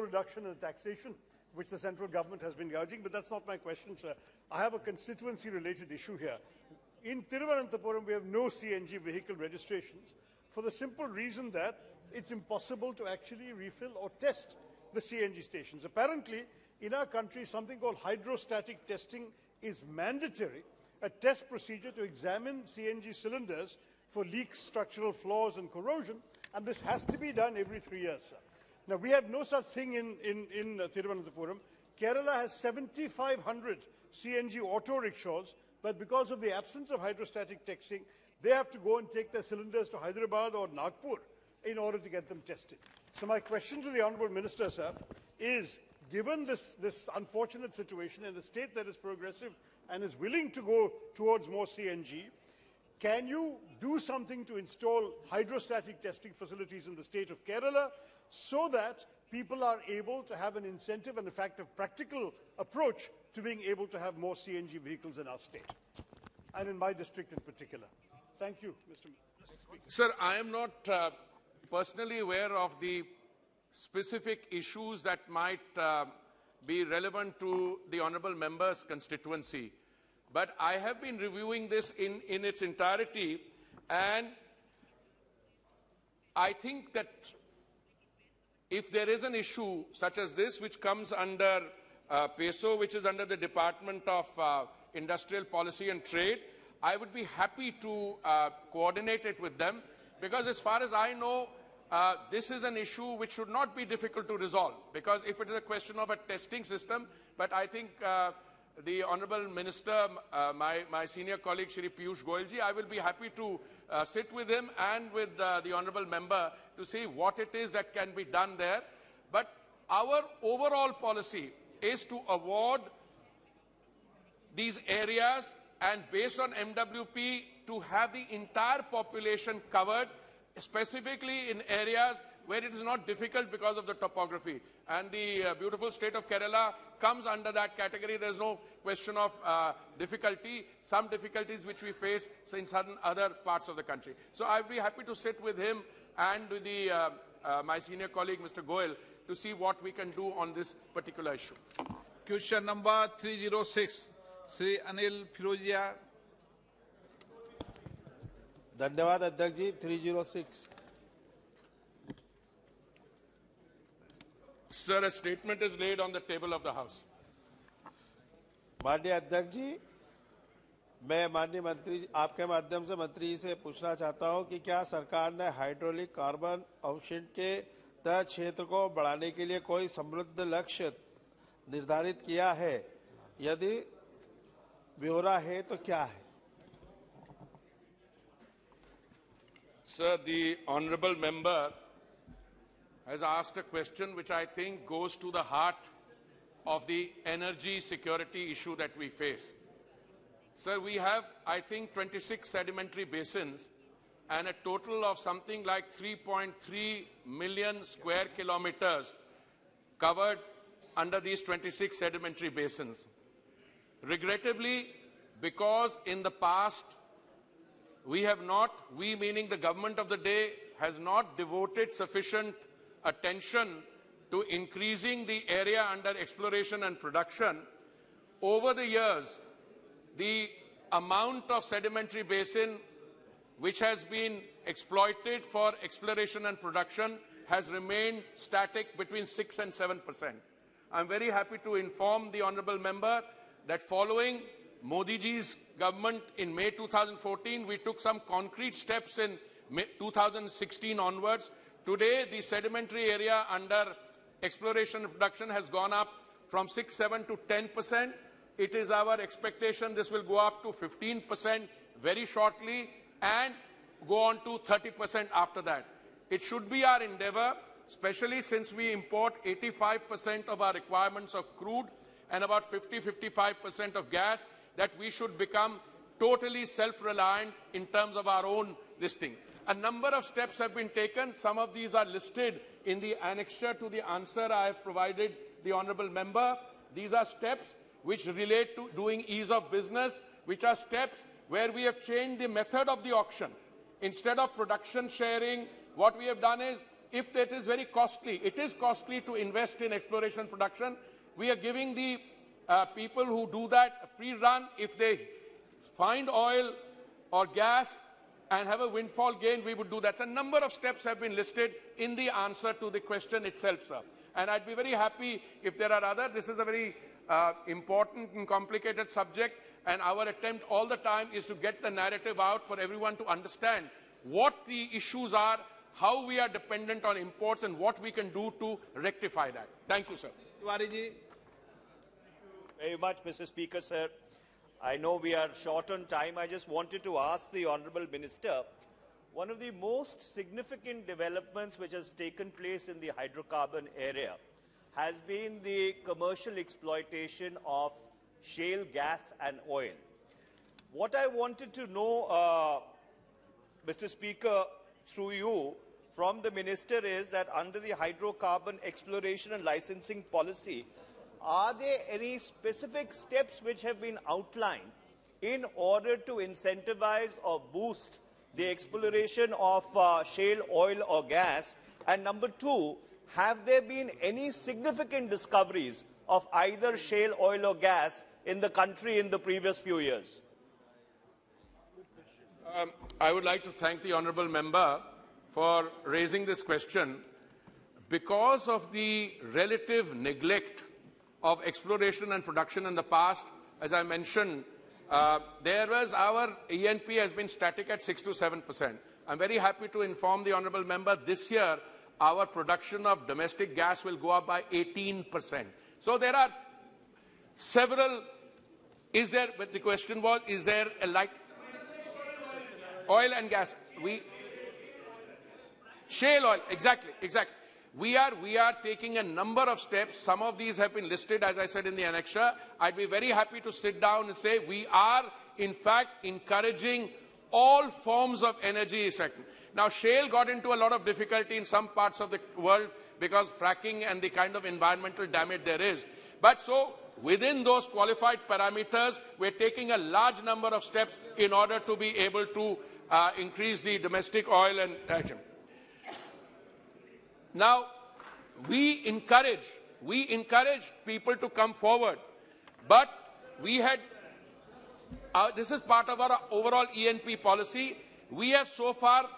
reduction in the taxation, which the central government has been gouging, but that's not my question, sir. I have a constituency-related issue here. In Thiruvananthapuram, we have no CNG vehicle registrations for the simple reason that it's impossible to actually refill or test the CNG stations. Apparently, in our country, something called hydrostatic testing is mandatory, a test procedure to examine CNG cylinders for leaks, structural flaws and corrosion, and this has to be done every 3 years, sir. Now, we have no such thing in Thiruvananthapuram. Kerala has 7,500 CNG auto rickshaws, but because of the absence of hydrostatic testing, they have to go and take their cylinders to Hyderabad or Nagpur in order to get them tested. So my question to the Honourable Minister, sir, is given this unfortunate situation in a state that is progressive and is willing to go towards more CNG, can you do something to install hydrostatic testing facilities in the state of Kerala so that people are able to have an incentive and, in fact, a practical approach to being able to have more CNG vehicles in our state, and in my district in particular? Thank you, Mr. Speaker. Sir, I am not personally aware of the specific issues that might be relevant to the Honourable Member's constituency. But I have been reviewing this in its entirety, and I think that if there is an issue such as this, which comes under PESO, which is under the Department of Industrial Policy and Trade, I would be happy to coordinate it with them, because as far as I know, this is an issue which should not be difficult to resolve, because if it is a question of a testing system, but I think the Honourable Minister, my senior colleague Shri Piyush Goyal ji, I will be happy to sit with him and with the Honourable Member to see what it is that can be done there. But our overall policy is to award these areas and based on MWP to have the entire population covered, specifically in areas where it is not difficult because of the topography. And the beautiful state of Kerala comes under that category. There is no question of difficulty, some difficulties which we face in certain other parts of the country. So I will be happy to sit with him and with my senior colleague, Mr. Goyal, to see what we can do on this particular issue. Question number 306, Sri Anil Firozia. धन्यवाद अध्यक्ष जी. 306. Sir, a statement is laid on the table of the House. माननीय अध्यक्ष जी, मैं माननीय मंत्री आपके माध्यम से मंत्री जी से पूछना चाहता हूं कि क्या सरकार ने हाइड्रोलिक कार्बन अवशेष के तय क्षेत्र को बढ़ाने के लिए कोई समृद्ध लक्ष्य निर्धारित किया है? यदि ब्यौरा है तो क्या है? Sir, the Honourable Member has asked a question which I think goes to the heart of the energy security issue that we face. Sir, we have, I think, 26 sedimentary basins and a total of something like 3.3 million square kilometers covered under these 26 sedimentary basins. Regrettably, because in the past we have not, we meaning the government of the day, has not devoted sufficient attention to increasing the area under exploration and production, over the years, the amount of sedimentary basin which has been exploited for exploration and production has remained static between 6 and 7%. I'm very happy to inform the Honourable Member that following Modi ji's government in May 2014, we took some concrete steps in 2016 onwards. Today, the sedimentary area under exploration and production has gone up from 6, 7 to 10%. It is our expectation this will go up to 15% very shortly and go on to 30% after that. It should be our endeavour, especially since we import 85% of our requirements of crude and about 50-55% of gas, that we should become totally self-reliant in terms of our own listing. A number of steps have been taken. Some of these are listed in the annexure to the answer I have provided the Honourable Member. These are steps which relate to doing ease of business, which are steps where we have changed the method of the auction. Instead of production sharing, what we have done is if that is very costly. It is costly to invest in exploration and production. We are giving the people who do that a free run. If they find oil or gas and have a windfall gain, we would do that. A number of steps have been listed in the answer to the question itself, sir. And I'd be very happy if there are others. This is a very important and complicated subject, and our attempt all the time is to get the narrative out for everyone to understand what the issues are, how we are dependent on imports, and what we can do to rectify that. Thank you, sir. Tiwari ji. Very much, Mr. Speaker, sir. I know we are short on time. I just wanted to ask the Honourable Minister, one of the most significant developments which has taken place in the hydrocarbon area has been the commercial exploitation of shale gas and oil. What I wanted to know, Mr. Speaker, through you, from the Minister is that under the hydrocarbon exploration and licensing policy, are there any specific steps which have been outlined in order to incentivize or boost the exploration of shale oil or gas? And number two, have there been any significant discoveries of either shale oil or gas in the country in the previous few years? I would like to thank the Honourable Member for raising this question. Because of the relative neglect of exploration and production in the past, as I mentioned, our E&P has been static at 6 to 7%. I'm very happy to inform the Honourable Member this year our production of domestic gas will go up by 18%. So there are several. But the question was, is there a oil and gas? Shale oil, exactly. We are taking a number of steps. Some of these have been listed, as I said, in the annexure. I'd be very happy to sit down and say we are, in fact, encouraging all forms of energy sector. Now, shale got into a lot of difficulty in some parts of the world because fracking and the kind of environmental damage there is. But so, within those qualified parameters, we're taking a large number of steps in order to be able to increase the domestic oil and action. Now, we encourage people to come forward, but we had, this is part of our overall E&P policy. We have so far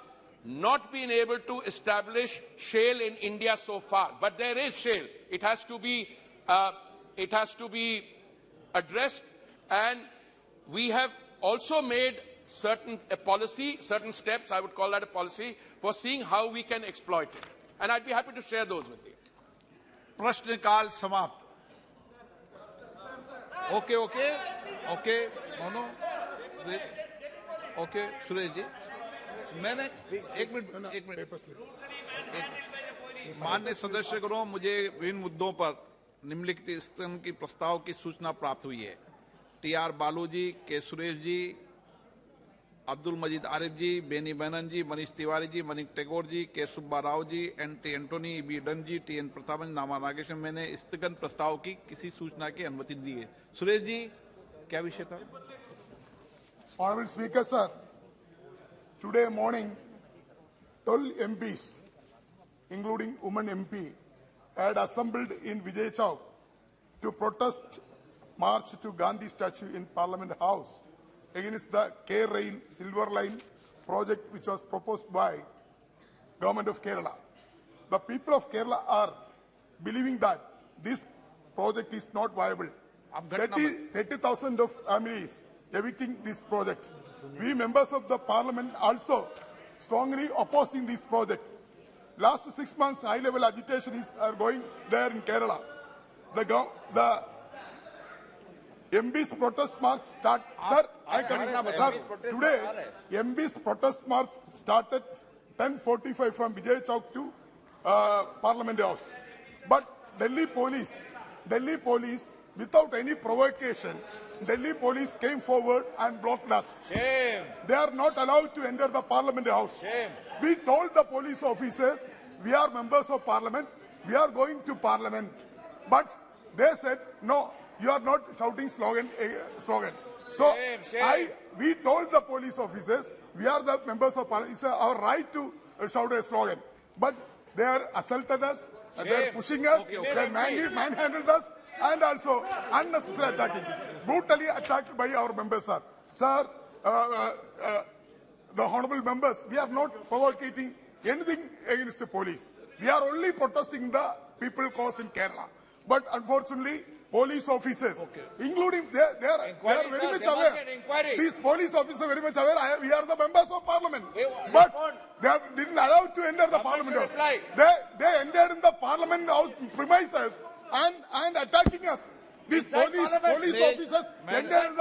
not been able to establish shale in India so far, but there is shale. It has to be addressed, and we have also made certain steps, I would call that a policy, for seeing how we can exploit it. And I'd be happy to share those with you. प्रश्नकाल समाप्त. Okay. No. Okay, Suresh ji. मैंने एक minute. माननीय सदस्यगणों, मुझे विभिन्न मुद्दों पर निम्नलिखित स्तन की प्रस्ताव की सूचना प्राप्त हुई है. टी.आर. बालू जी, के. सुरेश जी, अब्दुल मजीद आरिफ जी, बेनी बैनन जी, मनीष तिवारी जी, मनीष टैगोर जी, के. Subba Rao ji, NT. Antony, B. Done जी, टी.एन. प्रतापन, नामा नागेश्वर. मैंने स्थगन प्रस्ताव की किसी सूचना की अनुमति दी है. सुरेश जी, क्या विषय था? Honorable Speaker, sir, today morning, 12 MPs, including women MP, had assembled in Vijay Chowk to protest march to Gandhi statue in Parliament House against the K-Rail Silver Line project which was proposed by Government of Kerala. The people of Kerala are believing that this project is not viable. 30,000 of families evicting this project. We members of the Parliament also strongly opposing this project. Last 6 months, high-level agitation are going there in Kerala. The MP's protest march start. Sir, today MP's protest march started 10:45 from Vijay Chowk to Parliament House. But Delhi police, without any provocation, Delhi police came forward and blocked us. Shame. They are not allowed to enter the Parliament House. Shame. We told the police officers, we are members of Parliament, we are going to Parliament. But they said, no, you are not shouting slogan. So we told the police officers, we are the members of Parliament. It's our right to shout a slogan. But They are assaulted us, they are pushing us, they manhandled us, and also unnecessary attacking, brutally attacked by our members, sir. Sir, the honorable members, we are not provocating anything against the police. We are only protesting the people cause in Kerala. But unfortunately, police officers, including they are very much aware. These police officers are very much aware. We are the members of parliament, but they didn't allow to enter the parliament house. They entered in the parliament house premises and attacking us. These police officers entered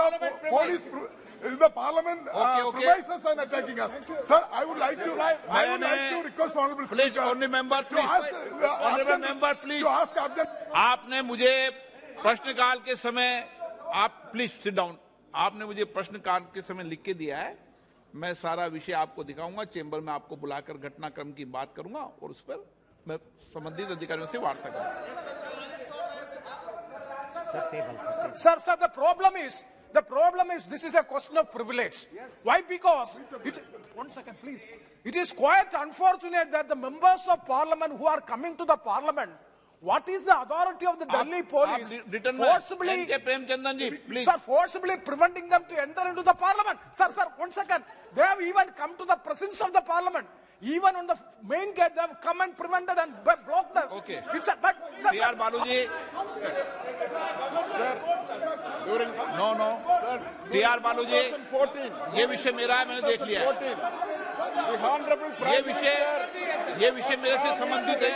in the parliament premises and attacking us. Sir, I would like to request honorable speaker. Only member, please. Honorable member, please. To ask Abg. आपने मुझे प्रश्नकाल के समय, आप please sit down, आपने मुझे प्रश्नकाल के समय लिख के दिया है। मैं सारा विषय आपको दिखाऊंगा, चेंबर में आपको बुलाकर घटनाक्रम की बात करूंगा और उस पर मैं संबंधित अधिकारियों से वार्ता करूंगा। Sir, the problem is this is a question of privilege. Yes. Why? Because one second, please. It is quite unfortunate that the members of parliament who are coming to the parliament, what is the authority of the Delhi police forcibly preventing them to enter into the parliament? Sir, one second. They have even come to the presence of the parliament. Even on the main gate, they have come and prevented and blocked us. Okay. Sir, Baluji. Sir, during TR Baluji, ये विषय मेरा है, मैंने देख लिया है। ये विषय मेरे से संबंधित है,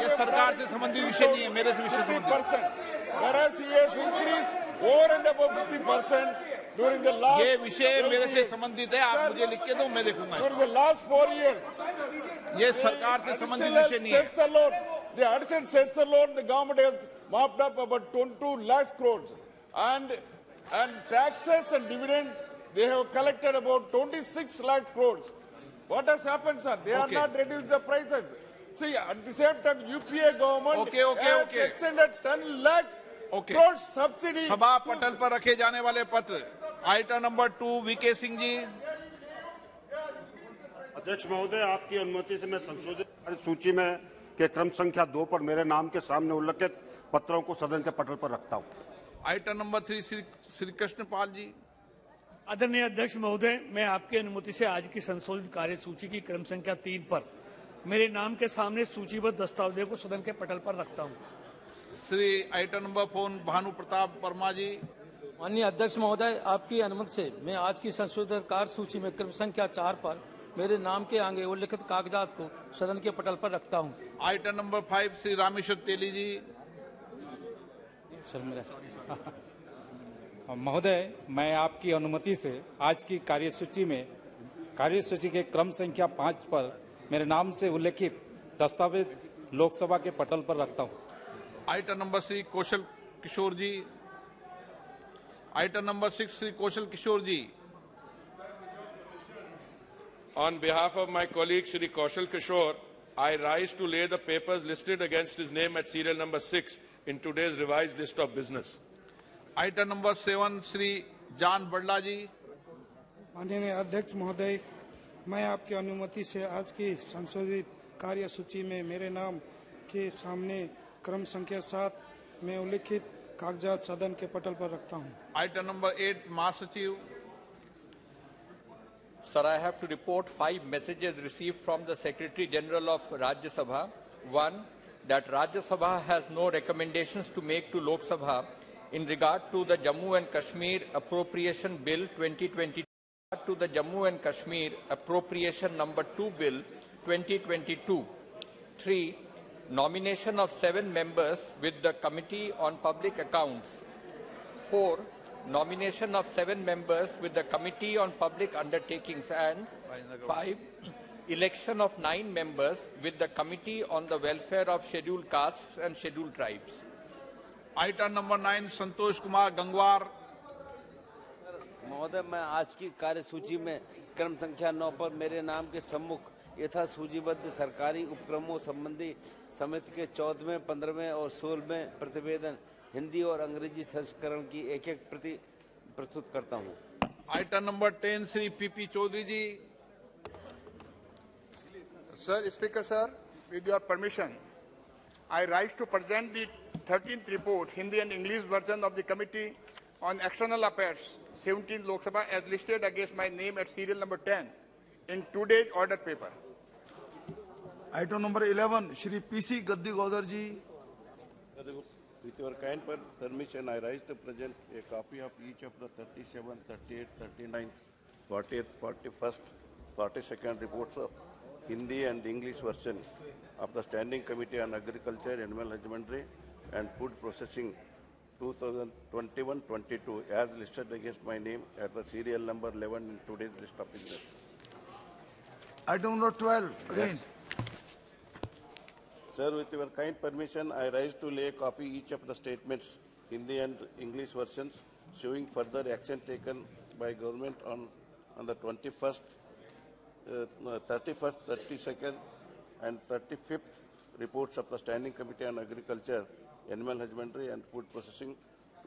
ये सरकार से संबंधित विषय नहीं है, मेरे से विषय संबंधित। ये विषय मेरे से संबंधित है, आप मुझे लिख के दो, मैं देखूंगा। ये सरकार से संबंधित विषय नहीं है। The additional cess alone, the government has mopped up about 22 lakh crores, and taxes and dividend they have collected about 26 lakh crores. What has happened, sir? They are not reduced the prices. See, at the same time, UPA government has extended 10 lakhs crores subsidy. सभा पटल पर रखे जाने वाले पत्र, item number 2, VK Singh ji. अध्यक्ष महोदय, आपकी अनुमति से मैं संशोधित सूची में के क्रम संख्या 2 पर मेरे नाम के सामने उल्लेखित पत्रों को सदन के पटल पर रखता हूं। आइटम नंबर 3, श्री कृष्णपाल जी। आदरणीय अध्यक्ष महोदय, मैं आपकी अनुमति से आज की संशोधित कार्य सूची की क्रम संख्या 3 पर मेरे नाम के सामने सूचीबद्ध दस्तावेजों को सदन के पटल पर रखता हूं। श्री आइटम नंबर 4, भानु प्रताप वर्मा जी। माननीय अध्यक्ष महोदय, आपकी अनुमति से मैं आज की संशोधित कार्य सूची में क्रम संख्या 4 पर मेरे नाम के आगे उल्लिखित कागजात को सदन के पटल पर रखता हूं। आइटम नंबर 5, श्री रामेश्वर तेली जी। सर मेरा महोदय, मैं आपकी अनुमति से आज की कार्यसूची के क्रम संख्या 5 पर मेरे नाम से उल्लेखित दस्तावेज लोकसभा के पटल पर रखता हूं। Item number 3, Kaushal Kishore ji. Item number 6, Shri Kaushal Kishore ji. On behalf of my colleague Shri Kaushal Kishore, I rise to lay the papers listed against his name at serial number 6 in today's revised list of business. Item number 7, Shri Jan Badla ji. माननीय अध्यक्ष महोदय, मैं आपकी अनुमति से आज की संशोधित कार्य सूची में मेरे नाम के सामने क्रम संख्या 7 में उल्लिखित कागजात सदन के पटल पर रखता हूं। Item number 8, महासचिव। Sir, I have to report 5 messages received from the Secretary General of Rajya Sabha. 1, that Rajya Sabha has no recommendations to make to Lok Sabha in regard to the Jammu and Kashmir Appropriation Bill 2022, to the Jammu and Kashmir Appropriation Number 2 Bill 2022. 3, nomination of 7 members with the Committee on Public Accounts. 4, nomination of 7 members with the Committee on Public Undertakings, and 5, election of 9 members with the Committee on the Welfare of Scheduled Castes and Scheduled Tribes. Item number 9, Santosh Kumar Gangwar. महोदय, मैं आज की कार्यसूची में क्रम संख्या 9 पर मेरे नाम के सम्मुख यथा सूचीबद्ध सरकारी उपक्रमों संबंधी समिति के 14वें, 15वें और 16वें प्रतिवेदन हिंदी और अंग्रेजी संस्करण की एक-एक प्रति प्रस्तुत करता हूं। Item number 10, Shri PP Chaudhary ji. Sir, Speaker, sir, with your permission, I rise to present the 13th report, Hindi and English version of the Committee on External Affairs, 17th Lok Sabha, as listed against my name at serial number 10 in today's order paper. Item number 11, Shri P.C. Gaddi Godar ji. With your kind permission, I rise to present a copy of each of the 37th, 38th, 39th, 40th, 41st, 42nd reports of Hindi and English version of the Standing Committee on Agriculture, Animal Husbandry and Food Processing 2021-22 as listed against my name at the serial number 11 in today's list of business. Item number 12, again. Yes. Sir, with your kind permission, I rise to lay a copy each of the statements, Hindi and English versions, showing further action taken by government on the 21st, 31st, 32nd and 35th reports of the Standing Committee on Agriculture, Animal Husbandry and Food Processing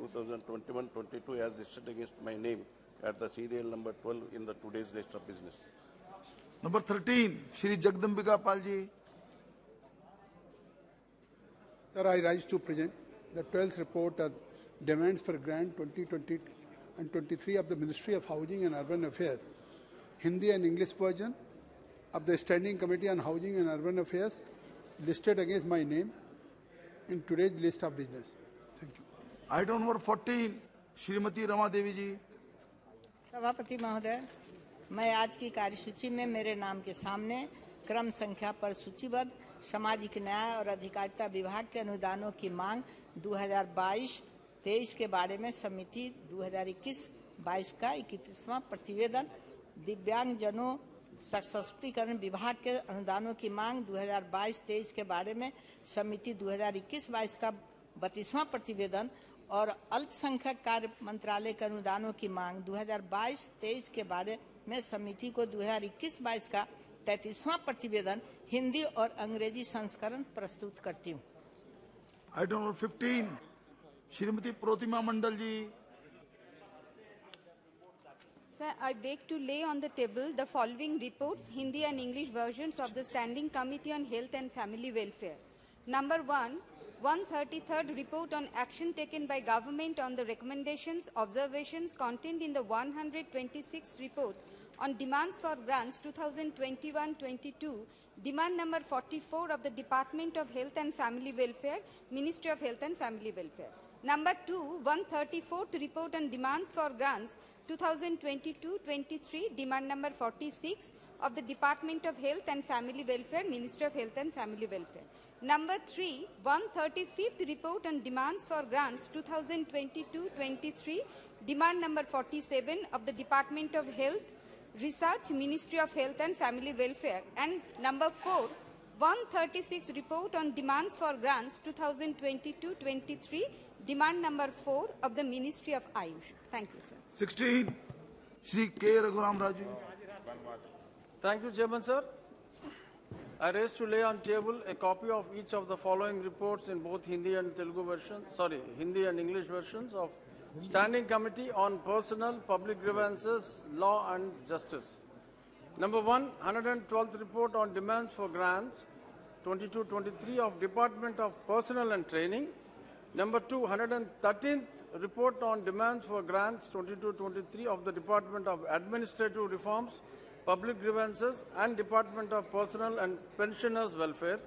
2021-22 as listed against my name at the serial number 12 in the today's list of business. Number 13, Shri Jagdambika Palji. Sir, I rise to present the 12th report on demands for grant 2020 and 23 of the Ministry of Housing and Urban Affairs, Hindi and English version of the Standing Committee on Housing and Urban Affairs listed against my name in today's list of business. Thank you. Item number 14, Shrimati Rama Devi ji. सभापति महोदय, मैं आज की कार्यसूची में मेरे नाम के सामने क्रम संख्या पर सूचीबद्ध सामाजिक न्याय और अधिकारिता विभाग के अनुदानों की मांग 2022-23 के बारे में समिति 2021-22 का 21वां प्रतिवेदन, दिव्यांगजनों सशक्तिकरण विभाग के अनुदानों की मांग 2022-23 के बारे में समिति 2021-22 का 32वां प्रतिवेदन और अल्पसंख्यक कार्य मंत्रालय के अनुदानों की मांग 2022-23 के बारे में समिति को 2021-22 का 33वां प्रतिवेदन हिंदी और अंग्रेजी संस्करण प्रस्तुत करती हूँ। Item number 15, Shrimati Protima Mandal ji. Sir, I beg to lay on the table the following reports, Hindi and English versions of the Standing Committee on Health and Family Welfare. Number 1, 133rd report on action taken by government on the recommendations, observations contained in the 126th report on demands for grants 2021-22, demand number 44 of the Department of Health and Family Welfare, Ministry of Health and Family Welfare. Number 2, 134th report on demands for grants 2022-23, demand number 46 of the Department of Health and Family Welfare, Ministry of Health and Family Welfare. Number 3, 135th report on demands for grants 2022-23, demand number 47 of the Department of Health, Research, Ministry of Health and Family Welfare. And number 4, 136 report on demands for grants 2022-23, demand number 4 of the Ministry of Ayush. Thank you, sir. 16, Shri K. Raghuram Raju. Thank you, Chairman, sir. I raise to lay on table a copy of each of the following reports in both Hindi and Hindi and English versions of Standing Committee on Personnel, Public Grievances, Law and Justice. Number 1, 112th report on demands for grants 22-23 of Department of Personnel and Training. Number 2, 113th report on demands for grants 22-23 of the Department of Administrative Reforms, Public Grievances and Department of Personnel and Pensioners Welfare.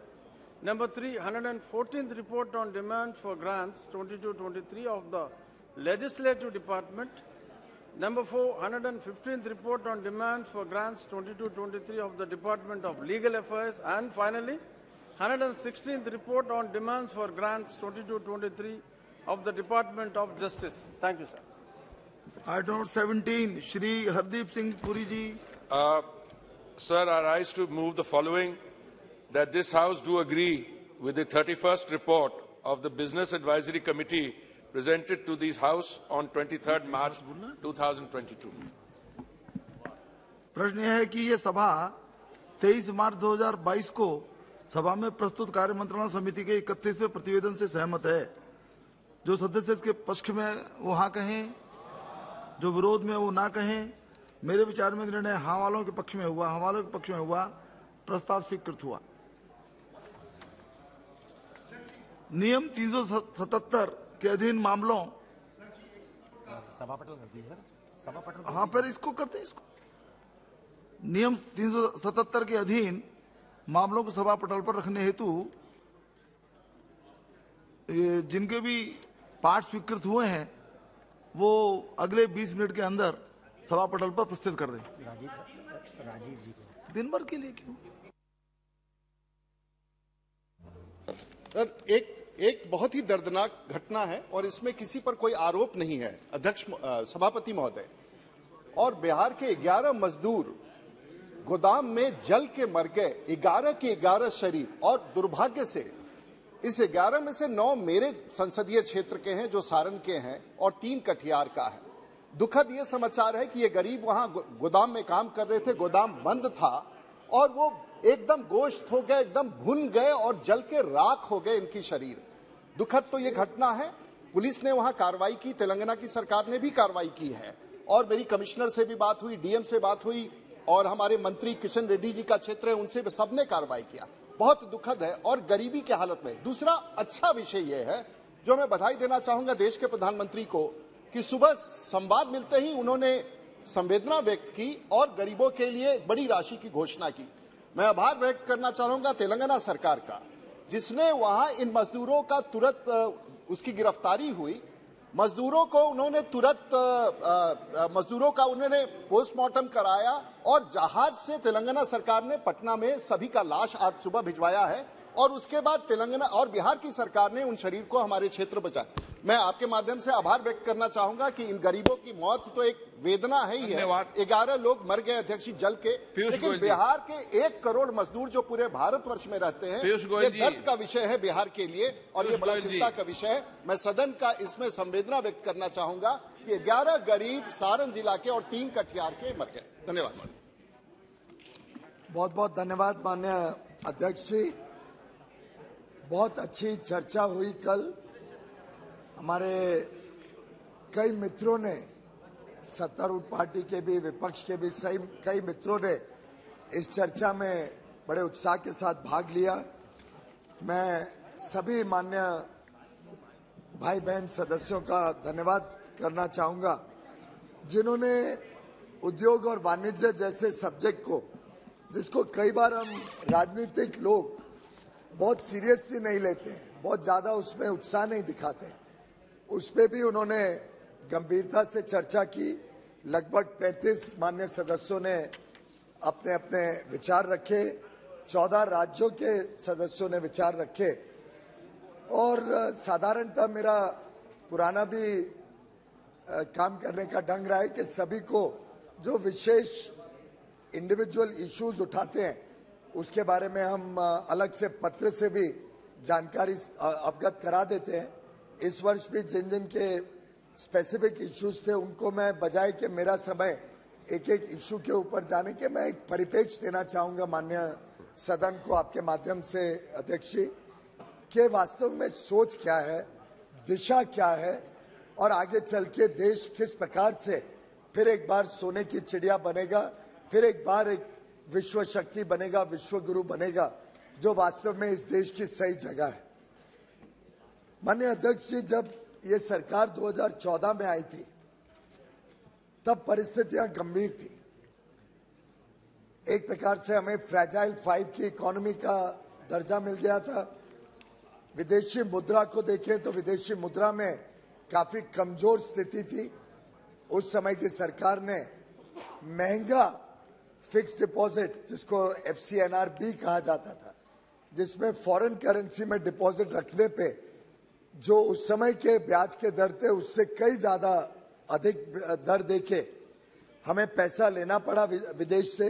Number 3, 114th report on demands for grants 22-23 of the Legislative Department. Number 4, 115th report on demands for grants 22-23 of the Department of Legal Affairs. And finally, 116th report on demands for grants 22-23 of the Department of Justice. Thank you, sir. Item number 17, Shri Hardeep Singh Puri ji. Sir, I rise to move the following, that this House do agree with the 31st report of the Business Advisory Committee presented to this House on 23rd March 2022. प्रश्न यह है कि ये सभा 23 मार्च 2022 को सभा में प्रस्तुत कार्य मंत्रणा समिति के 31वें प्रतिवेदन से सहमत है। जो सदस्य इसके पक्ष में वो हाँ कहें, जो विरोध में वो ना कहें। मेरे विचार में निर्णय हाँ वालों के पक्ष में हुआ, हाँ वालों के पक्ष में हुआ प्रस्ताव स्वीकृत हुआ। नियम 377 के अधीन मामलों हाँ पर इसको करते हैं इसको नियम 377 के अधीन मामलों को सभा पटल पर रखने हेतु जिनके भी पाठ स्वीकृत हुए हैं वो अगले 20 मिनट के अंदर सभा पटल पर प्रस्तुत कर दें। राजीव जी को दिन भर के लिए क्यों? सर एक बहुत ही दर्दनाक घटना है और इसमें किसी पर कोई आरोप नहीं है अध्यक्ष सभापति महोदय। और बिहार के 11 मजदूर गोदाम में जल के मर गए, 11 के 11 शरीर, और दुर्भाग्य से इस 11 में से 9 मेरे संसदीय क्षेत्र के हैं जो सारण के हैं और 3 कटिहार का है। दुखद ये समाचार है कि ये गरीब वहां गोदाम में काम कर रहे थे, गोदाम बंद था और वो एकदम गोश्त हो गए, एकदम भुन गए और जल के राख हो गए इनकी शरीर। दुखद तो ये घटना है। पुलिस ने वहां कार्रवाई की, तेलंगाना की सरकार ने भी कार्रवाई की है और मेरी कमिश्नर से भी बात हुई, डीएम से बात हुई और हमारे मंत्री किशन रेड्डी जी का क्षेत्र है उनसे भी सबने कार्रवाई किया। बहुत दुखद है और गरीबी के हालत में। दूसरा अच्छा विषय यह है जो मैं बधाई देना चाहूंगा देश के प्रधानमंत्री को कि सुबह संवाद मिलते ही उन्होंने संवेदना व्यक्त की और गरीबों के लिए एक बड़ी राशि की घोषणा की। मैं आभार व्यक्त करना चाहूंगा तेलंगाना सरकार का जिसने वहां इन मजदूरों का तुरंत उसकी गिरफ्तारी हुई, मजदूरों को उन्होंने तुरंत मजदूरों का उन्होंने पोस्टमार्टम कराया और जहाज से तेलंगाना सरकार ने पटना में सभी का लाश आज सुबह भिजवाया है और उसके बाद तेलंगाना और बिहार की सरकार ने उन शरीर को हमारे क्षेत्र पहुंचाया। मैं आपके माध्यम से आभार व्यक्त करना चाहूंगा कि इन गरीबों की मौत तो एक वेदना है ही है। 11 लोग मर गए अध्यक्ष जी जल के, लेकिन बिहार के 1 करोड़ मजदूर जो पूरे भारतवर्ष में रहते हैं, ये दर्द का विषय है बिहार के लिए और ये बड़ा चिंता का विषय है। मैं सदन का इसमें संवेदना व्यक्त करना चाहूंगा कि 11 गरीब सारण जिला के और 3 कटिहार के मर गए। धन्यवाद। बहुत बहुत धन्यवाद माननीय अध्यक्ष जी। बहुत अच्छी चर्चा हुई कल। हमारे कई मित्रों ने, सत्तारूढ़ पार्टी के भी, विपक्ष के भी कई मित्रों ने इस चर्चा में बड़े उत्साह के साथ भाग लिया। मैं सभी मान्य भाई बहन सदस्यों का धन्यवाद करना चाहूंगा जिन्होंने उद्योग और वाणिज्य जैसे सब्जेक्ट को, जिसको कई बार हम राजनीतिक लोग बहुत सीरियसली नहीं लेते हैं, बहुत ज्यादा उसमें उत्साह नहीं दिखाते हैं, उस पे भी उन्होंने गंभीरता से चर्चा की। लगभग 35 मान्य सदस्यों ने अपने अपने विचार रखे, 14 राज्यों के सदस्यों ने विचार रखे और साधारणतः मेरा पुराना भी काम करने का ढंग रहा है कि सभी को जो विशेष इंडिविजुअल इश्यूज उठाते हैं उसके बारे में हम अलग से पत्र से भी जानकारी अवगत करा देते हैं। इस वर्ष भी जिन जिन के स्पेसिफिक इश्यूज थे उनको मैं बजाय कि मेरा समय एक एक इश्यू के ऊपर जाने के, मैं एक परिप्रेक्ष्य देना चाहूंगा माननीय सदन को आपके माध्यम से अध्यक्ष जी कि वास्तव में सोच क्या है, दिशा क्या है और आगे चल के देश किस प्रकार से फिर एक बार सोने की चिड़िया बनेगा, फिर एक बार एक विश्व शक्ति बनेगा, विश्व गुरु बनेगा, जो वास्तव में इस देश की सही जगह है। माननीय अध्यक्ष जी, जब ये सरकार 2014 में आई थी तब परिस्थितियां गंभीर थी। एक प्रकार से हमें फ्रैजाइल 5 की इकोनॉमी का दर्जा मिल गया था। विदेशी मुद्रा को देखें तो विदेशी मुद्रा में काफी कमजोर स्थिति थी। उस समय की सरकार ने महंगा फिक्स्ड डिपॉजिट, जिसको FCNR-B कहा जाता था, जिसमें फॉरेन करेंसी में डिपॉजिट रखने पे जो उस समय के ब्याज के दर थे उससे कई ज्यादा अधिक दर देके हमें पैसा लेना पड़ा विदेश से,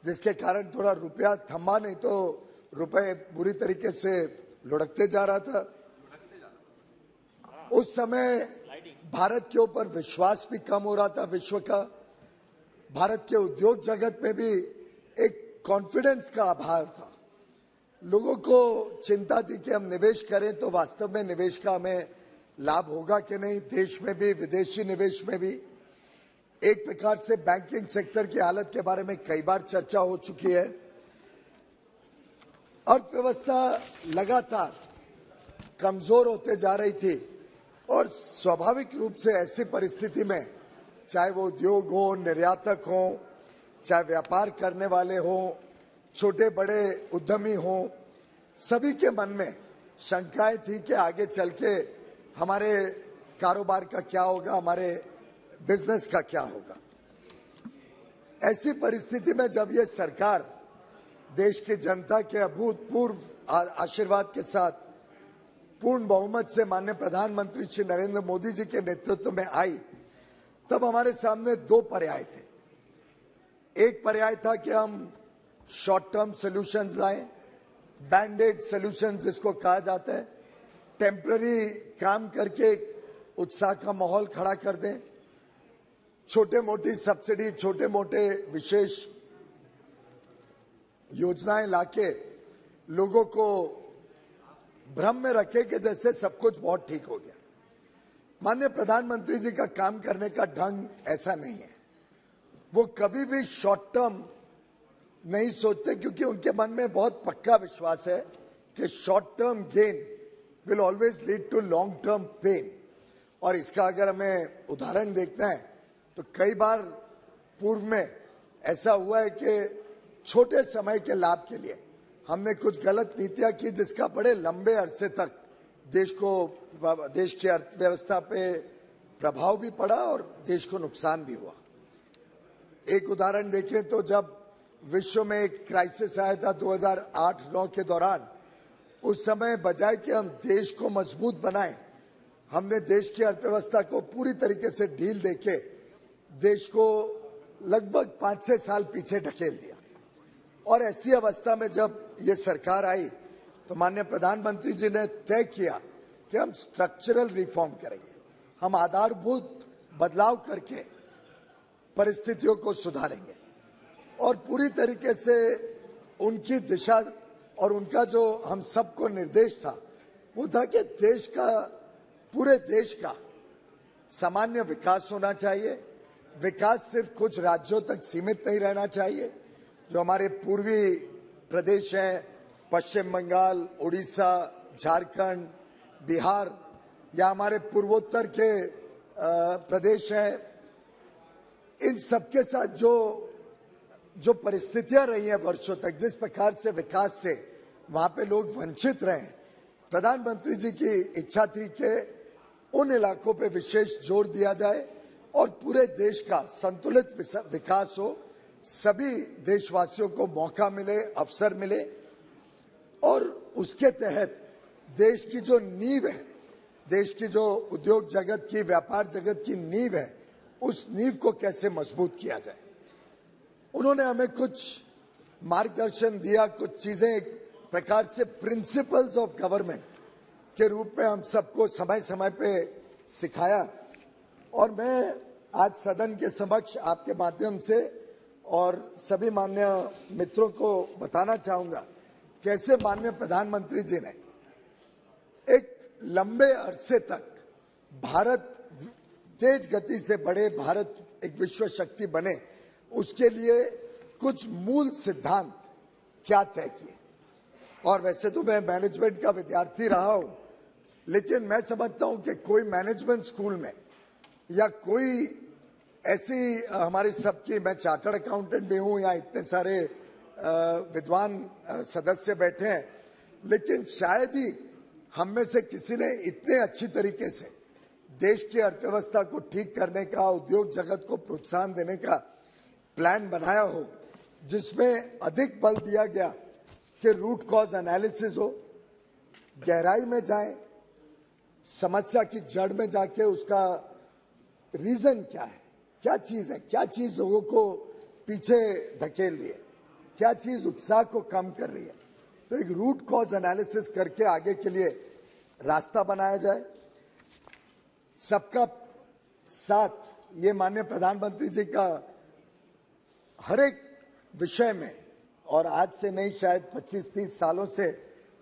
जिसके कारण थोड़ा रुपया थमा, नहीं तो रुपए बुरी तरीके से लुढ़कते जा रहा था। उस समय भारत के ऊपर विश्वास भी कम हो रहा था विश्व का। भारत के उद्योग जगत में भी एक कॉन्फिडेंस का अभाव था। लोगों को चिंता थी कि हम निवेश करें तो वास्तव में निवेश का हमें लाभ होगा कि नहीं, देश में भी विदेशी निवेश में भी। एक प्रकार से बैंकिंग सेक्टर की हालत के बारे में कई बार चर्चा हो चुकी है। अर्थव्यवस्था लगातार कमजोर होते जा रही थी और स्वाभाविक रूप से ऐसी परिस्थिति में चाहे वो उद्योग हो, निर्यातक हो, चाहे व्यापार करने वाले हो, छोटे बड़े उद्यमी हो, सभी के मन में शंकाएं थी कि आगे चल के हमारे कारोबार का क्या होगा, हमारे बिजनेस का क्या होगा। ऐसी परिस्थिति में जब ये सरकार देश की जनता के अभूतपूर्व आशीर्वाद के साथ पूर्ण बहुमत से माननीय प्रधानमंत्री श्री नरेंद्र मोदी जी के नेतृत्व में आई, तब हमारे सामने दो पर्याय थे। एक पर्याय था कि हम शॉर्ट टर्म सॉल्यूशंस लाएं, बैंडेड सॉल्यूशंस जिसको कहा जाता है, टेम्पररी काम करके उत्साह का माहौल खड़ा कर दें, छोटे मोटी सब्सिडी, छोटे मोटे विशेष योजनाएं लाके लोगों को भ्रम में रखे कि जैसे सब कुछ बहुत ठीक हो गया। माननीय प्रधानमंत्री जी का काम करने का ढंग ऐसा नहीं है। वो कभी भी शॉर्ट टर्म नहीं सोचते, क्योंकि उनके मन में बहुत पक्का विश्वास है कि short term gain will always lead to long term pain. और इसका अगर हमें उदाहरण देखना है तो कई बार पूर्व में ऐसा हुआ है कि छोटे समय के लाभ के लिए हमने कुछ गलत नीतियां की, जिसका बड़े लंबे अरसे तक देश की अर्थव्यवस्था पे प्रभाव भी पड़ा और देश को नुकसान भी हुआ। एक उदाहरण देखें तो जब विश्व में एक क्राइसिस आया था 2008-9 के दौरान, उस समय बजाय कि हम देश को मजबूत बनाएं, हमने देश की अर्थव्यवस्था को पूरी तरीके से ढील देके देश को लगभग 5-6 साल पीछे ढकेल दिया। और ऐसी अवस्था में जब ये सरकार आई तो माननीय प्रधानमंत्री जी ने तय किया कि हम स्ट्रक्चरल रिफॉर्म करेंगे, हम आधारभूत बदलाव करके परिस्थितियों को सुधारेंगे। और पूरी तरीके से उनकी दिशा और उनका जो हम सबको निर्देश था वो था कि देश का, पूरे देश का सामान्य विकास होना चाहिए। विकास सिर्फ कुछ राज्यों तक सीमित नहीं रहना चाहिए। जो हमारे पूर्वी प्रदेश हैं, पश्चिम बंगाल, उड़ीसा, झारखंड, बिहार, या हमारे पूर्वोत्तर के प्रदेश हैं, इन सबके साथ जो परिस्थितियां रही हैं वर्षों तक, जिस प्रकार से विकास से वहां पे लोग वंचित रहे, प्रधानमंत्री जी की इच्छा थी कि उन इलाकों पे विशेष जोर दिया जाए और पूरे देश का संतुलित विकास हो, सभी देशवासियों को मौका मिले, अवसर मिले। और उसके तहत देश की जो नींव है, देश की जो उद्योग जगत की, व्यापार जगत की नींव है, उस नींव को कैसे मजबूत किया जाए। उन्होंने हमें कुछ मार्गदर्शन दिया, कुछ चीजें एक प्रकार से प्रिंसिपल्स ऑफ गवर्नमेंट के रूप में हम सबको समय समय पे सिखाया। और मैं आज सदन के समक्ष आपके माध्यम से और सभी माननीय मित्रों को बताना चाहूंगा कैसे माननीय प्रधानमंत्री जी ने एक लंबे अरसे तक भारत तेज गति से बढ़े, भारत एक विश्व शक्ति बने, उसके लिए कुछ मूल सिद्धांत क्या तय किए। और वैसे तो मैं मैनेजमेंट का विद्यार्थी रहा हूं, लेकिन मैं समझता हूं कि कोई मैनेजमेंट स्कूल में या कोई ऐसी हमारी सबकी, मैं चार्टर्ड अकाउंटेंट भी हूं, यहाँ इतने सारे विद्वान सदस्य बैठे हैं, लेकिन शायद ही हम में से किसी ने इतने अच्छी तरीके से देश की अर्थव्यवस्था को ठीक करने का, उद्योग जगत को प्रोत्साहन देने का प्लान बनाया हो, जिसमें अधिक बल दिया गया कि रूट कॉज एनालिसिस हो, गहराई में जाएं, समस्या की जड़ में जाके उसका रीजन क्या है, क्या चीज है, क्या चीज लोगों को पीछे धकेल रही है, क्या चीज उत्साह को कम कर रही है। तो एक रूट कॉज एनालिसिस करके आगे के लिए रास्ता बनाया जाए। सबका साथ, ये माननीय प्रधानमंत्री जी का हर एक विषय में, और आज से नहीं शायद 25-30 सालों से,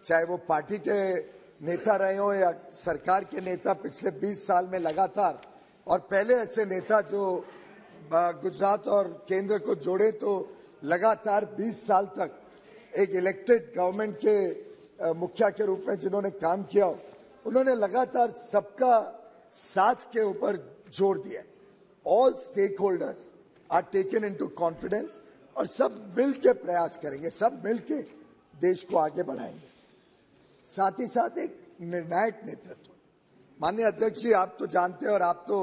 चाहे वो पार्टी के नेता रहे हो या सरकार के नेता पिछले 20 साल में लगातार, और पहले ऐसे नेता जो गुजरात और केंद्र को जोड़े तो लगातार 20 साल तक एक इलेक्टेड गवर्नमेंट के मुखिया के रूप में जिन्होंने काम किया, उन्होंने लगातार सबका साथ के ऊपर जोर दिया। All stakeholders are taken into confidence और सब मिल के प्रयास करेंगे, सब मिल के देश को आगे बढ़ाएंगे। साथ ही साथ एक निर्णायक नेतृत्व। माननीय अध्यक्ष जी, आप तो जानते हैं और आप तो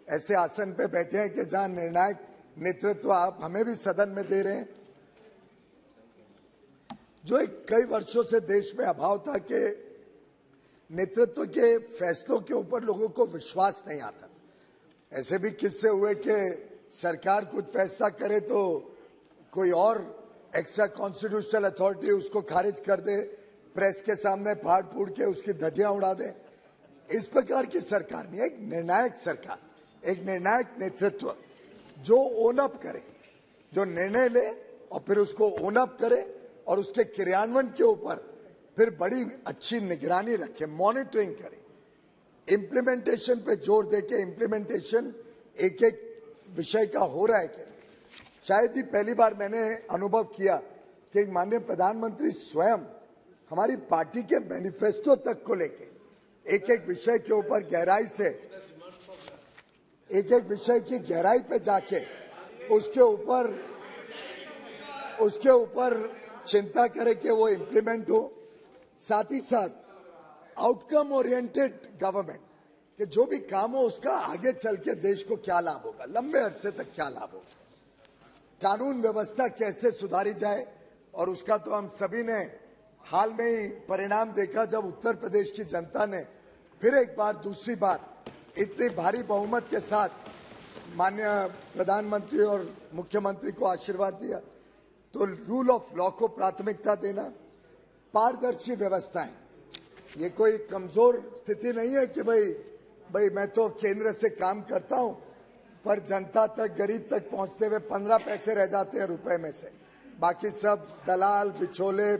ऐसे आसन पे बैठे हैं कि जहां निर्णायक नेतृत्व आप हमें भी सदन में दे रहे हैं। जो एक कई वर्षों से देश में अभाव था कि नेतृत्व के फैसलों के ऊपर लोगों को विश्वास नहीं आता। ऐसे भी किस्से हुए कि सरकार कुछ फैसला करे तो कोई और एक्स्ट्रा कॉन्स्टिट्यूशनल अथॉरिटी उसको खारिज कर दे, प्रेस के सामने फाड़ फूड़ के उसकी धज्जियां उड़ा दे। इस प्रकार की सरकार नहीं, एक निर्णायक सरकार, एक निर्णायक नेतृत्व जो ओन अप करे, जो निर्णय ले और फिर उसको ओन अप करे और उसके क्रियान्वयन के ऊपर फिर बड़ी अच्छी निगरानी रखे, मॉनिटरिंग करे, इम्प्लीमेंटेशन पे जोर दे के इम्प्लीमेंटेशन एक एक विषय का हो रहा है कि शायद ही पहली बार मैंने अनुभव किया कि माननीय प्रधानमंत्री स्वयं हमारी पार्टी के मैनिफेस्टो तक को लेके एक एक विषय के ऊपर गहराई से, एक एक विषय की गहराई पे जाके उसके ऊपर चिंता करे कि वो इम्प्लीमेंट हो। साथ ही साथ आउटकम ओरिएंटेड गवर्नमेंट कि जो भी काम हो उसका आगे चल के देश को क्या लाभ होगा, लंबे अरसे तक क्या लाभ होगा, कानून व्यवस्था कैसे सुधारी जाए। और उसका तो हम सभी ने हाल में ही परिणाम देखा जब उत्तर प्रदेश की जनता ने फिर एक बार, दूसरी बार इतनी भारी बहुमत के साथ माननीय प्रधानमंत्री और मुख्यमंत्री को आशीर्वाद दिया। तो रूल ऑफ लॉ को प्राथमिकता देना, पारदर्शी व्यवस्थाएं, ये कोई कमजोर स्थिति नहीं है कि भाई मैं तो केंद्र से काम करता हूं पर जनता तक, गरीब तक पहुंचते हुए 15 पैसे रह जाते हैं रुपए में से, बाकी सब दलाल, बिचौले,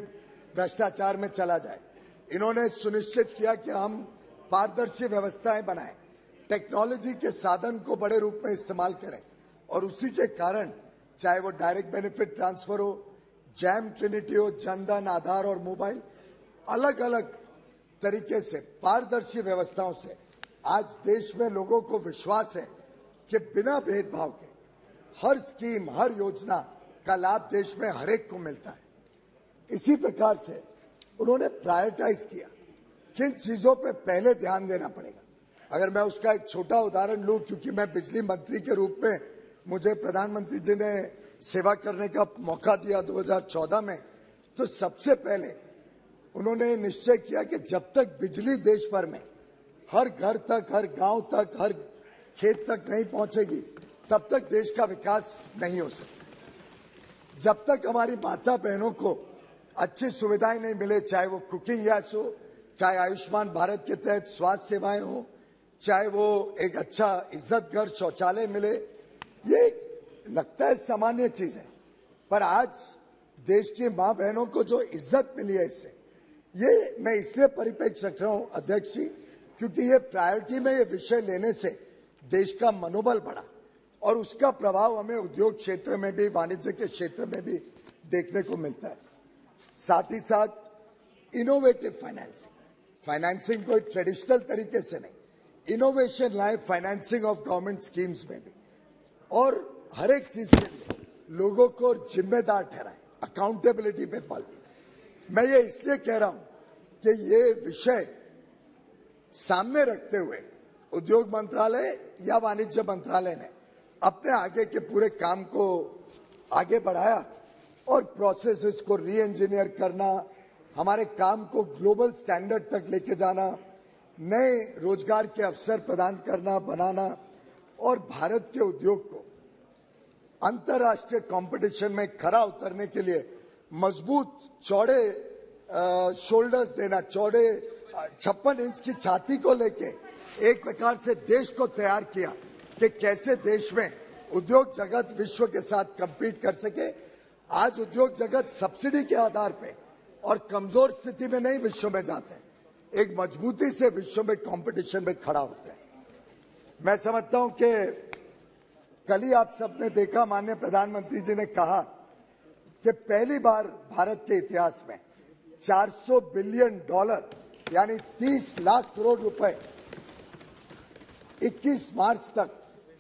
भ्रष्टाचार में चला जाए। इन्होंने सुनिश्चित किया कि हम पारदर्शी व्यवस्थाएं बनाएं, टेक्नोलॉजी के साधन को बड़े रूप में इस्तेमाल करें और उसी के कारण चाहे वो डायरेक्ट बेनिफिट ट्रांसफर हो, जैम ट्रिनिटी हो, जनधन, आधार और मोबाइल, अलग अलग तरीके से पारदर्शी व्यवस्थाओं से आज देश में लोगों को विश्वास है कि बिना भेदभाव के हर स्कीम, हर योजना का लाभ देश में हर एक को मिलता है। इसी प्रकार से उन्होंने प्रायोरिटाइज किया किन चीजों पे पहले ध्यान देना पड़ेगा। अगर मैं उसका एक छोटा उदाहरण लूं, क्योंकि मैं बिजली मंत्री के रूप में मुझे प्रधानमंत्री जी ने सेवा करने का मौका दिया 2014 में, तो सबसे पहले उन्होंने निश्चय किया कि जब तक बिजली देश भर में हर घर तक, हर गांव तक, हर खेत तक नहीं पहुंचेगी तब तक देश का विकास नहीं हो सकता। जब तक हमारी माता बहनों को अच्छी सुविधाएं नहीं मिले, चाहे वो कुकिंग गैस हो, चाहे आयुष्मान भारत के तहत स्वास्थ्य सेवाएं हो, चाहे वो एक अच्छा इज्जत घर शौचालय मिले, ये लगता है सामान्य चीज है, पर आज देश की मां बहनों को जो इज्जत मिली है इससे, ये मैं इसलिए परिप्रेक्ष्य रख रहा हूं अध्यक्ष जी, क्योंकि ये प्रायोरिटी में ये विषय लेने से देश का मनोबल बढ़ा और उसका प्रभाव हमें उद्योग क्षेत्र में भी, वाणिज्य के क्षेत्र में भी देखने को मिलता है। साथ ही साथ इनोवेटिव फाइनेंसिंग कोई ट्रेडिशनल तरीके से नहीं, इनोवेशन लाए फाइनेंसिंग ऑफ गवर्नमेंट स्कीम्स में भी, और हर एक चीज के लिए लोगों को जिम्मेदार ठहराएं, अकाउंटेबिलिटी पे बल दें। मैं ये इसलिए कह रहा हूं कि ये विषय सामने रखते हुए उद्योग मंत्रालय या वाणिज्य मंत्रालय ने अपने आगे के पूरे काम को आगे बढ़ाया और प्रोसेसेस को री इंजीनियर करना, हमारे काम को ग्लोबल स्टैंडर्ड तक लेके जाना, नए रोजगार के अवसर प्रदान करना, बनाना और भारत के उद्योग को अंतर्राष्ट्रीय कंपटीशन में खरा उतरने के लिए मजबूत चौड़े शोल्डर्स देना, चौड़े 56 इंच की छाती को लेके एक प्रकार से देश को तैयार किया कि कैसे देश में उद्योग जगत विश्व के साथ कंपीट कर सके। आज उद्योग जगत सब्सिडी के आधार पे और कमजोर स्थिति में नहीं विश्व में जाते हैं, एक मजबूती से विश्व में कंपटीशन में खड़ा होते हैं। मैं समझता हूं कि कल ही आप सबने देखा, माननीय प्रधानमंत्री जी ने कहा कि पहली बार भारत के इतिहास में $400 बिलियन यानी 30 लाख करोड़ रुपए 21 मार्च तक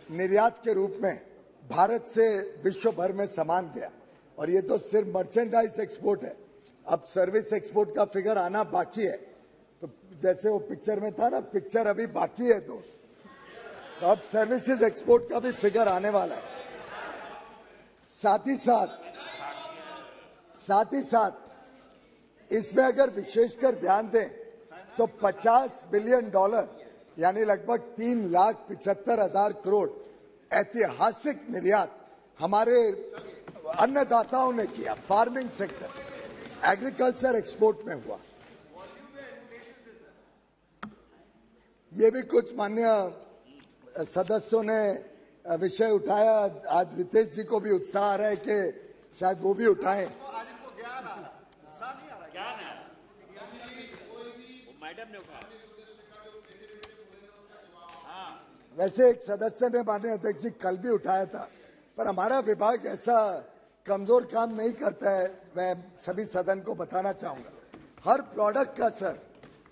निर्यात के रूप में भारत से विश्व भर में सामान गया। और ये तो सिर्फ मर्चेंडाइज एक्सपोर्ट है, अब सर्विस एक्सपोर्ट का फिगर आना बाकी है। तो जैसे वो पिक्चर में था ना, पिक्चर अभी बाकी है दोस्त, तो अब सर्विसेज एक्सपोर्ट का भी फिगर आने वाला है। साथ ही साथ इसमें अगर विशेषकर ध्यान दें तो $50 बिलियन यानी लगभग 3,75,000 करोड़ ऐतिहासिक निर्यात हमारे अन्नदाताओं ने किया। फार्मिंग सेक्टर, एग्रीकल्चर एक्सपोर्ट में हुआ। ये भी कुछ माननीय सदस्यों ने विषय उठाया। आज रितेश जी को भी उत्साह आ रहा है कि शायद वो भी उठाएं। वैसे एक सदस्य ने माननीय अध्यक्ष जी कल भी उठाया था, पर हमारा विभाग ऐसा कमजोर काम नहीं करता है। मैं सभी सदन को बताना चाहूंगा, हर प्रोडक्ट का सर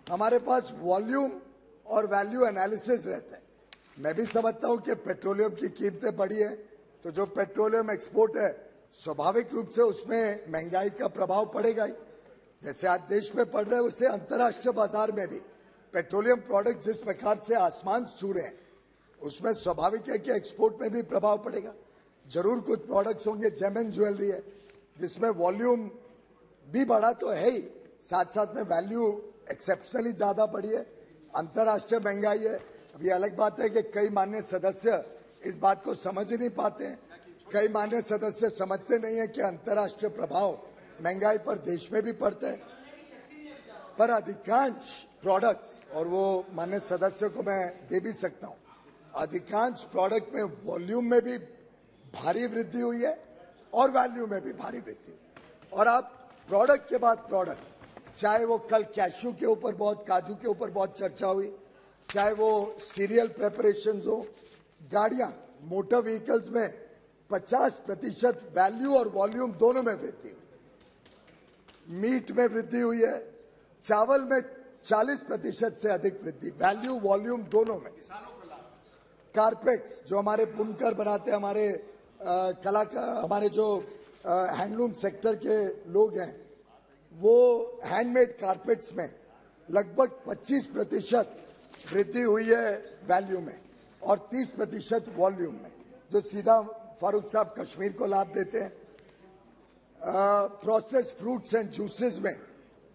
हमारे पास वॉल्यूम और वैल्यू एनालिसिस रहता है। मैं भी समझता हूं कि पेट्रोलियम की कीमतें बढ़ी है, तो जो पेट्रोलियम एक्सपोर्ट है स्वाभाविक रूप से उसमें महंगाई का प्रभाव पड़ेगा ही। जैसे आज देश में पड़ रहा है, उससे अंतर्राष्ट्रीय बाजार में भी पेट्रोलियम प्रोडक्ट जिस प्रकार से आसमान छू रहे हैं, उसमें स्वाभाविक है कि एक्सपोर्ट में भी प्रभाव पड़ेगा। जरूर कुछ प्रोडक्ट्स होंगे, जेम एंड ज्वेलरी है जिसमें वॉल्यूम भी बढ़ा तो है ही, साथ साथ में वैल्यू एक्सेप्शनली ज्यादा बढ़ी है। अंतर्राष्ट्रीय महंगाई है। अब ये अलग बात है कि कई माननीय सदस्य इस बात को समझ ही नहीं पाते हैं। कई माननीय सदस्य समझते नहीं है कि अंतर्राष्ट्रीय प्रभाव महंगाई पर देश में भी पड़ता है। पर अधिकांश प्रोडक्ट्स, और वो माननीय सदस्य को मैं दे भी सकता हूं, अधिकांश प्रोडक्ट में वॉल्यूम में भी भारी वृद्धि हुई है और वैल्यू में भी भारी वृद्धि हुई। और आप प्रोडक्ट के बाद प्रोडक्ट, चाहे वो कल कैशू के ऊपर बहुत, काजू के ऊपर बहुत चर्चा हुई, चाहे वो सीरियल प्रेपरेशंस हो, गाड़ियां, मोटर व्हीकल्स में 50% वैल्यू और वॉल्यूम दोनों में वृद्धि हुई। मीट में वृद्धि हुई है, चावल में 40% से अधिक वृद्धि, वैल्यू वॉल्यूम दोनों में। कारपेट्स जो हमारे बुनकर बनाते हैं, हमारे कलाकार, हमारे जो हैंडलूम सेक्टर के लोग हैं, वो हैंडमेड कारपेट्स में लगभग 25% वृद्धि हुई है वैल्यू में और 30% वॉल्यूम में, जो सीधा फारूक साहब कश्मीर को लाभ देते हैं। प्रोसेस्ड फ्रूट्स एंड जूसेस में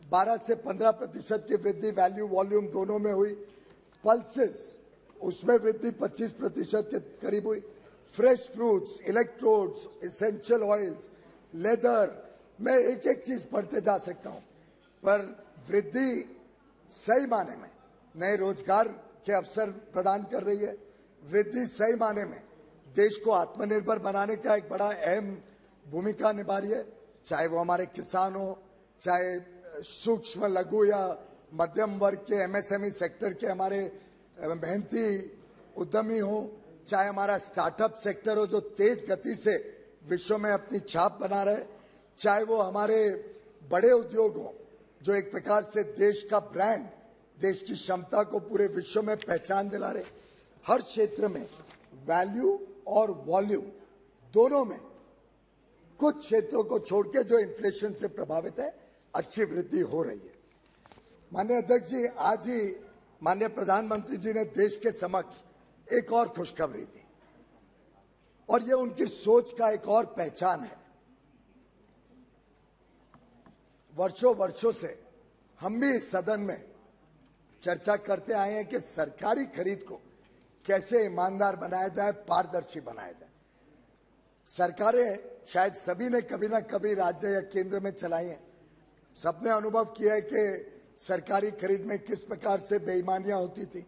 12 से 15% की वृद्धि वैल्यू वॉल्यूम दोनों में हुई। पल्सेस, उसमें वृद्धि 25% के करीब हुई। Fresh fruits, electrodes, essential oils, leather, मैं एक एक चीज पढ़ते जा सकता हूं। पर वृद्धि सही माने में नए रोजगार के अवसर प्रदान कर रही है। वृद्धि सही माने में देश को आत्मनिर्भर बनाने का एक बड़ा अहम भूमिका निभा रही है, चाहे वो हमारे किसान हो, चाहे सूक्ष्म लघु या मध्यम वर्ग के एमएसएमई सेक्टर के हमारे मेहनती उद्यमी हो, चाहे हमारा स्टार्टअप सेक्टर हो जो तेज गति से विश्व में अपनी छाप बना रहे, चाहे वो हमारे बड़े उद्योग हो जो एक प्रकार से देश का ब्रांड, देश की क्षमता को पूरे विश्व में पहचान दिला रहे। हर क्षेत्र में वैल्यू और वॉल्यूम दोनों में, कुछ क्षेत्रों को छोड़ के जो इन्फ्लेशन से प्रभावित है, अच्छी वृद्धि हो रही है। माननीय अध्यक्ष जी, आज ही माननीय प्रधानमंत्री जी ने देश के समक्ष एक और खुशखबरी दी और ये उनकी सोच का एक और पहचान है। वर्षों से हम भी इस सदन में चर्चा करते आए हैं कि सरकारी खरीद को कैसे ईमानदार बनाया जाए, पारदर्शी बनाया जाए। सरकारें शायद सभी ने कभी ना कभी राज्य या केंद्र में चलाई हैं। सबने अनुभव किया है कि सरकारी खरीद में किस प्रकार से बेईमानियां होती थी,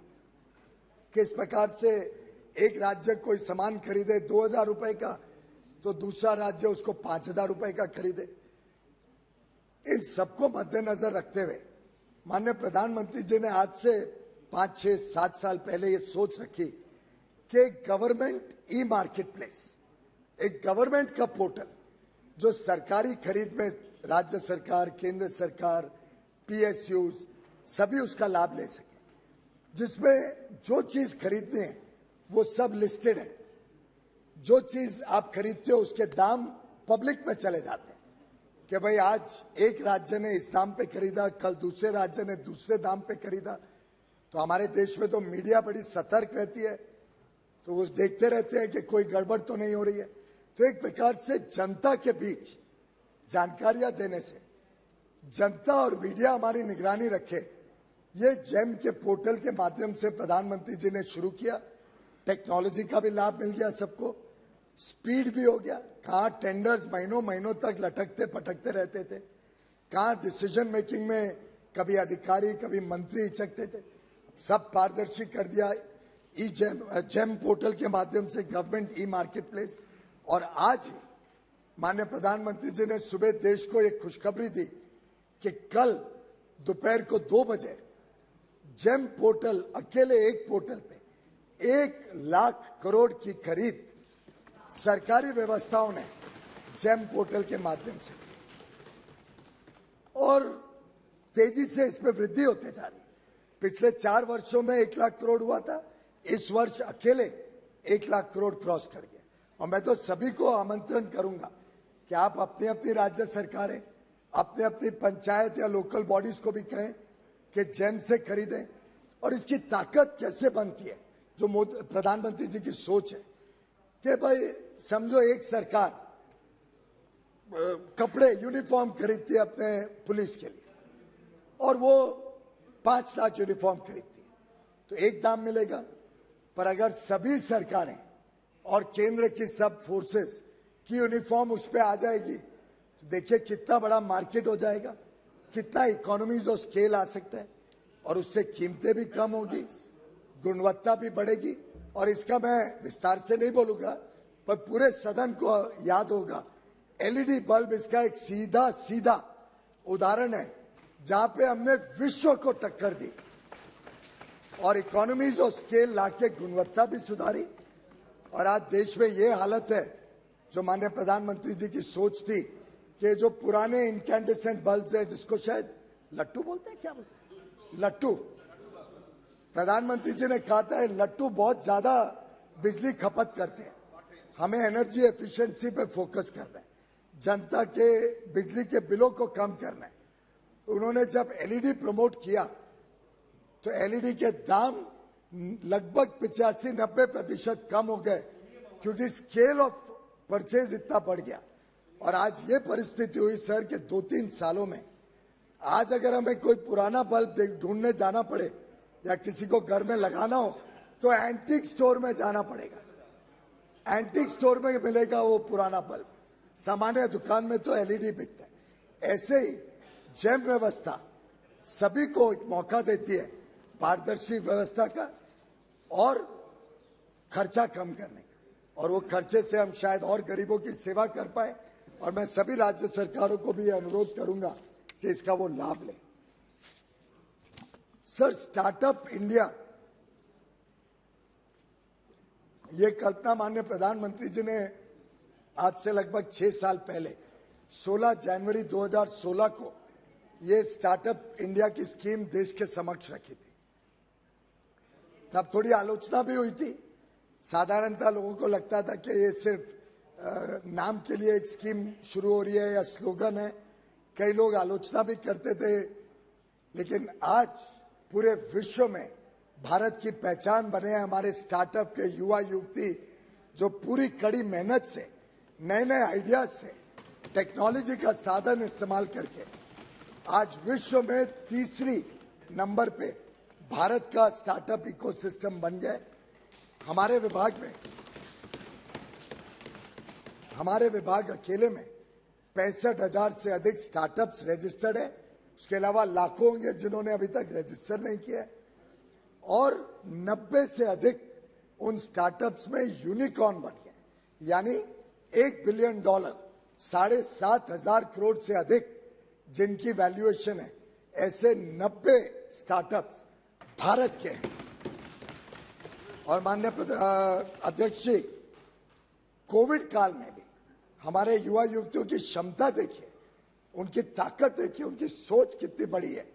किस प्रकार से एक राज्य कोई सामान खरीदे 2,000 रुपए का तो दूसरा राज्य उसको 5,000 रुपए का खरीदे। इन सबको मद्देनजर रखते हुए माननीय प्रधानमंत्री जी ने आज से 5, 6, 7 साल पहले ये सोच रखी कि गवर्नमेंट ई मार्केट प्लेस, एक गवर्नमेंट का पोर्टल जो सरकारी खरीद में राज्य सरकार, केंद्र सरकार, PSUs सभी उसका लाभ ले सके, जिसमें जो चीज खरीदनी है वो सब लिस्टेड है। जो चीज आप खरीदते हो उसके दाम पब्लिक में चले जाते हैं कि भाई आज एक राज्य ने इस दाम पे खरीदा, कल दूसरे राज्य ने दूसरे दाम पे खरीदा। तो हमारे देश में तो मीडिया बड़ी सतर्क रहती है, तो वो देखते रहते हैं कि कोई गड़बड़ तो नहीं हो रही है। तो एक प्रकार से जनता के बीच जानकारियां देने से जनता और मीडिया हमारी निगरानी रखे, ये जेम के पोर्टल के माध्यम से प्रधानमंत्री जी ने शुरू किया। टेक्नोलॉजी का भी लाभ मिल गया सबको, स्पीड भी हो गया। कहाँ टेंडर्स महीनों महीनों तक लटकते पटकते रहते थे, कहाँ डिसीजन मेकिंग में कभी अधिकारी कभी मंत्री हिचकते थे, सब पारदर्शी कर दिया जेम पोर्टल के माध्यम से, गवर्नमेंट ई मार्केट प्लेस। और आज ही माननीय प्रधानमंत्री जी ने सुबह देश को एक खुशखबरी दी कि कल दोपहर को 2 बजे जेम पोर्टल, अकेले एक पोर्टल पे 1 लाख करोड़ की खरीद सरकारी व्यवस्थाओं ने जेम पोर्टल के माध्यम से, और तेजी से इसमें वृद्धि होते जा रही है। पिछले 4 वर्षों में 1 लाख करोड़ हुआ था, इस वर्ष अकेले 1 लाख करोड़ क्रॉस कर गया। और मैं तो सभी को आमंत्रण करूंगा कि आप अपनी अपनी राज्य सरकारें, अपने अपनी पंचायत या लोकल बॉडीज को भी कहें कि जेम से खरीदें। और इसकी ताकत कैसे बनती है, जो प्रधानमंत्री जी की सोच है कि भाई समझो एक सरकार कपड़े यूनिफॉर्म खरीदती है अपने पुलिस के लिए और वो 5 लाख यूनिफॉर्म खरीदती है, तो एक दाम मिलेगा। पर अगर सभी सरकारें और केंद्र की सब फोर्सेस की यूनिफॉर्म उस पर आ जाएगी तो देखिए कितना बड़ा मार्केट हो जाएगा, कितना इकोनॉमीज ऑफ स्केल आ सकता है, और उससे कीमतें भी कम होगी, गुणवत्ता भी बढ़ेगी। और इसका मैं विस्तार से नहीं बोलूंगा, पर पूरे सदन को याद होगा LED बल्ब इसका एक सीधा उदाहरण है जहां पे हमने विश्व को टक्कर दी और इकोनॉमीज ऑफ स्केल लाके गुणवत्ता भी सुधारी। और आज देश में ये हालत है, जो माननीय प्रधानमंत्री जी की सोच थी कि जो पुराने इनकैंडेसेंट बल्ब है, जिसको शायद लट्टू बोलते हैं, क्या बोलते हैं, लट्टू, प्रधानमंत्री जी ने कहा था लट्टू बहुत ज्यादा बिजली खपत करते हैं, हमें एनर्जी एफिशिएंसी पे फोकस करना है, जनता के बिजली के बिलों को कम करना है। उन्होंने जब LED प्रमोट किया तो LED के दाम लगभग 85-90% कम हो गए, क्योंकि स्केल ऑफ परचेज इतना बढ़ गया। और आज ये परिस्थिति हुई सर कि 2-3 सालों में आज अगर हमें कोई पुराना बल्ब ढूंढने जाना पड़े या किसी को घर में लगाना हो तो एंटीक स्टोर में जाना पड़ेगा, एंटीक स्टोर में मिलेगा वो पुराना बल्ब, सामान्य दुकान में तो LED बिकता है। ऐसे ही जेम व्यवस्था सभी को एक मौका देती है पारदर्शी व्यवस्था का और खर्चा कम करने का, और वो खर्चे से हम शायद और गरीबों की सेवा कर पाए। और मैं सभी राज्य सरकारों को भी अनुरोध करूंगा कि इसका वो लाभ लें। सर, स्टार्टअप इंडिया, ये कल्पना माननीय प्रधानमंत्री जी ने आज से लगभग 6 साल पहले 16 जनवरी 2016 को ये स्टार्टअप इंडिया की स्कीम देश के समक्ष रखी थी। तब थोड़ी आलोचना भी हुई थी, साधारणतः लोगों को लगता था कि ये सिर्फ नाम के लिए एक स्कीम शुरू हो रही है या स्लोगन है, कई लोग आलोचना भी करते थे। लेकिन आज पूरे विश्व में भारत की पहचान बने हैं हमारे स्टार्टअप के युवा युवती, जो पूरी कड़ी मेहनत से, नए नए आइडियाज से, टेक्नोलॉजी का साधन इस्तेमाल करके आज विश्व में 3री नंबर पे भारत का स्टार्टअप इकोसिस्टम बन गए। हमारे विभाग अकेले में 65,000 से अधिक स्टार्टअप्स रजिस्टर्ड है। उसके अलावा लाखों होंगे जिन्होंने अभी तक रजिस्टर नहीं किया, और 90 से अधिक उन स्टार्टअप्स में यूनिकॉर्न बन गए, यानी $1 बिलियन, 7,500 करोड़ से अधिक जिनकी वैल्यूएशन है, ऐसे 90 स्टार्टअप्स भारत के हैं। और माननीय अध्यक्ष जी, कोविड काल में भी हमारे युवा युवतियों की क्षमता देखिए, उनकी ताकत देखिए, उनकी सोच कितनी बड़ी है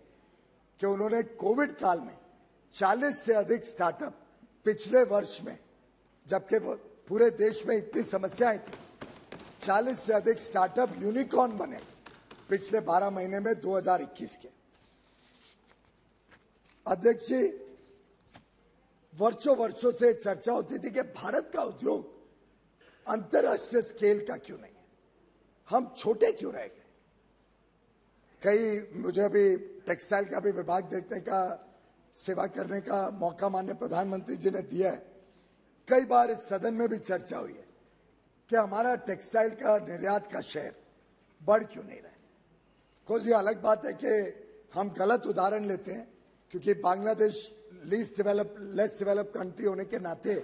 कि उन्होंने कोविड काल में 40 से अधिक स्टार्टअप पिछले वर्ष में, जबकि पूरे देश में इतनी समस्याएं थी, 40 से अधिक स्टार्टअप यूनिकॉर्न बने पिछले 12 महीने में 2021 के। अध्यक्ष जी, वर्षों से चर्चा होती थी कि भारत का उद्योग अंतरराष्ट्रीय स्केल का क्यों नहीं है, हम छोटे क्यों रह गए। मुझे अभी टेक्सटाइल का भी विभाग देखने का, सेवा करने का मौका माननीय प्रधानमंत्री जी ने दिया है। कई बार इस सदन में भी चर्चा हुई है कि हमारा टेक्सटाइल का निर्यात का शेयर बढ़ क्यों नहीं रहा है। कुछ ये अलग बात है कि हम गलत उदाहरण लेते हैं, क्योंकि बांग्लादेश लेस डेवलप कंट्री होने के नाते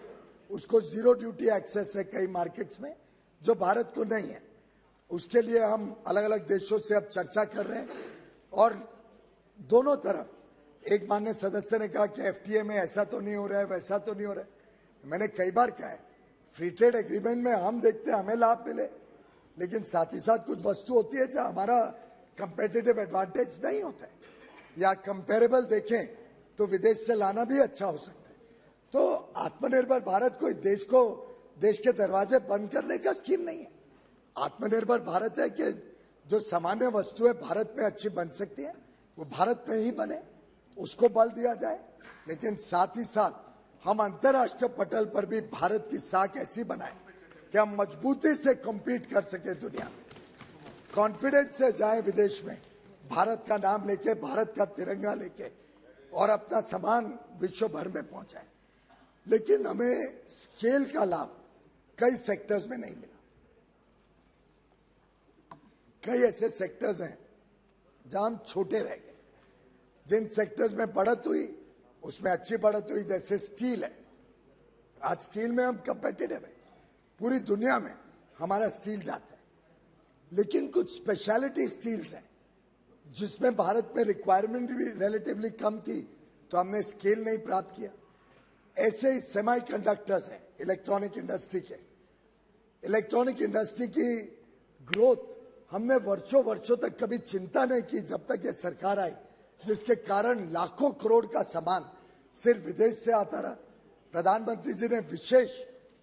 उसको जीरो ड्यूटी एक्सेस है कई मार्केट्स में, जो भारत को नहीं है। उसके लिए हम अलग अलग देशों से अब चर्चा कर रहे हैं और दोनों तरफ, एक माननीय सदस्य ने कहा कि एफटीए में ऐसा तो नहीं हो रहा है, वैसा तो नहीं हो रहा है। मैंने कई बार कहा है, फ्री ट्रेड एग्रीमेंट में हम देखते हैं हमें लाभ मिले, लेकिन साथ ही साथ कुछ वस्तु होती है जहां हमारा कंपेटिटिव एडवांटेज नहीं होता है, या कंपेरेबल देखें तो विदेश से लाना भी अच्छा हो सकता है। तो आत्मनिर्भर भारत कोई देश के दरवाजे बंद करने का स्कीम नहीं है। आत्मनिर्भर भारत है कि जो सामान्य वस्तुएं भारत में अच्छी बन सकती है वो भारत में ही बने, उसको बल दिया जाए। लेकिन साथ ही साथ हम अंतर्राष्ट्रीय पटल पर भी भारत की साख ऐसी बनाएं कि हम मजबूती से कॉम्पीट कर सके दुनिया में, कॉन्फिडेंस से जाए विदेश में, भारत का नाम लेके, भारत का तिरंगा लेके, और अपना सामान विश्व भर में पहुंचाए। लेकिन हमें स्केल का लाभ कई सेक्टर्स में नहीं मिला। कई ऐसे सेक्टर्स हैं जहां हम छोटे रह गए। जिन सेक्टर्स में बढ़त हुई उसमें अच्छी बढ़त हुई, जैसे स्टील है। आज स्टील में हम कंपेटिटिव है, पूरी दुनिया में हमारा स्टील जाता है। लेकिन कुछ स्पेशलिटी स्टील्स हैं जिसमें भारत में रिक्वायरमेंट भी रिलेटिवली कम थी, तो हमने स्केल नहीं प्राप्त किया। ऐसे ही सेमीकंडक्टर्स हैं इलेक्ट्रॉनिक इंडस्ट्री के। इलेक्ट्रॉनिक इंडस्ट्री की ग्रोथ हमने वर्षों तक कभी चिंता नहीं की, जब तक ये सरकार आई, जिसके कारण लाखों करोड़ का सामान सिर्फ विदेश से आता रहा। प्रधानमंत्री जी ने विशेष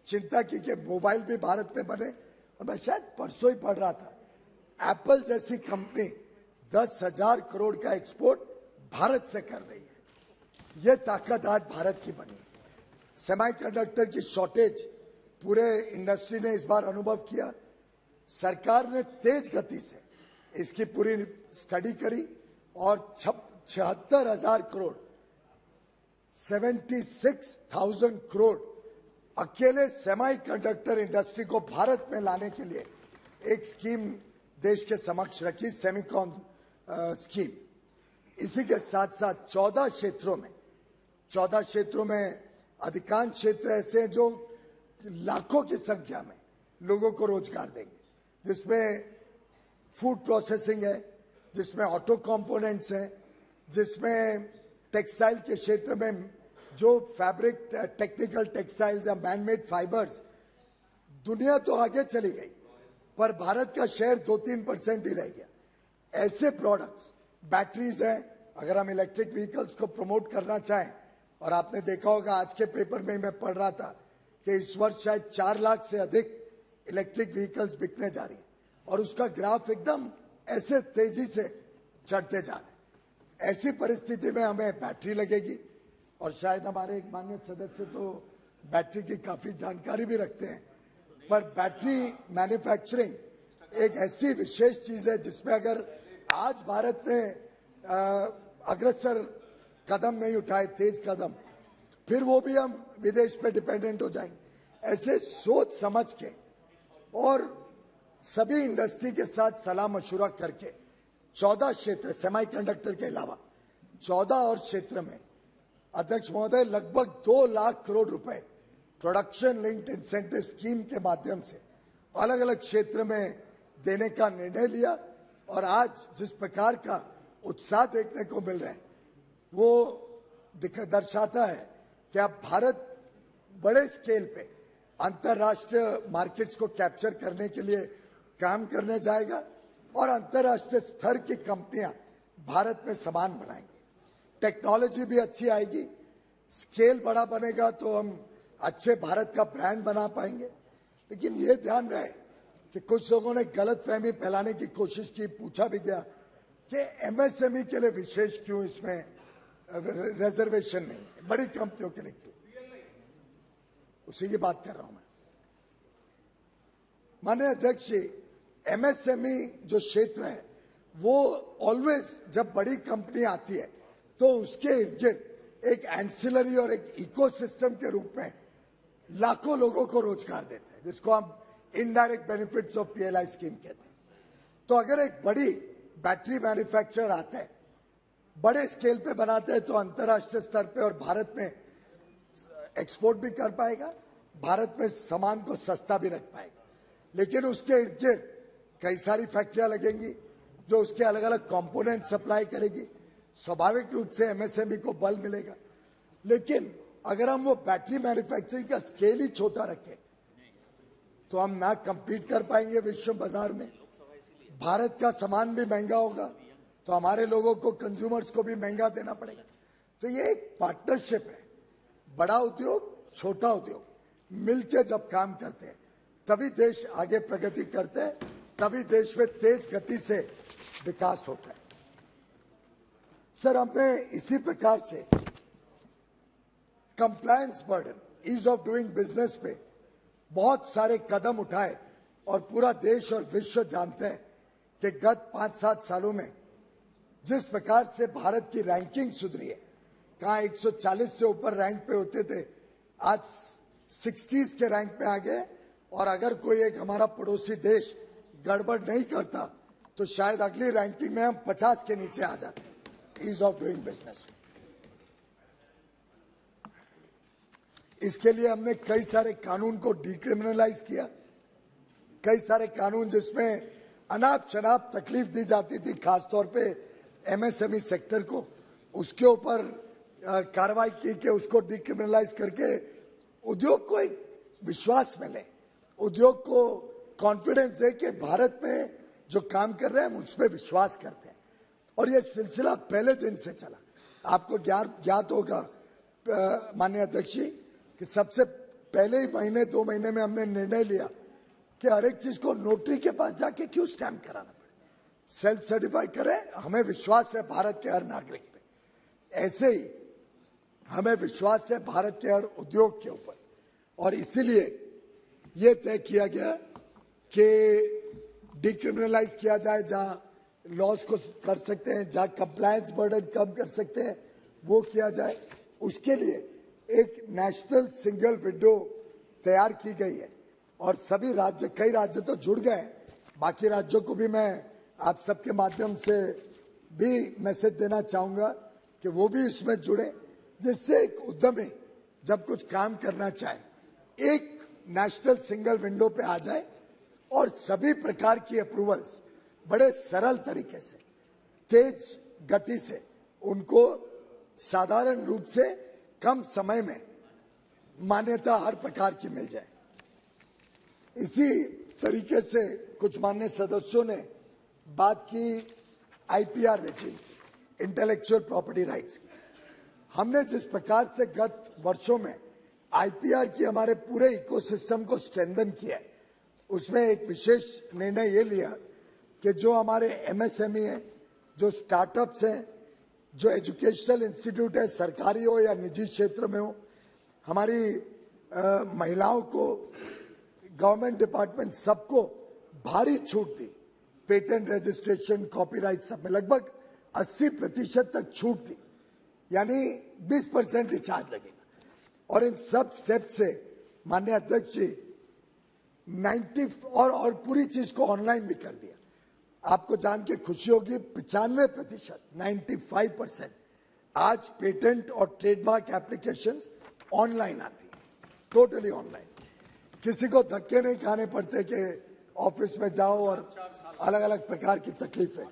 चिंता की कि मोबाइल भी भारत में बने, और मैं शायद परसों ही पढ़ रहा था, एप्पल जैसी कंपनी 10,000 करोड़ का एक्सपोर्ट भारत से कर रही है। ये ताकत आज भारत की बनी है। सेमीकंडक्टर की शॉर्टेज पूरे इंडस्ट्री ने इस बार अनुभव किया। सरकार ने तेज गति से इसकी पूरी स्टडी करी और 76,000 करोड़ 76,000 करोड़ अकेले सेमीकंडक्टर इंडस्ट्री को भारत में लाने के लिए एक स्कीम देश के समक्ष रखी, सेमीकॉन स्कीम। इसी के साथ साथ 14 क्षेत्रों में अधिकांश क्षेत्र ऐसे हैं जो लाखों की संख्या में लोगों को रोजगार देंगे, जिसमें फूड प्रोसेसिंग है, जिसमें ऑटो कंपोनेंट्स हैं, जिसमें टेक्सटाइल के क्षेत्र में जो फैब्रिक, टेक्निकल टेक्सटाइल्स या मैनमेड फाइबर्स, दुनिया तो आगे चली गई पर भारत का शेयर 2-3% ही रह गया। ऐसे प्रोडक्ट्स, बैटरीज हैं, अगर हम इलेक्ट्रिक व्हीकल्स को प्रमोट करना चाहें, और आपने देखा होगा आज के पेपर में मैं पढ़ रहा था कि इस वर्ष शायद 4 लाख से अधिक इलेक्ट्रिक व्हीकल्स बिकने जा रही है, और उसका ग्राफ एकदम ऐसे तेजी से चढ़ते जा रहे हैं। ऐसी परिस्थिति में हमें बैटरी लगेगी, और शायद हमारे एक माननीय सदस्य तो बैटरी की काफी जानकारी भी रखते हैं, पर बैटरी मैन्युफैक्चरिंग एक ऐसी विशेष चीज है जिसमें अगर आज भारत ने अग्रसर कदम नहीं उठाए, तेज कदम, फिर वो भी हम विदेश पे डिपेंडेंट हो जाएंगे। ऐसे सोच समझ के और सभी इंडस्ट्री के साथ सलाह मशुरा करके 14 क्षेत्र, सेमीकंडक्टर के अलावा 14 और क्षेत्र में अध्यक्ष महोदय लगभग 2 लाख करोड़ रुपए प्रोडक्शन लिंक्ड इंसेंटिव स्कीम के माध्यम से अलग अलग क्षेत्र में देने का निर्णय लिया। और आज जिस प्रकार का उत्साह देखने को मिल रहा है वो दर्शाता है कि अब भारत बड़े स्केल पे अंतर्राष्ट्रीय मार्केट्स को कैप्चर करने के लिए काम करने जाएगा और अंतर्राष्ट्रीय स्तर की कंपनियां भारत में सामान बनाएंगी। टेक्नोलॉजी भी अच्छी आएगी, स्केल बड़ा बनेगा तो हम अच्छे भारत का ब्रांड बना पाएंगे। लेकिन ये ध्यान रहे कि कुछ लोगों ने गलतफहमी फैलाने की कोशिश की, पूछा भी गया कि एमएसएमई के लिए विशेष क्यों इसमें रिजर्वेशन नहीं है, बड़ी कंपनियों के लिए क्यों? उसी की बात कर रहा हूं मैं। माननीय अध्यक्ष जी, एमएसएमई जो क्षेत्र है वो ऑलवेज जब बड़ी कंपनी आती है तो उसके इर्द गिर्द एक एंसिलरी और एक इकोसिस्टम के रूप में लाखों लोगों को रोजगार देते हैं, जिसको हम indirect benefits of PLI scheme कहते हैं। तो अगर एक बड़ी बैटरी मैन्युफैक्चरर आता है, बड़े स्केल पे बनाते हैं, तो अंतर्राष्ट्रीय स्तर पे और भारत में एक्सपोर्ट भी कर पाएगा, भारत में सामान को सस्ता भी रख पाएगा। लेकिन उसके इर्द गिर्द कई सारी फैक्ट्रियां लगेंगी जो उसके अलग अलग कंपोनेंट सप्लाई करेगी। स्वाभाविक रूप से एमएसएमई को बल मिलेगा। लेकिन अगर हम वो बैटरी मैन्युफैक्चरिंग का स्केल ही छोटा रखें तो हम ना compete कर पाएंगे विश्व बाजार में। भारत का सामान भी महंगा होगा तो हमारे लोगों को, कंज्यूमर्स को भी महंगा देना पड़ेगा। तो ये एक पार्टनरशिप है, बड़ा उद्योग छोटा उद्योग मिलकर जब काम करते हैं तभी देश आगे प्रगति करते हैं, तभी देश में तेज गति से विकास होता है। सर, हमने इसी प्रकार से compliance burden, ease of doing business पे बहुत सारे कदम उठाए और पूरा देश और विश्व जानते हैं कि गत 5-7 सालों में जिस प्रकार से भारत की रैंकिंग सुधरी है, कहाँ 140 से ऊपर रैंक पे होते थे, आज 60s के रैंक पे आ गए। और अगर कोई एक हमारा पड़ोसी देश गड़बड़ नहीं करता तो शायद अगली रैंकिंग में हम 50 के नीचे आ जाते ईज ऑफ डूइंग बिजनेस। इसके लिए हमने कई सारे कानून को डिक्रिमिनलाइज किया, कई सारे कानून जिसमें अनाप शनाप तकलीफ दी जाती थी, खासतौर पे एमएसएमई सेक्टर को, उसके ऊपर कार्रवाई की कि उसको डिक्रिमिनलाइज करके उद्योग को एक विश्वास मिले, उद्योग को कॉन्फिडेंस दे कि भारत में जो काम कर रहे हैं हम उस पर विश्वास करते हैं। और ये सिलसिला पहले दिन से चला। आपको ज्ञात होगा माननीय अध्यक्ष जी कि सबसे पहले ही महीने 2 महीने में हमने निर्णय लिया कि हर एक चीज को नोटरी के पास जाके क्यों स्टैम्प कराना पड़े, सेल्फ सर्टिफाई करें। हमें विश्वास है भारत के हर नागरिक पे, ऐसे ही हमें विश्वास है भारत के हर उद्योग के ऊपर। और इसीलिए ये तय किया गया कि डिक्रिमिनलाइज किया जाए, जहां लॉस को कर सकते हैं, जहां कंप्लायंस बर्डन कम कर सकते हैं वो किया जाए। उसके लिए एक नेशनल सिंगल विंडो तैयार की गई है और सभी राज्य, कई राज्य तो जुड़ गए, बाकी राज्यों को भी मैं आप सबके माध्यम से भी मैसेज देना चाहूंगा कि वो भी इसमें जुड़े, जिससे एक उद्यमी जब कुछ काम करना चाहे एक नेशनल सिंगल विंडो पे आ जाए और सभी प्रकार की अप्रूवल्स बड़े सरल तरीके से, तेज गति से उनको साधारण रूप से कम समय में मान्यता हर प्रकार की मिल जाए। इसी तरीके से कुछ माननीय सदस्यों ने बात की IPR regime, intellectual property rights की। हमने जिस प्रकार से गत वर्षों में आईपीआर की हमारे पूरे इकोसिस्टम को स्ट्रेंथन किया है, उसमें एक विशेष निर्णय ये लिया कि जो हमारे एमएसएमई हैं, जो स्टार्टअप्स हैं, जो एजुकेशनल इंस्टीट्यूट है, सरकारी हो या निजी क्षेत्र में हो, हमारी महिलाओं को, गवर्नमेंट डिपार्टमेंट सबको भारी छूट दी। पेटेंट रजिस्ट्रेशन, कॉपीराइट सब में लगभग 80% तक छूट दी, यानी 20% ही चार्ज लगेगा। और इन सब स्टेप से माननीय अध्यक्ष जी 90 और पूरी चीज को ऑनलाइन भी कर दिया। आपको जान के खुशी होगी 95%, 95% आज पेटेंट और ट्रेडमार्क एप्लीकेशंस ऑनलाइन आती है, टोटली ऑनलाइन। किसी को धक्के नहीं खाने पड़ते कि ऑफिस में जाओ और अलग अलग प्रकार की तकलीफें।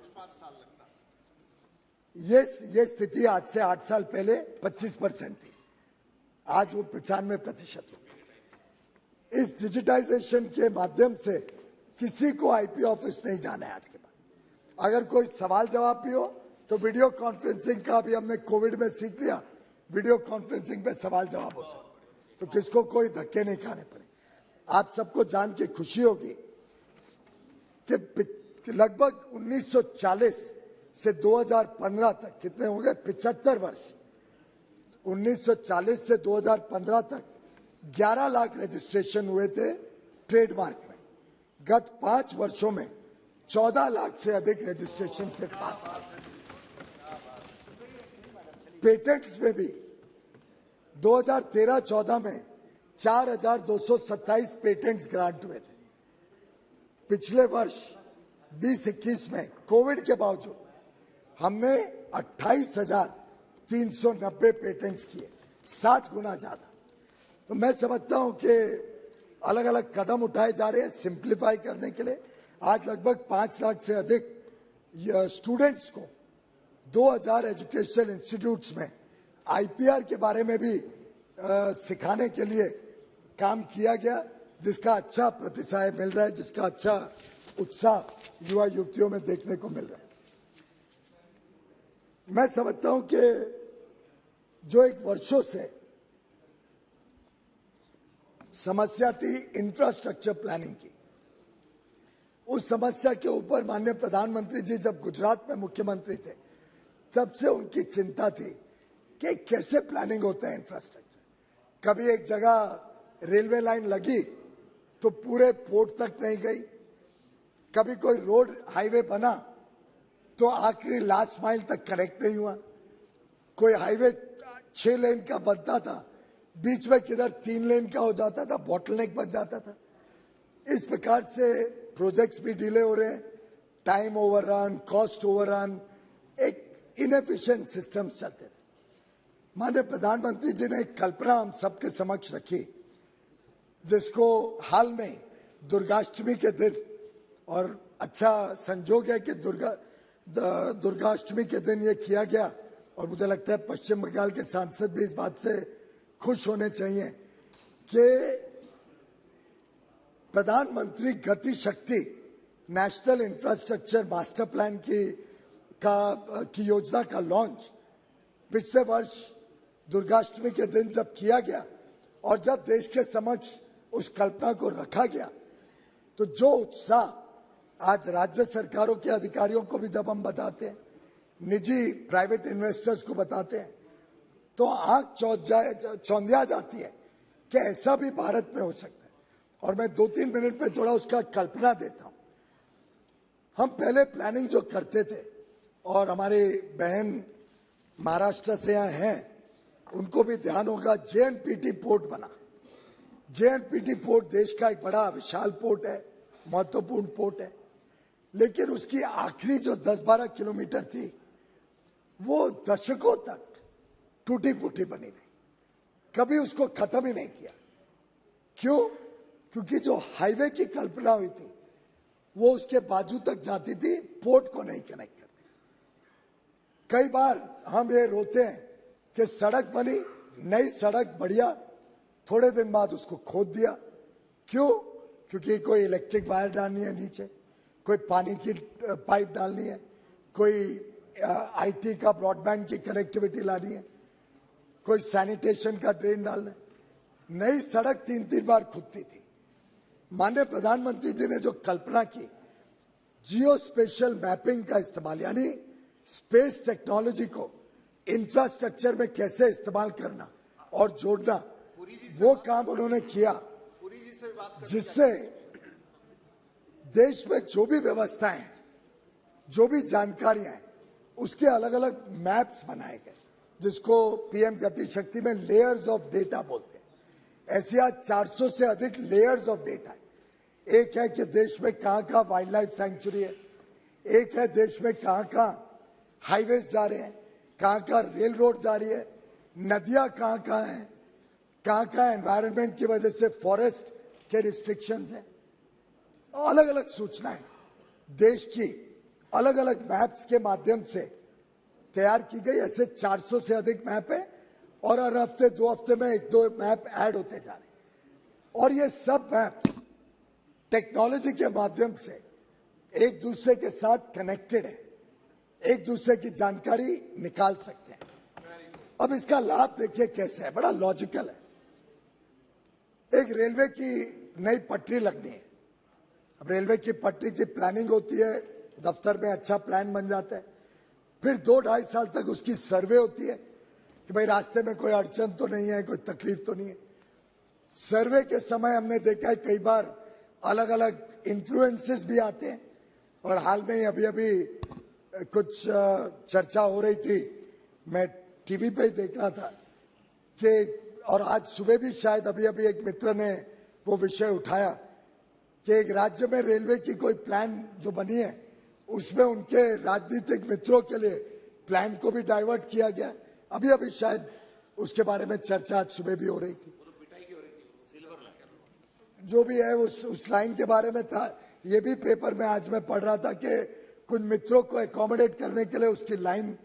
ये स्थिति आज से 8 साल पहले 25% थी, आज वो 95% हो गई। इस डिजिटाइजेशन के माध्यम से किसी को आईपी ऑफिस नहीं जाना है आज के बाद। अगर कोई सवाल जवाब भी हो तो वीडियो कॉन्फ्रेंसिंग का भी हमने कोविड में सीख लिया, वीडियो कॉन्फ्रेंसिंग पे सवाल जवाब हो सकता, तो किसको कोई धक्के नहीं खाने पड़े। आप सबको जान के खुशी होगी कि लगभग 1940 से 2015 तक कितने हो गए, 75 वर्ष, 1940 से 2015 तक 11 लाख रजिस्ट्रेशन हुए थे ट्रेडमार्क में। गत 5 वर्षों में 14 लाख से अधिक रजिस्ट्रेशन से पास। पेटेंट्स में भी 2013-14 में 4,227 पेटेंट्स ग्रांट हुए थे। पिछले वर्ष 2021 में कोविड के बावजूद हमने 28,390 पेटेंट्स किए, 7 गुना ज्यादा। तो मैं समझता हूं कि अलग अलग कदम उठाए जा रहे हैं सिंप्लीफाई करने के लिए। आज लगभग 5 लाख से अधिक स्टूडेंट्स को 2000 एजुकेशनल इंस्टीट्यूट्स में आईपीआर के बारे में भी सिखाने के लिए काम किया गया, जिसका अच्छा प्रतिसाद मिल रहा है, जिसका अच्छा उत्साह युवा युवतियों में देखने को मिल रहा है। मैं समझता हूं कि जो एक वर्षों से समस्या थी इंफ्रास्ट्रक्चर प्लानिंग की, उस समस्या के ऊपर माननीय प्रधानमंत्री जी जब गुजरात में मुख्यमंत्री थे तब से उनकी चिंता थी कि कैसे प्लानिंग होता है इंफ्रास्ट्रक्चर। कभी एक जगह रेलवे लाइन लगी तो पूरे पोर्ट तक नहीं गई, कभी कोई रोड हाईवे बना तो आखिरी लास्ट माइल तक कनेक्ट नहीं हुआ, कोई हाईवे 6 लेन का बनता था, बीच में किधर 3 लेन का हो जाता था, बॉटलनेक बन जाता था। इस प्रकार से प्रोजेक्ट्स भी डिले हो रहे हैं, टाइम ओवररन, कॉस्ट ओवररन, एक इनएफिशिएंट सिस्टम चलते थे। माननीय प्रधानमंत्री जी ने एक कल्पना हम सबके समक्ष रखी, जिसको हाल में दुर्गाष्टमी के दिन, और अच्छा संजोग है कि दुर्गाष्टमी के दिन ये किया गया, और मुझे लगता है पश्चिम बंगाल के सांसद भी इस बात से खुश होने चाहिए कि प्रधानमंत्री गति शक्ति नेशनल इंफ्रास्ट्रक्चर मास्टर प्लान की योजना का लॉन्च पिछले वर्ष दुर्गाष्टमी के दिन जब किया गया और जब देश के समक्ष उस कल्पना को रखा गया, तो जो उत्साह आज राज्य सरकारों के अधिकारियों को भी जब हम बताते हैं, निजी प्राइवेट इन्वेस्टर्स को बताते हैं, तो आंख चौंधिया जाती है कि ऐसा भी भारत में हो सकता है। और मैं 2-3 मिनट में थोड़ा उसका कल्पना देता हूं। हम पहले प्लानिंग जो करते थे, और हमारी बहन महाराष्ट्र से यहाँ हैं, उनको भी ध्यान होगा, जेएनपीटी पोर्ट बना। जेएनपीटी पोर्ट देश का एक बड़ा विशाल पोर्ट है, महत्वपूर्ण पोर्ट है, लेकिन उसकी आखिरी जो 10-12 किलोमीटर थी वो दशकों तक टूटी फूटी बनी रही, कभी उसको खत्म ही नहीं किया। क्यों? क्योंकि जो हाईवे की कल्पना हुई थी वो उसके बाजू तक जाती थी, पोर्ट को नहीं कनेक्ट करती। कई बार हम ये रोते हैं कि सड़क बनी, नई सड़क बढ़िया, थोड़े दिन बाद उसको खोद दिया। क्यों? क्योंकि कोई इलेक्ट्रिक वायर डालनी है नीचे, कोई पानी की पाइप डालनी है, कोई आईटी का ब्रॉडबैंड की कनेक्टिविटी लानी है, कोई सैनिटेशन का ड्रेन डालना है। नई सड़क 3-3 बार खुदती थी। माननीय प्रधानमंत्री जी ने जो कल्पना की, जियो स्पेशल मैपिंग का इस्तेमाल, यानी स्पेस टेक्नोलॉजी को इंफ्रास्ट्रक्चर में कैसे इस्तेमाल करना और जोड़ना, वो काम उन्होंने किया, जिससे देश में जो भी व्यवस्थाएं हैं, जो भी जानकारियां हैं, उसके अलग अलग मैप्स बनाए गए, जिसको पीएम गति शक्ति में लेयर्स ऑफ डेटा बोलते हैं। ऐसे आज 400 से अधिक लेयर्स ऑफ डेटा है। एक है कि देश में कहां-कहां वाइल्ड लाइफ सैंक्चुरी है, एक है देश में कहां-कहां हाईवेज जा रहे हैं, कहां-कहां रेल रोड जा रही है, नदियां कहां-कहां हैं, कहां-कहां एनवायरनमेंट की वजह से फॉरेस्ट के रिस्ट्रिक्शंस हैं। अलग अलग सूचनाएं देश की अलग अलग मैप्स के माध्यम से तैयार की गई। ऐसे 400 से अधिक मैप है, और हर हफ्ते 2 हफ्ते में 1-2 मैप ऐड होते जा रहे हैं। और ये सब मैप्स टेक्नोलॉजी के माध्यम से एक दूसरे के साथ कनेक्टेड है, एक दूसरे की जानकारी निकाल सकते हैं। अब इसका लाभ देखिए कैसे है, बड़ा लॉजिकल है। एक रेलवे की नई पटरी लगनी है। अब रेलवे की पटरी की प्लानिंग होती है, दफ्तर में अच्छा प्लान बन जाता है, फिर 2-2.5 साल तक उसकी सर्वे होती है कि भाई रास्ते में कोई अड़चन तो नहीं है, कोई तकलीफ तो नहीं है। सर्वे के समय हमने देखा है कई बार अलग अलग इन्फ्लुएंसेस भी आते हैं, और हाल में ही अभी कुछ चर्चा हो रही थी, मैं टीवी पे ही देख रहा था कि, और आज सुबह भी शायद अभी एक मित्र ने वो विषय उठाया कि एक राज्य में रेलवे की कोई प्लान जो बनी है उसमें उनके राजनीतिक मित्रों के लिए प्लान को भी डाइवर्ट किया गया। अभी शायद उसके बारे में चर्चा आज सुबह भी हो रही थी। जो भी है उस लाइन के बारे में था, ये भी पेपर में आज मैं पढ़ रहा था कि कुछ मित्रों को एकोमोडेट करने के लिए उसकी लाइन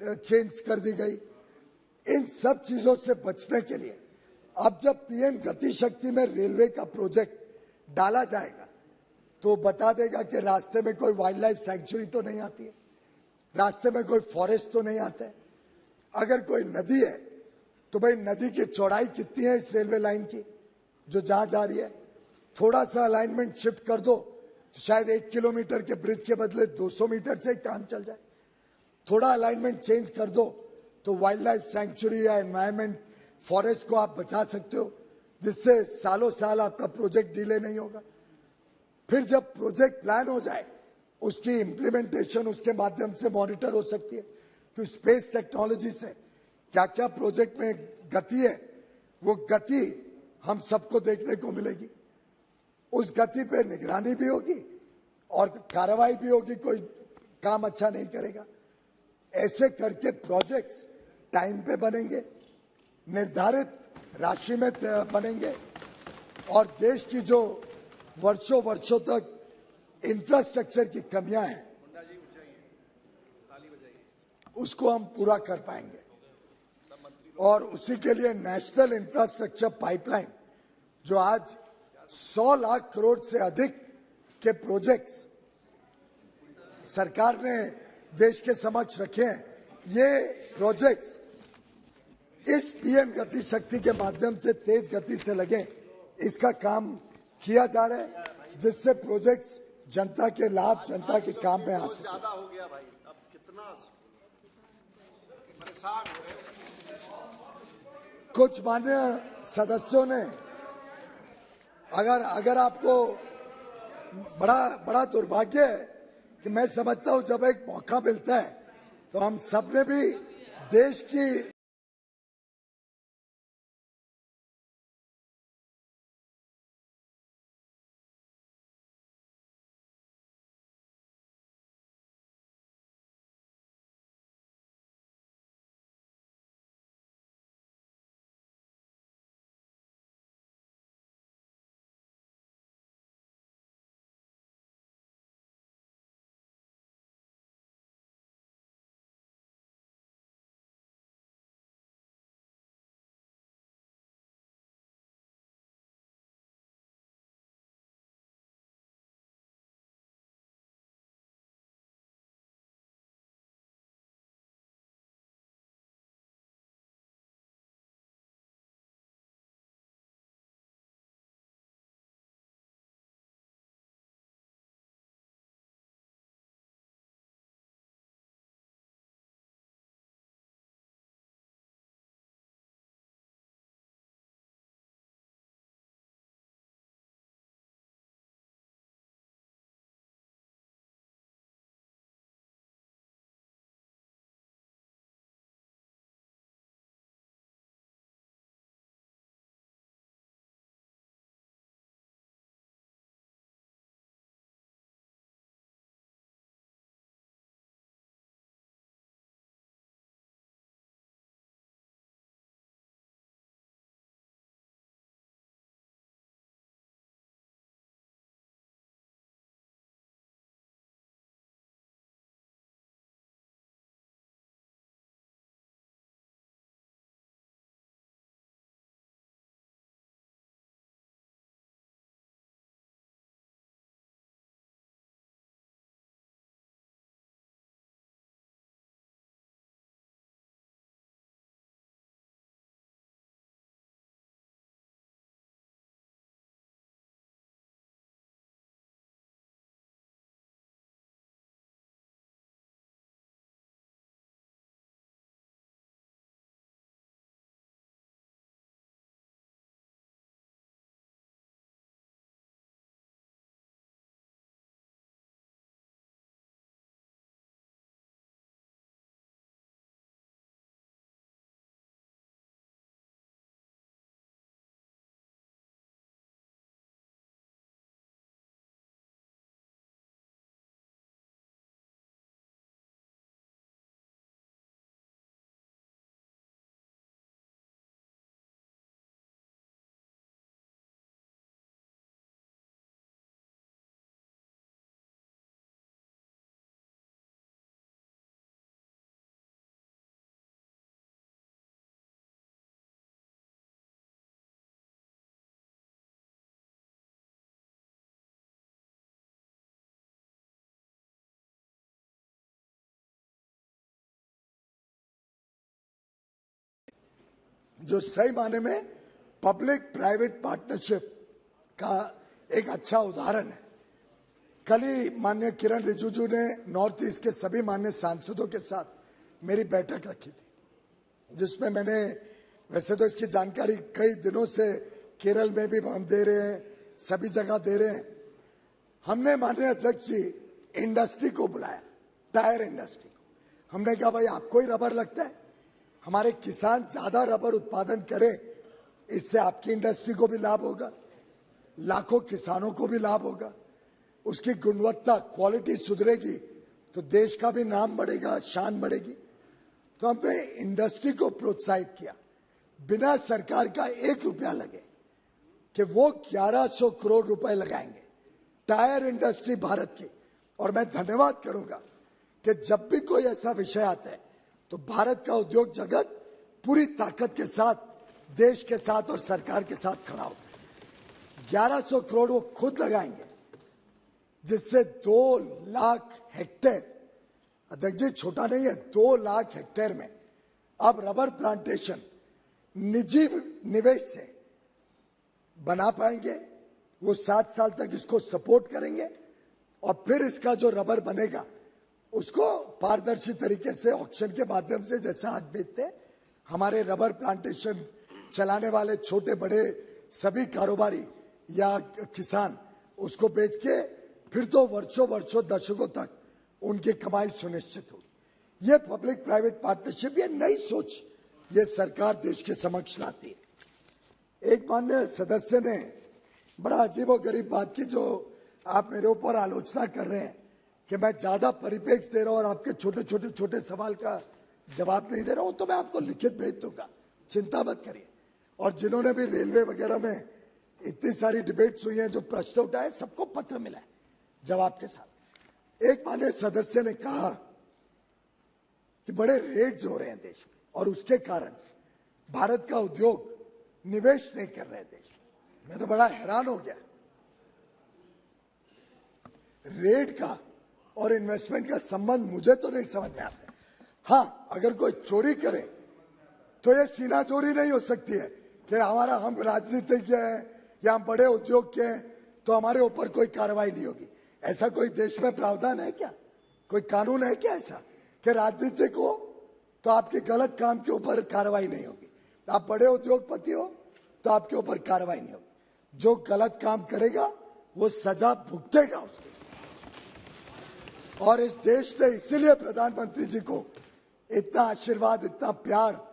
चेंज कर दी गई। इन सब चीजों से बचने के लिए अब जब पीएम गति शक्ति में रेलवे का प्रोजेक्ट डाला जाएगा तो बता देगा कि रास्ते में कोई वाइल्ड लाइफ सैंक्चुरी तो नहीं आती है, रास्ते में कोई फॉरेस्ट तो नहीं आता है। अगर कोई नदी है तो भाई नदी की चौड़ाई कितनी है इस रेलवे लाइन की जो जहां जा रही है। थोड़ा सा अलाइनमेंट शिफ्ट कर दो तो शायद 1 किलोमीटर के ब्रिज के बदले 200 मीटर से काम चल जाए। थोड़ा अलाइनमेंट चेंज कर दो तो वाइल्ड लाइफ सैंक्चुरी या एनवायरमेंट फॉरेस्ट को आप बचा सकते हो, जिससे सालों साल आपका प्रोजेक्ट डिले नहीं होगा। फिर जब प्रोजेक्ट प्लान हो जाए उसकी इम्प्लीमेंटेशन उसके माध्यम से मॉनिटर हो सकती है कि स्पेस टेक्नोलॉजी से क्या क्या प्रोजेक्ट में गति है, वो गति हम सबको देखने को मिलेगी। उस गति पे निगरानी भी होगी और कार्रवाई भी होगी, कोई काम अच्छा नहीं करेगा। ऐसे करके प्रोजेक्ट्स टाइम पे बनेंगे, निर्धारित राशि में बनेंगे, और देश की जो वर्षों तक इंफ्रास्ट्रक्चर की कमियां हैं उसको हम पूरा कर पाएंगे। और उसी के लिए नेशनल इंफ्रास्ट्रक्चर पाइपलाइन जो आज 100 लाख करोड़ से अधिक के प्रोजेक्ट्स सरकार ने देश के समक्ष रखे हैं, ये प्रोजेक्ट्स इस पीएम गति शक्ति के माध्यम से तेज गति से लगे, इसका काम किया जा रहा है, जिससे प्रोजेक्ट्स जनता के लाभ, जनता के काम में आ सके। ज्यादा हो गया भाई, अब कितना परेशान हो रहे। कुछ मान्य सदस्यों ने अगर आपको बड़ा दुर्भाग्य है कि मैं समझता हूं जब एक मौका मिलता है तो हम सब ने भी देश की जो सही माने में पब्लिक प्राइवेट पार्टनरशिप का एक अच्छा उदाहरण है। कल ही माननीय किरण रिजिजू ने नॉर्थ ईस्ट के सभी माननीय सांसदों के साथ मेरी बैठक रखी थी, जिसमें मैंने, वैसे तो इसकी जानकारी कई दिनों से केरल में भी हम दे रहे हैं, सभी जगह दे रहे हैं। हमने माननीय अध्यक्ष जी इंडस्ट्री को बुलाया, टायर इंडस्ट्री को। हमने कहा भाई आपको ही रबर लगता है, हमारे किसान ज्यादा रबर उत्पादन करें, इससे आपकी इंडस्ट्री को भी लाभ होगा, लाखों किसानों को भी लाभ होगा, उसकी गुणवत्ता क्वालिटी सुधरेगी तो देश का भी नाम बढ़ेगा, शान बढ़ेगी। तो हमने इंडस्ट्री को प्रोत्साहित किया, बिना सरकार का 1 रुपया लगे कि वो 1100 करोड़ रुपए लगाएंगे टायर इंडस्ट्री भारत की। और मैं धन्यवाद करूंगा कि जब भी कोई ऐसा विषय आता है तो भारत का उद्योग जगत पूरी ताकत के साथ देश के साथ और सरकार के साथ खड़ा होता है। 1100 करोड़ वो खुद लगाएंगे, जिससे 2 लाख हेक्टेयर, अध्यक्ष जी छोटा नहीं है, 2 लाख हेक्टेयर में अब रबर प्लांटेशन निजी निवेश से बना पाएंगे। वो 60 साल तक इसको सपोर्ट करेंगे और फिर इसका जो रबर बनेगा उसको पारदर्शी तरीके से ऑक्शन के माध्यम से, जैसा आज बेचते हैं, हमारे रबर प्लांटेशन चलाने वाले छोटे बड़े सभी कारोबारी या किसान उसको बेच के फिर तो वर्षों वर्षों दशकों तक उनकी कमाई सुनिश्चित होगी। ये पब्लिक प्राइवेट पार्टनरशिप, ये नई सोच ये सरकार देश के समक्ष लाती है। एक माननीय सदस्य ने बड़ा अजीबोगरीब बात की, जो आप मेरे ऊपर आलोचना कर रहे हैं कि मैं ज्यादा परिपेक्ष दे रहा हूं और आपके छोटे सवाल का जवाब नहीं दे रहा हूं, तो मैं आपको लिखित भेज दूंगा, चिंता मत करिए। और जिन्होंने भी रेलवे वगैरह में इतनी सारी डिबेट्स हुई हैं, जो प्रश्न उठाए, सबको पत्र मिला है जवाब के साथ। एक माननीय सदस्य ने कहा कि बड़े रेट्स हो रहे हैं देश में और उसके कारण भारत का उद्योग निवेश नहीं कर रहे देश में। मैं तो बड़ा हैरान हो गया। रेट का और इन्वेस्टमेंट का संबंध मुझे तो नहीं समझ में आता। हाँ, अगर कोई चोरी करे तो ये सीना चोरी नहीं हो सकती है कि हमारा, हम राजनीतिज्ञ हैं या हम बड़े उद्योग के हैं तो हमारे ऊपर कोई कार्रवाई नहीं होगी। ऐसा कोई देश में प्रावधान है क्या? कोई कानून है क्या ऐसा कि राजनीतिक हो तो आपके गलत काम के ऊपर कार्रवाई नहीं होगी, आप बड़े उद्योगपति हो तो आपके ऊपर कार्रवाई नहीं होगी। जो गलत काम करेगा वो सजा भुगतेगा उसकी। और इस देश ने इसीलिए प्रधानमंत्री जी को इतना आशीर्वाद, इतना प्यार,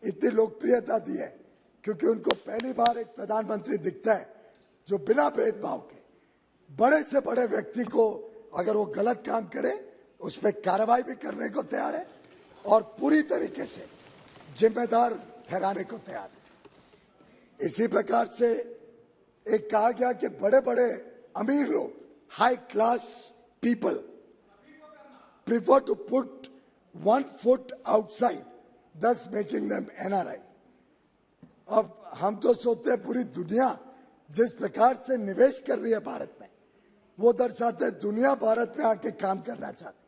इतनी लोकप्रियता दी है, क्योंकि उनको पहली बार एक प्रधानमंत्री दिखता है जो बिना भेदभाव के बड़े से बड़े व्यक्ति को अगर वो गलत काम करे उस पर कार्रवाई भी करने को तैयार है और पूरी तरीके से जिम्मेदार ठहराने को तैयार है। इसी प्रकार से एक कहा गया कि बड़े बड़े अमीर लोग, high class people, prefer to put 1 foot outside, thus making them NRI। अब हम तो सोचते हैं पूरी दुनिया जिस प्रकार से निवेश कर रही है भारत में, वो दर्शाते हैं दुनिया भारत में आके काम करना चाहती।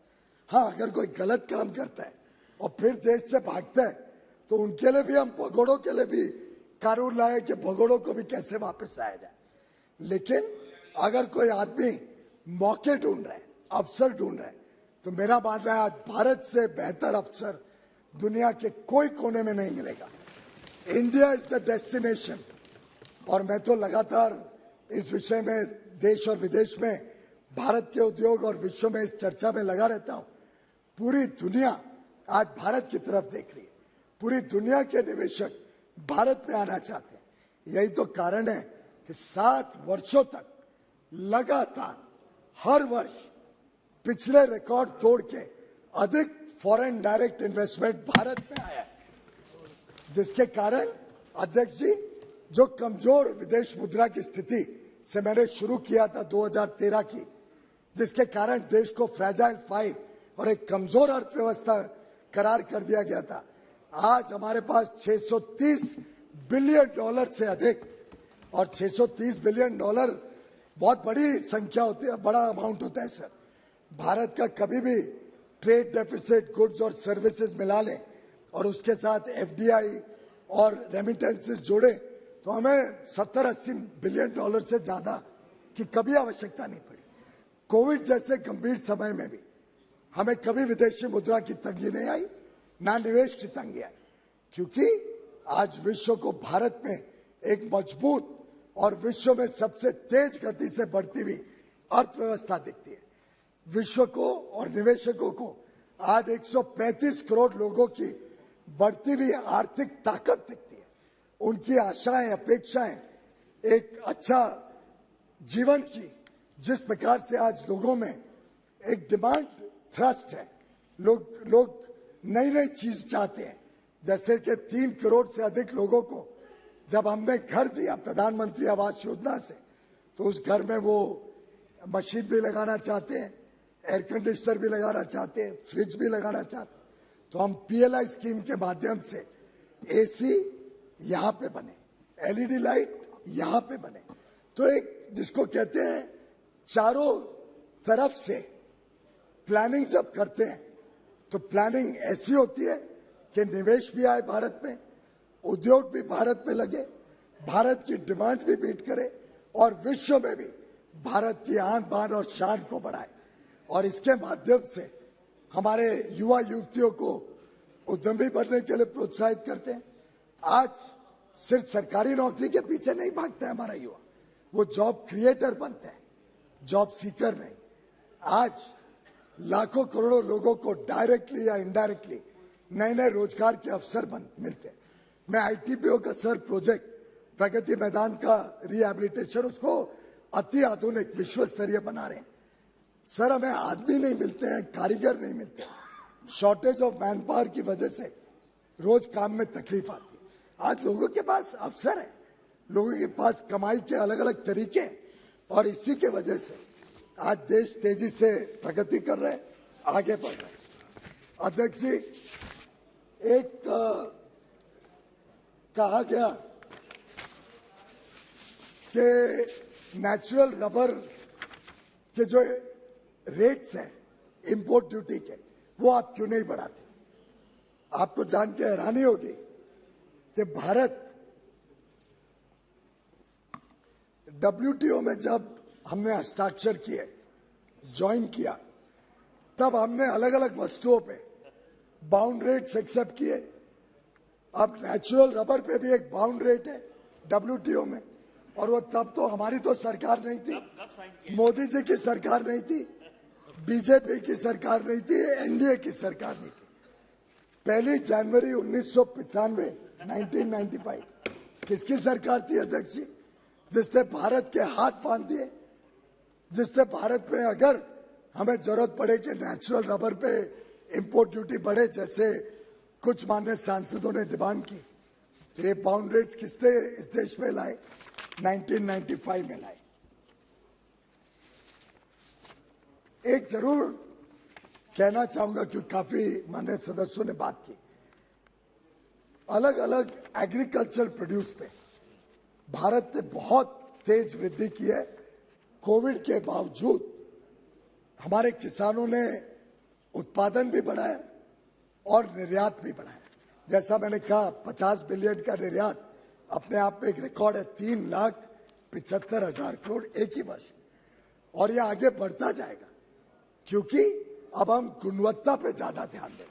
हाँ, अगर कोई गलत काम करता है और फिर देश से भागता है तो उनके लिए भी हम भगोड़ों के लिए भी कानून लाए कि भगोड़ों को भी कैसे वापस आया जाए। लेकिन अगर कोई आदमी मौके ढूंढ रहा है, अवसर ढूंढ रहा है, तो मेरा मानना है आज भारत से बेहतर अवसर दुनिया के कोई कोने में नहीं मिलेगा। India is the destination. और मैं तो लगातार इस विषय में देश और विदेश में भारत के उद्योग और विश्व में इस चर्चा में लगा रहता हूं। पूरी दुनिया आज भारत की तरफ देख रही है, पूरी दुनिया के निवेशक भारत में आना चाहते हैं। यही तो कारण है कि 7 वर्षों तक लगातार हर वर्ष पिछले रिकॉर्ड तोड़ के अधिक फॉरेन डायरेक्ट इन्वेस्टमेंट भारत में आया है, जिसके कारण अध्यक्ष जी, जो कमजोर विदेश मुद्रा की स्थिति से मैंने शुरू किया था 2013 की, जिसके कारण देश को फ्रैजाइल 5 और एक कमजोर अर्थव्यवस्था करार कर दिया गया था, आज हमारे पास $630 बिलियन से अधिक, और $630 बिलियन बहुत बड़ी संख्या होती है, बड़ा अमाउंट होता है सर। भारत का कभी भी ट्रेड डेफिसिट, गुड्स और सर्विसेज मिला लें और उसके साथ FDI और रेमिटेंसेस जोड़े तो हमें 70-80 बिलियन डॉलर से ज्यादा की कभी आवश्यकता नहीं पड़ी। कोविड जैसे गंभीर समय में भी हमें कभी विदेशी मुद्रा की तंगी नहीं आई, ना निवेश की तंगी आई, क्योंकि आज विश्व को भारत में एक मजबूत और विश्व में सबसे तेज गति से बढ़ती हुई अर्थव्यवस्था दिखती है। विश्व को और निवेशकों को आज 135 करोड़ लोगों की बढ़ती हुई आर्थिक ताकत दिखती है। उनकी आशाएं, अपेक्षाएं एक अच्छा जीवन की, जिस प्रकार से आज लोगों में एक डिमांड थ्रस्ट है, लोग नई नई चीज चाहते हैं। जैसे कि 3 करोड़ से अधिक लोगों को जब हमने घर दिया प्रधानमंत्री आवास योजना से, तो उस घर में वो मशीन भी लगाना चाहते हैं, एयर कंडीशनर भी लगाना चाहते हैं, फ्रिज भी लगाना चाहते हैं। तो हम पीएलआई स्कीम के माध्यम से एसी यहाँ पे बने, एलईडी लाइट यहाँ पे बने। तो एक जिसको कहते हैं चारों तरफ से प्लानिंग जब करते हैं तो प्लानिंग ऐसी होती है कि निवेश भी आए भारत में, उद्योग भी भारत में लगे, भारत की डिमांड भी मीट करे और विश्व में भी भारत की आन बान और शान को बढ़ाए। और इसके माध्यम से हमारे युवा युवतियों को उद्यमी बनने के लिए प्रोत्साहित करते हैं। आज सिर्फ सरकारी नौकरी के पीछे नहीं भागता है हमारा युवा, वो जॉब क्रिएटर बनते हैं, जॉब सीकर नहीं। आज लाखों करोड़ों लोगों को डायरेक्टली या इनडायरेक्टली नए नए रोजगार के अवसर मिलते हैं। मैं आईटीपीओ का सर प्रोजेक्ट प्रगति मैदान का रिहैबिलिटेशन, उसको अति आधुनिक विश्व स्तरीय बना रहे हैं। सर हमें आदमी नहीं मिलते हैं, कारीगर नहीं मिलते हैं, शॉर्टेज ऑफ मैन पावर की वजह से रोज काम में तकलीफ आती है। आज लोगों के पास अवसर है, लोगों के पास कमाई के अलग अलग तरीके हैं और इसी के वजह से आज देश तेजी से प्रगति कर रहे हैं, आगे बढ़ रहे हैं। अध्यक्ष जी, एक कहा गया कि नेचुरल रबर के जो रेट्स हैं इंपोर्ट ड्यूटी के, वो आप क्यों नहीं बढ़ाते? आपको जान के हैरानी होगी कि भारत WTO में जब हमने हस्ताक्षर किए, ज्वाइन किया, तब हमने अलग अलग वस्तुओं पे बाउंड रेट्स एक्सेप्ट किए। अब नेचुरल रबर पे भी एक बाउंड रेट है WTO में, और वो तब तो हमारी तो सरकार नहीं थी, मोदी जी की सरकार नहीं थी, बीजेपी की सरकार नहीं थी, एनडीए की सरकार नहीं थी। 1 जनवरी 1995 1995 किसकी सरकार थी अध्यक्ष जी? जिसने भारत के हाथ बांध दिए, जिससे भारत में अगर हमें जरूरत पड़े कि नेचुरल रबर पे इंपोर्ट ड्यूटी बढ़े, जैसे कुछ माननीय सांसदों ने डिमांड की, तो ये बाउंड रेट्स किसने इस देश में लाए? 1995 में लाए। एक जरूर कहना चाहूंगा, क्योंकि काफी माननीय सदस्यों ने बात की, अलग अलग एग्रीकल्चर प्रोड्यूस पे भारत ने बहुत तेज वृद्धि की है। कोविड के बावजूद हमारे किसानों ने उत्पादन भी बढ़ाया और निर्यात भी बढ़ाया। जैसा मैंने कहा, 50 बिलियन का निर्यात अपने आप में एक रिकॉर्ड है, 3,75,000 करोड़ एक ही वर्ष में, और यह आगे बढ़ता जाएगा क्योंकि अब हम गुणवत्ता पे ज्यादा ध्यान देंगे।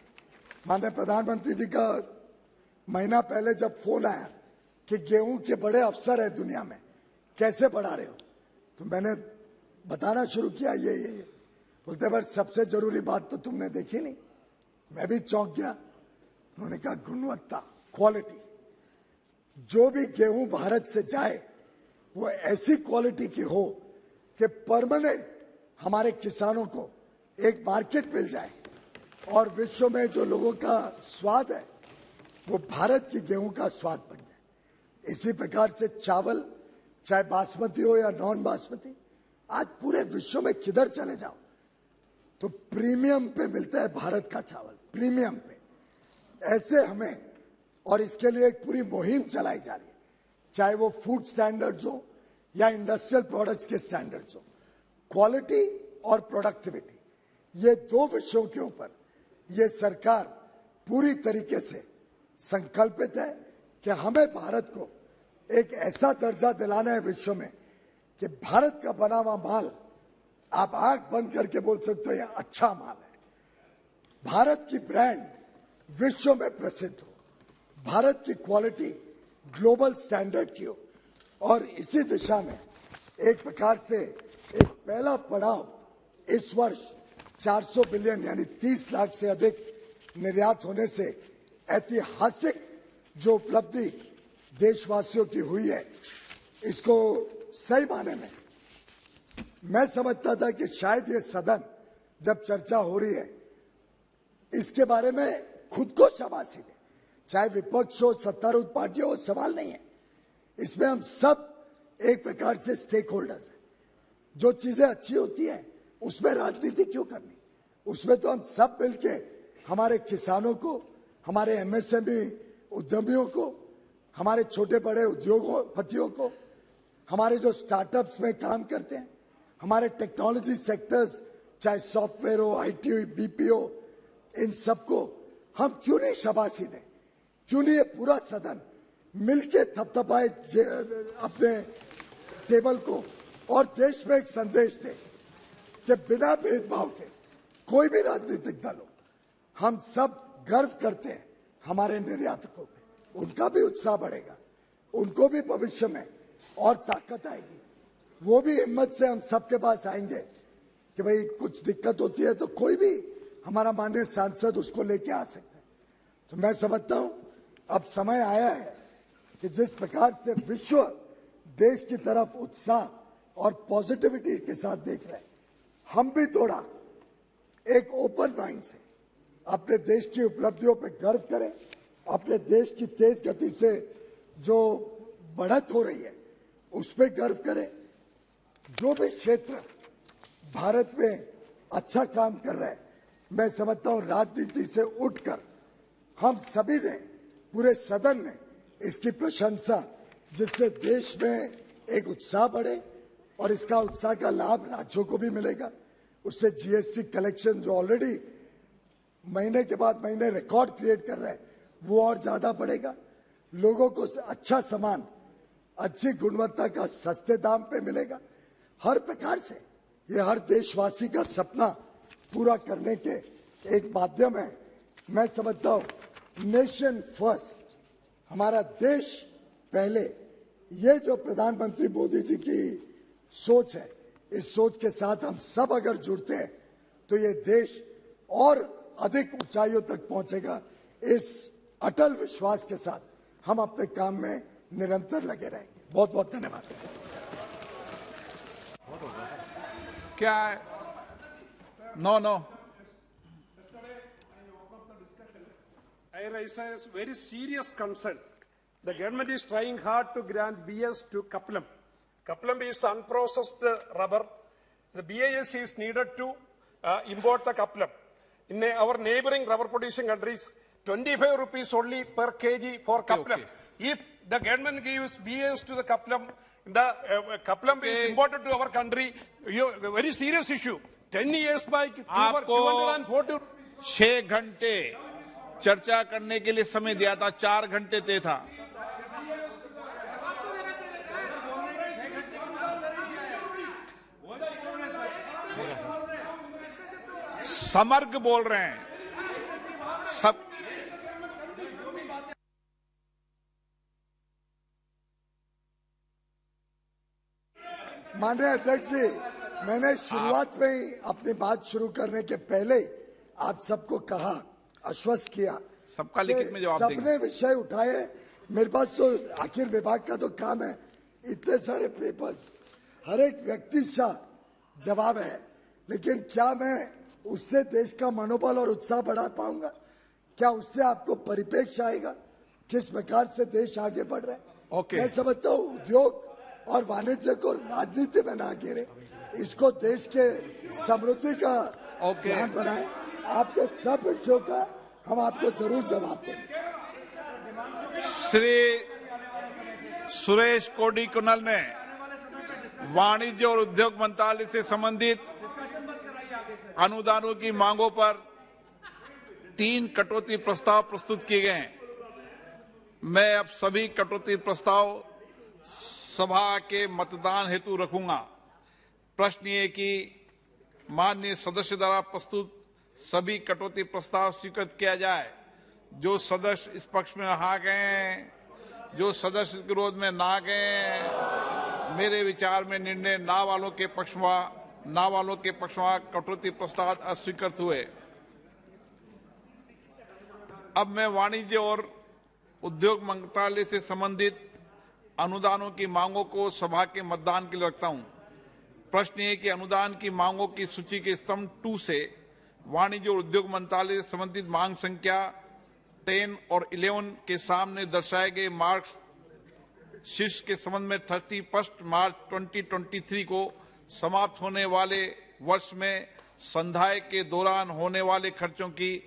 माननीय प्रधानमंत्री जी का महीना पहले जब फोन आया कि गेहूं के बड़े अवसर है दुनिया में, कैसे बढ़ा रहे हो, तो मैंने बताना शुरू किया ये बोलते पर सबसे जरूरी बात तो तुमने देखी नहीं। मैं भी चौंक गया। उन्होंने कहा गुणवत्ता, क्वालिटी। जो भी गेहूं भारत से जाए वो ऐसी क्वालिटी की हो कि परमानेंट हमारे किसानों को एक मार्केट मिल जाए और विश्व में जो लोगों का स्वाद है वो भारत की गेहूं का स्वाद बन जाए। इसी प्रकार से चावल, चाहे बासमती हो या नॉन बासमती, आज पूरे विश्व में किधर चले जाओ तो प्रीमियम पे मिलता है भारत का चावल, प्रीमियम पे। ऐसे हमें, और इसके लिए एक पूरी मुहिम चलाई जा रही है, चाहे वो फूड स्टैंडर्ड्स हो या इंडस्ट्रियल प्रोडक्ट्स के स्टैंडर्ड्स हो। क्वालिटी और प्रोडक्टिविटी, ये दो विषयों के ऊपर ये सरकार पूरी तरीके से संकल्पित है कि हमें भारत को एक ऐसा दर्जा दिलाना है विश्व में कि भारत का बना हुआ माल आप आंख बंद करके बोल सकते हो ये अच्छा माल है। भारत की ब्रांड विश्व में प्रसिद्ध हो, भारत की क्वालिटी ग्लोबल स्टैंडर्ड की हो, और इसी दिशा में एक प्रकार से एक पहला पड़ाव इस वर्ष 400 बिलियन यानी 30 लाख से अधिक निर्यात होने से ऐतिहासिक जो उपलब्धि देशवासियों की हुई है, इसको सही माने में मैं समझता था कि शायद ये सदन जब चर्चा हो रही है इसके बारे में खुद को शाबाशी दे, चाहे विपक्ष हो सत्तारूढ़ पार्टी हो, सवाल नहीं है। इसमें हम सब एक प्रकार से स्टेक होल्डर्स हैं। जो चीजें अच्छी होती हैं उसमें राजनीति क्यों करनी, उसमें तो हम सब मिलके हमारे किसानों को, हमारे एमएसएमई उद्यमियों को, हमारे छोटे बड़े उद्योगपतियों को, हमारे जो स्टार्टअप्स में काम करते हैं, हमारे टेक्नोलॉजी सेक्टर्स चाहे सॉफ्टवेयर हो, आईटी हो, बीपीओ, इन सबको हम क्यों नहीं शाबाशी दें? क्यों नहीं ये पूरा सदन मिलके थपथपाए अपने टेबल को और देश में एक संदेश दे कि बिना भेदभाव के कोई भी राजनीतिक दल हो, हम सब गर्व करते हैं हमारे निर्यातकों पे, उनका भी उत्साह बढ़ेगा, उनको भी भविष्य में और ताकत आएगी, वो भी हिम्मत से हम सबके पास आएंगे कि भाई कुछ दिक्कत होती है तो कोई भी हमारा माननीय सांसद उसको लेके आ सकता है। तो मैं समझता हूं अब समय आया है कि जिस प्रकार से विश्व देश की तरफ उत्साह और पॉजिटिविटी के साथ देख रहे हैं, हम भी थोड़ा एक ओपन माइंड से अपने देश की उपलब्धियों पर गर्व करें, अपने देश की तेज गति से जो बढ़त हो रही है उस पर गर्व करें। जो भी क्षेत्र भारत में अच्छा काम कर रहे हैं, मैं समझता हूं राजनीति से उठकर हम सभी ने, पूरे सदन ने इसकी प्रशंसा, जिससे देश में एक उत्साह बढ़े और इसका उत्साह का लाभ राज्यों को भी मिलेगा। उससे जीएसटी कलेक्शन जो ऑलरेडी महीने के बाद महीने रिकॉर्ड क्रिएट कर रहे हैं वो और ज्यादा बढ़ेगा। लोगों को अच्छा सामान, अच्छी गुणवत्ता का सस्ते दाम पे मिलेगा। हर प्रकार से ये हर देशवासी का सपना पूरा करने के एक माध्यम है। मैं समझता हूं नेशन फर्स्ट, हमारा देश पहले, ये जो प्रधानमंत्री मोदी जी की सोच है, इस सोच के साथ हम सब अगर जुड़ते हैं तो ये देश और अधिक ऊंचाइयों तक पहुंचेगा। इस अटल विश्वास के साथ हम अपने काम में निरंतर लगे रहेंगे। बहुत बहुत धन्यवाद। क्या no I raise a very serious concern. The government is trying hard to grant BS to Kaplam. Kaplam is unprocessed rubber. The BIS is needed to import the Kaplam. In our neighboring rubber producing countries, 25 rupees only per kg for Kaplam. If the government gives BIS to the Kaplam, the Kaplam is imported to our country, very serious issue. 10 years by 240 6 घंटे चर्चा करने के लिए समय दिया था, 4 घंटे तय था। समर्ग बोल रहे हैं सब। माननीय अध्यक्ष जी, मैंने शुरुआत में ही अपनी बात शुरू करने के पहले आप सबको कहा, आश्वस्त किया, सबका लिखित में जवाब देंगे। सबने विषय उठाए। मेरे पास तो आखिर विभाग का तो काम है, इतने सारे पेपर्स, हर एक व्यक्ति जवाब है, लेकिन क्या मैं उससे देश का मनोबल और उत्साह बढ़ा पाऊंगा? क्या उससे आपको परिप्रेक्ष्य आएगा किस प्रकार से देश आगे बढ़ रहा है? मैं समझता हूँ उद्योग और वाणिज्य को राजनीति में ना घेरे, इसको देश के समृद्धि का ध्यान बनाए। आपके सब विषयों का हम आपको जरूर जवाब देंगे। श्री सुरेश कोडिकुन्नल ने वाणिज्य और उद्योग मंत्रालय से संबंधित अनुदानों की मांगों पर 3 कटौती प्रस्ताव प्रस्तुत किए गए हैं। मैं अब सभी कटौती प्रस्ताव सभा के मतदान हेतु रखूंगा। प्रश्न ये कि माननीय सदस्य द्वारा प्रस्तुत सभी कटौती प्रस्ताव स्वीकृत किया जाए। जो सदस्य इस पक्ष में हाँ गए, जो सदस्य विरोध में ना गए, मेरे विचार में निर्णय ना वालों के पक्ष में कटौती प्रस्ताव अस्वीकृत हुए। अब मैं वाणिज्य और उद्योग मंत्रालय से संबंधित अनुदानों की मांगों को सभा के मतदान के लिए रखता हूं। प्रश्न ये कि अनुदान की मांगों की सूची के स्तंभ 2 से वाणिज्य और उद्योग मंत्रालय से संबंधित मांग संख्या 10 और 11 के सामने दर्शाए गए मार्क्स के संबंध में 31 मार्च 2023 को समाप्त होने वाले वर्ष में संधाय के दौरान होने वाले खर्चों की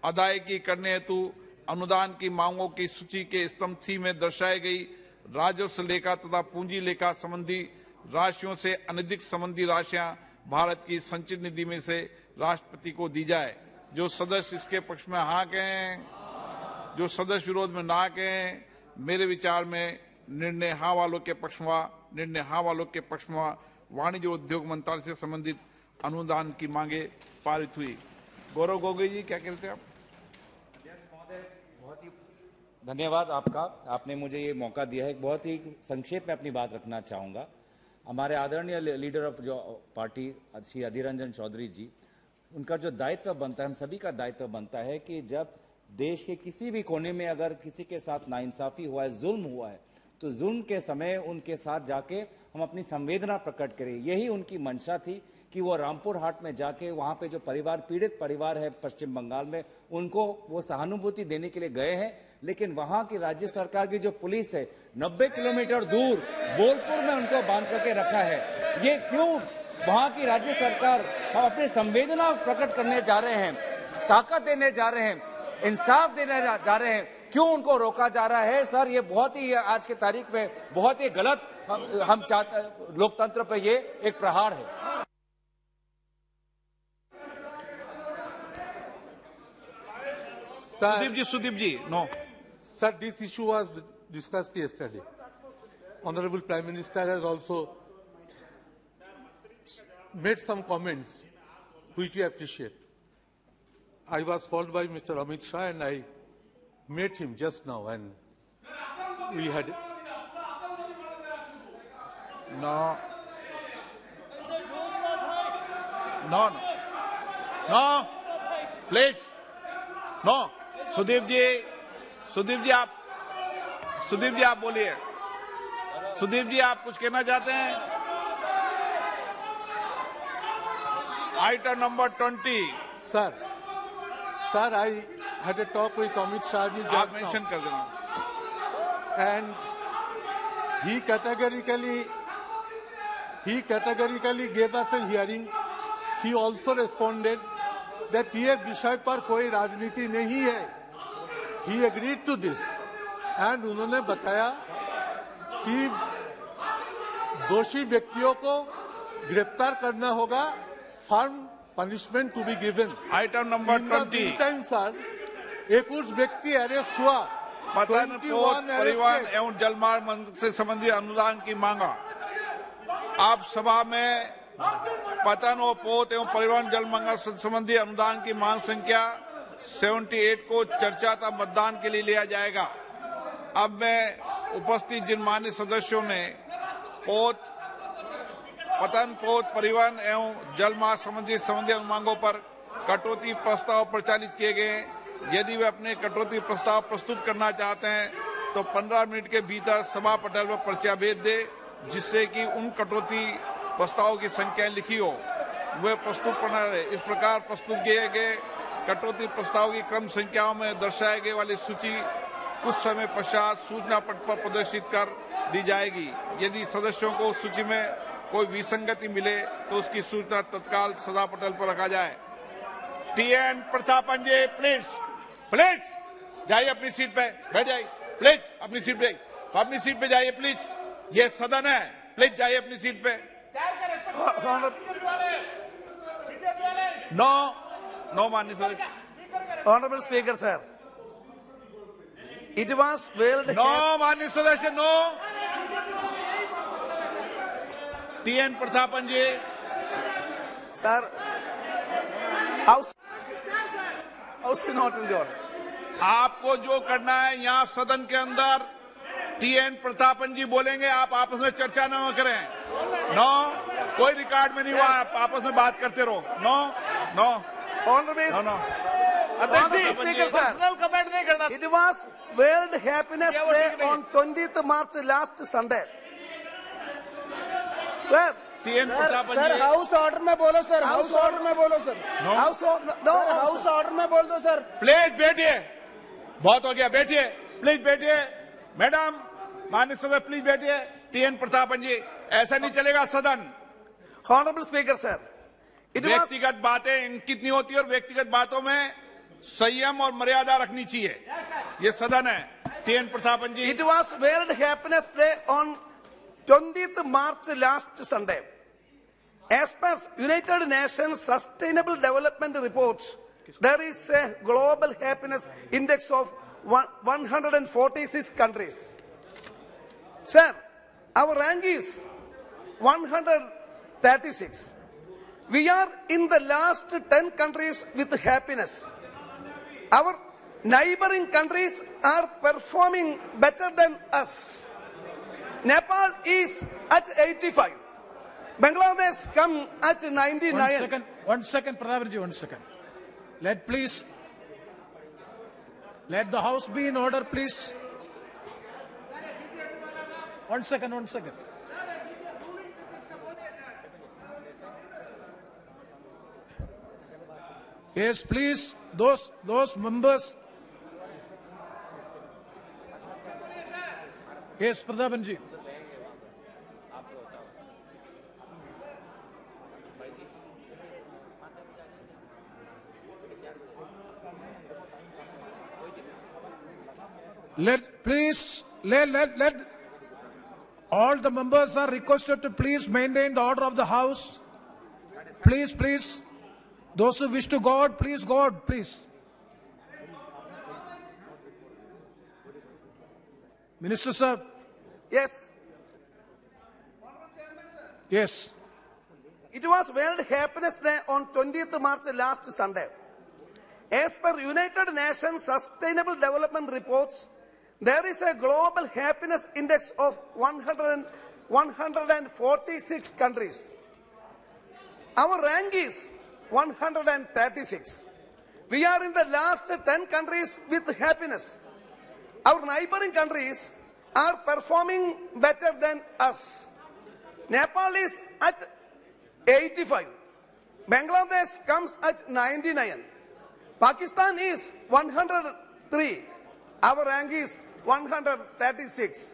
अदायगी करने हेतु अनुदान की मांगों की सूची के स्तंभ 3 में दर्शाई गई राजस्व लेखा तथा पूंजी लेखा संबंधी राशियों से अनधिक संबंधी राशियां भारत की संचित निधि में से राष्ट्रपति को दी जाए। जो सदस्य इसके पक्ष में हाँ कहें, जो सदस्य विरोध में ना कहें, मेरे विचार में निर्णय हाँ वालों के पक्ष में वाणिज्य और उद्योग मंत्रालय से संबंधित अनुदान की मांगे पारित हुई। गौरव गोगोई जी, क्या कहते हैं आप? बहुत ही धन्यवाद आपका, आपने मुझे ये मौका दिया है। बहुत ही संक्षेप में अपनी बात रखना चाहूँगा। हमारे आदरणीय लीडर ऑफ जो पार्टी श्री अधीर रंजन चौधरी जी, उनका जो दायित्व बनता है, हम सभी का दायित्व बनता है कि जब देश के किसी भी कोने में अगर किसी के साथ नाइंसाफी हुआ है, जुल्म हुआ है, तो जुल्म के समय उनके साथ जाके हम अपनी संवेदना प्रकट करें। यही उनकी मंशा थी कि वो रामपुर हाट में जाके वहाँ पे जो पीड़ित परिवार है पश्चिम बंगाल में, उनको वो सहानुभूति देने के लिए गए हैं। लेकिन वहाँ की राज्य सरकार की जो पुलिस है 90 किलोमीटर दूर बोलपुर में उनको बांध करके रखा है। ये क्यों? वहाँ की राज्य सरकार, हम अपनी संवेदना प्रकट करने जा रहे हैं, ताकत देने जा रहे हैं, इंसाफ देने जा रहे हैं, क्यों उनको रोका जा रहा है? सर, ये बहुत ही आज के तारीख में बहुत ही गलत, हम चाहते लोकतंत्र पे ये एक प्रहार है। सुदीप जी, no. Sir, this issue was discussed yesterday. Honorable Prime Minister has also made some comments which we appreciate. I was called by Mr. Amit Shah and I met him just now and we had... No, please. No. Sudeep जी आप बोलिए। सुदीप जी, आप कुछ कहना चाहते हैं? Item number 20। Sir, I had a talk with Amit Shah ji just now. Mention कर देना। And he categorically gave us a hearing. He also responded that ये विषय पर कोई राजनीति नहीं है। He agreed to this. And उन्होंने बताया कि दोषी व्यक्तियों को गिरफ्तार करना होगा, firm punishment to be given. Item number 20। Time sir, 21 व्यक्ति अरेस्ट हुआ, पतन पोत परिवहन एवं जलमार्ग से संबंधित अनुदान की मांगा। आप सभा में पतन और पोत एवं परिवहन जलमार्ग से संबंधी अनुदान की मांग संख्या 78 को चर्चा तथा मतदान के लिए लिया जाएगा। अब मैं उपस्थित जिन मान्य सदस्यों ने पतन पोत परिवहन एवं जलमार्ग संबंधित अनुमांगों पर कटौती प्रस्ताव प्रचालित किए गए हैं, यदि वे अपने कटौती प्रस्ताव प्रस्तुत करना चाहते हैं तो 15 मिनट के भीतर सभा पटल पर पर्चा भेज दे, जिससे कि उन कटौती प्रस्तावों की संख्या लिखी हो वे प्रस्तुत करना है। इस प्रकार प्रस्तुत किए गए कटौती प्रस्ताव की क्रम संख्याओं में दर्शाए गए वाली सूची कुछ समय पश्चात सूचना पट पर प्रदर्शित कर दी जाएगी। यदि सदस्यों को सूची में कोई विसंगति मिले तो उसकी सूचना तत्काल सभा पटल पर रखा जाए। TN प्रतापन जी, प्लीज जाइए अपनी सीट पे, बैठ जाइए प्लीज, अपनी सीट पे जाइए प्लीज, ये सदन है, प्लीज जाइए अपनी सीट पे। नो माननीय sir. Honorable Speaker, sir. It was world. No, माननीय सदस्य, no. TN Prathapan ji. Sir, House not in the order. आपको जो करना है यहाँ सदन के अंदर TN प्रतापन जी बोलेंगे, आप आपस में चर्चा न करें. नो, कोई रिकॉर्ड में नहीं हुआ, आप आपस में बात करते रहो. No. No. Speaker, sir. It was World Happiness Day on 20th March last Sunday. Sir. TN Prathapan ji. Sir house order में बोलो सर. हाउस ऑर्डर में बोलो सर. हाउस ऑर्डर में बोल दो सर. प्लीज बैठिए. बहुत हो गया, बैठिए. प्लीज बैठिए. मैडम, माननीय सदस्य प्लीज बैठिए. TN प्रतापन जी, ऐसा नहीं चलेगा सदन. Honorable Speaker, sir. व्यक्तिगत बातें इनकी नहीं होती और व्यक्तिगत बातों में संयम और मर्यादा रखनी चाहिए. ये सदन है. TN Prathapan ji. It was World Happiness Day on 20th March last Sunday. As per United Nations Sustainable Development Reports, there is a global happiness index of 146 countries. Sir, our rank is 136. We are in the last 10 countries with happiness. Our neighboring countries are performing better than us. Nepal is at 85. Bangladesh come at 99. One second, Pradhanji, 1 second. Let the House be in order, please. 1 second. Yes, please, those members. Yes, Pradhanji. Let all the members are requested to please maintain the order of the House. Please. Those who wish to go out, please go out, please. Minister sir. Yes. Yes. It was World Happiness Day on 20th March last Sunday. As per United Nations Sustainable Development Reports, there is a global happiness index of 146 countries. Our rank is 136. We are in the last 10 countries with happiness. Our neighboring countries are performing better than us. Nepal is at 85. Bangladesh comes at 99. Pakistan is 103. Our rank is 136.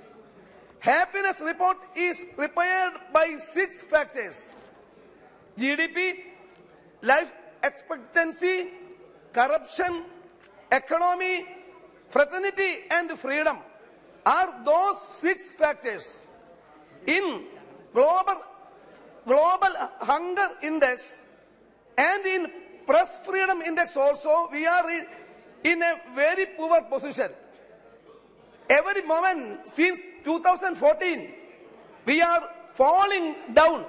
Happiness report is prepared by 6 factors: GDP, life expectancy, corruption, economy, fraternity and freedom are those 6 factors. In global hunger index and in press freedom index also, we are in a very poor position. Every moment since 2014, we are falling down.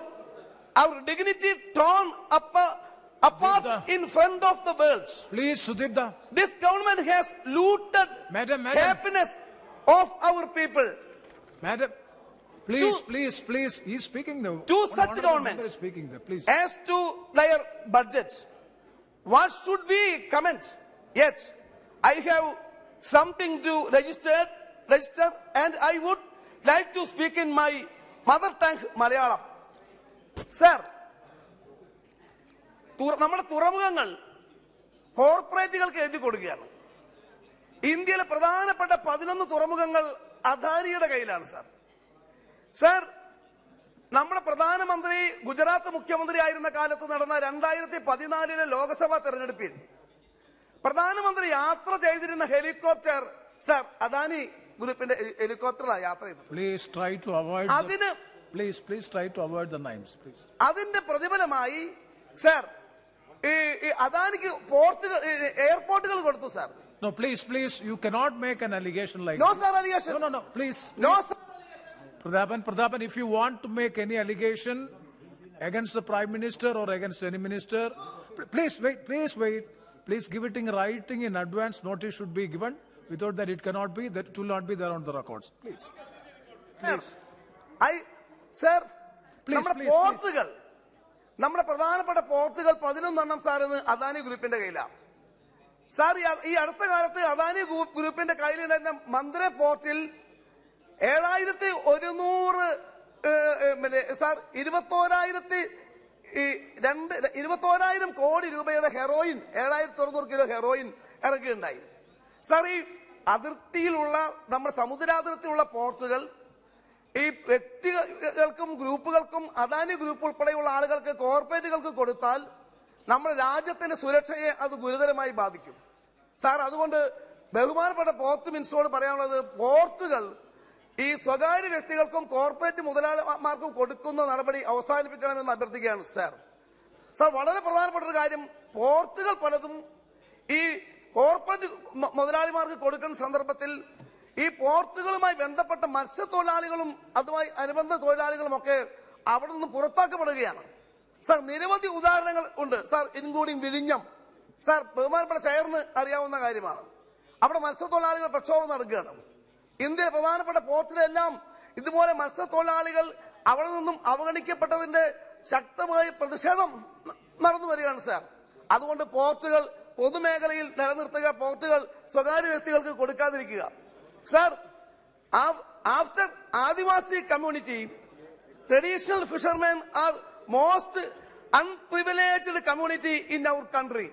Our dignity torn apart in front of the world. Please, Sudipta. This government has looted happiness of our people. Madam, please. He's speaking now. To such governments, as to their budgets, what should we comment? Yet, I have something to register, and I would like to speak in my mother tongue, Malayalam. Sir, നമ്മുടെ തുറമുഖങ്ങൾ കോർപ്പറേറ്റുകൾക്ക് എഴുതി കൊടുക്കുകയാണ്. ഇന്ത്യയിലെ പ്രധാനപ്പെട്ട 11 തുറമുഖങ്ങൾ അദാനിയുടെ കയ്യിലാണ് sir. Sir, നമ്മുടെ പ്രധാനമന്ത്രി ഗുജറാത്ത് മുഖ്യമന്ത്രി ആയിരുന്ന കാലത്ത് നടന്ന 2014 ലോക്സഭാ തെരഞ്ഞെടുപ്പിൽ പ്രധാനമന്ത്രി യാത്ര ചെയ്തിരുന്ന ഹെലികോപ്റ്റർ സാർ അദാനി ഗ്രൂപ്പിന്റെ ഹെലികോപ്റ്ററിലാണ് യാത്ര ചെയ്തത്. Please try to avoid the names, please. അതിന്റെ പ്രതിഫലമായി സാർ ഈ അദാനിക്ക് എയർപോർട്ടുകൾ കൊടുത്തു sir. No, please, you cannot make an allegation like No, this. sir, allegation. No, please. No, sir. Pradhapan, if you want to make any allegation against the Prime Minister or against any minister, please wait. Please give it in writing in advance. Notice should be given. Without that, it cannot be. That will not be there on the records. Please. Sir, നമ്മുടെ പ്രധാനപ്പെട്ട പോർട്ടുകൾ 11 sir ഇന്ന് അദാനി ഗ്രൂപ്പിന്റെ കയ്യിലാണ്. Sir ഈ അടുത്ത കാലത്ത് അദാനി ഗ്രൂപ്പിന്റെ കയ്യിലുണ്ടായിരുന്ന മന്ത്രി പോർട്ടിൽ 7,100 സാർ 21,000 കോടി രൂപയുടെ ഹെറോയിൻ 7,100 കിലോ ഹെറോയിൻ ഇറക്കുകയുണ്ടായി. സാർ ഈ അതിർത്തിയിലുള്ള നമ്മുടെ സമുദ്രാതിർത്തിയിലുള്ള പോർട്ടുകൾ ഈ വ്യക്തികൾക്കും ഗ്രൂപ്പുകൾക്കും അദാനി ഗ്രൂപ്പ് ഉൾപ്പെടെയുള്ള ആളുകൾക്ക് കോർപ്പറേറ്റുകൾക്ക് കൊടുത്താൽ നമ്മുടെ രാജ്യത്തിന്റെ സുരക്ഷയെ അത് ഗുരുതരമായി ബാധിക്കും. സാർ അതുകൊണ്ട് ബഹുമാനപ്പെട്ട പോർട്ട് മിനിസ്റ്ററോട് പറയാനുള്ളത് പോർട്ടുകൾ ഈ സ്വകാര്യ വ്യക്തികൾക്കും കോർപ്പറേറ്റ് മുതലാളിമാർക്കും കൊടുക്കുന്ന നടപടി അവസാനിപ്പിക്കണമെന്ന് അഭ്യർത്ഥിക്കുകയാണ്. സാർ വളരെ പ്രധാനപ്പെട്ട ഒരു കാര്യം, പോർട്ടുകൾ പലതും ഈ കോർപ്പറേറ്റ് മുതലാളിമാർക്ക് കൊടുക്കുന്ന സന്ദർഭത്തിൽ ഈ പോർട്ടുകളുമായി ബന്ധപ്പെട്ട മത്സ്യത്തൊഴിലാളികളും അതുമായി അനുബന്ധ തൊഴിലാളികളും ഒക്കെ അവിടെ നിന്ന് പുറത്താക്കപ്പെടുകയാണ്. സാർ നിരവധി ഉദാഹരണങ്ങൾ ഉണ്ട് സാർ, ഇൻക്ലൂഡിംഗ് വിഴിഞ്ഞം. സാർ ബഹുമാനപ്പെട്ട ചെയറിന് അറിയാവുന്ന കാര്യമാണ്. അവിടെ മത്സ്യത്തൊഴിലാളികൾ പ്രക്ഷോഭം നടക്കുകയാണ്. ഇന്ത്യയിലെ പ്രധാനപ്പെട്ട പോർട്ടിലെല്ലാം ഇതുപോലെ മത്സ്യത്തൊഴിലാളികൾ അവിടെ നിന്നും അവഗണിക്കപ്പെട്ടതിന്റെ ശക്തമായ പ്രതിഷേധം നടന്നു വരികയാണ്. സാർ അതുകൊണ്ട് പോർട്ടുകൾ പൊതുമേഖലയിൽ നിലനിർത്തുക, പോർട്ടുകൾ സ്വകാര്യ വ്യക്തികൾക്ക് കൊടുക്കാതിരിക്കുക. Sir, after Adivasi community, traditional fishermen are most unprivileged community in our country.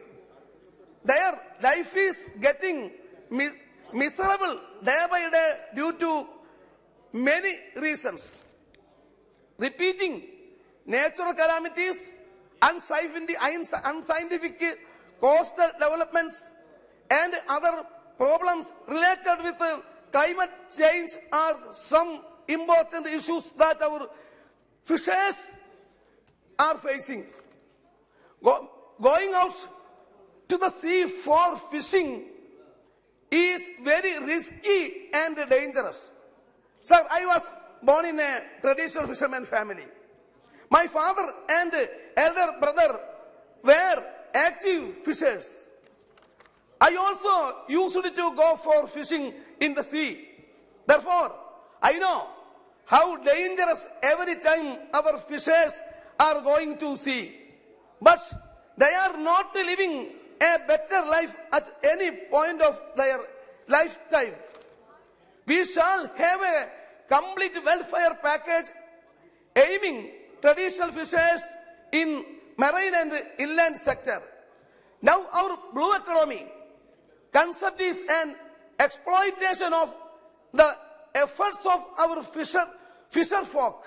Their life is getting miserable day by day due to many reasons. Repeating natural calamities, unscientific coastal developments, and other problems related with climate change are some important issues that our fishers are facing. Going out to the sea for fishing is very risky and dangerous. Sir, I was born in a traditional fisherman family. My father and elder brother were active fishers. I also used to go for fishing in the sea. Therefore, I know how dangerous every time our fishers are going to sea. But they are not living a better life at any point of their lifetime. We shall have a complete welfare package aiming traditional fishers in marine and inland sector. Now our blue economy concept is an exploitation of the efforts of our fisher folk.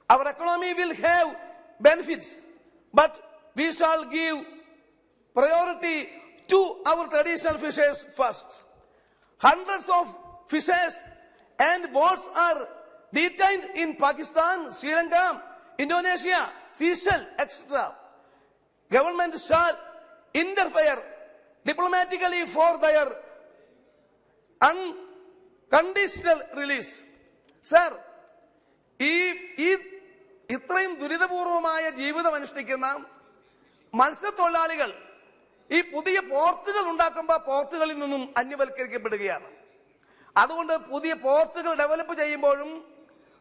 Our economy will have benefits, but we shall give priority to our traditional fishers first. Hundreds of fishers and boats are detained in Pakistan, Sri Lanka, Indonesia, Seychelles, etc. Government shall interfere diplomatically for their unconditional release. Sir, ഇത്രയും ദുരിതപൂർവമായ ജീവിതം അനുഷ്ഠിക്കുന്ന മത്സ്യത്തൊഴിലാളികൾ ഈ പുതിയ പോർട്ടുകൾ ഉണ്ടാക്കുമ്പോൾ പോർട്ടുകളിൽ നിന്നും അന്യവൽക്കരിക്കപ്പെടുകയാണ്. അതുകൊണ്ട് പുതിയ പോർട്ടുകൾ ഡെവലപ്പ് ചെയ്യുമ്പോഴും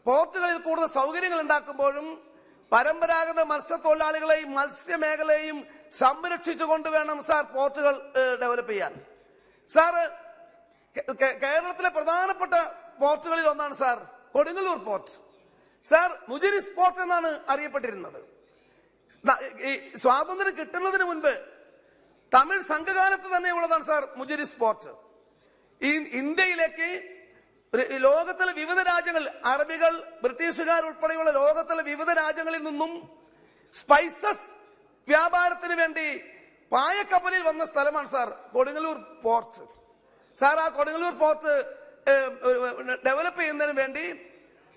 പോർട്ടുകളിൽ കൂടുതൽ സൗകര്യങ്ങൾ ഉണ്ടാക്കുമ്പോഴും പരമ്പരാഗത മത്സ്യത്തൊഴിലാളികളെയും മത്സ്യമേഖലയെയും സംരക്ഷിച്ചുകൊണ്ട് വേണം സാർ പോർട്ടുകൾ ഡെവലപ്പ് ചെയ്യാൻ. സാർ കേരളത്തിലെ പ്രധാനപ്പെട്ട പോർട്ടുകളിൽ ഒന്നാണ് sir Kodungallur port. Sir Muziris port എന്നാണ് അറിയപ്പെട്ടിരുന്നത്. സ്വാതന്ത്ര്യം കിട്ടുന്നതിന് മുൻപ് തമിഴ് സംഘകാലത്ത് തന്നെ ഉള്ളതാണ് സാർ മുജിരിസ് പോർട്ട്. ഈ ഇന്ത്യയിലേക്ക് ലോകത്തിലെ വിവിധ രാജ്യങ്ങൾ, അറബികൾ, ബ്രിട്ടീഷുകാർ ഉൾപ്പെടെയുള്ള ലോകത്തിലെ വിവിധ രാജ്യങ്ങളിൽ നിന്നും സ്പൈസസ് വ്യാപാരത്തിന് വേണ്ടി പായക്കപ്പലിൽ വന്ന സ്ഥലമാണ് സാർ കൊടുങ്ങല്ലൂർ പോർട്ട്. സാർ ആ കൊടുങ്ങല്ലൂർ പോർട്ട് ഡെവലപ്പ് ചെയ്യുന്നതിന് വേണ്ടി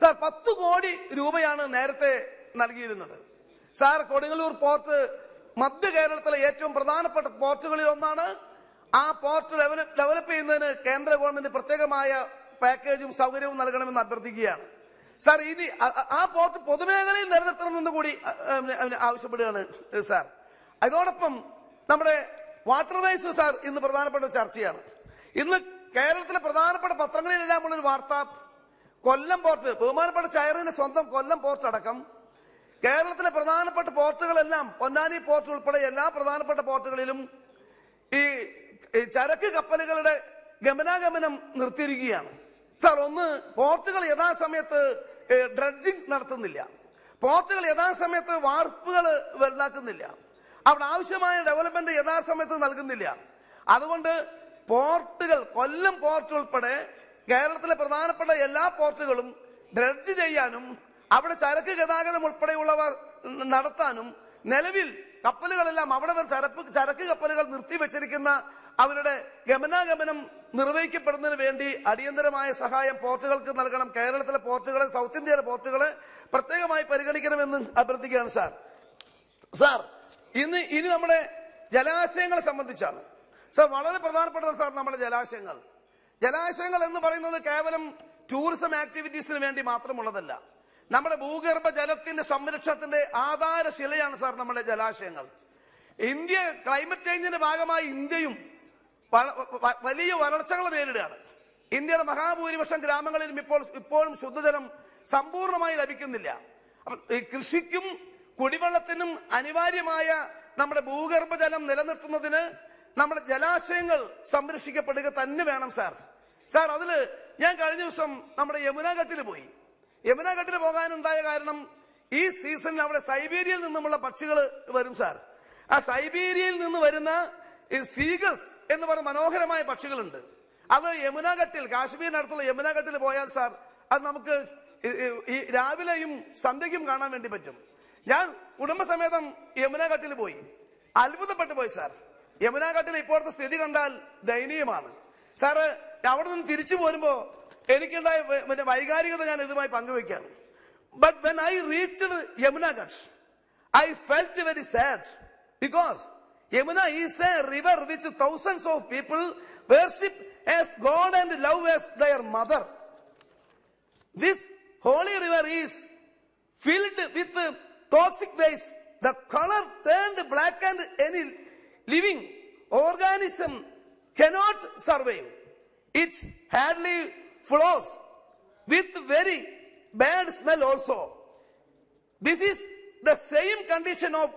സാർ 10 കോടി രൂപയാണ് നേരത്തെ നൽകിയിരുന്നത്. സാർ കൊടുങ്ങല്ലൂർ പോർട്ട് മധ്യ കേരളത്തിലെ ഏറ്റവും പ്രധാനപ്പെട്ട പോർട്ടുകളിൽ ഒന്നാണ്. ആ പോർട്ട് ഡെവലപ്പ് ചെയ്യുന്നതിന് കേന്ദ്ര ഗവൺമെന്റ് പ്രത്യേകമായ പാക്കേജും സൗകര്യവും നൽകണമെന്ന് അഭ്യർത്ഥിക്കുകയാണ്. സാർ, ഇനി ആ പോർട്ട് പൊതുമേഖലയിൽ നിലനിർത്തണമെന്ന് കൂടി ആവശ്യപ്പെടുകയാണ് സാർ. അതോടൊപ്പം നമ്മുടെ വാട്ടർവേസ് സാർ ഇന്ന് പ്രധാനപ്പെട്ട ചർച്ചയാണ്. ഇന്ന് കേരളത്തിലെ പ്രധാനപ്പെട്ട പത്രങ്ങളിലെല്ലാം ഉള്ളൊരു വാർത്ത, കൊല്ലം പോർട്ട്, ബഹുമാനപ്പെട്ട ചെയറിന്റെ സ്വന്തം കൊല്ലം പോർട്ട് അടക്കം കേരളത്തിലെ പ്രധാനപ്പെട്ട പോർട്ടുകളെല്ലാം, പൊന്നാനി പോർട്ട് ഉൾപ്പെടെ എല്ലാ പ്രധാനപ്പെട്ട പോർട്ടുകളിലും ഈ ചരക്ക് കപ്പലുകളുടെ ഗമനാഗമനം നിർത്തിയിരിക്കുകയാണ്. സാർ, ഒന്ന്, പോർട്ടുകൾ യഥാസമയത്ത് ഡ്രഡ്ജിംഗ് നടത്തുന്നില്ല, പോർട്ടുകൾ യഥാസമയത്ത് വാർപ്പുകൾ വലുതാക്കുന്നില്ല, അവിടെ ആവശ്യമായ ഡെവലപ്മെന്റ് യഥാസമയത്ത് നൽകുന്നില്ല. അതുകൊണ്ട് പോർട്ടുകൾ, കൊല്ലം പോർട്ട് ഉൾപ്പെടെ കേരളത്തിലെ പ്രധാനപ്പെട്ട എല്ലാ പോർട്ടുകളും ഡ്രഡ്ജ് ചെയ്യാനും അവിടെ ചരക്ക് ഗതാഗതം ഉൾപ്പെടെയുള്ളവ നടത്താനും നിലവിൽ കപ്പലുകളെല്ലാം അവിടെ ചരക്ക് കപ്പലുകൾ നിർത്തിവെച്ചിരിക്കുന്ന അവരുടെ ഗമനാഗമനം നിർവഹിക്കപ്പെടുന്നതിന് വേണ്ടി അടിയന്തരമായ സഹായം പോർട്ടുകൾക്ക് നൽകണം. കേരളത്തിലെ പോർട്ടുകളെ, സൗത്ത് ഇന്ത്യയിലെ പോർട്ടുകളെ പ്രത്യേകമായി പരിഗണിക്കണമെന്ന് അഭ്യർത്ഥിക്കുകയാണ് സാർ. സാർ, ഇനി നമ്മുടെ ജലാശയങ്ങളെ സംബന്ധിച്ചാണ് സാർ വളരെ പ്രധാനപ്പെട്ടത്. സാർ, നമ്മുടെ ജലാശയങ്ങൾ എന്ന് പറയുന്നത് കേവലം ടൂറിസം ആക്ടിവിറ്റീസിന് വേണ്ടി മാത്രമുള്ളതല്ല. നമ്മുടെ ഭൂഗർഭ ജലത്തിന്റെ സംരക്ഷണത്തിന്റെ ആധാരശിലയാണ് സാർ നമ്മുടെ ജലാശയങ്ങൾ. ഇന്ത്യ ക്ലൈമറ്റ് ചേഞ്ചിന്റെ ഭാഗമായി ഇന്ത്യയും വലിയ വരൾച്ചകൾ നേരിടുകയാണ്. ഇന്ത്യയുടെ മഹാഭൂരിപക്ഷം ഗ്രാമങ്ങളിലും ഇപ്പോഴും ശുദ്ധജലം സമ്പൂർണ്ണമായി ലഭിക്കുന്നില്ല. കൃഷിക്കും കുടിവെള്ളത്തിനും അനിവാര്യമായ നമ്മുടെ ഭൂഗർഭജലം നിലനിർത്തുന്നതിന് നമ്മുടെ ജലാശയങ്ങൾ സംരക്ഷിക്കപ്പെടുക തന്നെ വേണം സാർ. സാർ, അതില് ഞാൻ കഴിഞ്ഞ ദിവസം നമ്മുടെ യമുനാഘട്ടിൽ പോയി. യമുനാഘട്ടിൽ പോകാനുണ്ടായ കാരണം, ഈ സീസണിൽ അവിടെ സൈബീരിയയിൽ നിന്നുമുള്ള പക്ഷികൾ വരും സാർ. ആ സൈബീരിയയിൽ നിന്ന് വരുന്ന സീഗൾസ് എന്ന് പറയുന്ന മനോഹരമായ പക്ഷികളുണ്ട്. അത് യമുനാഘട്ടിൽ, കാശ്മീരിനടുത്തുള്ള യമുനാഘട്ടിൽ പോയാൽ സാർ, അത് നമുക്ക് ഈ രാവിലെയും സന്ധ്യയ്ക്കും കാണാൻ വേണ്ടി പറ്റും. ഞാൻ കുടുംബസമേതം യമുനാഘട്ടിൽ പോയി, അത്ഭുതപ്പെട്ടു പോയി സാർ. യമുനാഘട്ടിൽ ഇപ്പോഴത്തെ സ്ഥിതി കണ്ടാൽ ദയനീയമാണ് സാറ്. അവിടെ നിന്ന് തിരിച്ചു പോരുമ്പോ എനിക്കുണ്ടായ വൈകാരികത ഞാൻ ഇതുമായി പങ്കുവെക്കാണ്. But when I reached Yamunaghat, I felt very sad because Yamuna is a river which thousands of people worship as God and love as their mother. This holy river is filled with toxic waste. The color turned black and any living organism cannot survive. It hardly flows with very bad smell also. This is the same condition of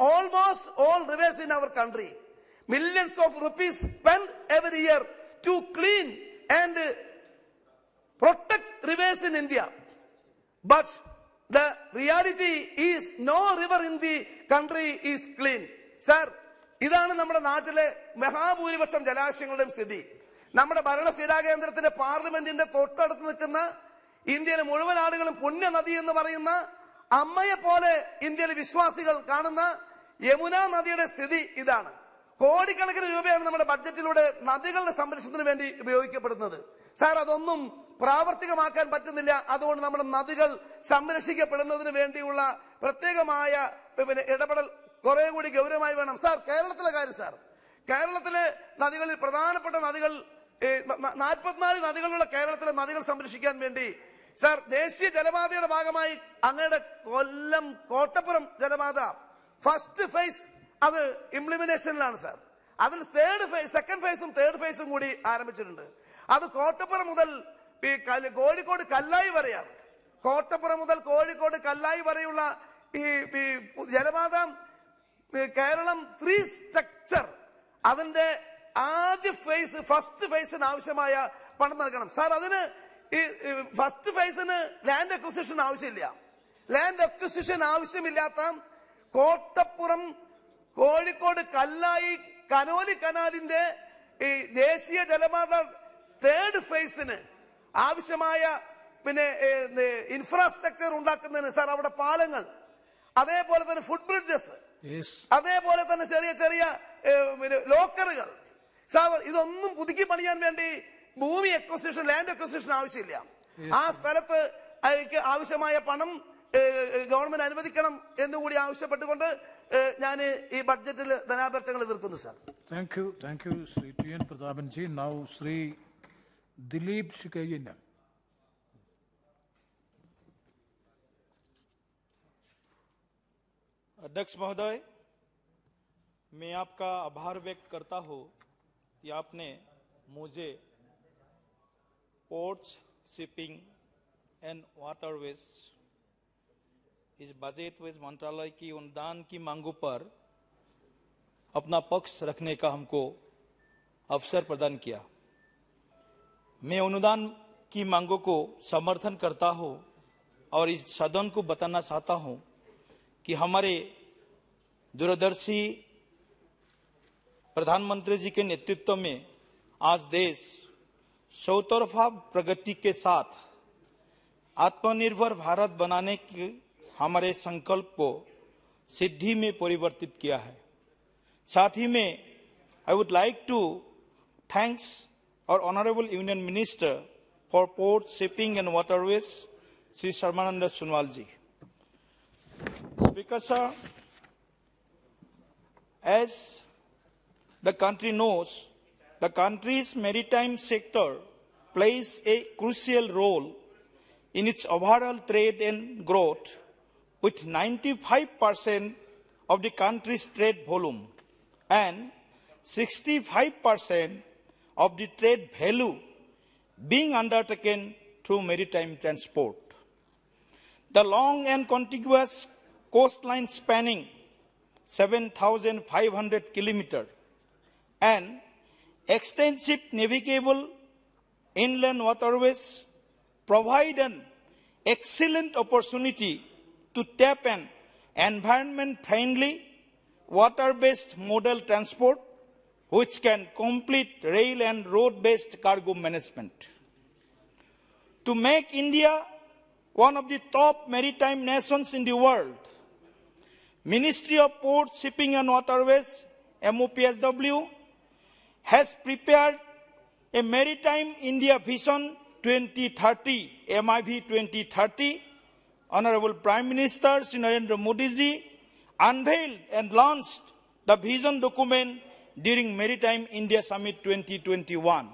almost all rivers in our country. Millions of rupees spent every year to clean and protect rivers in India. But the reality is no river in the country is clean. Sir, ഇതാണ് നമ്മുടെ നാട്ടിലെ മഹാഭൂരിപക്ഷം ജലാശയങ്ങളുടെയും സ്ഥിതി. നമ്മുടെ ഭരണസ്ഥിരാ കേന്ദ്രത്തിന്റെ പാർലമെന്റിന്റെ തൊട്ടടുത്ത് നിൽക്കുന്ന ഇന്ത്യയിലെ മുഴുവൻ ആളുകളും പുണ്യ നദി എന്ന് പറയുന്ന അമ്മയെ പോലെ ഇന്ത്യയിലെ വിശ്വാസികൾ കാണുന്ന യമുന നദിയുടെ സ്ഥിതി ഇതാണ്. കോടിക്കണക്കിന് രൂപയാണ് നമ്മുടെ ബഡ്ജറ്റിലൂടെ നദികളുടെ സംരക്ഷണത്തിന് വേണ്ടി ഉപയോഗിക്കപ്പെടുന്നത്. സാർ, അതൊന്നും പ്രാവർത്തികമാക്കാൻ പറ്റുന്നില്ല. അതുകൊണ്ട് നമ്മുടെ നദികൾ സംരക്ഷിക്കപ്പെടുന്നതിന് വേണ്ടിയുള്ള പ്രത്യേകമായ ഇടപെടൽ കുറെ കൂടി ഗൗരവമായി വേണം. സാർ, കേരളത്തിലെ കാര്യം സാർ, കേരളത്തിലെ നദികളിൽ പ്രധാനപ്പെട്ട നദികൾ 44 നദികളുള്ള കേരളത്തിലെ നദികൾ സംരക്ഷിക്കാൻ വേണ്ടി സാർ, ദേശീയ ജലപാതയുടെ ഭാഗമായി അങ്ങയുടെ കൊല്ലം കോട്ടപ്പുറം ജലപാത ഫസ്റ്റ് ഫേസ് അത് ഇംപ്ലിമെന്റേഷനിലാണ് സാർ. അതിൽ സെക്കൻഡ് ഫേസും തേർഡ് ഫേസും കൂടി ആരംഭിച്ചിട്ടുണ്ട്. അത് കോട്ടപ്പുറം മുതൽ കോഴിക്കോട് കല്ലായി വരെയാണ്. കോട്ടപ്പുറം മുതൽ കോഴിക്കോട് കല്ലായി വരെയുള്ള ഈ ജലപാത കേരളം 3 സ്ട്രക്ചർ, അതിന്റെ ആദ്യ ഫേസ്, ഫസ്റ്റ് ഫേസിന് ആവശ്യമായ പണം നൽകണം സാർ. അതിന് ഈ ഫസ്റ്റ് ഫേസിന് ലാൻഡ് അക്വിസിഷൻ ആവശ്യമില്ല. ലാൻഡ് അക്വിസിഷൻ ആവശ്യമില്ലാത്ത കോട്ടപ്പുറം കോഴിക്കോട് കല്ലായി കനോലി കനാലിന്റെ ഈ ദേശീയ ജലപാത തേർഡ് ഫേസിന് ആവശ്യമായ ഇൻഫ്രാസ്ട്രക്ചർ ഉണ്ടാക്കുന്നതിന് സാർ, അവിടെ പാലങ്ങൾ, അതേപോലെ തന്നെ ഫുട് ബ്രിഡ്ജസ്, അതേപോലെ തന്നെ ചെറിയ ചെറിയ ലോക്കറുകൾ സാർ, ഇതൊന്നും പുതുക്കി പണിയാൻ വേണ്ടി ഭൂമി അക്വസിഷൻ, ലാൻഡ് അക്വസിഷൻ ആവശ്യമില്ല. ആ സ്ഥലത്ത് ആവശ്യമായ പണം ഗവൺമെന്റ് അനുവദിക്കണം എന്നുകൂടി ആവശ്യപ്പെട്ടുകൊണ്ട് ഞാൻ ഈ ബഡ്ജറ്റിൽ ധനാഭ്യർത്ഥനകൾ എതിർക്കുന്നു sir. Thank you, Sri T.N. Prathapan ji. Now, Sri Dilip Shikayina. अध्यक्ष महोदय, मैं आपका आभार व्यक्त करता हूं कि आपने मुझे पोर्ट्स, शिपिंग एंड वाटरवेज इस बजट वेज मंत्रालय की अनुदान की मांगों पर अपना पक्ष रखने का हमको अवसर प्रदान किया। मैं अनुदान की मांगों को समर्थन करता हूं और इस सदन को बताना चाहता हूं कि हमारे दूरदर्शी प्रधानमंत्री जी के नेतृत्व में आज देश चौतरफा प्रगति के साथ आत्मनिर्भर भारत बनाने के हमारे संकल्प को सिद्धि में परिवर्तित किया है। साथ ही में I would like to thanks और honourable union minister for port, shipping and waterways Shri Sarbananda Sonowal ji. Speaker sir, as the country knows, the country's maritime sector plays a crucial role in its overall trade and growth, with 95% of the country's trade volume and 65% of the trade value being undertaken through maritime transport. The long and contiguous coastline spanning 7,500 kilometers and extensive navigable inland waterways provide an excellent opportunity to tap an environment-friendly, water-based modal transport which can complete rail and road-based cargo management. To make India one of the top maritime nations in the world, Ministry of Ports, Shipping and Waterways, MOPSW, has prepared a Maritime India Vision 2030, MIV 2030. Honorable Prime Minister Shri Narendra Modi ji unveiled and launched the vision document during Maritime India Summit 2021.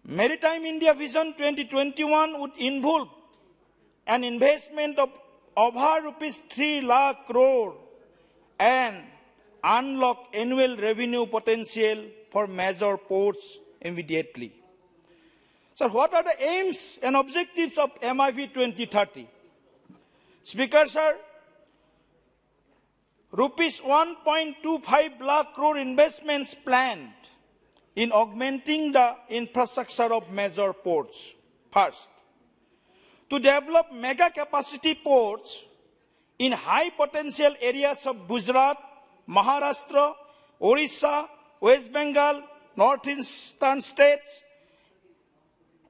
Maritime India Vision 2021 would involve an investment of over rupees 3 lakh crore and unlock annual revenue potential for major ports immediately. So what are the aims and objectives of MIV 2030? Speaker sir, rupees 1.25 lakh crore investments planned in augmenting the infrastructure of major ports. First, to develop mega capacity ports in high potential areas of Gujarat, Maharashtra, Orissa, West Bengal, northeastern states,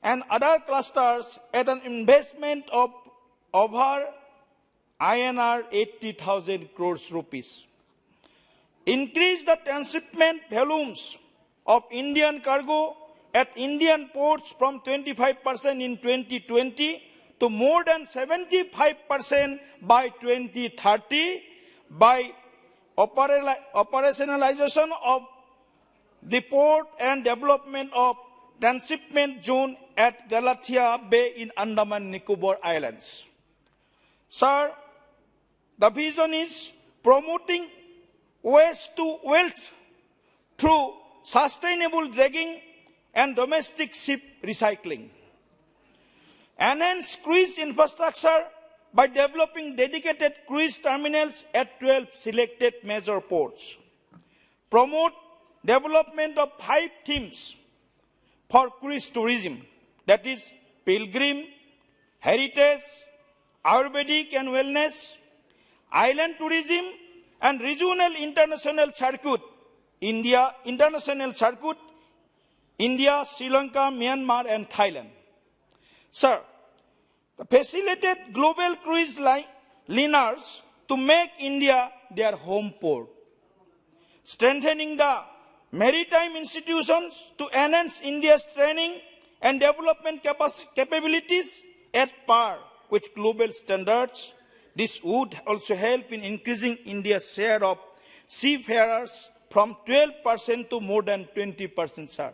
and other clusters at an investment of over INR 80,000 crores rupees. Increase the transshipment volumes of Indian cargo at Indian ports from 25% in 2020 to more than 75% by 2030 by operationalization of the port and development of transshipment zone at Galathea Bay in Andaman Nicobar Islands. Sir, the vision is promoting waste to wealth through sustainable dragging and domestic ship recycling. Enhance cruise infrastructure by developing dedicated cruise terminals at 12 selected major ports. Promote development of 5 themes for cruise tourism, that is pilgrim, heritage, Ayurvedic and wellness, island tourism, and regional international circuit, India, Sri Lanka, Myanmar, and Thailand. Sir, facilitate global cruise liners to make India their home port. Strengthening the maritime institutions to enhance India's training and development capabilities at par with global standards. This would also help in increasing India's share of seafarers from 12% to more than 20%, sir.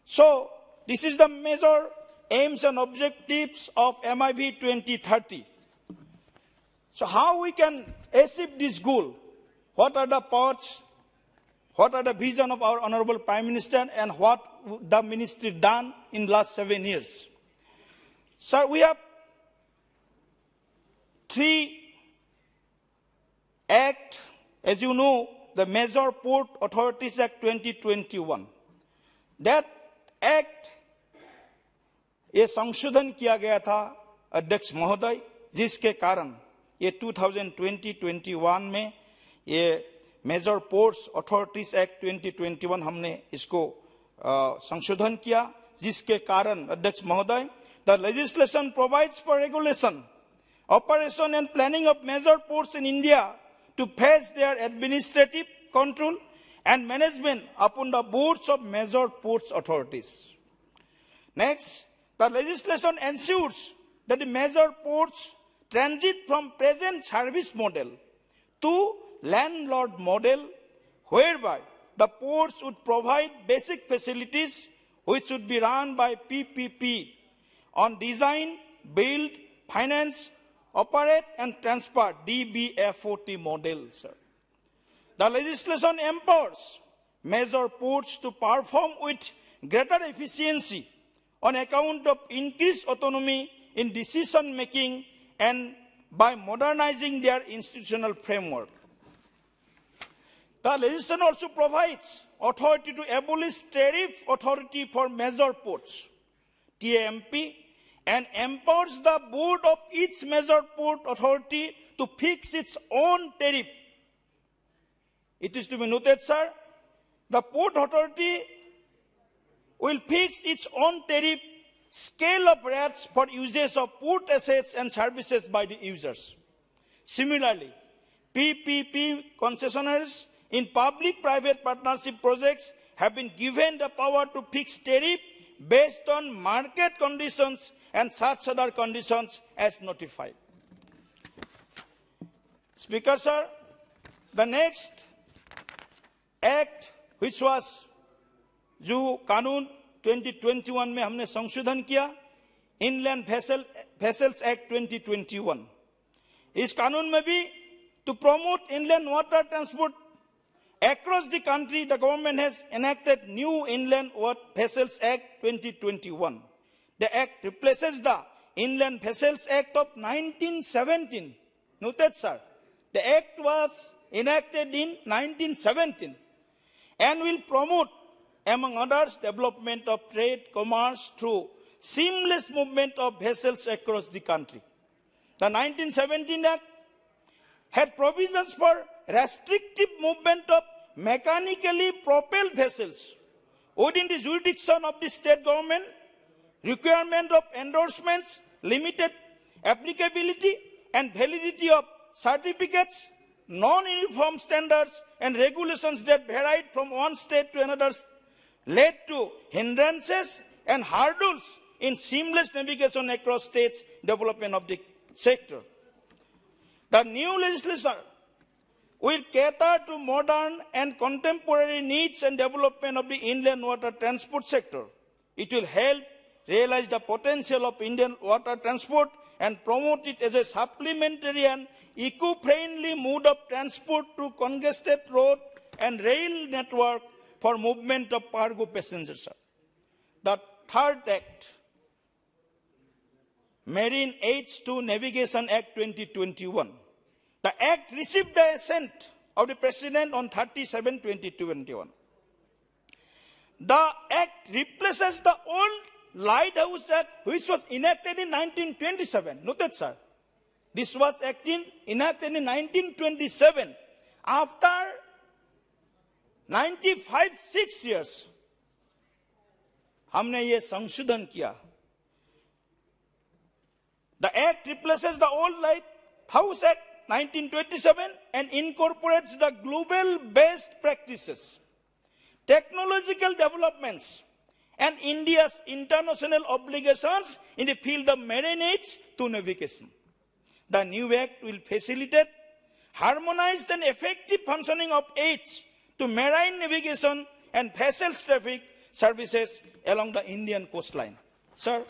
So, this is the major aims and objectives of MIB 2030. So, how we can achieve this goal? What are the parts? What are the vision of our Honorable Prime Minister and what the ministry done in the last 7 years? Sir, we have 3 acts. As you know, the Major Port Authorities Act 2021. That act ये संशोधन किया गया था अध्यक्ष महोदय, जिसके कारण ये 2020-21 में ये मेजर पोर्ट्स अथॉरिटीज एक्ट 2021 हमने इसको संशोधन किया, जिसके कारण अध्यक्ष महोदय the legislation provides for regulation operation and planning of major ports in India to face their administrative control and management upon the boards of major ports authorities. Next, the legislation ensures that the major ports transit from present service model to landlord model, whereby the ports would provide basic facilities which would be run by PPP on design, build, finance, operate and transfer DBFOT model, sir. The legislation empowers major ports to perform with greater efficiency on account of increased autonomy in decision making and by modernizing their institutional framework. The legislation also provides authority to abolish tariff authority for major ports, TAMP, and empowers the board of each major port authority to fix its own tariff. It is to be noted, sir, the port authority will fix its own tariff scale of rates for usage of port assets and services by the users. Similarly, PPP concessionaires in public-private partnership projects have been given the power to fix tariff based on market conditions and such other conditions as notified. Speaker, sir, the next act which was जो कानून 2021 में हमने संशोधन किया, inland vessels act 2021. इस कानून में भी to promote inland water transport across the country, the government has enacted new Inland Vessels Act 2021. The act replaces the Inland Vessels Act of 1917. Noted, sir. The act was enacted in 1917. And will promote, among others, development of trade, commerce through seamless movement of vessels across the country. The 1917 Act had provisions for restrictive movement of mechanically propelled vessels within the jurisdiction of the state government, requirement of endorsements, limited applicability and validity of certificates, non-uniform standards and regulations that varied from one state to another led to hindrances and hurdles in seamless navigation across states, development of the sector. The new legislation will cater to modern and contemporary needs and development of the inland water transport sector. It will help realize the potential of Indian water transport and promote it as a supplementary and eco-friendly mode of transport to congested road and rail network for movement of cargo passengers. The third act, Marine Aids to Navigation Act 2021. The act received the assent of the President on 30/7/2021. The act replaces the old Lighthouse Act, which was enacted in 1927. Noted, sir. This was enacted in 1927. After 6 years, हमने ये संशोधन किया. The act replaces the old Lighthouse Act 1927 and incorporates the global best practices, technological developments, and India's international obligations in the field of marine aids to navigation. The new act will facilitate harmonized and effective functioning of aids to marine navigation and vessels traffic services along the Indian coastline. Sir,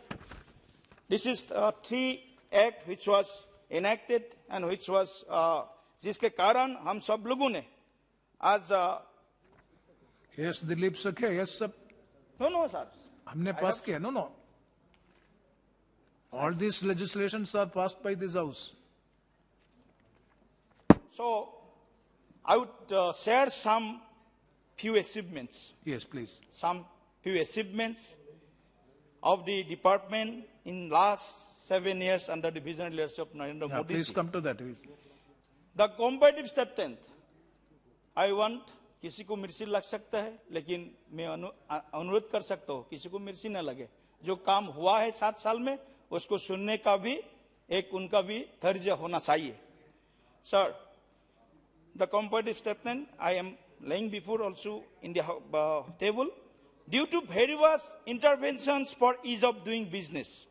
this is 3 Act which was enacted and which was जिसके कारण हम सब लोगों ने आज Yes, Dilip Sakhe, yes, sir. No, sir. हमने पास किया, no. All these legislations are passed by this house. So, I would share some few achievements. Yes, please. Some few achievements of the department in last 7 years under the visionary leadership of Narendra Modi. Please come to that. The competitive strength. I want, किसी को मिर्ची लग सकता है, लेकिन मैं अनुरोध कर सकता हूँ, किसी को मिर्ची न लगे. जो काम हुआ है 7 साल में, उसको सुनने का भी एक उनका भी धैर्य होना चाहिए. Sir, the competitive statement I am laying before also in the table. Due to various interventions for ease of doing business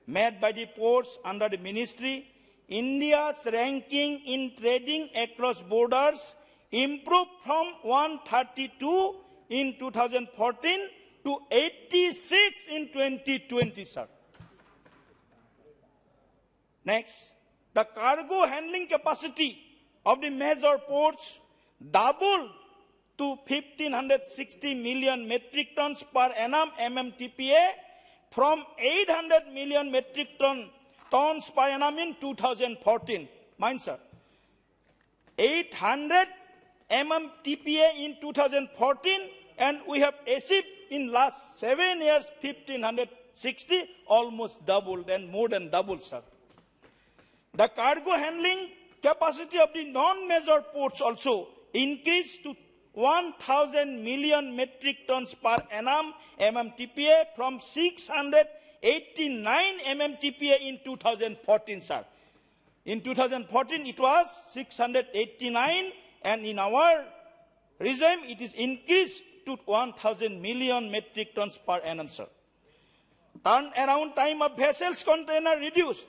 made by the ports under the ministry, India's ranking in trading across borders improved from 132 in 2014 to 86 in 2020, sir. Next, the cargo handling capacity of the major ports doubled to 1,560 million metric tons per annum MMTPA from 800 million metric tons per annum in 2014. Mind, sir. 800 MMTPA in 2014, and we have achieved in last 7 years 1,560, almost doubled and more than doubled, sir. The cargo handling capacity of the non-major ports also increased to 1,000 million metric tons per annum MMTPA from 689 MMTPA in 2014, sir. In 2014, it was 689, and in our regime, it is increased to 1,000 million metric tons per annum, sir. Turnaround time of vessels container reduced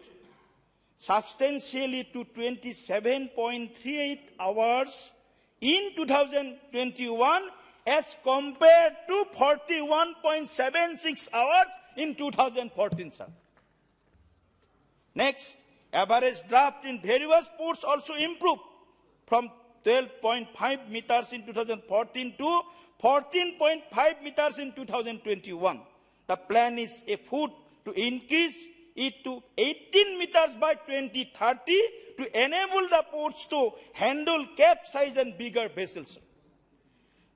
substantially to 27.38 hours in 2021 as compared to 41.76 hours in 2014, sir. Next, average draft in various ports also improved from 12.5 meters in 2014 to 14.5 meters in 2021. The plan is afoot to increase it to 18 meters by 2030 to enable the ports to handle capsize and bigger vessels.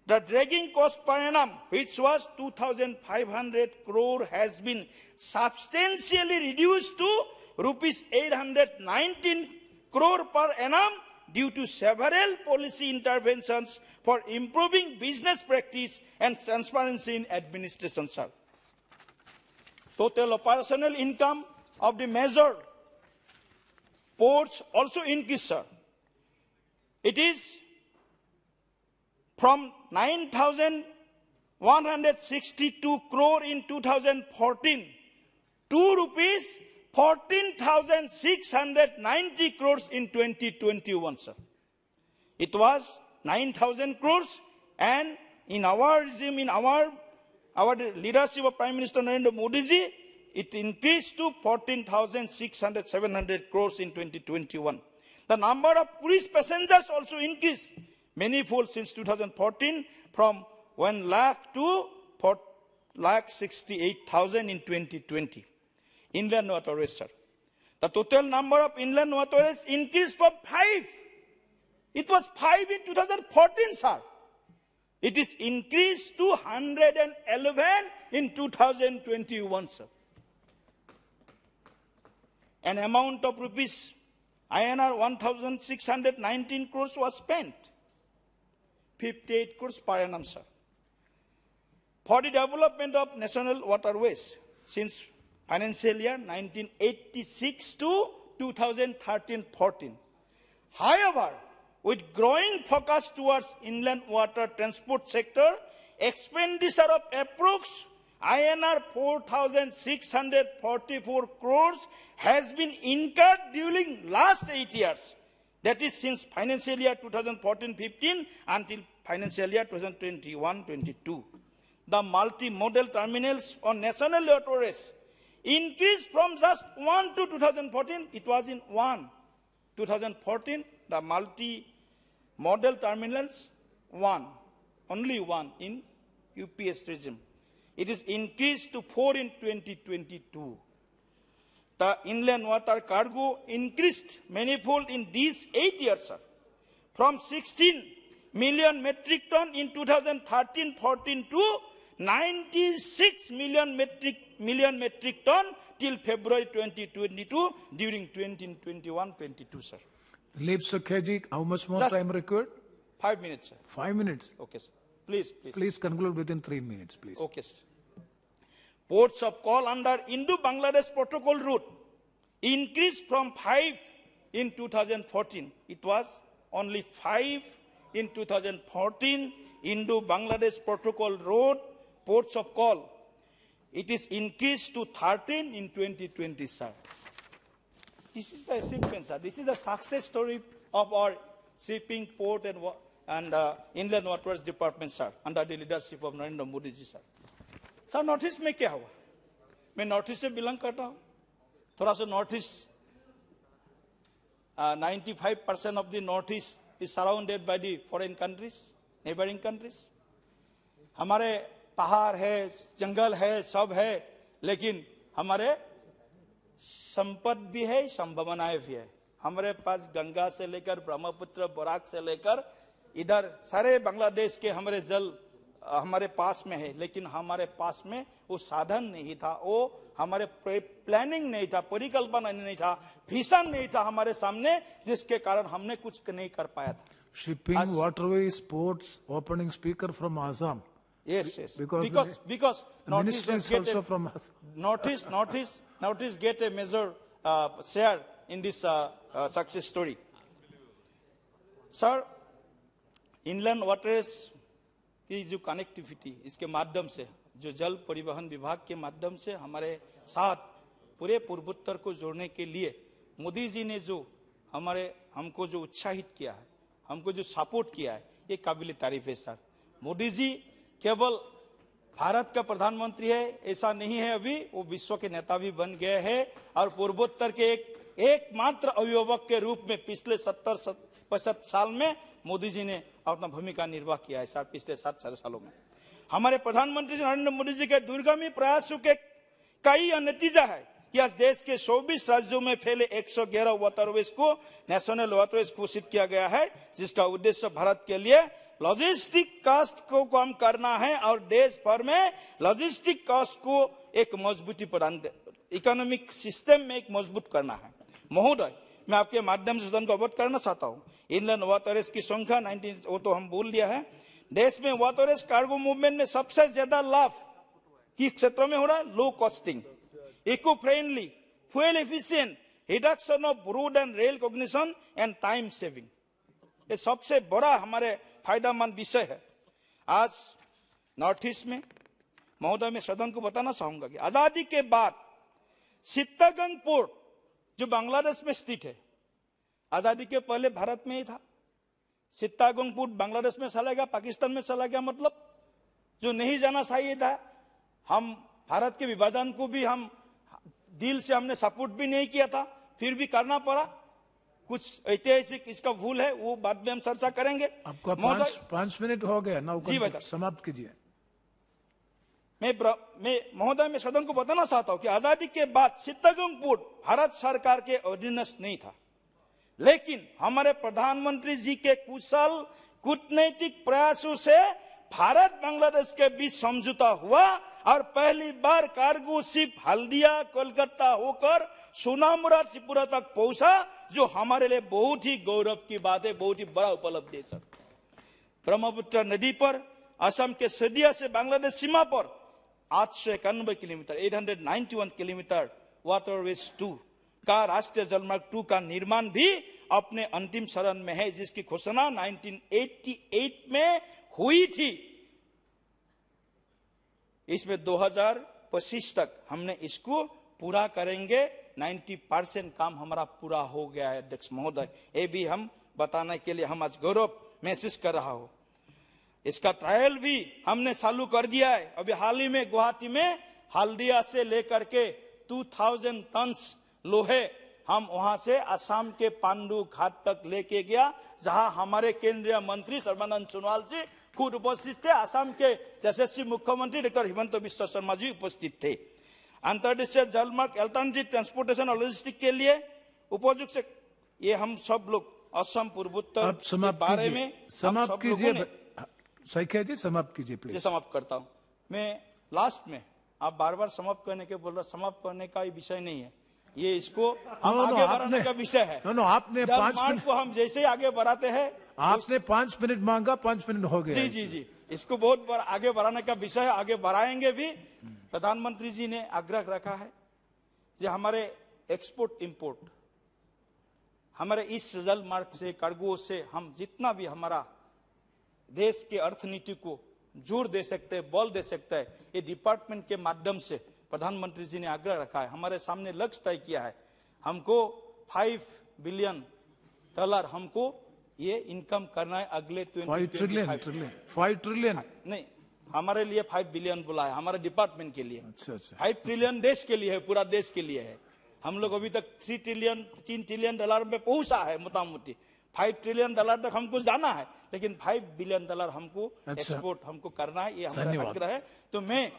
The dragging cost per annum, which was 2,500 crore, has been substantially reduced to rupees 819 crore per annum due to several policy interventions for improving business practice and transparency in administration, sir. Total operational income of the major ports also increased, sir. It is from 9,162 crore in 2014 to rupees 14,690 crores in 2021, sir. It was 9,000 crores, and in our regime, in our leadership of Prime Minister Narendra Modi ji, it increased to 14,700 crores in 2021. The number of cruise passengers also increased manifold since 2014 from 1 lakh to 4,68,000 in 2020. Inland waterways, sir. The total number of inland waterways increased from 5. It was 5 in 2014, sir. It is increased to 111 in 2021, sir. An amount of rupees INR 1,619 crores was spent. 58 crores per annum, sir. For the development of national waterways since financial year 1986 to 2013-14. However, with growing focus towards inland water transport sector, expenditure of approx INR 4,644 crores has been incurred during last 8 years. That is since financial year 2014-15 until financial year 2021-22. The multi-modal terminals on national waterways increased from just 1 to 2014. It was in 1. 2014, the multi-modal terminals, 1. Only 1 in UPS regime. It is increased to 4 in 2022. The inland water cargo increased manifold in these 8 years, sir. From 16 million metric ton in 2013-14 to 96 million metric ton till February 2022 during 2021-22, sir. Leaps Kheji, how much more Just time required? 5 minutes, sir. 5 minutes. Okay, sir. Please. Please conclude within 3 minutes, please. Okay, sir. Ports of call under Indo-Bangladesh Protocol route increased from 5 in 2014. It was only 5 in 2014. Indo-Bangladesh Protocol road ports of call. It is increased to 13 in 2020, sir. This is the achievement, sir. This is the success story of our shipping, port, and inland waterways department, sir, under the leadership of Narendra Modi ji, sir. Sir north east में क्या हुआ? मैं north east से belong करता हूँ. थोड़ा सा north east 95% of the north east is surrounded by the foreign countries, neighbouring countries. हमारे पहाड़ है, जंगल है, सब है, लेकिन हमारे संपद भी है, संभावनाएं भी है. हमारे पास गंगा से लेकर ब्रह्मपुत्र, बराक से लेकर इधर सारे बांग्लादेश के हमारे जल हमारे पास में है, लेकिन हमारे पास में वो साधन नहीं था, वो हमारे प्लानिंग नहीं था, परिकल्पना नहीं था, विजन नहीं था हमारे सामने, जिसके कारण हमने कुछ नहीं कर पाया था. Shipping, waterways, ports, opening speaker from Assam. Yes. Because Ministry is also from Assam. Northeast get a major share in this success story. Sir, inland waterways की जो कनेक्टिविटी, इसके माध्यम से, जो जल परिवहन विभाग के माध्यम से हमारे साथ पूरे पूर्वोत्तर को जोड़ने के लिए मोदी जी ने जो हमको जो उत्साहित किया है, हमको जो सपोर्ट किया है, ये काबिल तारीफ है, सर. मोदी जी केवल भारत का प्रधानमंत्री है ऐसा नहीं है, अभी वो विश्व के नेता भी बन गए हैं और पूर्वोत्तर के एकमात्र अभिभावक के रूप में पिछले 70-75 साल में मोदी जी ने अपना भूमिका निर्वाह किया है, सर. पिछले 7 सालों में हमारे प्रधानमंत्री नरेंद्र मोदी जी के दूरगामी प्रयासों के कई नतीजा है कि आज देश के 24 राज्यों में फैले 111 वाटरवेज को नेशनल वाटरवेज घोषित किया गया है, जिसका उद्देश्य भारत के लिए लॉजिस्टिक कॉस्ट को कम करना है और देश भर में लॉजिस्टिक कॉस्ट को एक मजबूती प्रदान, इकोनॉमिक सिस्टम में एक मजबूत करना है. महोदय, मैं आपके माध्यम से सदन को अवगत करना चाहता हूँ, इनलैंड वाटरवेज की संख्या 19, वो तो हम बोल लिया है. देश में वाटरवेज कार्गो मूवमेंट में सबसे ज्यादा लाभ किस क्षेत्र में हो रहा है? Low costing, eco friendly, fuel efficient, reduction of road and rail congestion and time saving. ये सबसे बड़ा हमारे फायदेमंद विषय है. आज नॉर्थ ईस्ट में महोदय, मैं सदन को बताना चाहूंगा कि आजादी के बाद चित्तगंग पोर्ट जो बांग्लादेश में स्थित है, आजादी के पहले भारत में ही था. चित्तगंग पोर्ट बांग्लादेश में चला गया, पाकिस्तान में चला गया, मतलब जो नहीं जाना चाहिए था. हम भारत के विभाजन को भी हम दिल से हमने सपोर्ट भी नहीं किया था, फिर भी करना पड़ा. कुछ ऐतिहासिक इसका भूल है, वो बाद में हम चर्चा करेंगे. आपका 5 मिनट हो गया ना, समाप्त कीजिए. मैं महोदय, मैं सदन को बताना चाहता हूं कि आजादी के बाद चित्तगंग पोर्ट भारत सरकार के ऑर्डिनेंस नहीं था, लेकिन हमारे प्रधानमंत्री जी के कुशल कूटनीतिक प्रयासों से भारत बांग्लादेश के बीच समझौता हुआ और पहली बार कार्गो शिप हल्दिया कोलकाता होकर सोनामुरा त्रिपुरा तक पहुंचा, जो हमारे लिए बहुत ही गौरव की बात है, बहुत ही बड़ा उपलब्धि है, सर. ब्रह्मपुत्र नदी पर असम के सदिया से बांग्लादेश सीमा पर 891 किलोमीटर 891 किलोमीटर वाटरवेज 2 का राष्ट्रीय जलमार्ग 2 का निर्माण भी अपने अंतिम चरण में है, जिसकी घोषणा 1988 में हुई थी. इसमें 2025 तक हमने इसको पूरा करेंगे. 90% काम हमारा पूरा हो गया है, अध्यक्ष महोदय. ये भी हम बताने के लिए हम आज गौरव महसूस कर रहा हूं. इसका ट्रायल भी हमने चालू कर दिया है। अभी हाल ही में गुवाहाटी में हल्दिया से लेकर के 2000 टन लोहे हम वहां से असम के पांडु घाट तक लेके गया, जहां हमारे केंद्रीय मंत्री सर्बानंद सोनोवाल जी खुद उपस्थित थे। असम के यशस्वी मुख्यमंत्री डॉक्टर हिमंत बिश्व शर्मा जी उपस्थित थे। अंतर्देशीय जलमार्ग अल्टरनेटिव ट्रांसपोर्टेशन और लॉजिस्टिक के लिए उपयुक्त से ये हम सब लोग असम पूर्वोत्तर के बारे में समाप्त कीजिए। सैकिया जी समाप्त कीजिए प्लीज। समाप्त करता हूं मैं। लास्ट में आप बार बार समाप्त करने के बोल रहे, समाप्त करने का ये विषय नहीं है, ये इसको हम आगे बढ़ाने का विषय है। आपने 5 मिनट को हम जैसे ही आगे बढ़ाते हैं, आपने 5 मिनट मांगा, 5 मिनट हो गए। जी, इसको बहुत आगे बढ़ाने का विषय है, आगे बढ़ाएंगे भी। प्रधानमंत्री जी ने आग्रह रखा है जो हमारे एक्सपोर्ट इंपोर्ट, हमारे इस जल मार्ग से कार्गो से हम जितना भी हमारा देश के अर्थनीति को जोर दे सकते हैं, बल दे सकते हैं, ये डिपार्टमेंट के माध्यम से प्रधानमंत्री जी ने आग्रह रखा है। हमारे सामने लक्ष्य तय किया है, हमको $5 बिलियन हमको ये इनकम करना है अगले 5 ट्रिलियन नहीं, हमारे लिए 5 बिलियन बोला है, हमारे डिपार्टमेंट के लिए। अच्छा। 5 ट्रिलियन देश के लिए है, पूरा देश के लिए है। हम लोग अभी तक $3 ट्रिलियन में पहुंचा है मोटामोटी। $5 ट्रिलियन तक हमको जाना है, लेकिन $5 बिलियन हमको एक्सपोर्ट हमको करना है, ये हमारा आग्रह है। तो मैं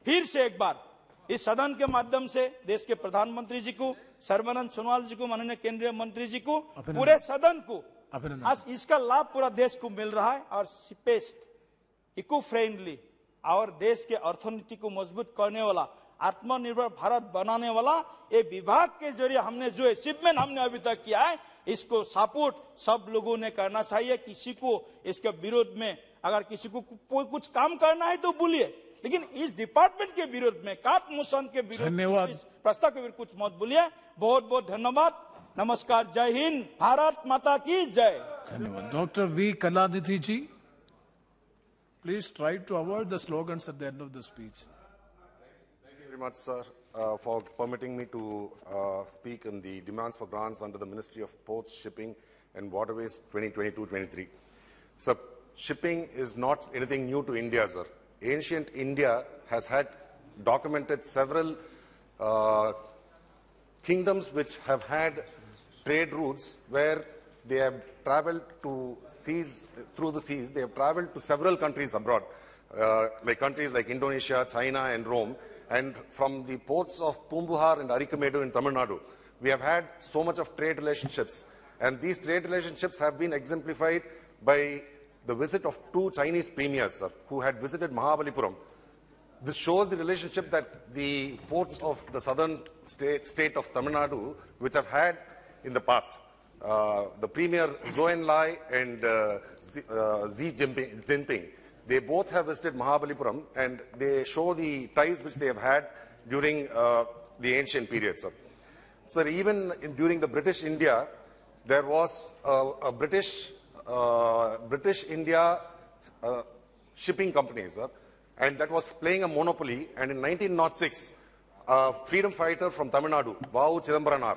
फिर से एक बार इस सदन के माध्यम से देश के प्रधानमंत्री जी को, सर्बानंद सोनोवाल जी को, माननीय केंद्रीय मंत्री जी को, पूरे सदन को, आज इसका लाभ पूरा देश को मिल रहा है। और सिपेस्ट इको फ्रेंडली और देश के अर्थनीति को मजबूत करने वाला, आत्मनिर्भर भारत बनाने वाला ये विभाग के जरिए हमने जो अचीवमेंट हमने अभी तक किया है, इसको सपोर्ट सब लोगों ने करना चाहिए। किसी को इसके विरोध में, अगर किसी को कोई कुछ काम करना है तो बोलिए, लेकिन इस डिपार्टमेंट के विरोध में, काट मोशन के विरोध में, इस प्रस्ताव के विरोध कुछ मत बोलिए। बहुत बहुत धन्यवाद, नमस्कार, जय हिंद, भारत माता की जय। धन्यवाद। Doctor V Kalanidhi ji, please try to avoid the slogans at the end of the speech. Very much, sir, for permitting me to speak on the demands for grants under the Ministry of Ports, Shipping and Waterways 2022-23. Sir, shipping is not anything new to India, sir. Ancient India has had documented several kingdoms which have had trade routes where they have traveled to seas, through the seas. They have traveled to several countries abroad, like countries like Indonesia, China and Rome. And from the ports of Pumbuhar and Arikamedu in Tamil Nadu, we have had so much of trade relationships. And these trade relationships have been exemplified by the visit of 2 Chinese premiers, sir, who had visited Mahabalipuram. This shows the relationship that the ports of the southern state of Tamil Nadu, which have had in the past. The premier Zhou Enlai and Xi Jinping, they both have visited Mahabalipuram, and they show the ties which they have had during the ancient period, sir. Sir, even during the British India, there was a British India shipping company, sir, and that was playing a monopoly. And in 1906, a freedom fighter from Tamil Nadu, Vau Chidambaranar,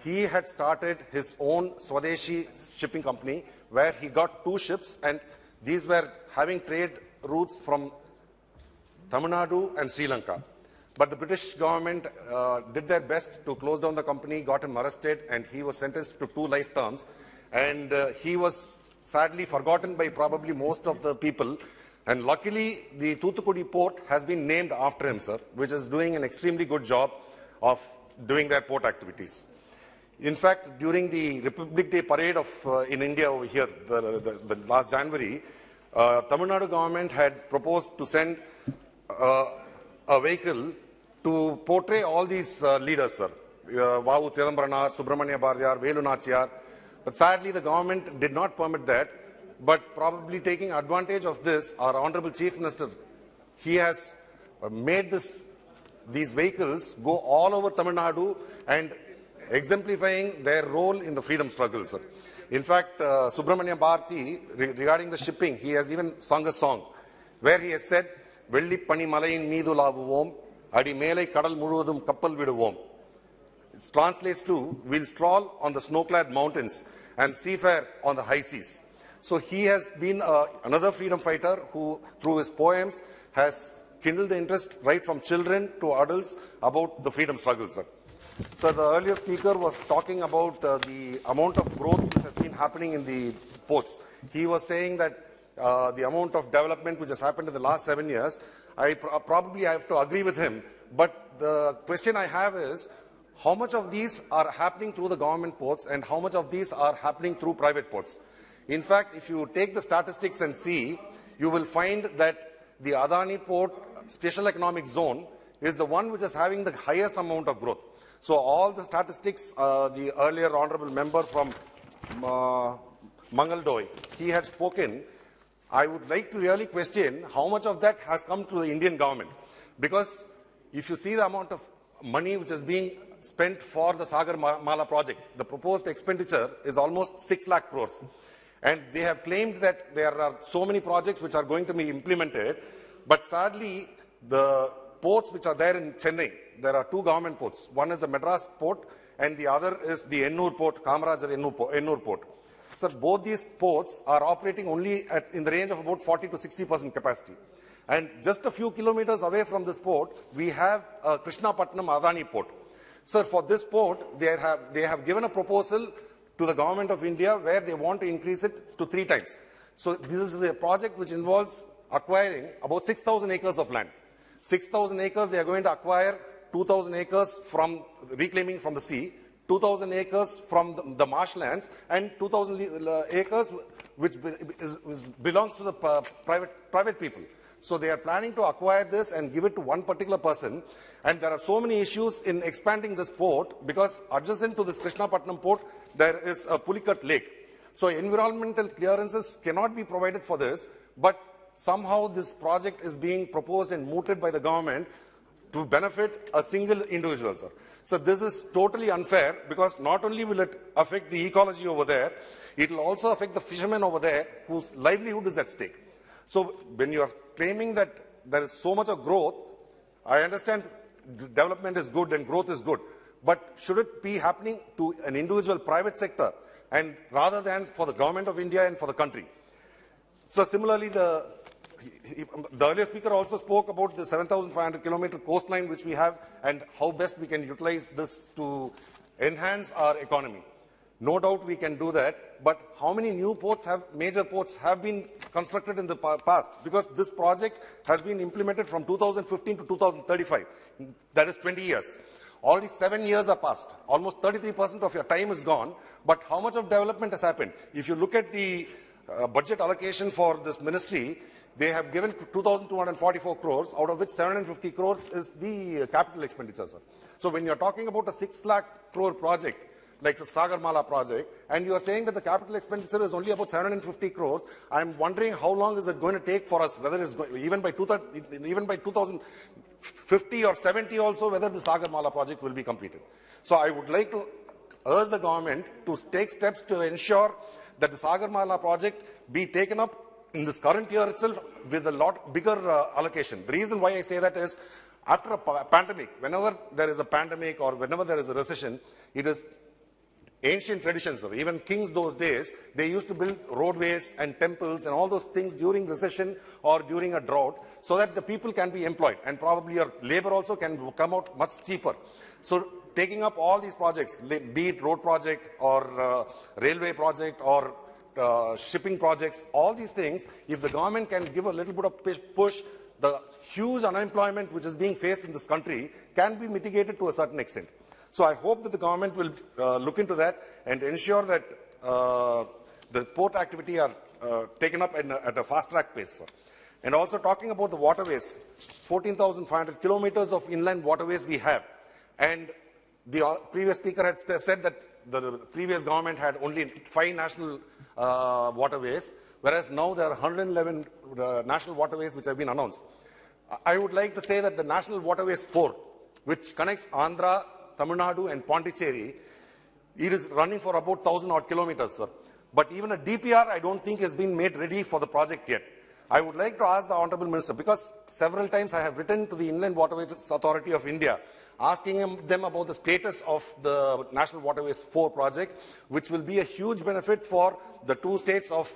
he had started his own Swadeshi shipping company, where he got 2 ships, and these were having trade routes from Tamil Nadu and Sri Lanka. But the British government did their best to close down the company, got him arrested, and he was sentenced to 2 life terms. And he was sadly forgotten by probably most of the people. And luckily, the Thoothukudi port has been named after him, sir, which is doing an extremely good job of doing their port activities. In fact, during the Republic Day parade in India over here, the last January, Tamil Nadu government had proposed to send a vehicle to portray all these leaders, sir. Vavu Chidambaranar, Subramania Bharadiyar, Velu Nachiyar. But sadly, the government did not permit that. But probably taking advantage of this, our Honorable Chief Minister, he has made these vehicles go all over Tamil Nadu and exemplifying their role in the freedom struggle, sir. In fact, Subramania Bharati, regarding the shipping, he has even sung a song where he has said, Velli Pani Malayin Meedu Lavuvom, Adi Melai Kadal Muruvadum Kappal Viduvom. It translates to, we'll stroll on the snow-clad mountains and seafare on the high seas. So he has been another freedom fighter who, through his poems, has kindled the interest right from children to adults about the freedom struggle, sir. So the earlier speaker was talking about the amount of growth which has been happening in the ports. He was saying that the amount of development which has happened in the last 7 years, I probably have to agree with him. But the question I have is, how much of these are happening through the government ports and how much of these are happening through private ports? In fact, if you take the statistics and see, you will find that the Adani Port Special Economic Zone is the one which is having the highest amount of growth. So all the statistics, the earlier honorable member from Mangaldoy, he had spoken. I would like to really question how much of that has come to the Indian government. Because if you see the amount of money which is being spent for the Sagar Mala project, the proposed expenditure is almost 6 lakh crores. And they have claimed that there are so many projects which are going to be implemented. But sadly, the ports which are there in Chennai, there are 2 government ports. One is the Madras port and the other is the Ennur port, Kamarajar Ennur port. So both these ports are operating only in the range of about 40 to 60% capacity. And just a few kilometers away from this port, we have Krishnapatnam Adani port. Sir, for this port, they have given a proposal to the government of India where they want to increase it to 3 times. So this is a project which involves acquiring about 6,000 acres of land. 6,000 acres, they are going to acquire 2,000 acres from reclaiming from the sea, 2,000 acres from the marshlands, and 2,000 acres which belongs to the private people. So they are planning to acquire this and give it to one particular person. And there are so many issues in expanding this port because adjacent to this Krishnapatnam port, there is a Pulikat lake. So environmental clearances cannot be provided for this, but somehow this project is being proposed and mooted by the government to benefit a single individual, sir. So this is totally unfair because not only will it affect the ecology over there, it will also affect the fishermen over there whose livelihood is at stake. So when you are claiming that there is so much of growth, I understand development is good and growth is good, but should it be happening to an individual private sector and rather than for the government of India and for the country? So similarly, the earlier speaker also spoke about the 7,500 kilometer coastline which we have and how best we can utilize this to enhance our economy. No doubt we can do that, but how many new ports major ports have been constructed in the past? Because this project has been implemented from 2015 to 2035. That is 20 years. Already 7 years are passed. Almost 33% of your time is gone, but how much of development has happened? If you look at the budget allocation for this ministry, they have given 2,244 crores, out of which 750 crores is the capital expenditure, sir. So when you're talking about a 6 lakh crore project, like the Sagar Mala project, and you are saying that the capital expenditure is only about 750 crores, I'm wondering how long is it going to take for us, whether it's going, even by 2050 or 70 also, whether the Sagar Mala project will be completed. So I would like to urge the government to take steps to ensure that the Sagar Mala project be taken up in this current year itself with a lot bigger allocation. The reason why I say that is, after a pandemic, whenever there is a pandemic or whenever there is a recession, it is ancient traditions, or even kings those days, they used to build roadways and temples and all those things during recession or during a drought so that the people can be employed and probably your labor also can come out much cheaper. So taking up all these projects, be it road project or railway project or shipping projects, all these things, if the government can give a little bit of push, the huge unemployment which is being faced in this country can be mitigated to a certain extent. So I hope that the government will look into that and ensure that the port activity are taken up at a fast-track pace, sir. And also talking about the waterways, 14,500 kilometers of inland waterways we have. And the previous speaker had said that the previous government had only 5 national waterways, whereas now there are 111 national waterways which have been announced. I would like to say that the National Waterways 4, which connects Andhra, Tamil Nadu and Pondicherry, it is running for about 1,000 odd kilometers, sir. But even a DPR, I don't think has been made ready for the project yet. I would like to ask the Honorable Minister, because several times I have written to the Inland Waterways Authority of India, asking them about the status of the National Waterways 4 project, which will be a huge benefit for the 2 states of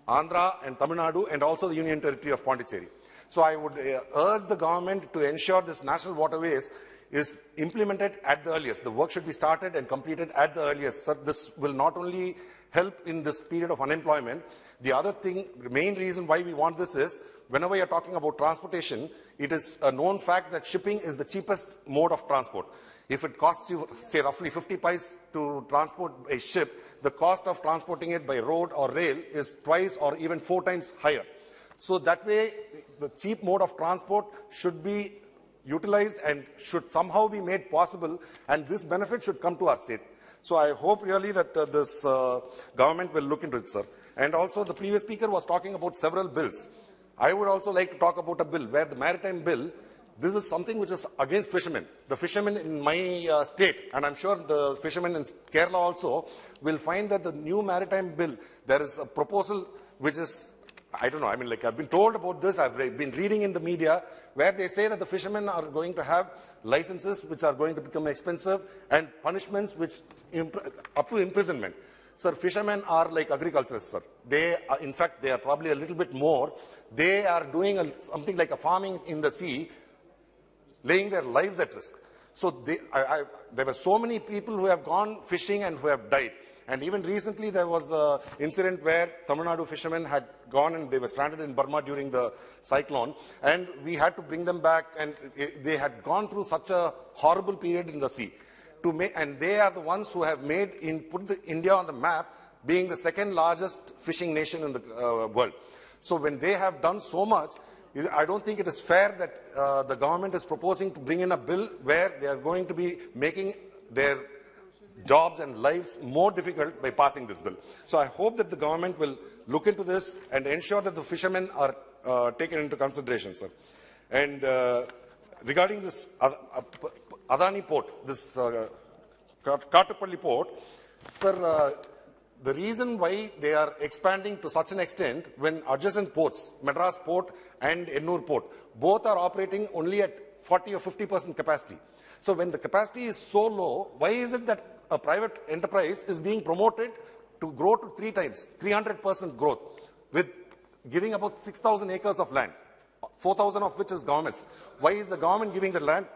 Andhra and Tamil Nadu, and also the Union Territory of Pondicherry. So I would urge the government to ensure this national waterways is implemented at the earliest. The work should be started and completed at the earliest. So this will not only help in this period of unemployment. The other thing, the main reason why we want this is, whenever you're talking about transportation, it is a known fact that shipping is the cheapest mode of transport. If it costs you, say, roughly 50 paise to transport a ship, the cost of transporting it by road or rail is twice or even 4 times higher. So that way, the cheap mode of transport should be utilized and should somehow be made possible, and this benefit should come to our state. So I hope really that this government will look into it, sir. And also the previous speaker was talking about several bills. I would also like to talk about a bill where the Maritime Bill, this is something which is against fishermen. The fishermen in my state, and I'm sure the fishermen in Kerala also, will find that the new Maritime Bill, there is a proposal which is, I don't know, I mean, like, I've been told about this, I've been reading in the media, where they say that the fishermen are going to have licenses which are going to become expensive and punishments which up to imprisonment. Sir, fishermen are like agriculturists, sir. They are, in fact, they are probably a little bit more. They are doing something like a farming in the sea, laying their lives at risk. So there were so many people who have gone fishing and who have died. And even recently there was an incident where Tamil Nadu fishermen had gone and they were stranded in Burma during the cyclone, and we had to bring them back, and they had gone through such a horrible period in the sea. And they are the ones who have put India on the map, being the second largest fishing nation in the world. So when they have done so much, I don't think it is fair that the government is proposing to bring in a bill where they are going to be making their jobs and lives more difficult by passing this bill. So I hope that the government will look into this and ensure that the fishermen are taken into consideration, sir. And regarding this Adani port, this Kattupalli port, sir, the reason why they are expanding to such an extent, when adjacent ports, Madras port and Ennur port, both are operating only at 40 or 50% capacity. So when the capacity is so low, why is it that a private enterprise is being promoted to grow to 3 times, 300% growth, with giving about 6,000 acres of land, 4,000 of which is government's? Why is the government giving the land?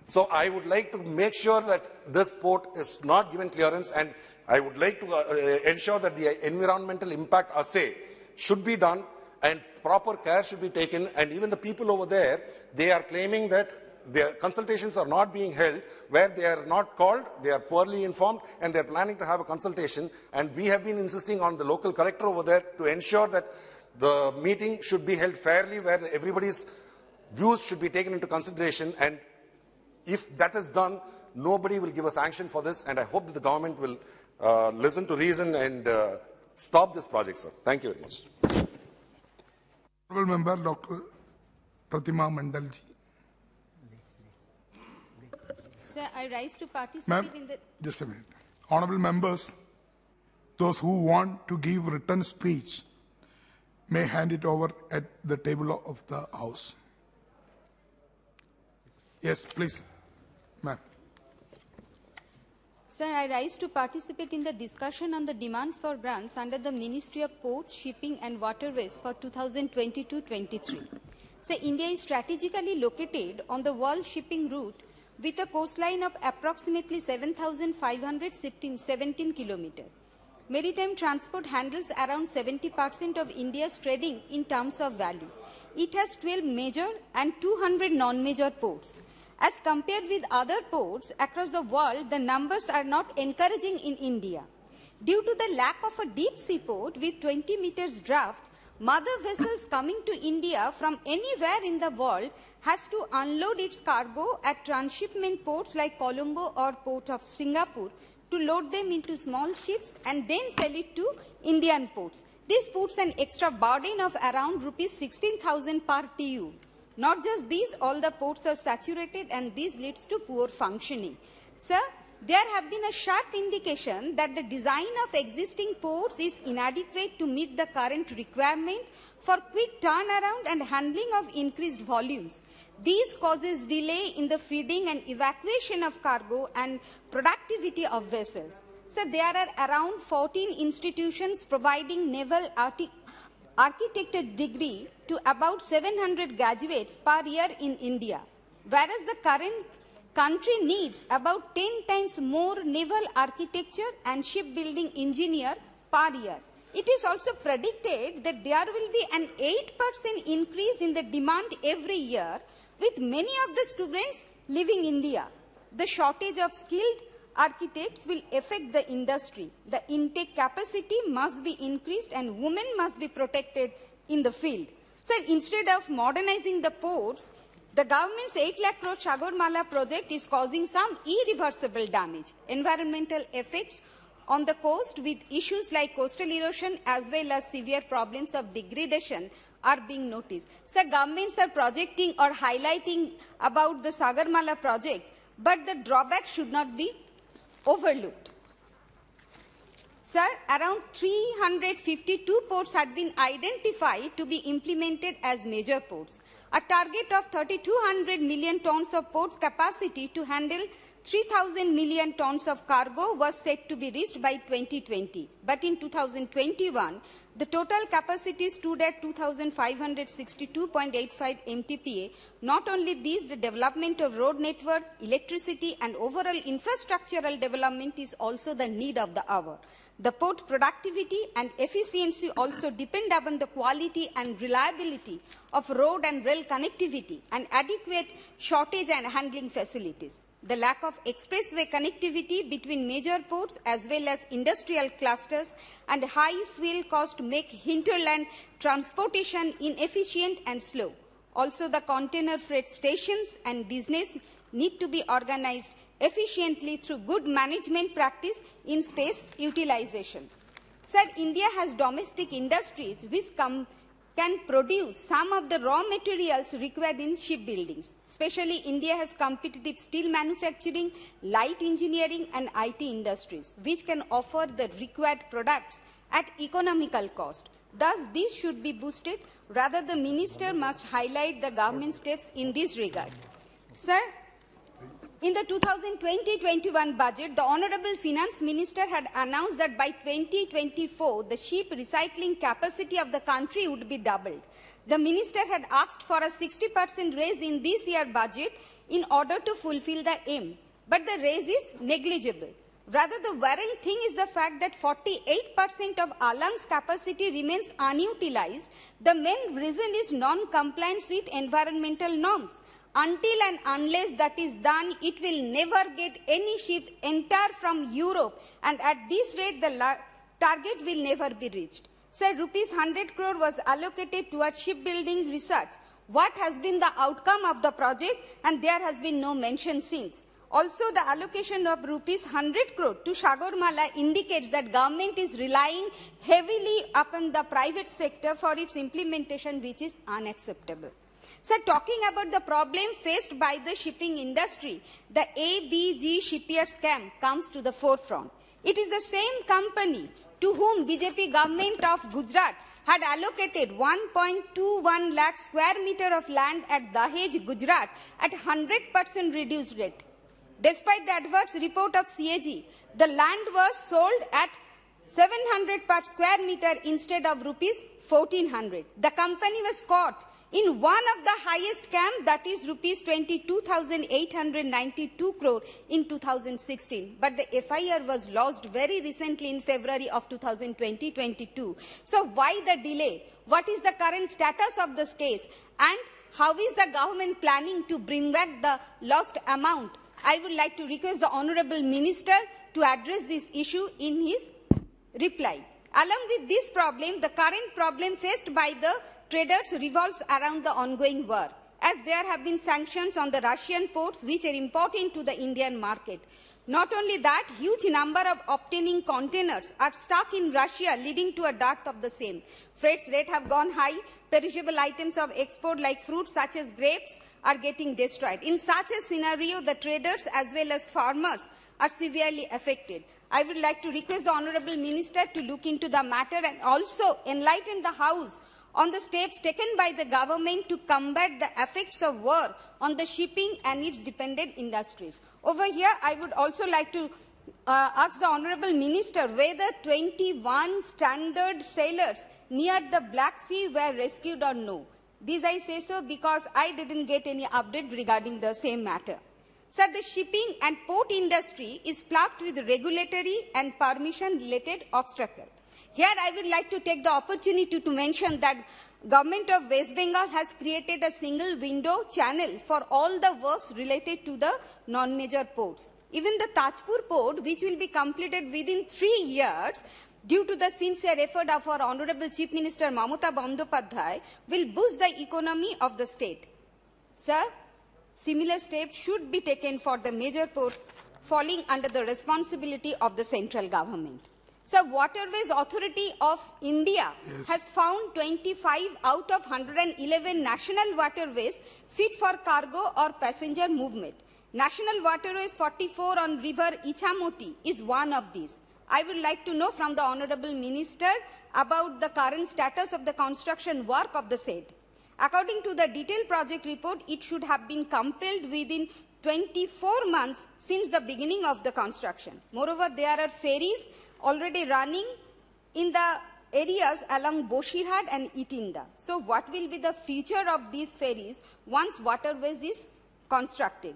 So I would like to make sure that this port is not given clearance, and I would like to ensure that the environmental impact assay should be done and proper care should be taken. And even the people over there, they are claiming that their consultations are not being held, where they are not called, they are poorly informed, and they are planning to have a consultation. And we have been insisting on the local collector over there to ensure that the meeting should be held fairly, where everybody's views should be taken into consideration. And if that is done, nobody will give a sanction for this, and I hope that the government will listen to reason and stop this project, sir. Thank you very much. Honorable Member Dr. Pratima Mandal ji. Sir, I rise to participate in the... Just a minute. Honorable members, those who want to give written speech may hand it over at the table of the House. Yes, please. Ma'am. Sir, I rise to participate in the discussion on the demands for grants under the Ministry of Ports, Shipping and Waterways for 2022-23. Sir, India is strategically located on the world shipping route with a coastline of approximately 7,517 kilometers. Maritime transport handles around 70% of India's trading in terms of value. It has 12 major and 200 non-major ports. As compared with other ports across the world, the numbers are not encouraging in India. Due to the lack of a deep sea port with 20 meters draft, mother vessels coming to India from anywhere in the world has to unload its cargo at transshipment ports like Colombo or Port of Singapore to load them into small ships and then sell it to Indian ports. This puts an extra burden of around rupees 16,000 per TEU. Not just these, all the ports are saturated and this leads to poor functioning. Sir, there have been a sharp indication that the design of existing ports is inadequate to meet the current requirement for quick turnaround and handling of increased volumes. This causes delay in the feeding and evacuation of cargo and productivity of vessels. So there are around 14 institutions providing naval architecture degree to about 700 graduates per year in India, whereas the current country needs about 10 times more naval architecture and shipbuilding engineer per year. It is also predicted that there will be an 8% increase in the demand every year, with many of the students leaving India. The shortage of skilled architects will affect the industry. The intake capacity must be increased and women must be protected in the field. So instead of modernizing the ports, the government's 8 lakh crore Sagarmala project is causing some irreversible damage. Environmental effects on the coast with issues like coastal erosion as well as severe problems of degradation are being noticed. So governments are projecting or highlighting about the Sagarmala project, but the drawback should not be overlooked. Sir, around 352 ports had been identified to be implemented as major ports. A target of 3,200 million tons of ports capacity to handle 3,000 million tons of cargo was set to be reached by 2020. But in 2021, the total capacity stood at 2,562.85 MTPA. Not only these, the development of road network, electricity, and overall infrastructural development is also the need of the hour. The port productivity and efficiency also depend upon the quality and reliability of road and rail connectivity and adequate shortage and handling facilities. The lack of expressway connectivity between major ports as well as industrial clusters and high fuel cost make hinterland transportation inefficient and slow. Also, the container freight stations and business need to be organized efficiently through good management practice in space utilization. Sir, India has domestic industries which can produce some of the raw materials required in shipbuildings. Especially, India has competitive steel manufacturing, light engineering, and IT industries, which can offer the required products at economical cost. Thus, this should be boosted. Rather, the minister must highlight the government steps in this regard. Sir, in the 2020-21 budget, the Honorable Finance Minister had announced that by 2024, the ship recycling capacity of the country would be doubled. The minister had asked for a 60% raise in this year's budget in order to fulfill the aim, but the raise is negligible. Rather, the worrying thing is the fact that 48% of Alang's capacity remains unutilized. The main reason is non-compliance with environmental norms. Until and unless that is done, it will never get any ship enter from Europe, and at this rate, the target will never be reached. Sir, rupees 100 crore was allocated towards shipbuilding research. What has been the outcome of the project? And there has been no mention since. Also, the allocation of rupees 100 crore to Sagarmala indicates that government is relying heavily upon the private sector for its implementation, which is unacceptable. So, talking about the problem faced by the shipping industry, the Abg Shipyard Scam comes to the forefront. It is the same company to whom BJP government of Gujarat had allocated 1.21 lakh square meter of land at Dahej, Gujarat at 100% reduced rate. Despite the adverse report of CAG, the land was sold at 700 per square meter instead of rupees 1400. The company was caught in one of the highest scam, that is rupees 22,892 crore in 2016. But the FIR was lodged very recently in February of 2020-22. So why the delay? What is the current status of this case? And how is the government planning to bring back the lost amount? I would like to request the Honorable Minister to address this issue in his reply. Along with this problem, the current problem faced by the traders revolves around the ongoing war, as there have been sanctions on the Russian ports which are important to the Indian market. Not only that, huge number of obtaining containers are stuck in Russia, leading to a dearth of the same. Freight rates have gone high. Perishable items of export like fruits such as grapes are getting destroyed. In such a scenario, the traders as well as farmers are severely affected. I would like to request the Honorable Minister to look into the matter and also enlighten the House on the steps taken by the government to combat the effects of war on the shipping and its dependent industries. Over here, I would also like to ask the Honorable Minister whether 21 standard sailors near the Black Sea were rescued or no. This I say so because I didn't get any update regarding the same matter. Sir, the shipping and port industry is plagued with regulatory and permission-related obstacles. Here I would like to take the opportunity to mention that Government of West Bengal has created a single window channel for all the works related to the non-major ports. Even the Tajpur port, which will be completed within 3 years, due to the sincere effort of our Honorable Chief Minister Mamata Bandyopadhyay, will boost the economy of the state. Sir, similar steps should be taken for the major ports falling under the responsibility of the central government. Sir, Waterways Authority of India has found 25 out of 111 national waterways fit for cargo or passenger movement. National Waterways 44 on River Ichamoti is one of these. I would like to know from the Honorable Minister about the current status of the construction work of the said. According to the detailed project report, it should have been completed within 24 months since the beginning of the construction. Moreover, there are ferries already running in the areas along Boshirhat and Itinda. So what will be the future of these ferries once Waterways is constructed?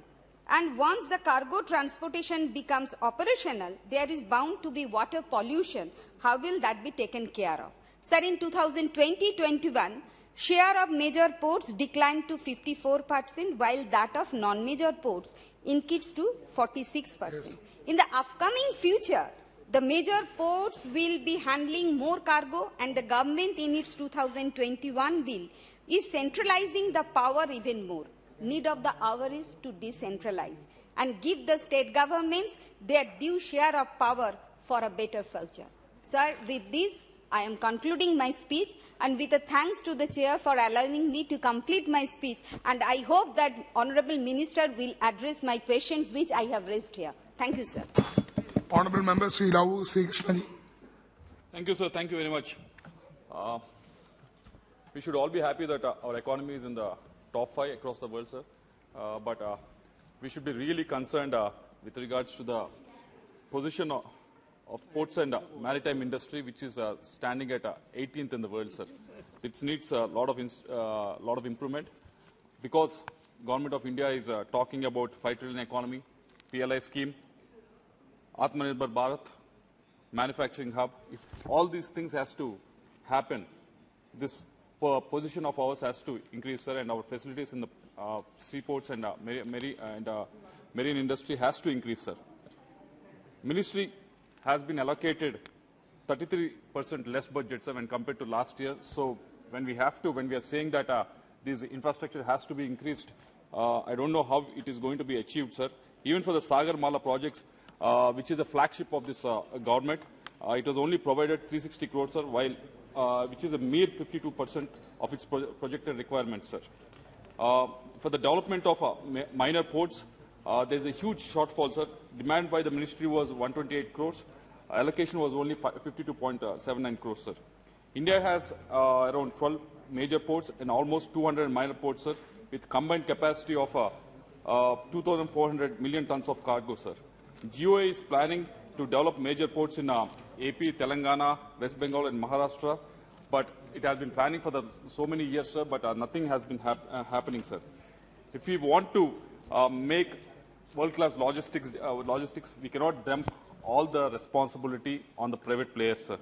And once the cargo transportation becomes operational, there is bound to be water pollution. How will that be taken care of? Sir, in 2020-21, share of major ports declined to 54%, while that of non-major ports increased to 46%. Yes. In the upcoming future, the major ports will be handling more cargo, and the government in its 2021 bill is centralizing the power even more. Need of the hour is to decentralize and give the state governments their due share of power for a better future. Sir, with this, I am concluding my speech, and with a thanks to the Chair for allowing me to complete my speech, and I hope that Honourable Minister will address my questions which I have raised here. Thank you, sir. Honourable Member Sri Rao Sri Krishnaji. Thank you, sir. Thank you very much. We should all be happy that our economy is in the top 5 across the world, sir. But we should be really concerned with regards to the position of ports and maritime industry, which is standing at 18th in the world, sir. It needs a lot of improvement, because Government of India is talking about 5 trillion economy, PLI scheme, Atmanirbhar Bharat, manufacturing hub. If all these things has to happen, this position of ours has to increase, sir, and our facilities in the seaports and marine industry has to increase, sir. Ministry has been allocated 33% less budget, sir, when compared to last year. So when we are saying that this infrastructure has to be increased, I don't know how it is going to be achieved, sir. Even for the Sagar Mala projects, which is a flagship of this government, it was only provided 360 crores, sir, while which is a mere 52% of its projected requirements, sir. For the development of minor ports, there is a huge shortfall, sir. Demand by the ministry was 128 crores. Allocation was only 52.79 crores, sir. India has around 12 major ports and almost 200 minor ports, sir, with combined capacity of 2,400 million tons of cargo, sir. GOA is planning to develop major ports in AP, Telangana, West Bengal and Maharashtra, but it has been planning for so many years, sir, but nothing has been happening, sir. If we want to make world-class logistics, we cannot dump all the responsibility on the private players, sir.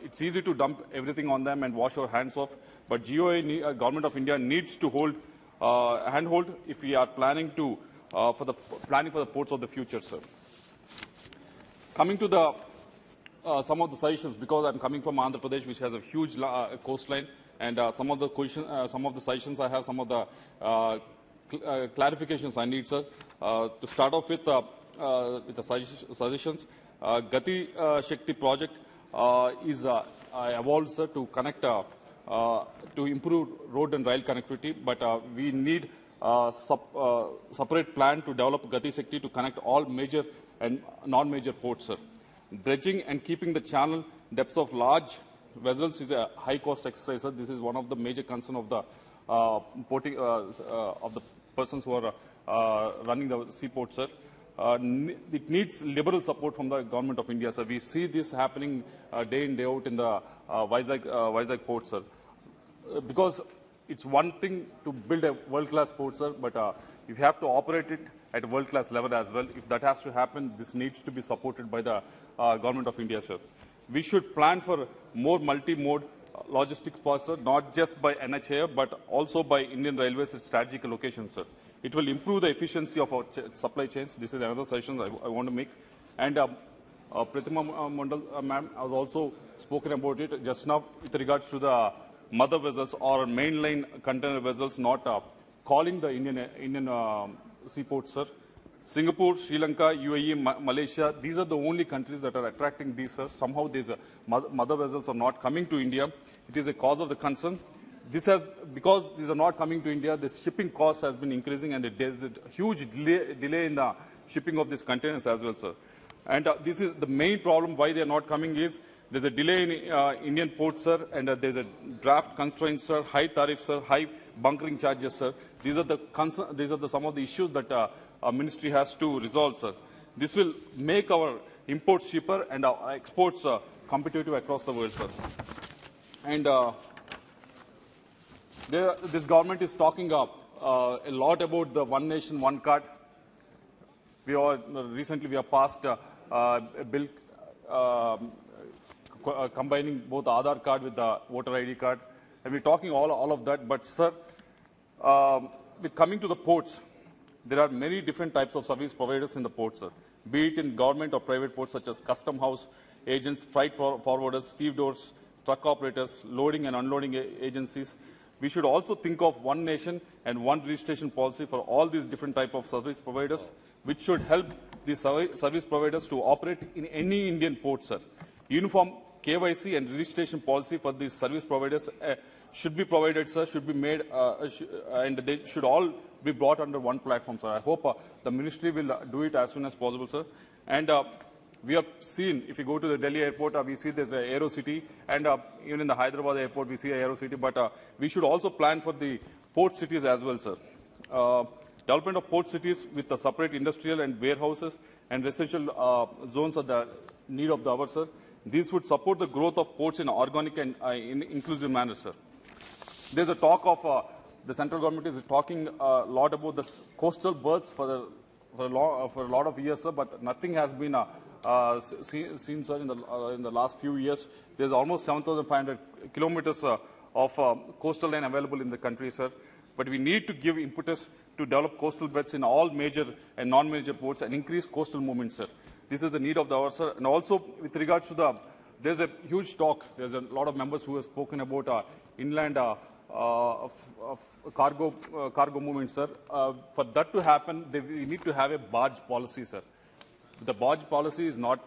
It's easy to dump everything on them and wash our hands off, but GOA, Government of India, needs to hold handhold if we are planning to planning for the ports of the future, sir. Coming to the some of the suggestions, because I'm coming from Andhra Pradesh, which has a huge coastline, and some of the suggestions I have, some of the clarifications I need, sir. To start off with the suggestions, Gati Shakti project is evolved, sir, to connect to improve road and rail connectivity, but we need separate plan to develop Gati Shakti to connect all major and non-major ports, sir. Dredging and keeping the channel depths of large vessels is a high-cost exercise, sir. This is one of the major concerns of the of the persons who are running the seaports, sir. it needs liberal support from the government of India, sir. We see this happening day in, day out in the Vizag port, sir. Because it's one thing to build a world-class port, sir, but if you have to operate it at a world-class level as well, if that has to happen, this needs to be supported by the government of India, sir. We should plan for more multi-mode logistics parks, sir, not just by NHAI, but also by Indian Railways at strategic locations, sir. It will improve the efficiency of our supply chains. This is another suggestion I want to make. And Pratima Mandal, ma'am, has also spoken about it just now with regards to the mother vessels or mainline container vessels not calling the Indian seaports, sir. Singapore, Sri Lanka, UAE, Malaysia, these are the only countries that are attracting these, sir. Somehow these mother vessels are not coming to India. It is a cause of the concern. Because these are not coming to India, the shipping cost has been increasing and there is a huge delay in the shipping of these containers as well, sir. And this is the main problem why they are not coming is there's a delay in Indian ports, sir, and there's a draft constraints, sir, high tariffs, sir, high bunkering charges, sir. These are some of the issues that our ministry has to resolve, sir. This will make our imports cheaper and our exports competitive across the world, sir. And this government is talking a lot about the one nation, one card. Recently we have passed a bill combining both Aadhaar card with the voter ID card. And we're talking all of that. But, sir, with coming to the ports, there are many different types of service providers in the ports, sir. Be it in government or private ports such as custom house agents, freight forwarders, stevedores, truck operators, loading and unloading agencies. We should also think of one nation and one registration policy for all these different types of service providers, which should help the service providers to operate in any Indian port, sir. Uniform KYC and registration policy for these service providers should be provided, sir, should be made, and they should all be brought under one platform, sir. I hope the ministry will do it as soon as possible, sir. And we have seen, if you go to the Delhi airport, we see there's a Aero City, and even in the Hyderabad airport, we see a Aero City, but we should also plan for the port cities as well, sir. Development of port cities with the separate industrial and warehouses and residential zones are the need of the hour, sir. These would support the growth of ports in an organic and in inclusive manner, sir. There's a talk of the central government is talking a lot about the coastal berths for a lot of years, sir, but nothing has been seen, sir, in the last few years. There's almost 7,500 kilometers of coastal line available in the country, sir. But we need to give impetus to develop coastal berths in all major and non-major ports and increase coastal movement, sir. This is the need of the hour, sir. And also, with regards to there's a huge talk. There's a lot of members who have spoken about inland cargo movement, sir. For that to happen, we need to have a barge policy, sir. The barge policy is not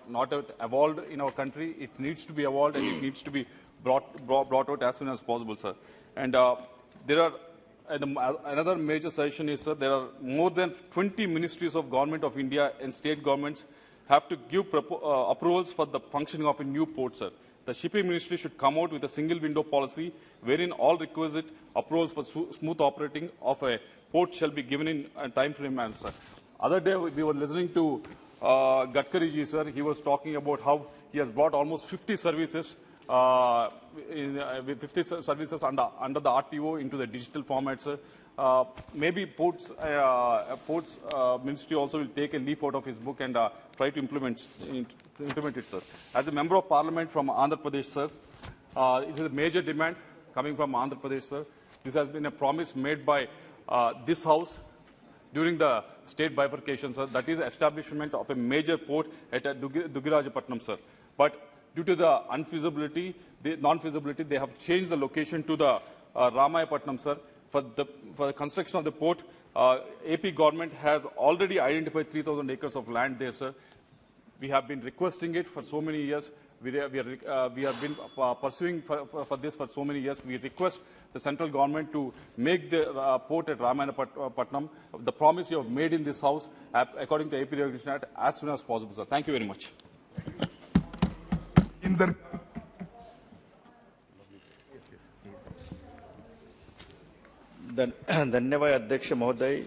evolved in our country. It needs to be evolved and it needs to be brought out as soon as possible, sir. And another major suggestion is, sir, there are more than 20 ministries of government of India and state governments have to give approvals for the functioning of a new port, sir. The shipping ministry should come out with a single window policy wherein all requisite approvals for smooth operating of a port shall be given in a time frame, sir. Other day we were listening to Gadkari ji, sir. He was talking about how he has brought almost 50 services with 50 services under the RTO into the digital format, sir. Maybe ports ministry also will take a leaf out of his book and try to implement it, sir. As a member of parliament from Andhra Pradesh, sir, it is a major demand coming from Andhra Pradesh, sir. This has been a promise made by this house during the state bifurcation, sir. That is establishment of a major port at Dugirajapatnam, sir. But due to the non-feasibility, they have changed the location to the Ramayapatnam, sir. For the construction of the port, AP government has already identified 3,000 acres of land there, sir. We have been requesting it for so many years. We have been pursuing for this for so many years. We request the central government to make the port at Ramayapatnam the promise you have made in this house, according to AP Regulation Act, as soon as possible, sir. Thank you very much. धन्यवाद अध्यक्ष महोदय,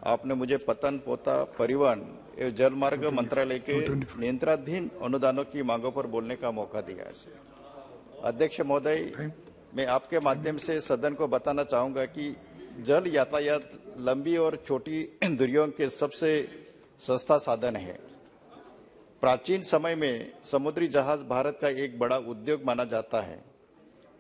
आपने मुझे पतन पोता परिवहन एवं जलमार्ग मंत्रालय के नियंत्रणाधीन अनुदानों की मांगों पर बोलने का मौका दिया है। अध्यक्ष महोदय, मैं आपके माध्यम से सदन को बताना चाहूंगा कि जल यातायात लंबी और छोटी दूरियों के सबसे सस्ता साधन है। प्राचीन समय में समुद्री जहाज भारत का एक बड़ा उद्योग माना जाता है,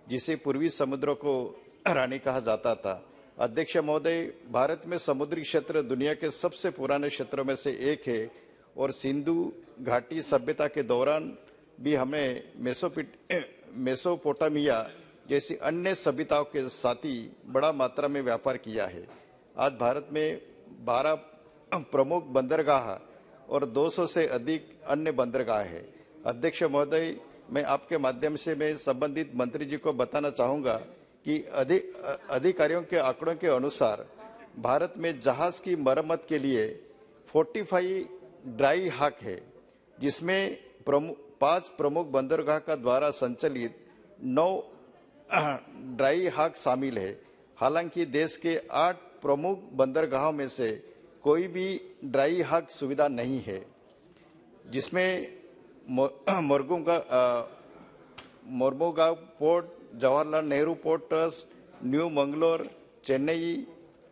जिसे पूर्वी समुद्रों को रानी कहा जाता था। अध्यक्ष महोदय, भारत में समुद्री क्षेत्र दुनिया के सबसे पुराने क्षेत्रों में से एक है और सिंधु घाटी सभ्यता के दौरान भी हमने मेसोपोटामिया जैसी अन्य सभ्यताओं के साथ ही बड़ा मात्रा में व्यापार किया है। आज भारत में 12 प्रमुख बंदरगाह और 200 से अधिक अन्य बंदरगाह है। अध्यक्ष महोदय, मैं आपके माध्यम से मैं संबंधित मंत्री जी को बताना चाहूंगा कि अधिकारियों के आंकड़ों के अनुसार भारत में जहाज की मरम्मत के लिए 45 ड्राई हाक है, जिसमें 5 प्रमुख बंदरगाह का द्वारा संचालित 9 ड्राई हाक शामिल है। हालांकि देश के 8 प्रमुख बंदरगाहों में से कोई भी ड्राई हाक सुविधा नहीं है, जिसमें Mormugao port, Jawaharlal Nehru port trust, new Mangalore, Chennai,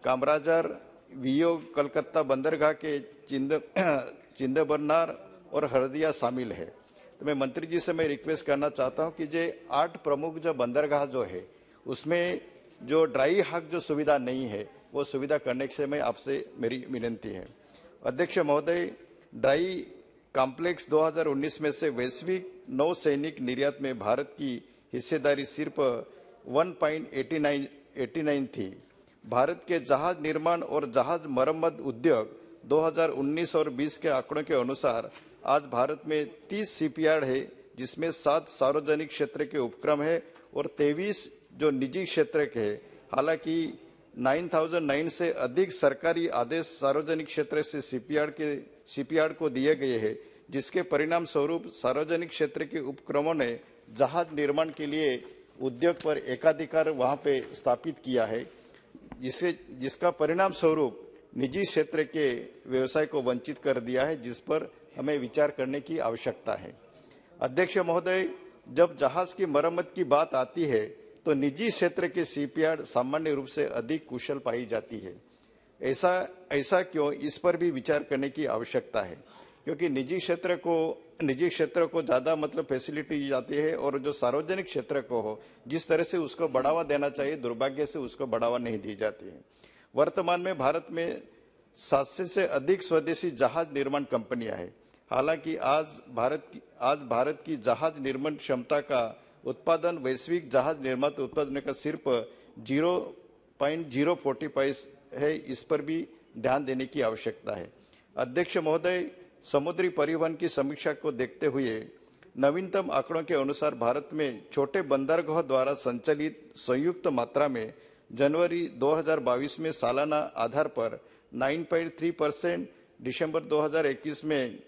Kamarajar, वियोग, कलकत्ता बंदरगाह के चिंदबरनार और हरदिया शामिल है। तो मैं मंत्री जी से मैं रिक्वेस्ट करना चाहता हूं कि जे 8 प्रमुख जो बंदरगाह जो है उसमें जो ड्राई हाक जो सुविधा नहीं है वो सुविधा करने से मैं आपसे मेरी विनती है। अध्यक्ष महोदय, ड्राई कॉम्प्लेक्स 2019 में से वैश्विक नौसैनिक निर्यात में भारत की हिस्सेदारी सिर्फ 1.89 थी। भारत के जहाज निर्माण और जहाज मरम्मत उद्योग 2019 और 20 के आंकड़ों के अनुसार आज भारत में 30 शिपयार्ड है, जिसमें 7 सार्वजनिक क्षेत्र के उपक्रम है और 23 जो निजी क्षेत्र के है। हालांकि 9009 से अधिक सरकारी आदेश सार्वजनिक क्षेत्र से शिपयार्ड को दिए गए हैं, जिसके परिणाम स्वरूप सार्वजनिक क्षेत्र के उपक्रमों ने जहाज निर्माण के लिए उद्योग पर एकाधिकार वहां पे स्थापित किया है, जिसका परिणाम स्वरूप निजी क्षेत्र के व्यवसाय को वंचित कर दिया है, जिस पर हमें विचार करने की आवश्यकता है। अध्यक्ष महोदय, जब जहाज की मरम्मत की बात आती है तो निजी क्षेत्र के शिपयार्ड सामान्य रूप से अधिक कुशल पाई जाती है। ऐसा क्यों, इस पर भी विचार करने की आवश्यकता है, क्योंकि निजी क्षेत्र को ज्यादा फैसिलिटी दी जाती है और जो सार्वजनिक क्षेत्र को हो जिस तरह से उसको बढ़ावा देना चाहिए, दुर्भाग्य से उसको बढ़ावा नहीं दी जाती है। वर्तमान में भारत में 700 से अधिक स्वदेशी जहाज निर्माण कंपनियां हैं। हालांकि आज भारत की जहाज निर्माण क्षमता का उत्पादन वैश्विक जहाज निर्माता उत्पादन का सिर्फ 0.045 है। इस पर भी ध्यान देने की आवश्यकता है। अध्यक्ष महोदय, समुद्री परिवहन की समीक्षा को देखते हुए नवीनतम आंकड़ों के अनुसार भारत में छोटे बंदरगाहों द्वारा संचालित संयुक्त मात्रा में जनवरी 2022 में सालाना आधार पर 9.3%, दिसंबर 2021 में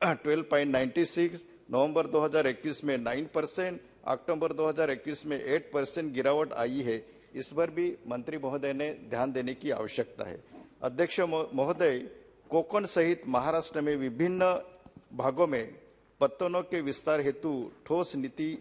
12.96%, नवंबर 2021 में 9%, अक्टूबर 2021 में 8% गिरावट आई है। इस पर भी मंत्री महोदय ने ध्यान देने की आवश्यकता है। अध्यक्ष महोदय, कोकण सहित महाराष्ट्र में विभिन्न भागों में पत्तनों के विस्तार हेतु ठोस नीति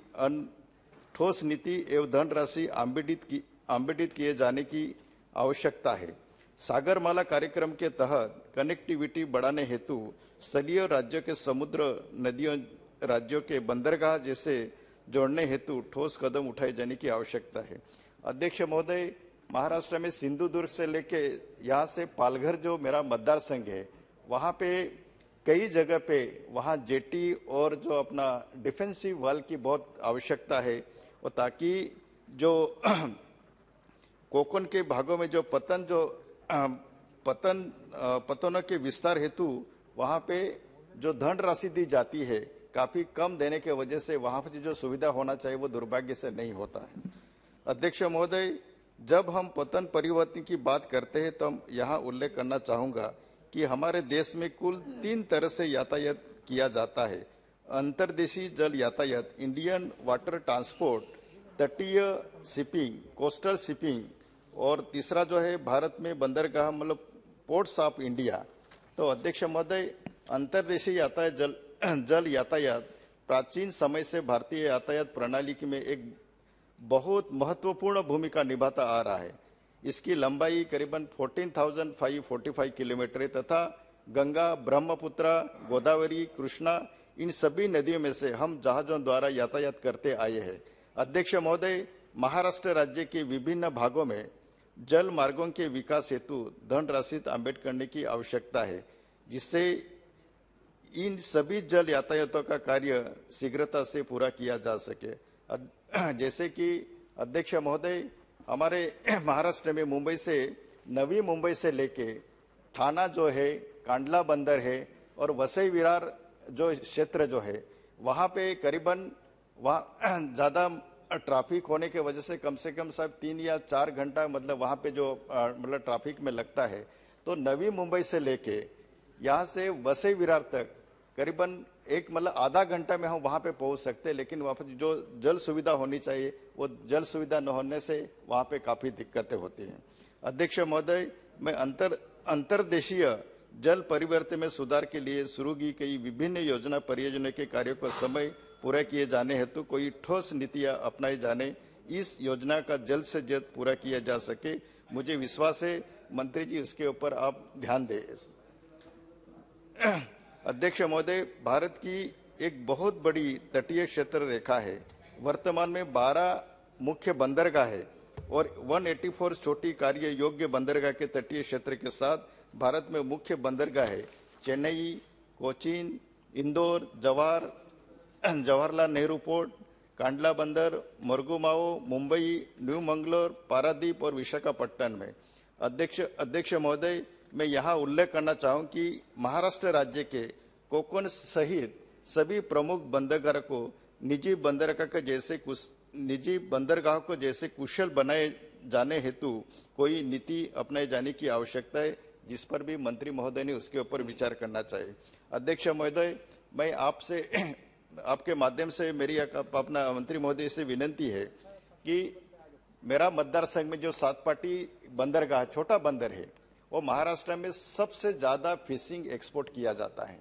एवं धनराशि आवंटित किए जाने की आवश्यकता है। सागरमाला कार्यक्रम के तहत कनेक्टिविटी बढ़ाने हेतु स्थलीय राज्यों के समुद्र नदियों राज्यों के बंदरगाह जैसे जोड़ने हेतु ठोस कदम उठाए जाने की आवश्यकता है। अध्यक्ष महोदय, महाराष्ट्र में सिंधुदुर्ग से लेके यहाँ से पालघर जो मेरा मतदार संघ है, वहाँ पे कई जगह पे वहाँ जेटी और जो अपना डिफेंसिव वाल की बहुत आवश्यकता है, और ताकि जो कोकण के भागों में जो पतनों के विस्तार हेतु वहाँ पे जो धनराशि दी जाती है काफी कम देने के वजह से वहाँ पर जो सुविधा होना चाहिए वो दुर्भाग्य से नहीं होता है। अध्यक्ष महोदय, जब हम पतन परिवर्तन की बात करते हैं तो हम यहाँ उल्लेख करना चाहूंगा कि हमारे देश में कुल 3 तरह से यातायात किया जाता है। अंतर्देशीय जल यातायात, इंडियन वाटर ट्रांसपोर्ट, तटीय शिपिंग, कोस्टल शिपिंग, और तीसरा जो है भारत में बंदरगाह पोर्ट्स ऑफ इंडिया। तो अध्यक्ष महोदय, अंतर्देशीय यातायात जल यातायात प्राचीन समय से भारतीय यातायात प्रणाली में एक बहुत महत्वपूर्ण भूमिका निभाता आ रहा है। इसकी लंबाई करीबन 14,545 किलोमीटर है तथा गंगा, ब्रह्मपुत्र, गोदावरी, कृष्णा इन सभी नदियों में से हम जहाजों द्वारा यातायात करते आए हैं। अध्यक्ष महोदय, महाराष्ट्र राज्य के विभिन्न भागों में जल मार्गों के विकास हेतु धनराशि आवंटित करने की आवश्यकता है, जिससे इन सभी जल यातायातों का कार्य शीघ्रता से पूरा किया जा सके। जैसे कि अध्यक्ष महोदय, हमारे महाराष्ट्र में नवी मुंबई से लेके ठाणा जो है, कांडला बंदर है और वसई विरार जो क्षेत्र जो है, वहां पे करीबन वहाँ ज्यादा ट्रैफिक होने के वजह से कम साहब 3 या 4 घंटा मतलब वहां पे जो मतलब ट्रैफिक में लगता है। तो नवी मुंबई से लेके यहाँ से वसई विरार तक करीबन एक मतलब आधा घंटा में हम वहां पे पहुंच सकते हैं, लेकिन वहां पर जो जल सुविधा होनी चाहिए वो जल सुविधा न होने से वहां पे काफी दिक्कतें होती हैं। अध्यक्ष महोदय, मैं अंतर्देशीय जल परिवर्तन में सुधार के लिए शुरू की गई विभिन्न योजना परियोजना के कार्यों को समय पूरा किए जाने हेतु कोई ठोस नीतियां अपनाई जाने, इस योजना का जल्द से जल्द पूरा किया जा सके। मुझे विश्वास है मंत्री जी उसके ऊपर आप ध्यान दें। अध्यक्ष महोदय, भारत की एक बहुत बड़ी तटीय क्षेत्र रेखा है। वर्तमान में 12 मुख्य बंदरगाह है और 184 छोटी कार्य योग्य बंदरगाह के तटीय क्षेत्र के साथ भारत में मुख्य बंदरगाह है चेन्नई, कोचीन, इंदौर, जवाहरलाल नेहरू पोर्ट, कांडला बंदर, मुर्गुमाओ, मुंबई, न्यू मंगलोर, पारादीप और विशाखापट्टनम में। अध्यक्ष महोदय, मैं यहाँ उल्लेख करना चाहूँ कि महाराष्ट्र राज्य के कोकण सहित सभी प्रमुख बंदरगाह को निजी बंदरगाह को जैसे कुशल बनाए जाने हेतु कोई नीति अपनाए जाने की आवश्यकता है, जिस पर भी मंत्री महोदय ने उसके ऊपर विचार करना चाहिए। अध्यक्ष महोदय, मैं आपके माध्यम से मेरी अपना मंत्री महोदय से विनंती है कि मेरा मतदार संघ में जो 7 पाटी बंदरगाह छोटा बंदर है वो महाराष्ट्र में सबसे ज्यादा फिशिंग एक्सपोर्ट किया जाता है।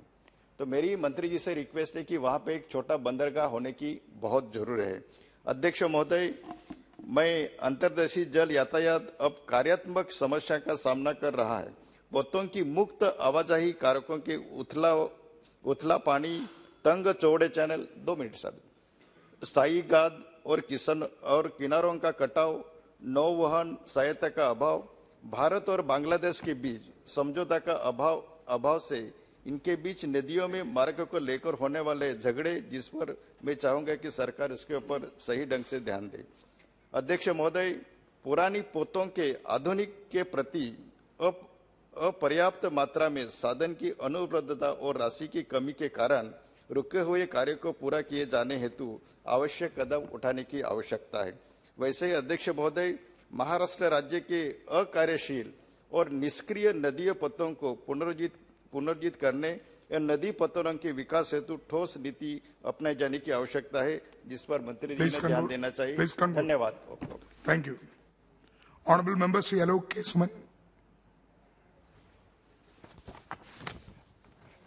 तो मेरी मंत्री जी से रिक्वेस्ट है कि वहां पे एक छोटा बंदरगाह होने की बहुत जरूर है। अध्यक्ष महोदय, मैं अंतर्देशीय जल यातायात अब कार्यात्मक समस्या का सामना कर रहा है। बोटों की मुक्त आवाजाही कारकों के उथला पानी, तंग चौड़े चैनल, 2 मिनट साहब, स्थायी गाद और किनारों का कटाव, नौवहन सहायता का अभाव, भारत और बांग्लादेश के बीच समझौता का अभाव से इनके बीच नदियों में मार्ग को लेकर होने वाले झगड़े, जिस पर मैं चाहूंगा कि सरकार इसके ऊपर सही ढंग से ध्यान दे। अध्यक्ष महोदय, पुरानी पोतों के आधुनिक के प्रति अपर्याप्त मात्रा में साधन की अनुपलब्धता और राशि की कमी के कारण रुके हुए कार्य को पूरा किए जाने हेतु आवश्यक कदम उठाने की आवश्यकता है। वैसे ही अध्यक्ष महोदय, महाराष्ट्र राज्य के अकार्यशील और निष्क्रिय नदी पथों को पुनर्जीवित करने या नदी पथों के विकास हेतु ठोस नीति अपनाए जाने की आवश्यकता है, जिस पर मंत्री जी ने ध्यान देना चाहिए। धन्यवाद। Thank you. Honourable member Shri Alok केसमन।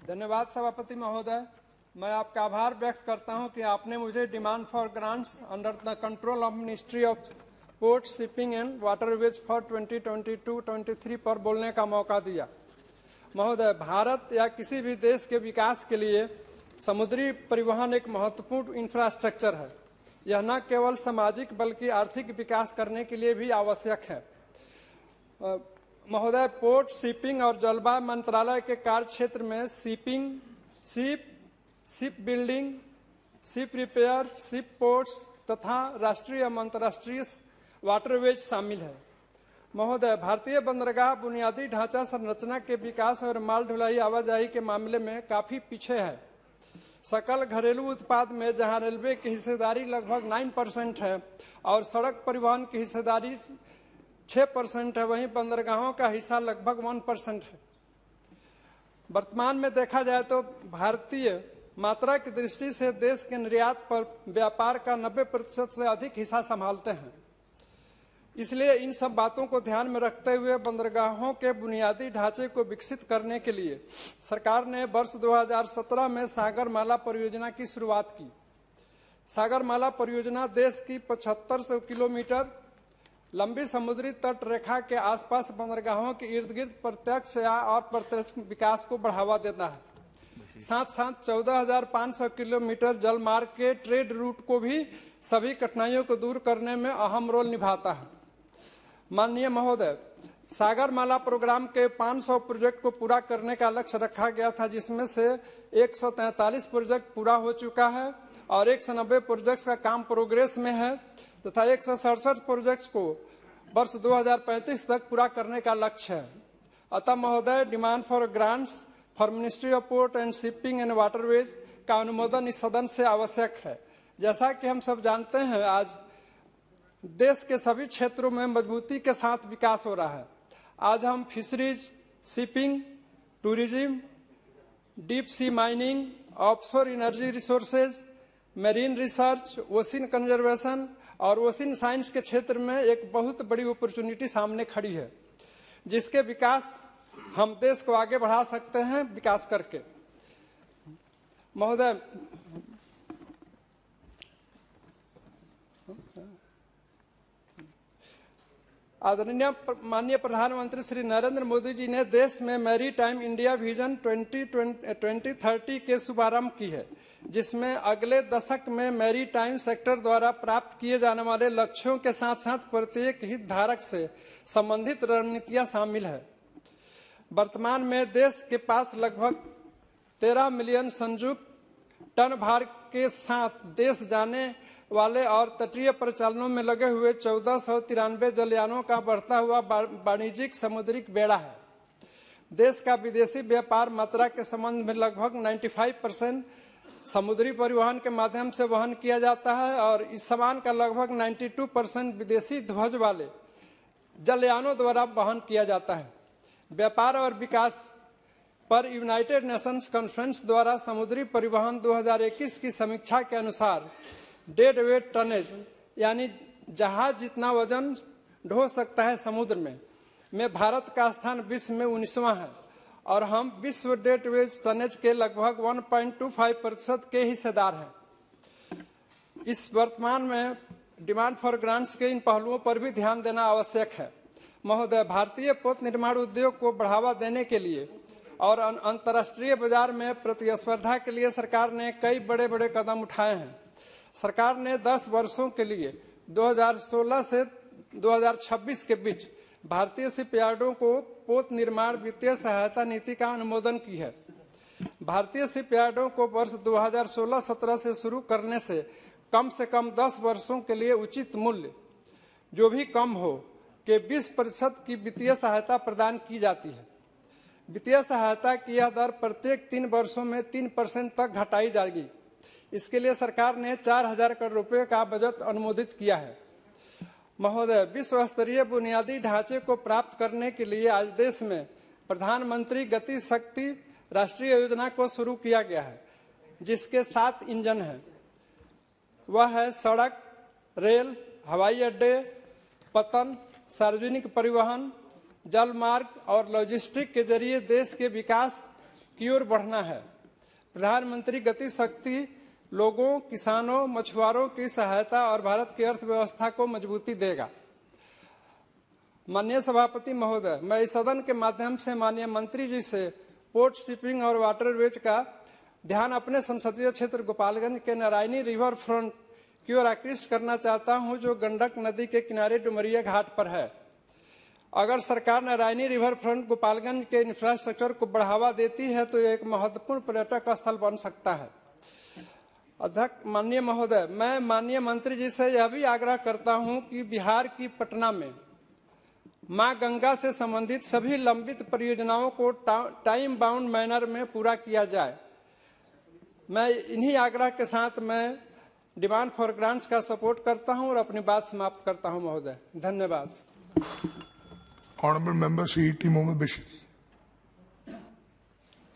धन्यवाद सभापति महोदय। मैं आपका आभार व्यक्त करता हूं कि आपने मुझे demand for grants under the control of ministry of port, shipping and waterways for 2022-23 पर बोलने का मौका दिया। महोदय, भारत या किसी भी देश के विकास के लिए समुद्री परिवहन एक महत्वपूर्ण इंफ्रास्ट्रक्चर है। यह न केवल सामाजिक बल्कि आर्थिक विकास करने के लिए भी आवश्यक है। महोदय, पोर्ट, शिपिंग और जलवायु मंत्रालय के कार्य क्षेत्र में shipping, ship building, ship repair, ship ports तथा राष्ट्रीय एवं अंतर्राष्ट्रीय वाटरवेज शामिल है। महोदय, भारतीय बंदरगाह बुनियादी ढांचा संरचना के विकास और माल ढुलाई आवाजाही के मामले में काफी पीछे है। सकल घरेलू उत्पाद में जहां रेलवे की हिस्सेदारी लगभग 9% है और सड़क परिवहन की हिस्सेदारी 6% है, वहीं बंदरगाहों का हिस्सा लगभग 1% है। वर्तमान में देखा जाए तो भारतीय मात्रा की दृष्टि से देश के निर्यात पर व्यापार का 90% से अधिक हिस्सा संभालते हैं। इसलिए इन सब बातों को ध्यान में रखते हुए बंदरगाहों के बुनियादी ढांचे को विकसित करने के लिए सरकार ने वर्ष 2017 में सागरमाला परियोजना की शुरुआत की। सागरमाला परियोजना देश की 7500 किलोमीटर लंबी समुद्री तट रेखा के आसपास बंदरगाहों के इर्द गिर्द प्रत्यक्ष या अप्रत्यक्ष विकास को बढ़ावा देता है। साथ साथ 14,500 किलोमीटर जलमार्ग के ट्रेड रूट को भी सभी कठिनाइयों को दूर करने में अहम रोल निभाता है। माननीय महोदय, सागरमाला प्रोग्राम के 500 प्रोजेक्ट को पूरा करने का लक्ष्य रखा गया था, जिसमें से 143 प्रोजेक्ट पूरा हो चुका है और 190 प्रोजेक्ट्स का काम प्रोग्रेस में है तथा 167 प्रोजेक्ट्स को वर्ष 2035 तक पूरा करने का लक्ष्य है। अतः महोदय, demand for grants for ministry of port and shipping and waterways का अनुमोदन इस सदन से आवश्यक है। जैसा कि हम सब जानते हैं, आज देश के सभी क्षेत्रों में मजबूती के साथ विकास हो रहा है। आज हम fisheries, shipping, tourism, deep sea mining, offshore energy resources, marine research, ocean conservation और ओशियन साइंस के क्षेत्र में एक बहुत बड़ी अपॉर्चुनिटी सामने खड़ी है, जिसके विकास हम देश को आगे बढ़ा सकते हैं विकास करके। महोदय, आदरणीय माननीय प्रधानमंत्री श्री नरेंद्र मोदी जी ने देश में मैरीटाइम इंडिया विजन 2030 के शुभारंभ की है, जिसमें अगले दशक में मैरीटाइम सेक्टर द्वारा प्राप्त किए जाने वाले लक्ष्यों के साथ साथ प्रत्येक हितधारक से संबंधित रणनीतियां शामिल है। वर्तमान में देश के पास लगभग 13 मिलियन संयुक्त टन भार के साथ देश जाने वाले और तटीय परिचालनों में लगे हुए 1493 जलयानों का बढ़ता हुआ वाणिज्यिक समुद्रिक बेड़ा है। देश का विदेशी व्यापार मात्रा के संबंध में लगभग 95% समुद्री परिवहन के माध्यम से वहन किया जाता है और इस सामान का लगभग 92% विदेशी ध्वज वाले जलयानों द्वारा वहन किया जाता है। व्यापार और विकास पर यूनाइटेड नेशंस कॉन्फ्रेंस द्वारा समुद्री परिवहन 2021 की समीक्षा के अनुसार डेड वेट टनेज यानी जहाज जितना वजन ढो सकता है समुद्र में भारत का स्थान विश्व में 19वां है और हम विश्व डेड वेट टनेज के लगभग 1.25% के हिस्सेदार हैं। इस वर्तमान में डिमांड फॉर ग्रांट्स के इन पहलुओं पर भी ध्यान देना आवश्यक है। महोदय, भारतीय पोत निर्माण उद्योग को बढ़ावा देने के लिए और अंतर्राष्ट्रीय बाजार में प्रतिस्पर्धा के लिए सरकार ने कई बड़े बड़े कदम उठाए हैं। सरकार ने 10 वर्षों के लिए 2016 से 2026 के बीच भारतीय शिपयार्डों को पोत निर्माण वित्तीय सहायता नीति का अनुमोदन की है। भारतीय शिपयार्डों को वर्ष 2016-17 से शुरू करने से कम 10 वर्षों के लिए उचित मूल्य जो भी कम हो के 20% की वित्तीय सहायता प्रदान की जाती है। वित्तीय सहायता की यह दर प्रत्येक 3 वर्षों में 3% तक घटाई जाएगी। इसके लिए सरकार ने 4,000 करोड़ रुपए का बजट अनुमोदित किया है। महोदय, विश्व स्तरीय बुनियादी ढांचे को प्राप्त करने के लिए आज देश में प्रधानमंत्री गति शक्ति राष्ट्रीय योजना को शुरू किया गया है, जिसके 7 इंजन हैं। वह है सड़क, रेल, हवाई अड्डे, पतन, सार्वजनिक परिवहन, जल मार्ग और लॉजिस्टिक के जरिए देश के विकास की ओर बढ़ना है। प्रधानमंत्री गति शक्ति लोगों, किसानों, मछुआरों की सहायता और भारत की अर्थव्यवस्था को मजबूती देगा। माननीय सभापति महोदय, मैं इस सदन के माध्यम से माननीय मंत्री जी से पोर्ट, शिपिंग और वाटरवेज का ध्यान अपने संसदीय क्षेत्र गोपालगंज के नारायणी रिवर फ्रंट की ओर आकृष्ट करना चाहता हूं, जो गंडक नदी के किनारे डुमरिया घाट पर है। अगर सरकार नारायणी रिवर फ्रंट गोपालगंज के इंफ्रास्ट्रक्चर को बढ़ावा देती है तो यह एक महत्वपूर्ण पर्यटक स्थल बन सकता है। अध्यक्ष माननीय महोदय, मैं माननीय मंत्री जी से यह भी आग्रह करता हूं कि बिहार की पटना में मां गंगा से संबंधित सभी लंबित परियोजनाओं को टाइम बाउंड मैनर में पूरा किया जाए। मैं इन्हीं आग्रह के साथ मैं डिमांड फॉर ग्रांट्स का सपोर्ट करता हूं और अपनी बात समाप्त करता हूं महोदय। धन्यवाद। Honorable Member C.T. Mohammed Bashir.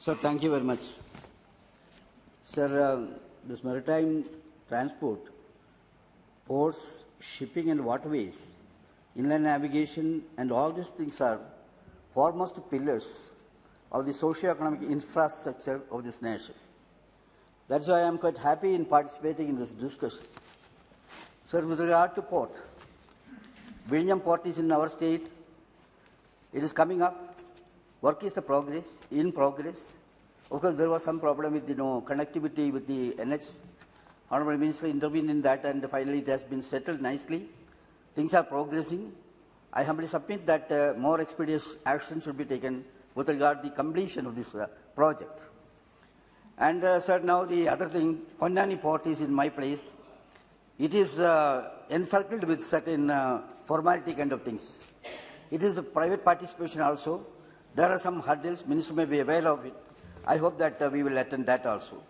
Sir, thank you very much. Sir, this maritime transport, ports, shipping and waterways inland navigation, and all these things are foremost pillars of the socio-economic infrastructure of this nation. That's why I am quite happy in participating in this discussion. Sir, with regard to port, Viljam port is in our state. It is coming up. Work is in progress. Of course, there was some problem with connectivity with the NH. Honorable Minister intervened in that, and finally it has been settled nicely. Things are progressing. I humbly submit that more expeditious action should be taken with regard to the completion of this project. And sir, now the other thing, Ponnani port is in my place. It is encircled with certain formality kind of things. It is a private participation also. There are some hurdles. Minister may be aware of it. I hope that we will attend that also.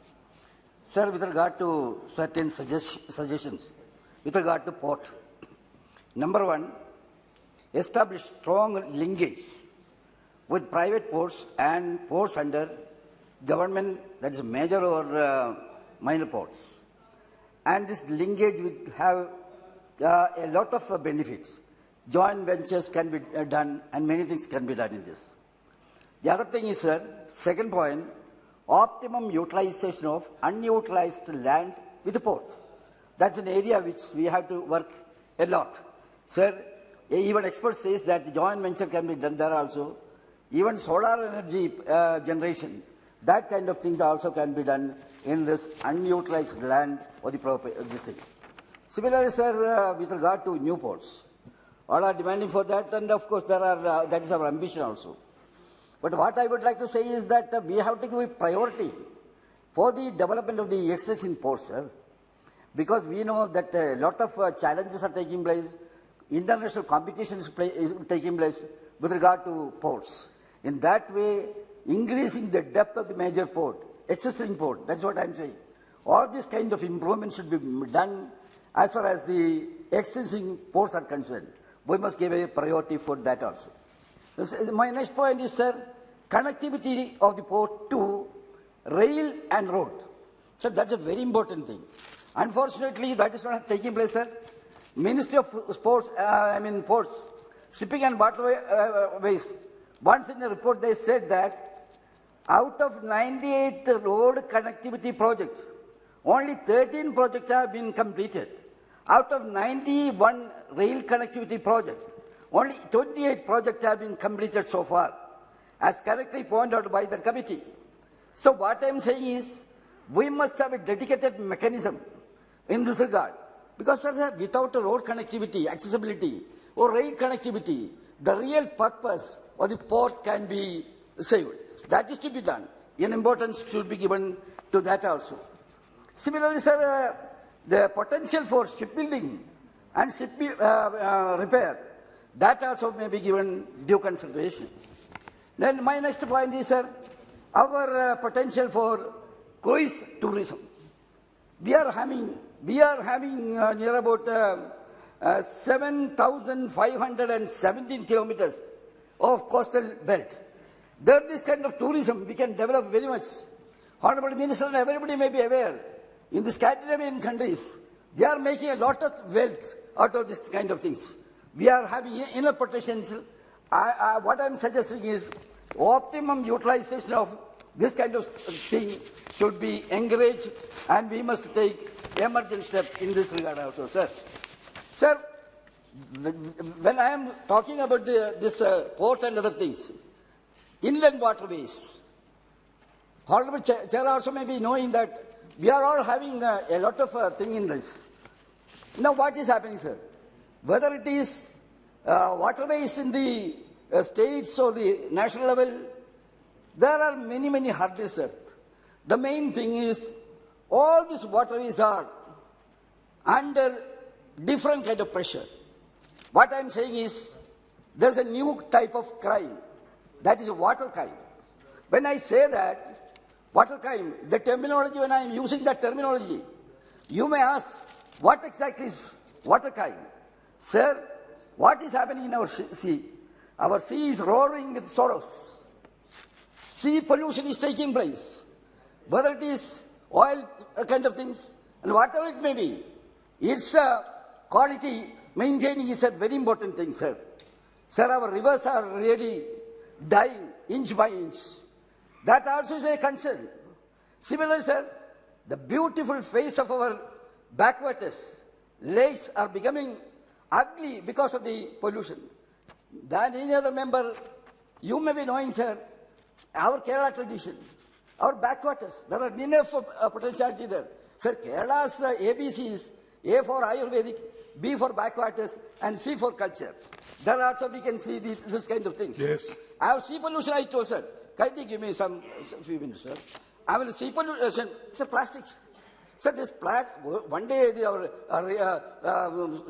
Sir, with regard to certain suggestions, with regard to port, number one, establish strong linkage with private ports and ports under government, that is major or minor ports. And this linkage will have a lot of benefits. Joint ventures can be done, and many things can be done in this. The other thing is, sir, second point, optimum utilization of unutilized land with the port. That's an area which we have to work a lot. Sir, even experts say that the joint venture can be done there also. Even solar energy generation, that kind of things also can be done in this unutilized land or the this thing. Similarly, sir, with regard to new ports, all are demanding for that, and of course there are that is our ambition also. But what I would like to say is that we have to give priority for the development of the existing ports, sir, because we know that a lot of challenges are taking place, international competition is taking place with regard to ports. In that way, increasing the depth of the major port, existing port, that's what I'm saying. All this kind of improvement should be done as far as the existing ports are concerned. We must give a priority for that also. My next point is, sir, connectivity of the port to rail and road. So that's a very important thing. Unfortunately, that is not taking place, sir. Ministry of Ports, Ports, Shipping and Waterways, once in a report they said that out of 98 road connectivity projects, only 13 projects have been completed. Out of 91 rail connectivity projects, only 28 projects have been completed so far, as correctly pointed out by the committee. So what I am saying is, we must have a dedicated mechanism in this regard. Because, sir, without a road connectivity, accessibility, or rail connectivity, the real purpose of the port can be saved. That is to be done. An importance should be given to that also. Similarly, sir, the potential for shipbuilding and ship repair, that also may be given due consideration. Then my next point is, sir, our potential for cruise tourism. We are having near about 7,517 kilometers of coastal belt. There, this kind of tourism we can develop very much. Honorable Minister and everybody may be aware, in the Scandinavian countries, they are making a lot of wealth out of this kind of things. We are having enough potentials. What I am suggesting is optimum utilization of this kind of thing should be encouraged, and we must take emergent steps in this regard also, sir. Sir, when I am talking about this port and other things, inland waterways, Honorable Chair also may be knowing that we are all having a lot of thing in this. Now what is happening, sir? Whether it is waterways in the states or the national level, there are many hurdles, sir. The main thing is all these waterways are under different kind of pressure. What I am saying is there is a new type of crime, that is a water crime. When I say that water crime, the terminology, when I am using that terminology, you may ask what exactly is water crime. Sir, what is happening in our sea? Our sea is roaring with sorrows. Sea pollution is taking place. Whether it is oil kind of things, and whatever it may be, it's quality maintaining is a very important thing, sir. Sir, our rivers are really dying inch by inch. That also is a concern. Similarly, sir, the beautiful face of our backwaters, lakes are becoming ugly because of the pollution. Than any other member, you may be knowing, sir, our Kerala tradition, our backwaters, there are enough potentiality there. Sir, Kerala's ABC is A for Ayurvedic, B for backwaters, and C for culture. There also we can see this kind of things. Yes. I have sea pollution, I told, sir. Kindly give me some few minutes, sir. I will sea pollution, sir, plastics. Sir, this one day our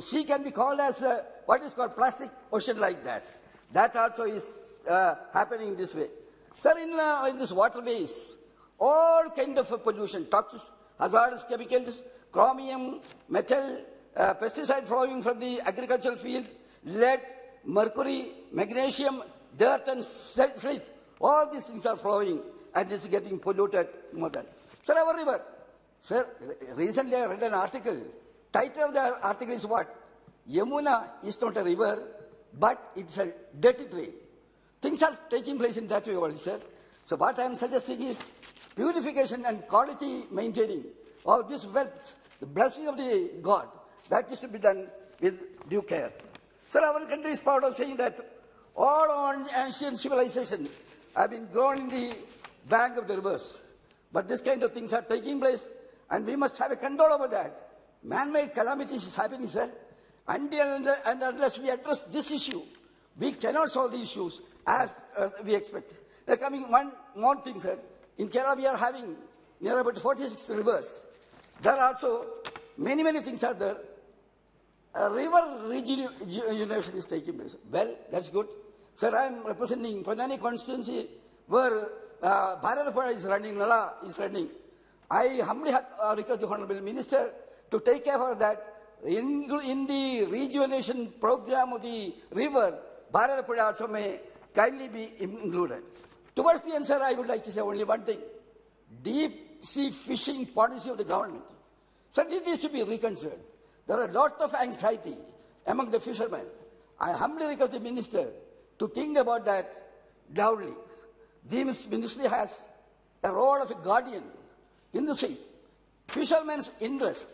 sea can be called as what is called plastic ocean like that. That also is happening this way. Sir, in this waterways, all kind of pollution, toxic, hazardous chemicals, chromium, metal, pesticide flowing from the agricultural field, lead, mercury, magnesium, dirt and silt, all these things are flowing and it's getting polluted more than. Sir, our river. Sir, recently I read an article. Title of the article is what? Yamuna is not a river, but it's a dirty drain. Things are taking place in that way already, sir. So what I am suggesting is purification and quality maintaining of this wealth, the blessing of the God, that is to be done with due care. Sir, our country is proud of saying that all ancient civilizations have been grown in the bank of the rivers. But this kind of things are taking place, and we must have a control over that. Man-made calamities is happening, sir. Until and unless we address this issue, we cannot solve the issues as we expect. There coming one more thing, sir. In Kerala, we are having near about 46 rivers. There are also many things are there. A river regeneration is taking place. Well, that's good. Sir, I am representing Ponani constituency where Bharat is running, Nala is running. I humbly request the Honorable Minister to take care of that. In the rejuvenation program of the river, Bharat also may kindly be included. Towards the end, sir, I would like to say only one thing. Deep sea fishing policy of the government. Sir, it needs to be reconsidered. There are a lot of anxiety among the fishermen. I humbly request the Minister to think about that loudly. The ministry has a role of a guardian in the sea. Fishermen's interest,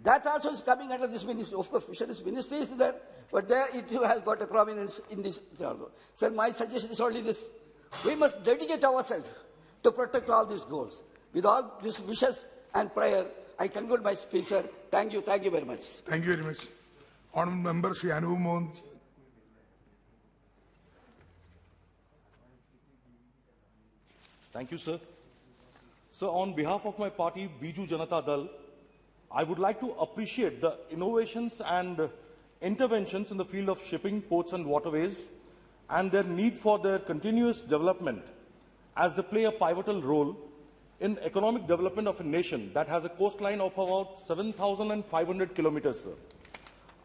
that also is coming under this ministry. Of course, fisheries ministry is there, but there it has got a prominence in this. Sir, my suggestion is only this. We must dedicate ourselves to protect all these goals. With all these wishes and prayer, I conclude my speech, sir. Thank you very much. Thank you very much. Honourable Member Shri Anubhav Mohan. Thank you, sir. Sir, on behalf of my party, Biju Janata Dal, I would like to appreciate the innovations and interventions in the field of shipping, ports and waterways and their need for their continuous development as they play a pivotal role in economic development of a nation that has a coastline of about 7,500 kilometers, sir.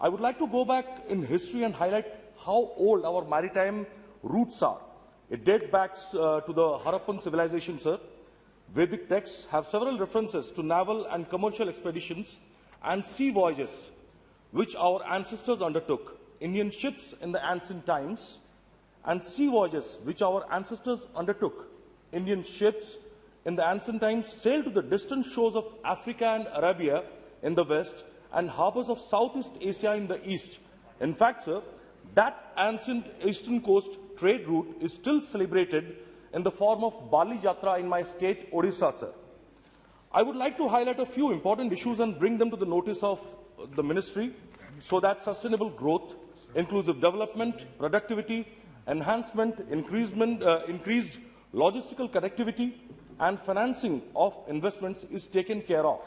I would like to go back in history and highlight how old our maritime roots are. It dates back to the Harappan civilization, sir. Vedic texts have several references to naval and commercial expeditions and sea voyages which our ancestors undertook. Indian ships in the ancient times and sea voyages which our ancestors undertook. Indian ships in the ancient times sailed to the distant shores of Africa and Arabia in the west and harbors of Southeast Asia in the east. In fact, sir, that ancient eastern coast trade route is still celebrated in the form of Bali Yatra in my state, Odisha, sir. I would like to highlight a few important issues and bring them to the notice of the ministry so that sustainable growth, inclusive development, productivity, enhancement, increased logistical connectivity, and financing of investments is taken care of.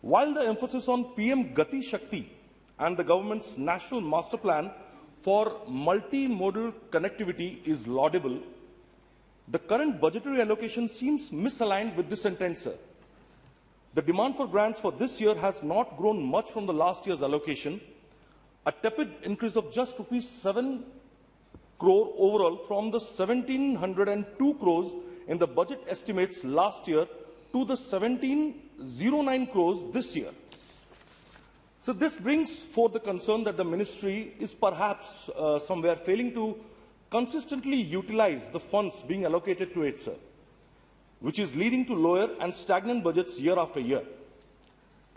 While the emphasis on PM Gati Shakti and the government's national master plan for multimodal connectivity is laudable, the current budgetary allocation seems misaligned with this intent, sir. The demand for grants for this year has not grown much from the last year's allocation, a tepid increase of just ₹7 crore overall from the 1,702 crores in the budget estimates last year to the 1,709 crores this year. So this brings forth the concern that the ministry is perhaps somewhere failing to consistently utilize the funds being allocated to it, sir, which is leading to lower and stagnant budgets year after year.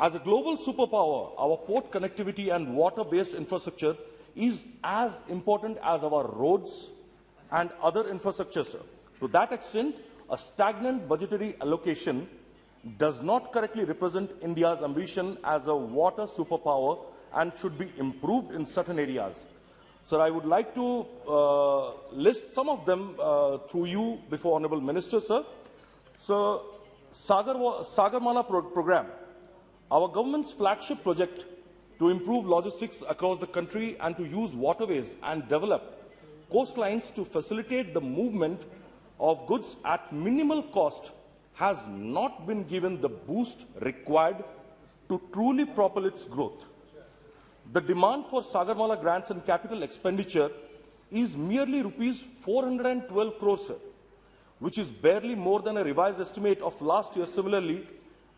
As a global superpower, our port connectivity and water-based infrastructure is as important as our roads and other infrastructure, sir. To that extent, a stagnant budgetary allocation does not correctly represent India's ambition as a water superpower and should be improved in certain areas. Sir, I would like to list some of them through you before Honourable Minister, sir. So, Sagarmala program, our government's flagship project to improve logistics across the country and to use waterways and develop coastlines to facilitate the movement of goods at minimal cost, has not been given the boost required to truly propel its growth. The demand for Sagarmala grants and capital expenditure is merely rupees 412 crores, sir, which is barely more than a revised estimate of last year. Similarly,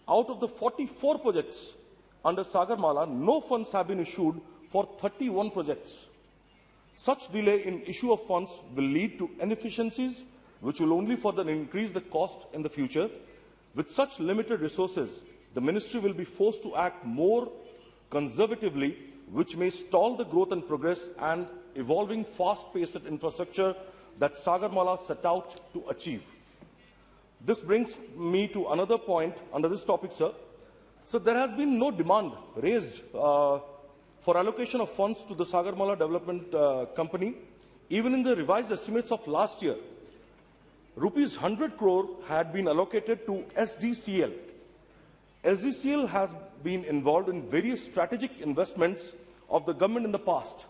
out of the 44 projects under Sagarmala, no funds have been issued for 31 projects. Such delay in issue of funds will lead to inefficiencies, which will only further increase the cost in the future. With such limited resources, the ministry will be forced to act more conservatively, which may stall the growth and progress and evolving fast-paced infrastructure that Sagarmala set out to achieve. This brings me to another point under this topic, sir. So there has been no demand raised for allocation of funds to the Sagarmala Development Company. Even in the revised estimates of last year, Rupees 100 crore had been allocated to SDCL. SDCL has been involved in various strategic investments of the government in the past,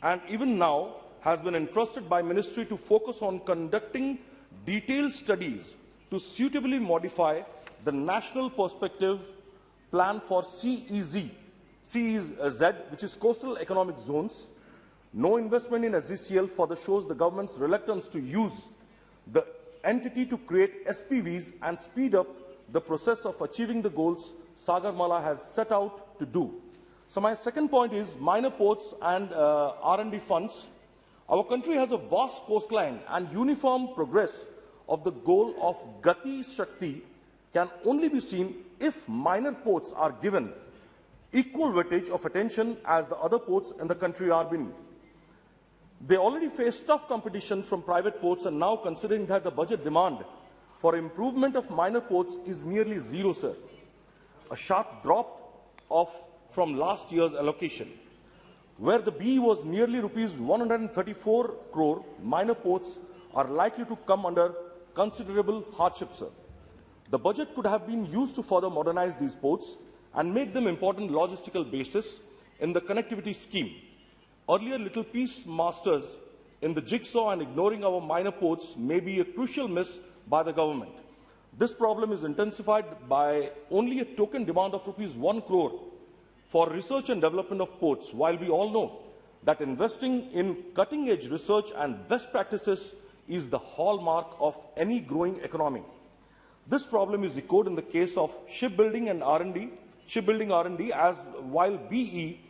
and even now has been entrusted by Ministry to focus on conducting detailed studies to suitably modify the National Perspective Plan for CEZ, which is Coastal Economic Zones. No investment in SDCL further shows the government's reluctance to use the entity to create SPVs and speed up the process of achieving the goals Sagarmala has set out to do. So my second point is minor ports and R&D funds. Our country has a vast coastline, and uniform progress of the goal of Gati Shakti can only be seen if minor ports are given equal weightage of attention as the other ports in the country are being. They already face tough competition from private ports, and now considering that the budget demand for improvement of minor ports is nearly zero, sir, a sharp drop from last year's allocation. Where the BE was nearly rupees 134 crore, minor ports are likely to come under considerable hardship, sir. The budget could have been used to further modernize these ports and make them important logistical bases in the connectivity scheme. Earlier little piece masters in the jigsaw and ignoring our minor ports may be a crucial miss by the government. This problem is intensified by only a token demand of rupees 1 crore for research and development of ports, while we all know that investing in cutting-edge research and best practices is the hallmark of any growing economy. This problem is echoed in the case of shipbuilding R&D, as while BE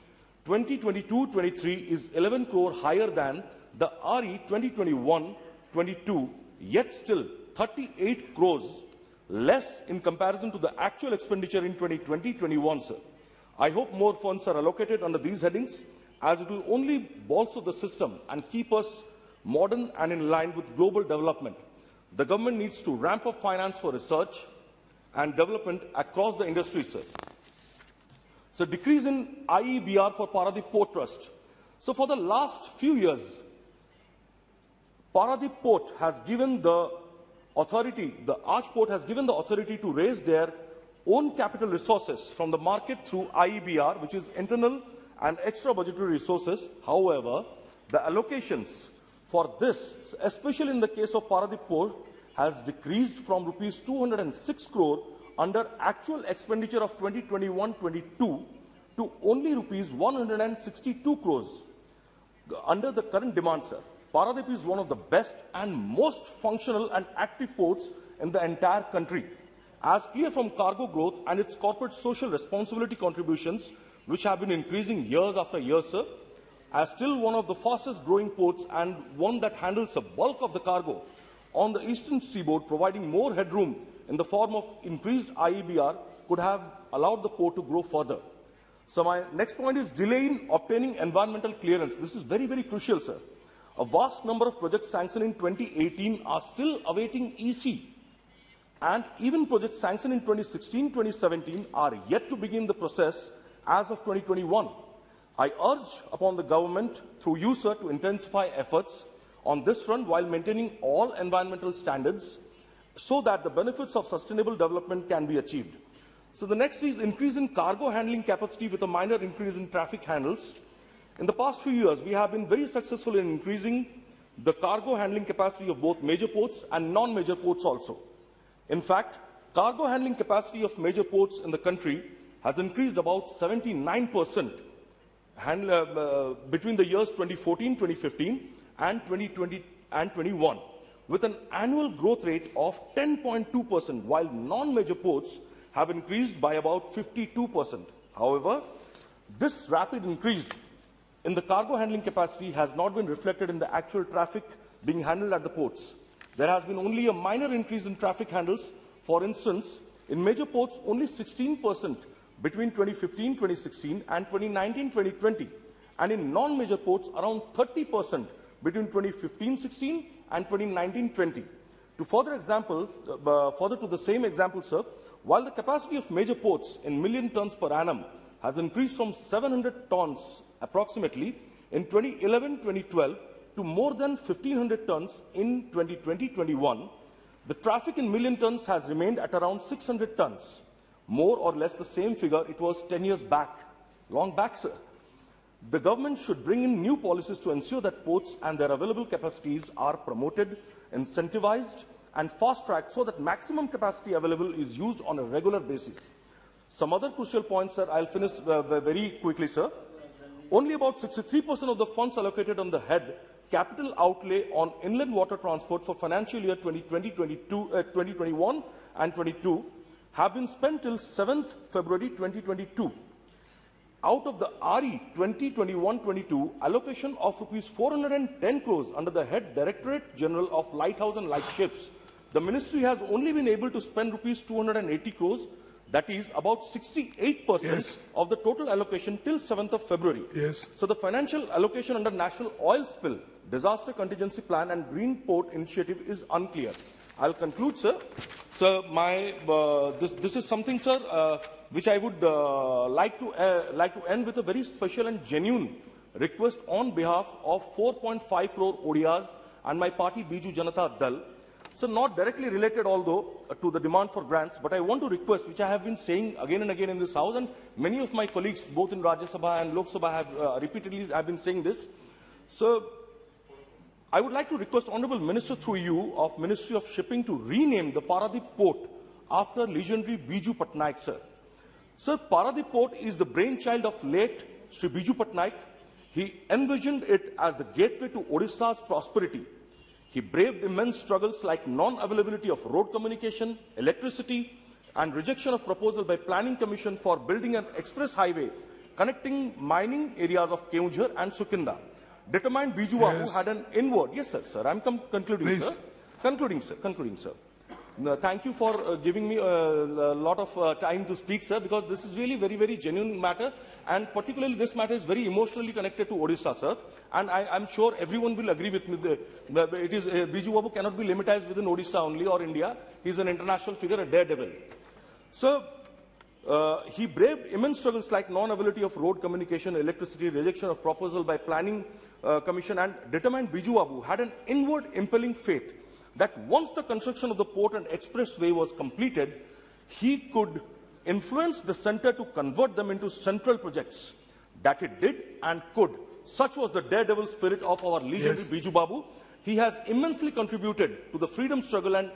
2022-23 is 11 crore higher than the RE 2021-22, yet still 38 crores less in comparison to the actual expenditure in 2020-21, sir. I hope more funds are allocated under these headings, as it will only bolster the system and keep us modern and in line with global development. The government needs to ramp up finance for research and development across the industry, sir. So decrease in IEBR for Paradip Port Trust. So for the last few years, Paradip Port has given the authority, the Arch Port has given the authority to raise their own capital resources from the market through IEBR, which is internal and extra budgetary resources. However, the allocations for this, especially in the case of Paradip Port, has decreased from rupees 206 crore under actual expenditure of 2021-22 to only rupees 162 crores under the current demand, sir. Paradip is one of the best and most functional and active ports in the entire country. As clear from cargo growth and its corporate social responsibility contributions, which have been increasing years after year, sir, as still one of the fastest growing ports and one that handles a bulk of the cargo on the eastern seaboard, providing more headroom in the form of increased IEBR, could have allowed the port to grow further. So my next point is delay in obtaining environmental clearance. This is very, very crucial, sir. A vast number of projects sanctioned in 2018 are still awaiting EC. And even projects sanctioned in 2016-2017 are yet to begin the process as of 2021. I urge upon the government, through you, sir, to intensify efforts on this front while maintaining all environmental standards so that the benefits of sustainable development can be achieved. So the next is increase in cargo handling capacity with a minor increase in traffic handles. In the past few years, we have been very successful in increasing the cargo handling capacity of both major ports and non-major ports also. In fact, cargo handling capacity of major ports in the country has increased about 79% between the years 2014, 2015 and 2020 and 21, with an annual growth rate of 10.2%, while non-major ports have increased by about 52%. However, this rapid increase in the cargo handling capacity has not been reflected in the actual traffic being handled at the ports. There has been only a minor increase in traffic handles. For instance, in major ports, only 16% between 2015-2016 and 2019-2020, and in non-major ports, around 30% between 2015-16 and 2019-20. To further to the same example, sir, while the capacity of major ports in million tons per annum has increased from 700 tons approximately in 2011-2012 to more than 1,500 tons in 2020-21, the traffic in million tons has remained at around 600 tons, more or less the same figure it was 10 years back, long back, sir. The government should bring in new policies to ensure that ports and their available capacities are promoted, incentivized, and fast-tracked so that maximum capacity available is used on a regular basis. Some other crucial points, sir, I'll finish very quickly, sir. Only about 63% of the funds allocated on the head capital outlay on inland water transport for financial year 2021 and 22 have been spent till 7th February 2022. Out of the RE 2021-22 allocation of rupees 410 crores under the head Directorate General of Lighthouse and Lightships, the ministry has only been able to spend rupees 280 crores, that is about 68% of the total allocation till 7th of February. Yes. So the financial allocation under National Oil Spill, Disaster Contingency Plan and Green Port Initiative is unclear. I'll conclude, sir. Sir, this is something, sir, which I would like to end with a very special and genuine request on behalf of 4.5 crore ODIs and my party Biju Janata Dal. So not directly related, although, to the demand for grants, but I want to request, which I have been saying again and again in this House, and many of my colleagues, both in Rajya Sabha and Lok Sabha, have repeatedly been saying this. So I would like to request Honourable Minister through you of Ministry of Shipping to rename the Paradip Port after legendary Biju Patnaik, sir. Sir, Paradip Port is the brainchild of late Sri Biju Patnaik. He envisioned it as the gateway to Odisha's prosperity. He braved immense struggles like non-availability of road communication, electricity, and rejection of proposal by Planning Commission for building an express highway connecting mining areas of Keonjhar and Sukinda. Determined Biju Babu had an inward... Yes, sir. I'm concluding, Please. sir. Concluding, sir. Thank you for giving me a lot of time to speak, sir, because this is really very, very genuine matter, and particularly this matter is very emotionally connected to Odisha, sir. And I'm sure everyone will agree with me. Biju Babu cannot be limited within Odisha only or India. He's an international figure, a daredevil. So, he braved immense struggles like non-availability of road communication, electricity, rejection of proposal by Planning Commission, and determined Biju Babu had an inward impelling faith that once the construction of the port and expressway was completed, he could influence the center to convert them into central projects. That he did and could. Such was the daredevil spirit of our legendary Biju Babu. He has immensely contributed to the freedom struggle and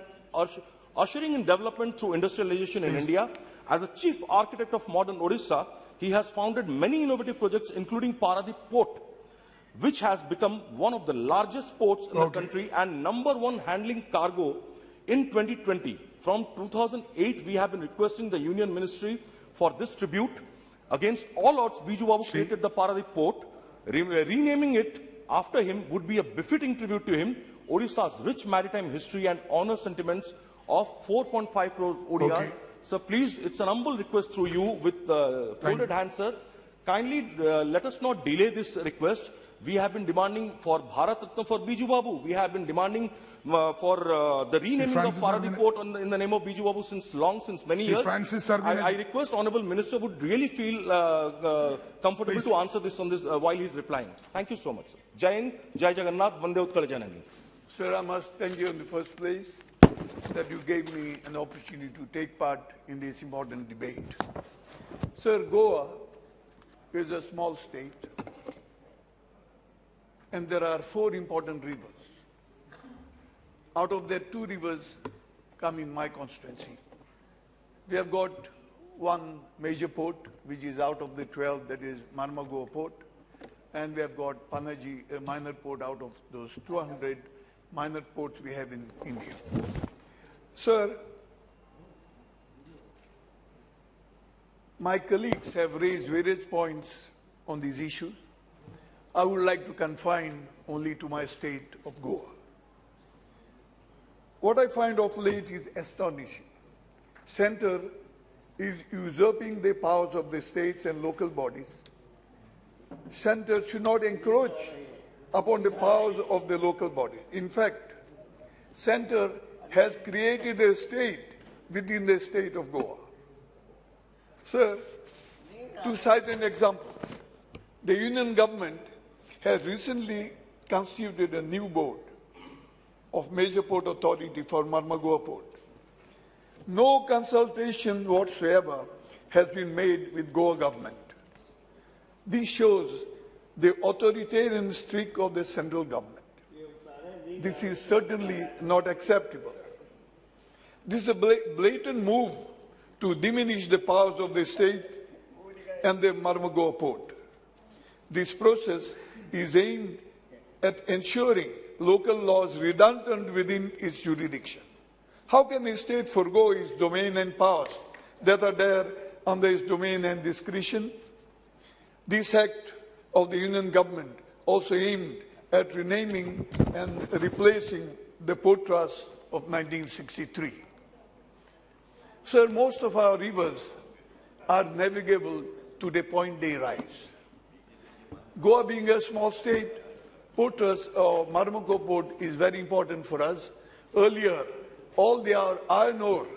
ushering in development through industrialization in India. As a chief architect of modern Odisha, he has founded many innovative projects, including Paradip Port, which has become one of the largest ports in the country and #1 handling cargo in 2020. From 2008, we have been requesting the Union Ministry for this tribute. Against all odds, Biju Babu created the Paradip port. Renaming it after him would be a befitting tribute to him. Odisha's rich maritime history and honor sentiments of 4.5 crores ODR. Okay. So please, it's an humble request through you with folded hands, sir. Kindly let us not delay this request. We have been demanding for Bharat Ratna for Biju Babu. We have been demanding for the renaming of Paradip Port in the name of Biju Babu since many years. I request Honourable Minister would really feel comfortable to answer this on this while he is replying. Thank you so much, sir. Jai Hind, Jai Jagannath, Vande Utkal Janani. Sir, I must thank you in the first place that you gave me an opportunity to take part in this important debate. Sir, Goa is a small state, and there are 4 important rivers. Out of that, 2 rivers come in my constituency. We have got one major port, which is out of the 12, that is Marmagoa Port, and we have got Panaji, a minor port out of those 200 minor ports we have in India. Sir, my colleagues have raised various points on these issues. I would like to confine only to my state of Goa. What I find of late is astonishing. Centre is usurping the powers of the states and local bodies. Centre should not encroach upon the powers of the local bodies. In fact, Centre has created a state within the state of Goa. Sir, to cite an example, the Union government has recently constituted a new board of Major Port Authority for Marmagoa Port. No consultation whatsoever has been made with Goa government. This shows the authoritarian streak of the central government. This is certainly not acceptable. This is a blatant move to diminish the powers of the state and the Marmagoa port. This process is aimed at ensuring local laws redundant within its jurisdiction. How can the state forego its domain and powers that are there under its domain and discretion? This act of the Union government also aimed at renaming and replacing the Port Trust of 1963. Sir, most of our rivers are navigable to the point they rise. Goa being a small state, Port Trust or Marmagoa Port is very important for us. Earlier, all our iron ore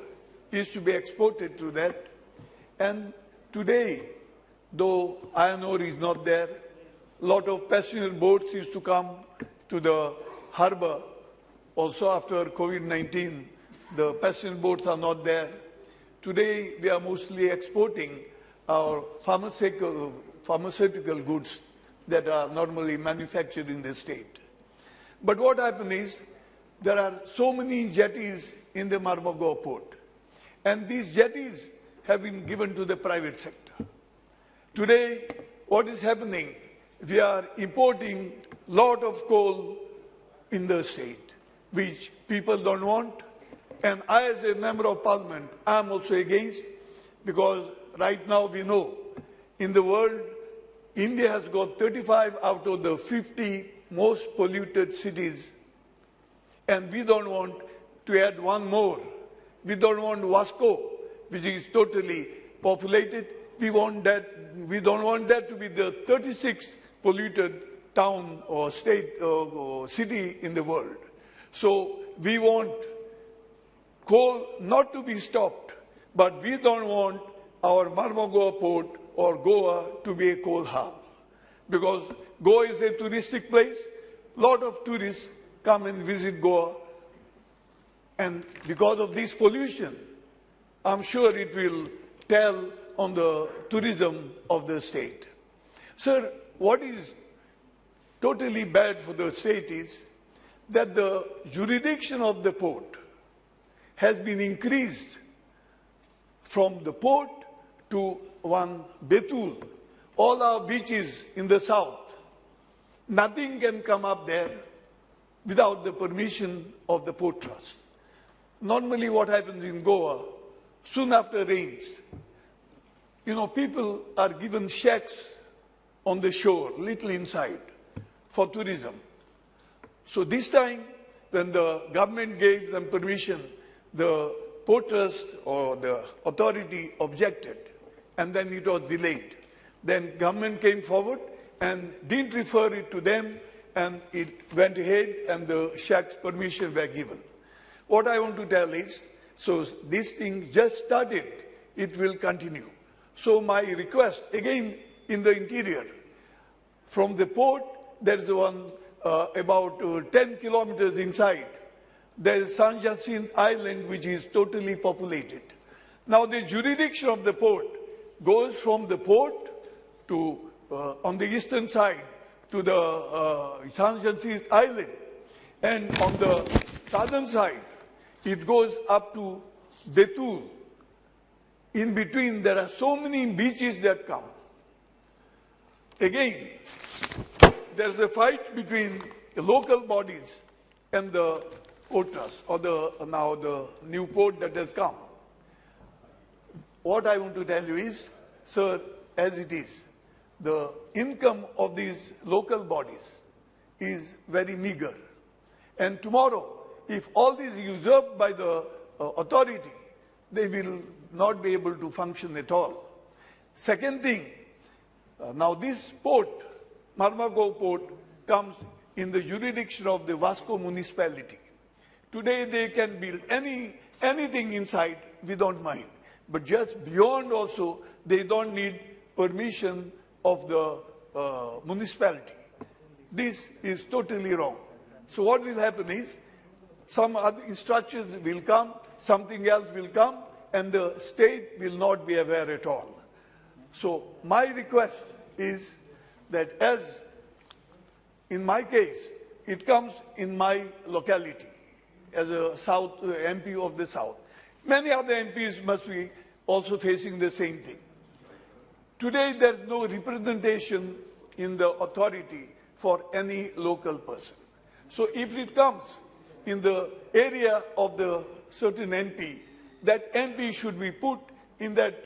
used to be exported to that. And today, though iron ore is not there, a lot of passenger boats used to come to the harbour. Also after COVID-19, the passenger boats are not there. Today, we are mostly exporting our pharmaceutical goods that are normally manufactured in the state. But what happens is, there are so many jetties in the Marmagoa port, and these jetties have been given to the private sector. Today, what is happening? We are importing a lot of coal in the state, which people don't want. And I, as a member of parliament, I am also against, because right now we know in the world, India has got 35 out of the 50 most polluted cities, and we don't want to add one more. We don't want Vasco, which is totally populated. We don't want that to be the 36th polluted town or state or city in the world. So we want coal not to be stopped, but we don't want our Marmagoa port or Goa to be a coal hub. Because Goa is a touristic place, a lot of tourists come and visit Goa, and because of this pollution, I'm sure it will tell on the tourism of the state. Sir, what is totally bad for the state is that the jurisdiction of the port has been increased from the port to one Betul, all our beaches in the south. Nothing can come up there without the permission of the Port Trust. Normally what happens in Goa, soon after rains, people are given shacks on the shore, little inside, for tourism. So this time, when the government gave them permission, the Port Trust or the authority objected, and then it was delayed. Then government came forward and didn't refer it to them, and it went ahead, and the shacks permission were given. What I want to tell is, so this thing just started, it will continue. So my request, again in the interior, from the port, there's one about 10 kilometers inside. There is San Jacinto Island, which is totally populated. Now the jurisdiction of the port goes from the port to, on the eastern side, to the San Jacinto Island. And on the southern side, it goes up to Betul. In between, there are so many beaches that come. Again, there's a fight between the local bodies and the port trust, or now the new port that has come. What I want to tell you is, sir, as it is, the income of these local bodies is very meager. And tomorrow, if all this is usurped by the authority, they will not be able to function at all. Second thing, now this port, Marmagao port, comes in the jurisdiction of the Vasco municipality. Today they can build anything inside, we don't mind. But just beyond also, they don't need permission of the municipality. This is totally wrong. So what will happen is, some other instructions will come, something else will come, and the state will not be aware at all. So my request is that, as in my case, it comes in my locality as a South MP of the South. Many other MPs must be also facing the same thing. Today there's no representation in the authority for any local person. So if it comes in the area of the certain MP, that MP should be put in that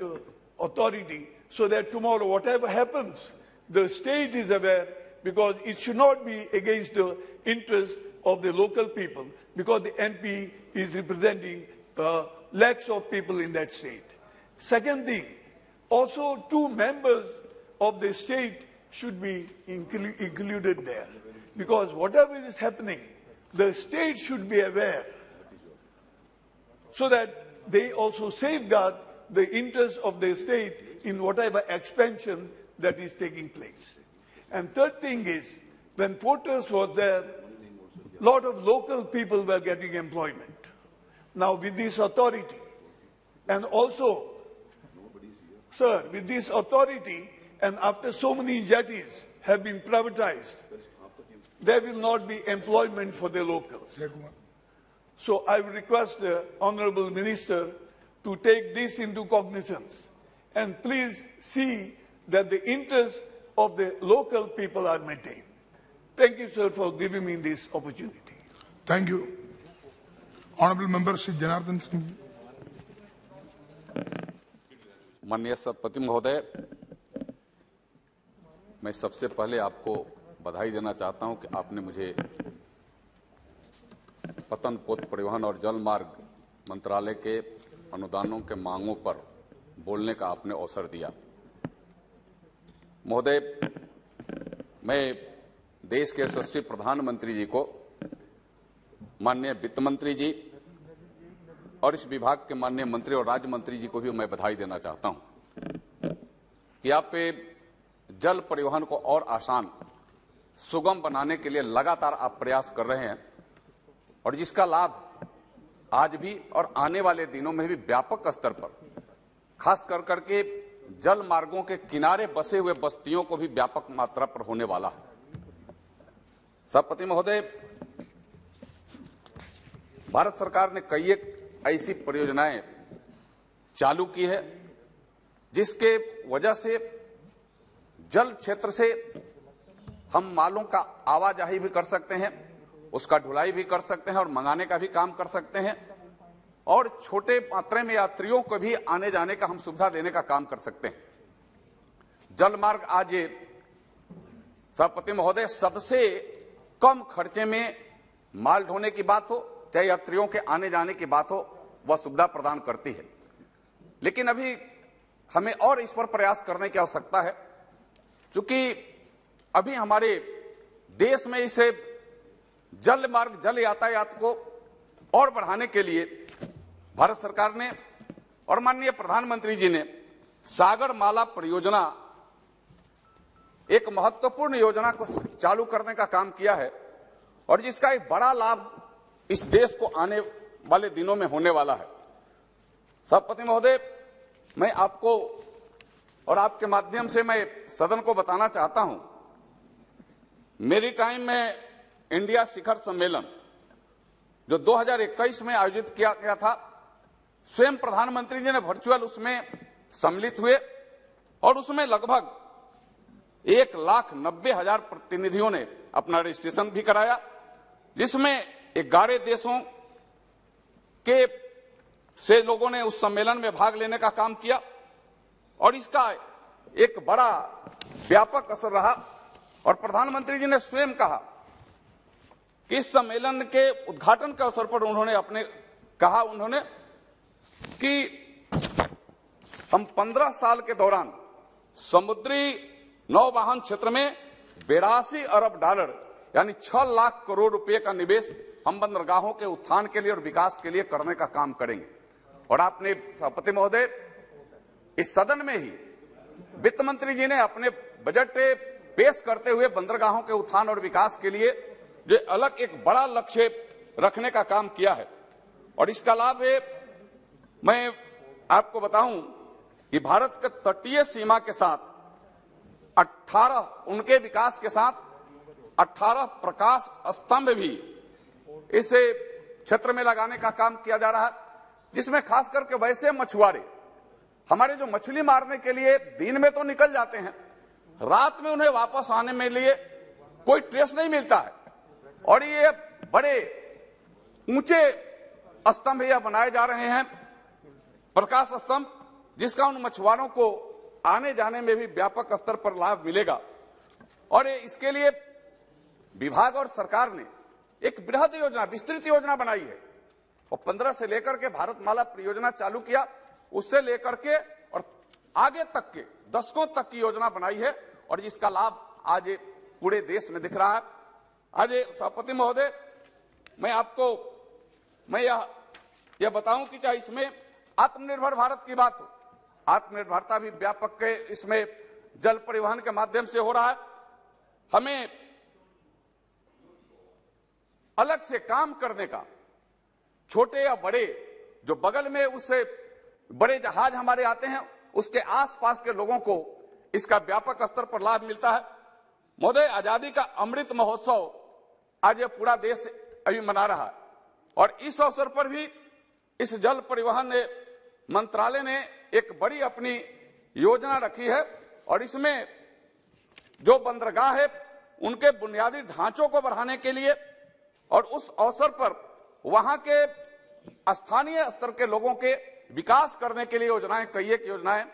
authority, so that tomorrow, whatever happens, the state is aware, because it should not be against the interest of the local people, because the MP is representing lakhs of people in that state. Second thing, also 2 members of the state should be included there, because whatever is happening, the state should be aware, so that they also safeguard the interests of the state in whatever expansion that is taking place. And third thing is, when porters were there, a lot of local people were getting employment. Now with this authority, and also, sir, with this authority, and after so many jetties have been privatized, there will not be employment for the locals. So I would request the Honorable Minister to take this into cognizance, and please see that the interests of the local people are maintained. Thank you, sir, for giving me this opportunity. Thank you. Honorable Member Shri Janardhan Singh. माननीय सभापति महोदय, मैं सबसे पहले आपको बधाई देना चाहता हूं कि आपने मुझे पतन पोत परिवहन और जल मार्ग मंत्रालय के अनुदानों के मांगों पर बोलने का आपने अवसर दिया। महोदय, मैं देश के यशस्वी प्रधानमंत्री जी को, माननीय वित्त मंत्री जी और इस विभाग के माननीय मंत्री और राज्य मंत्री जी को भी मैं बधाई देना चाहता हूं कि आप जल परिवहन को और आसान, सुगम बनाने के लिए लगातार आप प्रयास कर रहे हैं, और जिसका लाभ आज भी और आने वाले दिनों में भी व्यापक स्तर पर, खास कर करके जल मार्गों के किनारे बसे हुए बस्तियों को भी व्यापक मात्रा पर होने वाला है। सभापति महोदय, भारत सरकार ने कई एक ऐसी परियोजनाएं चालू की है जिसके वजह से जल क्षेत्र से हम मालों का आवाजाही भी कर सकते हैं, उसका ढुलाई भी कर सकते हैं और मंगाने का भी काम कर सकते हैं। और छोटे मात्रा में यात्रियों को भी आने जाने का हम सुविधा देने का काम कर सकते हैं। जल मार्ग आज सभापति महोदय सबसे कम खर्चे में माल ढोने की बात हो चाहे यात्रियों के आने जाने की बात हो, वह सुविधा प्रदान करती है। लेकिन अभी हमें और इस पर प्रयास करने की आवश्यकता है, क्योंकि अभी हमारे देश में इसे जल मार्ग जल यातायात को और बढ़ाने के लिए भारत सरकार ने और माननीय प्रधानमंत्री जी ने सागर माला परियोजना एक महत्वपूर्ण योजना को चालू करने का काम किया है और जिसका एक बड़ा लाभ इस देश को आने वाले दिनों में होने वाला है। सभापति महोदय, मैं आपको और आपके माध्यम से मैं सदन को बताना चाहता हूं, मैरीटाइम में इंडिया शिखर सम्मेलन जो 2021 में आयोजित किया गया था, स्वयं प्रधानमंत्री जी ने वर्चुअल उसमें सम्मिलित हुए और उसमें लगभग 1,90,000 प्रतिनिधियों ने अपना रजिस्ट्रेशन भी कराया, जिसमें 11 देशों के से लोगों ने उस सम्मेलन में भाग लेने का काम किया और इसका एक बड़ा व्यापक असर रहा। और प्रधानमंत्री जी ने स्वयं कहा कि इस सम्मेलन के उद्घाटन के अवसर पर उन्होंने कि हम 15 साल के दौरान समुद्री नौवाहन क्षेत्र में 82 अरब डॉलर यानी 6 लाख करोड़ रुपए का निवेश हम बंदरगाहों के उत्थान के लिए और विकास के लिए करने का काम करेंगे। और आपने सभापति महोदय इस सदन में ही वित्त मंत्री जी ने अपने बजट पेश करते हुए बंदरगाहों के उत्थान और विकास के लिए जो अलग एक बड़ा लक्ष्य रखने का काम किया है। और इसका लाभ है, मैं आपको बताऊं कि भारत के तटीय सीमा के साथ 18 उनके विकास के साथ 18 प्रकाश स्तंभ भी इस क्षेत्र में लगाने का काम किया जा रहा है, जिसमें खास करके वैसे मछुआरे हमारे जो मछली मारने के लिए दिन में तो निकल जाते हैं, रात में उन्हें वापस आने में लिए कोई ट्रेस नहीं मिलता है। और ये बड़े ऊंचे स्तंभ यह बनाए जा रहे हैं, प्रकाश स्तंभ, जिसका उन मछुआरों को आने जाने में भी व्यापक स्तर पर लाभ मिलेगा। और इसके लिए विभाग और सरकार ने एक बृहद योजना, विस्तृत योजना बनाई है और 15 से लेकर के भारत माला परियोजना चालू किया, उससे लेकर के और आगे तक के दशकों तक की योजना बनाई है और जिसका लाभ आज पूरे देश में दिख रहा है। आज सभापति महोदय, मैं यह बताऊं कि चाहे इसमें आत्मनिर्भर भारत की बात हो, आत्मनिर्भरता भी व्यापक के इसमें जल परिवहन के माध्यम से हो रहा है। हमें अलग से काम करने का, छोटे या बड़े जो बगल में उससे बड़े जहाज हमारे आते हैं उसके आसपास के लोगों को इसका व्यापक स्तर पर लाभ मिलता है। महोदय, आजादी का अमृत महोत्सव आज यह पूरा देश अभी मना रहा है और इस अवसर पर भी इस जल परिवहन मंत्रालय ने एक बड़ी अपनी योजना रखी है और इसमें जो बंदरगाह है उनके बुनियादी ढांचों को बढ़ाने के लिए और उस अवसर पर वहां के स्थानीय स्तर के लोगों के विकास करने के लिए योजनाएं, कई एक योजनाएं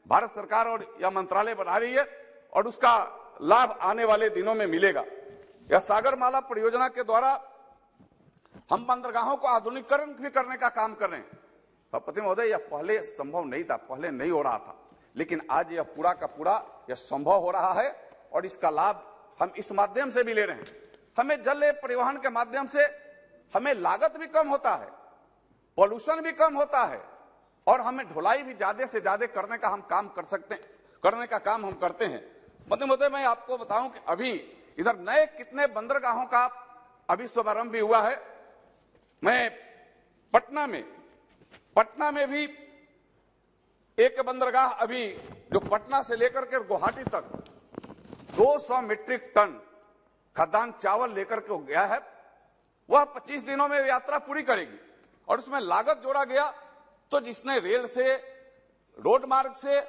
भारत सरकार और यह मंत्रालय बना रही है और उसका लाभ आने वाले दिनों में मिलेगा। यह सागरमाला परियोजना के द्वारा हम बंदरगाहों को आधुनिकीकरण भी करने का काम कर रहे हैं। सभापति महोदय, यह पहले संभव नहीं था, पहले नहीं हो रहा था, लेकिन आज यह पूरा का पूरा यह संभव हो रहा है और इसका लाभ हम इस माध्यम से भी ले रहे हैं। हमें जल परिवहन के माध्यम से हमें लागत भी कम होता है, पॉल्यूशन भी कम होता है और हमें ढुलाई भी ज्यादा से ज्यादा करने का हम काम कर सकते हैं, करने का काम हम करते हैं। महोदय, मैं आपको बताऊं कि अभी इधर नए कितने बंदरगाहों का अभी शुभारंभ भी हुआ है। मैं पटना में भी एक बंदरगाह अभी जो पटना से लेकर के गुवाहाटी तक 200 मीट्रिक टन खाद्यान्न चावल लेकर के गया है, वह 25 दिनों में यात्रा पूरी करेगी और उसमें लागत जोड़ा गया तो जिसने रेल से, रोड मार्ग से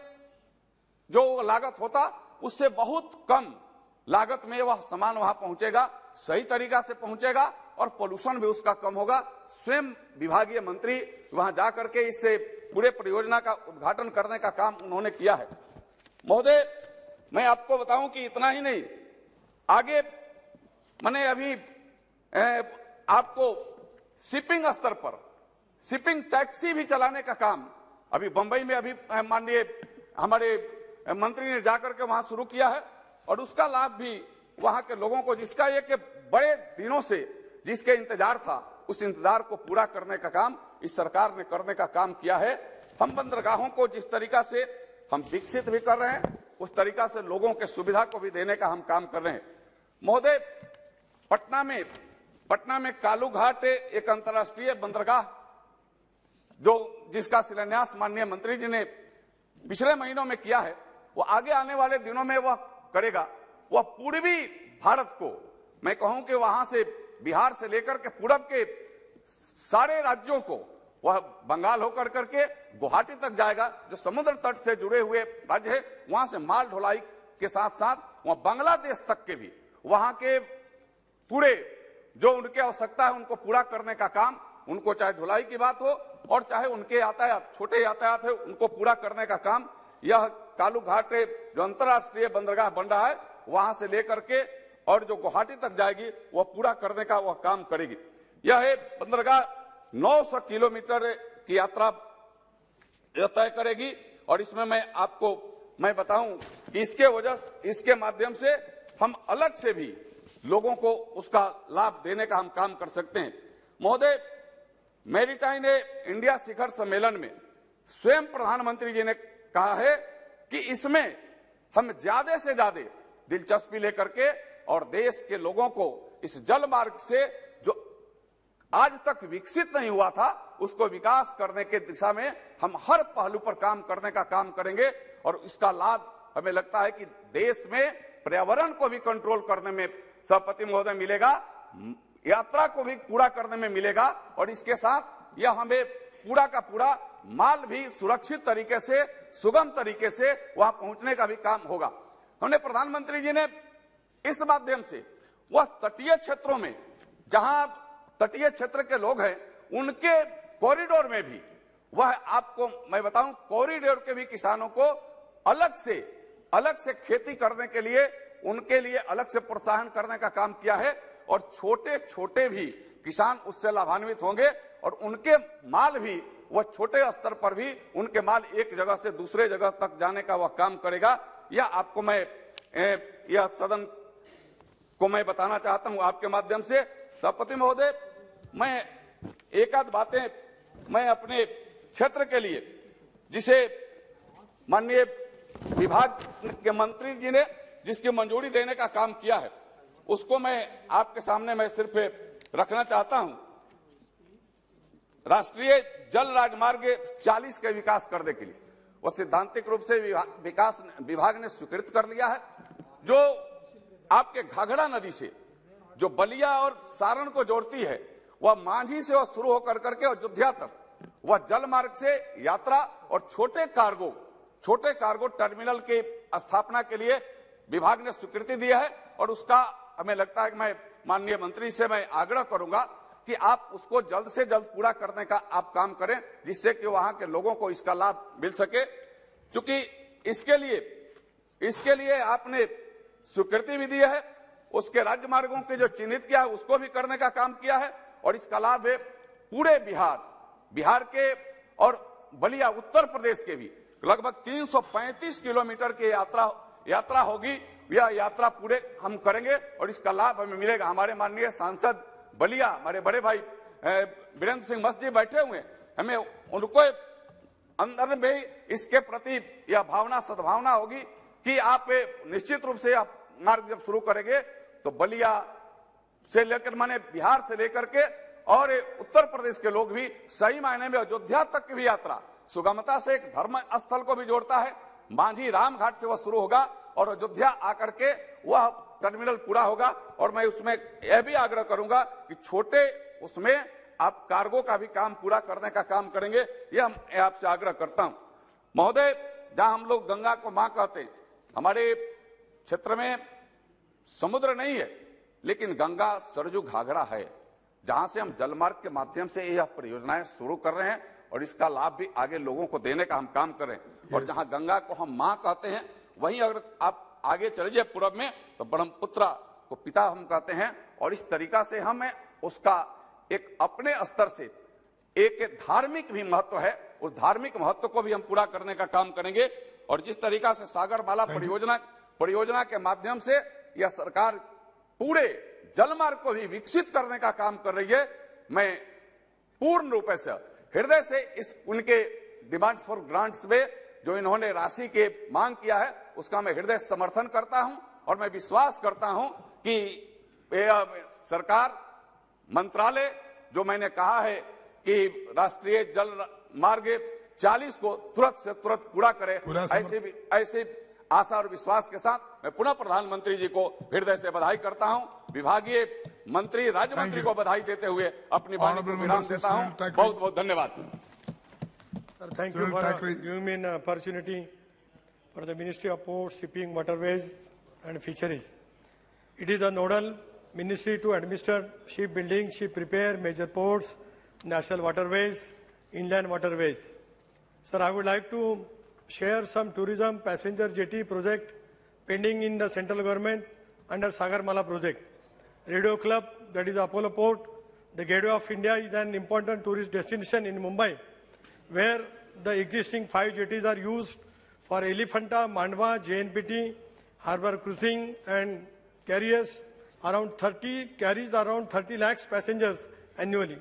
जो लागत होता उससे बहुत कम लागत में वह सामान वहां पहुंचेगा, सही तरीका से पहुंचेगा और पोल्यूशन भी उसका कम होगा। स्वयं विभागीय मंत्री वहां जाकर के इससे पूरे परियोजना का उद्घाटन करने का काम उन्होंने किया है। महोदय, मैं आपको बताऊं कि इतना ही नहीं, आगे मैंने अभी आपको शिपिंग स्तर पर शिपिंग टैक्सी भी चलाने का काम अभी बंबई में अभी माननीय हमारे मंत्री ने जाकर के वहां शुरू किया है, और उसका लाभ भी वहां के लोगों को, जिसका एक बड़े दिनों से जिसके इंतजार था, उस इंतजार को पूरा करने का काम इस सरकार ने करने का काम किया है। हम बंदरगाहों को जिस तरीका से हम विकसित भी कर रहे हैं, उस तरीका से लोगों के सुविधा को भी देने का हम काम कर रहे हैं। महोदय, पटना में कालू घाट एक अंतर्राष्ट्रीय बंदरगाह जिसका शिलान्यास माननीय मंत्री जी ने पिछले महीनों में किया है, वो आगे आने वाले दिनों में वह करेगा। वह पूर्वी भारत को, मैं कहूं कि वहां से बिहार से लेकर के पूरब के सारे राज्यों को, वह बंगाल होकर करके गुवाहाटी तक जाएगा, जो समुद्र तट से जुड़े हुए राज्य है, वहां से माल ढुलाई के साथ साथ वहां बांग्लादेश तक के भी वहां के पूरे जो उनकी आवश्यकता है उनको पूरा करने का काम, उनको चाहे ढुलाई की बात हो और चाहे उनके यातायात, छोटे यातायात है, उनको पूरा करने का काम यह कालू घाट जो अंतर्राष्ट्रीय बंदरगाह बन रहा है वहां से लेकर के और जो गुवाहाटी तक जाएगी वह पूरा करने का वह काम करेगी। यह बंदरगाह 900 किलोमीटर की यात्रा तय करेगी, और इसमें मैं बताऊं कि इसके माध्यम से हम अलग से भी लोगों को उसका लाभ देने का हम काम कर सकते हैं। महोदय, मैरीटाइम इंडिया शिखर सम्मेलन में स्वयं प्रधानमंत्री जी ने कहा है कि इसमें हम ज्यादा से ज्यादा दिलचस्पी लेकर के और देश के लोगों को इस जल मार्ग से जो आज तक विकसित नहीं हुआ था उसको विकास करने के दिशा में हम हर पहलू पर काम करने का काम करेंगे, और इसका लाभ हमें लगता है कि देश में पर्यावरण को भी कंट्रोल करने में सभापति महोदय मिलेगा, यात्रा को भी पूरा करने में मिलेगा, और इसके साथ यह हमें पूरा का पूरा माल भी सुरक्षित तरीके से, सुगम तरीके से वहां पहुंचने का भी काम होगा। हमने प्रधानमंत्री जी ने इस माध्यम से वह तटीय क्षेत्रों में जहां तटीय क्षेत्र के लोग हैं उनके कॉरिडोर में भी वह आपको मैं बताऊं कॉरिडोर के भी किसानों को अलग से खेती करने के लिए उनके लिए अलग से प्रोत्साहन करने का काम किया है, और छोटे छोटे भी किसान उससे लाभान्वित होंगे और उनके माल भी वह छोटे स्तर पर भी उनके माल एक जगह से दूसरे जगह तक जाने का वह काम करेगा। यह आपको यह सदन को मैं बताना चाहता हूं आपके माध्यम से। सभापति महोदय, मैं एक आध बातें मैं अपने क्षेत्र के लिए जिसे माननीय विभाग के मंत्री जी ने जिसकी मंजूरी देने का काम किया है उसको मैं आपके सामने मैं सिर्फ रखना चाहता हूं। राष्ट्रीय जल राजमार्ग 40 के विकास करने के लिए वह सैद्धांतिक रूप से विकास विभाग ने स्वीकृत कर लिया है। जो आपके घाघरा नदी से जो बलिया और सारण को जोड़ती है वह मांझी से वह शुरू होकर करके अयोध्या तक वह जल मार्ग से यात्रा और छोटे कार्गो टर्मिनल की स्थापना के लिए विभाग ने स्वीकृति दिया है, और उसका हमें लगता है कि मैं माननीय मंत्री से मैं आग्रह करूंगा कि आप उसको जल्द से जल्द पूरा करने का आप काम करें, जिससे कि वहां के लोगों को इसका लाभ मिल सके। क्योंकि इसके लिए आपने स्वीकृति भी दी है, उसके राज्य मार्गों के जो चिन्हित किया है उसको भी करने का काम किया है, और इसका लाभ है पूरे बिहार के और बलिया उत्तर प्रदेश के भी लगभग 335 किलोमीटर की यात्रा होगी। यह यात्रा पूरे हम करेंगे और इसका लाभ हमें मिलेगा। हमारे माननीय सांसद बलिया हमारे बड़े भाई वीरेंद्र सिंह मस्त जी बैठे हुए, हमें उनको अंदर में इसके प्रति यह भावना सद्भावना होगी कि आप निश्चित रूप से आप मार्ग जब शुरू करेंगे तो बलिया से लेकर माने बिहार से लेकर के और उत्तर प्रदेश के लोग भी सही मायने में अयोध्या तक की भी यात्रा सुगमता से एक धर्म स्थल को भी जोड़ता है। मांझी राम घाट से वह शुरू होगा और अयोध्या आकर के वह टर्मिनल पूरा होगा। और मैं उसमें यह भी आग्रह करूंगा कि छोटे उसमें आप कार्गो का भी काम पूरा करने का काम करेंगे, यह मैं आपसे आग्रह करता हूं। महोदय, जहां हम लोग गंगा को मां कहते हैं, हमारे क्षेत्र में समुद्र नहीं है लेकिन गंगा सरजू घाघरा है, जहां से हम जलमार्ग के माध्यम से यह परियोजनाएं शुरू कर रहे हैं और इसका लाभ भी आगे लोगों को देने का हम काम कर रहे हैं। और जहां गंगा को हम मां कहते हैं, वहीं अगर आप आगे चले जाए पूरब में तो ब्रह्मपुत्र को पिता हम कहते हैं। और इस तरीका से हमें उसका एक अपने स्तर से एक धार्मिक भी महत्व है, उस धार्मिक महत्व को भी हम पूरा करने का काम करेंगे। और जिस तरीका से सागरमाला परियोजना के माध्यम से यह सरकार पूरे जलमार्ग को भी विकसित करने का काम कर रही है, मैं पूर्ण रूप से हृदय से इस उनके डिमांड्स फॉर ग्रांट्स में जो इन्होंने राशि के मांग किया है उसका मैं हृदय समर्थन करता हूं। और मैं विश्वास करता हूं कि सरकार मंत्रालय जो मैंने कहा है कि राष्ट्रीय जल मार्ग 40 को तुरंत से तुरंत पूरा करे, ऐसे आशा और विश्वास के साथ मैं पुनः प्रधानमंत्री जी को हृदय से बधाई करता हूं। विभागीय मंत्री राज्य मंत्री को बधाई देते हुए अपनी वाणी को विराम देता हूं। बहुत बहुत धन्यवाद। Sir, thank you for giving me an opportunity for the Ministry of Ports, Shipping, Waterways and Fisheries. It is a nodal ministry to administer shipbuilding, ship repair, major ports, national waterways, inland waterways. Sir, I would like to share some tourism passenger jetty project pending in the central government under Sagarmala project. Radio Club, that is Apollo Port, the Gateway of India, is an important tourist destination in Mumbai, where the existing 5 jetties are used for Elephanta, Mandwa, JNPT, harbor cruising and carries around 30 lakhs passengers annually.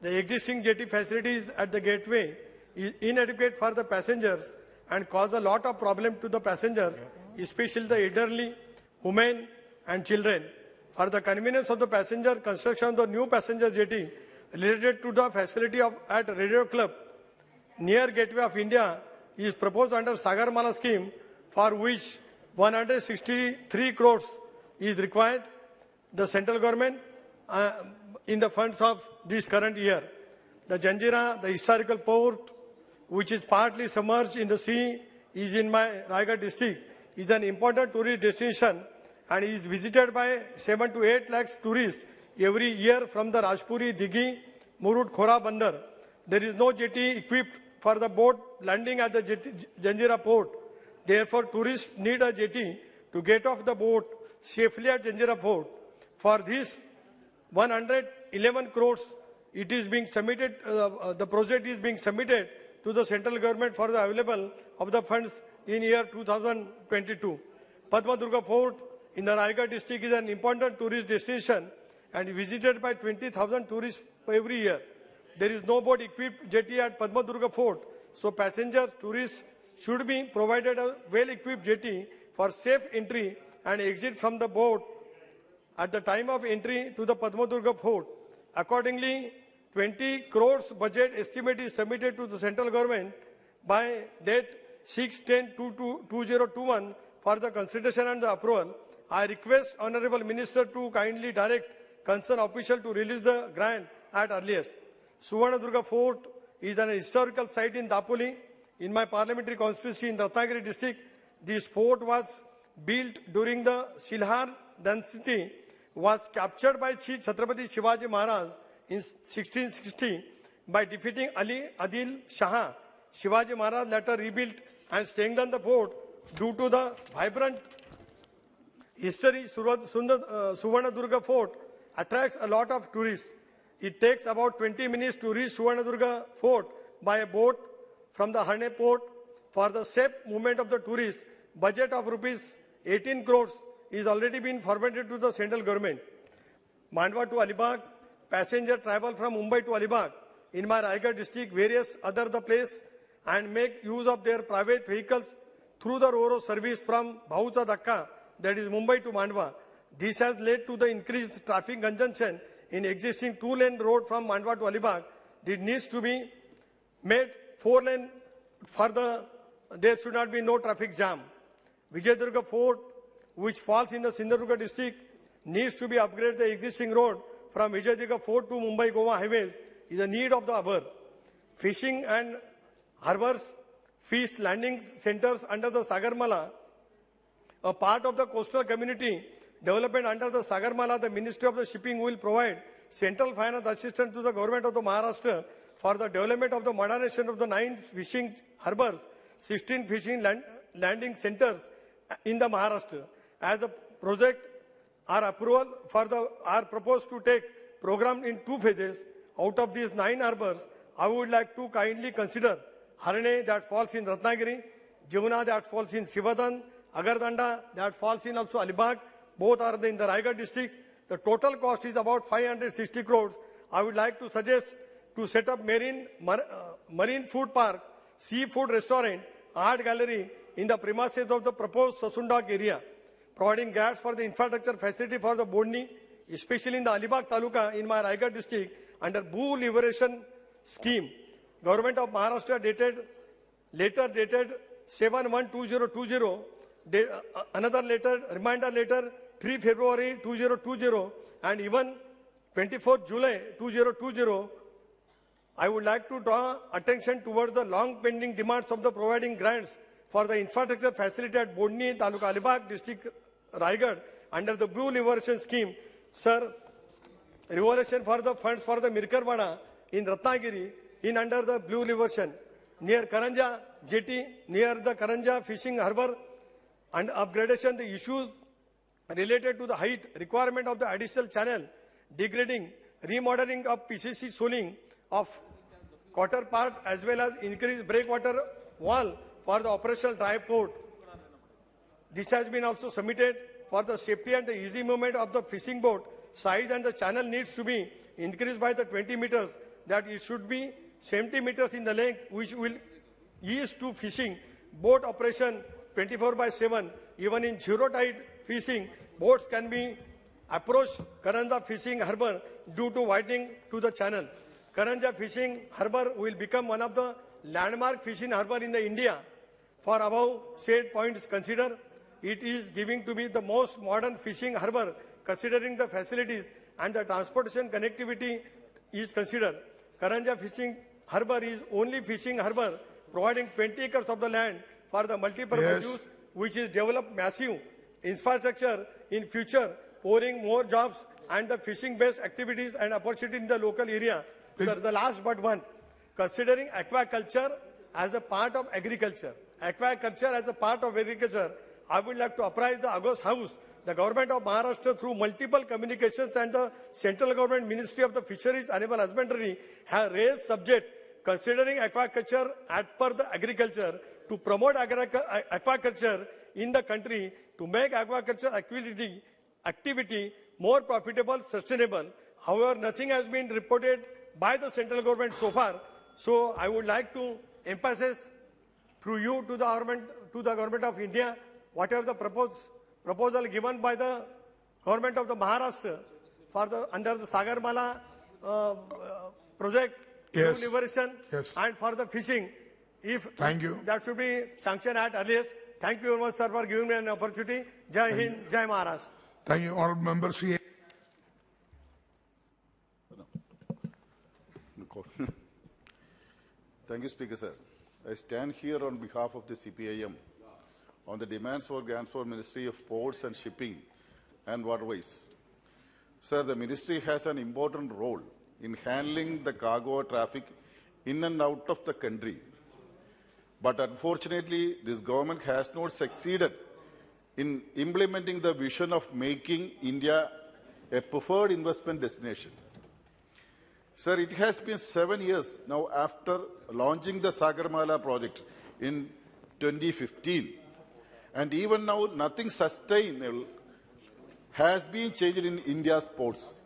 The existing jetty facilities at the gateway is inadequate for the passengers and cause a lot of problem to the passengers, especially the elderly, women and children. For the convenience of the passenger, construction of the new passenger jetty related to the facility at Radio Club near Gateway of India is proposed under Sagarmala scheme, for which 163 crores is required the central government in the funds of this current year. The Janjira, the historical port, which is partly submerged in the sea, is in my Raigad district, is an important tourist destination and is visited by 7 to 8 lakhs tourists every year from the Rajpuri, Dighi, Murud, Khora, Bandar. There is no jetty equipped for the boat landing at the Janjira port. Therefore, tourists need a jetty to get off the boat safely at Janjira port. For this 111 crores, it is being submitted, the project is being submitted to the central government for the available of the funds in year 2022. Padma Durga Fort in the Raigad district is an important tourist destination and visited by 20,000 tourists every year. There is no boat equipped jetty at Padma Durga Fort, so passengers, tourists should be provided a well-equipped jetty for safe entry and exit from the boat at the time of entry to the Padma Durga Fort. Accordingly, 20 crores budget estimate is submitted to the central government by date 6/10/2021 for the consideration and the approval. I request Honorable Minister to kindly direct concerned official to release the grant at earliest. Suvarnadhaka Fort is an historical site in Dapoli, in my parliamentary constituency in Ratnagiri district. This fort was built during the Silhar dynasty, was captured by Chhatrapati Shivaji Maharaj in 1660 by defeating Ali Adil Shah. Shivaji Maharaj later rebuilt and strengthened the fort. Due to the vibrant history, Suvarnadhaka Fort attracts a lot of tourists. It takes about 20 minutes to reach Suvarnadhaka Fort by a boat from the Harne port. For the safe movement of the tourists, budget of rupees 18 crores is already been forwarded to the central government. Mandwa to Alibag, passenger travel from Mumbai to Alibag in my Raigad district, various other the place, and make use of their private vehicles through the Ro-Ro service from Bhahucha Dhaka, that is Mumbai to Mandwa. This has led to the increased traffic congestion in existing 2-lane road from Mandwa to Alibag. This needs to be made 4-lane for there should not be no traffic jam. Vijayadurga Fort, which falls in the Sindhudurga district, needs to be upgraded. The existing road from Vijayadurga Fort to Mumbai-Goa highways is a need of the hour. Fishing and harbors, fish landing centers under the Sagarmala, a part of the coastal community development under the Sagarmala, the Ministry of the Shipping will provide central finance assistance to the government of the Maharashtra for the development of the modernization of the 9 fishing harbors, 16 fishing landing centers in the Maharashtra. As the project are proposed to take program in 2 phases. Out of these 9 harbors, I would like to kindly consider Harane that falls in Ratnagiri, Jumna that falls in Sivadan, Agardanda that falls in also Alibag. Both are in the Raigad district. The total cost is about 560 crores. I would like to suggest to set up marine food park, seafood restaurant, art gallery in the premises of the proposed Sasundak area, providing gas for the infrastructure facility for the Bodni, especially in the Alibag Taluka in my Raigad district under Bhu Liberation Scheme. Government of Maharashtra letter dated 7/1/2020, another letter, reminder letter 3 February 2020, and even 24 July 2020. I would like to draw attention towards the long pending demands of the providing grants for the infrastructure facility at Bodni, Taluka Alibag, district Raigad under the Blue Liberation Scheme. Sir, revolution for the funds for the Mirkarwada in Ratnagiri in under the Blue Liberation near Karanja jetty, near the Karanja fishing harbour, and upgradation the issues related to the height requirement of the additional channel, degrading, remodeling of PCC soling of quarter part as well as increased breakwater wall for the operational dry port. This has been also submitted for the safety and the easy movement of the fishing boat. Size and the channel needs to be increased by the 20 meters, that it should be 70 meters in the length, which will ease to fishing. Boat operation 24/7. Even in zero tide fishing, boats can be approached Karanja fishing harbour due to widening to the channel. Karanja fishing harbour will become one of the landmark fishing harbour in the India. For above said points consider, it is giving to be the most modern fishing harbour considering the facilities and the transportation connectivity is considered. Karanja fishing harbour is only fishing harbour providing 20 acres of the land for the multi-purpose use, which is developed massive infrastructure in future, pouring more jobs and the fishing-based activities and opportunity in the local area. Sir, the last but one, considering aquaculture as a part of agriculture, I would like to apprise the August House, the government of Maharashtra through multiple communications and the central government Ministry of the Fisheries Animal Husbandry have raised subject considering aquaculture as per the agriculture to promote aquaculture in the country to make aquaculture activity more profitable, sustainable. However, nothing has been reported by the central government so far. So I would like to emphasize through you to the government of India, whatever the proposal given by the government of the Maharashtra for the under the Sagarmala project, liberation, and for the fishing, if that should be sanctioned at earliest. Thank you very much, sir, for giving me an opportunity. Jai Hind, Jai Maharashtra. Thank you, all members. Thank you, Speaker, sir. I stand here on behalf of the CPIM on the demands for grants for Ministry of Ports and Shipping and Waterways. Sir, the ministry has an important role in handling the cargo traffic in and out of the country. But unfortunately, this government has not succeeded in implementing the vision of making India a preferred investment destination. Sir, it has been 7 years now after launching the Sagarmala project in 2015. And even now, nothing sustainable has been changed in India's ports.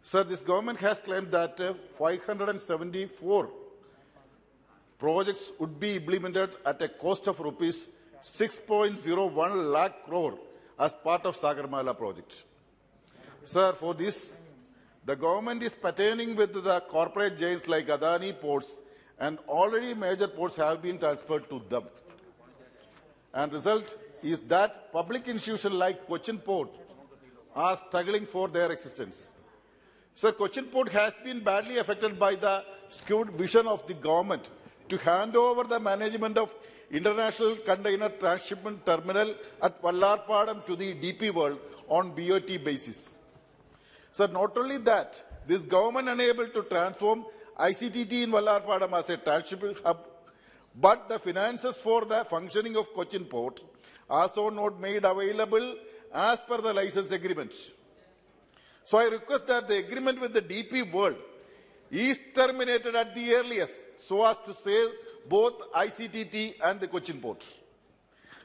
Sir, this government has claimed that 574 projects would be implemented at a cost of rupees 6.01 lakh crore as part of Sagarmala project. Sir, for this, the government is patterning with the corporate giants like Adani Ports, and already major ports have been transferred to them. And result is that public institutions like Cochin Port are struggling for their existence. Sir, Cochin Port has been badly affected by the skewed vision of the government to hand over the management of International Container Transshipment Terminal at Vallarpadam to the DP World on BOT basis. So not only that, this government unable to transform ICTT in Vallarpadam as a transhipment hub, but the finances for the functioning of Cochin Port also not made available as per the license agreement. So I request that the agreement with the DP World is terminated at the earliest so as to save both ICTT and the Cochin Port.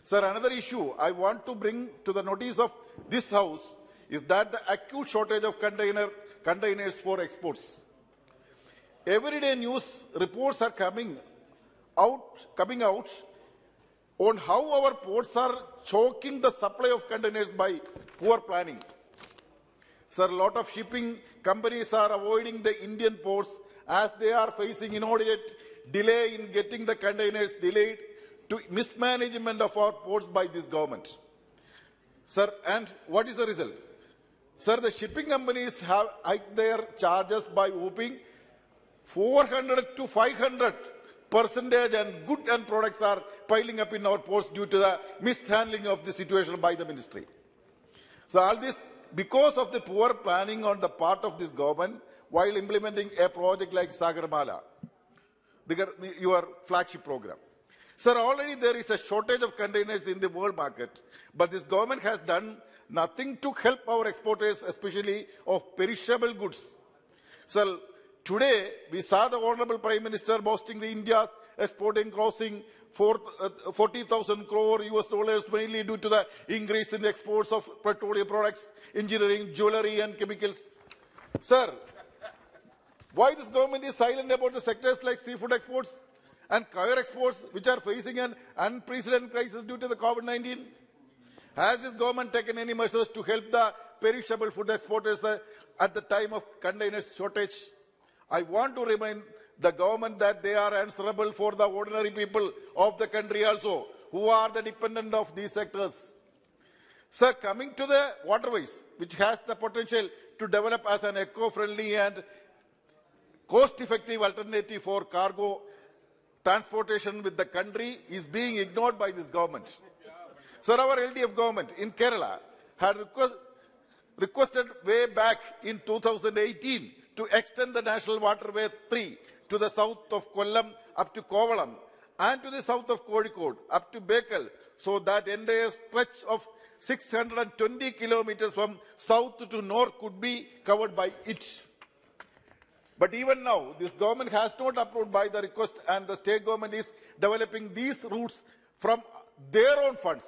Sir, another issue I want to bring to the notice of this House is that the acute shortage of containers for exports. Everyday news reports are coming out on how our ports are choking the supply of containers by poor planning. Sir, a lot of shipping companies are avoiding the Indian ports as they are facing inordinate delay in getting the containers delayed to mismanagement of our ports by this government. Sir, and what is the result? Sir, the shipping companies have hiked their charges by whooping 400 to 500%, and goods and products are piling up in our ports due to the mishandling of the situation by the ministry. So all this because of the poor planning on the part of this government while implementing a project like Sagarmala, your flagship program. Sir, already there is a shortage of containers in the world market, but this government has done nothing to help our exporters, especially of perishable goods. Sir, today we saw the Honorable Prime Minister boasting the India's exporting crossing 40,000 crore US dollars, mainly due to the increase in exports of petroleum products, engineering, jewelry and chemicals. Sir, why this government is silent about the sectors like seafood exports and coir exports, which are facing an unprecedented crisis due to the COVID-19? Has this government taken any measures to help the perishable food exporters at the time of container shortage? I want to remind the government that they are answerable for the ordinary people of the country also, who are the dependent of these sectors. Sir, coming to the waterways, which has the potential to develop as an eco-friendly and cost-effective alternative for cargo transportation with the country, is being ignored by this government. Sir, our LDF government in Kerala had requested way back in 2018 to extend the National Waterway 3 to the south of Kollam up to Kovalam and to the south of Kozhikode up to Bekal, so that entire stretch of 620 kilometers from south to north could be covered by it. But even now, this government has not approved by the request, and the state government is developing these routes from their own funds.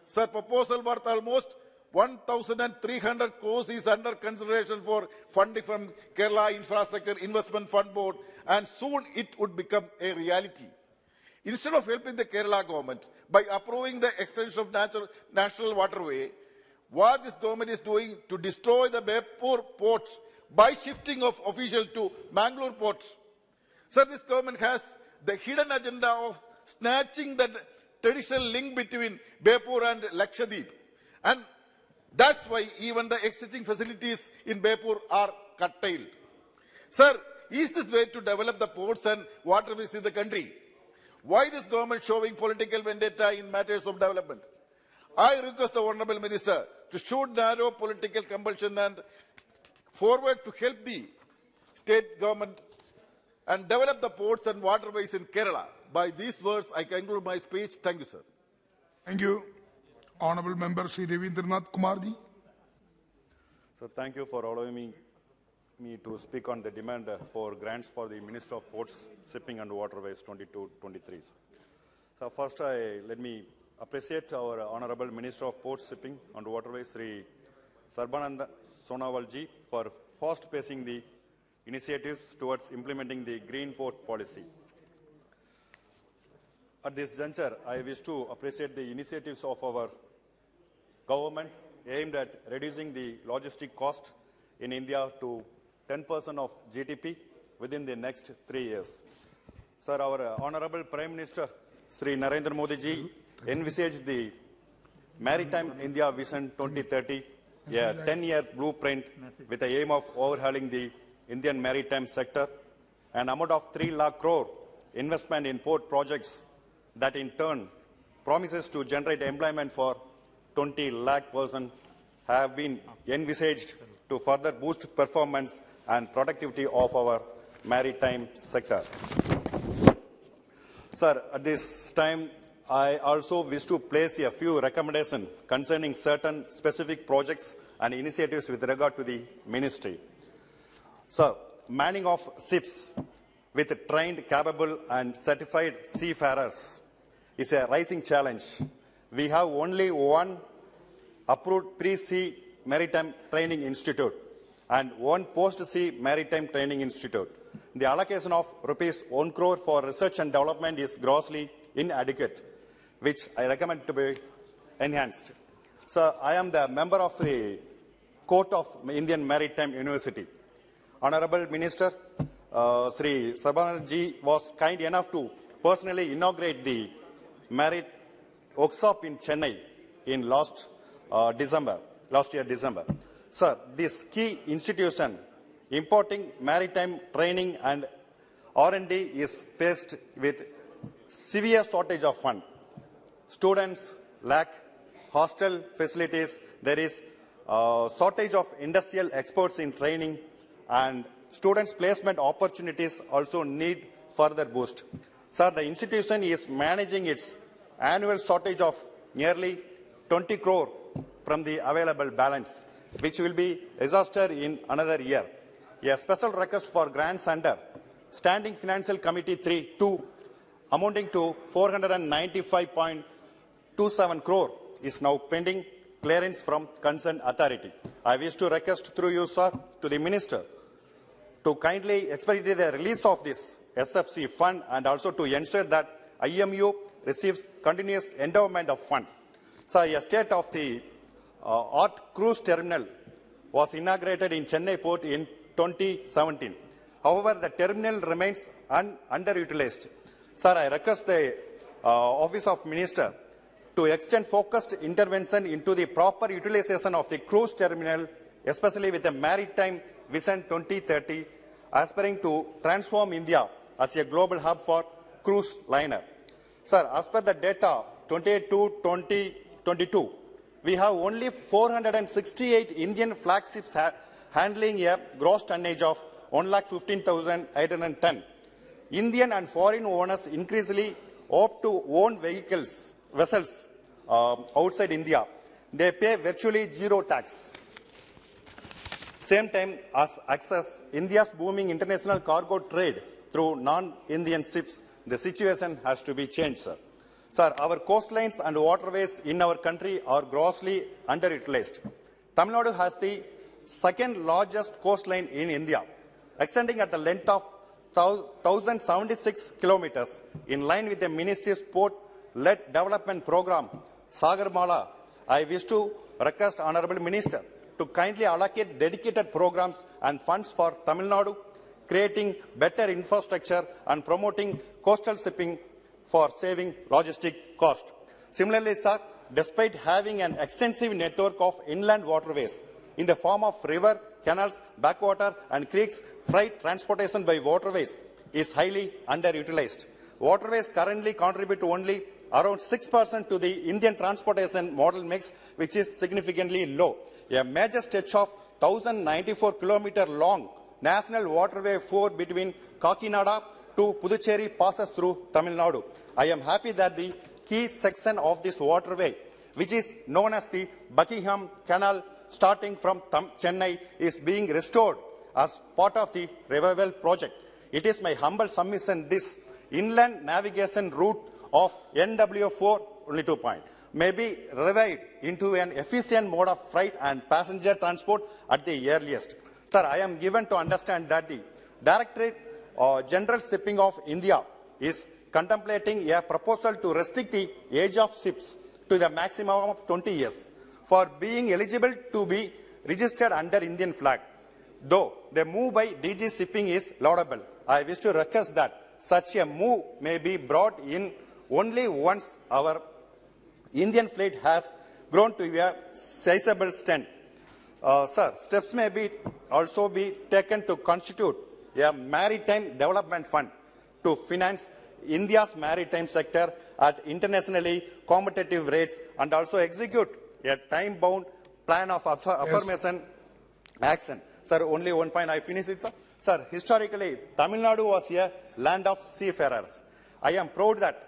Sir, proposal worth almost 1,300 crores is under consideration for funding from Kerala Infrastructure Investment Fund Board, and soon it would become a reality. Instead of helping the Kerala government by approving the extension of national waterway, what this government is doing to destroy the Bepur port by shifting of officials to Mangalore port. Sir, this government has the hidden agenda of snatching the traditional link between Bepur and Lakshadweep, and that's why even the exiting facilities in Bepur are curtailed. Sir, is this way to develop the ports and waterways in the country? Why this government showing political vendetta in matters of development? I request the Honourable Minister to show narrow political compulsion and forward to help the state government and develop the ports and waterways in Kerala. By these words, I conclude my speech. Thank you, sir. Thank you. Honourable Member Sri Ravindranath Kumarji. So thank you for allowing me to speak on the demand for grants for the Minister of Ports, Shipping and Waterways 22-23. So first, let me appreciate our Honourable Minister of Ports, Shipping and Waterways, Sri Sarbananda Sonawalji, for fast-pacing the initiatives towards implementing the Green Port Policy. At this juncture, I wish to appreciate the initiatives of our government aimed at reducing the logistic cost in India to 10% of GDP within the next 3 years. Sir, our Honorable Prime Minister, Sri Narendra Modi ji, envisaged the Maritime India Vision 2030, a 10-year blueprint with the aim of overhauling the Indian maritime sector, an amount of 3 lakh crore investment in port projects that in turn promises to generate employment for 20 lakh persons have been envisaged to further boost performance and productivity of our maritime sector. Sir, at this time, I also wish to place a few recommendations concerning certain specific projects and initiatives with regard to the ministry. Sir, manning of ships with trained, capable and certified seafarers is a rising challenge. We have only one approved pre-sea maritime training institute and one post-sea maritime training institute. The allocation of ₹1 crore for research and development is grossly inadequate, which I recommend to be enhanced. Sir, I am the member of the Court of Indian Maritime University. Honorable Minister, Sri Suvarnadhaka ji was kind enough to personally inaugurate the Merit Workshop in Chennai in last year December. Sir, this key institution importing maritime training and R&D is faced with severe shortage of funds. Students lack hostel facilities. There is shortage of industrial experts in training, and students' placement opportunities also need further boost. Sir, the institution is managing its annual shortage of nearly 20 crore from the available balance, which will be exhausted in another year. A special request for grants under Standing Financial Committee 3-2 amounting to 495.27 crore is now pending clearance from concerned authority. I wish to request through you, sir, to the Minister to kindly expedite the release of this SFC fund and also to ensure that IMU receives continuous endowment of fund. Sir, a state of the art cruise terminal was inaugurated in Chennai port in 2017. However, the terminal remains underutilized. Sir, I request the Office of Minister to extend focused intervention into the proper utilization of the cruise terminal, especially with the Maritime Vision 2030, aspiring to transform India as a global hub for cruise liner. Sir, as per the data 2022, we have only 468 Indian flagships handling a gross tonnage of 1,15,810. Indian and foreign owners increasingly opt to own vessels outside India. They pay virtually zero tax. Same time as access India's booming international cargo trade through non-Indian ships, the situation has to be changed, sir. Sir, our coastlines and waterways in our country are grossly underutilized. Tamil Nadu has the second largest coastline in India, extending at the length of 1,076 kilometers. In line with the Ministry's port-led development program, Sagarmala, I wish to request Honorable Minister to kindly allocate dedicated programs and funds for Tamil Nadu, creating better infrastructure and promoting coastal shipping for saving logistic cost. Similarly, sir, despite having an extensive network of inland waterways in the form of river, canals, backwater and creeks, freight transportation by waterways is highly underutilized. Waterways currently contribute only around 6% to the Indian transportation model mix, which is significantly low. A major stretch of 1,094 kilometer long National Waterway 4 between Kakinada to Puducherry passes through Tamil Nadu. I am happy that the key section of this waterway, which is known as the Buckingham Canal starting from Chennai, is being restored as part of the revival project. It is my humble submission this inland navigation route of NW4 only 2 point may be revived into an efficient mode of freight and passenger transport at the earliest. Sir, I am given to understand that the Directorate General Shipping of India is contemplating a proposal to restrict the age of ships to the maximum of 20 years for being eligible to be registered under Indian flag. Though the move by DG Shipping is laudable, I wish to request that such a move may be brought in only once our Indian fleet has grown to a sizable extent. Sir, steps may also be taken to constitute a maritime development fund to finance India's maritime sector at internationally competitive rates and also execute a time-bound plan of affirmation action. Sir, only one point, I finish it, sir. Sir, historically, Tamil Nadu was a land of seafarers. I am proud that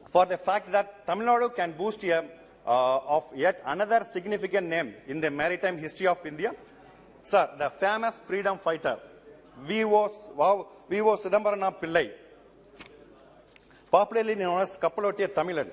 for the fact that Tamil Nadu can boast of yet another significant name in the maritime history of India. Sir, the famous freedom fighter, V.O. Chidambaram Pillai, popularly known as Kappalottiya Tamilan,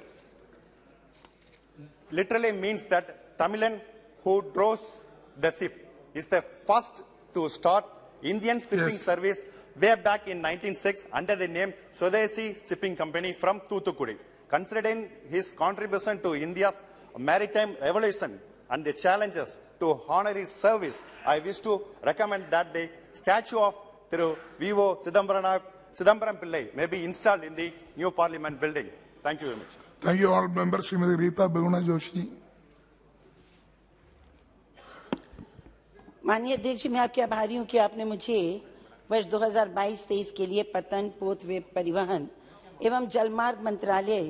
literally means that Tamilan who draws the ship is the first to start Indian shipping service way back in 1906 under the name Swadeshi Shipping Company from Thoothukudi. Considering his contribution to India's maritime revolution and the challenges to honor his service, I wish to recommend that the statue of Thiru V.O. Chidambaram Pillai may be installed in the new Parliament building. Thank you very much. Thank you all members. Srimati Rita Beguna Joshi. माननीय अध्यक्ष जी, मैं आपके आभारी हूं कि आपने मुझे वर्ष 2022-23 के लिए पतन, पोत, परिवहन एवं जलमार्ग मंत्रालय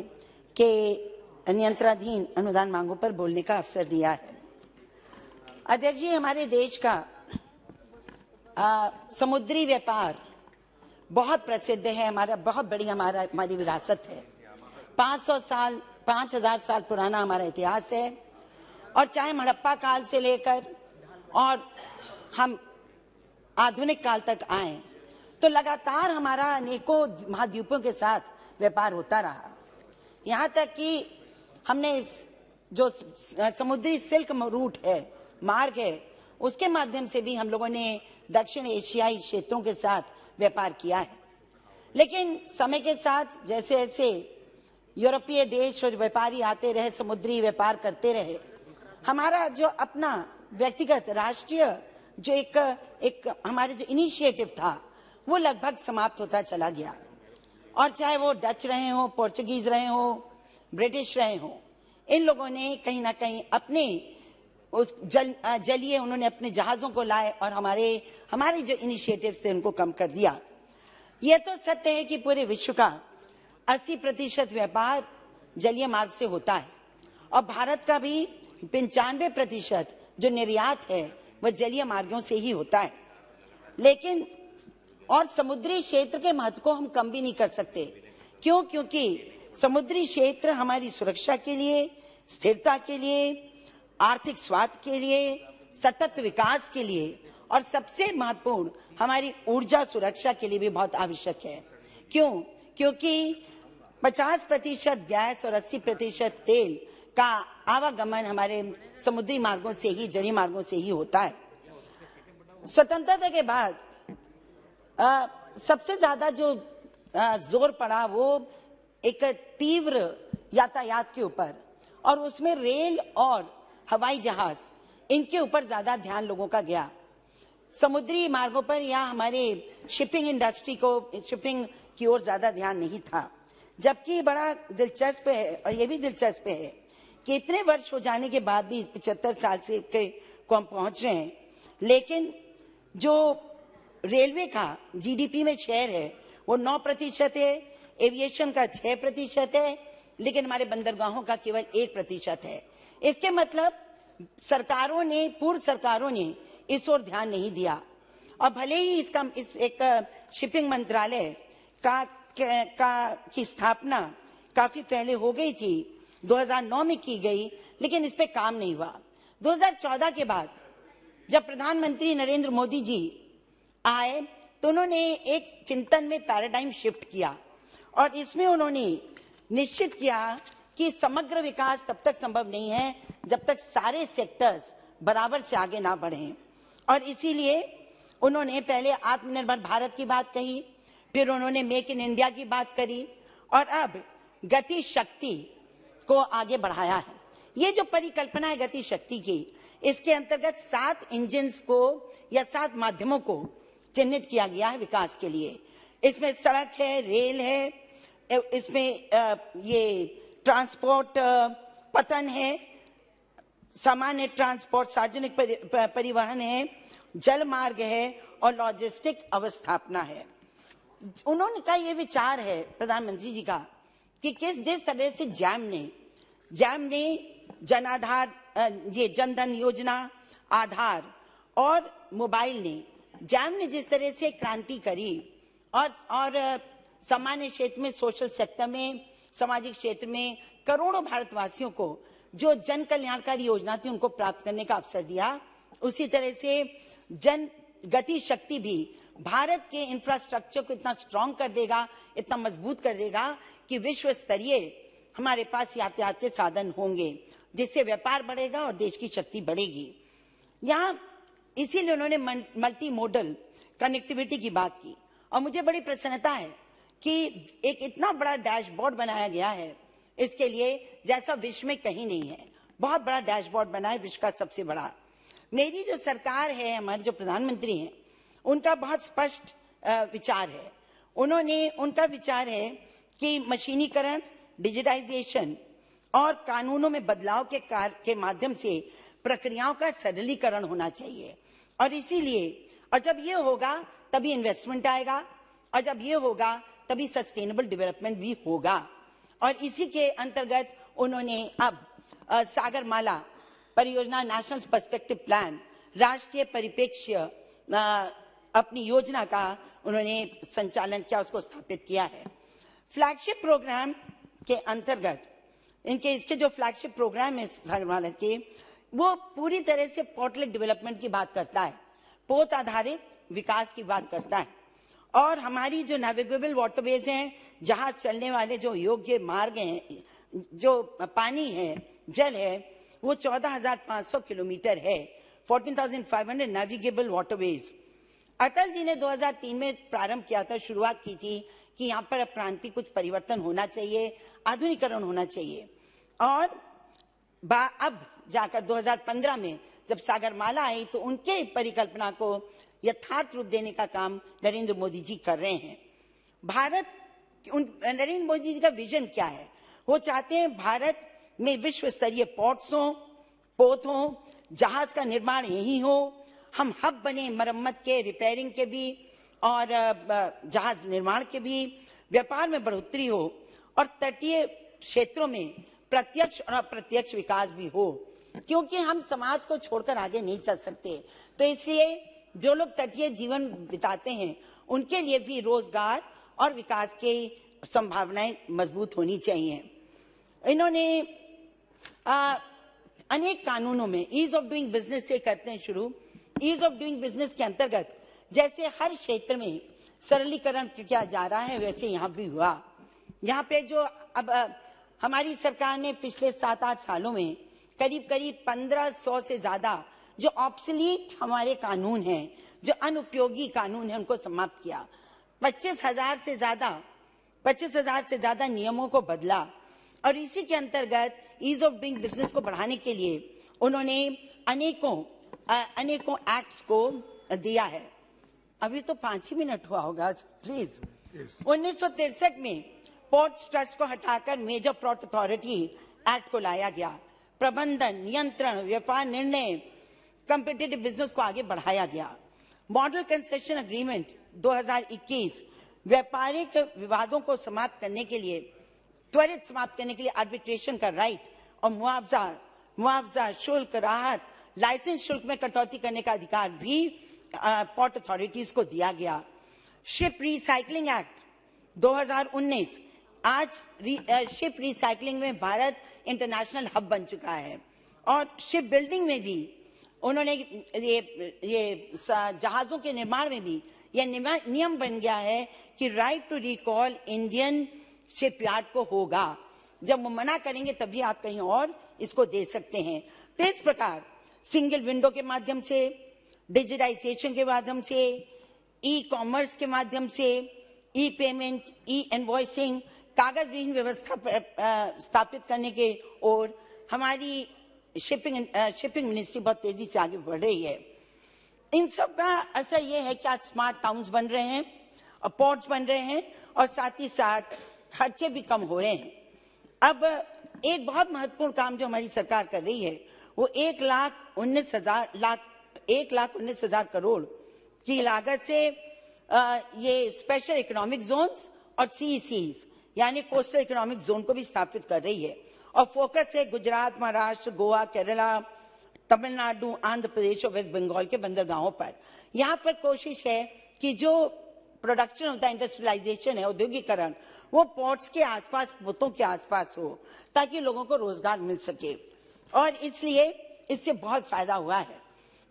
के नियंत्रणाधीन अनुदान मांगों पर बोलने का अवसर दिया है। अध्यक्ष जी, हमारे देश का समुद्री व्यापार बहुत प्रसिद्ध है, हमारा बहुत बड़ी हमारी विरासत है। 5000 साल पुराना हमारा इतिहास है और चाहे हड़प्पा काल से लेकर और हम आधुनिक काल तक आए तो लगातार हमारा अनेकों महाद्वीपों के साथ व्यापार होता रहा। यहाँ तक कि हमने इस जो समुद्री सिल्क रूट है, मार्ग है, उसके माध्यम से भी हम लोगों ने दक्षिण एशियाई क्षेत्रों के साथ व्यापार किया है। लेकिन समय के साथ जैसे जैसे यूरोपीय देश और व्यापारी आते रहे, समुद्री व्यापार करते रहे, हमारा जो अपना व्यक्तिगत राष्ट्रीय जो एक हमारे जो इनिशिएटिव था वो लगभग समाप्त होता चला गया। और चाहे वो डच रहे हो, पोर्चुगीज रहे हो, ब्रिटिश रहे हो, इन लोगों ने कहीं ना कहीं अपने उस जलिए उन्होंने अपने जहाजों को लाए और हमारे जो इनिशिएटिव थे उनको कम कर दिया। ये तो सत्य है कि पूरे विश्व का 80% व्यापार जलीय मार्ग से होता है और भारत का भी 95% जो निर्यात है वह जलीय मार्गों से ही होता है। लेकिन और समुद्री क्षेत्र के महत्व को हम कम भी नहीं कर सकते। क्यों? क्योंकि समुद्री क्षेत्र हमारी सुरक्षा के लिए, स्थिरता के लिए, आर्थिक स्वास्थ्य के लिए, सतत विकास के लिए और सबसे महत्वपूर्ण हमारी ऊर्जा सुरक्षा के लिए भी बहुत आवश्यक है। क्यों? क्योंकि 50% गैस और 80% तेल का आवागमन हमारे समुद्री मार्गों से ही, जलीय मार्गों से ही होता है। स्वतंत्रता के बाद सबसे ज्यादा जो जोर पड़ा वो एक तीव्र यातायात के ऊपर और उसमें रेल और हवाई जहाज इनके ऊपर ज्यादा ध्यान लोगों का गया। समुद्री मार्गों पर या हमारे शिपिंग इंडस्ट्री को, शिपिंग की ओर ज्यादा ध्यान नहीं था। जबकि बड़ा दिलचस्प है और ये भी दिलचस्प है कि इतने वर्ष हो जाने के बाद भी 75 साल से को हम पहुंच रहे हैं, लेकिन जो रेलवे का जीडीपी में शेयर है वो 9% है, एविएशन का 6% है, लेकिन हमारे बंदरगाहों का केवल 1% है। इसके मतलब सरकारों ने, पूर्व सरकारों ने इस ओर ध्यान नहीं दिया और भले ही इस एक शिपिंग मंत्रालय की स्थापना काफी पहले हो गई थी, 2009 में की गई, लेकिन इस पे काम नहीं हुआ। 2014 के बाद जब प्रधानमंत्री नरेंद्र मोदी जी आए तो उन्होंने एक चिंतन में पैराडाइम शिफ्ट किया और इसमें उन्होंने निश्चित किया कि समग्र विकास तब तक संभव नहीं है जब तक सारे सेक्टर्स बराबर से आगे ना बढ़ें। और इसीलिए उन्होंने पहले आत्मनिर्भर भारत की बात कही, फिर उन्होंने मेक इन इंडिया की बात करी और अब गति शक्ति को आगे बढ़ाया है। ये जो परिकल्पना है गति शक्ति की, इसके अंतर्गत 7 इंजन्स को या 7 माध्यमों को चिन्हित किया गया है विकास के लिए। इसमें सड़क है, रेल है, इसमें ये ट्रांसपोर्ट पतन है, सामान्य ट्रांसपोर्ट, सार्वजनिक परिवहन है, जल मार्ग है और लॉजिस्टिक अवस्थापना है। उन्होंने का ये विचार है प्रधानमंत्री जी का कि जिस तरह से जैम ने जनाधार, ये जनधन योजना, आधार और मोबाइल ने, जैम ने जिस तरह से क्रांति करी और सामान्य क्षेत्र में, सोशल सेक्टर में, सामाजिक क्षेत्र में करोड़ों भारतवासियों को जो जन कल्याणकारी योजना थी उनको प्राप्त करने का अवसर दिया, उसी तरह से जन गति शक्ति भी भारत के इंफ्रास्ट्रक्चर को इतना स्ट्रांग कर देगा, इतना मजबूत कर देगा कि विश्व स्तरीय हमारे पास यातायात के साधन होंगे, जिससे व्यापार बढ़ेगा और देश की शक्ति बढ़ेगी। यहाँ इसीलिए उन्होंने मल्टी मोडल कनेक्टिविटी की बात की और मुझे बड़ी प्रसन्नता है कि एक इतना बड़ा डैशबोर्ड बनाया गया है इसके लिए, जैसा विश्व में कहीं नहीं है। बहुत बड़ा डैशबोर्ड बना है, विश्व का सबसे बड़ा। मेरी जो सरकार है, हमारे जो प्रधानमंत्री हैं, उनका बहुत स्पष्ट विचार है। उनका विचार है कि मशीनीकरण, डिजिटाइजेशन और कानूनों में बदलाव के माध्यम से प्रक्रियाओं का सरलीकरण होना चाहिए। और इसीलिए, और जब ये होगा तभी इन्वेस्टमेंट आएगा, और जब ये होगा तभी सस्टेनेबल डेवलपमेंट भी होगा। और इसी के अंतर्गत उन्होंने अब सागरमाला परियोजना, नेशनल पर्सपेक्टिव प्लान, राष्ट्रीय परिप्रेक्ष्य अपनी योजना का उन्होंने संचालन किया, उसको स्थापित किया है। फ्लैगशिप प्रोग्राम के अंतर्गत इसके जो फ्लैगशिप प्रोग्राम है सागरमाला के, वो पूरी तरह से पोर्टलेट डेवलपमेंट की बात करता है, पोत आधारित विकास की बात करता है। और हमारी जो नेविगेबल वाटरवेज हैं, जहाज चलने वाले जो योग्य मार्ग हैं, जो पानी है, जल है, वो 14,500 किलोमीटर है, 14,500 नेविगेबल वाटरवेज। अटल जी ने 2003 में प्रारंभ किया था, शुरुआत की थी कि यहाँ पर क्रांति, कुछ परिवर्तन होना चाहिए, आधुनिकीकरण होना चाहिए। और अब जाकर 2015 में जब सागरमाला आई तो उनके परिकल्पना को यथार्थ रूप देने का काम नरेंद्र मोदी जी कर रहे हैं। नरेंद्र मोदी जी का विजन क्या है? वो चाहते हैं भारत में विश्व स्तरीय पोर्ट्स हो, पोत हो, जहाज का निर्माण यही हो, हम हब बने मरम्मत के, रिपेयरिंग के भी और जहाज निर्माण के भी, व्यापार में बढ़ोतरी हो और तटीय क्षेत्रों में प्रत्यक्ष और अप्रत्यक्ष विकास भी हो, क्योंकि हम समाज को छोड़कर आगे नहीं चल सकते। तो इसलिए जो लोग तटीय जीवन बिताते हैं उनके लिए भी रोजगार और विकास की संभावनाएं मजबूत होनी चाहिए। इन्होंने अनेक कानूनों में ईज ऑफ डूइंग बिजनेस से करते हैं शुरू। ईज ऑफ डूइंग बिजनेस के अंतर्गत जैसे हर क्षेत्र में सरलीकरण किया जा रहा है, वैसे यहाँ भी हुआ। यहाँ पे जो अब हमारी सरकार ने पिछले 7-8 सालों में करीब 1500 से ज्यादा जो ऑब्सोलीट हमारे कानून हैं, जो अनुपयोगी कानून हैं, उनको समाप्त किया। 25,000 से ज्यादा नियमों को बदला और इसी के अंतर्गत ईज ऑफ डूइंग बिजनेस को बढ़ाने के लिए उन्होंने अनेकों एक्ट्स को दिया है। अभी तो 5 ही मिनट हुआ होगा, प्लीज। 1963 में पोर्ट्स ट्रस्ट को हटाकर मेजर पोर्ट अथॉरिटी एक्ट को लाया गया। प्रबंधन, नियंत्रण, व्यापार निर्णय, कॉम्पिटिटिव बिजनेस को आगे बढ़ाया गया। मॉडल कंसेशन एग्रीमेंट 2021 व्यापारिक विवादों को समाप्त करने के लिए, त्वरित समाप्त करने के लिए आर्बिट्रेशन का राइट और मुआवजा, शुल्क राहत, लाइसेंस शुल्क में कटौती करने का अधिकार भी पोर्ट अथॉरिटीज को दिया गया। शिप रिसाइकलिंग एक्ट 2019, आज शिप रिसाइकलिंग में भारत इंटरनेशनल हब बन चुका है। और शिप बिल्डिंग में भी उन्होंने ये जहाजों के निर्माण में भी यह नियम बन गया है कि right to recall Indian shipyard को होगा। जब वो मना करेंगे तभी आप कहीं और इसको दे सकते हैं। तो इस प्रकार सिंगल विंडो के माध्यम से, डिजिटाइजेशन के माध्यम से, ई कॉमर्स के माध्यम से, ई पेमेंट, ई इनवॉइसिंग, कागज विहीन व्यवस्था स्थापित करने के ओर हमारी शिपिंग मिनिस्ट्री बहुत तेजी से आगे बढ़ रही है। इन सब का असर ये है कि आज स्मार्ट टाउन्स बन रहे हैं और पोर्ट्स बन रहे हैं और साथ ही साथ खर्चे भी कम हो रहे हैं। अब एक बहुत महत्वपूर्ण काम जो हमारी सरकार कर रही है वो 1,19,000 करोड़ की लागत से ये स्पेशल इकोनॉमिक जोन्स और सीईसीज यानी कोस्टल इकोनॉमिक जोन को भी स्थापित कर रही है। और फोकस है गुजरात, महाराष्ट्र, गोवा, केरला, तमिलनाडु, आंध्र प्रदेश और वेस्ट बंगाल के बंदरगाहों पर। यहाँ पर कोशिश है कि जो प्रोडक्शन ऑफ द इंडस्ट्रियलाइजेशन है, औद्योगिकरण, वो पोर्ट्स के आसपास, पोतों के आसपास हो, ताकि लोगों को रोजगार मिल सके। और इसलिए इससे बहुत फायदा हुआ है,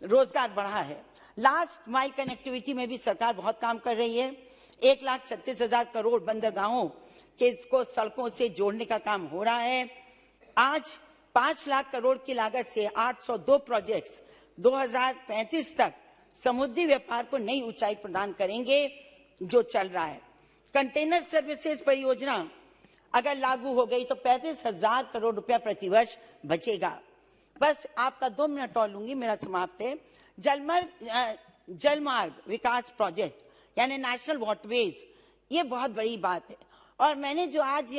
रोजगार बढ़ा है। लास्ट माइल कनेक्टिविटी में भी सरकार बहुत काम कर रही है। 1,36,000 करोड़ बंदरगाहों के इसको सड़कों से जोड़ने का काम हो रहा है। आज 5 लाख करोड़ की लागत से 802 प्रोजेक्ट्स 2035 तक समुद्री व्यापार को नई ऊंचाई प्रदान करेंगे, जो चल रहा है। कंटेनर सर्विसेज परियोजना अगर लागू हो गई तो 35,000 करोड़ रुपया प्रतिवर्ष बचेगा। बस आपका 2 मिनट और लूंगी, मेरा समाप्त है। जलमार्ग विकास प्रोजेक्ट यानी नेशनल वाटरवेज, ये बहुत बड़ी बात है। और मैंने जो आज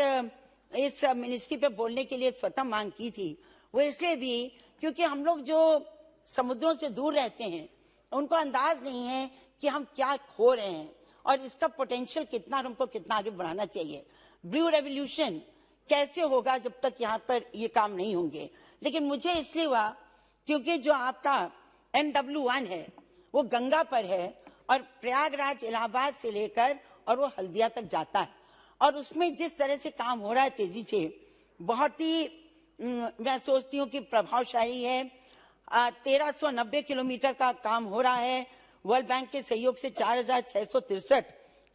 इस मिनिस्ट्री पे बोलने के लिए स्वतः मांग की थी, वो इसलिए भी क्योंकि हम लोग जो समुद्रों से दूर रहते हैं, उनको अंदाज नहीं है कि हम क्या खो रहे हैं और इसका पोटेंशियल कितना, और हमको कितना आगे बढ़ाना चाहिए। ब्लू रेवोल्यूशन कैसे होगा जब तक यहाँ पर ये काम नहीं होंगे। लेकिन मुझे इसलिए हुआ क्योंकि जो आपका NW1 है वो गंगा पर है और प्रयागराज, इलाहाबाद से लेकर और वो हल्दिया तक जाता है, और उसमें जिस तरह से काम हो रहा है तेजी से, बहुत ही मैं सोचती हूँ कि प्रभावशाली है। 1390 किलोमीटर का काम हो रहा है। वर्ल्ड बैंक के सहयोग से 4,663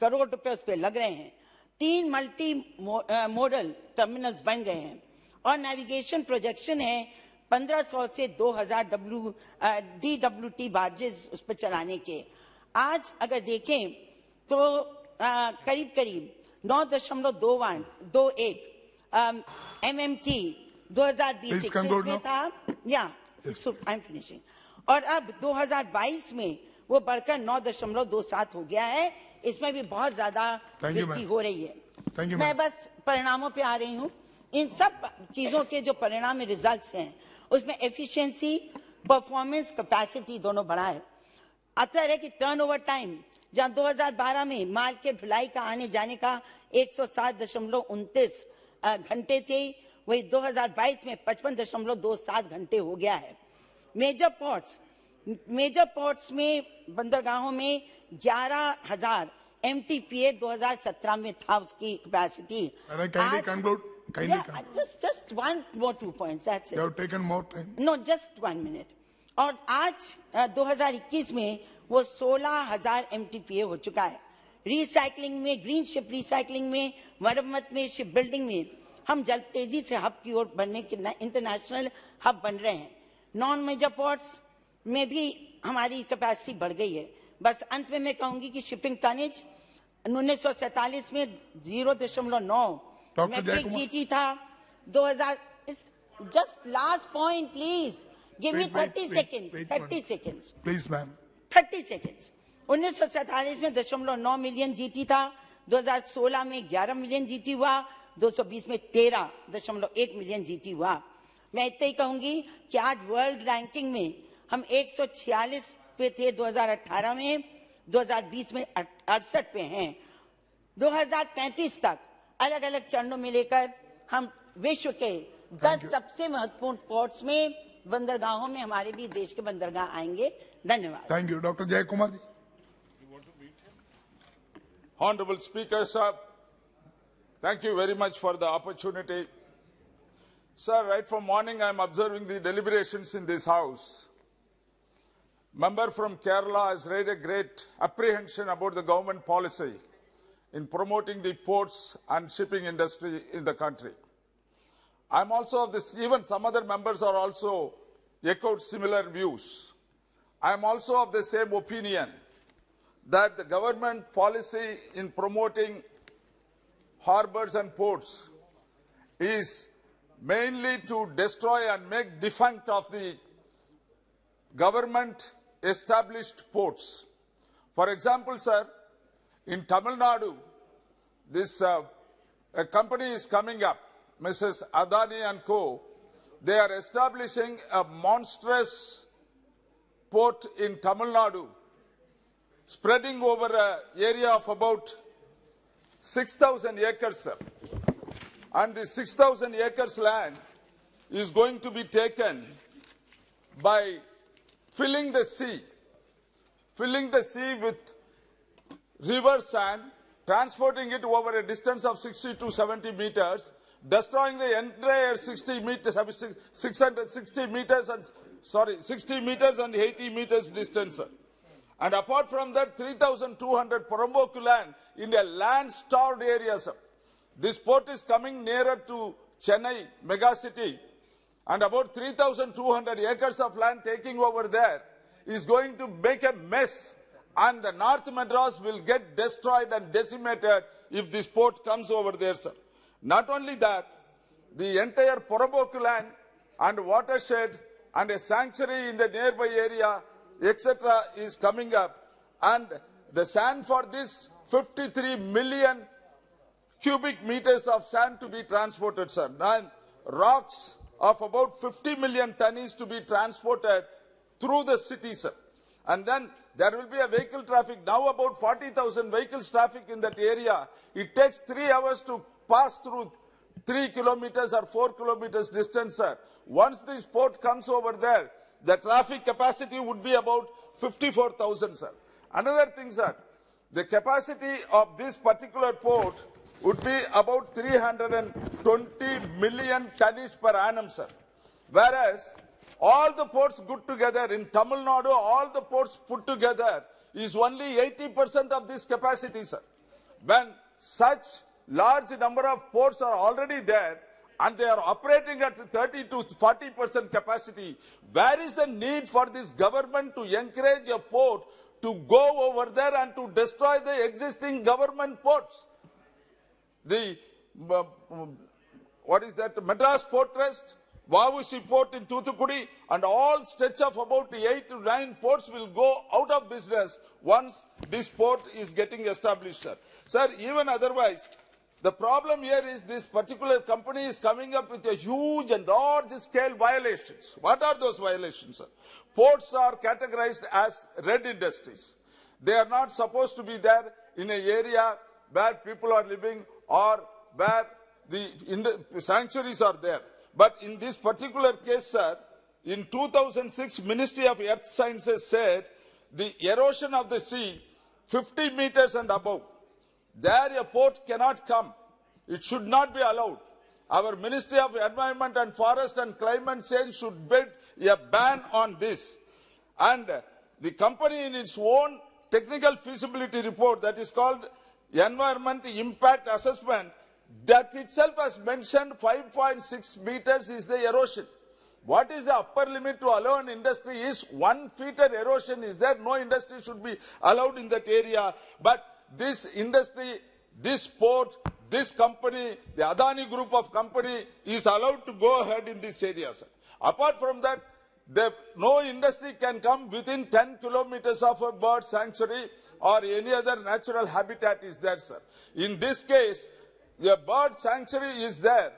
करोड़ रुपए उस पर लग रहे हैं। 3 मल्टी मॉडल टर्मिनल्स बन गए हैं और नेविगेशन प्रोजेक्शन है 1500 से 2000 DWT बार्जेस उस पर चलाने के। आज अगर देखें तो करीब करीब 9.21 MMT 2020 में था, आई एम फिनिशिंग, और अब 2022 में वो बढ़कर 9.27 हो गया है। इसमें भी बहुत ज्यादा वृद्धि हो रही है। मैं बस परिणामों पे आ रही हूँ। इन सब चीजों के जो परिणाम रिजल्ट्स हैं, उसमें एफिशिएंसी, परफॉर्मेंस, कैपेसिटी दोनों बढ़ा है। अतर है कि टर्नओवर टाइम जहां 2012 में माल के ढुलाई का आने जाने का 107.29 घंटे थे, वही 2022 में 55.27 घंटे हो गया है। मेजर पोर्ट्स में, बंदरगाहों में 11,000 MTPA 2017 में था उसकी capacity. Just 1 more 2 points. That's it. You have taken more time. No, just 1 minute. और आज 2021 में वो 16,000 MTPA हो चुका है। रिसाइकलिंग में, ग्रीन शिप रिसाइकलिंग में, मरम्मत में, शिप बिल्डिंग में हम जल्द तेजी से हब की ओर बनने के इंटरनेशनल हब बन रहे हैं। नॉन मेजर पोर्ट्स में भी हमारी कैपेसिटी बढ़ गई है। बस अंत में मैं कहूंगी कि शिपिंग टनेज 1947 में 0.9 मैट्रिक GT था। 2000 just last point please, give me 30 seconds please ma'am. 30 seconds। 1947 में 0.9 मिलियन GT था, 2016 में 11 मिलियन GT हुआ, 220 में 13.1 मिलियन GT हुआ। मैं इतना ही कहूंगी कि आज वर्ल्ड रैंकिंग में हम 146 पे थे 2018 में, 2020 में 68 पे हैं। 2035 तक अलग अलग चरणों में लेकर हम विश्व के 10 सबसे महत्वपूर्ण पोर्ट्स में, बंदरगाहों में हमारे भी देश के बंदरगाह आएंगे। धन्यवाद। Thank you. डॉक्टर जय कुमार जी। Honorable Speaker, sir, thank you very much for the opportunity. Sir, right from morning I am observing the deliberations in this House. Member from Kerala has raised a great apprehension about the government policy in promoting the ports and shipping industry in the country. I am also of this, even some other members are also echoed similar views. I am also of the same opinion that the government policy in promoting harbors and ports is mainly to destroy and make defunct of the government established ports. For example, sir, in Tamil Nadu, this a company is coming up, Mrs. Adani and Co. They are establishing a monstrous port in Tamil Nadu, spreading over an area of about 6,000 acres, sir. and the 6,000 acres land is going to be taken by filling the sea with river sand, transporting it over a distance of 60 to 70 meters, destroying the entire 60 meters and 80 meters distance. And apart from that, 3,200 Poromboku land in a land-starved area. This port is coming nearer to Chennai megacity, and about 3,200 acres of land taking over there is going to make a mess, and the North Madras will get destroyed and decimated if this port comes over there, sir. Not only that, the entire Poromboku land and watershed and a sanctuary in the nearby area, etc., is coming up, and the sand for this 53 million cubic meters of sand to be transported, sir, and rocks of about 50 million tons to be transported through the city, sir. And then there will be a vehicle traffic, now about 40,000 vehicles traffic in that area. It takes 3 hours to pass through 3 kilometers or 4 kilometers distance, sir. Once this port comes over there, the traffic capacity would be about 54,000, sir. Another thing, sir, the capacity of this particular port would be about 320 million tons per annum, sir. Whereas all the ports put together in Tamil Nadu, all the ports put together is only 80% of this capacity, sir. When such large number of ports are already there and they are operating at 30 to 40% capacity, where is the need for this government to encourage a port to go over there and to destroy the existing government ports? The, Madras Port Trust, Vavushi Port in Thoothukudi, and all stretch of about 8 to 9 ports will go out of business once this port is getting established, sir. Sir, even otherwise, the problem here is this particular company is coming up with a huge and large-scale violations. What are those violations, sir? Ports are categorized as red industries. They are not supposed to be there in an area where people are living or where the sanctuaries are there. But in this particular case, sir, in 2006, Ministry of Earth Sciences said the erosion of the sea 50 meters and above, there a port cannot come. It should not be allowed. Our Ministry of Environment and Forest and Climate Change should build a ban on this. And the company in its own technical feasibility report that is called Environment Impact Assessment, that itself has mentioned 5.6 meters is the erosion. What is the upper limit to allow an industry is 1 feet erosion is there. No industry should be allowed in that area. But this industry, this port, this company, the Adani group of company is allowed to go ahead in this area, sir. Apart from that, no industry can come within 10 kilometers of a bird sanctuary or any other natural habitat is there, sir. In this case, the bird sanctuary is there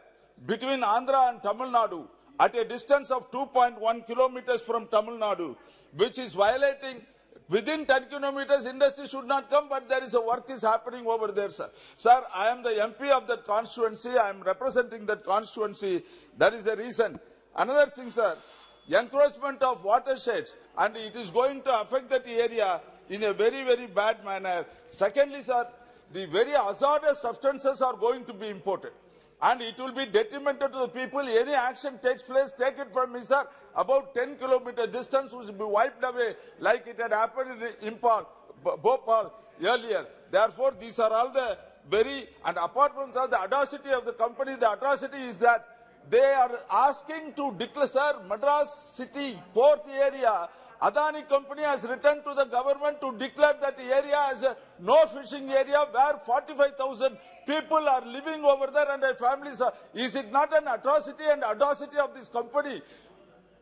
between Andhra and Tamil Nadu at a distance of 2.1 kilometers from Tamil Nadu, which is violating. Within 10 kilometers, industry should not come, but there is a work is happening over there, sir. Sir, I am the MP of that constituency. I am representing that constituency. That is the reason. Another thing, sir, encroachment of watersheds, and it is going to affect that area in a very, very bad manner. Secondly, sir, the very hazardous substances are going to be imported, and it will be detrimental to the people. Any action takes place, take it from me, sir. About 10 kilometer distance will be wiped away like it had happened in Bhopal earlier. Therefore, these are all the very, and apart from that, the audacity of the company, the atrocity is that they are asking to declare, sir, Madras city, port area, Adani company has written to the government to declare that area as a no fishing area where 45,000 people are living over there and their families are. Is it not an atrocity and audacity of this company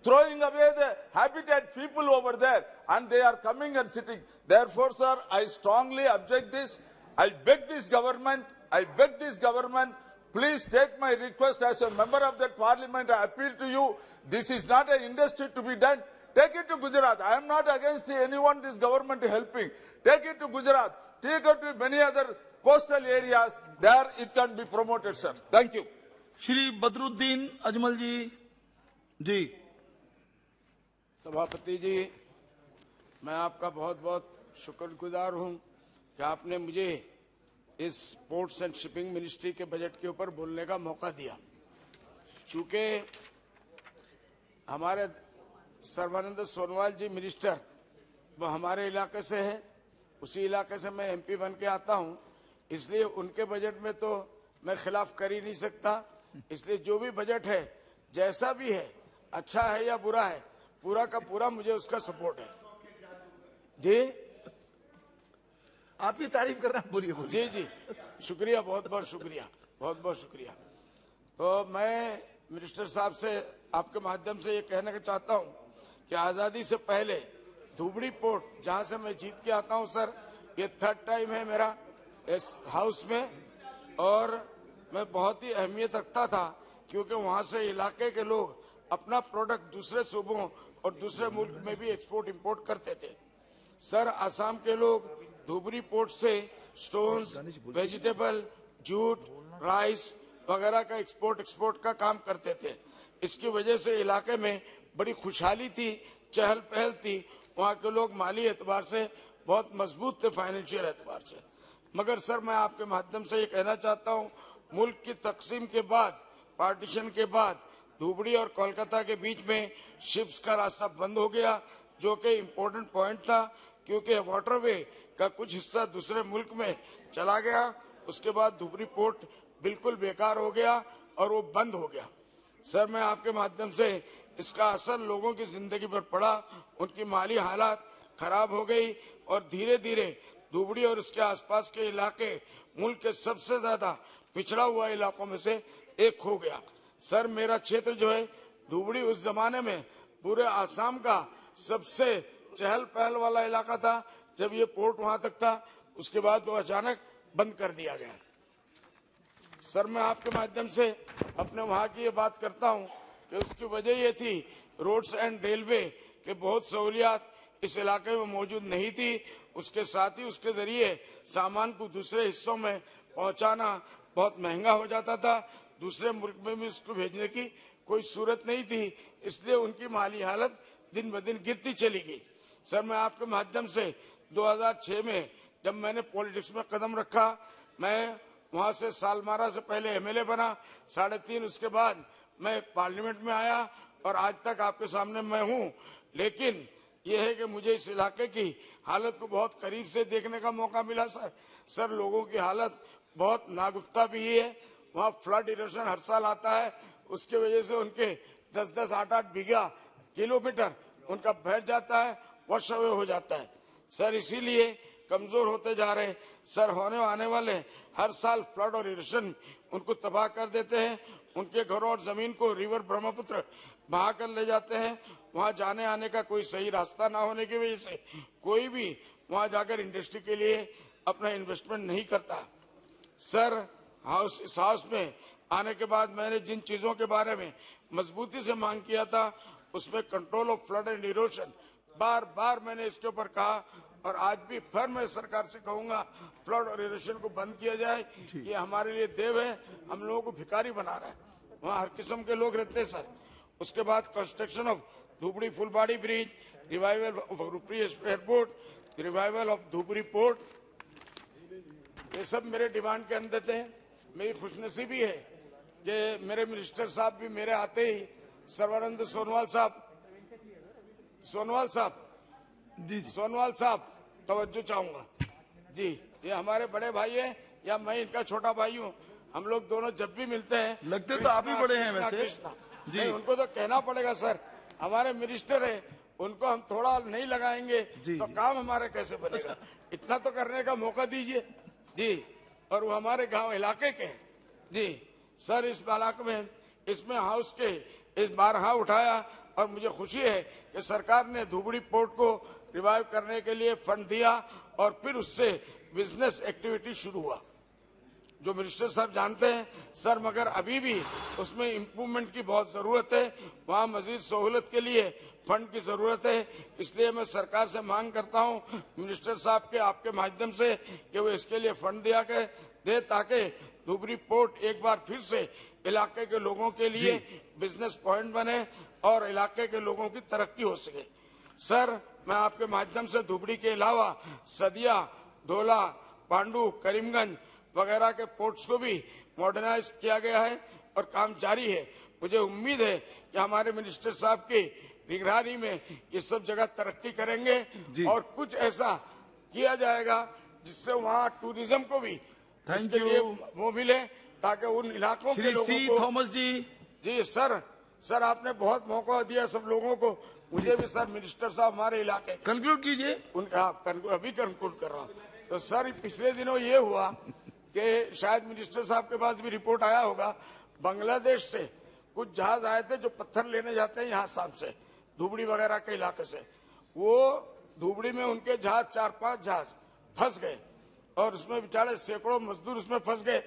throwing away the habitat people over there, and they are coming and sitting? Therefore, sir, I strongly object this. I beg this government, please take my request as a member of that parliament. I appeal to you. This is not an industry to be done. Take it to Gujarat. I am not against anyone this government helping. Take it to Gujarat. Take it to many other coastal areas. There it can be promoted, sir. Thank you. Shri Badruddin Ajmal जी। सभापति जी, मैं आपका बहुत बहुत शुक्रगुजार हूं कि आपने मुझे इस पोर्ट्स एंड शिपिंग मिनिस्ट्री के बजट के ऊपर बोलने का मौका दिया। चूंकि हमारे सर्बानंद सोनोवाल जी मिनिस्टर वो हमारे इलाके से है, उसी इलाके से मैं एमपी बन के आता हूं, इसलिए उनके बजट में तो मैं खिलाफ कर ही नहीं सकता। इसलिए जो भी बजट है, जैसा भी है, अच्छा है या बुरा है, पूरा का पूरा मुझे उसका सपोर्ट है। जी, आपकी तारीफ कर रहा हूं, बोलिए। जी, शुक्रिया, बहुत बहुत शुक्रिया, बहुत बहुत शुक्रिया। तो मैं मिनिस्टर साहब से आपके माध्यम से ये कहना चाहता हूं कि आजादी से पहले धुबड़ी पोर्ट, जहां से मैं जीत के आता हूं सर, ये 3rd टाइम है मेरा इस हाउस में, और मैं बहुत ही अहमियत रखता था क्योंकि वहां से इलाके के लोग अपना प्रोडक्ट दूसरे सूबों और दूसरे मुल्क में भी एक्सपोर्ट इंपोर्ट करते थे। सर, असम के लोग धुबरी पोर्ट से स्टोन्स, वेजिटेबल, जूट, राइस वगैरह का एक्सपोर्ट का काम करते थे। इसकी वजह से इलाके में बड़ी खुशहाली थी, चहल पहल थी। वहाँ के लोग माली एतबार से बहुत मजबूत थे, फाइनेंशियल एतबार से। मगर सर, मैं आपके माध्यम से ये कहना चाहता हूँ, मुल्क की तकसीम के बाद, पार्टीशन के बाद धुबड़ी और कोलकाता के बीच में शिप्स का रास्ता बंद हो गया, जो कि इम्पोर्टेंट पॉइंट था, क्योंकि वाटरवे का कुछ हिस्सा दूसरे मुल्क में चला गया। उसके बाद धुबरी पोर्ट बिल्कुल बेकार हो गया और वो बंद हो गया। सर, मैं आपके माध्यम से इसका असर लोगों की जिंदगी पर पड़ा, उनकी माली हालात खराब हो गई और धीरे धीरे धुबड़ी और इसके आसपास के इलाके मुल्क के सबसे ज्यादा पिछड़ा हुआ इलाकों में से एक हो गया। सर, मेरा क्षेत्र जो है धुबड़ी, उस जमाने में पूरे आसाम का सबसे चहल पहल वाला इलाका था जब ये पोर्ट वहां तक था। उसके बाद वो अचानक बंद कर दिया गया। सर, मैं आपके माध्यम से अपने वहां की ये बात करता हूं कि उसकी वजह ये थी, रोड्स एंड रेलवे के बहुत सहूलियात इस इलाके में मौजूद नहीं थी। उसके साथ ही उसके जरिए सामान को दूसरे हिस्सों में पहुंचाना बहुत महंगा हो जाता था। दूसरे मुल्क में भी उसको भेजने की कोई सूरत नहीं थी, इसलिए उनकी माली हालत दिन ब दिन गिरती चली गई। सर, मैं आपके माध्यम से 2006 में जब मैंने पॉलिटिक्स में कदम रखा, मैं वहां से सालमारा से पहले एमएलए बना, 3.5 उसके बाद मैं पार्लियामेंट में आया और आज तक आपके सामने मैं हूं। लेकिन यह है कि मुझे इस इलाके की हालत को बहुत करीब से देखने का मौका मिला। सर, लोगों की हालत बहुत नागुफ्ता भी है। वहाँ फ्लड इरोशन हर साल आता है, उसकी वजह से उनके 10-10, 8-8 बीघा किलोमीटर उनका बैठ जाता है, वॉश अवे हो जाता है। सर, इसीलिए कमजोर होते जा रहे। सर, होने आने वाले हर साल फ्लड और इरोशन उनको तबाह कर देते हैं। उनके घरों और जमीन को रिवर ब्रह्मपुत्र बहा कर ले जाते हैं। वहां जाने आने का कोई सही रास्ता ना होने की वजह से कोई भी वहां जाकर इंडस्ट्री के लिए अपना इन्वेस्टमेंट नहीं करता। सर, इस हाउस में आने के बाद मैंने जिन चीजों के बारे में मजबूती से मांग किया था, उसमें control of flood and erosion, बार बार मैंने इसके ऊपर कहा और आज भी फिर मैं सरकार से कहूंगा, फ्लड और इरोशन को बंद किया जाए। ये हमारे लिए देव है, हम लोगों को भिखारी बना रहा है। वहाँ हर किस्म के लोग रहते हैं। सर, उसके बाद construction of Dhubri Phulbari bridge, revival of Rupsi airport, revival of Dhubri port, ये सब मेरे डिमांड के अंदर थे। मेरी खुशनसीबी है कि मेरे मिनिस्टर साहब भी मेरे आते ही, सर्बानंद सोनोवाल साहब तवज्जो चाहूंगा जी। ये हमारे बड़े भाई है या मैं इनका छोटा भाई हूँ, हम लोग दोनों जब भी मिलते हैं लगते तो आप ही बड़े हैं वैसे जी। नहीं, उनको तो कहना पड़ेगा सर, हमारे मिनिस्टर है, उनको हम थोड़ा नहीं लगाएंगे तो काम हमारा कैसे बनेगा। इतना तो करने का मौका दीजिए जी। और वो हमारे गांव इलाके के हैं जी। सर, इस इलाके में इसमें हाउस के इस बारहा उठाया और मुझे खुशी है कि सरकार ने धुबड़ी पोर्ट को रिवाइव करने के लिए फंड दिया और फिर उससे बिजनेस एक्टिविटी शुरू हुआ, जो मिनिस्टर साहब जानते हैं। सर, मगर अभी भी उसमें इम्प्रूवमेंट की बहुत जरूरत है, वहाँ मजीद सहूलत के लिए फंड की जरूरत है। इसलिए मैं सरकार से मांग करता हूँ मिनिस्टर साहब के आपके माध्यम से कि वो इसके लिए फंड दे ताकि धुबरी पोर्ट एक बार फिर से इलाके के लोगों के लिए बिजनेस पॉइंट बने और इलाके के लोगों की तरक्की हो सके। सर, मैं आपके माध्यम से धुबरी के अलावा सदिया, धोला, पांडू, करीमगंज वगैरह के पोर्ट्स को भी मॉडर्नाइज किया गया है और काम जारी है। मुझे उम्मीद है कि हमारे मिनिस्टर साहब की निगरानी में ये सब जगह तरक्की करेंगे और कुछ ऐसा किया जाएगा जिससे वहाँ टूरिज्म को भी इसके लिए वो मिले, ताकि उन इलाकों के लोगों को। थॉमस जी सर आपने बहुत मौका दिया सब लोगों को। मुझे भी सर मिनिस्टर साहब हमारे इलाके कंक्लूड कीजिए। उनका अभी कंक्लूड कर रहा हूँ। तो सर पिछले दिनों ये हुआ कि शायद मिनिस्टर साहब के पास भी रिपोर्ट आया होगा, बांग्लादेश से कुछ जहाज आए थे जो पत्थर लेने जाते हैं यहाँ शाम से धुबड़ी वगैरह के इलाके से। वो धुबड़ी में उनके जहाज 4-5 जहाज फंस गए और उसमें बेचारे सैकड़ों मजदूर उसमें फंस गए।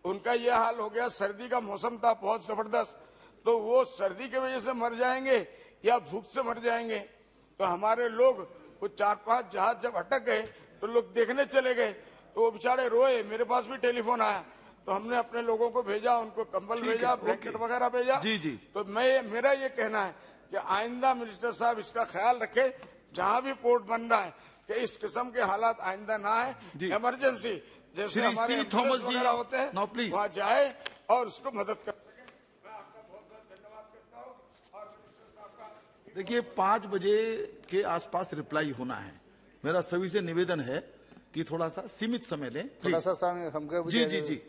उनका यह हाल हो गया, सर्दी का मौसम था बहुत जबरदस्त, तो वो सर्दी की वजह से मर जाएंगे या भूख से मर जाएंगे। तो हमारे लोग वो 4-5 जहाज जब अटक गए तो लोग देखने चले गए, तो वो बेचारे रोए। मेरे पास भी टेलीफोन आया, तो हमने अपने लोगों को भेजा, उनको कंबल भेजा, ब्लैंकेट वगैरह भेजा। तो मेरा ये कहना है कि आइंदा मिनिस्टर साहब इसका ख्याल रखे, जहाँ भी पोर्ट बन रहा है कि इस किस्म के हालात आइंदा ना है। इमरजेंसी जैसे हमारे एम्बुलेंस वगैरह होते हैं वहाँ जाए और उसको मदद कर। देखिए 5 बजे के आसपास रिप्लाई होना है। मेरा सभी से निवेदन है कि थोड़ा सा सीमित समय लें। थोड़ा सा समय हमको जी।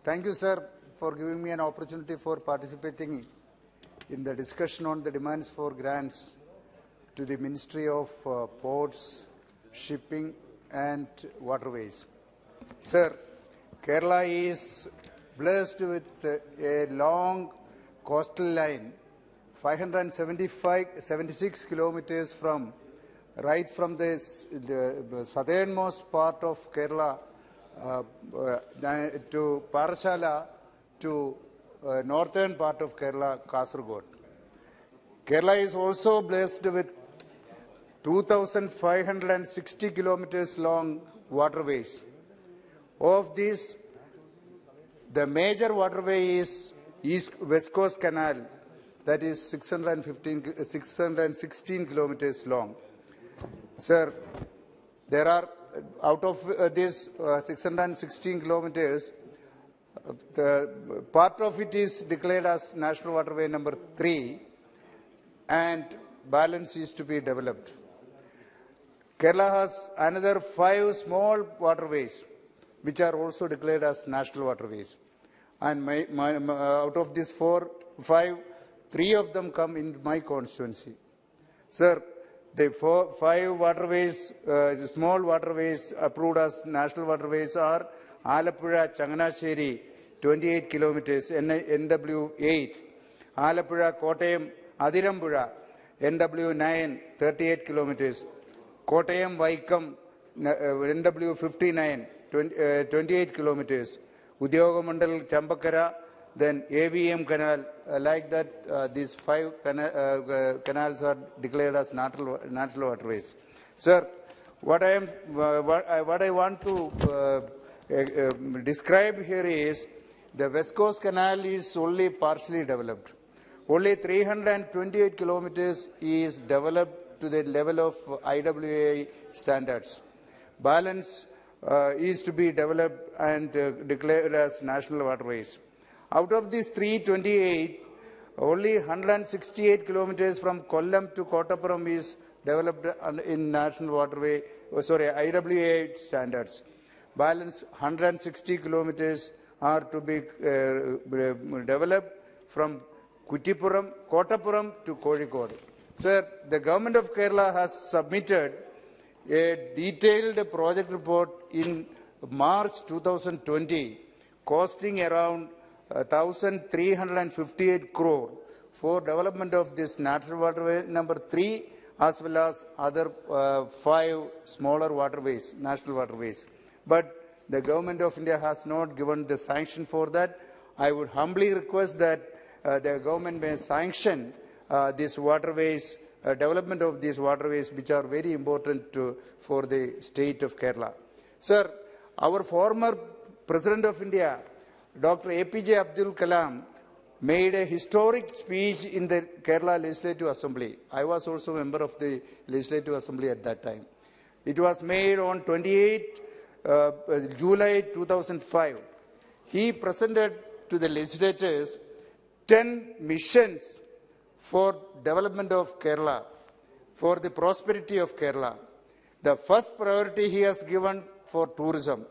Thank you, sir, for giving me an opportunity for participating in the discussion on the demands for grants to the Ministry of Ports, Shipping and Waterways. Sir, Kerala is blessed with a long coastal line, 576 kilometers right from the southernmost part of Kerala to Parashala to northern part of Kerala, Kasaragod. Kerala is also blessed with 2,560 kilometers long waterways. Of these, the major waterway is West Coast Canal, that is 616 kilometers long. Sir, there are, out of this 616 kilometers, the part of it is declared as National Waterway number 3, and balance is to be developed. Kerala has another 5 small waterways, which are also declared as national waterways. And out of these 5, 3 of them come in my constituency. Sir, the 5 waterways, small waterways approved as national waterways are Alappuzha, Changanasheri, 28 kilometers, NW8, Alappuzha, Kottayam, Adirampuzha, NW9, 38 kilometers, Kottayam, Vaikam, NW59, 28 kilometers, Udyogamandal, Champakara, then AVM Canal, like that, these 5 canals are declared as natural waterways. Sir, what I want to describe here is the West Coast Canal is only partially developed. Only 328 kilometers is developed to the level of IWA standards. Balance is to be developed and declared as national waterways. Out of these 328, only 168 kilometers from Kollam to Kottapuram is developed in national waterway, IWA standards. Balance 160 kilometers are to be developed from Kottapuram to Kozhikode. Sir, the government of Kerala has submitted a detailed project report in March 2020, costing around 1,358 crore for development of this national waterway number 3 as well as other 5 smaller waterways, national waterways. But the government of India has not given the sanction for that. I would humbly request that the government may sanction these waterways, development of these waterways, which are very important for the state of Kerala. Sir, our former President of India, Dr. APJ Abdul Kalam, made a historic speech in the Kerala Legislative Assembly. I was also a member of the Legislative Assembly at that time. It was made on 28 July 2005. He presented to the legislators 10 missions for development of Kerala, for the prosperity of Kerala. The first priority he has given for tourism.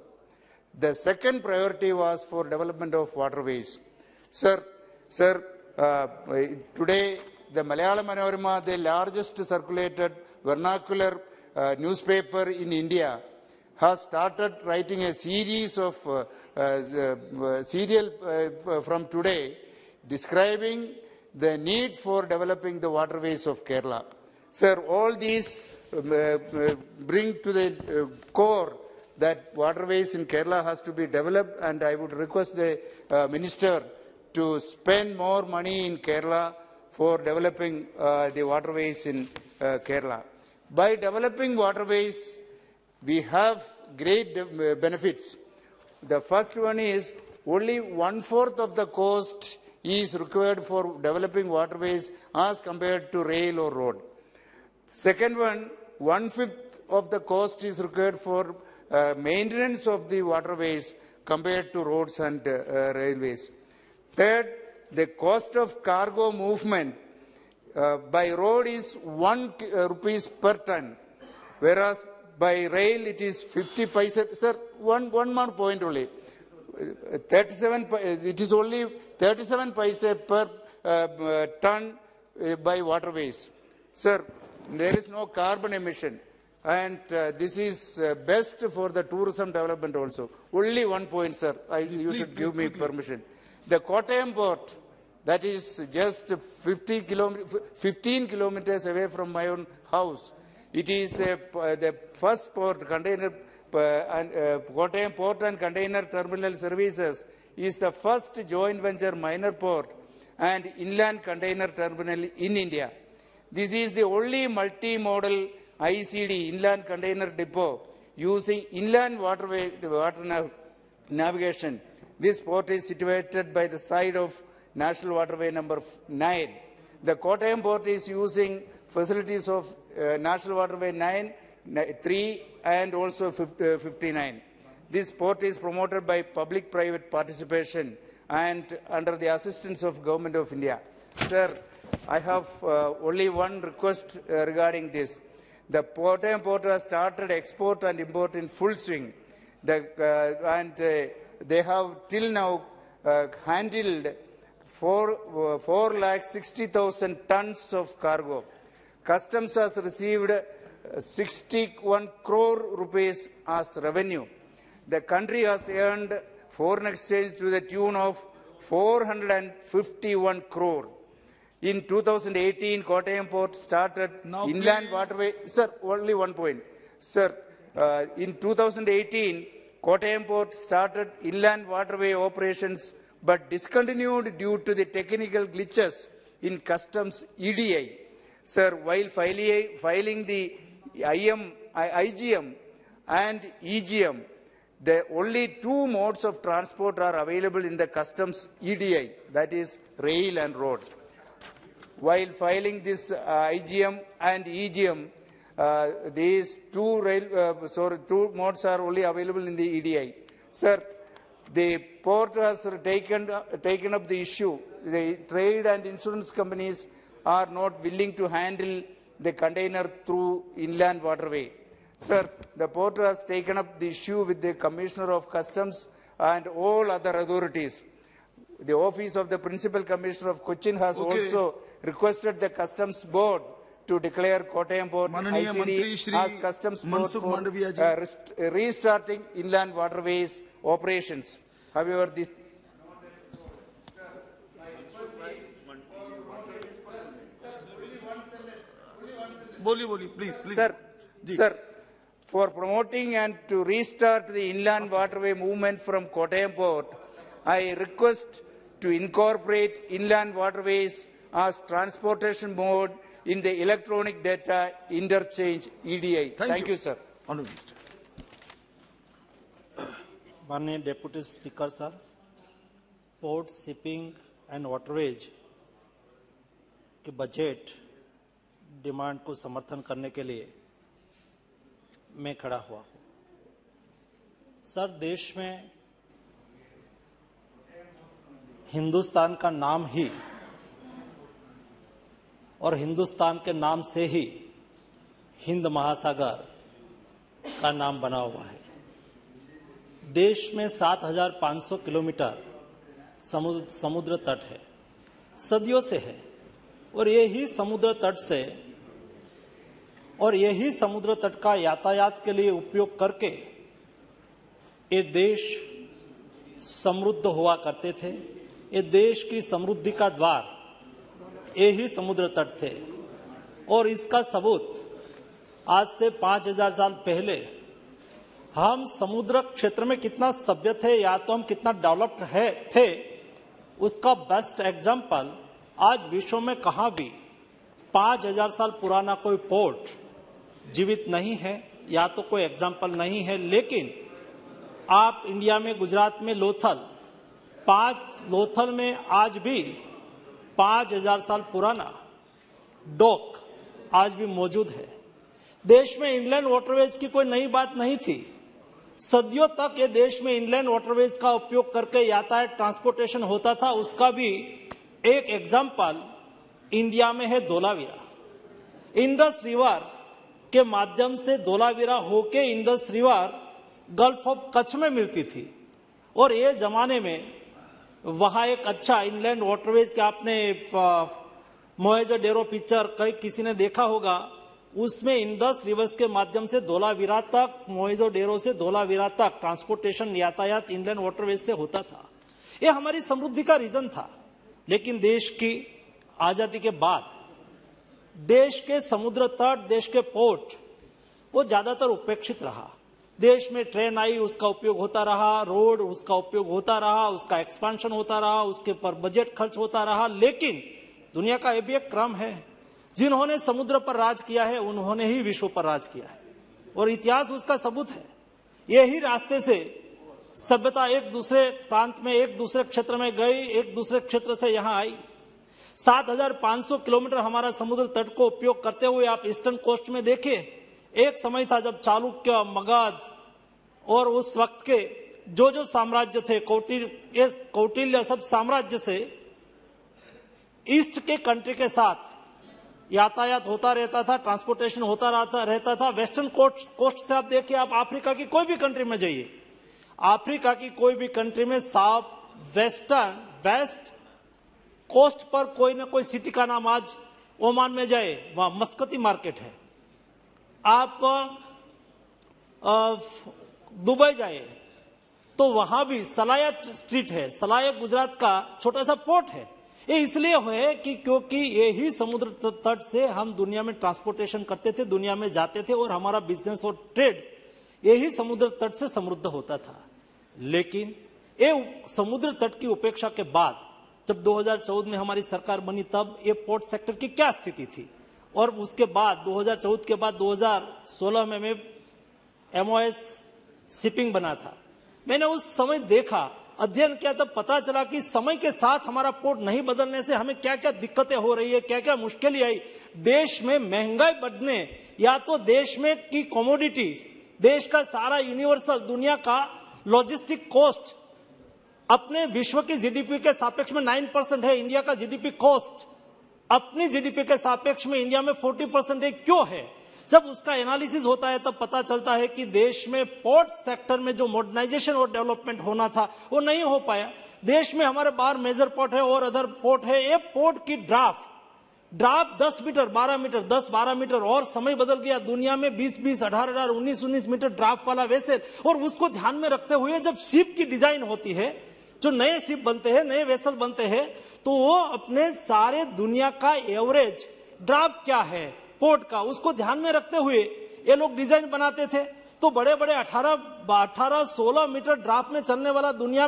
The second priority was for development of waterways. Sir, today the Malayalam Manorama, the largest circulated vernacular newspaper in India, has started writing a series of serial from today describing the need for developing the waterways of Kerala. Sir, all these bring to the core that waterways in Kerala has to be developed, and I would request the Minister to spend more money in Kerala for developing the waterways in Kerala. By developing waterways, we have great benefits. The first one is only 1/4 of the cost is required for developing waterways as compared to rail or road. Second one, 1/5 of the cost is required for maintenance of the waterways compared to roads and railways. Third, the cost of cargo movement by road is 1 rupees per ton, whereas by rail it is 50 paise. Sir, one more point only. 37. It is only 37 paise per ton by waterways. Sir, there is no carbon emission, and this is best for the tourism development also. Only one point, sir. You should give me permission. The Kottayam port, that is just 15 kilometers away from my own house. It is the first port, container Kottayam Port and Container Terminal Services is the first joint venture minor port and inland container terminal in India. This is the only multi-modal ICD, inland container depot, using inland water navigation. This port is situated by the side of National Waterway number 9. The Kottayam port is using facilities of National Waterway 9, 3 and also 59. This port is promoted by public-private participation and under the assistance of Government of India. Sir, I have only one request regarding this. The Kottayam port has started export and import in full swing. They have till now handled 460,000 tons of cargo. Customs has received 61 crore rupees as revenue. The country has earned foreign exchange to the tune of 451 crore. In 2018, Kottayam port started inland waterway. Sir, only one point. Sir, in 2018, Kottayam port started inland waterway operations but discontinued due to the technical glitches in customs EDI. Sir, while filing the IGM and EGM, the only two modes of transport are available in the customs EDI, that is rail and road. While filing this IGM and EGM, these two modes are only available in the EDI. Sir, the port has taken up the issue. The trade and insurance companies are not willing to handle the container through inland waterway. Sir, the port has taken up the issue with the Commissioner of Customs and all other authorities. The Office of the Principal Commissioner of Cochin has also requested the Customs Board to declare Kottayam Port ICD as Customs Board for restarting inland waterways operations. However, this please. Sir, for promoting and to restart the inland waterway movement from Kottayam Port, I request to incorporate inland waterways as transportation mode in the electronic data interchange EDI. Thank you, sir. Honourable Minister. माननीय deputy speaker sir, port, shipping and waterways के budget demand को समर्थन करने के लिए मैं खड़ा हुआ हूं। सर, देश में हिंदुस्तान का नाम ही और हिंदुस्तान के नाम से ही हिंद महासागर का नाम बना हुआ है। देश में 7,500 किलोमीटर समुद्र तट है, सदियों से है, और यही समुद्र तट का यातायात के लिए उपयोग करके ये देश समृद्ध हुआ करते थे। ये देश की समृद्धि का द्वार यही समुद्र तट थे, और इसका सबूत आज से 5,000 साल पहले हम समुद्र क्षेत्र में कितना सभ्य थे, या तो हम कितना डेवलप्ड थे, उसका बेस्ट एग्जाम्पल आज विश्व में कहीं भी 5,000 साल पुराना कोई पोर्ट जीवित नहीं है, या तो कोई एग्जाम्पल नहीं है। लेकिन आप इंडिया में, गुजरात में लोथल में आज भी 5,000 साल पुराना डॉक आज भी मौजूद है। देश में इनलैंड वाटरवेज की कोई नई बात नहीं थी। सदियों तक ये देश में इनलैंड वाटरवेज का उपयोग करके यातायात ट्रांसपोर्टेशन होता था। उसका भी एक एग्जाम्पल इंडिया में है धोलावीरा। इंडस रिवर के माध्यम से धोलावीरा होके Indus river gulf of Kutch में मिलती थी, और ये जमाने में वहां एक अच्छा इनलैंड वाटरवेज के, आपने मोहेंजोदड़ो पिक्चर किसी ने देखा होगा, उसमें इंडस रिवर्स के माध्यम से धोलावीरा तक, मोहेंजोदड़ो से धोलावीरा तक ट्रांसपोर्टेशन, यातायात इनलैंड वाटरवेज से होता था। ये हमारी समृद्धि का रीजन था। लेकिन देश की आजादी के बाद देश के समुद्र तट, देश के पोर्ट, वो ज्यादातर उपेक्षित रहा। देश में ट्रेन आई, उसका उपयोग होता रहा, रोड उसका उपयोग होता रहा, उसका एक्सपेंशन होता रहा, उसके पर बजट खर्च होता रहा। लेकिन दुनिया का ये भी एक क्रम है, जिन्होंने समुद्र पर राज किया है उन्होंने ही विश्व पर राज किया है, और इतिहास उसका सबूत है। यही रास्ते से सभ्यता एक दूसरे प्रांत में, एक दूसरे क्षेत्र में गई, एक दूसरे क्षेत्र से यहां आई। 7,500 किलोमीटर हमारा समुद्र तट को उपयोग करते हुए आप ईस्टर्न कोस्ट में देखिए, एक समय था जब चालुक्य, मगध और उस वक्त के जो साम्राज्य थे, कौटिल्य, सब साम्राज्य से ईस्ट के कंट्री के साथ यातायात होता रहता था, ट्रांसपोर्टेशन होता रहता था। वेस्टर्न कोस्ट से आप देखिए, आप अफ्रीका की कोई भी कंट्री में जाइए, अफ्रीका की कोई भी कंट्री में वेस्ट कोस्ट पर कोई ना कोई सिटी का नाम, आज ओमान में जाए वहां मस्कती मार्केट है, आप दुबई जाए तो वहां भी सलाया स्ट्रीट है। सलाया गुजरात का छोटा सा पोर्ट है। ये इसलिए है कि क्योंकि यही समुद्र तट से हम दुनिया में ट्रांसपोर्टेशन करते थे, दुनिया में जाते थे, और हमारा बिजनेस और ट्रेड यही समुद्र तट से समृद्ध होता था। लेकिन ये समुद्र तट की उपेक्षा के बाद जब 2014 में हमारी सरकार बनी, तब ये पोर्ट सेक्टर की क्या स्थिति थी, और उसके बाद 2014 के बाद 2016 में MOS शिपिंग बना था। मैंने उस समय देखा, अध्ययन किया, तब पता चला कि समय के साथ हमारा पोर्ट नहीं बदलने से हमें क्या क्या दिक्कतें हो रही है, क्या क्या मुश्किलें आई। देश में महंगाई बढ़ने, या तो देश में की कमोडिटीज, देश का सारा यूनिवर्सल, दुनिया का लॉजिस्टिक कॉस्ट अपने विश्व की जीडीपी के सापेक्ष में 9% है। इंडिया का जीडीपी कॉस्ट अपनी जीडीपी के सापेक्ष में इंडिया में 40% है। क्यों है? जब उसका एनालिसिस होता है तब पता चलता है कि देश में पोर्ट सेक्टर में जो मॉडर्नाइजेशन और डेवलपमेंट होना था वो नहीं हो पाया। देश में हमारे बाहर मेजर पोर्ट है और अदर पोर्ट है। ये पोर्ट की ड्राफ्ट 10 मीटर, 12 मीटर, 10-12 मीटर, और समय बदल गया। दुनिया में 20-20, 18-18, 19-19 मीटर ड्राफ्ट वाला वेसल, और उसको ध्यान में रखते हुए जब शिप की डिजाइन होती है, जो नए शिप बनते हैं, नए वेसल बनते हैं, तो वो अपने सारे दुनिया का एवरेज ड्राफ्ट क्या है पोर्ट का, उसको ध्यान में रखते हुए ये लोग डिजाइन बनाते थे। तो बड़े बड़े 18-16 मीटर ड्राफ्ट में चलने वाला दुनिया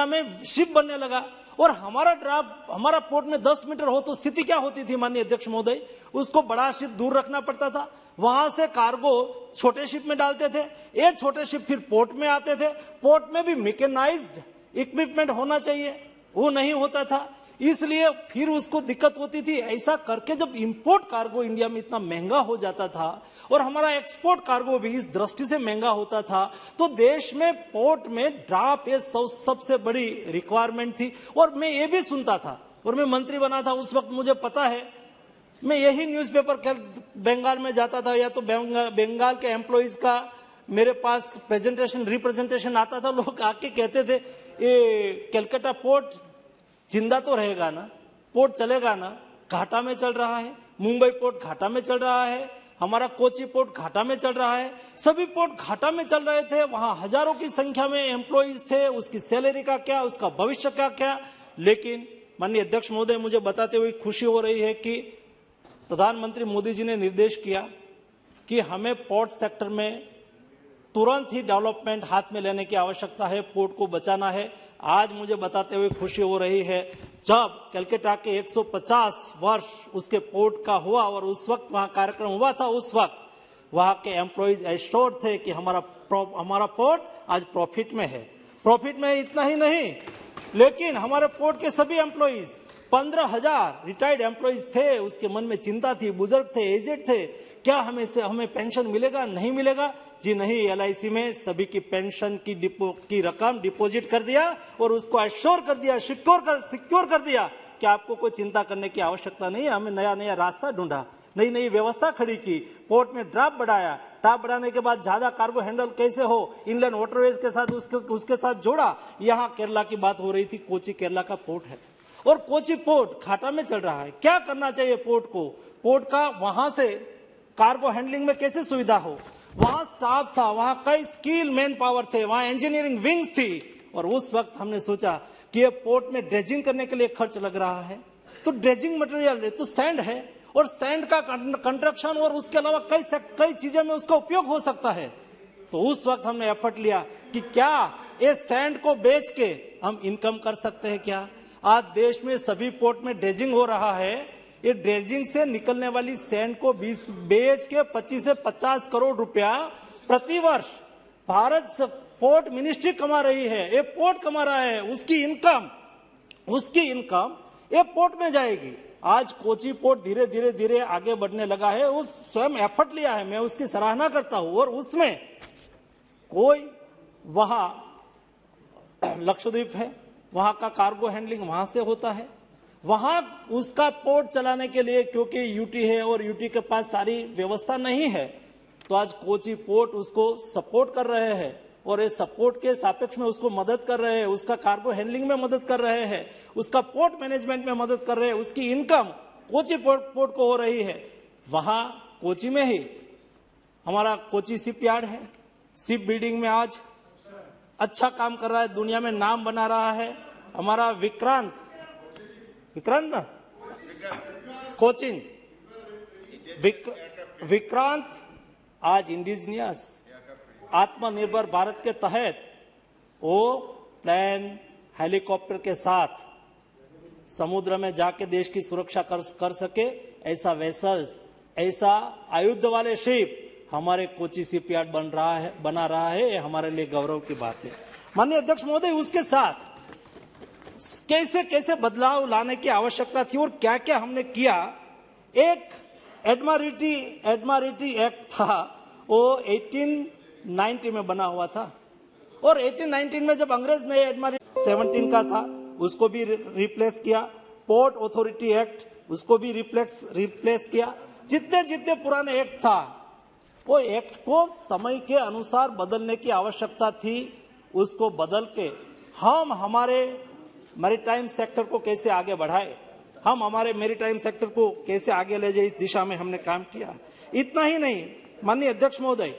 में शिप बनने लगा। और हमारा ड्राफ्ट, हमारा पोर्ट में 10 मीटर हो तो स्थिति क्या होती थी माननीय अध्यक्ष महोदय? उसको बड़ा शिप दूर रखना पड़ता था, वहां से कार्गो छोटे शिप में डालते थे, ये छोटे शिप फिर पोर्ट में आते थे, पोर्ट में भी मैकेनाइज्ड इक्विपमेंट होना चाहिए, वो नहीं होता था, इसलिए फिर उसको दिक्कत होती थी। ऐसा करके जब इंपोर्ट कार्गो इंडिया में इतना महंगा हो जाता था और हमारा एक्सपोर्ट कार्गो भी इस दृष्टि से महंगा होता था, तो देश में पोर्ट में ड्राफ्ट ये सबसे बड़ी रिक्वायरमेंट थी। और मैं ये भी सुनता था, और मैं मंत्री बना था उस वक्त, मुझे पता है, मैं यही न्यूज़पेपर बंगाल में जाता था, या तो बंगाल के एम्प्लॉइज का मेरे पास रिप्रेजेंटेशन आता था, लोग आके कहते थे ये कलकत्ता पोर्ट जिंदा तो रहेगा ना, पोर्ट चलेगा ना, घाटा में चल रहा है, मुंबई पोर्ट घाटा में चल रहा है, हमारा कोची पोर्ट घाटा में चल रहा है, सभी पोर्ट घाटा में चल रहे थे, वहां हजारों की संख्या में एम्प्लॉइज थे, उसकी सैलरी का क्या, उसका भविष्य का क्या। लेकिन माननीय अध्यक्ष महोदय, मुझे बताते हुए खुशी हो रही है कि प्रधानमंत्री मोदी जी ने निर्देश किया कि हमें पोर्ट सेक्टर में तुरंत ही डेवलपमेंट हाथ में लेने की आवश्यकता है, पोर्ट को बचाना है। आज मुझे बताते हुए खुशी हो रही है, जब कलकत्ता के 150 वर्ष उसके पोर्ट का हुआ और उस वक्त वहां कार्यक्रम हुआ था, उस वक्त वहां के एम्प्लॉइज एश्योर्ड थे कि हमारा पोर्ट आज प्रॉफिट में है। प्रॉफिट में इतना ही नहीं, लेकिन हमारे पोर्ट के सभी एम्प्लॉइज 15,000 रिटायर्ड एम्प्लॉइज थे, उसके मन में चिंता थी, बुजुर्ग थे, एजेड थे, क्या हमें पेंशन मिलेगा, नहीं मिलेगा? जी नहीं, LIC में सभी की पेंशन की रकम डिपॉजिट कर दिया और उसको एश्योर कर दिया, सिक्योर कर दिया कि आपको कोई चिंता करने की आवश्यकता नहीं है। हमें नया रास्ता ढूंढा, नई व्यवस्था खड़ी की, पोर्ट में ड्राफ्ट बढ़ाया, ड्राफ्ट बढ़ाने के बाद ज्यादा कार्गो हैंडल कैसे हो, इनलैंड वाटरवेज के साथ उसके साथ जोड़ा। यहाँ केरला की बात हो रही थी, कोची केरला का पोर्ट है और कोची पोर्ट घाटा में चल रहा है। क्या करना चाहिए पोर्ट को? पोर्ट का वहां से कार्गो हैंडलिंग में कैसे सुविधा हो, वहां स्टाफ था, वहां कई स्किल मैन पावर थे, वहां इंजीनियरिंग विंग्स थी। और उस वक्त हमने सोचा कि ये पोर्ट में ड्रेजिंग करने के लिए खर्च लग रहा है, तो ड्रेजिंग मटेरियल तो सैंड है और सैंड का कंस्ट्रक्शन और उसके अलावा कई चीजें में उसका उपयोग हो सकता है। तो उस वक्त हमने एफर्ट लिया कि क्या ये सैंड को बेच के हम इनकम कर सकते हैं क्या। आज देश में सभी पोर्ट में ड्रेजिंग हो रहा है, ये ड्रेजिंग से निकलने वाली सैंड को बेच के 25 से 50 करोड़ रुपया प्रति वर्ष भारत पोर्ट मिनिस्ट्री कमा रही है, ये पोर्ट कमा रहा है, उसकी इनकम ये पोर्ट में जाएगी। आज कोची पोर्ट धीरे धीरे आगे बढ़ने लगा है, उस स्वयं एफर्ट लिया है, मैं उसकी सराहना करता हूं। और उसमें कोई वहां लक्षद्वीप है, वहां का कार्गो हैंडलिंग वहां से होता है, वहां उसका पोर्ट चलाने के लिए क्योंकि यूटी है और यूटी के पास सारी व्यवस्था नहीं है, तो आज कोची पोर्ट उसको सपोर्ट कर रहे हैं और इस सपोर्ट के सापेक्ष में उसको मदद कर रहे हैं, उसका कार्गो हैंडलिंग में मदद कर रहे हैं, उसका पोर्ट मैनेजमेंट में मदद कर रहे हैं, उसकी इनकम कोची पोर्ट को हो रही है। वहां कोची में ही हमारा कोची शिपयार्ड है, शिप बिल्डिंग में आज अच्छा काम कर रहा है, दुनिया में नाम बना रहा है। हमारा विक्रांत ना कोचिन विक्रांत आज इंडिजिनियस आत्मनिर्भर भारत के तहत वो प्लेन हेलीकॉप्टर के साथ समुद्र में जाके देश की सुरक्षा कर सके, ऐसा वेसल्स, ऐसा आयुध वाले शिप हमारे कोची शिपयार्ड बना रहा है। ये हमारे लिए गौरव की बात है। माननीय अध्यक्ष महोदय, उसके साथ कैसे बदलाव लाने की आवश्यकता थी और क्या क्या हमने किया। एक एडमरिटी एक्ट था, वो 1890 में बना हुआ था और 1819 में जब अंग्रेज ने एडमरिटी 17 का था उसको भी रिप्लेस किया। पोर्ट अथॉरिटी एक्ट उसको भी रिप्लेस किया। जितने पुराने एक्ट था वो एक्ट को समय के अनुसार बदलने की आवश्यकता थी। उसको बदल के हम हमारे मैरीटाइम सेक्टर को कैसे आगे बढ़ाए, हम हमारे मैरीटाइम सेक्टर को कैसे आगे ले जाए, इस दिशा में हमने काम किया। इतना ही नहीं माननीय अध्यक्ष महोदय,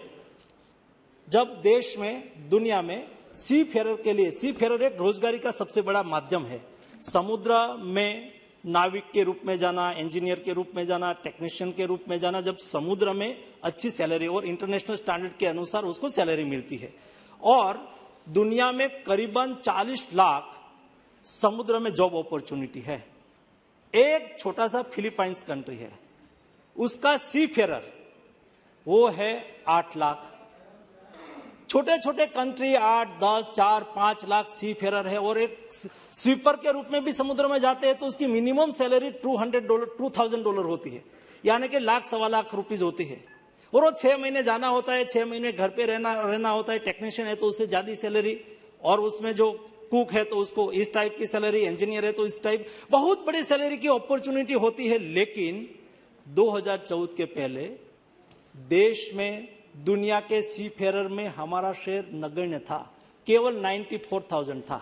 जब देश में दुनिया में सी फेरर के लिए, सी फेरर एक रोजगारी का सबसे बड़ा माध्यम है। समुद्र में नाविक के रूप में जाना, इंजीनियर के रूप में जाना, टेक्नीशियन के रूप में जाना, जब समुद्र में अच्छी सैलरी और इंटरनेशनल स्टैंडर्ड के अनुसार उसको सैलरी मिलती है। और दुनिया में करीबन 40 लाख समुद्र में जॉब अपॉर्चुनिटी है। एक छोटा सा फिलीपाइंस कंट्री है, उसका सी फेरर वो है 8 लाख। छोटे छोटे कंट्री 8, 10, 4, 5 लाख सी फेरर है, और एक स्वीपर के रूप में भी समुद्र में जाते हैं तो उसकी मिनिमम सैलरी $2,000 होती है, यानी कि लाख सवा लाख रुपीज होती है। और वो 6 महीने जाना होता है, 6 महीने घर पे रहना होता है। टेक्नीशियन है तो उससे ज्यादा सैलरी, और उसमें जो कुक है तो उसको इस टाइप की सैलरी, इंजीनियर है तो इस टाइप, बहुत बड़ी सैलरी की अपॉर्चुनिटी होती है। लेकिन 2014 के पहले देश में दुनिया के सी फेरर में हमारा शेयर नगण्य था, केवल 94,000 था।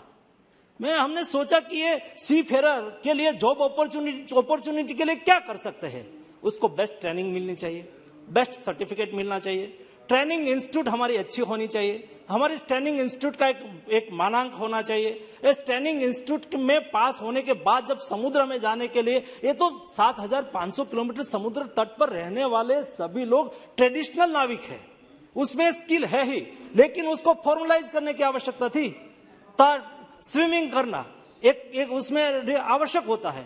हमने सोचा कि ये सी फेरर के लिए जॉब अपॉर्चुनिटी के लिए क्या कर सकते हैं। उसको बेस्ट ट्रेनिंग मिलनी चाहिए, बेस्ट सर्टिफिकेट मिलना चाहिए, ट्रेनिंग इंस्टीट्यूट हमारी अच्छी होनी चाहिए, हमारे ट्रेनिंग इंस्टीट्यूट का एक मानांक होना चाहिए। इस ट्रेनिंग इंस्टीट्यूट में पास होने के बाद जब समुद्र में जाने के लिए, ये तो 7,500 किलोमीटर समुद्र तट पर रहने वाले सभी लोग ट्रेडिशनल नाविक है, उसमें स्किल है ही, लेकिन उसको फॉर्मलाइज करने की आवश्यकता थी। स्विमिंग करना एक उसमें आवश्यक होता है।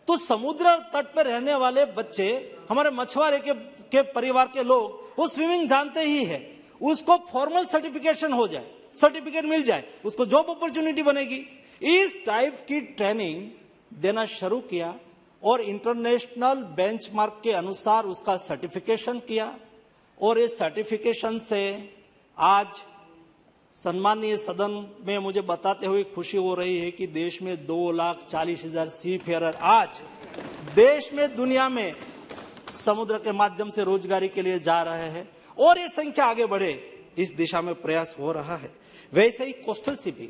तो समुद्र तट पर रहने वाले बच्चे, हमारे मछुआरे के परिवार के लोग, वो स्विमिंग जानते ही है, उसको फॉर्मल सर्टिफिकेशन हो जाए, सर्टिफिकेट मिल जाए, उसको जॉब अपॉर्चुनिटी बनेगी। इस टाइप की ट्रेनिंग देना शुरू किया और इंटरनेशनल बेंचमार्क के अनुसार उसका सर्टिफिकेशन किया, और इस सर्टिफिकेशन से आज सम्मानीय सदन में मुझे बताते हुए खुशी हो रही है कि देश में 2,40,000 सी फेरर आज देश में, दुनिया में समुद्र के माध्यम से रोजगारी के लिए जा रहे हैं, और ये संख्या आगे बढ़े इस दिशा में प्रयास हो रहा है। वैसे ही कोस्टल शिपिंग,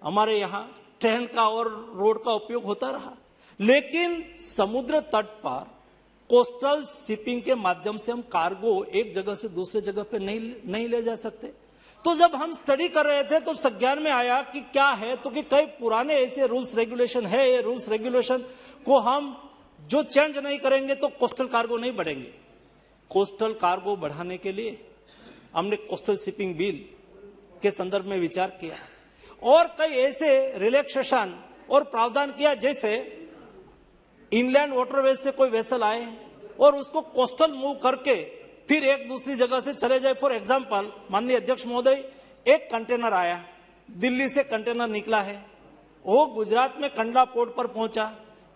हमारे यहाँ ट्रेन का और रोड का उपयोग होता रहा, लेकिन समुद्र तट पर कोस्टल शिपिंग के माध्यम से हम कार्गो एक जगह से दूसरे जगह पे नहीं ले जा सकते। तो जब हम स्टडी कर रहे थे तो संज्ञान में आया कि क्या है, तो कि कई पुराने ऐसे रूल्स रेगुलेशन है, ये रूल्स रेगुलेशन को हम जो चेंज नहीं करेंगे तो कोस्टल कार्गो नहीं बढ़ेंगे। कोस्टल कार्गो बढ़ाने के लिए हमने कोस्टल शिपिंग बिल के संदर्भ में विचार किया और कई ऐसे रिलैक्सेशन और प्रावधान किया, जैसे इनलैंड वाटरवेज से कोई वेसल आए और उसको कोस्टल मूव करके फिर एक दूसरी जगह से चले जाए। फॉर एग्जांपल, माननीय अध्यक्ष महोदय, एक कंटेनर आया, दिल्ली से कंटेनर निकला है, वो गुजरात में कंडला पोर्ट पर पहुंचा,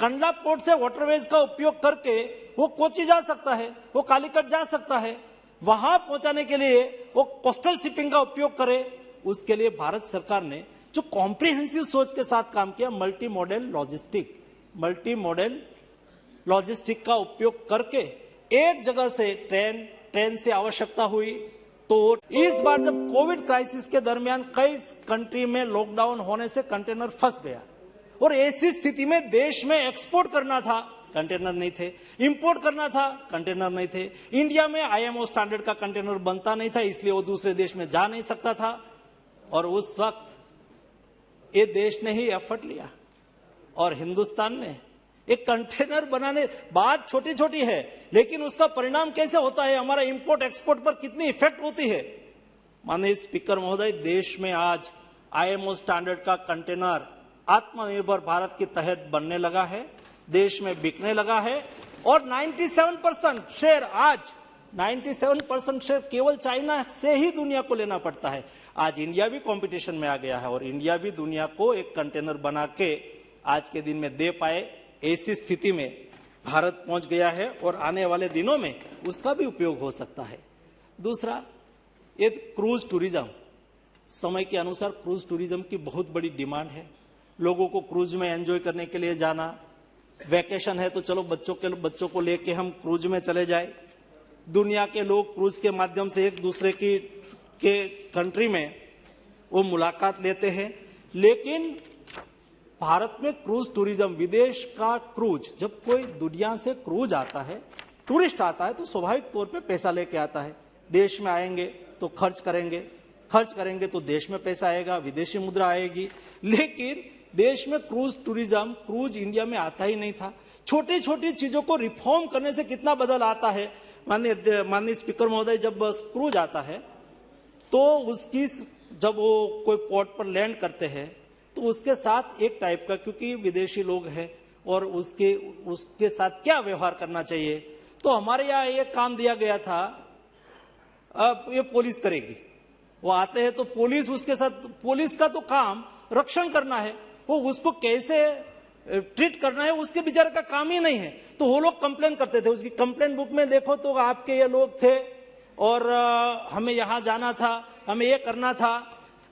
कंडला पोर्ट से वाटरवेज का उपयोग करके वो कोची जा सकता है, वो कालीकट जा सकता है। वहां पहुंचाने के लिए वो कोस्टल शिपिंग का उपयोग करे, उसके लिए भारत सरकार ने जो कॉम्प्रिहेंसिव सोच के साथ काम किया, मल्टी मॉडल लॉजिस्टिक का उपयोग करके एक जगह से ट्रेन से आवश्यकता हुई तो इस बार जब कोविड क्राइसिस के दरमियान कई कंट्री में लॉकडाउन होने से कंटेनर फंस गया और ऐसी स्थिति में देश में एक्सपोर्ट करना था, कंटेनर नहीं थे, इंपोर्ट करना था, कंटेनर नहीं थे। इंडिया में आईएमओ स्टैंडर्ड का कंटेनर बनता नहीं था, इसलिए वो दूसरे देश में जा नहीं सकता था। और उस वक्त ये देश ने ही एफर्ट लिया और हिंदुस्तान ने एक कंटेनर बनाने, बात छोटी छोटी है लेकिन उसका परिणाम कैसे होता है, हमारा इंपोर्ट एक्सपोर्ट पर कितनी इफेक्ट होती है। माननीय स्पीकर महोदय, देश में आज आईएमओ स्टैंडर्ड का कंटेनर आत्मनिर्भर भारत के तहत बनने लगा है, देश में बिकने लगा है और 97% शेयर, आज 97% शेयर केवल चाइना से ही दुनिया को लेना पड़ता है। आज इंडिया भी कंपटीशन में आ गया है और इंडिया भी दुनिया को एक कंटेनर बना के आज के दिन में दे पाए, ऐसी स्थिति में भारत पहुंच गया है और आने वाले दिनों में उसका भी उपयोग हो सकता है। दूसरा, ये क्रूज टूरिज्म, समय के अनुसार क्रूज टूरिज्म की बहुत बड़ी डिमांड है। लोगों को क्रूज में एंजॉय करने के लिए जाना, वैकेशन है तो चलो बच्चों को लेके हम क्रूज में चले जाए। दुनिया के लोग क्रूज के माध्यम से एक दूसरे के कंट्री में वो मुलाकात लेते हैं, लेकिन भारत में क्रूज टूरिज्म, विदेश का क्रूज, जब कोई दुनिया से क्रूज आता है, टूरिस्ट आता है तो स्वाभाविक तौर पे पैसा लेके आता है। देश में आएंगे तो खर्च करेंगे तो देश में पैसा आएगा, विदेशी मुद्रा आएगी। लेकिन देश में क्रूज टूरिज्म, क्रूज इंडिया में आता ही नहीं था। छोटी छोटी चीजों को रिफॉर्म करने से कितना बदल आता है। माननीय स्पीकर महोदय, जब क्रूज आता है तो उसकी, जब वो कोई पोर्ट पर लैंड करते हैं तो उसके साथ एक टाइप का, क्योंकि विदेशी लोग हैं और उसके साथ क्या व्यवहार करना चाहिए, तो हमारे यहाँ ये काम दिया गया था ये पुलिस करेगी। वो आते हैं तो पुलिस उसके साथ, पुलिस का तो काम रक्षण करना है, वो उसको कैसे ट्रीट करना है उसके बेचारे का काम ही नहीं है। तो वो लोग कंप्लेन करते थे, उसकी कंप्लेन बुक में देखो तो आपके ये लोग थे और हमें यहां जाना था, हमें ये करना था,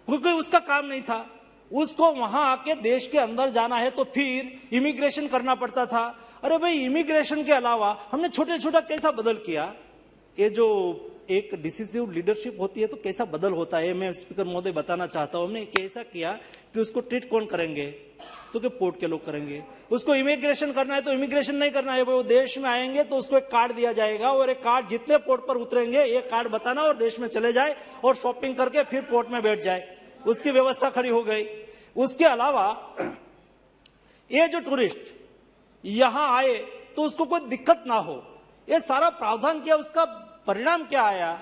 क्योंकि उसका काम नहीं था। उसको वहां आके देश के अंदर जाना है तो फिर इमिग्रेशन करना पड़ता था। अरे भाई, इमिग्रेशन के अलावा हमने छोटे छोटा कैसा बदल किया। ये जो एक डिसिसिव लीडरशिप होती है तो कैसा बदल होता है, मैं स्पीकर महोदय बताना चाहता हूं। हमने कैसा किया कि उसको ट्रीट कौन करेंगे, तो कि पोर्ट के लोग करेंगे। उसको इमिग्रेशन करना है तो इमिग्रेशन नहीं करना है, वो देश में आएंगे तो उसको एक कार्ड दिया जाएगा और एक कार्ड जितने पोर्ट पर उतरेंगे ये कार्ड बताना और देश में चले जाए और शॉपिंग करके फिर पोर्ट में बैठ जाए। उसकी व्यवस्था खड़ी हो गई। उसके अलावा ये जो टूरिस्ट यहां आए तो उसको कोई दिक्कत ना हो, ये सारा प्रावधान किया। उसका परिणाम क्या आया?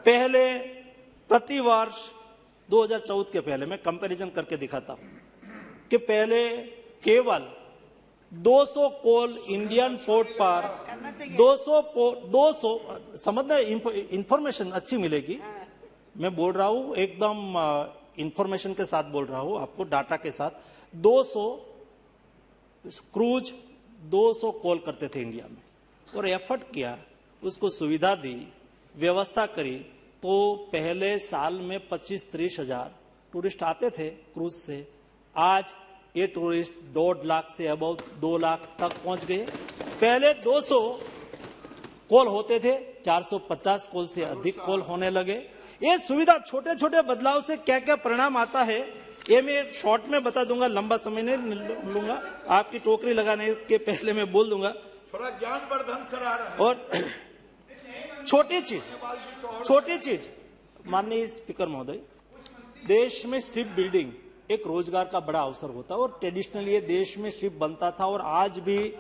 पहले प्रति वर्ष 2014 के पहले मैं कंपैरिजन करके दिखाता हूं कि पहले केवल 200 कोल इंडियन पोर्ट पर 200 समझना, इंफॉर्मेशन अच्छी मिलेगी। मैं बोल रहा हूं एकदम इंफॉर्मेशन के साथ बोल रहा हूं आपको, डाटा के साथ। 200 क्रूज 200 कॉल करते थे इंडिया में, और एफर्ट किया, उसको सुविधा दी, व्यवस्था करी, तो पहले साल में 25-30 हजार टूरिस्ट आते थे क्रूज से। आज ये tourist 1.5 lakh say about 2 lakh तक पहुंच गए। पहले 200 कॉल होते थे, 450 कॉल से अधिक कॉल होने लगे। ये सुविधा, छोटे छोटे बदलाव से क्या क्या परिणाम आता है ये मैं शॉर्ट में बता दूंगा, लंबा समय नहीं लूंगा। आपकी टोकरी लगाने के पहले मैं बोल दूंगा। थोड़ा ज्ञानवर्धन करा रहा है। और छोटी चीज माननीय स्पीकर महोदय, देश में शिप बिल्डिंग एक रोजगार का बड़ा अवसर होता है और ट्रेडिशनली ये देश में शिप बनता था। और आज भी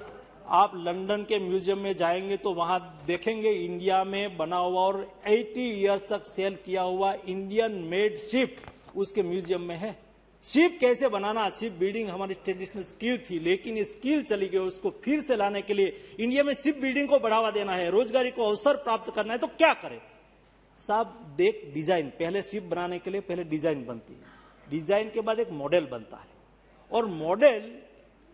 आप लंदन के म्यूजियम में जाएंगे तो वहां देखेंगे इंडिया में बना हुआ और 80 इयर्स तक सेल किया हुआ इंडियन मेड शिप उसके म्यूजियम में है। शिप कैसे बनाना, शिप बिल्डिंग हमारी ट्रेडिशनल स्किल थी, लेकिन ये स्किल चली गई। उसको फिर से लाने के लिए इंडिया में शिप बिल्डिंग को बढ़ावा देना है, रोजगारी को अवसर प्राप्त करना है, तो क्या करें साहब? देख, डिजाइन, पहले शिप बनाने के लिए पहले डिजाइन बनती है, डिजाइन के बाद एक मॉडल बनता है, और मॉडल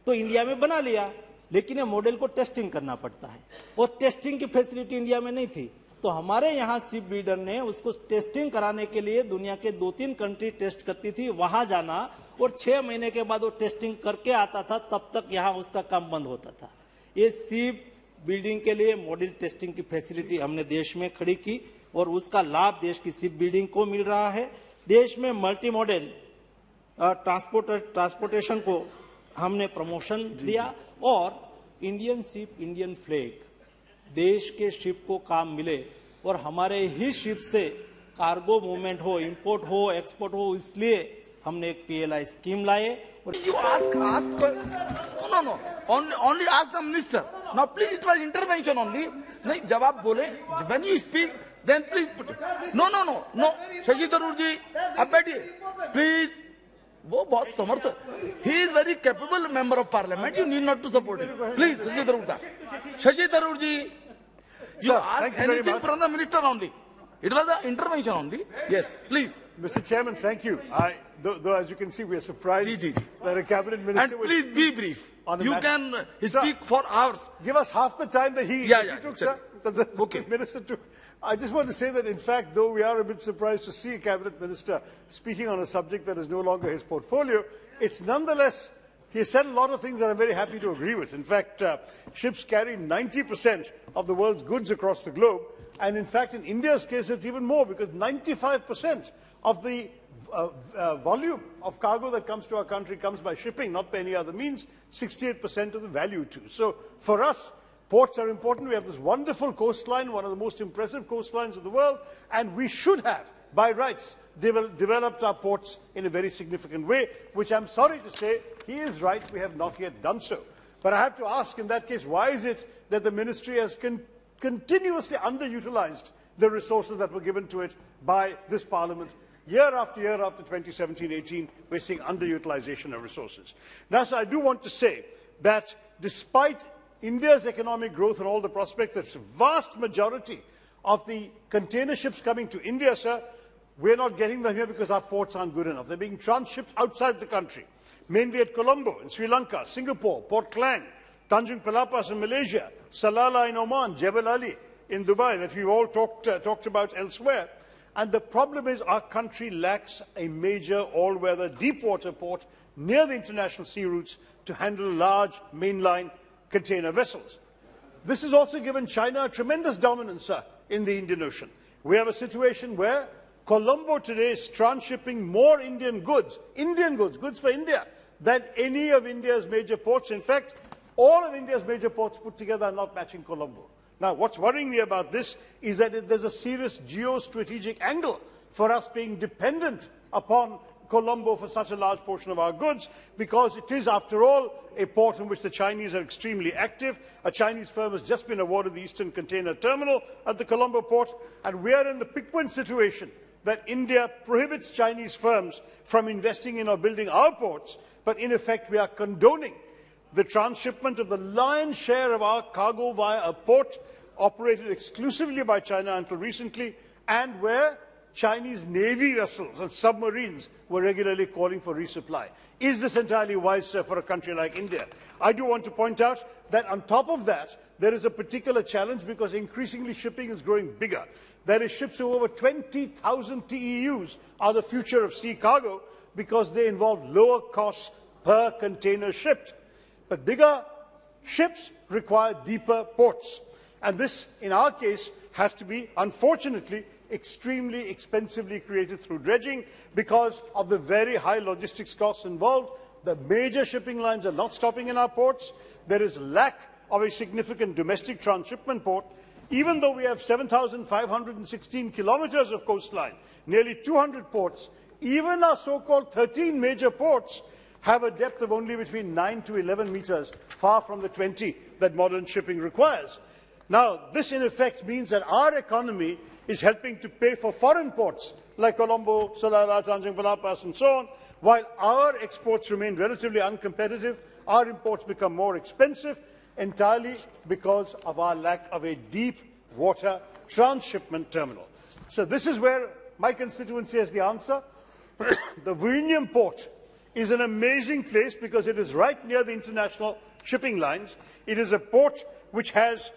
तो इंडिया में बना लिया, लेकिन ये मॉडल को टेस्टिंग करना पड़ता है, और टेस्टिंग की फैसिलिटी इंडिया में नहीं थी। तो हमारे यहाँ शिप बिल्डर ने उसको टेस्टिंग कराने के लिए दुनिया के 2-3 कंट्री टेस्ट करती थी, वहां जाना, और 6 महीने के बाद वो टेस्टिंग करके आता था, तब तक यहाँ उसका काम बंद होता था। ये शिप बिल्डिंग के लिए मॉडल टेस्टिंग की फैसिलिटी हमने देश में खड़ी की, और उसका लाभ देश की शिप बिल्डिंग को मिल रहा है। देश में मल्टी मॉडल ट्रांसपोर्टेशन को हमने प्रमोशन दिया, और इंडियन शिप, इंडियन फ्लैग, देश के शिप को काम मिले और हमारे ही शिप से कार्गो मूवमेंट हो, इंपोर्ट हो, एक्सपोर्ट हो, इसलिए हमने एक PLI स्कीम लाए। और You ask, no, only ask the minister. Now please, it was intervention only. नहीं, जब आप बोले, when you speak, then please put it. No, Shashi Tharoor जी, आप बैठिए, please. वो बहुत समर्थ, he is very capable member of parliament. You need not to support him. Please, Shashi Tharoor साहब, शशि थरूर जी, you ask anything from the minister only. It was an intervention only. Yes, please. Mr. Chairman, thank you. Though as you can see, we are surprised that a cabinet minister. And please be brief. You can speak for hours. Give us half the time that he took, sir. The minister took. I just want to say that, in fact, though we are a bit surprised to see a cabinet minister speaking on a subject that is no longer his portfolio, it's nonetheless, he has said a lot of things that I'm very happy to agree with. In fact, ships carry 90% of the world's goods across the globe. And in fact, in India's case, it's even more, because 95% of the volume of cargo that comes to our country comes by shipping, not by any other means, 68% of the value too. So for us, ports are important. We have this wonderful coastline, one of the most impressive coastlines of the world, and we should have, by rights, developed our ports in a very significant way, which I'm sorry to say, he is right, we have not yet done so. But I have to ask, in that case, why is it that the ministry has continuously underutilized the resources that were given to it by this parliament? Year after 2017-18, we're seeing underutilization of resources. Now, so I do want to say that despite India's economic growth and all the prospects, the vast majority of the container ships coming to India, sir, we're not getting them here because our ports aren't good enough. They're being transshipped outside the country, mainly at Colombo in Sri Lanka, Singapore, Port Klang, Tanjung Pelapas in Malaysia, Salalah in Oman, Jebel Ali in Dubai, that we've all talked about elsewhere. And the problem is our country lacks a major all-weather deep-water port near the international sea routes to handle large mainline container vessels. This has also given China a tremendous dominance, sir, in the Indian Ocean. We have a situation where Colombo today is transshipping more Indian goods for India, than any of India's major ports. In fact, all of India's major ports put together are not matching Colombo. Now, what's worrying me about this is that there's a serious geostrategic angle for us being dependent upon Colombo for such a large portion of our goods, because it is, after all, a port in which the Chinese are extremely active. A Chinese firm has just been awarded the Eastern Container Terminal at the Colombo port, and we are in the pick-win situation that India prohibits Chinese firms from investing in or building our ports, but in effect we are condoning the transshipment of the lion's share of our cargo via a port operated exclusively by China until recently, and where Chinese Navy vessels and submarines were regularly calling for resupply. Is this entirely wise, sir, for a country like India? I do want to point out that on top of that, there is a particular challenge because increasingly shipping is growing bigger. There is ships of over 20,000 TEUs are the future of sea cargo because they involve lower costs per container shipped. But bigger ships require deeper ports. And this, in our case, has to be, unfortunately, extremely expensively created through dredging because of the very high logistics costs involved. The major shipping lines are not stopping in our ports. There is lack of a significant domestic transshipment port. Even though we have 7,516 kilometers of coastline, nearly 200 ports, even our so-called 13 major ports have a depth of only between 9 to 11 meters, far from the 20 that modern shipping requires. Now, this in effect means that our economy is helping to pay for foreign ports like Colombo, Salalah, Tanjung Pelapas and so on. While our exports remain relatively uncompetitive, our imports become more expensive entirely because of our lack of a deep water transshipment terminal. So this is where my constituency has the answer. The Vinyam port is an amazing place because it is right near the international shipping lines. It is a port which has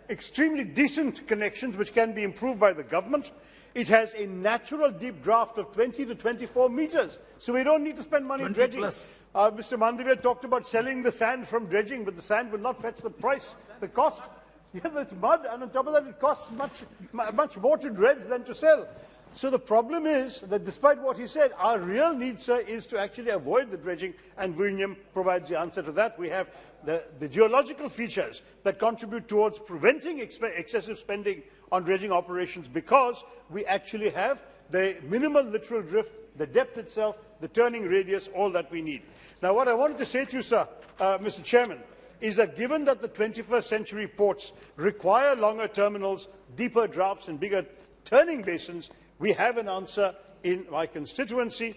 extremely decent connections which can be improved by the government. It has a natural deep draft of 20 to 24 meters, so we don't need to spend money dredging. Mr. Mandavia talked about selling the sand from dredging, but the sand will not fetch the price, the cost. Yeah, it's mud, and on top of that, it costs much more to dredge than to sell. So the problem is that despite what he said, our real need, sir, is to actually avoid the dredging, and Vinyam provides the answer to that. We have the geological features that contribute towards preventing excessive spending on dredging operations because we actually have the minimal littoral drift, the depth itself, the turning radius, all that we need. Now, what I wanted to say to you, sir, Mr. Chairman, is that given that the 21st century ports require longer terminals, deeper drafts and bigger turning basins, we have an answer in my constituency.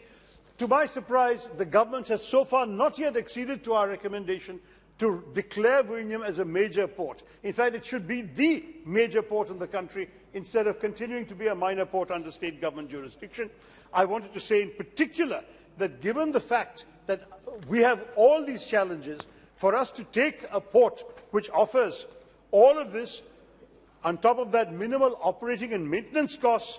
To my surprise, the government has so far not yet acceded to our recommendation to declare Vinyam as a major port. In fact, it should be the major port in the country instead of continuing to be a minor port under state government jurisdiction. I wanted to say in particular that given the fact that we have all these challenges, for us to take a port which offers all of this, on top of that minimal operating and maintenance costs,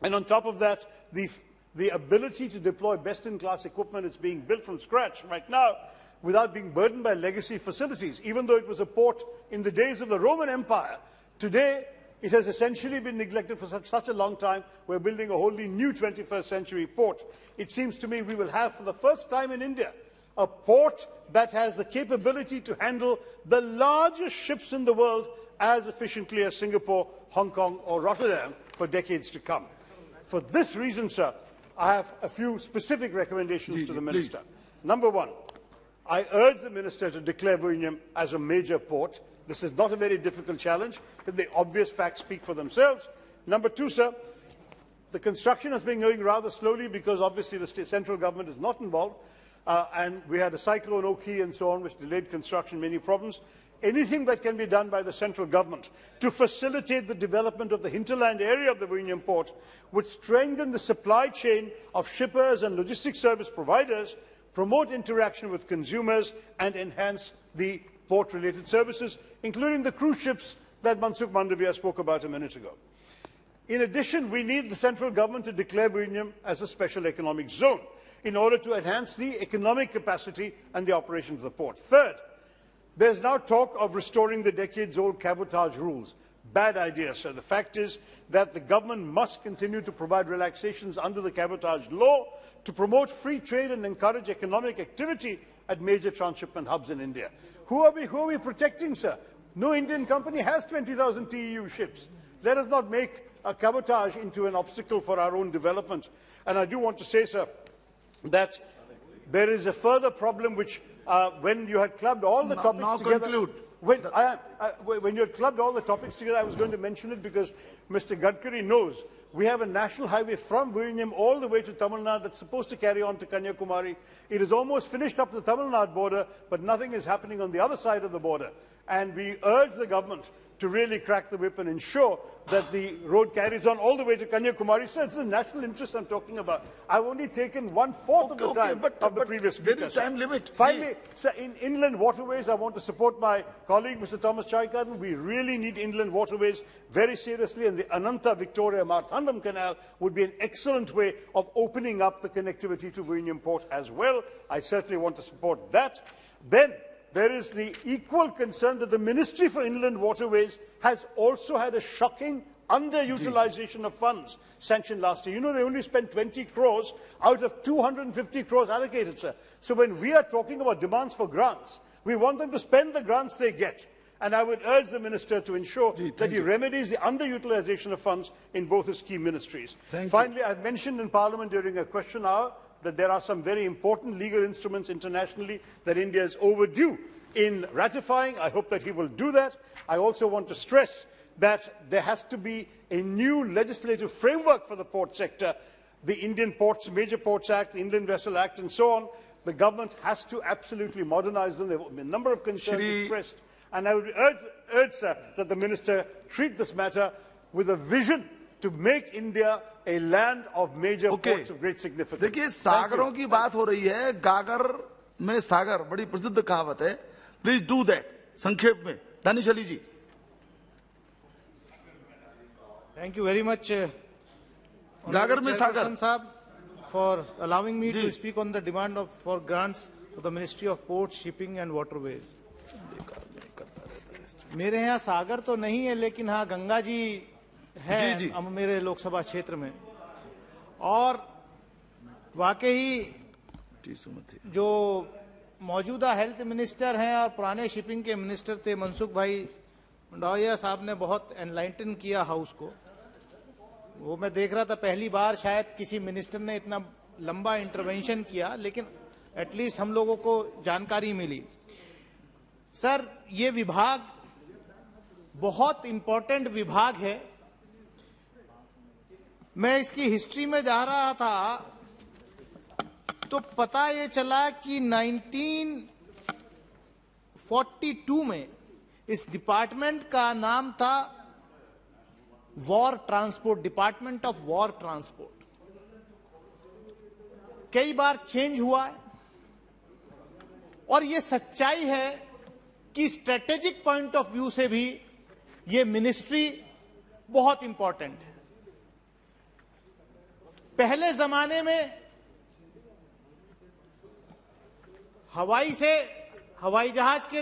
and on top of that, the ability to deploy best-in-class equipment is being built from scratch right now without being burdened by legacy facilities. Even though it was a port in the days of the Roman Empire, today it has essentially been neglected for such a long time. We're building a wholly new 21st century port. It seems to me we will have, for the first time in India, a port that has the capability to handle the largest ships in the world as efficiently as Singapore, Hong Kong or Rotterdam for decades to come. For this reason, sir, I have a few specific recommendations to the Minister. Number one, I urge the Minister to declare Vinyam as a major port. This is not a very difficult challenge, but the obvious facts speak for themselves. Number two, sir, the construction has been going rather slowly because obviously the central government is not involved, and we had a cyclone Oki and so on which delayed construction, many problems. anything that can be done by the central government to facilitate the development of the hinterland area of the Virunium port would strengthen the supply chain of shippers and logistics service providers, promote interaction with consumers, and enhance the port-related services, including the cruise ships that Mansukh Mandavia spoke about a minute ago. In addition, we need the central government to declare Virunium as a special economic zone in order to enhance the economic capacity and the operations of the port. Third, there's now talk of restoring the decades-old cabotage rules. Bad idea, sir. The fact is that the government must continue to provide relaxations under the cabotage law to promote free trade and encourage economic activity at major transshipment hubs in India. Who are we protecting, sir? No Indian company has 20,000 TEU ships. Let us not make a cabotage into an obstacle for our own development. And I do want to say, sir, that there is a further problem which, when you had clubbed all the topics together... When you had clubbed all the topics together, I was going to mention it because Mr. Gadkari knows we have a national highway from Viruniam all the way to Tamil Nadu that's supposed to carry on to Kanyakumari. It is almost finished up the Tamil Nadu border, but nothing is happening on the other side of the border. And we urge the government to really crack the whip and ensure that the road carries on all the way to Kanyakumari. So it's the national interest I'm talking about. I've only taken 1/4 of the time of the previous speaker. There is time limit. Finally, sir, in inland waterways, I want to support my colleague, Mr. Thomas Chaikardan. We really need inland waterways very seriously, and the Ananta Victoria Marthandam Canal would be an excellent way of opening up the connectivity to Viruniam Port as well. I certainly want to support that. Then, there is the equal concern that the Ministry for Inland Waterways has also had a shocking underutilization of funds sanctioned last year. You know, they only spent 20 crores out of 250 crores allocated, sir. So when we are talking about demands for grants, we want them to spend the grants they get. And I would urge the Minister to ensure that he remedies the underutilization of funds in both his key ministries. Finally, I mentioned in Parliament during a question hour that there are some very important legal instruments internationally that India is overdue in ratifying. I hope that he will do that. I also want to stress that there has to be a new legislative framework for the port sector. The Indian Ports, Major Ports Act, the Inland Vessel Act, and so on. The government has to absolutely modernize them. There have been a number of concerns expressed. And I would urge, sir, that the Minister treat this matter with a vision to make India a land of major ports of great significance. देखिए सागरों की बात हो रही है, गागर में सागर बड़ी प्रसिद्ध कहावत है. Please do that. संक्षेप में दानिश अली जी. Thank you very much, गागर में सागर साहब, for allowing me to speak on the demand for grants for the Ministry of Ports, Shipping and Waterways. मेरे यहाँ सागर तो नहीं है, लेकिन हाँ गंगा जी है मेरे लोकसभा क्षेत्र में. और वाकई जो मौजूदा हेल्थ मिनिस्टर हैं और पुराने शिपिंग के मिनिस्टर थे मनसुख भाई मंडाविया साहब ने बहुत एनलाइटन किया हाउस को. वो मैं देख रहा था पहली बार शायद किसी मिनिस्टर ने इतना लंबा इंटरवेंशन किया, लेकिन एटलीस्ट हम लोगों को जानकारी मिली. सर, ये विभाग बहुत इंपॉर्टेंट विभाग है. मैं इसकी हिस्ट्री में जा रहा था तो पता ये चला कि 1942 में इस डिपार्टमेंट का नाम था war transport, department of war transport. कई बार चेंज हुआ है और ये सच्चाई है कि स्ट्रेटेजिक पॉइंट ऑफ व्यू से भी ये मिनिस्ट्री बहुत इंपॉर्टेंट है. पहले जमाने में हवाई जहाज के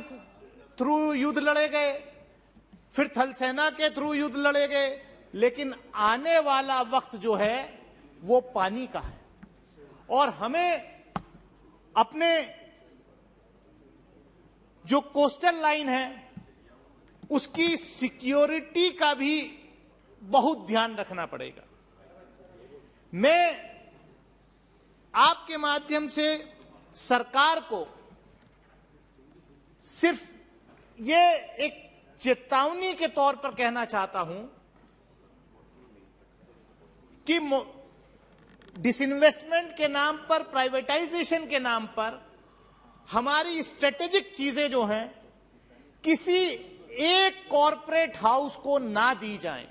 थ्रू युद्ध लड़े गए, फिर थल सेना के थ्रू युद्ध लड़े गए, लेकिन आने वाला वक्त जो है वो पानी का है. और हमें अपने जो कोस्टल लाइन है उसकी सिक्योरिटी का भी बहुत ध्यान रखना पड़ेगा. मैं आपके माध्यम से सरकार को सिर्फ ये एक चेतावनी के तौर पर कहना चाहता हूं कि डिसइन्वेस्टमेंट के नाम पर, प्राइवेटाइजेशन के नाम पर हमारी स्ट्रेटेजिक चीजें जो हैं किसी एक कॉरपोरेट हाउस को ना दी जाए,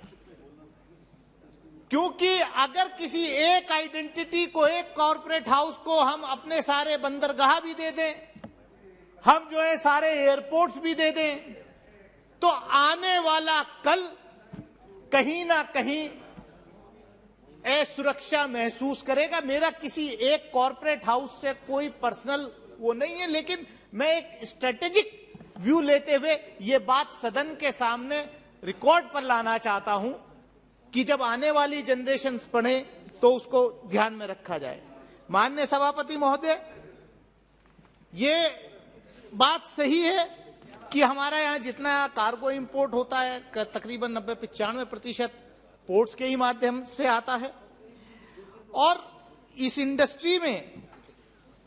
क्योंकि अगर किसी एक आइडेंटिटी को, एक कॉरपोरेट हाउस को हम अपने सारे बंदरगाह भी दे दें, हम जो है सारे एयरपोर्ट्स भी दे दें, तो आने वाला कल कहीं ना कहीं असुरक्षा महसूस करेगा। मेरा किसी एक कॉरपोरेट हाउस से कोई पर्सनल वो नहीं है, लेकिन मैं एक स्ट्रेटेजिक व्यू लेते हुए ये बात सदन के सामने रिकॉर्ड पर लाना चाहता हूं कि जब आने वाली जनरेशन्स पढ़े तो उसको ध्यान में रखा जाए। माननीय सभापति महोदय, ये बात सही है कि हमारा यहाँ जितना कार्गो इंपोर्ट होता है तकरीबन 90-95% पोर्ट्स के ही माध्यम से आता है, और इस इंडस्ट्री में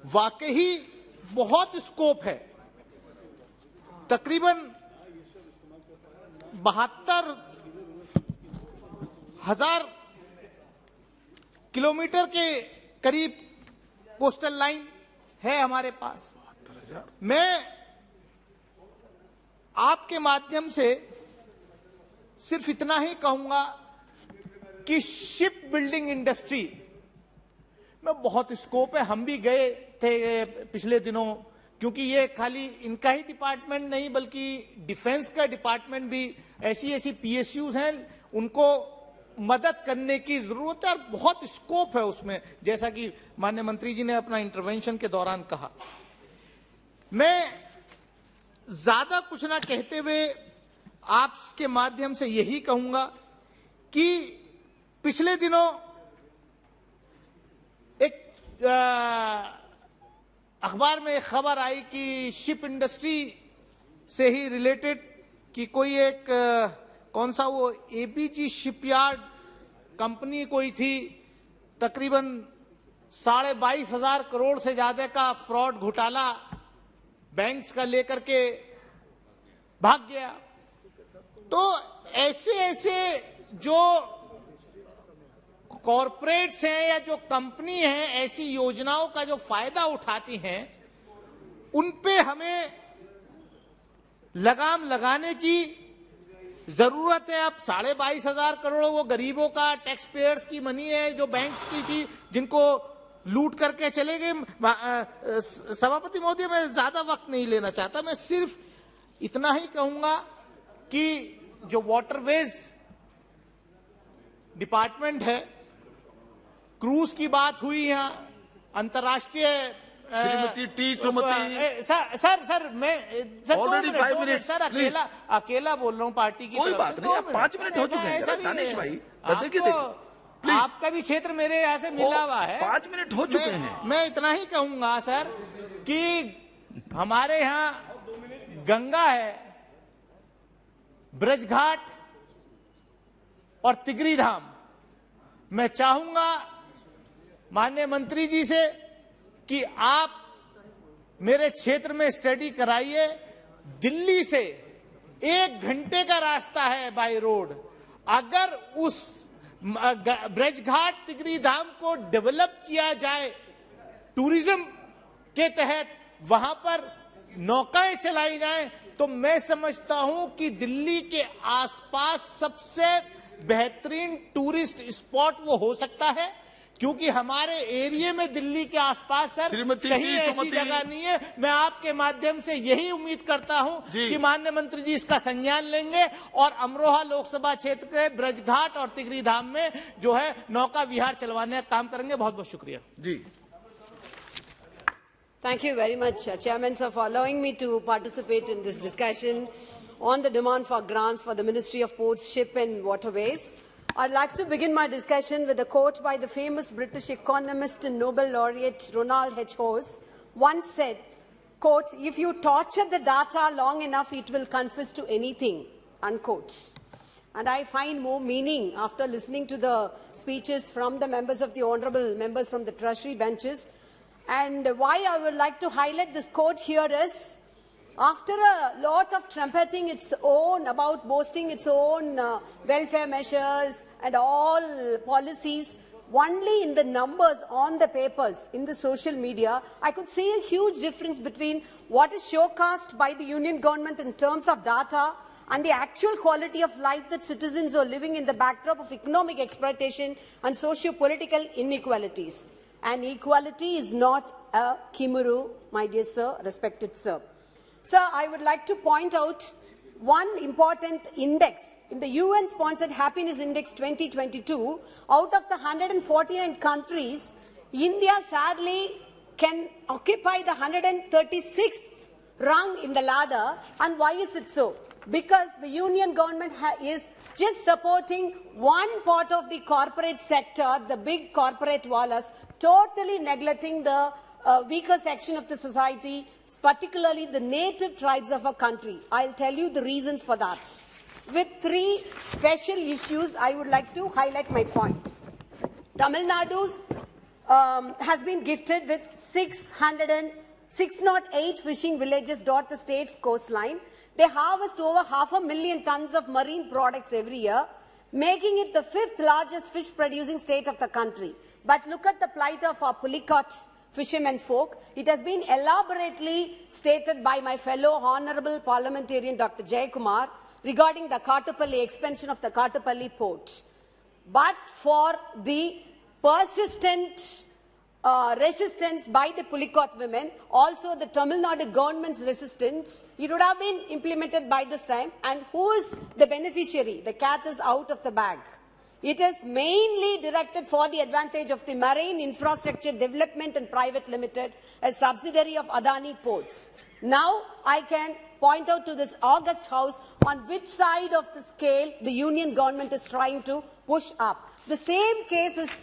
वाकई बहुत स्कोप है। तकरीबन 72,000 किलोमीटर के करीब कोस्टल लाइन है हमारे पास। मैं आपके माध्यम से सिर्फ इतना ही कहूंगा कि शिप बिल्डिंग इंडस्ट्री में बहुत स्कोप है। हम भी गए थे पिछले दिनों, क्योंकि ये खाली इनका ही डिपार्टमेंट नहीं बल्कि डिफेंस का डिपार्टमेंट भी ऐसी पीएसयूज हैं, उनको मदद करने की जरूरत है और बहुत स्कोप है उसमें, जैसा कि माननीय मंत्री जी ने अपना इंटरवेंशन के दौरान कहा। मैं ज्यादा कुछ ना कहते हुए आपके माध्यम से यही कहूंगा कि पिछले दिनों एक अखबार में एक खबर आई कि शिप इंडस्ट्री से ही रिलेटेड कि कोई एक कौन सा वो एबीजी शिपयार्ड कंपनी कोई थी, तकरीबन 22,500 करोड़ से ज्यादा का फ्रॉड घोटाला बैंक्स का लेकर के भाग गया। तो ऐसे जो कॉरपोरेट्स हैं या जो कंपनी हैं ऐसी योजनाओं का जो फायदा उठाती हैं, उन पे हमें लगाम लगाने की जरूरत है। अब 22,500 करोड़ वो गरीबों का, टैक्स पेयर्स की मनी है जो बैंक्स की थी, जिनको लूट करके चले गए। सभापति महोदय, मैं ज्यादा वक्त नहीं लेना चाहता, मैं सिर्फ इतना ही कहूंगा कि जो वाटरवेज डिपार्टमेंट है, क्रूज की बात हुई यहाँ, अंतर्राष्ट्रीय श्रीमती टी सुमति सर मैं ऑलरेडी 5 मिनट सर अकेला बोल रहा हूँ पार्टी की कोई बात नहीं, 5 मिनट हो चुके हैं दानिश भाई, देखिए आपका भी क्षेत्र मेरे यहाँ से मिला हुआ है, 5 मिनट हो चुके हैं। मैं इतना ही कहूंगा सर कि हमारे यहाँ गंगा है, ब्रजघाट और तिगरी धाम। मैं चाहूंगा माननीय मंत्री जी से कि आप मेरे क्षेत्र में स्टडी कराइए। दिल्ली से 1 घंटे का रास्ता है बाय रोड। अगर उस ब्रजघाट तिगरी धाम को डेवलप किया जाए, टूरिज्म के तहत वहां पर नौकाएं चलाई जाएं, तो मैं समझता हूं कि दिल्ली के आसपास सबसे बेहतरीन टूरिस्ट स्पॉट वो हो सकता है, क्योंकि हमारे एरिया में दिल्ली के आसपास सर कहीं ऐसी जगह नहीं है। मैं आपके माध्यम से यही उम्मीद करता हूं कि माननीय मंत्री जी इसका संज्ञान लेंगे और अमरोहा लोकसभा क्षेत्र के ब्रजघाट और तिगरी धाम में जो है नौका विहार चलवाने का काम करेंगे। बहुत बहुत शुक्रिया जी। Thank you very much, Chairman, sir, for allowing me to participate in this discussion on the demand for grants for the Ministry of Ports, Ship and Waterways. I'd like to begin my discussion with a quote by the famous British economist and Nobel laureate Ronald H. Hose. Once said, quote, "If you torture the data long enough, it will confess to anything," unquote. And I find more meaning after listening to the speeches from the members of the honourable members from the Treasury benches. And why I would like to highlight this quote here is, after a lot of trumpeting its own, about boasting its own welfare measures and all policies, only in the numbers on the papers, in the social media, I could see a huge difference between what is showcased by the union government in terms of data and the actual quality of life that citizens are living in the backdrop of economic exploitation and socio-political inequalities. And equality is not a chimera, my dear sir, respected sir. Sir, I would like to point out one important index. In the UN-sponsored Happiness Index 2022, out of the 149 countries, India sadly can occupy the 136th rung in the ladder. And why is it so? Because the union government is just supporting one part of the corporate sector, the big corporate wallas, totally neglecting the weaker section of the society, particularly the native tribes of our country. I'll tell you the reasons for that. With three special issues, I would like to highlight my point. Tamil Nadu has been gifted with 608 fishing villages dot the state's coastline. They harvest over 500,000 tons of marine products every year, making it the 5th largest fish-producing state of the country. But look at the plight of our Pulicat fishermen folk. It has been elaborately stated by my fellow Honourable Parliamentarian Dr. Jayakumar regarding the Kattupalli expansion of the Kattupalli port. But for the persistent resistance by the Pulicat women, also the Tamil Nadu government's resistance, it would have been implemented by this time. And who is the beneficiary? The cat is out of the bag. It is mainly directed for the advantage of the Marine Infrastructure Development and Private Limited, a subsidiary of Adani Ports. Now I can point out to this august house on which side of the scale the union government is trying to push up. The same case is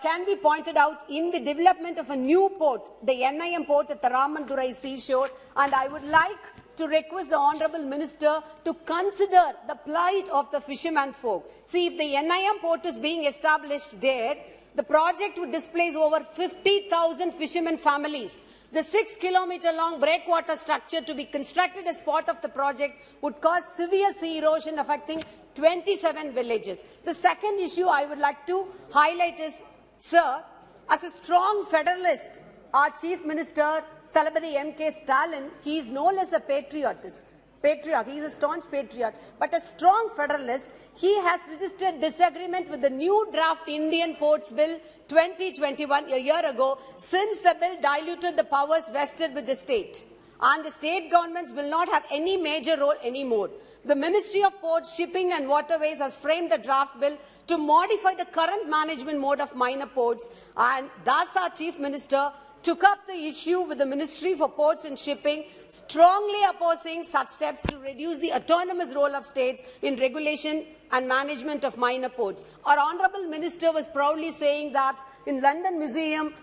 can be pointed out in the development of a new port, the NIM port at the Ramandurai seashore, and I would like to request the Honourable Minister to consider the plight of the fisherman folk. See, if the NIM port is being established there, the project would displace over 50,000 fishermen families. The 6-kilometre-long breakwater structure to be constructed as part of the project would cause severe sea erosion affecting 27 villages. The second issue I would like to highlight is, sir, as a strong federalist, our Chief Minister, Thalapathy M.K. Stalin, he is no less a patriot, he is a staunch patriot, but a strong federalist. He has registered disagreement with the new draft Indian Ports Bill 2021 a year ago, since the bill diluted the powers vested with the state. And the state governments will not have any major role anymore. The Ministry of Ports, Shipping and Waterways has framed the draft bill to modify the current management mode of minor ports, and thus our Chief Minister took up the issue with the Ministry for Ports and Shipping, strongly opposing such steps to reduce the autonomous role of states in regulation and management of minor ports. Our Honourable Minister was proudly saying that in London Museum,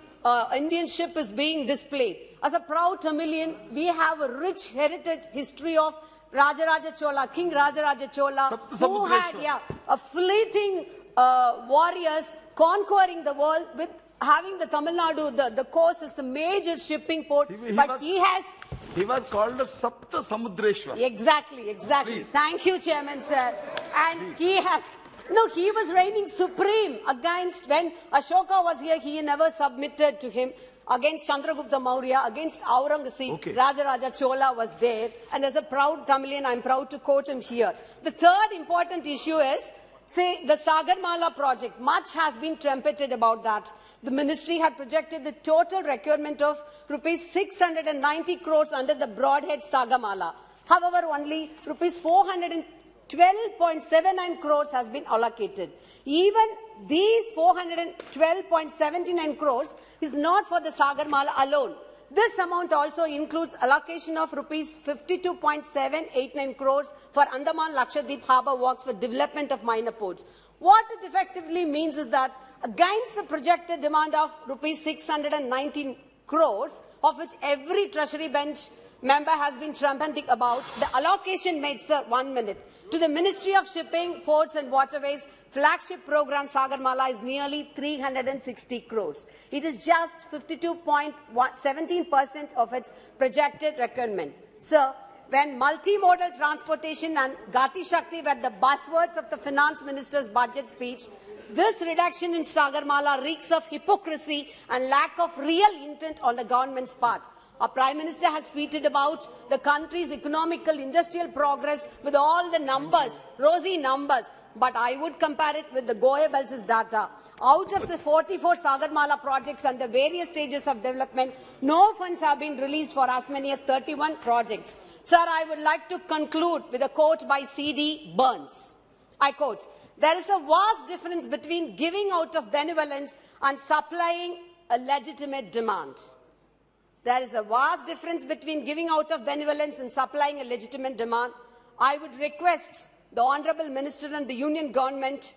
Indian ship is being displayed. As a proud Tamilian, we have a rich heritage history of Rajaraja Chola, King Rajaraja Chola, who had a fleeting warriors conquering the world with having the Tamil Nadu, the coast is a major shipping port, He was called the Sapta Samudreshwar. Exactly. Please. Thank you, Chairman, sir. And he was reigning supreme against, when Ashoka was here, he never submitted to him. Against Chandragupta Maurya, against Aurangzeb, Rajaraja Chola was there. And as a proud Tamilian, I'm proud to quote him here. The third important issue is, say, the Sagarmala project. Much has been trumpeted about that. The ministry had projected the total requirement of rupees 690 crores under the broadhead Sagamala. However, only rupees 412.79 crores has been allocated. Even these 412.79 crores is not for the Sagarmala alone. This amount also includes allocation of rupees 52.789 crores for Andaman Lakshadweep harbour works for development of minor ports. What it effectively means is that against the projected demand of rupees 619 crores, of which every Treasury bench member has been trumpeting about, the allocation made, sir, 1 minute, to the Ministry of Shipping, Ports and Waterways flagship program Sagarmala is nearly 360 crores. It is just 52.17% of its projected requirement. Sir, when multimodal transportation and Gati Shakti were the buzzwords of the finance minister's budget speech, this reduction in Sagarmala reeks of hypocrisy and lack of real intent on the government's part. Our Prime Minister has tweeted about the country's economical, industrial progress with all the numbers, rosy numbers. But I would compare it with the Goebels' data. Out of the 44 Sagarmala projects under various stages of development, no funds have been released for as many as 31 projects. Sir, I would like to conclude with a quote by C.D. Burns. I quote, "There is a vast difference between giving out of benevolence and supplying a legitimate demand." There is a vast difference between giving out of benevolence and supplying a legitimate demand. I would request the Honourable Minister and the Union Government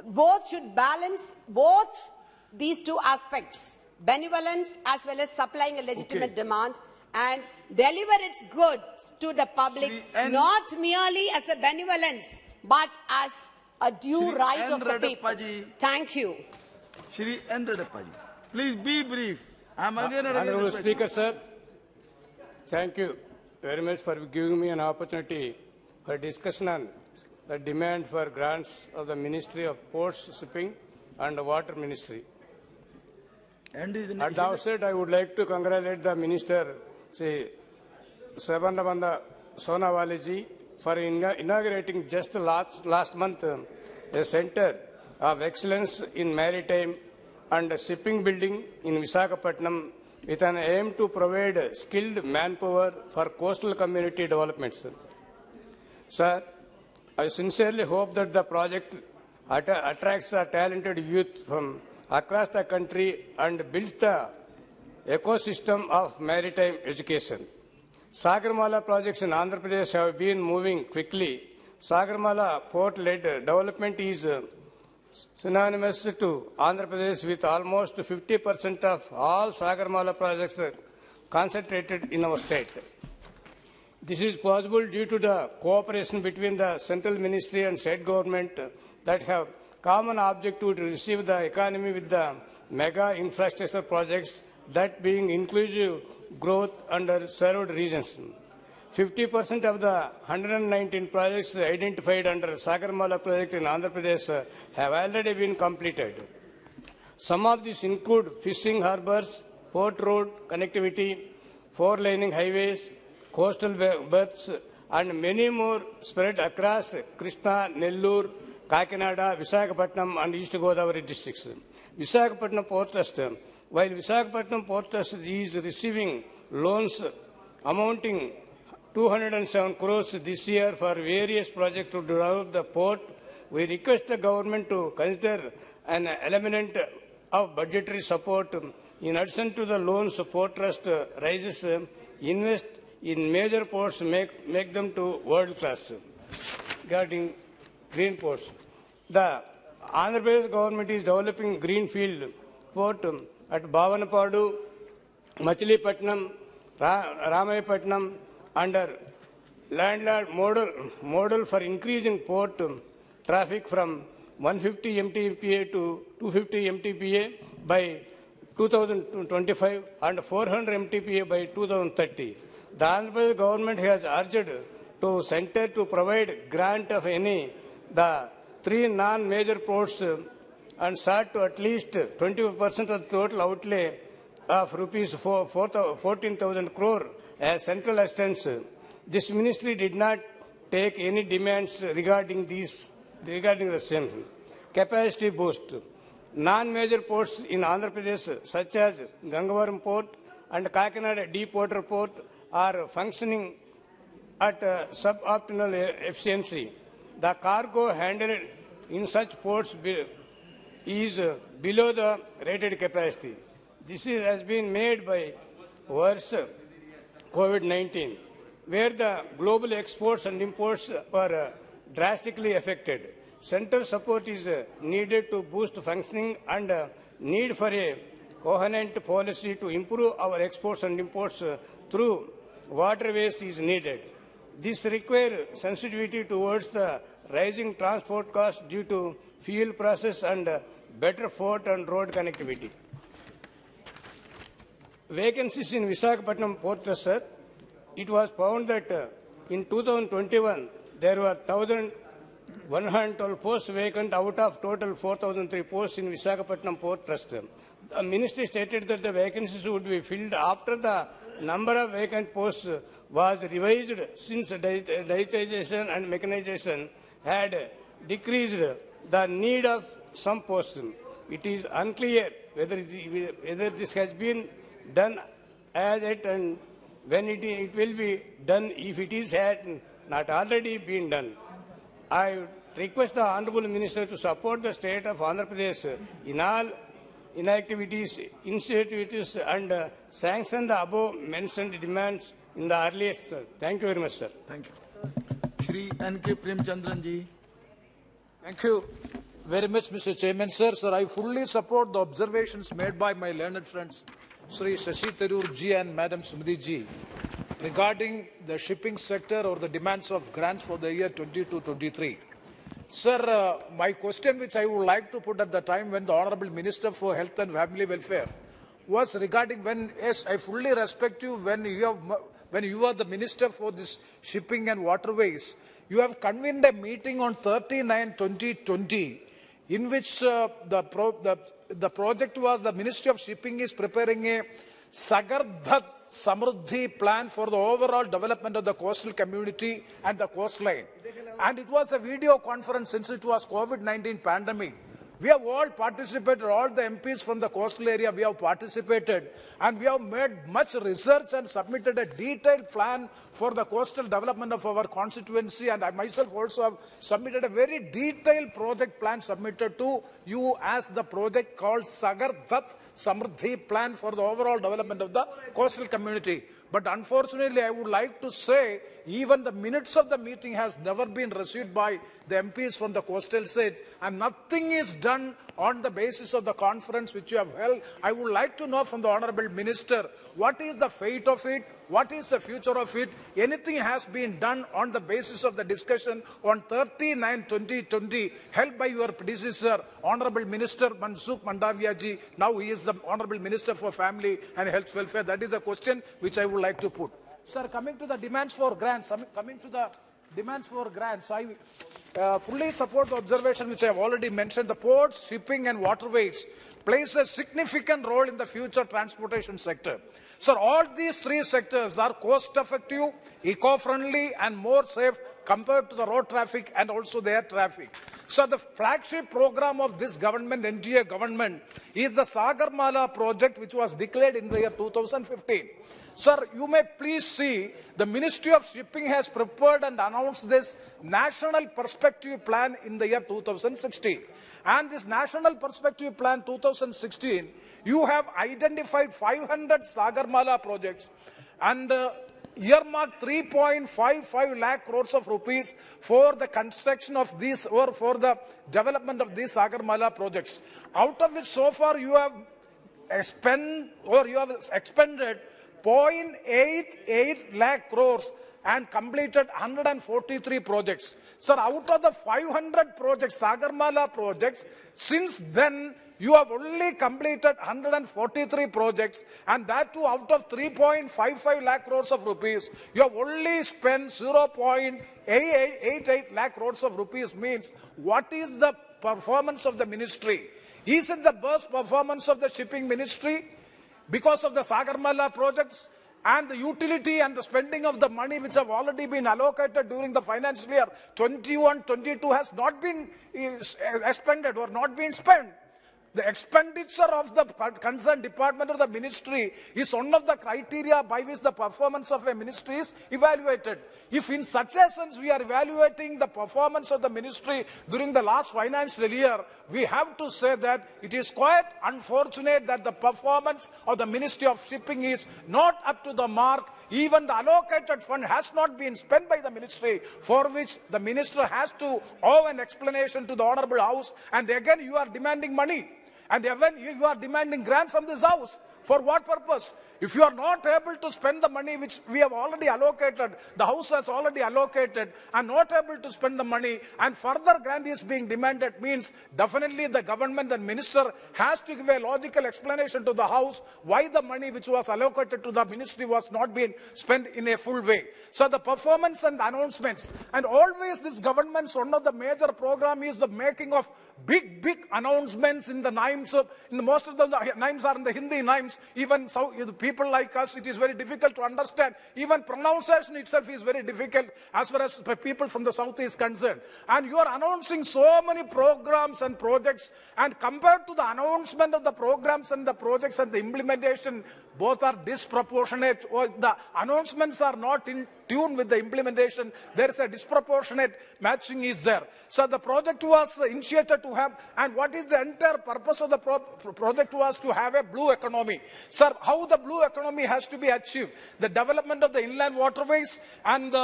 both should balance both these two aspects, benevolence as well as supplying a legitimate demand, and deliver its goods to the public, not merely as a benevolence, but as a due right of the people. Thank you. Shri N. Redappaji, please be brief. Honourable Speaker, sir, thank you very much for giving me an opportunity for discussion on the demand for grants of the Ministry of Ports, Shipping and the Water Ministry. At the outset, I would like to congratulate the Minister, Sri Sarbanabanda Sonawaliji, for inaugurating just last month a Centre of Excellence in Maritime and Shipping Building in Visakhapatnam with an aim to provide skilled manpower for coastal community development. Sir, I sincerely hope that the project attracts the talented youth from across the country and builds the ecosystem of maritime education. Sagarmala projects in Andhra Pradesh have been moving quickly. Sagarmala port-led development is synonymous to Andhra Pradesh, with almost 50% of all Sagarmala projects concentrated in our state. This is possible due to the cooperation between the central ministry and state government that have common objective to receive the economy with the mega infrastructure projects, that being inclusive growth under served regions. 50% of the 119 projects identified under Sagarmala project in Andhra Pradesh have already been completed. Some of these include fishing harbors, port road connectivity, four-laning highways, coastal berths, and many more spread across Krishna, Nellore, Kakinada, Visakhapatnam, and East Godavari districts. Visakhapatnam Port Trust, while Visakhapatnam Port Trust is receiving loans amounting 207 crores this year for various projects to develop the port, we request the government to consider an element of budgetary support. In addition to the loans, Port Trust raises, invest in major ports, make them to world class. Regarding green ports, the Andhra Pradesh government is developing greenfield port at Bhavanapadu, Machilipatnam, Ramayapatnam under landlord model for increasing port traffic from 150 MTPA to 250 MTPA by 2025 and 400 MTPA by 2030. The Andhra Pradesh government has urged to center to provide grant of any the three non-major ports and sought to at least 20% of the total outlay of rupees 14,000 crore as central assistance. This ministry did not take any demands regarding the same. Capacity boost. Non-major ports in Andhra Pradesh, such as Gangavaram Port and Kakinada Deepwater Port, are functioning at suboptimal efficiency. The cargo handled in such ports is below the rated capacity. This has been made by worse COVID-19, where the global exports and imports were drastically affected. Central support is needed to boost functioning, and need for a coherent policy to improve our exports and imports through waterways is needed. This requires sensitivity towards the rising transport costs due to fuel prices and better port and road connectivity. Vacancies in Visakhapatnam Port Trust, sir. it was found that in 2021 there were 1,112 posts vacant out of total 4,003 posts in Visakhapatnam Port Trust. The ministry stated that the vacancies would be filled after the number of vacant posts was revised since digitization and mechanization had decreased the need of some posts. It is unclear whether this has been done as yet and when it will be done, if it is had not already been done. I request the Honourable Minister to support the state of Andhra Pradesh in all inactivities, initiatives and sanction the above mentioned demands in the earliest. Thank you very much, sir. Thank you. Shri N.K. Premchandran ji. Thank you very much, Mr. Chairman. Sir, I fully support the observations made by my learned friends, Sri Shashi Tharoor ji and Madam Sumati ji, regarding the shipping sector or the demands of grants for the year 22-23. Sir, my question which I would like to put at the time when the Honourable Minister for Health and Family Welfare was regarding when, yes, I fully respect you when you are the Minister for this shipping and waterways, you have convened a meeting on 30/9/2020 in which the project was the Ministry of Shipping is preparing a Sagardhat Samruddhi plan for the overall development of the coastal community and the coastline. And it was a video conference since it was COVID-19 pandemic. We have all participated, all the MPs from the coastal area, we have participated and we have made much research and submitted a detailed plan for the coastal development of our constituency, and I myself also have submitted a very detailed project plan submitted to you as the project called Sagardhat Samruddhi plan for the overall development of the coastal community. But unfortunately, I would like to say, even the minutes of the meeting has never been received by the MPs from the coastal states, and nothing is done on the basis of the conference which you have held. I would like to know from the Honourable Minister, what is the fate of it? What is the future of it? Anything has been done on the basis of the discussion on 30/9/2020 held by your predecessor, Honourable Minister Mansukh Mandaviya ji. Now he is the Honourable Minister for Family and Health Welfare. That is the question which I would like to put. Sir, coming to the demands for grants, I fully support the observation which I have already mentioned. The ports, shipping and waterways plays a significant role in the future transportation sector. Sir, all these three sectors are cost-effective, eco-friendly and more safe compared to the road traffic and also the air traffic. So the flagship program of this government, NDA government, is the Sagarmala project which was declared in the year 2015. Sir, you may please see the Ministry of Shipping has prepared and announced this National Perspective Plan in the year 2016. And this National Perspective Plan 2016, you have identified 500 Sagarmala projects and earmarked 3.55 lakh crores of rupees for the construction of these or for the development of these Sagarmala projects. Out of which so far you have expended 0.88 lakh crores and completed 143 projects. Sir, out of the 500 projects, Sagarmala projects, since then you have only completed 143 projects, and that too out of 3.55 lakh crores of rupees, you have only spent 0.88 lakh crores of rupees. Means, what is the performance of the ministry? Is it the best performance of the shipping ministry because of the Sagarmala projects? And the utility and the spending of the money which have already been allocated during the financial year 21-22 has not been expended or not been spent. The expenditure of the concerned department or the ministry is one of the criteria by which the performance of a ministry is evaluated. If in such a sense we are evaluating the performance of the ministry during the last financial year, we have to say that it is quite unfortunate that the performance of the Ministry of Shipping is not up to the mark. Even the allocated fund has not been spent by the ministry, for which the minister has to owe an explanation to the Honourable House. And again you are demanding money. And even you are demanding grant from this house. For what purpose? If you are not able to spend the money which we have already allocated, the House has already allocated, and not able to spend the money, and further grant is being demanded, means definitely the government and minister has to give a logical explanation to the House why the money which was allocated to the ministry was not being spent in a full way. So the performance and announcements, and always this government's one of the major program is the making of big announcements in the names of, most of the names are in the Hindi names. Even so, people like us, it is very difficult to understand. Even pronunciation itself is very difficult as far as people from the south is concerned. And you are announcing so many programs and projects, and compared to the announcement of the programs and the projects and the implementation, both are disproportionate, or the announcements are not in tune with the implementation. There is a disproportionate matching is there. So the project was initiated to have, and what is the entire purpose of the project was to have a blue economy. Sir, how the blue economy has to be achieved? The development of the inland waterways and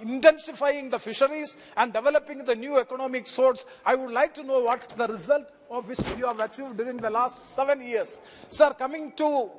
intensifying the fisheries and developing the new economic source. I would like to know what the result of which you have achieved during the last 7 years. Sir, coming to,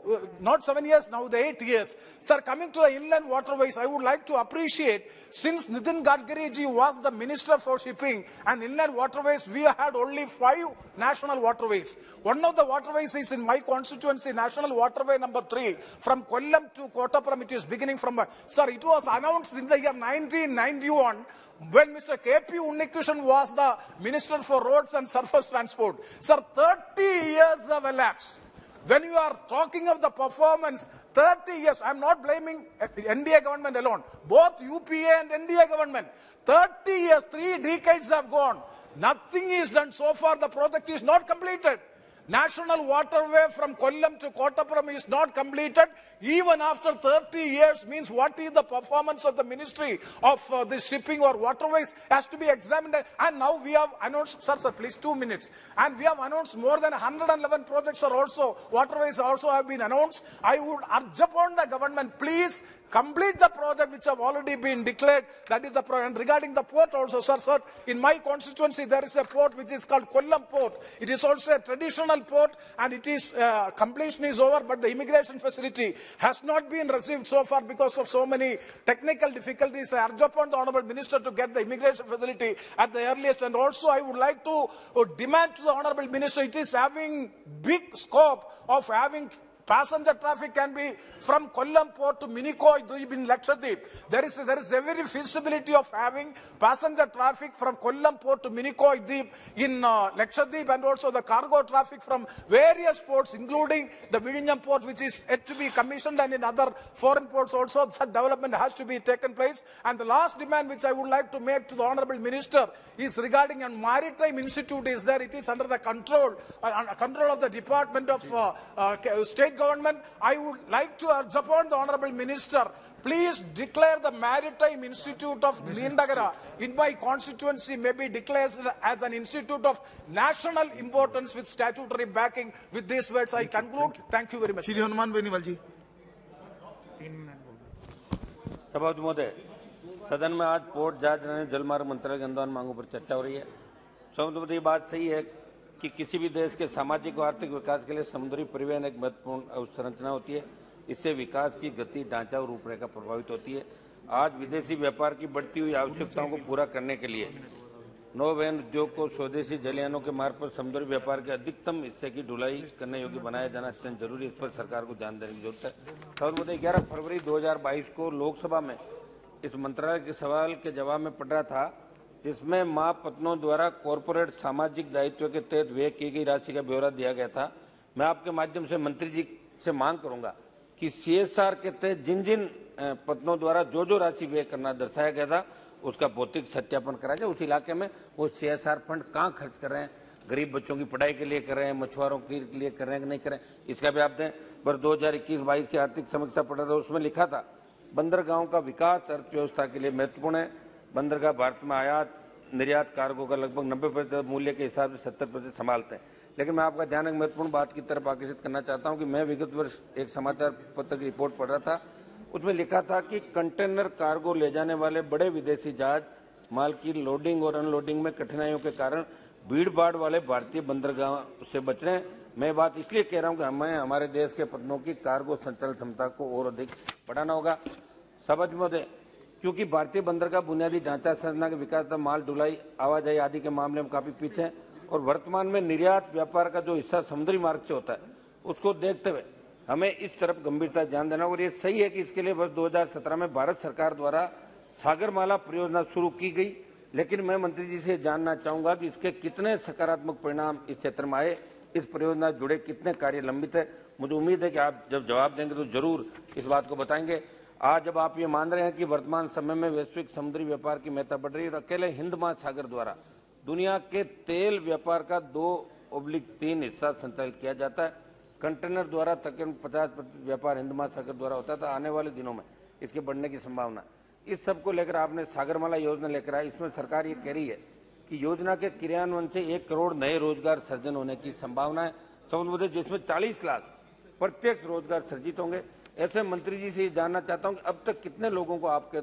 not 7 years, now the 8 years. Sir, coming to the inland waterways, I would like to appreciate, since Nitin Gadkari ji was the Minister for Shipping and Inland Waterways, we had only 5 national waterways. One of the waterways is in my constituency, National Waterway number 3, from Kollam to Kottappuram. It is beginning from, sir, it was announced in the year 1991, when Mr. K.P. Unnikrishnan was the Minister for Roads and Surface Transport. Sir, 30 years have elapsed. When you are talking of the performance, 30 years, I am not blaming NDA government alone, both UPA and NDA government. 30 years, 3 decades have gone. Nothing is done so far. The project is not completed. National waterway from Kollam to Kottappuram is not completed. Even after 30 years, means what is the performance of the Ministry of the Shipping or Waterways has to be examined. And now we have announced, sir, please 2 minutes. And we have announced more than 111 projects are also, waterways also have been announced. I would urge upon the government, please complete the project which have already been declared. That is the project. And regarding the port also, sir, in my constituency there is a port which is called Kollam Port. It is also a traditional port, and it is completion is over, but the immigration facility has not been received so far because of so many technical difficulties. I urge upon the Honourable Minister to get the immigration facility at the earliest. And also I would like to demand to the Honourable Minister, it is having big scope of having passenger traffic can be from Kollam Port to Minikoy in Lakshadweep. There is every feasibility of having passenger traffic from Kollam Port to Minikoy Deep in Lakshadweep, and also the cargo traffic from various ports, including the Vizhinjam port, which is yet to be commissioned, and in other foreign ports also. Such development has to be taken place. And the last demand which I would like to make to the Honourable Minister is regarding a Maritime Institute is there. It is under the control of the Department of State Government. I would like to urge upon the Honourable Minister, please declare the Maritime Institute of Nindagara in my constituency may be declared as an institute of national importance with statutory backing. With these words, I conclude. Thank you very much. Shri Hanuman Beniwal जी। सभापति महोदय, सदन में आज port जहाज जलमार्ग मंत्रालय के अनुदान मांगों पर चर्चा हो रही है। सभापति, ये बात सही है कि किसी भी देश के सामाजिक और आर्थिक विकास के लिए समुद्री परिवहन एक महत्वपूर्ण अवसंरचना होती है। इससे विकास की गति, ढांचा और रूपरेखा प्रभावित होती है। आज विदेशी व्यापार की बढ़ती हुई आवश्यकताओं को पूरा करने के लिए नौवहन उद्योग को स्वदेशी जलयानों के मार्ग पर समुद्री व्यापार के अधिकतम हिस्से की ढुलाई करने योग्य बनाया जाना अत्यंत जरूरी। इस पर सरकार को ध्यान देने की जरूरत है। और 11 फरवरी 2022 को लोकसभा में इस मंत्रालय के सवाल के जवाब में पढ़ रहा था, जिसमें महापत्रों द्वारा कॉरपोरेट सामाजिक दायित्व के तहत व्यय की गई राशि का ब्यौरा दिया गया था। मैं आपके माध्यम से मंत्री जी से मांग करूंगा कि CSR के तहत जिन जिन पत्रों द्वारा जो राशि व्यय करना दर्शाया गया था, उसका भौतिक सत्यापन कराया जाए। उस इलाके में वो CSR फंड कहाँ खर्च कर रहे हैं, गरीब बच्चों की पढ़ाई के लिए कर रहे हैं, मछुआरों के लिए कर रहे हैं कि नहीं कर रहे हैं, इसका भी आप दें। पर 2021-22 की आर्थिक समीक्षा पढ़ा था, उसमें लिखा था बंदरगाहों का विकास अर्थव्यवस्था के लिए महत्वपूर्ण है। बंदरगाह भारत में आयात निर्यात कार्गो का लगभग 90% मूल्य के हिसाब से 70% संभालते हैं। लेकिन मैं आपका ध्यान एक महत्वपूर्ण बात की तरफ आकर्षित करना चाहता हूं कि मैं विगत वर्ष एक समाचार पत्र की रिपोर्ट पढ़ रहा था। उसमें लिखा था कि कंटेनर कार्गो ले जाने वाले बड़े विदेशी जहाज माल की लोडिंग और अनलोडिंग में कठिनाइयों के कारण भीड़ भाड़ वाले भारतीय बंदरगाह से बच रहे हैं। मैं बात इसलिए कह रहा हूं कि हमें हमारे देश के पत्तनों की कार्गो संचालन क्षमता को और अधिक बढ़ाना होगा। सभापति महोदय, क्योंकि भारतीय बंदरगाह बुनियादी ढांचा संरचना के विकास, माल ढुलाई, आवाजाही आदि के मामले में काफी पीछे है और वर्तमान में निर्यात व्यापार का जो हिस्सा समुद्री मार्ग से होता है उसको देखते हुए हमें इस तरफ गंभीरता से ध्यान देना। और ये सही है कि इसके लिए वर्ष 2017 में भारत सरकार द्वारा सागरमाला परियोजना शुरू की गई, लेकिन मैं मंत्री जी से जानना चाहूंगा कि इसके कितने सकारात्मक परिणाम इस क्षेत्र में आए, इस परियोजना जुड़े कितने कार्य लंबित है। मुझे उम्मीद है कि आप जब जवाब देंगे तो जरूर इस बात को बताएंगे। आज जब आप ये मान रहे हैं कि वर्तमान समय में वैश्विक समुद्री व्यापार की महत्ता बढ़ रही है, अकेले हिंद महासागर द्वारा दुनिया के तेल व्यापार का 2/3 हिस्सा संचालित किया जाता है। कंटेनर द्वारा तकरीबन 50% व्यापार हिंद महासागर द्वारा होता था। आने वाले दिनों में इसके बढ़ने की संभावना। इस सब को लेकर आपने सागरमाला योजना लेकर आए, इसमें सरकार ये कह रही है कि योजना के क्रियान्वयन से 1 करोड़ नए रोजगार सृजन होने की संभावना है, जिसमें 40 लाख प्रत्यक्ष रोजगार सृजित होंगे। ऐसे मंत्री जी से ये जानना चाहता हूं कि अब तक कितने लोगों को आपके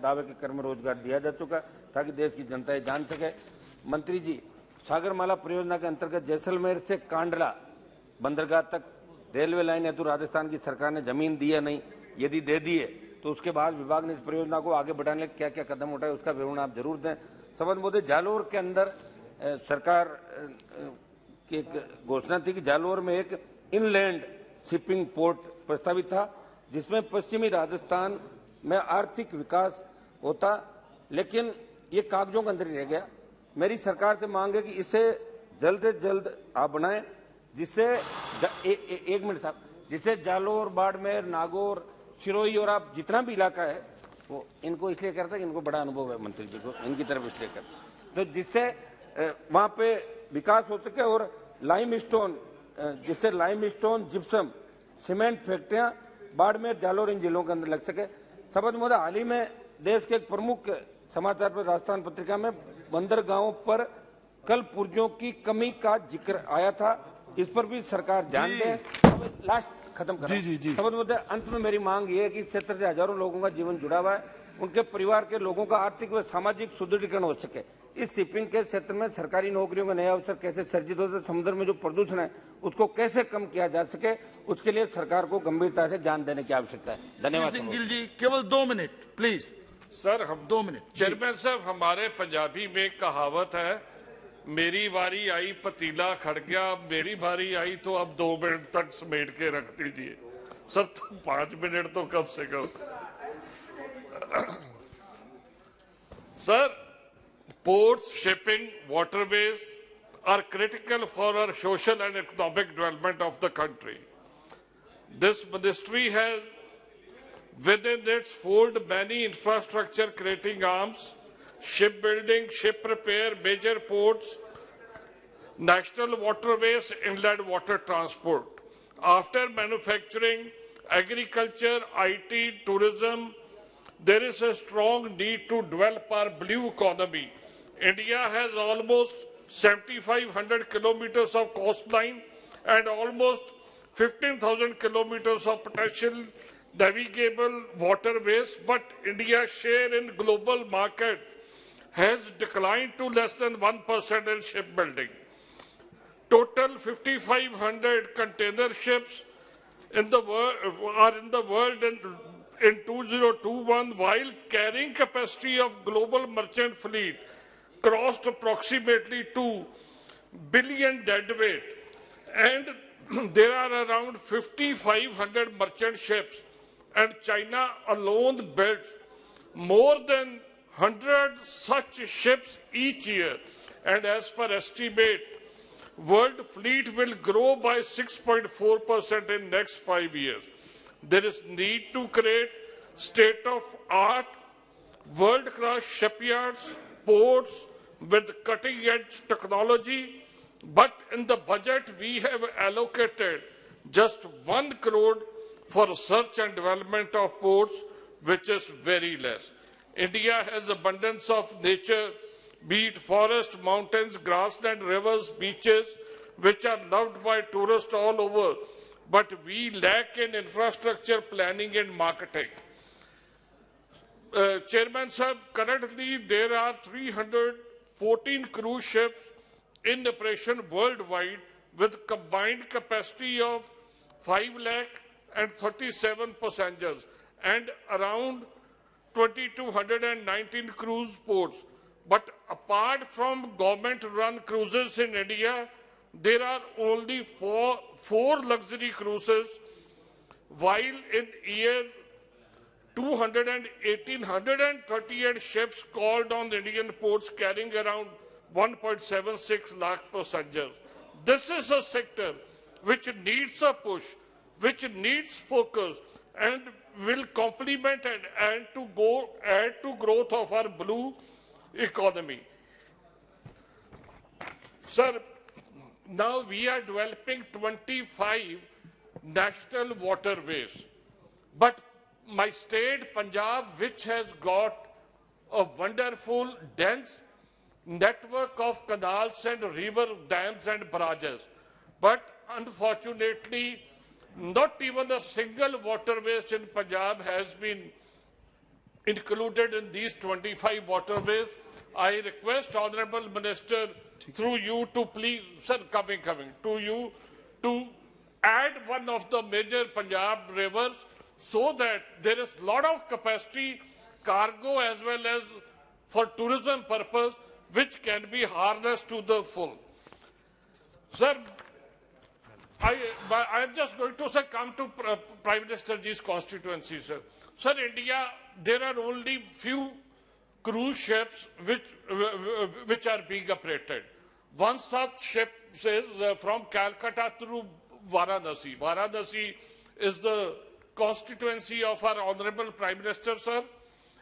दावे के क्रम में रोजगार दिया जा चुका, ताकि देश की जनता ये जान सके। मंत्री जी, सागरमाला परियोजना के अंतर्गत जैसलमेर से कांडला बंदरगाह तक रेलवे लाइन हेतु राजस्थान की सरकार ने जमीन दी या नहीं, यदि दे दी है तो उसके बाद विभाग ने इस परियोजना को आगे बढ़ाने के क्या क्या कदम उठाए, उसका विवरण आप जरूर दें। सभापति महोदय, जालोर के अंदर सरकार की एक घोषणा थी कि जालोर में एक इनलैंड शिपिंग पोर्ट प्रस्तावित था, जिसमें पश्चिमी राजस्थान में आर्थिक विकास होता, लेकिन ये कागजों के अंदर ही रह गया। मेरी सरकार से मांग है कि इसे जल्द से जल्द आप बनाएं, जिससे एक मिनट साहब, जिससे जालोर, बाड़मेर, नागौर, सिरोही और आप जितना भी इलाका है वो इनको इसलिए करता है कि इनको बड़ा अनुभव है मंत्री जी को, इनकी तरफ इसलिए करता, तो जिससे वहां पे विकास हो सके और लाइमस्टोन, जिससे लाइमस्टोन, जिप्सम, सीमेंट फैक्ट्रियां बाड़मेर, जालोर इन जिलों के अंदर लग सके। सभापति महोदय, हाल ही में देश के एक प्रमुख समाचार पर राजस्थान पत्रिका में बंदरगाहों पर कल पुर्जों की कमी का जिक्र आया था, इस पर भी सरकार ध्यान दे। लास्ट खत्म कर सभापति महोदय, अंत में मेरी मांग ये है कि इस क्षेत्र से हजारों लोगों का जीवन जुड़ा हुआ है, उनके परिवार के लोगों का आर्थिक व सामाजिक सुदृढ़ीकरण हो सके। इस शिपिंग के क्षेत्र में सरकारी नौकरियों का नया अवसर कैसे सर्जित हो सके, समुद्र में जो प्रदूषण है उसको कैसे कम किया जा सके, उसके लिए सरकार को गंभीरता से ध्यान देने की आवश्यकता है। धन्यवाद। गिल जी, केवल 2 मिनट प्लीज। सर, हम 2 मिनट। चेयरमैन साहब, हमारे पंजाबी में कहावत है, मेरी बारी आई पतीला खड़ गया, मेरी बारी आई तो अब 2 मिनट तक समेट के रख दीजिए। सर, 5 मिनट तो कम से कम। Sir, ports, shipping, waterways are critical for our social and economic development of the country. This ministry has within its fold many infrastructure creating arms: shipbuilding, ship repair, major ports, national waterways, inland water transport. After manufacturing, agriculture, IT, tourism, there is a strong need to develop our blue economy. India has almost 7,500 kilometers of coastline and almost 15,000 kilometers of potential navigable waterways, but India's share in global market has declined to less than 1% in shipbuilding. Total 5,500 container ships in the world in 2021, while carrying capacity of global merchant fleet crossed approximately 2 billion deadweight, and there are around 5,500 merchant ships, and China alone builds more than 100 such ships each year, and as per estimate, world fleet will grow by 6.4% in next 5 years. There is need to create state-of-art, world-class shipyards, ports with cutting-edge technology, but in the budget we have allocated just 1 crore for research and development of ports, which is very less. India has abundance of nature, be it forest, mountains, grassland, rivers, beaches, which are loved by tourists all over, but we lack in infrastructure planning and marketing. Chairman Sahib, currently there are 314 cruise ships in operation worldwide with combined capacity of 5,37,000 passengers and around 2,219 cruise ports. But apart from government-run cruises in India, there are only four luxury cruises, while in year 138 ships called on Indian ports carrying around 1.76 lakh passengers. This is a sector which needs a push, which needs focus, and will complement and add to growth of our blue economy. Sir, now we are developing 25 national waterways, but my state, Punjab, which has got a wonderful, dense network of canals and river dams and barrages, but unfortunately, not even a single waterways in Punjab has been included in these 25 waterways. I request Honourable Minister, through you, to please, sir, to you, to add one of the major Punjab rivers so that there is a lot of capacity, cargo as well as for tourism purpose, which can be harnessed to the full. Sir, I am just going to come to Prime Minister Ji's constituency, sir. Sir, India, there are only few cruise ships which are being operated. One such ship says from Calcutta through Varanasi. Varanasi is the constituency of our Honourable Prime Minister, sir,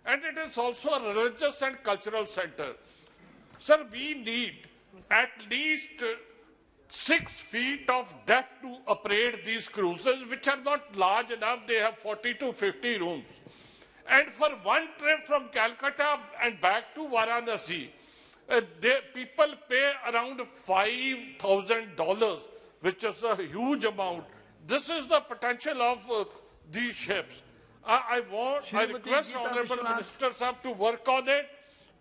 and it is also a religious and cultural center. Sir, we need at least 6 feet of depth to operate these cruises, which are not large enough. They have 40 to 50 rooms. And for one trip from Calcutta and back to Varanasi, people pay around $5,000, which is a huge amount. This is the potential of these ships. I request Honourable Minister Sahab to work on it,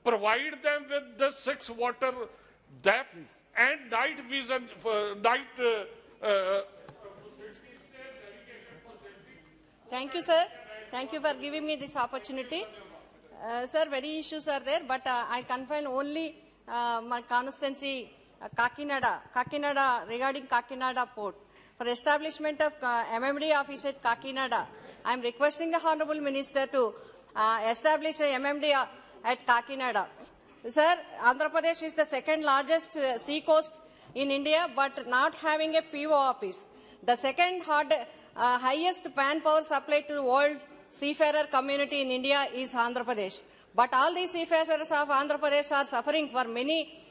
provide them with the 6 water depth and night vision, Thank you, sir. Thank you for giving me this opportunity. Sir, many issues are there, but I confine only my constituency, Kakinada, regarding Kakinada port. For establishment of MMD office at Kakinada, I am requesting the Honourable Minister to establish a MMD at Kakinada. Sir, Andhra Pradesh is the second largest sea coast in India, but not having a PO office. The second highest manpower supply to the world seafarer community in India is Andhra Pradesh. But all these seafarers of Andhra Pradesh are suffering for many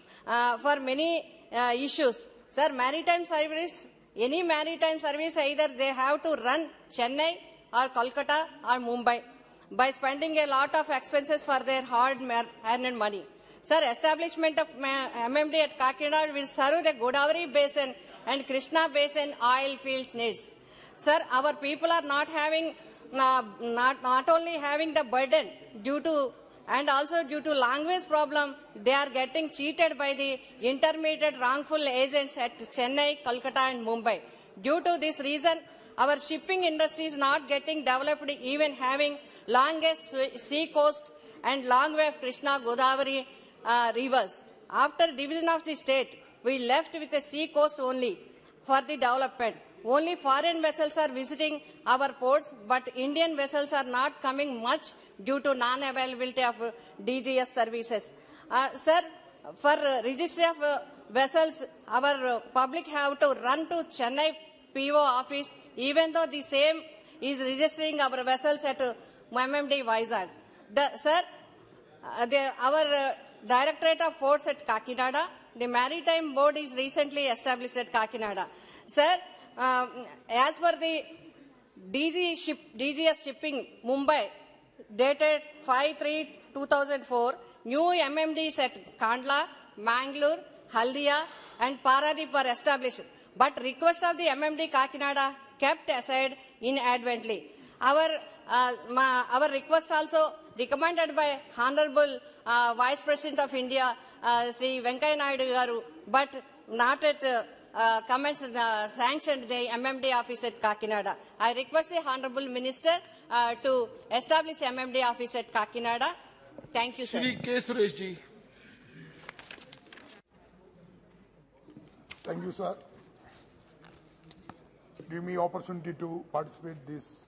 issues. Sir, maritime service, any maritime service, either they have to run Chennai or Kolkata or Mumbai by spending a lot of expenses for their hard-earned money. Sir, establishment of MMD at Kakinada will serve the Godavari Basin and Krishna Basin oil fields needs. Sir, our people are not having, not only having the burden and also due to language problem, they are getting cheated by the intermediate wrongful agents at Chennai, Kolkata and Mumbai. Due to this reason, our shipping industry is not getting developed, even having longest sea coast and long way of Krishna, Godavari rivers. After division of the state, we left with a sea coast only for the development. Only foreign vessels are visiting our ports, but Indian vessels are not coming much due to non-availability of DGS services. Sir, for registry of vessels, our public have to run to Chennai PO office, even though the same is registering our vessels at MMD Vizag. Sir, our Directorate of Ports at Kakinada, the Maritime Board is recently established at Kakinada. Sir, as per the DGS Shipping Mumbai, dated 5/3/2004, new MMDs at Kandla, Mangalore, Haldia and Paradip were established. But request of the MMD Kakinada kept aside inadvertently. Our request also recommended by Honorable Vice President of India, Sri Venkaiah Naidu Garu, but not at comments sanctioned the MMD office at Kakinada. I request the Honorable Minister to establish MMD office at Kakinada. Thank you, sir. Shri K. Suresh ji. Thank you, sir. Give me opportunity to participate this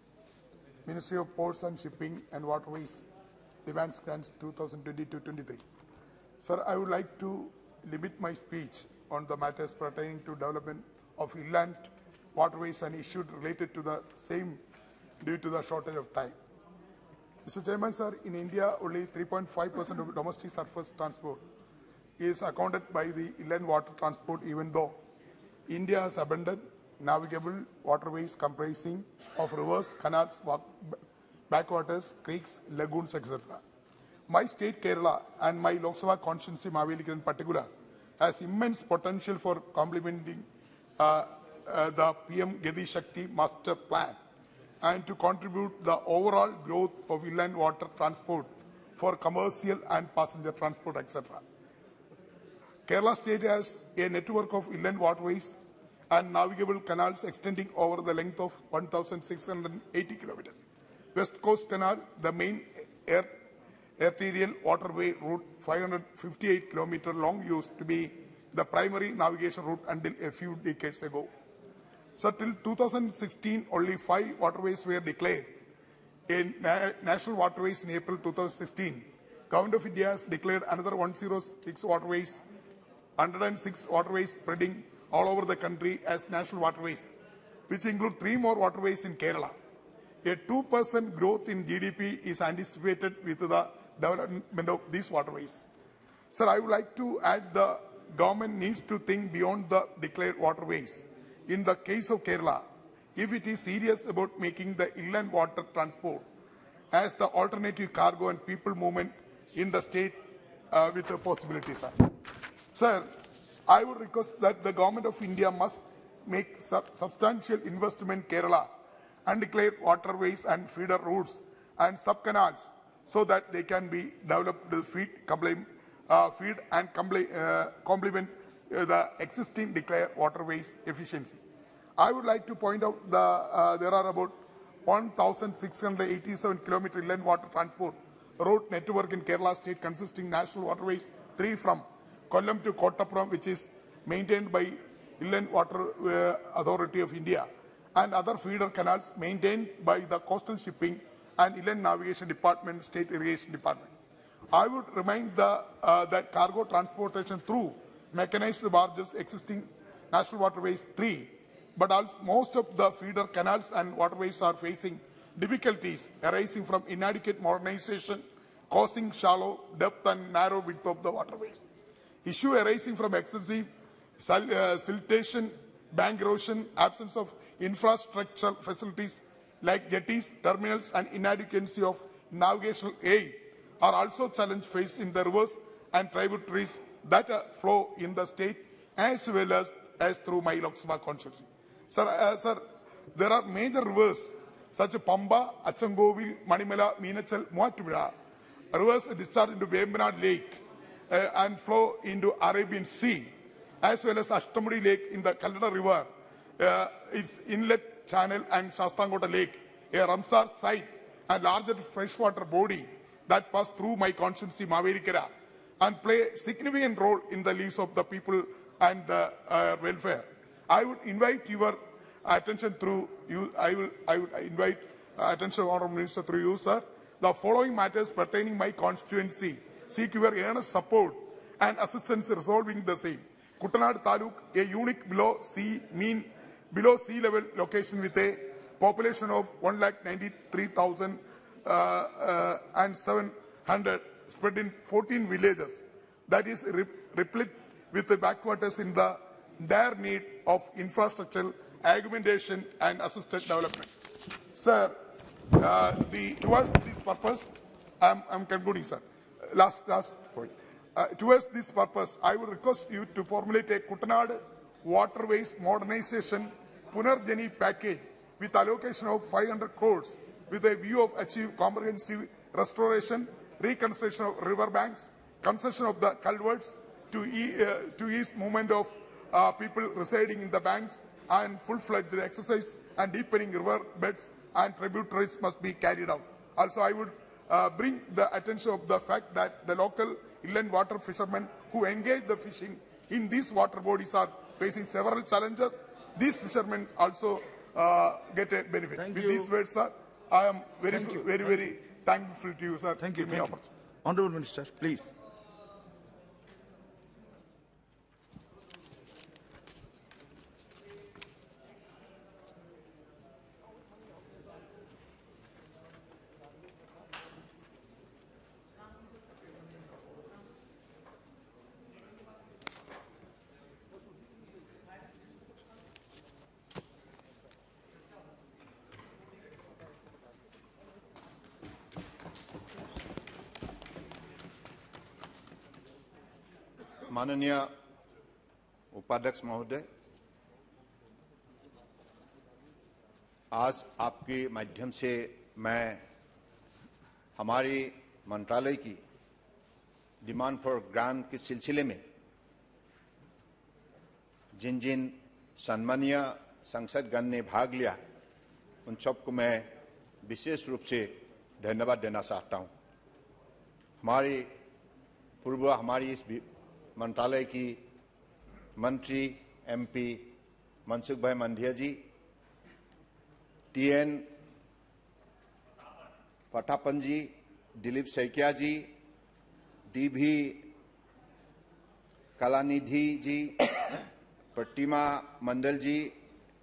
Ministry of Ports and Shipping and Waterways Demands Grants 2022-23. Sir, I would like to limit my speech on the matters pertaining to development of inland waterways and issues related to the same due to the shortage of time. Mr. Chairman, sir, in India, only 3.5% of domestic surface transport is accounted by the inland water transport, even though India has abundant navigable waterways comprising of rivers, canals, backwaters, creeks, lagoons, etc. My state, Kerala, and my Lok Sabha constituency, Mavelikar in particular, has immense potential for complementing the PM Gati Shakti Master Plan and to contribute the overall growth of inland water transport for commercial and passenger transport, etc. Kerala state has a network of inland waterways and navigable canals extending over the length of 1,680 kilometers. West Coast Canal, the main arterial waterway route, 558 kilometers long, used to be the primary navigation route until a few decades ago. So till 2016, only 5 waterways were declared in national waterways in April 2016. Government of India has declared another 106 waterways, 106 waterways spreading all over the country as national waterways, which include 3 more waterways in Kerala. A 2% growth in GDP is anticipated with the development of these waterways. Sir, I would like to add the government needs to think beyond the declared waterways. In the case of Kerala, if it is serious about making the inland water transport as the alternative cargo and people movement in the state with the possibilities. Sir, I would request that the government of India must make substantial investment in Kerala, undeclared waterways and feeder routes and sub-canals so that they can be developed to feed and complement the existing declared waterways efficiency. I would like to point out there are about 1,687 km inland water transport road network in Kerala state consisting national waterways 3 from Kollam to Kottappuram, which is maintained by Inland Water Authority of India, and other feeder canals maintained by the Coastal Shipping and Inland Navigation Department, State Irrigation Department. I would remind that cargo transportation through mechanized barges existing national waterways 3, but also most of the feeder canals and waterways are facing difficulties arising from inadequate modernization, causing shallow depth and narrow width of the waterways. Issue arising from excessive siltation, bank erosion, absence of infrastructural facilities like jetties, terminals, and inadequacy of navigational aid are also challenges faced in the rivers and tributaries that flow in the state as well as through my Lok Sabha constituency. Sir, there are major rivers such as Pamba, Achangovil, Manimala, Meenachal, Muattumuzha. Rivers discharge into Vembanad Lake and flow into Arabian Sea, as well as Ashtamudi Lake in the Kallada River, its inlet channel, and Shastangota Lake, a Ramsar site and larger freshwater body that pass through my constituency, Mavelikar, and play a significant role in the lives of the people and the welfare. I would invite your attention through you. I would invite attention, Honourable Minister, through you, sir. The following matters pertaining my constituency seek your earnest support and assistance in resolving the same. Kuttanad Taluk, a unique below sea level location with a population of 193,700 spread in 14 villages, that is replete with the backwaters in the dire need of infrastructural augmentation and assisted development. Sir, towards this purpose, I'm concluding, sir. Last point. Towards this purpose, I would request you to formulate a Kuttanad Waterways Modernization Punarjani package with allocation of 500 crores with a view of achieve comprehensive restoration, reconstruction of river banks, concession of the culverts to ease movement of people residing in the banks, and full-fledged exercise and deepening river beds and tributaries must be carried out. Also, I would bring the attention of the fact that the local inland water fishermen who engage the fishing in these water bodies are facing several challenges. These fishermen also get a benefit. With these words, sir, I am very thankful to you, sir. Thank you. Thank you. Honorable Minister, please. माननीय उपाध्यक्ष महोदय, आज आपके माध्यम से मैं हमारी मंत्रालय की डिमांड फॉर ग्रांट के सिलसिले में जिन जिन सम्मानीय सांसदगण ने भाग लिया उन सबको मैं विशेष रूप से धन्यवाद देना चाहता हूं। हमारी इस मंत्रालय की मंत्री एमपी मनसुख भाई मंडिया जी, टीएन पटापन जी, दिलीप सैकिया जी, डीभी Kalanidhi ji, Pratima Mandal ji,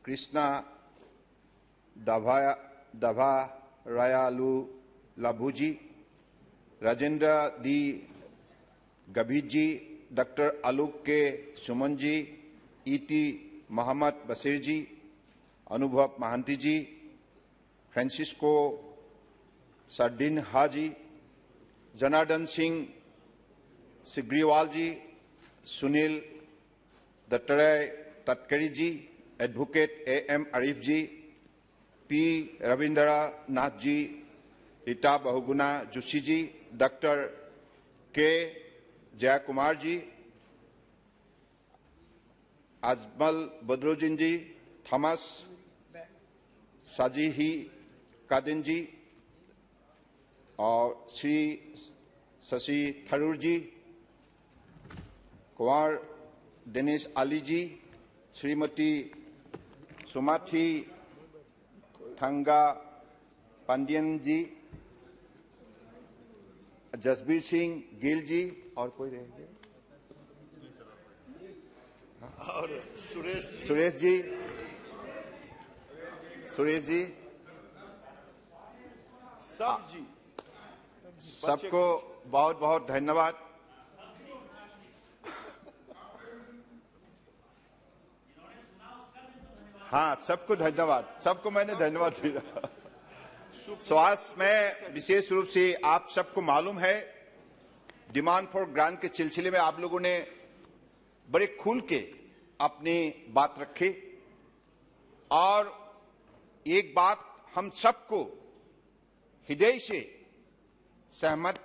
Krishna Deva Rayalu Lavu ji, Rajendra D Gavit ji, doctor Alok K Suman ji, ET Mohammed Basheer ji, Anubhav Mohanty ji, Francisco Sardinha हाजी, Janardan Singh Sigriwal ji, Sunil Dattatray Tatkare ji, advocate AM Ariff ji, P Ravindranath ji, Rita Bahuguna Joshi ji, doctor K Jay Kumar ji, Ajmal Badruddin ji, Thomas साजिही कादिन जी और श्री शशि थरूर जी, कुंवर डेनिस अली जी, श्रीमती सुमाथी ठंगा पांडियन जी, जसबीर सिंह गिल जी और कोई रह गया, और सुरेश जी, सबको बहुत बहुत धन्यवाद। हाँ, सबको धन्यवाद, सबको मैंने धन्यवाद दिया। स्वास्थ्य में विशेष रूप से आप सबको मालूम है, डिमांड फॉर ग्रांट के सिलसिले में आप लोगों ने बड़े खुल के अपनी बात रखी और एक बात हम सबको हृदय से सहमत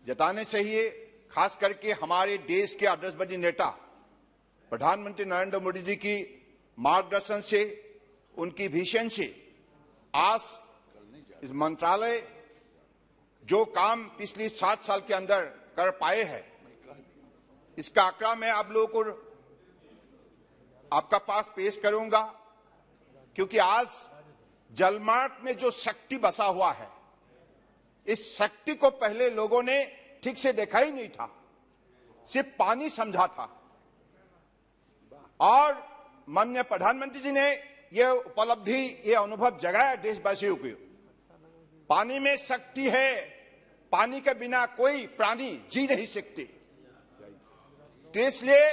जताने चाहिए, खास करके हमारे देश के आदर्शवादी नेता प्रधानमंत्री नरेंद्र मोदी जी की मार्गदर्शन से, उनकी विजन से आज इस मंत्रालय जो काम पिछले 7 साल के अंदर कर पाए हैं, इसका आंकड़ा मैं आप लोगों को आपका पास पेश करूंगा, क्योंकि आज जलमार्ग में जो शक्ति बसा हुआ है, इस शक्ति को पहले लोगों ने ठीक से देखा ही नहीं था, सिर्फ पानी समझा था। और माननीय प्रधानमंत्री जी ने यह उपलब्धि, यह अनुभव जगाया देशवासियों को, पानी में शक्ति है, पानी के बिना कोई प्राणी जी नहीं सकते। तो इसलिए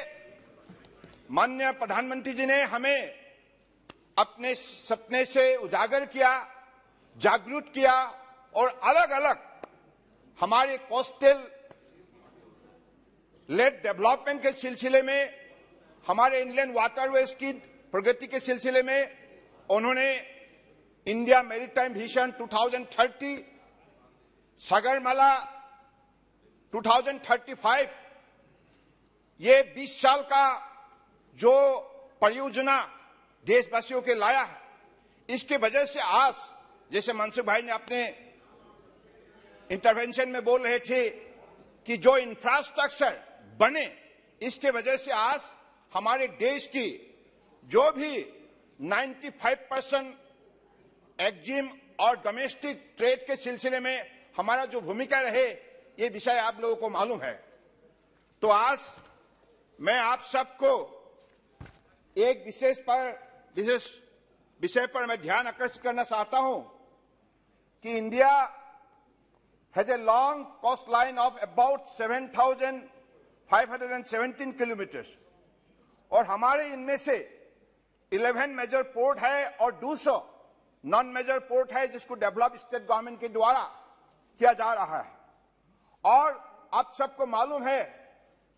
माननीय प्रधानमंत्री जी ने हमें अपने सपने से उजागर किया, जागरूक किया और अलग अलग हमारे कोस्टल लेड डेवलपमेंट के सिलसिले में, हमारे इंडियन वाटरवेज की प्रगति के सिलसिले में उन्होंने इंडिया मैरीटाइम विजन 2030 सागरमाला 2035 ये 20 साल का जो परियोजना देशवासियों के लाया है, इसके वजह से आज जैसे मनसुख भाई ने अपने इंटरवेंशन में बोल रहे थे कि जो इंफ्रास्ट्रक्चर बने, इसके वजह से आज हमारे देश की जो भी 95% एक्जिम और डोमेस्टिक ट्रेड के सिलसिले में हमारा जो भूमिका रहे, ये विषय आप लोगों को मालूम है। तो आज मैं आप सबको एक विशेष विषय पर मैं ध्यान आकर्षित करना चाहता हूं कि India has a long coastline of about 7,517 kilometers और हमारे इनमें से 11 मेजर पोर्ट है और 200 नॉन मेजर पोर्ट है जिसको डेवलप स्टेट गवर्नमेंट के द्वारा किया जा रहा है। और आप सबको मालूम है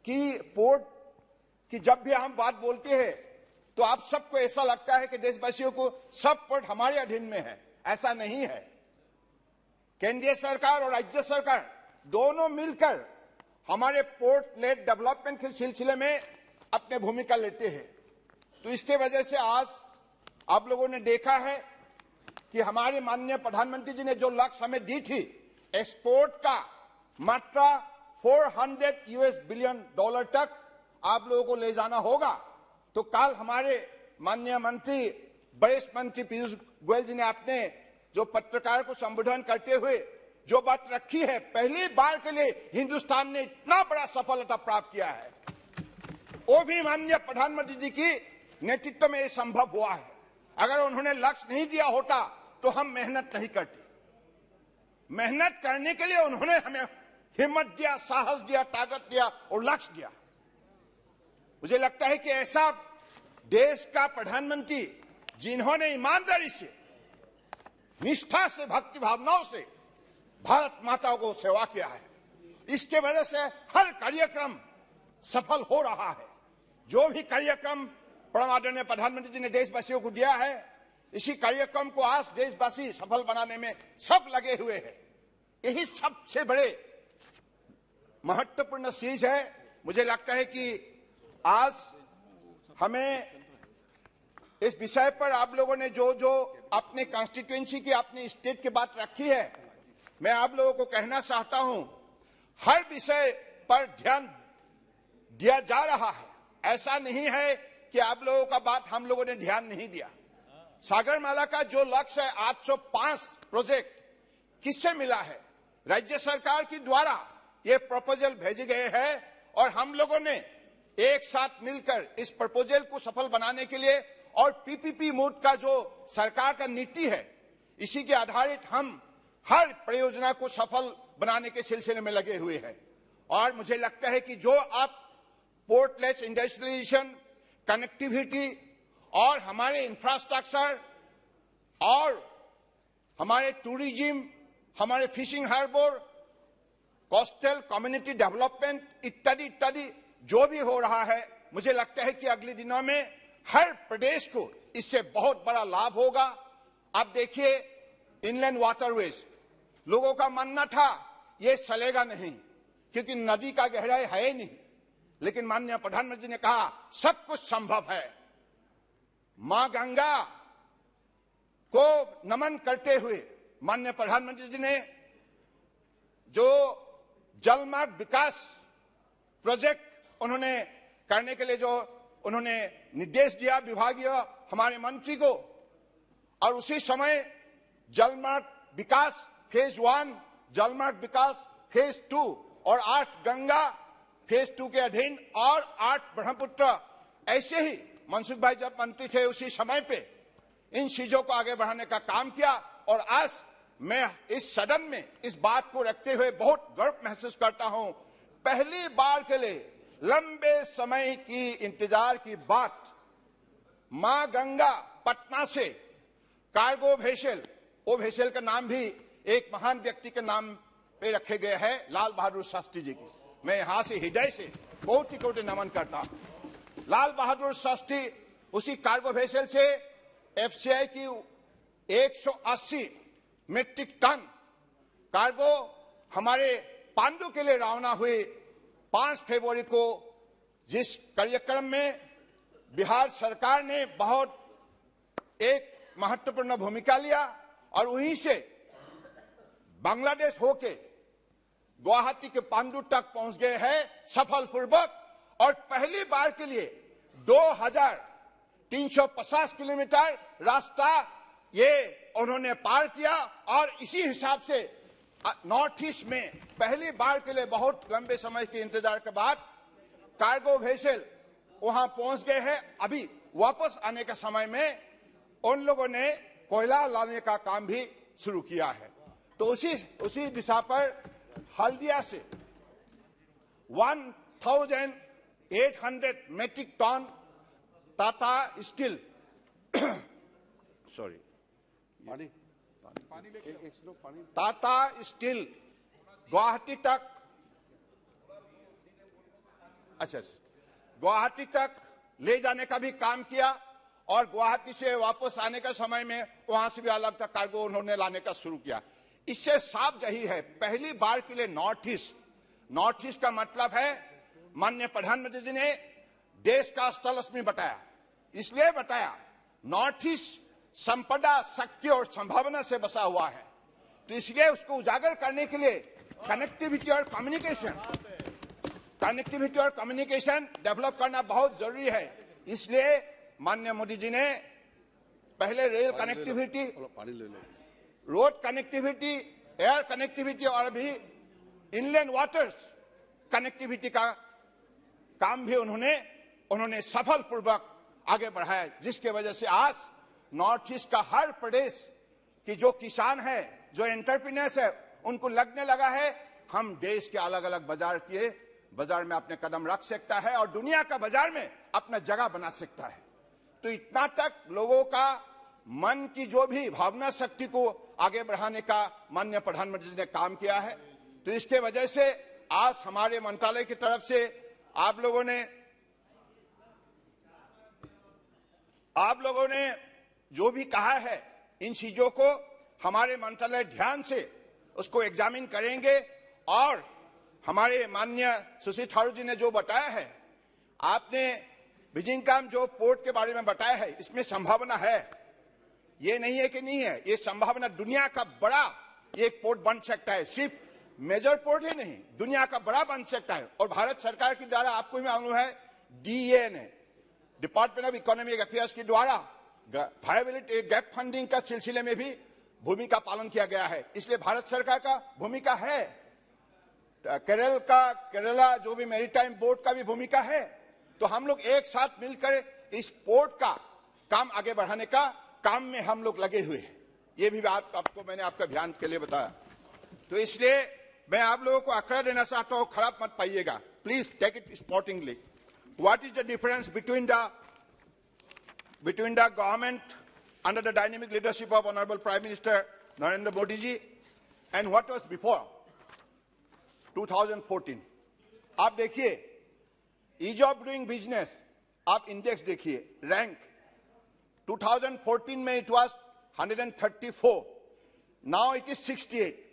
कि पोर्ट की जब भी हम बात बोलते हैं तो आप सबको ऐसा लगता है कि देशवासियों को सब पोर्ट हमारे अधीन में है। ऐसा नहीं है। केंद्रीय सरकार और राज्य सरकार दोनों मिलकर हमारे पोर्ट लेड डेवलपमेंट के सिलसिले में अपने भूमिका लेते हैं। तो इसके वजह से आज आप लोगों ने देखा है कि हमारे माननीय प्रधानमंत्री जी ने जो लक्ष्य हमें दी थी, एक्सपोर्ट का मात्रा $400 बिलियन तक आप लोगों को ले जाना होगा। तो कल हमारे माननीय मंत्री वरिष्ठ मंत्री पीयूष गोयल जी ने अपने जो पत्रकार को संबोधन करते हुए जो बात रखी है, पहली बार के लिए हिंदुस्तान ने इतना बड़ा सफलता प्राप्त किया है, वो भी माननीय प्रधानमंत्री जी की नेतृत्व में ये संभव हुआ है। अगर उन्होंने लक्ष्य नहीं दिया होता तो हम मेहनत नहीं करते। मेहनत करने के लिए उन्होंने हमें हिम्मत दिया, साहस दिया, ताकत दिया और लक्ष्य दिया। मुझे लगता है कि ऐसा देश का प्रधानमंत्री जिन्होंने ईमानदारी से, निष्ठा से, भक्ति भावनाओं से भारत माता को सेवा किया है, इसके वजह से हर कार्यक्रम सफल हो रहा है। जो भी कार्यक्रम आदरणीय प्रधानमंत्री जी ने देशवासियों को दिया है, इसी कार्यक्रम को आज देशवासी सफल बनाने में सब लगे हुए हैं। यही सबसे बड़े महत्वपूर्ण चीज है। मुझे लगता है कि आज हमें इस विषय पर आप लोगों ने जो जो अपने कॉन्स्टिट्यूएंसी की, अपनी स्टेट की बात रखी है, मैं आप लोगों को कहना चाहता हूं, हर विषय पर ध्यान दिया जा रहा है। ऐसा नहीं है कि आप लोगों का बात हम लोगों ने ध्यान नहीं दिया। सागरमाला का जो लक्ष्य है 805 प्रोजेक्ट किससे मिला है? राज्य सरकार के द्वारा ये प्रपोजल भेजे गए हैं और हम लोगों ने एक साथ मिलकर इस प्रपोजल को सफल बनाने के लिए और पीपीपी मोड का जो सरकार का नीति है, इसी के आधारित हम हर परियोजना को सफल बनाने के सिलसिले में लगे हुए हैं। और मुझे लगता है कि जो आप पोर्टलेस इंडस्ट्रियलाइजेशन, कनेक्टिविटी और हमारे इंफ्रास्ट्रक्चर और हमारे टूरिज्म, हमारे fishing harbour, coastal community development इत्यादि इत्यादि जो भी हो रहा है, मुझे लगता है कि अगले दिनों में हर प्रदेश को इससे बहुत बड़ा लाभ होगा। आप देखिए इनलैंड वाटरवेज, लोगों का मानना था ये चलेगा नहीं क्योंकि नदी का गहराई है ही नहीं, लेकिन माननीय प्रधानमंत्री जी ने कहा सब कुछ संभव है। मां गंगा को नमन करते हुए माननीय प्रधानमंत्री जी ने जो जलमार्ग विकास प्रोजेक्ट उन्होंने करने के लिए जो उन्होंने निर्देश दिया विभागीय हमारे मंत्री को, और उसी समय जलमार्ग विकास फेज 1, जलमार्ग विकास फेज 2 और 8 गंगा फेज 2 के अधीन और 8 ब्रह्मपुत्र, ऐसे ही मनसुख भाई जब मंत्री थे उसी समय पे इन चीजों को आगे बढ़ाने का काम किया। और आज मैं इस सदन में इस बात को रखते हुए बहुत गर्व महसूस करता हूं, पहली बार के लिए लंबे समय की इंतजार की बात, मां गंगा पटना से कार्गो वेसल, वो वेसल का नाम भी एक महान व्यक्ति के नाम पे रखे गए हैं, लाल बहादुर शास्त्री जी को मैं यहां से हृदय से बहुत ही कोटि नमन करता हूं। लाल बहादुर शास्त्री उसी कार्गो वेसल से एफसीआई की 180 मीट्रिक टन कार्गो हमारे पांडु के लिए रवाना हुई 5 फरवरी को, जिस कार्यक्रम में बिहार सरकार ने बहुत एक महत्वपूर्ण भूमिका लिया और वहीं से बांग्लादेश होके गुवाहाटी के पांडु तक पहुंच गए हैं सफलपूर्वक। और पहली बार के लिए 2350 किलोमीटर रास्ता ये उन्होंने पार किया और इसी हिसाब से नॉर्थ ईस्ट में पहली बार के लिए बहुत लंबे समय के इंतजार के बाद कार्गो वेसल वहां पहुंच गए हैं। अभी वापस आने के समय में उन लोगों ने कोयला लाने का काम भी शुरू किया है। तो उसी दिशा पर हल्दिया से 1800 metric ton Tata Steel Tata Steel Guwahati तक गुवाहाटी तक ले जाने का भी काम किया और गुवाहाटी से वापस आने का समय में वहां से भी अलग तक कार्गो उन्होंने लाने का शुरू किया। इससे साफ यही है, पहली बार के लिए नॉर्थ ईस्ट का मतलब है, माननीय प्रधानमंत्री जी ने देश का स्थल रश्मि बताया, इसलिए बताया नॉर्थ ईस्ट संपदा, शक्ति और संभावना से बसा हुआ है। तो इसलिए उसको उजागर करने के लिए कनेक्टिविटी और कम्युनिकेशन डेवलप करना बहुत जरूरी है। इसलिए माननीय मोदी जी ने पहले rail connectivity, road connectivity, air connectivity और अभी इनलैंड वाटर्स कनेक्टिविटी का काम भी उन्होंने सफलपूर्वक आगे बढ़ाया, जिसके वजह से आज नॉर्थ ईस्ट का हर प्रदेश की जो किसान है, जो एंटरप्रेन्योर्स है, उनको लगने लगा है हम देश के अलग अलग बाजार में अपने कदम रख सकता है और दुनिया का बाजार में अपना जगह बना सकता है। तो इतना तक लोगों का मन की जो भी भावना शक्ति को आगे बढ़ाने का माननीय प्रधानमंत्री जी ने काम किया है। तो इसके वजह से आज हमारे मंत्रालय की तरफ से आप लोगों ने जो भी कहा है, इन चीजों को हमारे मंत्रालय ध्यान से उसको एग्जामिन करेंगे और हमारे माननीय सुश्री थारू जी ने जो बताया है, आपने बिजिंगकाम जो पोर्ट के बारे में बताया है, इसमें संभावना है, ये नहीं है कि नहीं है, ये संभावना दुनिया का बड़ा एक पोर्ट बन सकता है, सिर्फ मेजर पोर्ट ही नहीं, दुनिया का बड़ा बन सकता है। और भारत सरकार के द्वारा आपको भी मालूम है, DEA ने, डिपार्टमेंट ऑफ इकोनॉमिक अफेयर्स के द्वारा वायबिलिटी गैप फंडिंग का सिलसिले में भी भूमिका पालन किया गया है। इसलिए भारत सरकार का भूमिका है, केरला जो भी मैरीटाइम बोर्ड का भी भूमिका है। तो हम लोग एक साथ मिलकर इस पोर्ट का काम आगे बढ़ाने का काम में हम लोग लगे हुए हैं। ये भी बात आपको मैंने आपका ध्यान के लिए बताया। तो इसलिए मैं आप लोगों को आंकड़ा देना चाहता हूं, खराब मत पाइएगा, please take it sportingly. What is the difference between the government under the dynamic leadership of Honorable Prime Minister Narendra Modi ji and what was before 2014? आप देखिए, ease of doing business, आप इंडेक्स देखिए, rank 2014 में it was 134, now it is 68.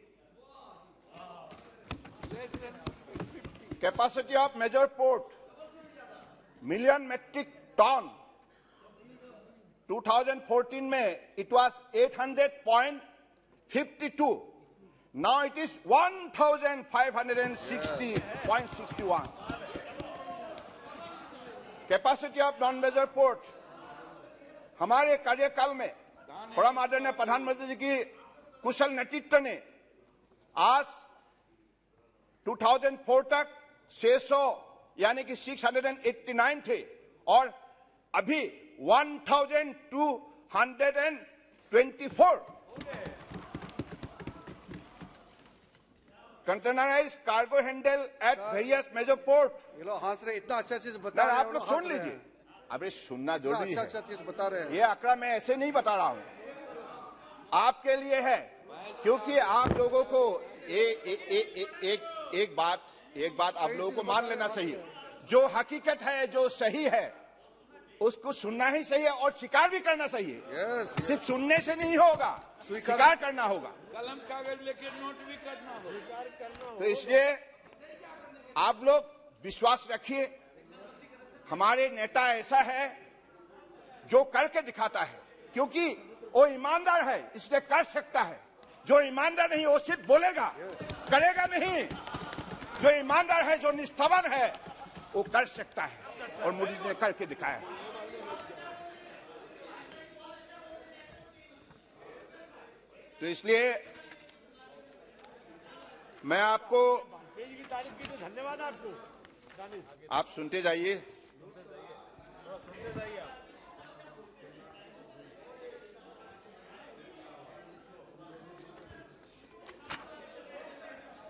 Capacity of major port, million metric ton, 2014 में it was 800.52. Now it is 1,560.61. Capacity of non-major port. हमारे कार्यकाल में परम आदरणीय प्रधानमंत्री जी की कुशल नेतृत्व ने आज 2004 तक 600 यानी कि 689 थे और अभी 1,224 containerized cargo handle at various major port. ये लोग हंस रहे, इतना अच्छा चीज बता रहे हैं, आप लोग सुन लीजिए। अबे सुनना जरूरी है। अच्छा चीज बता रहे हैं। ये आंकड़ा मैं ऐसे नहीं बता रहा हूं, आपके लिए है, क्योंकि आप लोगों को एक बात आप लोगों को मान लेना चाहिए। जो हकीकत है, जो सही है, उसको सुनना ही सही है और स्वीकार भी करना चाहिए। सिर्फ सुनने से नहीं होगा, स्वीकार करना होगा। कलम कागज लेके नोट भी करना हो। तो इसलिए आप लोग विश्वास रखिए, हमारे नेता ऐसा है जो करके दिखाता है, क्योंकि वो ईमानदार है इसलिए कर सकता है। जो ईमानदार नहीं वो सिर्फ बोलेगा, करेगा नहीं। जो ईमानदार है, जो निष्ठावान है, वो कर सकता है, और मोदी जी ने करके दिखाया। तो इसलिए मैं आपको, धन्यवाद आपको, आप सुनते जाइए।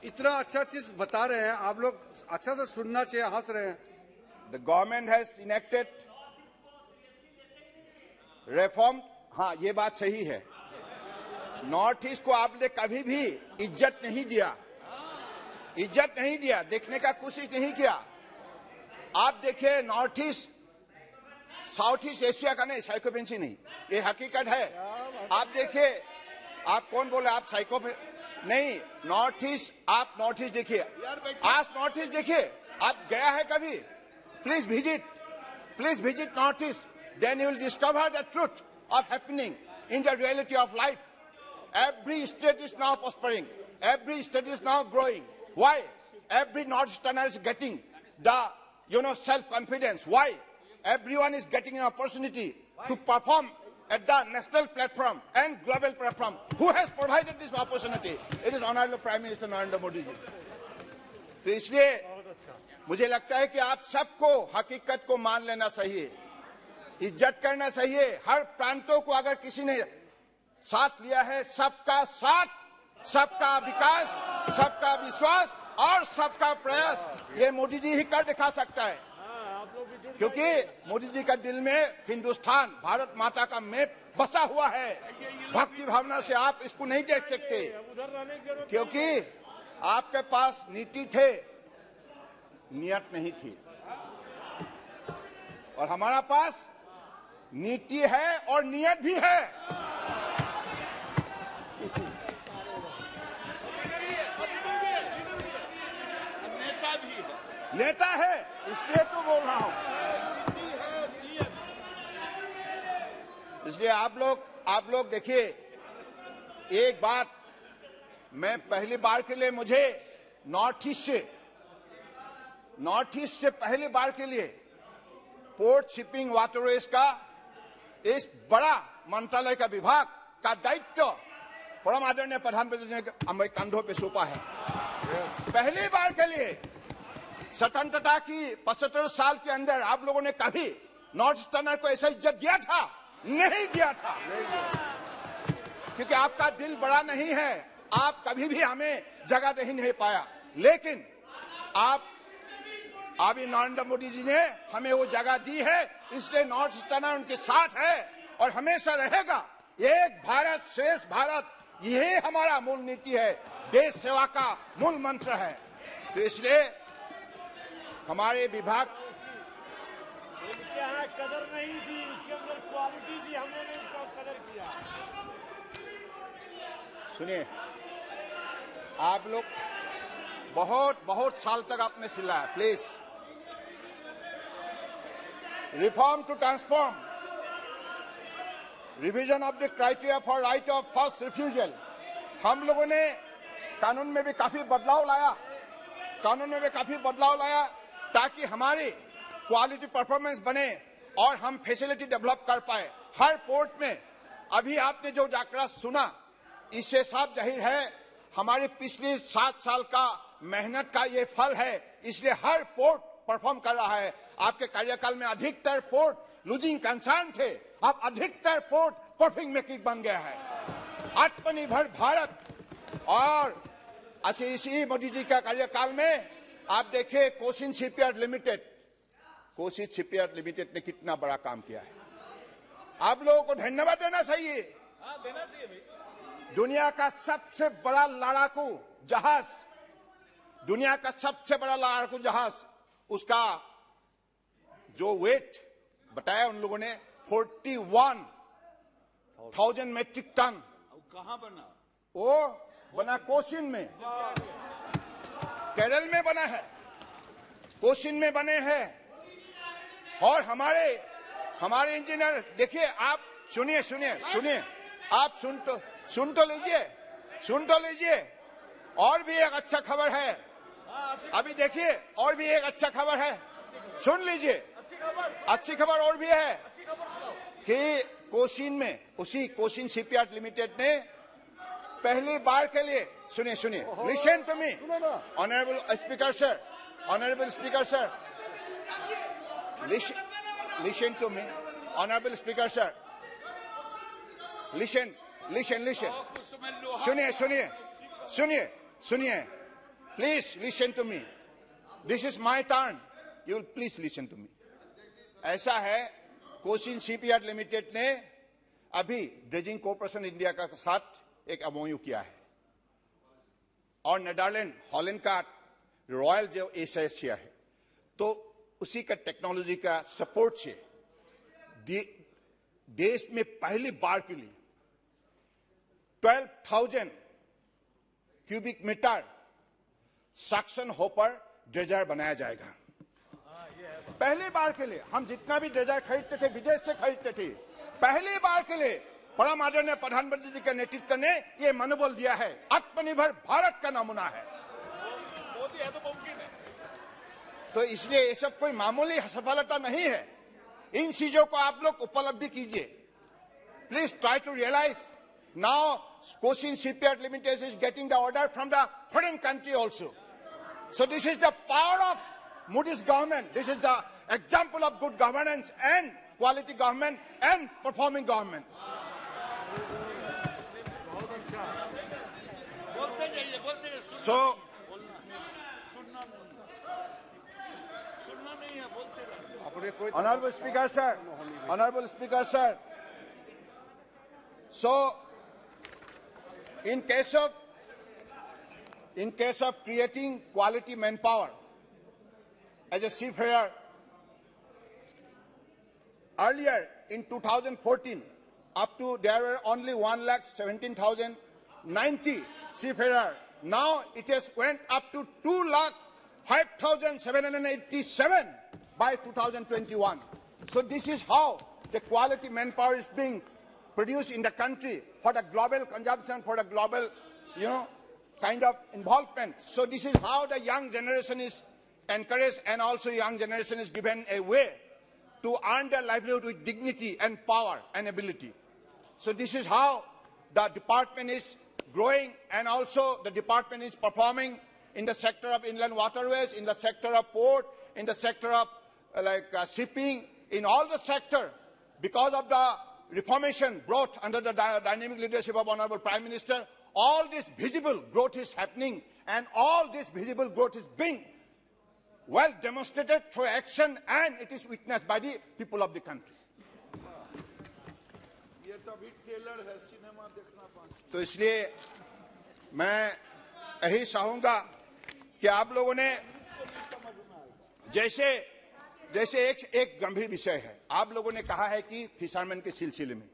इतना अच्छा चीज बता रहे हैं आप लोग, अच्छा से सुनना चाहिए, हंस रहे हैं। The government has enacted reform. हाँ, ये बात सही है। नॉर्थ ईस्ट को आपने कभी भी इज्जत नहीं दिया, इज्जत नहीं दिया, देखने का कोशिश नहीं किया। आप देखिए, north east south east Asia का नहीं, साइकोपेंसी नहीं, ये हकीकत है। आप देखिए, आप कौन बोले आप साइको नहीं, नॉर्थ ईस्ट, आप नॉर्थ ईस्ट देखिए, आज नॉर्थ ईस्ट देखिए, आप गया है कभी? Please visit North East, then you will discover the truth of happening in the reality of life. Every state is now prospering. Every state is now growing. Why? Every Northeasterner is getting the, self-confidence. Why? Everyone is getting an opportunity to perform at the national platform and global platform. Who has provided this opportunity? It is Honorable Prime Minister Narendra Modi ji. तो इसलिए मुझे लगता है कि आप सबको हकीकत को मान लेना चाहिए, इज्जत करना चाहिए। हर प्रांतों को अगर किसी ने साथ लिया है, सबका साथ, सबका विकास, सबका विश्वास और सबका प्रयास, ये मोदी जी ही कर दिखा सकता है। क्योंकि मोदी जी का दिल में हिंदुस्तान, भारत माता का मैप बसा हुआ है। भक्ति भावना से आप इसको नहीं देख सकते, क्योंकि आपके पास नीति थे, नियत नहीं थी। और हमारा पास नीति है और नियत भी है। नेता है, इसलिए तो बोल रहा हूं। इसलिए आप लोग देखिए, एक बात मैं पहली बार के लिए, मुझे नॉर्थ ईस्ट से पहली बार के लिए पोर्ट शिपिंग वाटरवेज का इस बड़ा मंत्रालय का विभाग का दायित्व परम आदरणीय प्रधानमंत्री ने हमारे कंधों पे सौंपा है। पहली बार के लिए स्वतंत्रता की 75 साल के अंदर आप लोगों ने कभी नॉर्थ ईस्टर्नर को ऐसा इज्जत दिया था? नहीं दिया था, क्योंकि आपका दिल बड़ा नहीं है, आप कभी भी हमें जगह नहीं पाया। लेकिन अभी नरेंद्र मोदी जी ने हमें वो जगह दी है, इसलिए नॉर्थ ईस्टर्नर उनके साथ है और हमेशा रहेगा। एक भारत श्रेष्ठ भारत, यही हमारा मूल नीति है, देश सेवा का मूल मंत्र है। तो इसलिए हमारे विभाग यहाँ कदर नहीं थी, उसके अंदर क्वालिटी थी, हमने उसका कदर किया। सुनिए, आप लोग बहुत साल तक आपने सिलाया। Please, reform to transform, revision of the criteria for write off first refusal. हम लोगों ने कानून में भी काफी बदलाव लाया, ताकि हमारी क्वालिटी परफॉर्मेंस बने और हम फैसिलिटी डेवलप कर पाए हर पोर्ट में। अभी आपने जो आंकड़ा सुना, इससे साफ जाहिर है हमारी पिछली 7 साल का मेहनत का ये फल है। इसलिए हर पोर्ट परफॉर्म कर रहा है। आपके कार्यकाल में अधिकतर पोर्ट लूजिंग कंसर्न थे, अब अधिकतर पोर्ट प्रॉफिट मेकिंग बन गया है। आत्मनिर्भर भारत, और इसी मोदी जी का कार्यकाल में आप देखिए कोचिन शिपयार्ड लिमिटेड ने कितना बड़ा काम किया है। आप लोगों को धन्यवाद देना चाहिए। दुनिया का सबसे बड़ा लड़ाकू जहाज, उसका जो वेट बताया उन लोगों ने 41,000 मेट्रिक टन। कहां बना? वो बना कोचिन में, केरल में बना है, कोचिन में बने हैं। और हमारे इंजीनियर, देखिए आप सुनिए, आप सुन तो लीजिए। और भी एक अच्छा खबर है, अभी देखिए, और भी एक अच्छा खबर है, सुन लीजिए। अच्छी खबर और भी है कि कोचिन में, उसी कोचिन शिपयार्ड लिमिटेड ने पहली बार के लिए, सुनिए, listen to me honourable speaker sir, listen to me honourable speaker sir, listen, सुनिए, please listen to me, this is my turn, you will please listen to me. ऐसा है, कोचिन शिपयार्ड लिमिटेड ने अभी ड्रेजिंग कॉर्पोरेशन इंडिया का साथ एक MOU किया है, और नेदरलैंड, हॉलैंड का रॉयल जो एशिया है, तो उसी का टेक्नोलॉजी का सपोर्ट से देश में पहली बार के लिए 12,000 cubic metre suction hopper dredger बनाया जाएगा। पहली बार के लिए हम जितना भी ड्रेजर खरीदते थे, विदेश से खरीदते थे, पहली बार के लिए परम आदरणीय प्रधानमंत्री जी के नेतृत्व ने यह मनोबल दिया है। आत्मनिर्भर भारत का नमूना है। तो इसलिए ये सब कोई मामूली सफलता नहीं है। इन चीजों को आप लोग उपलब्धि कीजिए। Please try to realise now Cochin Shipyard Limited is getting the order from the foreign country also. So this is the power of Modi's government. This is the example of good governance and quality government and performing government. So, Honorable Speaker, sir. So, in case of creating quality manpower, as a seafarer, earlier in 2014, up to there were only 1,17,090 seafarers. Now it has went up to 2,05,787 by 2021. So this is how the quality manpower is being produced in the country for the global consumption, for the global, kind of involvement. So this is how the young generation is encouraged, and also young generation is given a way to earn their livelihood with dignity and power and ability. So this is how the department is growing, and also the department is performing in the sector of inland waterways, in the sector of port, in the sector of shipping, in all the sector, because of the reformation brought under the dynamic leadership of Honorable Prime Minister. All this visible growth is happening, and all this visible growth is being well demonstrated through action, and it is witnessed by the people of the country. तो इसलिए मैं यही चाहूंगा कि आप लोगों ने जैसे एक गंभीर विषय है, आप लोगों ने कहा है कि फिशरमैन के सिलसिले में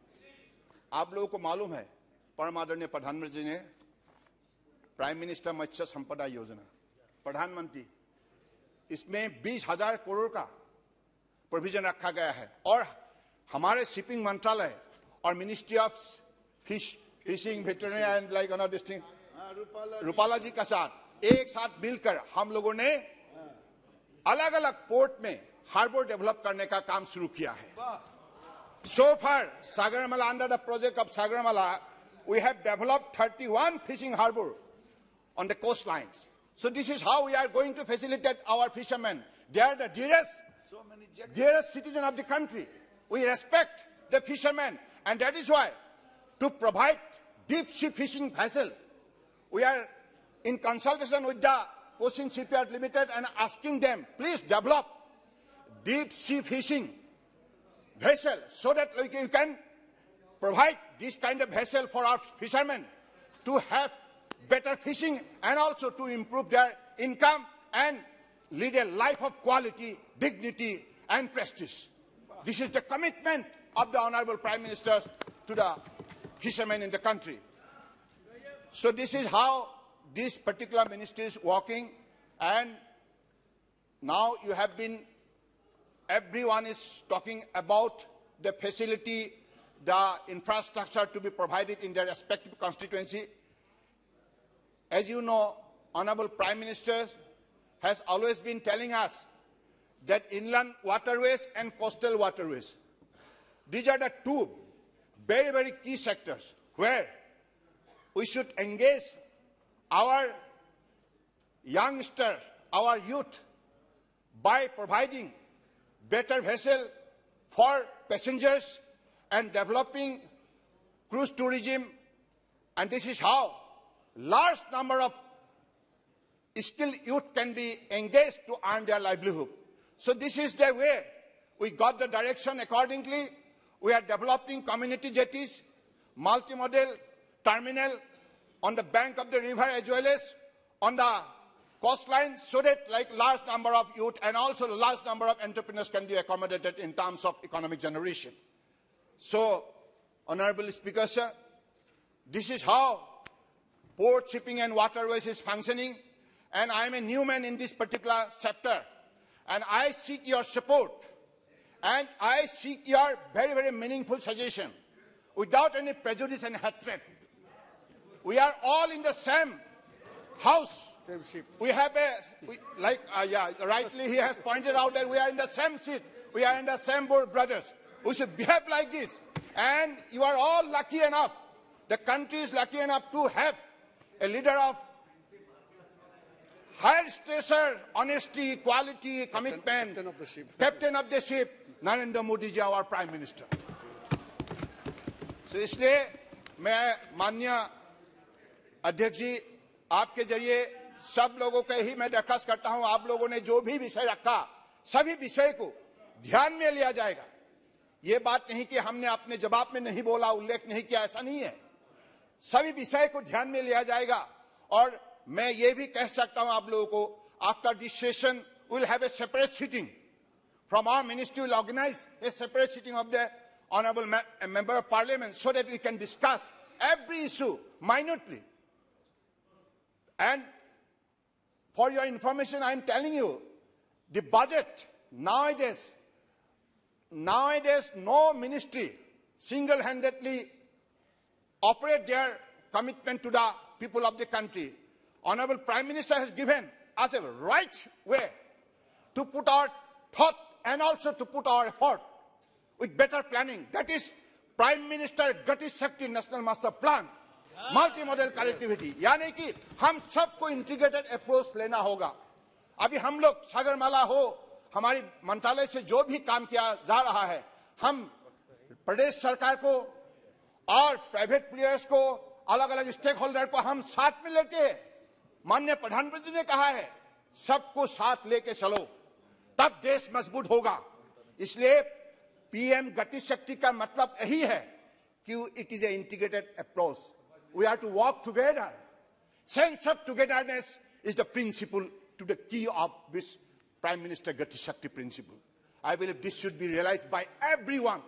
आप लोगों को मालूम है, परम आदरणीय प्रधानमंत्री जी ने प्राइम मिनिस्टर मत्स्य संपदा योजना, प्रधानमंत्री, इसमें 20,000 करोड़ का प्रोविजन रखा गया है, और हमारे शिपिंग मंत्रालय और ministry of fishing, veterinary and like another this thing, Rupala ji का साथ एक साथ मिलकर हम लोगों ने अलग अलग पोर्ट में हार्बर डेवलप करने का काम शुरू किया है। So far, Sagarmala, under the project of Sagarmala, we have developed 31 fishing harbor on the coastlines. So this is how we are going to facilitate our fishermen. They are the dearest citizen of the country. We respect the fishermen, and that is why, to provide deep sea fishing vessel, we are in consultation with the Kochiin Shipyard Limited and asking them, please develop deep sea fishing vessel so that we can provide this kind of vessel for our fishermen to have better fishing and also to improve their income and lead a life of quality, dignity and prestige. This is the commitment of the Honorable Prime Minister to the fishermen in the country. So this is how this particular ministry is working, and now you have been, everyone is talking about the facility, the infrastructure to be provided in their respective constituency. As you know, Honorable Prime Minister has always been telling us that inland waterways and coastal waterways, these are the two very, very key sectors where we should engage our youngsters, our youth, by providing better vessel for passengers and developing cruise tourism. And this is how large number of skilled youth can be engaged to earn their livelihood. So this is the way we got the direction accordingly. We are developing community jetties, multimodal terminal on the bank of the river as well as on the coastline, so that like large number of youth and also a large number of entrepreneurs can be accommodated in terms of economic generation. So, Honorable Speaker, sir, this is how port shipping and waterways is functioning, and I am a new man in this particular chapter, and I seek your support, and I seek your very, very meaningful suggestion, without any prejudice and hatred. We are all in the same house. Same ship. We have rightly he has pointed out that we are in the same seat. We are in the same boat, brothers. We should behave like this. And you are all lucky enough. The country is lucky enough to have a leader of higher stature, honesty, equality, commitment. Captain of the ship. Captain of the ship, Narendra Modi ji, our Prime Minister. So इसलिए मैं माननीय अध्यक्ष जी आपके जरिए सब लोगों के ही मैं दरखास्त करता हूं, आप लोगों ने जो भी विषय रखा सभी विषय को ध्यान में लिया जाएगा। ये बात नहीं कि हमने अपने जवाब में नहीं बोला, उल्लेख नहीं किया, ऐसा नहीं है। सभी विषय को ध्यान में लिया जाएगा। और मैं ये भी कह सकता हूं आप लोगों को, after this session we'll have a separate sitting from our ministry, will organize a separate sitting of the honorable member of parliament so that we can discuss every issue minutely. And for your information, I am telling you, the budget nowadays no ministry single-handedly operate their commitment to the people of the country. Honorable Prime Minister has given us a right way to put our thought and also to put our effort with better planning. That is Prime Minister Gati Shakti National Master Plan. Multimodal connectivity, यानी कि हम सबको integrated approach लेना होगा। अभी हम लोग सागरमाला हो, हमारी मंत्रालय से जो भी काम किया जा रहा है, हम प्रदेश सरकार को और प्राइवेट प्लेयर्स को, अलग अलग स्टेक होल्डर को हम साथ में लेके, माननीय प्रधानमंत्री ने कहा है सबको साथ लेके चलो तब देश मजबूत होगा। इसलिए पीएम गति शक्ति का मतलब यही है कि it is a integrated approach. We have to work together. Sense of togetherness is the principle to the key of this Prime Minister Gati Shakti principle. I believe this should be realized by everyone.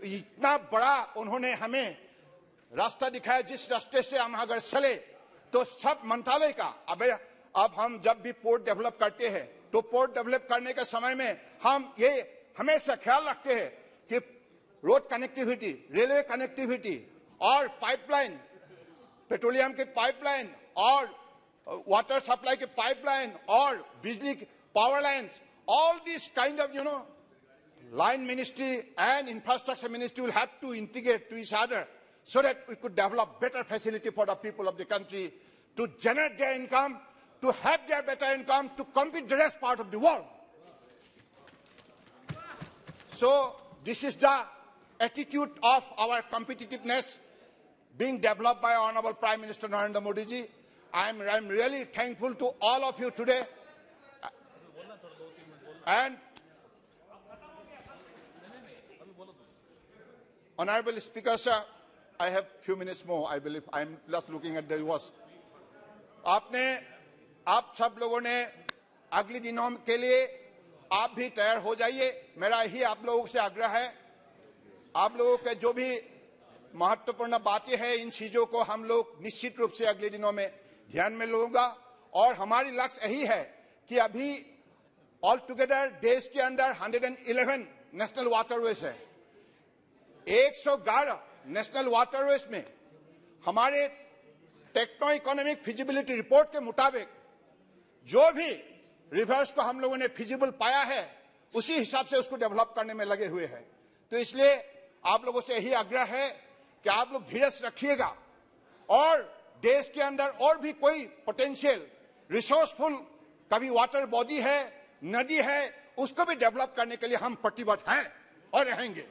इतना बड़ा उन्होंने हमें रास्ता दिखाया, जिस रास्ते से हम अगर चले तो सब मंत्रालय का, अब हम जब भी पोर्ट डेवलप करते हैं तो पोर्ट डेवलप करने के समय में हम ये हमेशा ख्याल रखते हैं कि रोड कनेक्टिविटी, रेलवे कनेक्टिविटी और पाइपलाइन, पेट्रोलियम के पाइपलाइन और वाटर सप्लाई के पाइपलाइन और बिजली power lines, all these kind of line ministry and infrastructure ministry will have to integrate to each other so that we could develop better facility for the people of the country to generate their income, to have their better income, to compete the rest part of the world. So this is the attitude of our competitiveness being developed by Honorable Prime Minister Narendra Modi ji. I'm really thankful to all of you today. And Honorable Speaker, sir, I have few minutes more, I believe. I'm just looking at the was. आप सब लोगों ने अगले दिनों के लिए आप भी तैयार हो जाइए। मेरा ही आप लोगों से आग्रह है, आप लोगों के जो भी महत्वपूर्ण बातें हैं, इन चीजों को हम लोग निश्चित रूप से अगले दिनों में ध्यान में लूंगा। और हमारी लक्ष्य यही है कि अभी ऑल टुगेदर देश के अंदर 111 नेशनल वाटरवेज है। 111 नेशनल वाटरवेज में हमारे टेक्नो इकोनॉमिक फिजिबिलिटी रिपोर्ट के मुताबिक जो भी रिवर्स को हम लोगों ने फिजिबल पाया है, उसी हिसाब से उसको डेवलप करने में लगे हुए हैं। तो इसलिए आप लोगों से यही आग्रह है कि आप लोग धीरज रखिएगा और देश के अंदर और भी कोई पोटेंशियल रिसोर्सफुल कभी वाटर बॉडी है, नदी है, उसको भी डेवलप करने के लिए हम प्रतिबद्ध हैं और रहेंगे।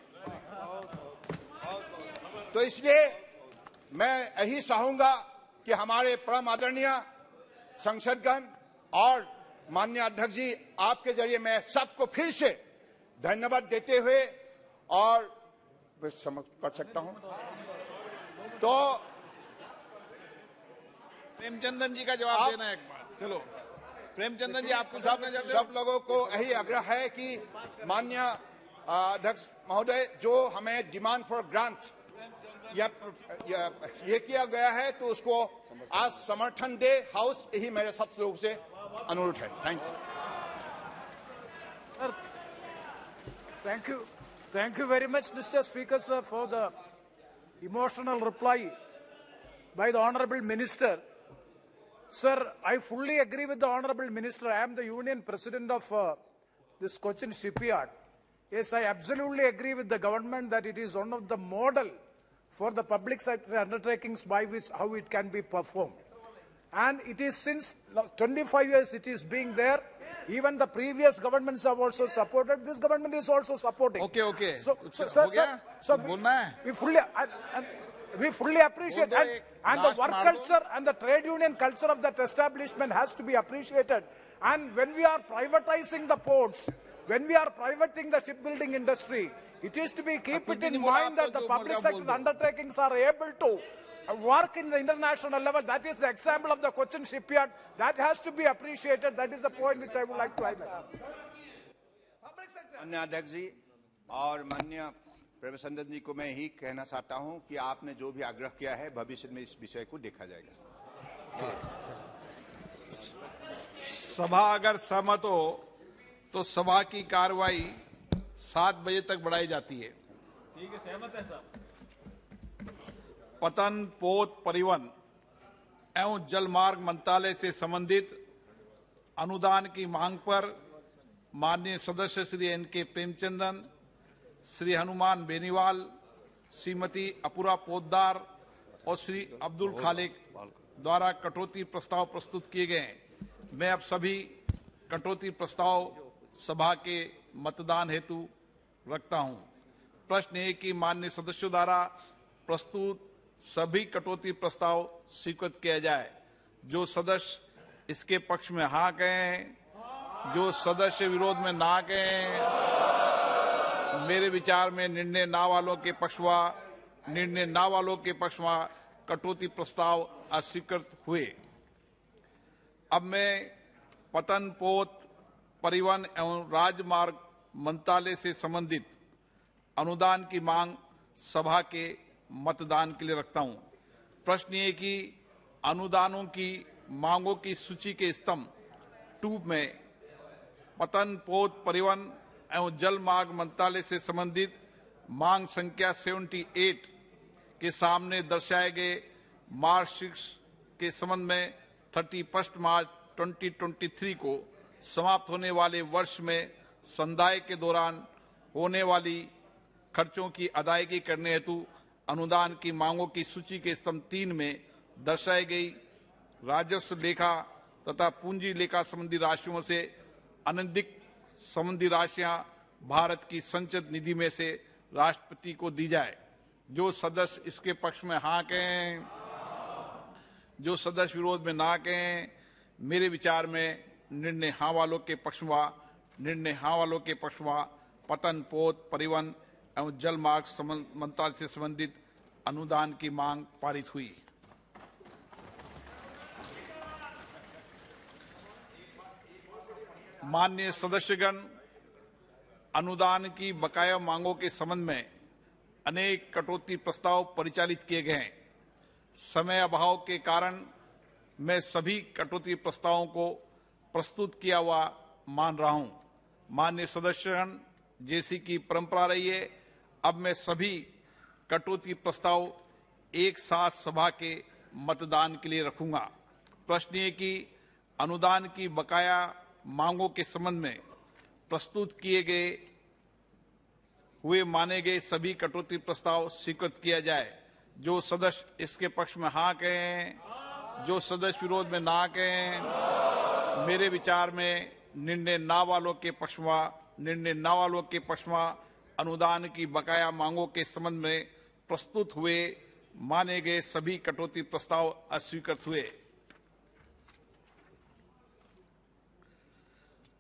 तो इसलिए मैं यही चाहूंगा कि हमारे परम आदरणीय संसदगण और माननीय अध्यक्ष जी, आपके जरिए मैं सबको फिर से धन्यवाद देते हुए और कर सकता हूं तो प्रेमचंदन जी का जवाब देना एक बार। चलो प्रेमचंदन जी, आपको सब लोगों को यही आग्रह है कि माननीय अध्यक्ष महोदय, जो हमें डिमांड फॉर ग्रांट ये किया गया है, तो उसको आज समर्थन दे हाउस, यही मेरे सब लोगों से अनुरोध है। Thank you. Thank you very much, Mr. Speaker, sir, for the emotional reply by the Honorable Minister. Sir, I fully agree with the Honorable Minister. I am the Union President of this Cochin Shipyard. Yes, I absolutely agree with the government that it is one of the model for the public sector undertakings by which how it can be performed. And it is since 25 years it is being there. Even the previous governments have also supported. This government is also supporting. Okay. So we fully appreciate and the work culture and the trade union culture of that establishment has to be appreciated. And when we are privatizing the ports, when we are privating the shipbuilding industry, it is to be keep it in mind that the public sector undertakings are able to work in the international level. That is the example of the Cochin Shipyard. That has to be appreciated. That is the point which I would like to highlight. माननीय अध्यक्ष जी और माननीय प्रेमचंदन जी को मैं यही कहना चाहता हूं कि आपने जो भी आग्रह किया है, भविष्य में इस विषय को देखा जाएगा। सभा अगर सहमत हो तो सभा की कार्रवाई 7 बजे तक बढ़ाई जाती है। ठीक है, सहमत है साहब। पतन, पोत, परिवहन एवं जलमार्ग मंत्रालय से संबंधित अनुदान की मांग पर माननीय सदस्य श्री एन.के. प्रेमचंदन, श्री हनुमान बेनीवाल, श्रीमती अपूरा पोद्दार और श्री अब्दुल खालिक द्वारा कटौती प्रस्ताव प्रस्तुत किए गए हैं। मैं अब सभी कटौती प्रस्ताव सभा के मतदान हेतु रखता हूं। प्रश्न है कि माननीय सदस्यों द्वारा प्रस्तुत सभी कटौती प्रस्ताव स्वीकृत किया जाए। जो सदस्य इसके पक्ष में हाँ कहें, जो सदस्य विरोध में ना कहें। मेरे विचार में निर्णय ना वालों के पक्ष में कटौती प्रस्ताव अस्वीकृत हुए। अब मैं पतन, पोत, परिवहन एवं राजमार्ग मंत्रालय से संबंधित अनुदान की मांग सभा के मतदान के लिए रखता हूं। प्रश्न ये कि अनुदानों की मांगों की सूची के स्तंभ 2 में पतन, पोत, परिवहन एवं जल मार्ग मंत्रालय से संबंधित मांग संख्या 78 के सामने दर्शाए गए मार्कशीट के संबंध में 31 मार्च 2023 को समाप्त होने वाले वर्ष में संदाय के दौरान होने वाली खर्चों की अदायगी करने हेतु अनुदान की मांगों की सूची के स्तंभ 3 में दर्शाई गई राजस्व लेखा तथा पूंजी लेखा संबंधी राशियों से अनधिक संबंधी राशियां भारत की संचित निधि में से राष्ट्रपति को दी जाए। जो सदस्य इसके पक्ष में हाँ कहें, जो सदस्य विरोध में ना कहें। मेरे विचार में निर्णय हाँ वालों के पक्ष में पतन, पोत, परिवहन एवं जल मार्ग मंत्रालय से संबंधित अनुदान की मांग पारित हुई। माननीय सदस्यगण, अनुदान की बकाया मांगों के संबंध में अनेक कटौती प्रस्ताव परिचालित किए गए हैं। समय अभाव के कारण मैं सभी कटौती प्रस्तावों को प्रस्तुत किया हुआ मान रहा हूं। माननीय सदस्यगण, जैसी की परंपरा रही है, अब मैं सभी कटौती प्रस्ताव एक साथ सभा के मतदान के लिए रखूंगा। प्रश्न ये कि अनुदान की बकाया मांगों के संबंध में प्रस्तुत किए गए हुए माने गए सभी कटौती प्रस्ताव स्वीकृत किया जाए। जो सदस्य इसके पक्ष में हाँ कहें, जो सदस्य विरोध में ना कहें। मेरे विचार में निर्णय ना वालों के पक्ष में अनुदान की बकाया मांगों के संबंध में प्रस्तुत हुए माने गए सभी कटौती प्रस्ताव अस्वीकृत हुए।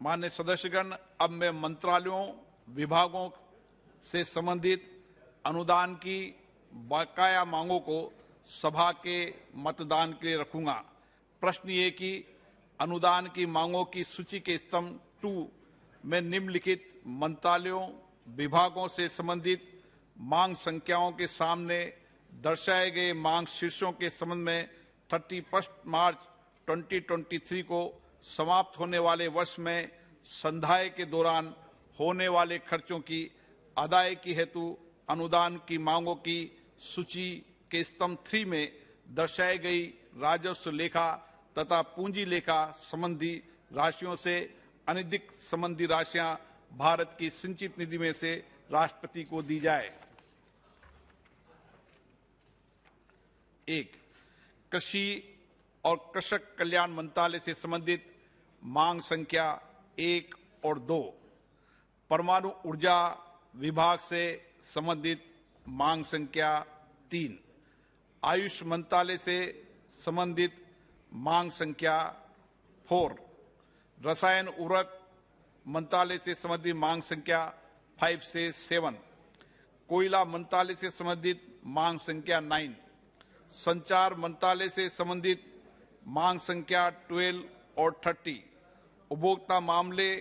माननीय सदस्यगण, अब मैं मंत्रालयों, विभागों से संबंधित अनुदान की बकाया मांगों को सभा के मतदान के लिए रखूंगा। प्रश्न ये कि अनुदान की मांगों की सूची के स्तंभ 2 में निम्नलिखित मंत्रालयों, विभागों से संबंधित मांग संख्याओं के सामने दर्शाए गए मांग शीर्षों के संबंध में 31 मार्च 2023 को समाप्त होने वाले वर्ष में संधाय के दौरान होने वाले खर्चों की अदायगी हेतु अनुदान की मांगों की सूची के स्तंभ 3 में दर्शाई गई राजस्व लेखा तथा पूंजी लेखा संबंधी राशियों से अनधिक संबंधी राशियां भारत की संचित निधि में से राष्ट्रपति को दी जाए। 1. कृषि और कृषक कल्याण मंत्रालय से संबंधित मांग संख्या 1 और 2। परमाणु ऊर्जा विभाग से संबंधित मांग संख्या 3। आयुष मंत्रालय से संबंधित मांग संख्या 4। रसायन उर्वरक मंत्रालय से संबंधित मांग संख्या 5 से 7। कोयला मंत्रालय से संबंधित मांग संख्या 9। संचार मंत्रालय से संबंधित मांग संख्या 12 और 30। उपभोक्ता मामले,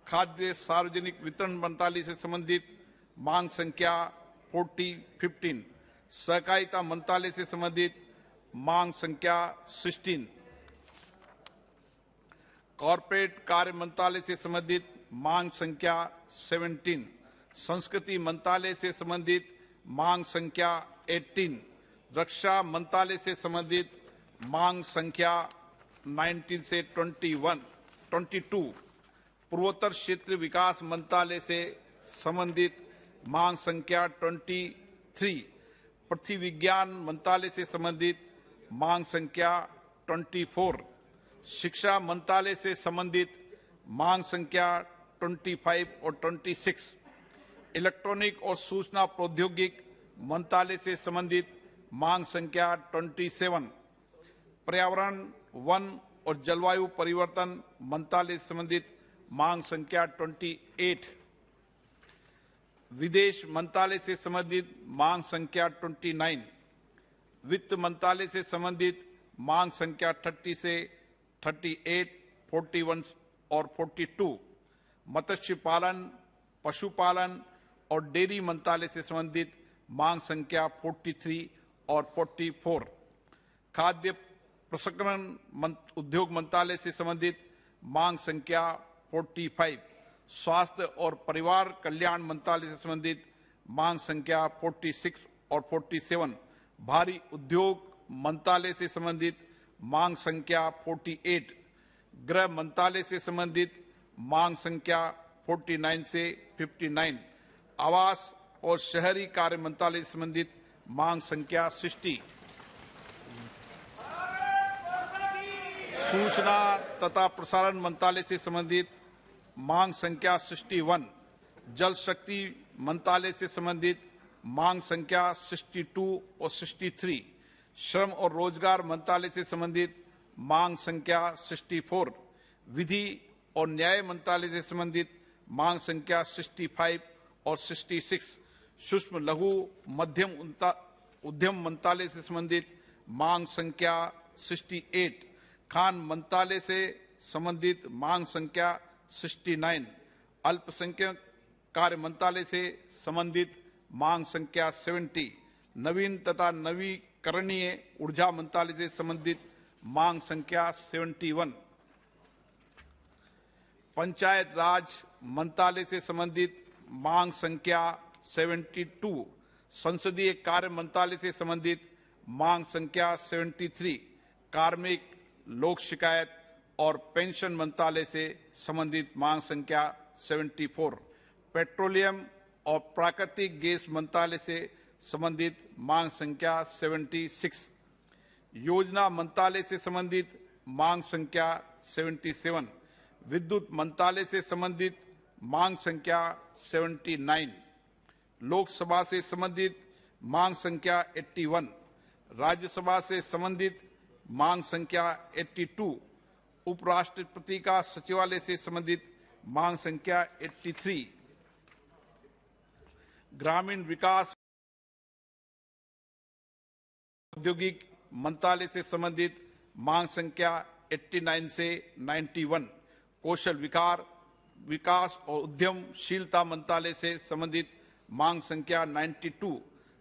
खाद्य सार्वजनिक वितरण मंत्रालय से संबंधित मांग संख्या 15। सहकारिता मंत्रालय से संबंधित मांग संख्या 16। कॉर्पोरेट कार्य मंत्रालय से संबंधित मांग संख्या 17। संस्कृति मंत्रालय से संबंधित मांग संख्या 18। रक्षा मंत्रालय से संबंधित मांग संख्या 19 से 22। पूर्वोत्तर क्षेत्र विकास मंत्रालय से संबंधित मांग संख्या 23। पृथ्वी विज्ञान मंत्रालय से संबंधित मांग संख्या 24। शिक्षा मंत्रालय से संबंधित मांग संख्या 25 और 26। इलेक्ट्रॉनिक और सूचना प्रौद्योगिकी मंत्रालय से संबंधित मांग संख्या 27। पर्यावरण, वन और जलवायु परिवर्तन मंत्रालय से संबंधित मांग संख्या 28। विदेश मंत्रालय से संबंधित मांग संख्या 29। वित्त मंत्रालय से संबंधित मांग संख्या 30 से 38, 41 और 42। मत्स्य पालन, पशुपालन और डेयरी मंत्रालय से संबंधित मांग संख्या 43 और 44। खाद्य प्रसंस्करण उद्योग मंत्रालय से संबंधित मांग संख्या 45। स्वास्थ्य और परिवार कल्याण मंत्रालय से संबंधित मांग संख्या 46 और 47। भारी उद्योग मंत्रालय से संबंधित मांग संख्या 48। गृह मंत्रालय से संबंधित मांग संख्या 49 से 59। आवास और शहरी कार्य मंत्रालय से संबंधित मांग संख्या 60। सूचना तथा प्रसारण मंत्रालय से संबंधित मांग संख्या 61। जल शक्ति मंत्रालय से संबंधित मांग संख्या 62 और 63। श्रम और रोजगार मंत्रालय से संबंधित मांग संख्या 64। विधि और न्याय मंत्रालय से संबंधित मांग संख्या 65 और 66। सूक्ष्म लघु मध्यम उद्यम मंत्रालय से संबंधित मांग संख्या 68। खान मंत्रालय से संबंधित मांग संख्या 69। अल्पसंख्यक कार्य मंत्रालय से संबंधित मांग संख्या 70, नवीन तथा नवीकरणीय ऊर्जा मंत्रालय से संबंधित मांग संख्या 71, पंचायत राज मंत्रालय से संबंधित मांग संख्या 72, संसदीय कार्य मंत्रालय से संबंधित मांग संख्या 73, कार्मिक, लोक शिकायत और पेंशन मंत्रालय से संबंधित मांग संख्या 74, पेट्रोलियम और प्राकृतिक गैस मंत्रालय से संबंधित मांग संख्या 76, योजना मंत्रालय से संबंधित मांग संख्या 77, विद्युत मंत्रालय से संबंधित मांग संख्या 79, लोकसभा से संबंधित मांग संख्या 81, राज्यसभा से संबंधित मांग संख्या 82, उपराष्ट्रपति का सचिवालय से संबंधित मांग संख्या 83, ग्रामीण विकास औद्योगिक मंत्रालय से संबंधित मांग संख्या 89 से 91, कौशल विकास और उद्यमशीलता मंत्रालय से संबंधित मांग संख्या 92,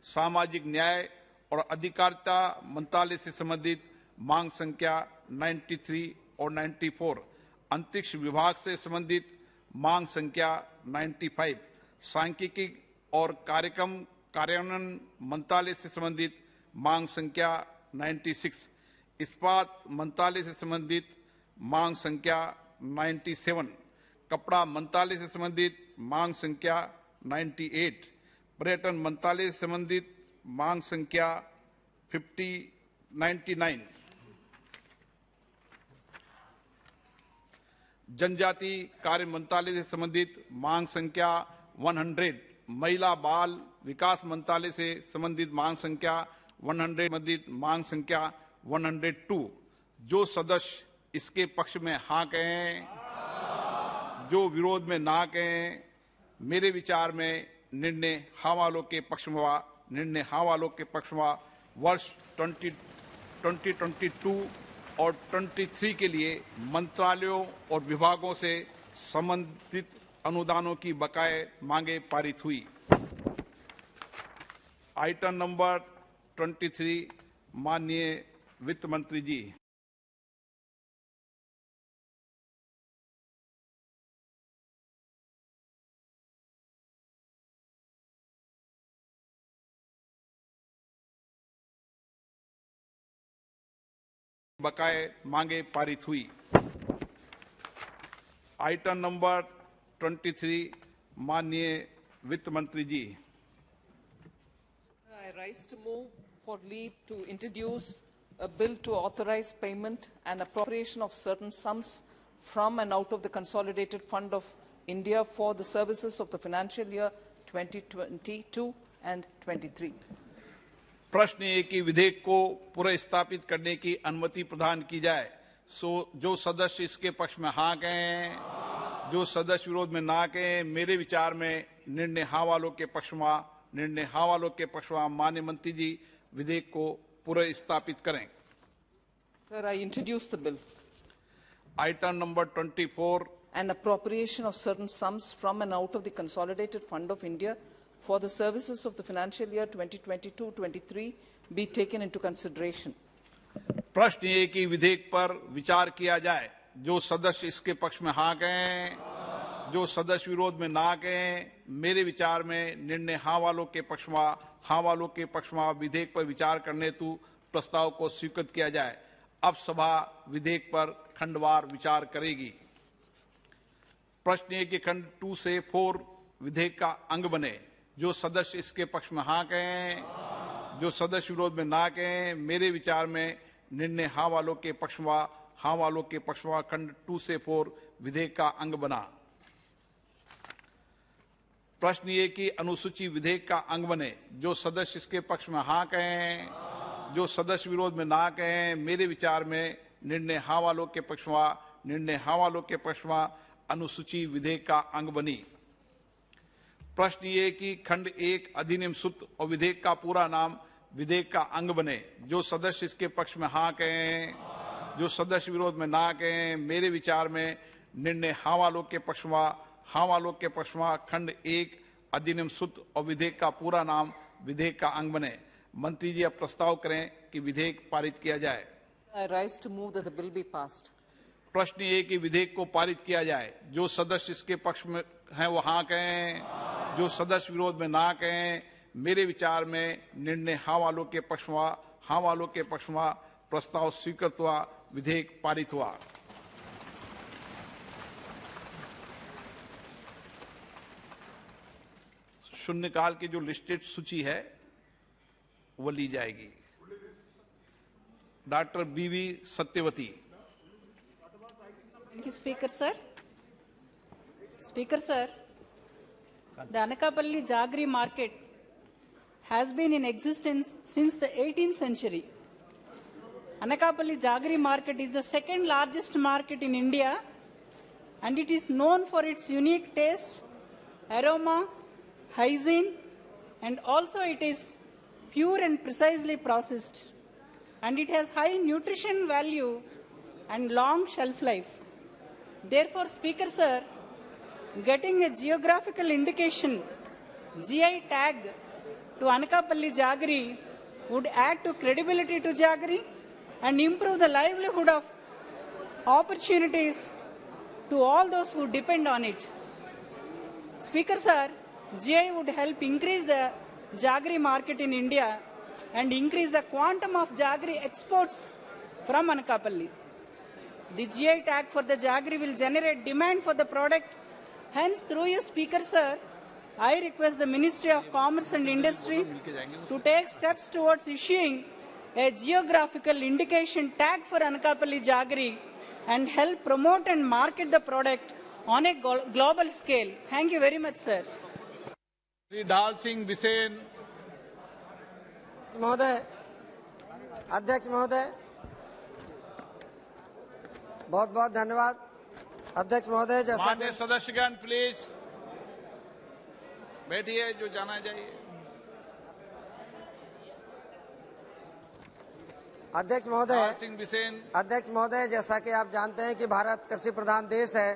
सामाजिक न्याय और अधिकारिता मंत्रालय से संबंधित मांग संख्या 93 और 94, अंतरिक्ष विभाग से संबंधित मांग संख्या 95, सांख्यिकी और कार्यक्रम कार्यान्वयन मंत्रालय से संबंधित मांग संख्या 96, इस्पात मंत्रालय से संबंधित मांग संख्या 97, कपड़ा मंत्रालय से संबंधित मांग संख्या 98, पर्यटन मंत्रालय से संबंधित मांग संख्या 99, जनजाति कार्य मंत्रालय से संबंधित मांग संख्या 100, महिला बाल विकास मंत्रालय से संबंधित मांग संख्या 100, संबंधित मांग संख्या 102। जो सदस्य इसके पक्ष में हाँ कहें, जो विरोध में ना कहें, मेरे विचार में निर्णय हाँ वालों के पक्ष में हुआ। निर्णय हाँ वालों के पक्ष में हुआ। वर्ष 2022 और 23 के लिए मंत्रालयों और विभागों से संबंधित अनुदानों की बकाये मांगे पारित हुई। आइटम नंबर 23, माननीय वित्त मंत्री जी। बकाये मांगे पारित हुई। आइटम नंबर 23, माननीय वित्त मंत्री जी। I rise to move for leave to introduce a bill to authorize payment and appropriation of certain sums from and out of the Consolidated Fund of India for the services of the financial year 2022 and 23. प्रश्न ये कि विधेयक को पुनर्स्थापित करने की अनुमति प्रदान की जाए। जो सदस्य इसके पक्ष में हाँ कहें, जो सदस्य विरोध में ना कहें, मेरे विचार में निर्णय हाँ वालों के पक्ष में। निर्णय हाँ वालों के पक्ष में। माननीय मंत्री जी विधेयक को पुनर्स्थापित करें। Sir, I introduce the bill. Item number 24. An appropriation of certain sums from and out of the Consolidated Fund of India for the services of the financial year 2022-23 be taken into consideration. प्रश्न ये कि विधेयक पर विचार किया जाए। जो सदस्य इसके पक्ष में हाँ कहें, जो सदस्य विरोध में ना कहें, मेरे विचार में निर्णय हाँ वालों के पक्ष में। हाँ वालों के पक्ष में विधेयक पर विचार करने हेतु प्रस्ताव को स्वीकृत किया जाए। अब सभा विधेयक पर खंडवार विचार करेगी। प्रश्न ये कि खंड 2 से 4 विधेयक का अंग बने। जो सदस्य इसके पक्ष में हाँ कहें, जो सदस्य विरोध में ना कहें, मेरे विचार में निर्णय हाँ वालों के पक्ष में। हाँ वालों के पक्ष में खंड 2 से 4 विधेयक का अंग बना। प्रश्न ये कि अनुसूची विधेयक का अंग बने। जो सदस्य इसके पक्ष में हाँ कहें, जो सदस्य विरोध में ना कहें, मेरे विचार में निर्णय हाँ वालों के पक्ष में। निर्णय हाँ वालों के पक्ष में अनुसूची विधेयक का अंग बनी। प्रश्न ये कि खंड 1 अधिनियम सूत्र और विधेयक का पूरा नाम विधेयक का अंग बने। जो सदस्य इसके पक्ष में हाँ कहें, जो सदस्य विरोध में ना कहें, मेरे विचार में निर्णय हाँ वालों के पक्ष में। हाँ वालों के पक्ष में खंड 1 अधिनियम सूत्र और विधेयक का पूरा नाम विधेयक का अंग बने। मंत्री जी अब प्रस्ताव करें कि विधेयक पारित किया जाए। I rise to move that the bill be passed. प्रश्न ये कि विधेयक को पारित किया जाए। जो सदस्य इसके पक्ष में हैं वो हाँ कहें, जो सदस्य विरोध में ना कहें। मेरे विचार में निर्णय हाँ वालों के पक्ष में, हाँ वालों के पक्ष में प्रस्ताव स्वीकृत हुआ, विधेयक पारित हुआ। शून्यकाल की जो लिस्टेड सूची है वो ली जाएगी। डॉक्टर बीवी Satyavati. Thank you, Speaker sir. Speaker sir, the Anakapalli Jaggery market has been in existence since the 18th century. Anakapalli Jaggery market is the second largest market in India, and it is known for its unique taste, aroma, hygiene, and also it is pure and precisely processed, and it has high nutrition value and long shelf life. Therefore, Speaker sir, getting a geographical indication, GI tag to Anakapalli Jaggery would add to credibility to Jaggery and improve the livelihood of opportunities to all those who depend on it. Speaker sir, GI would help increase the Jaggery market in India and increase the quantum of Jaggery exports from Anakapalli. The GI tag for the Jaggery will generate demand for the product. Hence, through you, Speaker sir, I request the Ministry of Commerce and Industry to take steps towards issuing a geographical indication tag for Anakapalli Jaggery and help promote and market the product on a global scale. Thank you very much, sir. Shri ढाल सिंह बिसेन। महोदय, अध्यक्ष महोदय, बहुत बहुत धन्यवाद। अध्यक्ष महोदय, जैसा माननीय सदस्यगण प्लीज बैठिए, जो जाना चाहिए। अध्यक्ष महोदय, सिंह बिसेन। अध्यक्ष महोदय, जैसा कि आप जानते हैं कि भारत कृषि प्रधान देश है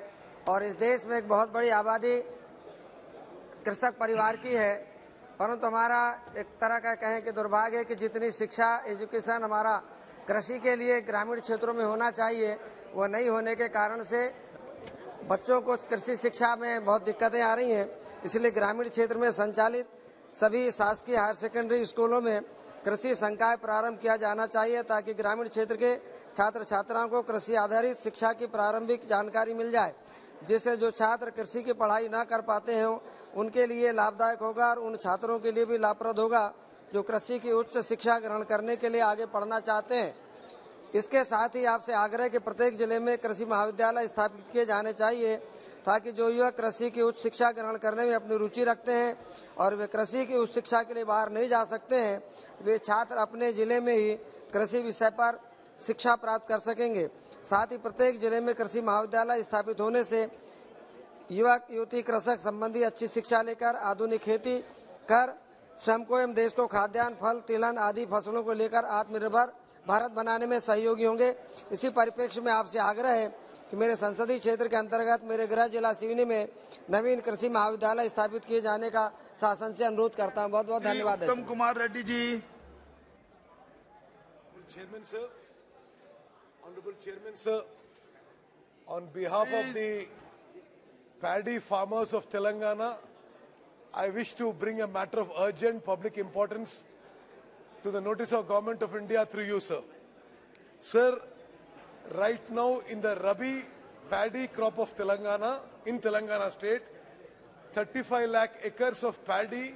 और इस देश में एक बहुत बड़ी आबादी कृषक परिवार की है, परंतु हमारा एक तरह का कहें कि दुर्भाग्य है कि जितनी शिक्षा एजुकेशन हमारा कृषि के लिए ग्रामीण क्षेत्रों में होना चाहिए वो नहीं होने के कारण से बच्चों को कृषि शिक्षा में बहुत दिक्कतें आ रही हैं। इसलिए ग्रामीण क्षेत्र में संचालित सभी शासकीय हायर सेकेंडरी स्कूलों में कृषि संकाय प्रारंभ किया जाना चाहिए ताकि ग्रामीण क्षेत्र के छात्र छात्राओं को कृषि आधारित शिक्षा की प्रारंभिक जानकारी मिल जाए, जिससे जो छात्र कृषि की पढ़ाई ना कर पाते हैं उनके लिए लाभदायक होगा और उन छात्रों के लिए भी लाभप्रद होगा जो कृषि की उच्च शिक्षा ग्रहण करने के लिए आगे पढ़ना चाहते हैं। इसके साथ ही आपसे आग्रह कि प्रत्येक जिले में कृषि महाविद्यालय स्थापित किए जाने चाहिए ताकि जो युवक कृषि की उच्च शिक्षा ग्रहण करने में अपनी रुचि रखते हैं और वे कृषि की उच्च शिक्षा के लिए बाहर नहीं जा सकते हैं, वे छात्र अपने जिले में ही कृषि विषय पर शिक्षा प्राप्त कर सकेंगे। साथ ही प्रत्येक जिले में कृषि महाविद्यालय स्थापित होने से युवक युवती कृषक संबंधी अच्छी शिक्षा लेकर आधुनिक खेती कर स्वयं को एवं देश को खाद्यान्न, फल, तिलहन आदि फसलों को लेकर आत्मनिर्भर भारत बनाने में सहयोगी होंगे। इसी परिप्रेक्ष्य में आपसे आग्रह है कि मेरे संसदीय क्षेत्र के अंतर्गत मेरे गृह जिला सिवनी में नवीन कृषि महाविद्यालय स्थापित किए जाने का शासन से अनुरोध करता हूँ। बहुत बहुत धन्यवाद। उत्तम Kumar Reddy ji. Chairman sir, Honorable Chairman sir, on behalf of the paddy farmers of Telangana, I wish to bring a matter of urgent public importance to the notice of Government of India through you, sir. Sir, right now in the Rabi paddy crop of Telangana, in Telangana state, 35 lakh acres of paddy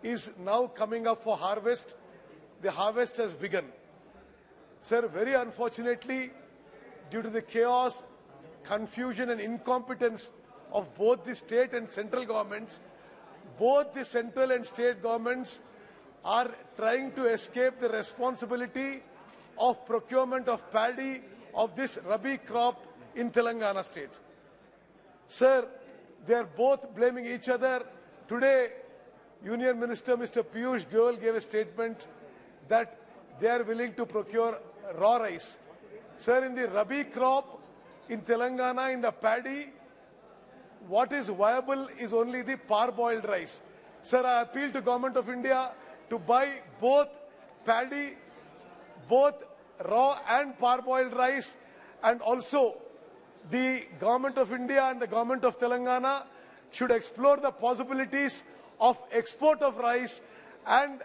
is now coming up for harvest. The harvest has begun. Sir, very unfortunately, due to the chaos, confusion and incompetence of both the state and central governments, both the central and state governments are trying to escape the responsibility of procurement of paddy of this Rabi crop in Telangana state. Sir, they are both blaming each other. Today, Union Minister Mr. Piyush Goyal gave a statement that they are willing to procure raw rice. Sir, in the Rabi crop in Telangana, in the paddy, what is viable is only the parboiled rice. Sir, I appeal to Government of India to buy both paddy, both raw and parboiled rice, and also the Government of India and the Government of Telangana should explore the possibilities of export of rice, and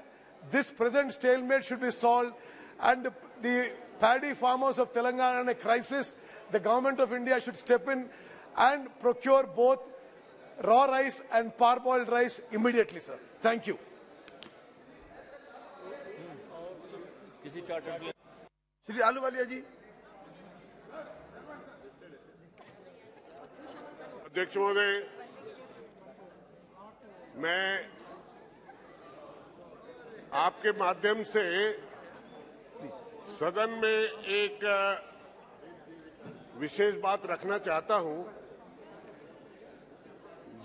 this present stalemate should be solved, and the paddy farmers of Telangana in a crisis, the Government of India should step in and procure both raw rice and parboiled rice immediately, sir. Thank you. Shri Ahluwalia जी। अध्यक्ष महोदय, मैं आपके माध्यम से सदन में एक विशेष बात रखना चाहता हूं।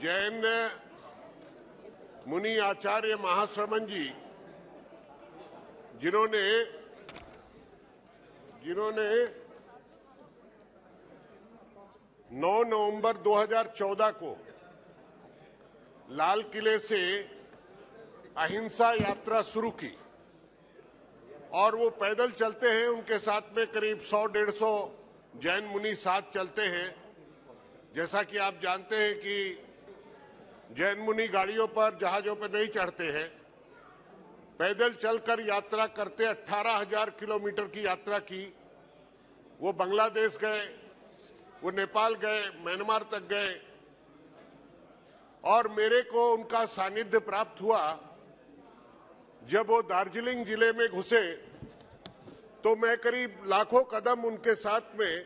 जैन मुनि आचार्य महाश्रमण जी जिन्होंने 9 नवंबर 2014 को लाल किले से अहिंसा यात्रा शुरू की और वो पैदल चलते हैं, उनके साथ में करीब 100-150 जैन मुनि साथ चलते हैं। जैसा कि आप जानते हैं कि जैन मुनि गाड़ियों पर, जहाजों पर नहीं चढ़ते हैं, पैदल चलकर यात्रा करते 18,000 किलोमीटर की यात्रा की। वो बांग्लादेश गए, वो नेपाल गए, म्यांमार तक गए और मेरे को उनका सानिध्य प्राप्त हुआ जब वो दार्जिलिंग जिले में घुसे तो मैं करीब लाखों कदम उनके साथ में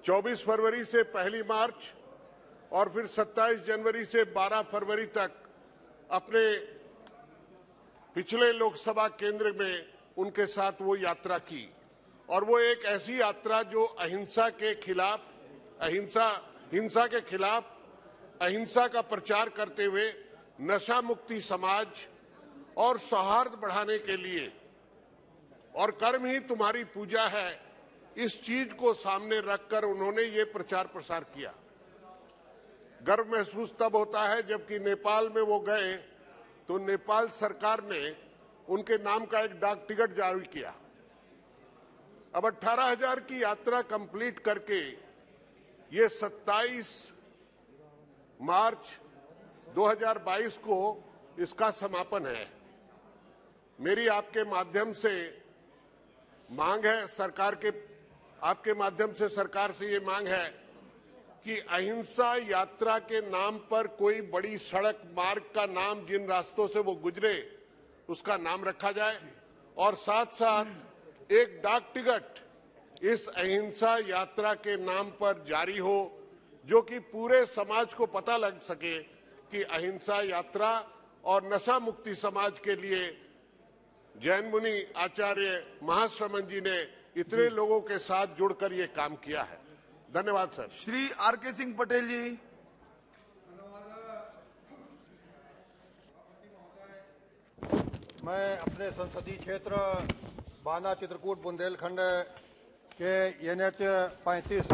24 फरवरी से 1 मार्च और फिर 27 जनवरी से 12 फरवरी तक अपने पिछले लोकसभा केंद्र में उनके साथ वो यात्रा की। और वो एक ऐसी यात्रा जो अहिंसा के खिलाफ, हिंसा के खिलाफ अहिंसा का प्रचार करते हुए नशा मुक्ति समाज और सौहार्द बढ़ाने के लिए, और कर्म ही तुम्हारी पूजा है, इस चीज को सामने रखकर उन्होंने ये प्रचार प्रसार किया। गर्व महसूस तब होता है जबकि नेपाल में वो गए तो नेपाल सरकार ने उनके नाम का एक डाक टिकट जारी किया। अब 18,000 की यात्रा कंप्लीट करके ये 27 मार्च 2022 को इसका समापन है। मेरी आपके माध्यम से मांग है, आपके माध्यम से सरकार से ये मांग है कि अहिंसा यात्रा के नाम पर कोई बड़ी सड़क मार्ग का नाम, जिन रास्तों से वो गुजरे, उसका नाम रखा जाए और साथ साथ एक डाक टिकट इस अहिंसा यात्रा के नाम पर जारी हो, जो कि पूरे समाज को पता लग सके कि अहिंसा यात्रा और नशा मुक्ति समाज के लिए जैन मुनि आचार्य महाश्रमण जी ने इतने लोगों के साथ जुड़कर ये काम किया है। धन्यवाद सर। श्री आर.के. सिंह पटेल जी। मैं अपने संसदीय क्षेत्र बांदा चित्रकूट बुंदेलखंड के NH 35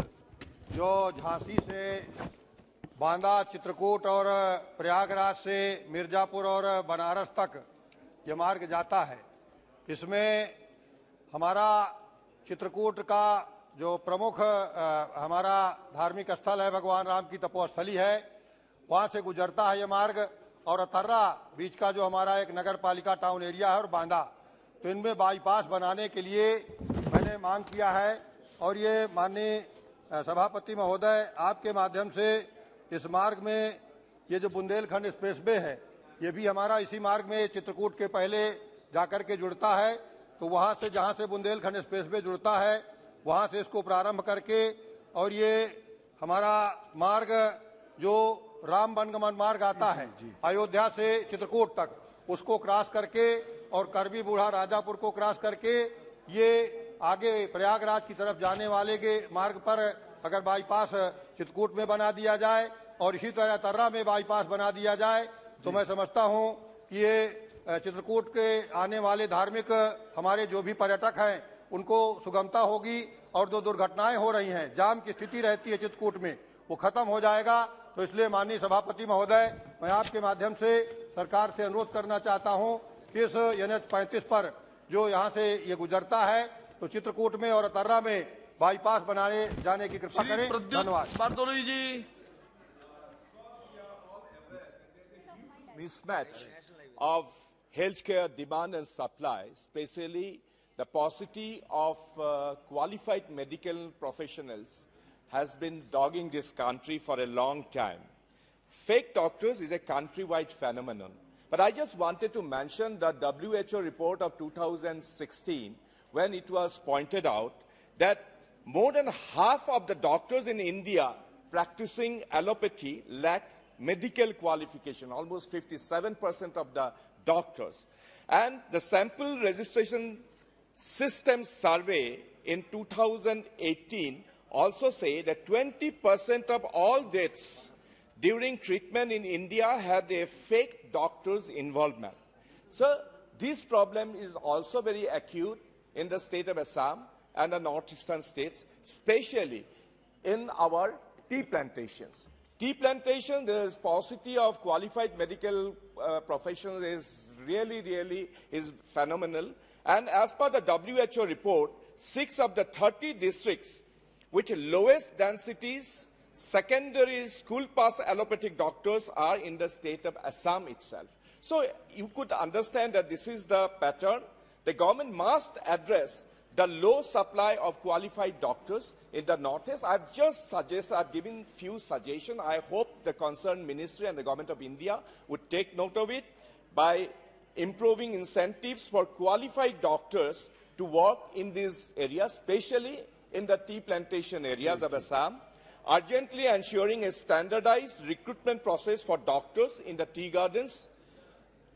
जो झांसी से बांदा चित्रकूट और प्रयागराज से मिर्जापुर और बनारस तक ये मार्ग जाता है, इसमें हमारा चित्रकूट का जो प्रमुख हमारा धार्मिक स्थल है, भगवान राम की तपोस्थली है, वहाँ से गुजरता है ये मार्ग। और अतर्रा बीच का जो हमारा एक नगर पालिका टाउन एरिया है और बांदा, तो इनमें बाईपास बनाने के लिए मैंने मांग किया है। और ये माननीय सभापति महोदय, आपके माध्यम से इस मार्ग में ये जो बुंदेलखंड एक्सप्रेसवे है, ये भी हमारा इसी मार्ग में चित्रकूट के पहले जाकर के जुड़ता है। तो वहाँ से, जहाँ से बुंदेलखंड एक्सप्रेसवे जुड़ता है, वहाँ से इसको प्रारंभ करके और ये हमारा मार्ग जो राम वनगमन मार्ग आता है अयोध्या से चित्रकूट तक, उसको क्रॉस करके और करबी बूढ़ा राजापुर को क्रॉस करके ये आगे प्रयागराज की तरफ जाने वाले के मार्ग पर अगर बाईपास चित्रकूट में बना दिया जाए और इसी तरह तर्रा में बाईपास बना दिया जाए तो मैं समझता हूँ कि ये चित्रकूट के आने वाले धार्मिक हमारे जो भी पर्यटक हैं उनको सुगमता होगी और जो दुर्घटनाएं हो रही हैं, जाम की स्थिति रहती है चित्रकूट में, वो खत्म हो जाएगा तो इसलिए माननीय सभापति महोदय, मैं आपके माध्यम से सरकार से अनुरोध करना चाहता हूं कि इस NH 35 पर जो यहां से ये गुजरता है तो चित्रकूट में और अतर्रा में बाईपास बनाने जाने की कृपा करें। धन्यवाद। Mismatch of healthcare demand and supply, especially the paucity of qualified medical professionals, has been dogging this country for a long time. Fake doctors is a countrywide phenomenon. But I just wanted to mention the WHO report of 2016, when it was pointed out that more than half of the doctors in India practicing allopathy lack medical qualification, almost 57% of the doctors. And the sample registration system survey in 2018 also say that 20% of all deaths during treatment in India had a fake doctor's involvement. So this problem is also very acute in the state of Assam and the northeastern states, especially in our tea plantations. Tea plantation, there is paucity of qualified medical professionals is really phenomenal. And as per the WHO report, 6 of the 30 districts with lowest densities, secondary school pass allopathic doctors are in the state of Assam itself. So you could understand that this is the pattern. The government must address the low supply of qualified doctors in the Northeast. I've given few suggestions. I hope the concerned ministry and the government of India would take note of it by improving incentives for qualified doctors to work in these areas, especially in the tea plantation areas of Assam, urgently ensuring a standardized recruitment process for doctors in the tea gardens,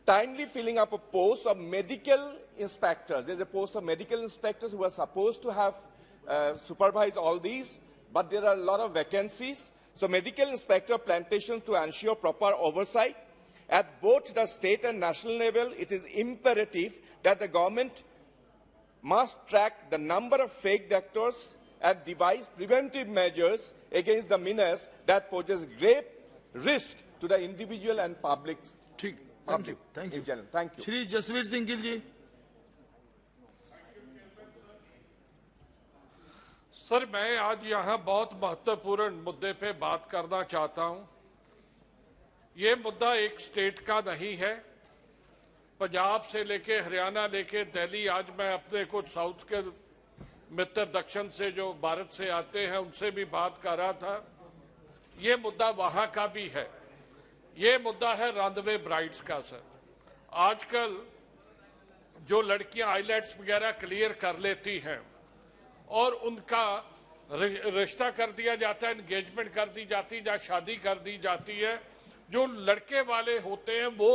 timely filling up a post of medical inspectors. There's a post of medical inspectors who are supposed to have supervised all these, but there are a lot of vacancies. So medical inspector plantations to ensure proper oversight. At both the state and national level, it is imperative that the government must track the number of fake doctors and devise preventive measures against the menace that poses grave risk to the individual and public. Thank you. Thank you. Thank you. Shri Jasveer Singh Gill ji. Sir, मैं आज यहाँ बहुत महत्वपूर्ण मुद्दे पे बात करना चाहता हूँ। ये मुद्दा एक स्टेट का नहीं है। पंजाब से लेके हरियाणा लेके दिल्ली, आज मैं अपने कुछ साउथ के मित्र दक्षिण से जो भारत से आते हैं उनसे भी बात कर रहा था। ये मुद्दा वहां का भी है। ये मुद्दा है रनवे ब्राइड्स का। सर, आजकल जो लड़कियां आईलेट्स वगैरह क्लियर कर लेती हैं और उनका रिश्ता कर दिया जाता है, एंगेजमेंट कर दी जाती है या शादी कर दी जाती है, जो लड़के वाले होते हैं वो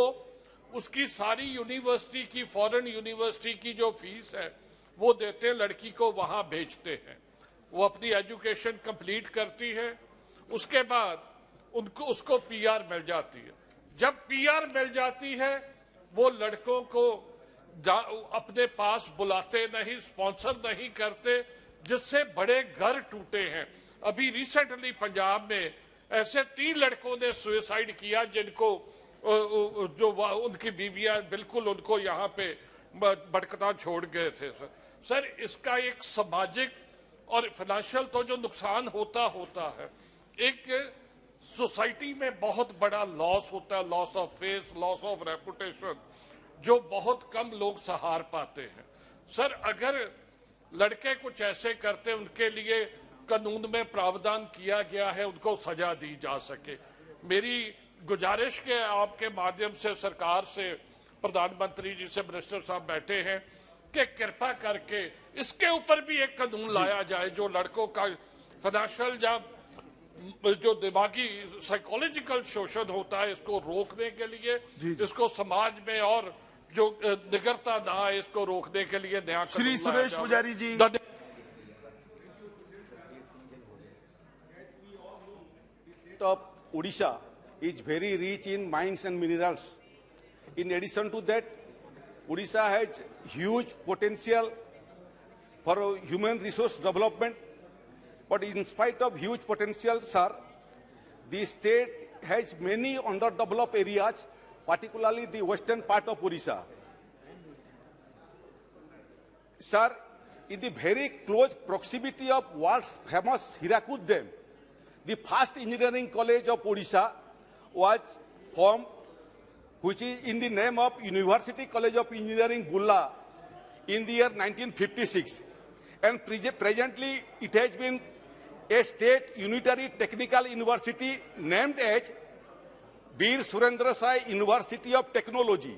उसकी सारी यूनिवर्सिटी की, फॉरेन यूनिवर्सिटी की जो फीस है वो देते हैं, लड़की को वहां भेजते हैं। वो अपनी एजुकेशन कंप्लीट करती है, उसके बाद उसको पीआर मिल जाती है। जब पीआर मिल जाती है वो लड़कों को अपने पास बुलाते नहीं, स्पॉन्सर नहीं करते, जिससे बड़े घर टूटे हैं। अभी रिसेंटली पंजाब में ऐसे 3 लड़कों ने सुसाइड किया जिनको जो उनकी बीवियां बिल्कुल उनको यहाँ पे भटकता छोड़ गए थे। सर, इसका एक सामाजिक और फाइनेंशियल तो जो नुकसान होता है, एक सोसाइटी में बहुत बड़ा लॉस होता है, loss of face, loss of reputation, जो बहुत कम लोग सहार पाते हैं। सर, अगर लड़के कुछ ऐसे करते उनके लिए कानून में प्रावधान किया गया है, उनको सजा दी जा सके। मेरी गुजारिश के आपके माध्यम से सरकार से, प्रधानमंत्री जी से, मिनिस्टर साहब बैठे हैं, कि कृपा करके इसके ऊपर भी एक कानून लाया जाए जो लड़कों का फाइनेंशियल या जो दिमागी साइकोलॉजिकल शोषण होता है इसको रोकने के लिए, इसको समाज में और जो निगरता ना है इसको रोकने के लिए नया श्री सुरेश पुजारी जी। Of Odisha is very rich in mines and minerals. In addition to that, Odisha has huge potential for human resource development. But in spite of huge potential, sir, the state has many underdeveloped areas, particularly the western part of Odisha. Sir, in the very close proximity of world's famous Hirakud Dam, the first engineering college of Odisha was formed, which is in the name of University College of Engineering, Bulla, in the year 1956. And presently, it has been a state unitary technical university named as Bir Surendra Sai University of Technology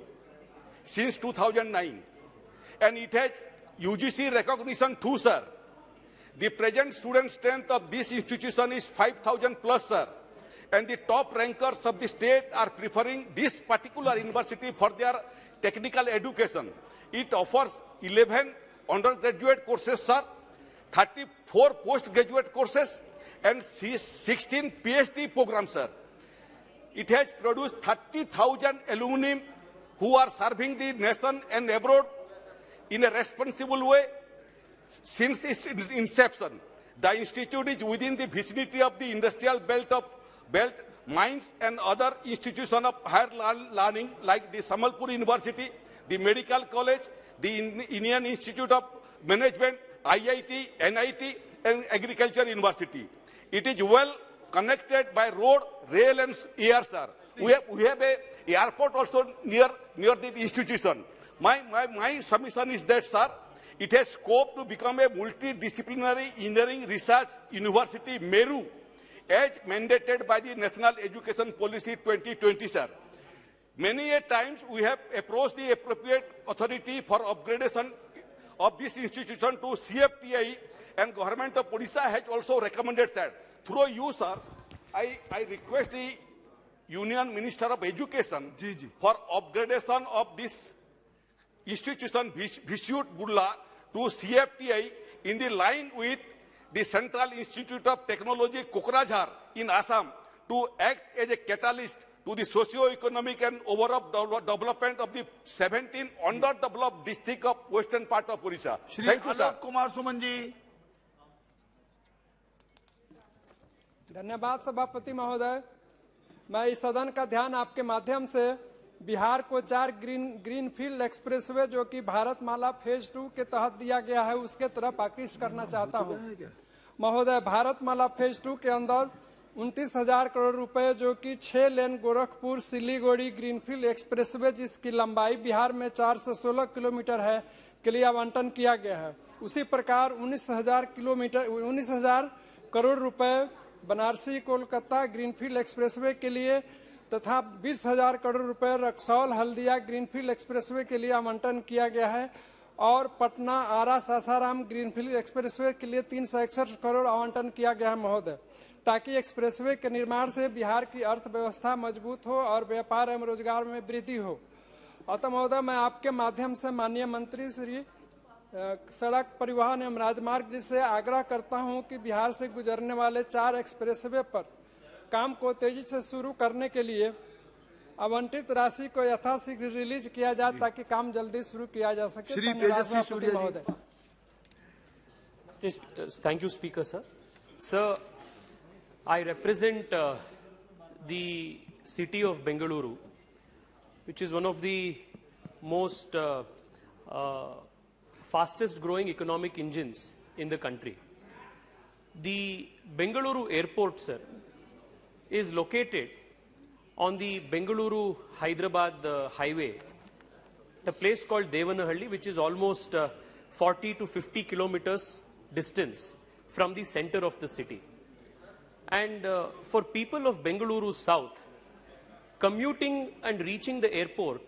since 2009. And it has UGC recognition too, sir. The present student strength of this institution is 5,000 plus, sir. And the top rankers of the state are preferring this particular university for their technical education. It offers 11 undergraduate courses, sir, 34 postgraduate courses, and 16 PhD programs, sir. It has produced 30,000 alumni who are serving the nation and abroad in a responsible way since its inception. The institute is within the vicinity of the industrial belt, mines and other institutions of higher learning like the Samalpur University, the Medical College, the Indian Institute of Management, IIT, NIT, and Agriculture University. It is well connected by road, rail, and air, sir. We have a airport also near the institution. My submission is that, sir, it has scope to become a multidisciplinary engineering research university, Meru, as mandated by the National Education Policy 2020, sir. Many a times we have approached the appropriate authority for upgradation of this institution to CFTI, and Government of Odisha has also recommended that. Through you, sir, I request the Union Minister of Education for upgradation of this institution, Vishut Bulla, to CFTI in the line with the Central Institute of Technology, Kokrajhar in Assam, to act as a catalyst to the socio-economic and overall development of the 17 underdeveloped districts of western part of Odisha. Thank you, sir. Kumar Suman ji. धन्यवाद सभापति महोदय। मैं इस सदन का ध्यान आपके माध्यम से बिहार को 4 ग्रीनफील्ड एक्सप्रेसवे जो कि भारतमाला फेज 2 के तहत दिया गया है उसके तरफ आकृष्ट करना चाहता हूं। महोदय, भारतमाला फेज 2 के अंदर 29,000 करोड़ रुपए जो कि 6 लेन गोरखपुर सिलीगुड़ी ग्रीनफील्ड एक्सप्रेसवे जिसकी लंबाई बिहार में 416 किलोमीटर है के लिए आवंटन किया गया है। उसी प्रकार 19,000 करोड़ रुपए बनारसी कोलकाता ग्रीनफील्ड एक्सप्रेसवे के लिए तथा 20,000 करोड़ रुपए रक्सौल हल्दिया ग्रीनफील्ड एक्सप्रेसवे के लिए आवंटन किया गया है और पटना आरा सासाराम ग्रीनफील्ड एक्सप्रेसवे के लिए 361 करोड़ आवंटन किया गया है महोदय, ताकि एक्सप्रेसवे के निर्माण से बिहार की अर्थव्यवस्था मजबूत हो और व्यापार एवं रोजगार में वृद्धि हो। अतः महोदय, मैं आपके माध्यम से माननीय मंत्री श्री सड़क परिवहन एवं राजमार्ग जी से आग्रह करता हूं कि बिहार से गुजरने वाले 4 एक्सप्रेसवे पर काम को तेजी से शुरू करने के लिए आवंटित राशि को यथाशीघ्र रिलीज किया जाए ताकि काम जल्दी शुरू किया जा सके। श्री तेजस्वी सूर्य महोदय। Thank you, Speaker, sir. Sir, I represent the city of Bengaluru, which is one of the most fastest growing economic engines in the country. The Bengaluru airport, sir, is located on the Bengaluru-Hyderabad highway, the place called Devanahalli, which is almost 40 to 50 kilometers distance from the center of the city. And for people of Bengaluru South, commuting and reaching the airport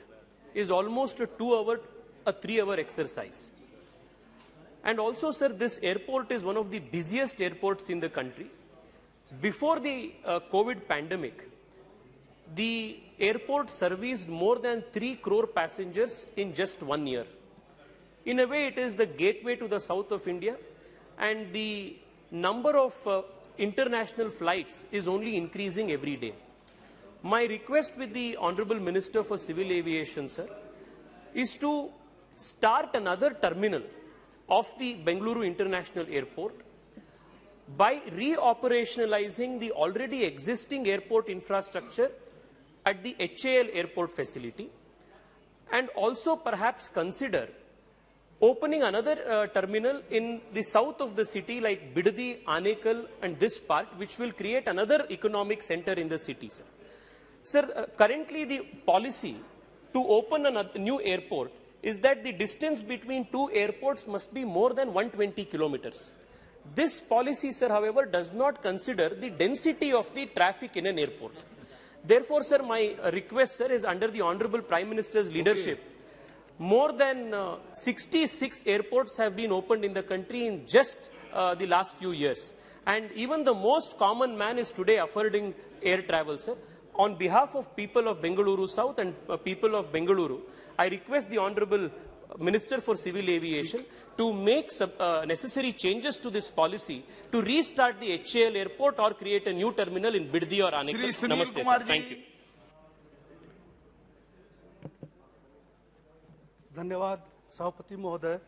is almost a 3-hour exercise. And also, sir, this airport is one of the busiest airports in the country. Before the COVID pandemic, the airport serviced more than 3 crore passengers in just 1 year. In a way, it is the gateway to the south of India, and the number of international flights is only increasing every day. My request with the Honorable Minister for Civil Aviation, sir, is to start another terminal of the Bengaluru International Airport by reoperationalizing the already existing airport infrastructure at the HAL airport facility, and also perhaps consider opening another terminal in the south of the city like Bidadi, Anekal and this part, which will create another economic center in the city, sir. Sir, currently the policy to open a new airport is that the distance between two airports must be more than 120 kilometers. This policy, sir, however, does not consider the density of the traffic in an airport. Therefore, sir, my request, sir, is under the Honorable Prime Minister's leadership, more than 66 airports have been opened in the country in just the last few years. And even the most common man is today affording air travel, sir. On behalf of people of Bengaluru South and people of Bengaluru, I request the Honorable Minister for Civil Aviation to make necessary changes to this policy to restart the HAL airport or create a new terminal in Bidadi or Anekal. Namaste, sir. Thank you. धन्यवाद सभापति महोदय।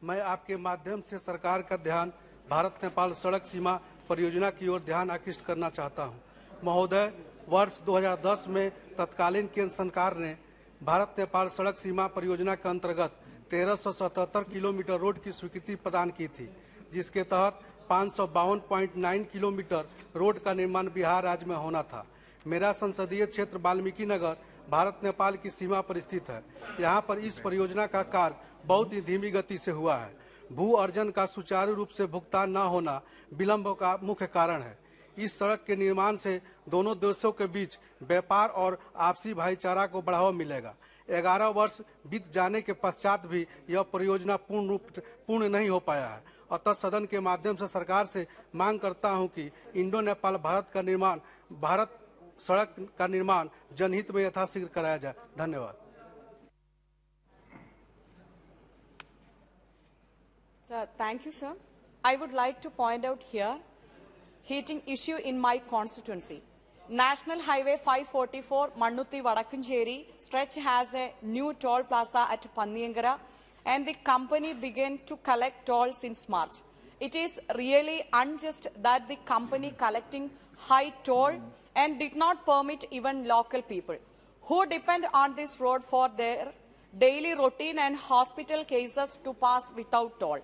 मैं आपके माध्यम से सरकार का ध्यान भारत नेपाल सड़क सीमा परियोजना की ओर ध्यान आकृष्ट करना चाहता हूं। महोदय, वर्ष 2010 में तत्कालीन केंद्र सरकार ने भारत नेपाल सड़क सीमा परियोजना के अंतर्गत 1377 किलोमीटर रोड की स्वीकृति प्रदान की थी, जिसके तहत 552.9 किलोमीटर रोड का निर्माण बिहार राज्य में होना था। मेरा संसदीय क्षेत्र वाल्मीकि नगर भारत नेपाल की सीमा पर स्थित है। यहाँ पर इस परियोजना का कार्य बहुत ही धीमी गति से हुआ है। भू अर्जन का सुचारू रूप से भुगतान न होना विलंब का मुख्य कारण है। इस सड़क के निर्माण से दोनों देशों के बीच व्यापार और आपसी भाईचारा को बढ़ावा मिलेगा। 11 वर्ष बीत जाने के पश्चात भी यह परियोजना पूर्ण नहीं हो पाया है। अतः सदन के माध्यम से सरकार से मांग करता हूं कि इंडो नेपाल भारत सड़क का निर्माण जनहित में यथाशीघ्र कराया जाए। धन्यवाद। Sir, thank you, sir. I would like to point out here heating issue in my constituency. National Highway 544 Mannuthi Vadakkancheri stretch has a new toll plaza at Panniyangara, and the company began to collect toll since March. It is really unjust that the company collecting high toll and did not permit even local people who depend on this road for their daily routine and hospital cases to pass without toll.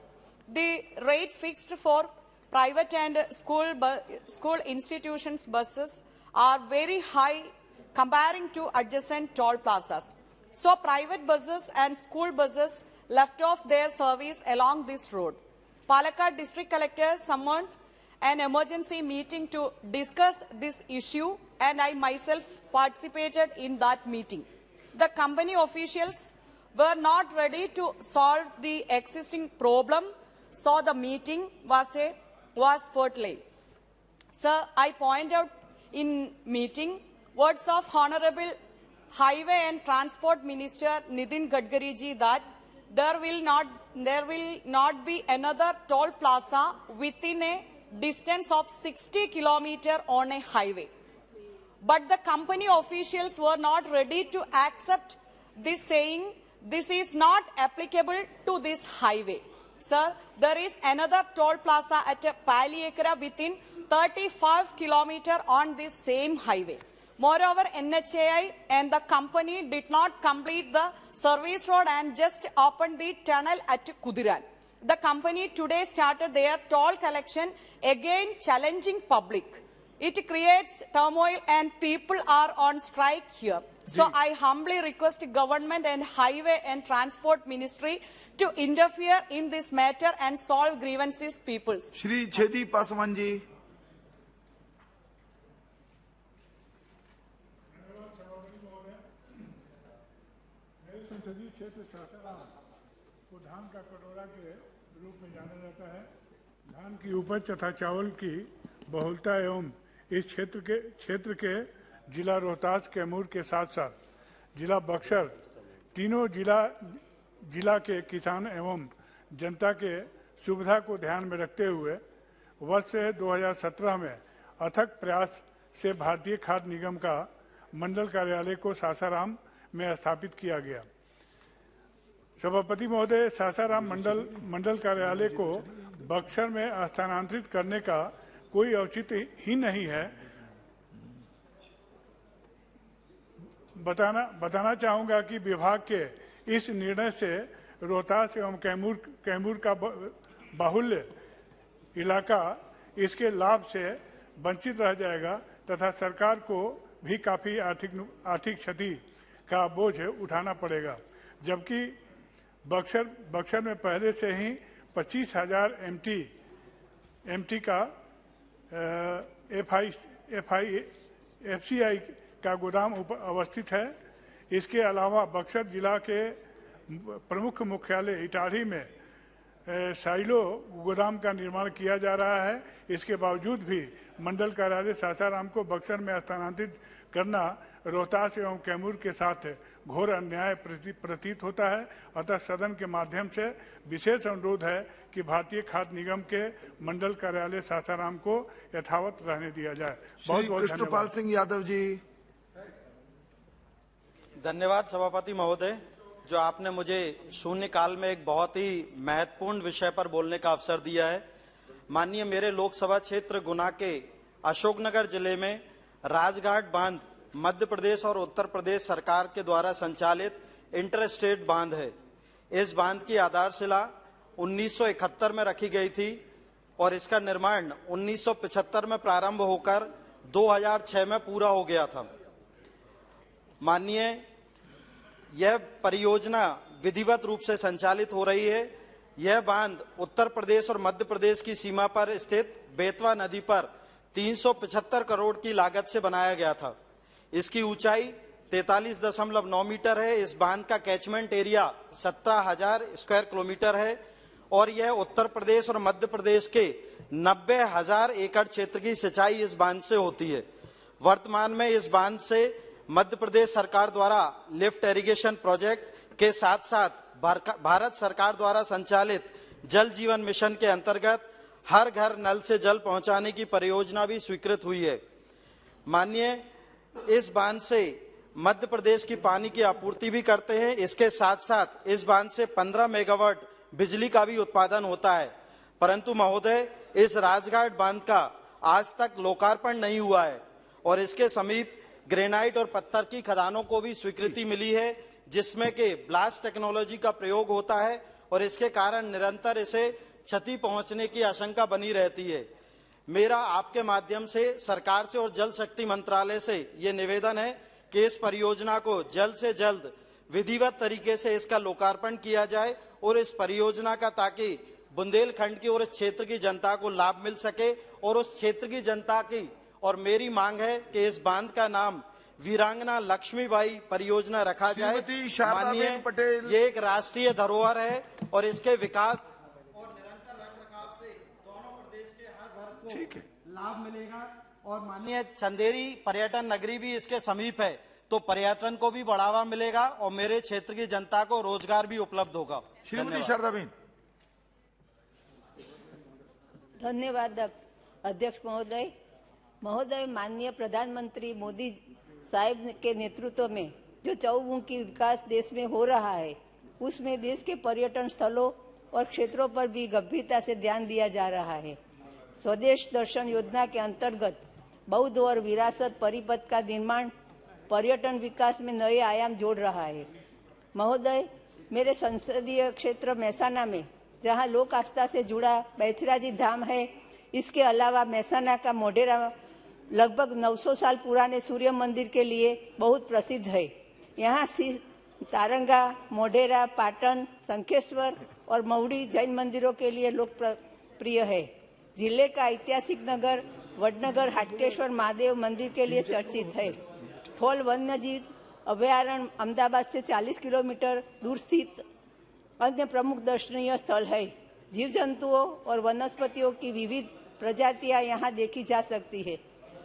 The rate fixed for private and school institutions buses are very high comparing to adjacent toll plazas. So private buses and school buses left off their service along this road. Palakkad District Collector summoned an emergency meeting to discuss this issue, and I myself participated in that meeting. The company officials were not ready to solve the existing problem, so the meeting was fertile. Sir, I point out in meeting words of Honorable Highway and Transport Minister Nitin Gadkari ji that there will not be another toll plaza within a distance of 60 kilometers on a highway. But the company officials were not ready to accept this, saying this is not applicable to this highway. Sir, there is another toll plaza at Paliyekara within 35 kilometers on this same highway. Moreover, NHAI and the company did not complete the service road and just opened the tunnel at Kudiran. The company today started their toll collection, again challenging public. It creates turmoil and people are on strike here. So I humbly request government and highway and transport ministry to interfere in this matter and solve grievances peoples. Shri Chedi Paswan ji. संसदीय क्षेत्र सासाराम को धान का कटोरा के रूप में जाना जाता है। धान की उपज तथा चावल की बहुलता एवं इस क्षेत्र के जिला रोहतास, कैमूर के साथ साथ जिला बक्सर तीनों जिला के किसान एवं जनता के सुविधा को ध्यान में रखते हुए वर्ष 2017 में अथक प्रयास से भारतीय खाद्य निगम का मंडल कार्यालय को सासाराम में स्थापित किया गया। सभापति महोदय, सासाराम मंडल कार्यालय को बक्सर में स्थानांतरित करने का कोई औचित्य ही नहीं है। बताना चाहूंगा कि विभाग के इस निर्णय से रोहतास एवं कैमूर का बाहुल्य इलाका इसके लाभ से वंचित रह जाएगा तथा सरकार को भी काफी आर्थिक क्षति का बोझ उठाना पड़ेगा। जबकि बक्सर में पहले से ही 25,000 एमटी का एफसीआई का गोदाम अवस्थित है। इसके अलावा बक्सर जिला के प्रमुख मुख्यालय इटाढ़ी में साइलो गोदाम का निर्माण किया जा रहा है। इसके बावजूद भी मंडल कार्यालय सासाराम को बक्सर में स्थानांतरित करना रोहतास एवं कैमूर के साथ घोर अन्याय प्रतीत होता है। अतः सदन के माध्यम से विशेष अनुरोध है कि भारतीय खाद्य निगम के मंडल कार्यालय सासाराम को यथावत रहने दिया जाए। बहुत बहुत कृष्णपाल सिंह यादव जी। धन्यवाद सभापति महोदय, जो आपने मुझे शून्यकाल में एक बहुत ही महत्वपूर्ण विषय पर बोलने का अवसर दिया है। माननीय मेरे लोकसभा क्षेत्र गुना के अशोकनगर जिले में राजघाट बांध मध्य प्रदेश और उत्तर प्रदेश सरकार के द्वारा संचालित इंटर स्टेट बांध है। इस बांध की आधारशिला 1971 में रखी गई थी और इसका निर्माण 1975 में प्रारंभ होकर 2006 में पूरा हो गया था। माननीय यह परियोजना विधिवत रूप से संचालित हो रही है। यह बांध उत्तर प्रदेश और मध्य प्रदेश की सीमा पर स्थित बेतवा नदी पर 375 करोड़ की लागत से बनाया गया था। इसकी ऊंचाई 43.9 मीटर है। इस बांध का कैचमेंट एरिया 17,000 स्क्वायर किलोमीटर है और यह उत्तर प्रदेश और मध्य प्रदेश के 90,000 एकड़ क्षेत्र की सिंचाई इस बांध से होती है। वर्तमान में इस बांध से मध्य प्रदेश सरकार द्वारा लिफ्ट इरिगेशन प्रोजेक्ट के साथ साथ भारत सरकार द्वारा संचालित जल जीवन मिशन के अंतर्गत हर घर नल से जल पहुंचाने की परियोजना भी स्वीकृत हुई है। माननीय इस बांध से मध्य प्रदेश की पानी की आपूर्ति भी करते हैं। इसके साथ साथ इस बांध से 15 मेगावाट बिजली का भी उत्पादन होता है। परंतु महोदय, इस राजघाट बांध का आज तक लोकार्पण नहीं हुआ है और इसके समीप ग्रेनाइट और पत्थर की खदानों को भी स्वीकृति मिली है, जिसमें कि ब्लास्ट टेक्नोलॉजी का प्रयोग होता है और इसके कारण निरंतर इसे क्षति पहुंचने की आशंका बनी रहती है। मेरा आपके माध्यम से सरकार से और जल शक्ति मंत्रालय से ये निवेदन है कि इस परियोजना को जल्द से जल्द विधिवत तरीके से इसका लोकार्पण किया जाए और इस परियोजना का ताकि बुंदेलखंड की और इस क्षेत्र की जनता को लाभ मिल सके और उस क्षेत्र की जनता की और मेरी मांग है कि इस बांध का नाम वीरांगना लक्ष्मीबाई परियोजना रखा जाए। माननीय ये एक राष्ट्रीय धरोहर है और इसके विकास और निरंतर रखरखाव से दोनों प्रदेश के हर वर्ग को लाभ मिलेगा और माननीय चंदेरी पर्यटन नगरी भी इसके समीप है, तो पर्यटन को भी बढ़ावा मिलेगा और मेरे क्षेत्र की जनता को रोजगार भी उपलब्ध होगा। श्रीमती शारदाबेन। धन्यवाद अध्यक्ष महोदय, माननीय प्रधानमंत्री मोदी साहब के नेतृत्व में जो चौमुखी विकास देश में हो रहा है, उसमें देश के पर्यटन स्थलों और क्षेत्रों पर भी गंभीरता से ध्यान दिया जा रहा है। स्वदेश दर्शन योजना के अंतर्गत बौद्ध और विरासत परिपथ का निर्माण पर्यटन विकास में नए आयाम जोड़ रहा है। महोदय, मेरे संसदीय क्षेत्र मेहसाना में जहां लोक आस्था से जुड़ा बैचराजी धाम है, इसके अलावा मेहसाना का मोढेरा लगभग 900 साल पुराने सूर्य मंदिर के लिए बहुत प्रसिद्ध है। यहाँ तारंगा, मोढेरा, पाटन, शंखेश्वर और महुड़ी जैन मंदिरों के लिए लोकप्रिय है। जिले का ऐतिहासिक नगर वडनगर हाटकेश्वर महादेव मंदिर के लिए चर्चित है। थोल वन्यजीव अभयारण्य अहमदाबाद से 40 किलोमीटर दूर स्थित अन्य प्रमुख दर्शनीय स्थल है। जीव जंतुओं और वनस्पतियों की विविध प्रजातियां यहाँ देखी जा सकती है।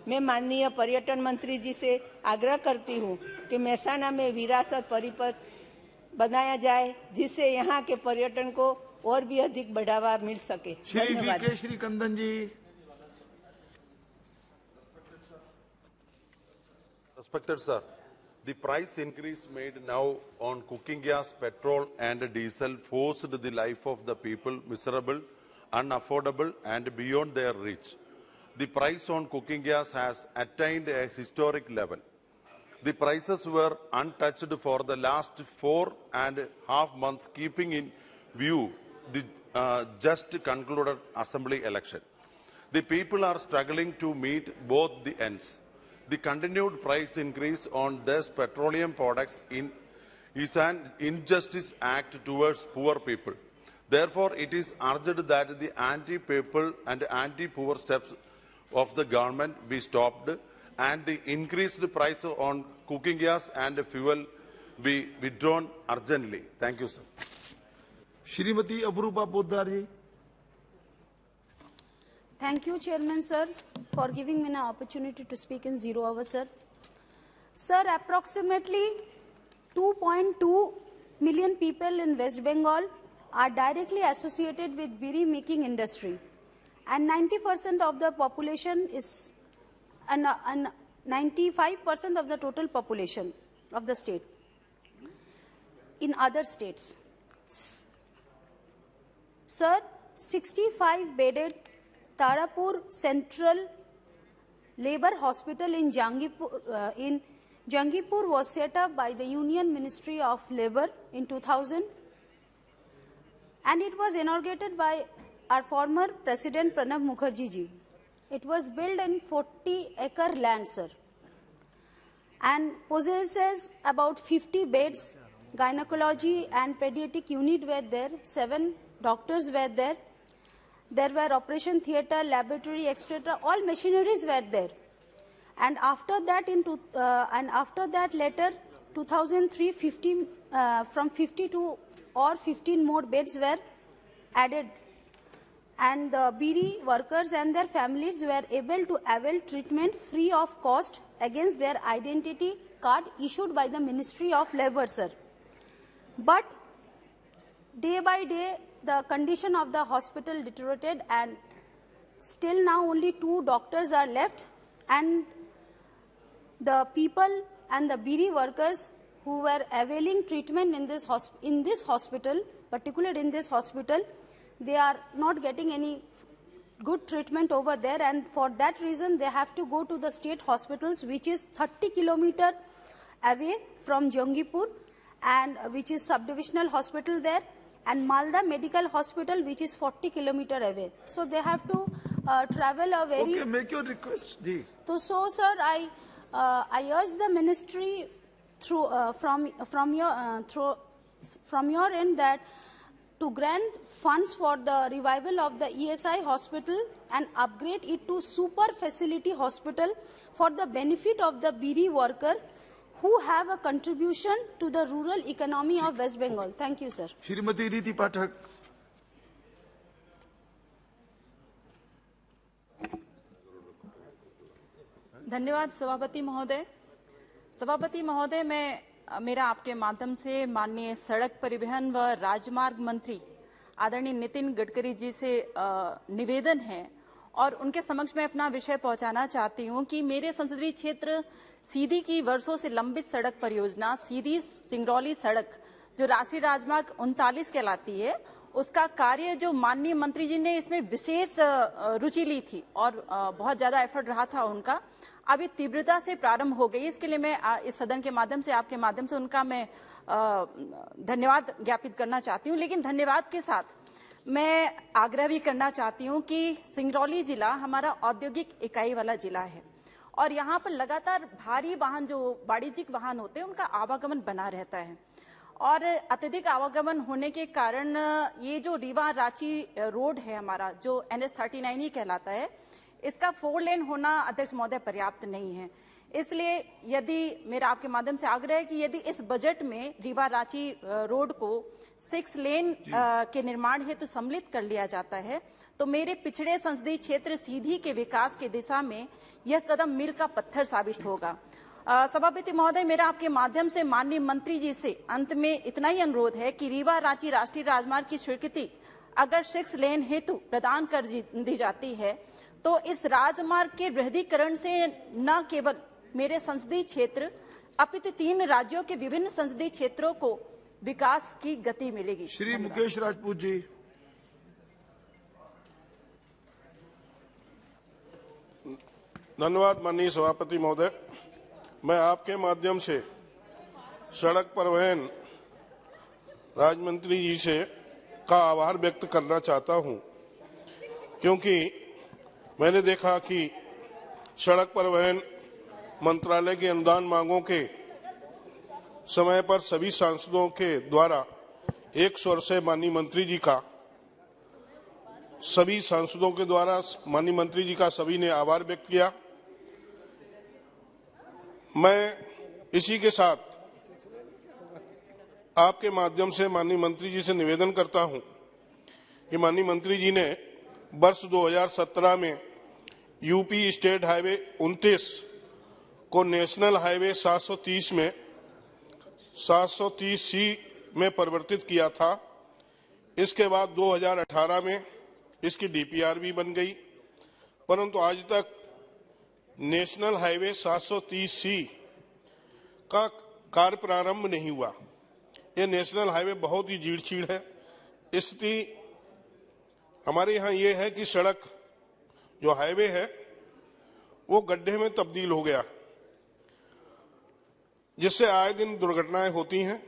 मैं माननीय पर्यटन मंत्री जी से आग्रह करती हूँ कि मेहसाना में विरासत परिपथ बनाया जाए, जिससे यहाँ के पर्यटन को और भी अधिक बढ़ावा मिल सके। धन्यवाद। श्री कंदन जी। Respected sir, the price increase made now on cooking gas, petrol and diesel forced the life of the people miserable unaffordable and beyond their reach. The price on cooking gas has attained a historic level. The prices were untouched for the last 4.5 months, keeping in view the just concluded assembly election. The people are struggling to meet both the ends. The continued price increase on these petroleum products is an injustice act towards poor people. Therefore, it is urged that the anti-people and anti-poor steps of the government be stopped and the increased price on cooking gas and fuel be withdrawn urgently. Thank you, sir. Shrimati Apoorva Poddar ji. Thank you, Chairman, sir, for giving me an opportunity to speak in 0 hour, sir. Sir, approximately 2.2 million people in West Bengal are directly associated with biri making industry, and 90% of the population is, and 95% of the total population of the state in other states. Sir, 65-bedded Tarapur Central Labour Hospital in Jangipur was set up by the Union Ministry of Labour in 2000, and it was inaugurated by our former President Pranab Mukherjee ji. It was built in 40-acre land, sir, and possesses about 50 beds. Gynecology and pediatric unit were there, 7 doctors were there. There were operation theatre, laboratory, etc. All machineries were there. And after that, later 2003, from 50 to or 15 more beds were added, and the biri workers and their families were able to avail treatment free of cost against their identity card issued by the Ministry of Labour, sir. But day by day, the condition of the hospital deteriorated, and still now only 2 doctors are left, and the people and the biri workers who were availing treatment in this hospital, particularly in this hospital, they are not getting any good treatment over there, and for that reason they have to go to the state hospitals, which is 30 kilometers away from Jangipur, and which is subdivisional hospital there, and Malda Medical Hospital, which is 40 kilometers away. So they have to travel a very... Okay, make your request. So, sir, I urge the ministry through from your end that to grant funds for the revival of the ESI hospital and upgrade it to super facility hospital for the benefit of the biri worker who have a contribution to the rural economy of West Bengal. Thank you, sir. Shrimati रीति पाठक. धन्यवाद सभापति महोदय. सभापति महोदय, मैं मेरा आपके माध्यम से माननीय सड़क परिवहन व राजमार्ग मंत्री आदरणीय नितिन गडकरी जी से निवेदन है और उनके समक्ष मैं अपना विषय पहुंचाना चाहती हूं कि मेरे संसदीय क्षेत्र सीधी की वर्षों से लंबित सड़क परियोजना सीधी सिंगरौली सड़क जो राष्ट्रीय राजमार्ग 39 कहलाती है, उसका कार्य जो माननीय मंत्री जी ने इसमें विशेष रुचि ली थी और बहुत ज्यादा एफर्ट रहा था उनका, अभी तीव्रता से प्रारंभ हो गई. इसके लिए मैं इस सदन के माध्यम से, आपके माध्यम से उनका मैं धन्यवाद ज्ञापित करना चाहती हूं. लेकिन धन्यवाद के साथ मैं आग्रह भी करना चाहती हूं कि सिंगरौली जिला हमारा औद्योगिक इकाई वाला जिला है और यहाँ पर लगातार भारी वाहन, जो वाणिज्यिक वाहन होते हैं, उनका आवागमन बना रहता है और अत्यधिक आवागमन होने के कारण ये जो रीवा रांची रोड है हमारा, जो NH39 ही कहलाता है, इसका 4 लेन होना अध्यक्ष महोदय पर्याप्त नहीं है. इसलिए यदि मेरा आपके माध्यम से आग्रह है कि यदि इस बजट में रीवा रांची रोड को 6 लेन के निर्माण हेतु सम्मिलित कर लिया जाता है तो मेरे पिछड़े संसदीय क्षेत्र सीधी के विकास की दिशा में यह कदम मील का पत्थर साबित होगा. सभापति महोदय, मेरा आपके माध्यम से माननीय मंत्री जी से अंत में इतना ही अनुरोध है कि रीवा रांची राष्ट्रीय राजमार्ग की स्वीकृति अगर 6 लेन हेतु प्रदान कर दी जाती है तो इस राजमार्ग के वृहदीकरण से न केवल मेरे संसदीय क्षेत्र अपितु 3 राज्यों के विभिन्न संसदीय क्षेत्रों को विकास की गति मिलेगी. श्री मुकेश राजपूत जी. धन्यवाद माननीय सभापति महोदय। मैं आपके माध्यम से सड़क परिवहन राज्य मंत्री जी से का आभार व्यक्त करना चाहता हूं, क्योंकि मैंने देखा कि सड़क परिवहन मंत्रालय की अनुदान मांगों के समय पर सभी सांसदों के द्वारा एक स्वर से माननीय मंत्री जी का सभी सांसदों के द्वारा माननीय मंत्री जी का सभी ने आभार व्यक्त किया। मैं इसी के साथ आपके माध्यम से माननीय मंत्री जी से निवेदन करता हूं कि माननीय मंत्री जी ने वर्ष 2017 में यूपी स्टेट हाईवे 29 को नेशनल हाईवे 730 में 730C में परिवर्तित किया था। इसके बाद 2018 में इसकी डीपीआर भी बन गई, परंतु आज तक नेशनल हाईवे 730C का कार्य प्रारंभ नहीं हुआ। ये नेशनल हाईवे बहुत ही जीर्ण है। स्थिति हमारे यहाँ ये है कि सड़क जो हाईवे है वो गड्ढे में तब्दील हो गया, जिससे आए दिन दुर्घटनाएं होती हैं।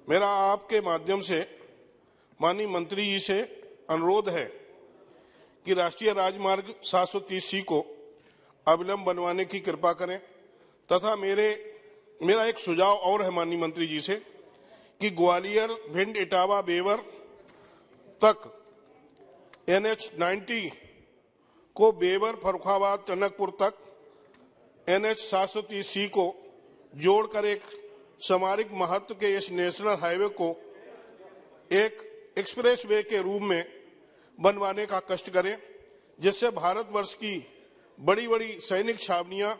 मेरा आपके माध्यम से माननीय मंत्री जी से अनुरोध है कि राष्ट्रीय राजमार्ग 730C को अविलंब बनवाने की कृपा करें, तथा मेरा एक सुझाव और है माननीय मंत्री जी से कि ग्वालियर भिंड इटावा बेवर तक NH90 को बेवर फर्रुखाबाद टनकपुर तक NH 730C को जोड़कर एक सामरिक महत्व के इस नेशनल हाईवे को एक एक्सप्रेस वे के रूप में बनवाने का कष्ट करें, जिससे भारतवर्ष की बड़ी बड़ी सैनिक छावनियां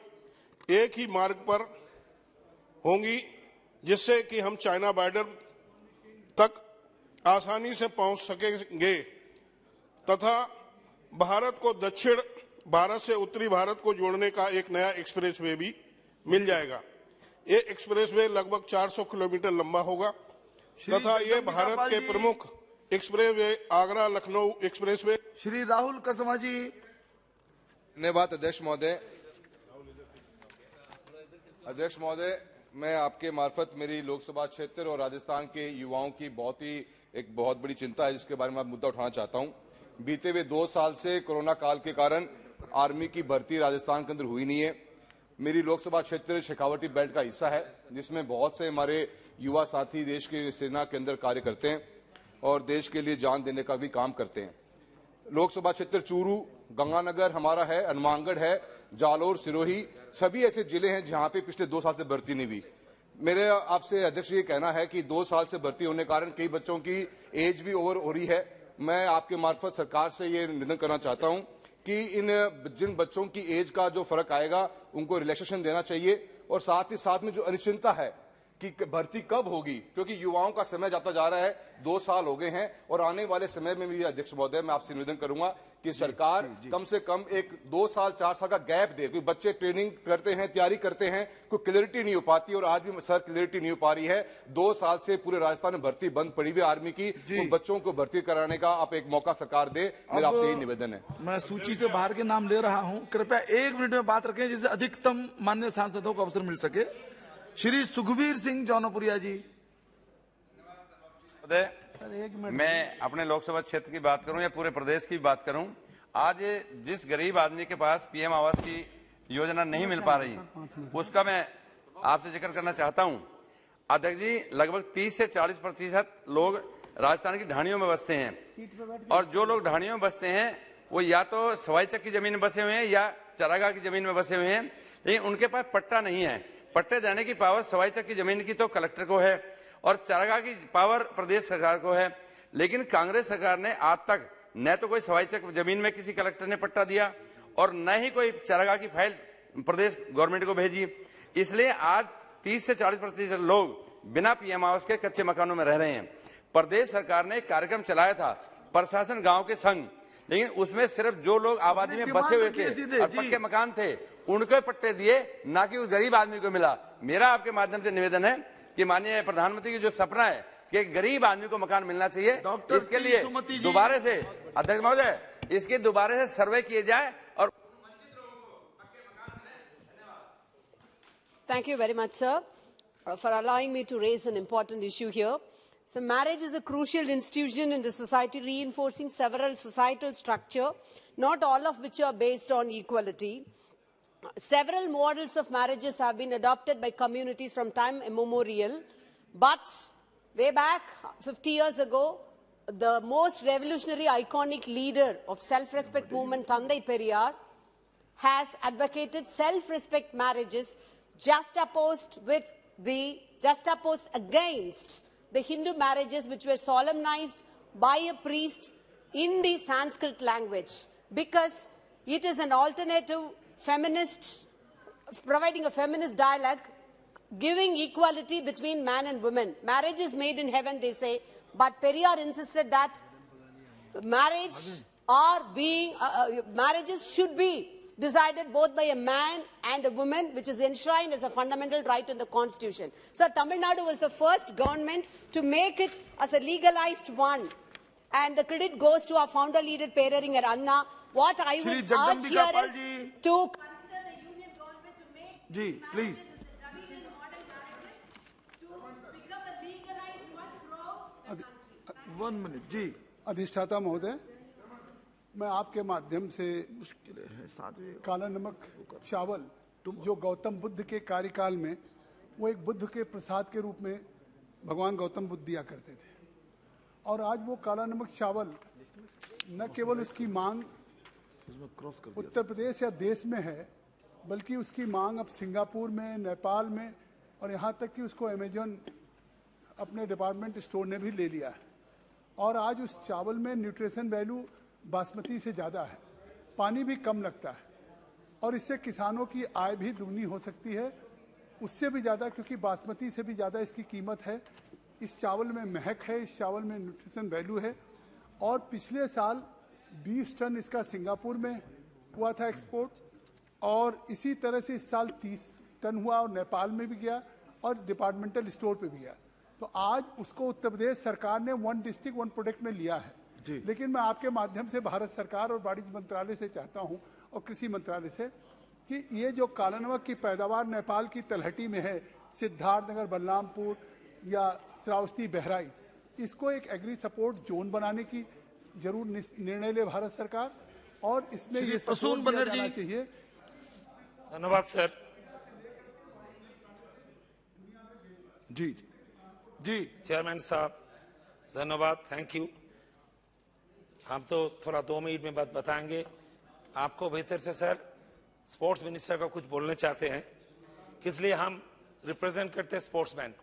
एक ही मार्ग पर होंगी, जिससे कि हम चाइना बॉर्डर तक आसानी से पहुंच सकेंगे तथा भारत को दक्षिण भारत से उत्तरी भारत को जोड़ने का एक नया एक्सप्रेस वे भी मिल जाएगा। ये एक्सप्रेस वे लगभग 400 किलोमीटर लंबा होगा तथा ये भारत के प्रमुख express way Agra Lucknow express way. Shri Rahul Kaswan ji. धन्यवाद अध्यक्ष महोदय। अध्यक्ष महोदय, मैं आपके मार्फत मेरी लोकसभा क्षेत्र और राजस्थान के युवाओं की बहुत बड़ी चिंता है, जिसके बारे में मुद्दा उठाना चाहता हूं। बीते हुए 2 साल से कोरोना काल के कारण आर्मी की भर्ती राजस्थान के अंदर हुई नहीं है। मेरी लोकसभा क्षेत्र शेखावटी बेल्ट का हिस्सा है, जिसमें बहुत से हमारे युवा साथी देश की सेना के अंदर कार्य करते हैं और देश के लिए जान देने का भी काम करते हैं। लोकसभा क्षेत्र चूरू, गंगानगर हमारा है, हनुमानगढ़ है, जालोर, सिरोही, सभी ऐसे जिले हैं जहां पे पिछले 2 साल से भर्ती नहीं हुई। मेरे आपसे अध्यक्ष ये कहना है कि 2 साल से भर्ती होने के कारण कई बच्चों की एज भी ओवर हो रही है। मैं आपके मार्फत सरकार से ये निवेदन करना चाहता हूं कि जिन बच्चों की एज का जो फर्क आएगा उनको रिलैक्सेशन देना चाहिए, और साथ ही साथ में जो अनिश्चितता है कि भर्ती कब होगी, क्योंकि युवाओं का समय जाता जा रहा है, 2 साल हो गए हैं और आने वाले समय में भी अध्यक्ष महोदय मैं आपसे निवेदन करूंगा कि सरकार कम से कम एक 2 साल 4 साल का गैप दे। कोई बच्चे ट्रेनिंग करते हैं, तैयारी करते हैं, कोई क्लियरिटी नहीं हो पाती, और आज भी सर क्लियरिटी नहीं हो पा रही है। 2 साल से पूरे राजस्थान में भर्ती बंद पड़ी हुई आर्मी की, उन बच्चों को भर्ती कराने का आप एक मौका सरकार दे, मेरा आपसे यही निवेदन है। मैं सूची से बाहर के नाम ले रहा हूं, कृपया 1 मिनट में बात रखें जिससे अधिकतम माननीय सांसदों को अवसर मिल सके। श्री सुखबीर सिंह जौनपुरिया जी। मैं अपने लोकसभा क्षेत्र की बात करूं या पूरे प्रदेश की बात करूं, आज जिस गरीब आदमी के पास पीएम आवास की योजना नहीं मिल पा रही, उसका मैं आपसे जिक्र करना चाहता हूं। अध्यक्ष जी, लगभग 30 से 40% लोग राजस्थान की ढाणियों में बसते हैं, और जो लोग ढाणियों में बसते हैं वो या तो सवाई चक की जमीन में बसे हुए हैं या चरागाह की जमीन में बसे हुए हैं, लेकिन उनके पास पट्टा नहीं है। पट्टे देने की पावर सवाई चक की जमीन की तो कलेक्टर को है और चरागाह की पावर प्रदेश सरकार को है, लेकिन कांग्रेस सरकार ने आज तक न तो कोई सवाई चक जमीन में किसी कलेक्टर ने पट्टा दिया और न ही कोई चरागाह की फाइल प्रदेश गवर्नमेंट को भेजी। इसलिए आज 30 से 40% लोग बिना पीएम आवास के कच्चे मकानों में रह रहे हैं। प्रदेश सरकार ने एक कार्यक्रम चलाया था प्रशासन गांव के संग, लेकिन उसमें सिर्फ जो लोग आबादी में बसे हुए थे और पक्के मकान थे उनको पट्टे दिए, ना कि उस गरीब आदमी को मिला। मेरा आपके माध्यम से निवेदन है कि माननीय प्रधानमंत्री की जो सपना है कि गरीब आदमी को मकान मिलना चाहिए, इसके लिए दोबारा से अध्यक्ष महोदय इसके दोबारा से सर्वे किए जाए और Thank you very much, sir, for allowing me to raise an important issue here. So marriage is a crucial institution in the society, reinforcing several societal structures, not all of which are based on equality. Several models of marriages have been adopted by communities from time immemorial, but way back 50 years ago, the most revolutionary, iconic leader of self-respect movement, Thandai Periyar, has advocated self-respect marriages juxtaposed against the Hindu marriages which were solemnized by a priest in the Sanskrit language, because it is an alternative feminist, providing a feminist dialogue, giving equality between man and woman. Marriage is made in heaven, they say, but Periyar insisted that marriages should be decided both by a man and a woman, which is enshrined as a fundamental right in the Constitution. So Tamil Nadu was the first government to make it as a legalized one. And the credit goes to our founder leader, Peraringer Anna. What I would urge here is to consider the union government to make please. Dravidian modern marriages to become a legalized one throughout the country. 1 minute, जी. अधिष्ठाता महोदय, मैं आपके माध्यम से काला नमक चावल जो गौतम बुद्ध के कार्यकाल में वो एक बुद्ध के प्रसाद के रूप में भगवान गौतम बुद्ध दिया करते थे, और आज वो काला नमक चावल न केवल उसकी मांग उत्तर प्रदेश या देश में है, बल्कि उसकी मांग अब सिंगापुर में, नेपाल में, और यहाँ तक कि उसको अमेजन अपने डिपार्टमेंट स्टोर ने भी ले लिया है। और आज उस चावल में न्यूट्रिशन वैल्यू बासमती से ज़्यादा है, पानी भी कम लगता है, और इससे किसानों की आय भी दुगनी हो सकती है, उससे भी ज़्यादा, क्योंकि बासमती से भी ज़्यादा इसकी कीमत है। इस चावल में महक है, इस चावल में न्यूट्रिशन वैल्यू है। और पिछले साल 20 टन इसका सिंगापुर में हुआ था एक्सपोर्ट, और इसी तरह से इस साल 30 टन हुआ और नेपाल में भी गया और डिपार्टमेंटल स्टोर पे भी गया। तो आज उसको उत्तर प्रदेश सरकार ने 1 डिस्ट्रिक्ट 1 प्रोडक्ट में लिया है। लेकिन मैं आपके माध्यम से भारत सरकार और वाणिज्य मंत्रालय से चाहता हूं और कृषि मंत्रालय से कि ये जो काला नमक की पैदावार नेपाल की तलहटी में है, सिद्धार्थनगर, बलरामपुर या श्रावस्ती, बहराइच, इसको एक एग्री सपोर्ट जोन बनाने की जरूर निर्णय ले भारत सरकार, और इसमें ये सपोर्ट दिया जाना चाहिए। धन्यवाद सर। जी चेयरमैन साहब, धन्यवाद, थैंक यू। हम तो थोड़ा 2 मिनट में बात बताएंगे आपको भीतर से। सर, स्पोर्ट्स मिनिस्टर का कुछ बोलना चाहते हैं, इसलिए हम रिप्रेजेंट करते हैं स्पोर्ट्समैन,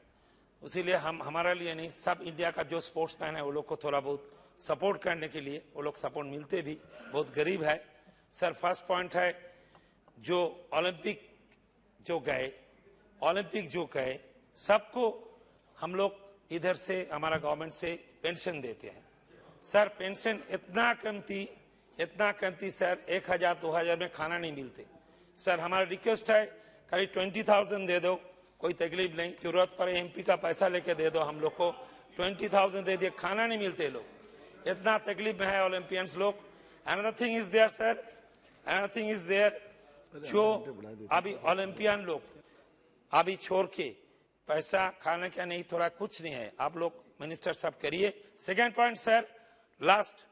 उसीलिए हम हमारा लिए नहीं, सब इंडिया का जो स्पोर्ट्समैन है वो लोग को थोड़ा बहुत सपोर्ट करने के लिए, वो लोग सपोर्ट मिलते भी, बहुत गरीब है। सर, फर्स्ट पॉइंट है जो ओलंपिक जो गए सबको हम लोग इधर से हमारा गवर्नमेंट से पेंशन देते हैं। सर, पेंशन इतना कमती सर, 1000-2000 में खाना नहीं मिलते। सर, हमारा रिक्वेस्ट है करीब 20,000 दे दो, कोई तकलीफ नहीं, जरूरत पड़े एमपी का पैसा लेके दे दो हम लोग को, 20,000 दे दिए, खाना नहीं मिलते लोग, इतना तकलीफ में है ओलंपियंस लोग। Another thing is there sir, जो अभी ओलंपियन लोग अभी छोड़ के पैसा खाने का नहीं, थोड़ा कुछ नहीं है, आप लोग मिनिस्टर सब करिए। सेकेंड पॉइंट सर, लास्ट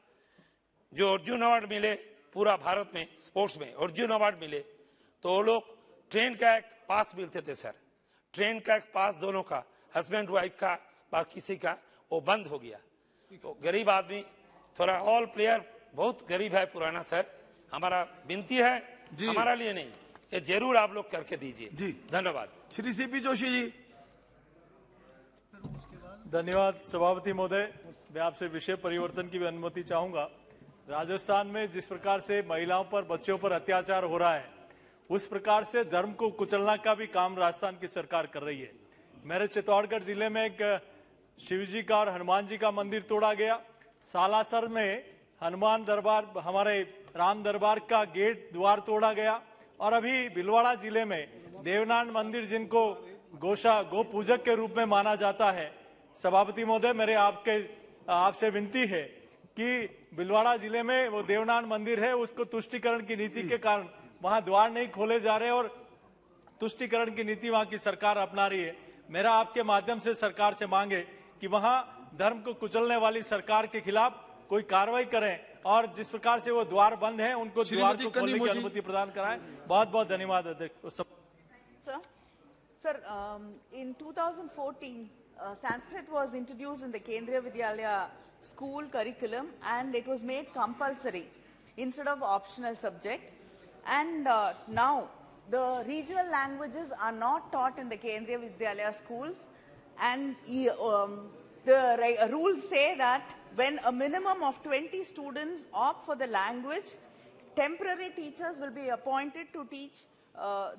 जो अर्जुन अवार्ड मिले पूरा भारत में स्पोर्ट्स में अर्जुन अवार्ड मिले, तो वो लोग ट्रेन का एक पास मिलते थे सर, ट्रेन का एक पास दोनों का, हस्बैंड वाइफ का पास किसी का, वो बंद हो गया। तो गरीब आदमी, थोड़ा ऑल प्लेयर बहुत गरीब है पुराना सर, हमारा विनती है, हमारा लिए नहीं, ये जरूर आप लोग करके दीजिए। धन्यवाद। श्री सीपी जोशी जी। धन्यवाद सभापति महोदय। मैं आपसे विषय परिवर्तन की भी अनुमति चाहूंगा। राजस्थान में जिस प्रकार से महिलाओं पर, बच्चों पर अत्याचार हो रहा है, उस प्रकार से धर्म को कुचलना का भी काम राजस्थान की सरकार कर रही है। मेरे चित्तौड़गढ़ जिले में एक शिवजी का और हनुमान जी का मंदिर तोड़ा गया। सालासर में हनुमान दरबार, हमारे राम दरबार का गेट द्वार तोड़ा गया, और अभी भीलवाड़ा जिले में देवनान मंदिर, जिनको गो पूजक के रूप में माना जाता है, सभापति महोदय मेरे आपसे विनती है कि भीलवाड़ा जिले में वो देवनान मंदिर है, उसको तुष्टिकरण की नीति के कारण वहां द्वार नहीं खोले जा रहे, और तुष्टीकरण की नीति वहां की सरकार अपना रही है। मेरा आपके माध्यम से सरकार से मांगे कि वहां धर्म को कुचलने वाली सरकार के खिलाफ कोई कार्रवाई करें और जिस प्रकार से वो द्वार बंद है उनको द्वार को खोलने की अनुमति प्रदान कराएं। बहुत बहुत धन्यवाद अध्यक्ष। Sir, in 2014, Sanskrit was introduced in the Kendriya Vidyalaya school curriculum and it was made compulsory instead of optional subject. And now the regional languages are not taught in the Kendriya Vidyalaya schools, and the rules say that when a minimum of 20 students opt for the language, temporary teachers will be appointed to teach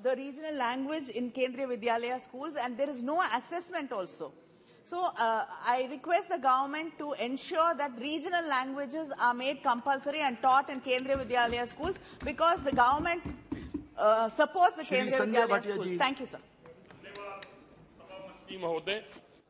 the regional language in Kendriya Vidyalaya schools, and there is no assessment also. So I request the government to ensure that regional languages are made compulsory and taught in Kendriya Vidyalaya schools, because the government supports the Kendriya Vidyalaya schools. Thank you, sir. महोदय,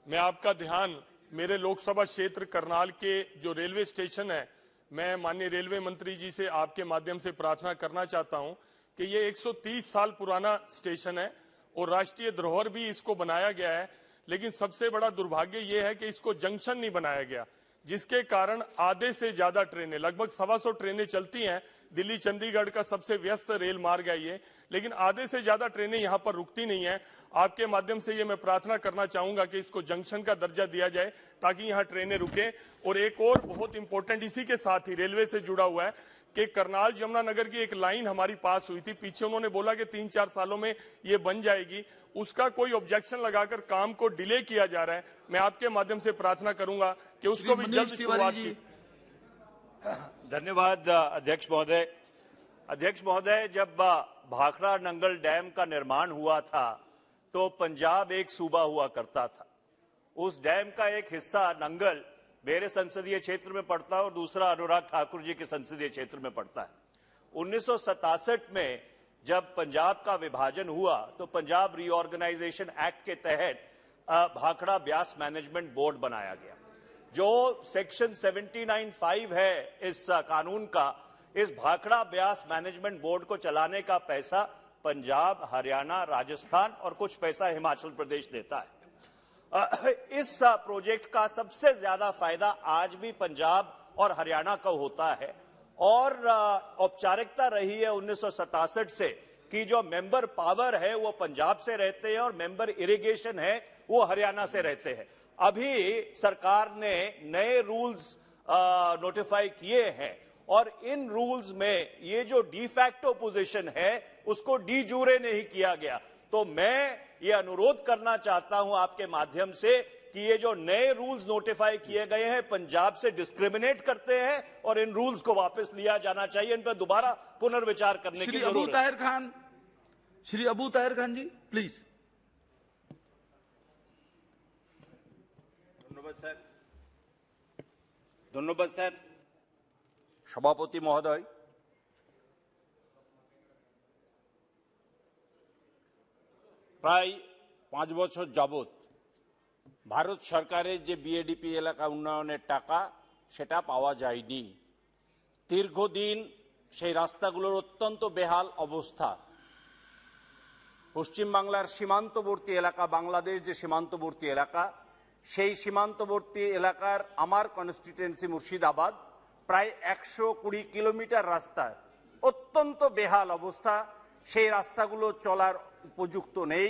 मैं आपका ध्यान मेरे लोकसभा क्षेत्र करनाल के जो railway station है, मैं माननीय रेलवे मंत्री जी से आपके माध्यम से प्रार्थना करना चाहता हूं कि ये 130 साल पुराना स्टेशन है और राष्ट्रीय धरोहर भी इसको बनाया गया है, लेकिन सबसे बड़ा दुर्भाग्य ये है कि इसको जंक्शन नहीं बनाया गया, जिसके कारण आधे से ज्यादा ट्रेनें, लगभग 125 ट्रेनें चलती हैं। दिल्ली चंडीगढ़ का सबसे व्यस्त रेल मार्ग है ये, लेकिन आधे से ज्यादा ट्रेनें यहाँ पर रुकती नहीं है। आपके माध्यम से ये मैं प्रार्थना करना चाहूंगा कि इसको जंक्शन का दर्जा दिया जाए ताकि यहाँ ट्रेनें रुके। और एक और बहुत इंपॉर्टेंट इसी के साथ ही रेलवे से जुड़ा हुआ है कि करनाल यमुनानगर की एक लाइन हमारी पास हुई थी, पीछे उन्होंने बोला कि 3-4 सालों में ये बन जाएगी, उसका कोई ऑब्जेक्शन लगाकर काम को डिले किया जा रहा है। मैं आपके माध्यम से प्रार्थना करूंगा कि उसको भी जल्द शुरुआत की। धन्यवाद अध्यक्ष महोदय। अध्यक्ष महोदय, जब भाखड़ा नंगल डैम का निर्माण हुआ था तो पंजाब एक सूबा हुआ करता था। उस डैम का एक हिस्सा नंगल मेरे संसदीय क्षेत्र में पड़ता है और दूसरा अनुराग ठाकुर जी के संसदीय क्षेत्र में पड़ता है। 1967 में जब पंजाब का विभाजन हुआ तो पंजाब रीऑर्गेनाइजेशन एक्ट के तहत भाखड़ा ब्यास मैनेजमेंट बोर्ड बनाया गया। जो सेक्शन 79(5) है इस कानून का, इस भाखड़ा ब्यास मैनेजमेंट बोर्ड को चलाने का पैसा पंजाब, हरियाणा, राजस्थान और कुछ पैसा हिमाचल प्रदेश देता है। इस प्रोजेक्ट का सबसे ज्यादा फायदा आज भी पंजाब और हरियाणा को होता है और औपचारिकता रही है 1967 से कि जो मेंबर पावर है वो पंजाब से रहते हैं और मेंबर इरिगेशन है वो हरियाणा से रहते हैं। अभी सरकार ने नए रूल्स नोटिफाई किए हैं और इन रूल्स में ये जो डिफैक्टो पोजीशन है उसको डी जूरे नहीं किया गया। तो मैं ये अनुरोध करना चाहता हूं आपके माध्यम से कि ये जो नए रूल्स नोटिफाई किए गए हैं पंजाब से डिस्क्रिमिनेट करते हैं और इन रूल्स को वापस लिया जाना चाहिए, इन पर दोबारा पुनर्विचार करने की जरूरत है। श्री अबू ताहिर खान जी प्लीज। ধন্যবাদ স্যার। সভাপতি মহোদয়, প্রায় 5 বছর যাবত ভারত সরকারের যে বিএডিপি এলাকা উন্নয়নের টাকা সেটা পাওয়া যায়নি। দীর্ঘদিন সেই রাস্তাগুলোর অত্যন্ত বেহাল অবস্থা। পশ্চিম বাংলার সীমান্তবর্তী এলাকা, বাংলাদেশ যে সীমান্তবর্তী এলাকা, সেই সীমান্তবর্তী এলাকার আমার কনস্টিটুয়েন্সি মুর্শিদাবাদ, প্রায় 120 কিলোমিটার রাস্তা অত্যন্ত বেহাল অবস্থা। সেই রাস্তাগুলো চলার উপযুক্ত নেই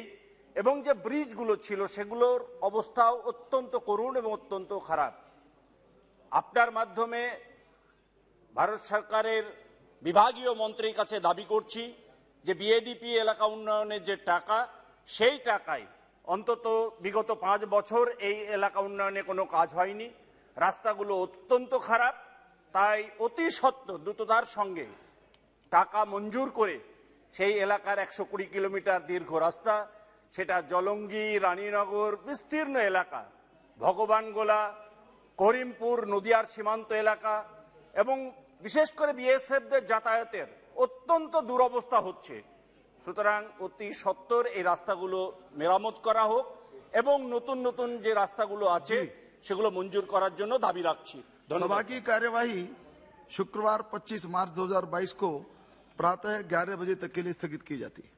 এবং যে ব্রিজগুলো ছিল সেগুলোর অবস্থাও অত্যন্ত করুণ এবং অত্যন্ত খারাপ। আপনার মাধ্যমে ভারত সরকারের বিভাগীয় মন্ত্রীর কাছে দাবি করছি যে বিএডিপি এলাকা উন্নয়নের যে টাকা, সেই টাকায় অন্তত বিগত 5 বছর এই এলাকা উন্নয়নে কোনো কাজ হয়নি, রাস্তাগুলো অত্যন্ত খারাপ। তাই অতি সত্বর দ্রুততার সঙ্গে টাকা মঞ্জুর করে সেই এলাকার 120 কিলোমিটার দীর্ঘ রাস্তা, সেটা জলঙ্গি, রানীনগর বিস্তীর্ণ এলাকা, ভগবানগোলা, করিমপুর, নদিয়ার সীমান্ত এলাকা এবং বিশেষ করে বিএসএফদের যাতায়াতের অত্যন্ত দুরবস্থা হচ্ছে। সুতরাং অতি সত্বর এই রাস্তাগুলো মেরামত করা হোক এবং নতুন নতুন যে রাস্তাগুলো আছে সেগুলো মঞ্জুর করার জন্য দাবি রাখছি। सभा की कार्यवाही शुक्रवार 25 मार्च 2022 को प्रातः 11 बजे तक के लिए स्थगित की जाती है।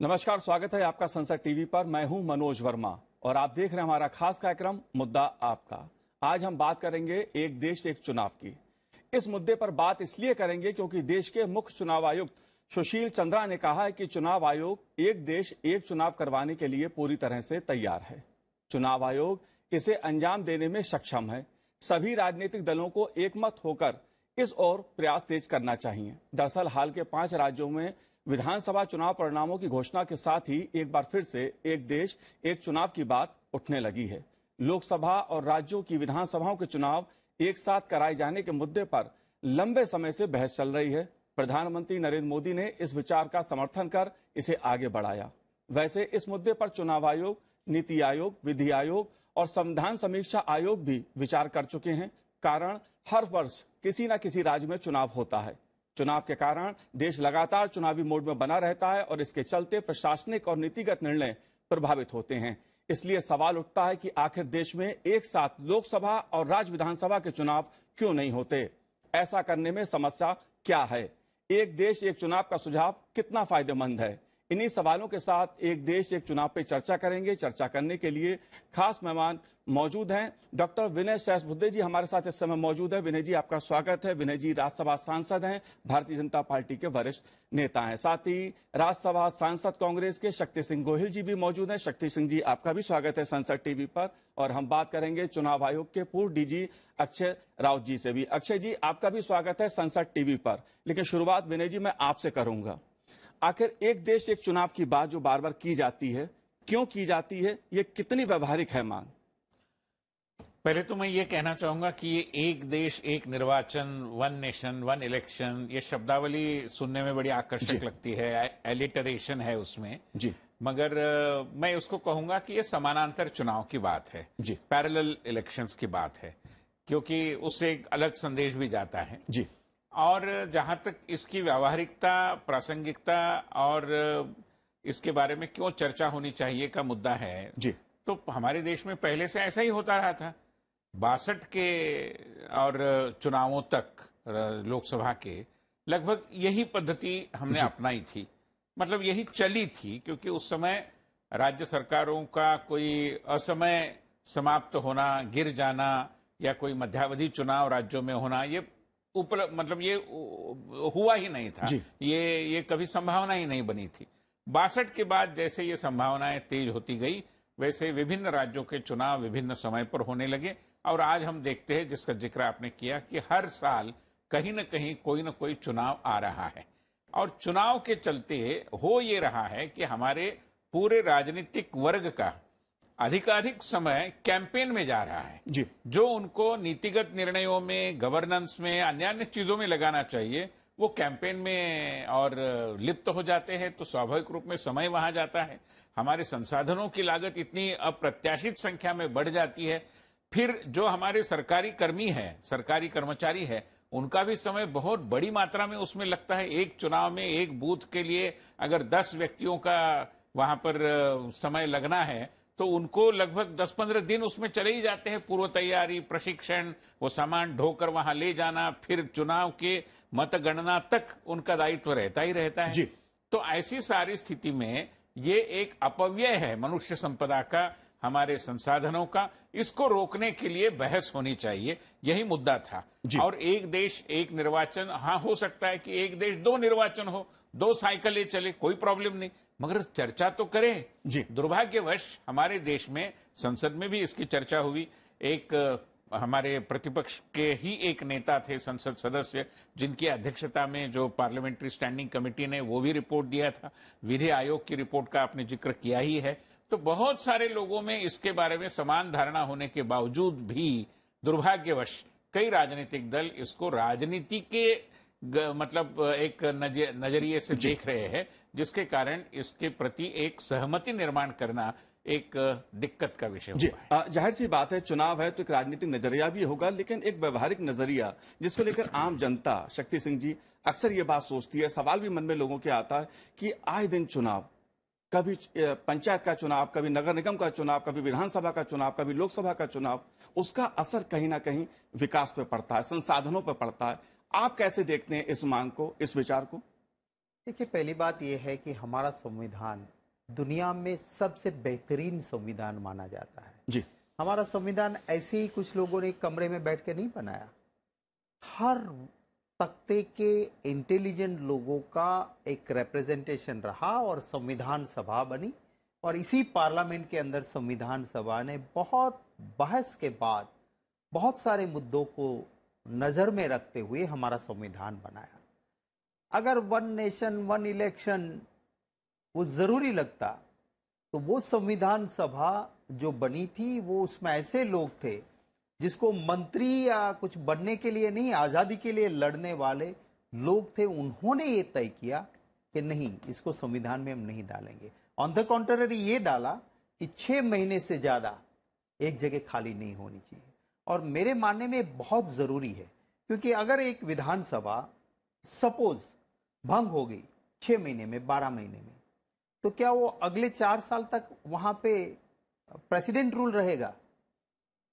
नमस्कार, स्वागत है आपका संसद टीवी पर। मैं हूं मनोज वर्मा और आप देख रहे हैं हमारा खास कार्यक्रम मुद्दा आपका। आज हम बात करेंगे एक देश एक चुनाव की। इस मुद्दे पर बात इसलिए करेंगे क्योंकि देश के मुख्य चुनाव आयुक्त सुशील चंद्रा ने कहा है कि चुनाव आयोग एक देश एक चुनाव करवाने के लिए पूरी तरह से तैयार है। चुनाव आयोग इसे अंजाम देने में सक्षम है। सभी राजनीतिक दलों को एकमत होकर इस ओर प्रयास तेज करना चाहिए। दरअसल हाल के 5 राज्यों में विधानसभा चुनाव परिणामों की घोषणा के साथ ही एक बार फिर से एक देश एक चुनाव की बात उठने लगी है। लोकसभा और राज्यों की विधानसभाओं के चुनाव एक साथ कराए जाने के मुद्दे पर लंबे समय से बहस चल रही है। प्रधानमंत्री नरेंद्र मोदी ने इस विचार का समर्थन कर इसे आगे बढ़ाया। वैसे इस मुद्दे पर चुनाव आयोग, नीति आयोग, विधि आयोग और संविधान समीक्षा आयोग भी विचार कर चुके हैं। कारण हर वर्ष किसी न किसी राज्य में चुनाव होता है। चुनाव के कारण देश लगातार चुनावी मोड में बना रहता है और इसके चलते प्रशासनिक और नीतिगत निर्णय प्रभावित होते हैं। इसलिए सवाल उठता है कि आखिर देश में एक साथ लोकसभा और राज्य विधानसभा के चुनाव क्यों नहीं होते? ऐसा करने में समस्या क्या है? एक देश एक चुनाव का सुझाव कितना फायदेमंद है? इन्हीं सवालों के साथ एक देश एक चुनाव पे चर्चा करेंगे। चर्चा करने के लिए खास मेहमान मौजूद हैं। डॉक्टर विनय सहस्त्रबुद्धे जी हमारे साथ इस समय मौजूद है। विनय जी, आपका स्वागत है। विनय जी राज्यसभा सांसद हैं, भारतीय जनता पार्टी के वरिष्ठ नेता हैं। साथ ही राज्यसभा सांसद कांग्रेस के शक्ति सिंह गोहिल जी भी मौजूद हैं। शक्ति सिंह जी, आपका भी स्वागत है संसद टीवी पर। और हम बात करेंगे चुनाव आयोग के पूर्व डीजी अक्षय राउत जी से भी। अक्षय जी, आपका भी स्वागत है संसद टीवी पर। लेकिन शुरुआत विनय जी मैं आपसे करूंगा। आखिर एक देश एक चुनाव की बात जो बार बार की जाती है, क्यों की जाती है? ये कितनी व्यवहारिक है मांग? पहले तो मैं ये कहना चाहूंगा कि ये एक देश एक निर्वाचन, वन नेशन वन इलेक्शन, ये शब्दावली सुनने में बड़ी आकर्षक लगती है, एलिटरेशन है उसमें जी। मगर मैं उसको कहूंगा कि ये समानांतर चुनाव की बात है जी, पैरेलल इलेक्शंस की बात है, क्योंकि उससे एक अलग संदेश भी जाता है जी। और जहां तक इसकी व्यावहारिकता, प्रासंगिकता और इसके बारे में क्यों चर्चा होनी चाहिए का मुद्दा है जी, तो हमारे देश में पहले से ऐसा ही होता रहा था। 62 के और चुनावों तक लोकसभा के लगभग यही पद्धति हमने अपनाई थी, मतलब यही चली थी, क्योंकि उस समय राज्य सरकारों का कोई असमय समाप्त होना, गिर जाना या कोई मध्यावधि चुनाव राज्यों में होना, ये मतलब ये हुआ ही नहीं था। ये कभी संभावना ही नहीं बनी थी। 62 के बाद जैसे ये संभावनाएं तेज होती गई, वैसे विभिन्न राज्यों के चुनाव विभिन्न समय पर होने लगे। और आज हम देखते हैं, जिसका जिक्र आपने किया, कि हर साल कहीं न कहीं कोई न कोई चुनाव आ रहा है। और चुनाव के चलते हो ये रहा है कि हमारे पूरे राजनीतिक वर्ग का अधिकाधिक समय कैंपेन में जा रहा है जी। जो उनको नीतिगत निर्णयों में, गवर्नेंस में, अन्य चीजों में लगाना चाहिए, वो कैंपेन में और लिप्त हो जाते हैं। तो स्वाभाविक रूप में समय वहां जाता है। हमारे संसाधनों की लागत इतनी अप्रत्याशित संख्या में बढ़ जाती है। फिर जो हमारे सरकारी कर्मी है, सरकारी कर्मचारी है, उनका भी समय बहुत बड़ी मात्रा में उसमें लगता है। एक चुनाव में एक बूथ के लिए अगर 10 व्यक्तियों का वहां पर समय लगना है, तो उनको लगभग 10-15 दिन उसमें चले ही जाते हैं। पूर्व तैयारी, प्रशिक्षण, वो सामान ढोकर वहां ले जाना, फिर चुनाव के मतगणना तक उनका दायित्व रहता ही रहता है जी। तो ऐसी सारी स्थिति में ये एक अपव्यय है मनुष्य संपदा का, हमारे संसाधनों का। इसको रोकने के लिए बहस होनी चाहिए, यही मुद्दा था। और एक देश एक निर्वाचन, हाँ हो सकता है कि एक देश 2 निर्वाचन हो, 2 साइकिलें चले, कोई प्रॉब्लम नहीं, मगर चर्चा तो करें जी। दुर्भाग्यवश हमारे देश में संसद में भी इसकी चर्चा हुई। एक हमारे प्रतिपक्ष के ही एक नेता थे, संसद सदस्य, जिनकी अध्यक्षता में जो पार्लियामेंट्री स्टैंडिंग कमेटी ने वो भी रिपोर्ट दिया था। विधि आयोग की रिपोर्ट का आपने जिक्र किया ही है। तो बहुत सारे लोगों में इसके बारे में समान धारणा होने के बावजूद भी दुर्भाग्यवश कई राजनीतिक दल इसको राजनीति के मतलब एक नजरिए से देख रहे हैं, जिसके कारण इसके प्रति एक सहमति निर्माण करना एक दिक्कत का विषय हुआ है। जाहिर सी बात है, चुनाव है तो एक राजनीतिक नजरिया भी होगा, लेकिन एक व्यवहारिक नजरिया जिसको लेकर आम जनता, शक्ति सिंह जी, अक्सर ये बात सोचती है, सवाल भी मन में लोगों के आता है कि आए दिन चुनाव, कभी पंचायत का चुनाव, कभी नगर निगम का चुनाव, कभी विधानसभा का चुनाव, कभी लोकसभा का चुनाव, उसका असर कहीं ना कहीं विकास पे पड़ता है, संसाधनों पे पड़ता है। आप कैसे देखते हैं इस मांग को, इस विचार को? देखिए, पहली बात यह है कि हमारा संविधान दुनिया में सबसे बेहतरीन संविधान माना जाता है जी। हमारा संविधान ऐसे ही कुछ लोगों ने एक कमरे में बैठ के नहीं बनाया। हर तख्ते के इंटेलिजेंट लोगों का एक रिप्रेजेंटेशन रहा और संविधान सभा बनी, और इसी पार्लियामेंट के अंदर संविधान सभा ने बहुत बहस के बाद बहुत सारे मुद्दों को नजर में रखते हुए हमारा संविधान बनाया। अगर वन नेशन वन इलेक्शन वो जरूरी लगता तो वो संविधान सभा जो बनी थी वो उसमें ऐसे लोग थे जिसको मंत्री या कुछ बनने के लिए नहीं, आजादी के लिए लड़ने वाले लोग थे। उन्होंने ये तय किया कि नहीं, इसको संविधान में हम नहीं डालेंगे। ऑन द कॉन्ट्ररी ये डाला कि 6 महीने से ज्यादा एक जगह खाली नहीं होनी चाहिए, और मेरे मानने में बहुत जरूरी है, क्योंकि अगर एक विधानसभा सपोज भंग हो गई 6 महीने में, 12 महीने में, तो क्या वो अगले 4 साल तक वहां पे प्रेसिडेंट रूल रहेगा?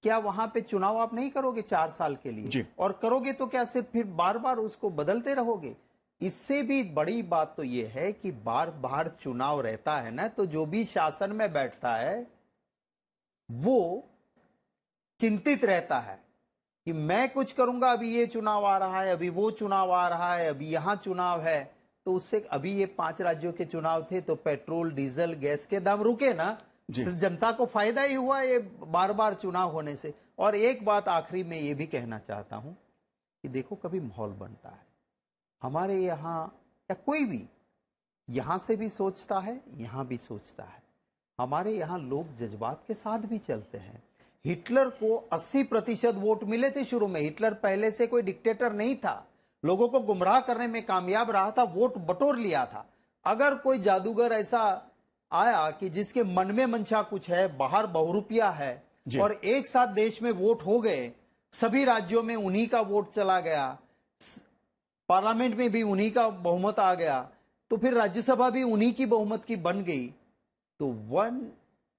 क्या वहां पे चुनाव आप नहीं करोगे 4 साल के लिए? और करोगे तो क्या सिर्फ फिर बार बार उसको बदलते रहोगे? इससे भी बड़ी बात तो ये है कि बार बार चुनाव रहता है ना, तो जो भी शासन में बैठता है वो चिंतित रहता है कि मैं कुछ करूंगा, अभी ये चुनाव आ रहा है, अभी वो चुनाव आ रहा है, अभी यहां चुनाव है, तो उससे अभी ये 5 राज्यों के चुनाव थे तो पेट्रोल डीजल गैस के दाम रुके ना, जनता को फायदा ही हुआ ये बार बार चुनाव होने से। और एक बात आखिरी में ये भी कहना चाहता हूं कि देखो, कभी माहौल बनता है हमारे यहाँ, या कोई भी यहां से भी सोचता है, यहां भी सोचता है। हमारे यहाँ लोग जज्बात के साथ भी चलते हैं। हिटलर को 80% वोट मिले थे शुरू में। हिटलर पहले से कोई डिक्टेटर नहीं था, लोगों को गुमराह करने में कामयाब रहा था, वोट बटोर लिया था। अगर कोई जादूगर ऐसा आया कि जिसके मन में मंशा कुछ है, बाहर बहुरूपिया है, और एक साथ देश में वोट हो गए, सभी राज्यों में उन्हीं का वोट चला गया, पार्लियामेंट में भी उन्हीं का बहुमत आ गया, तो फिर राज्यसभा भी उन्हीं की बहुमत की बन गई, तो वन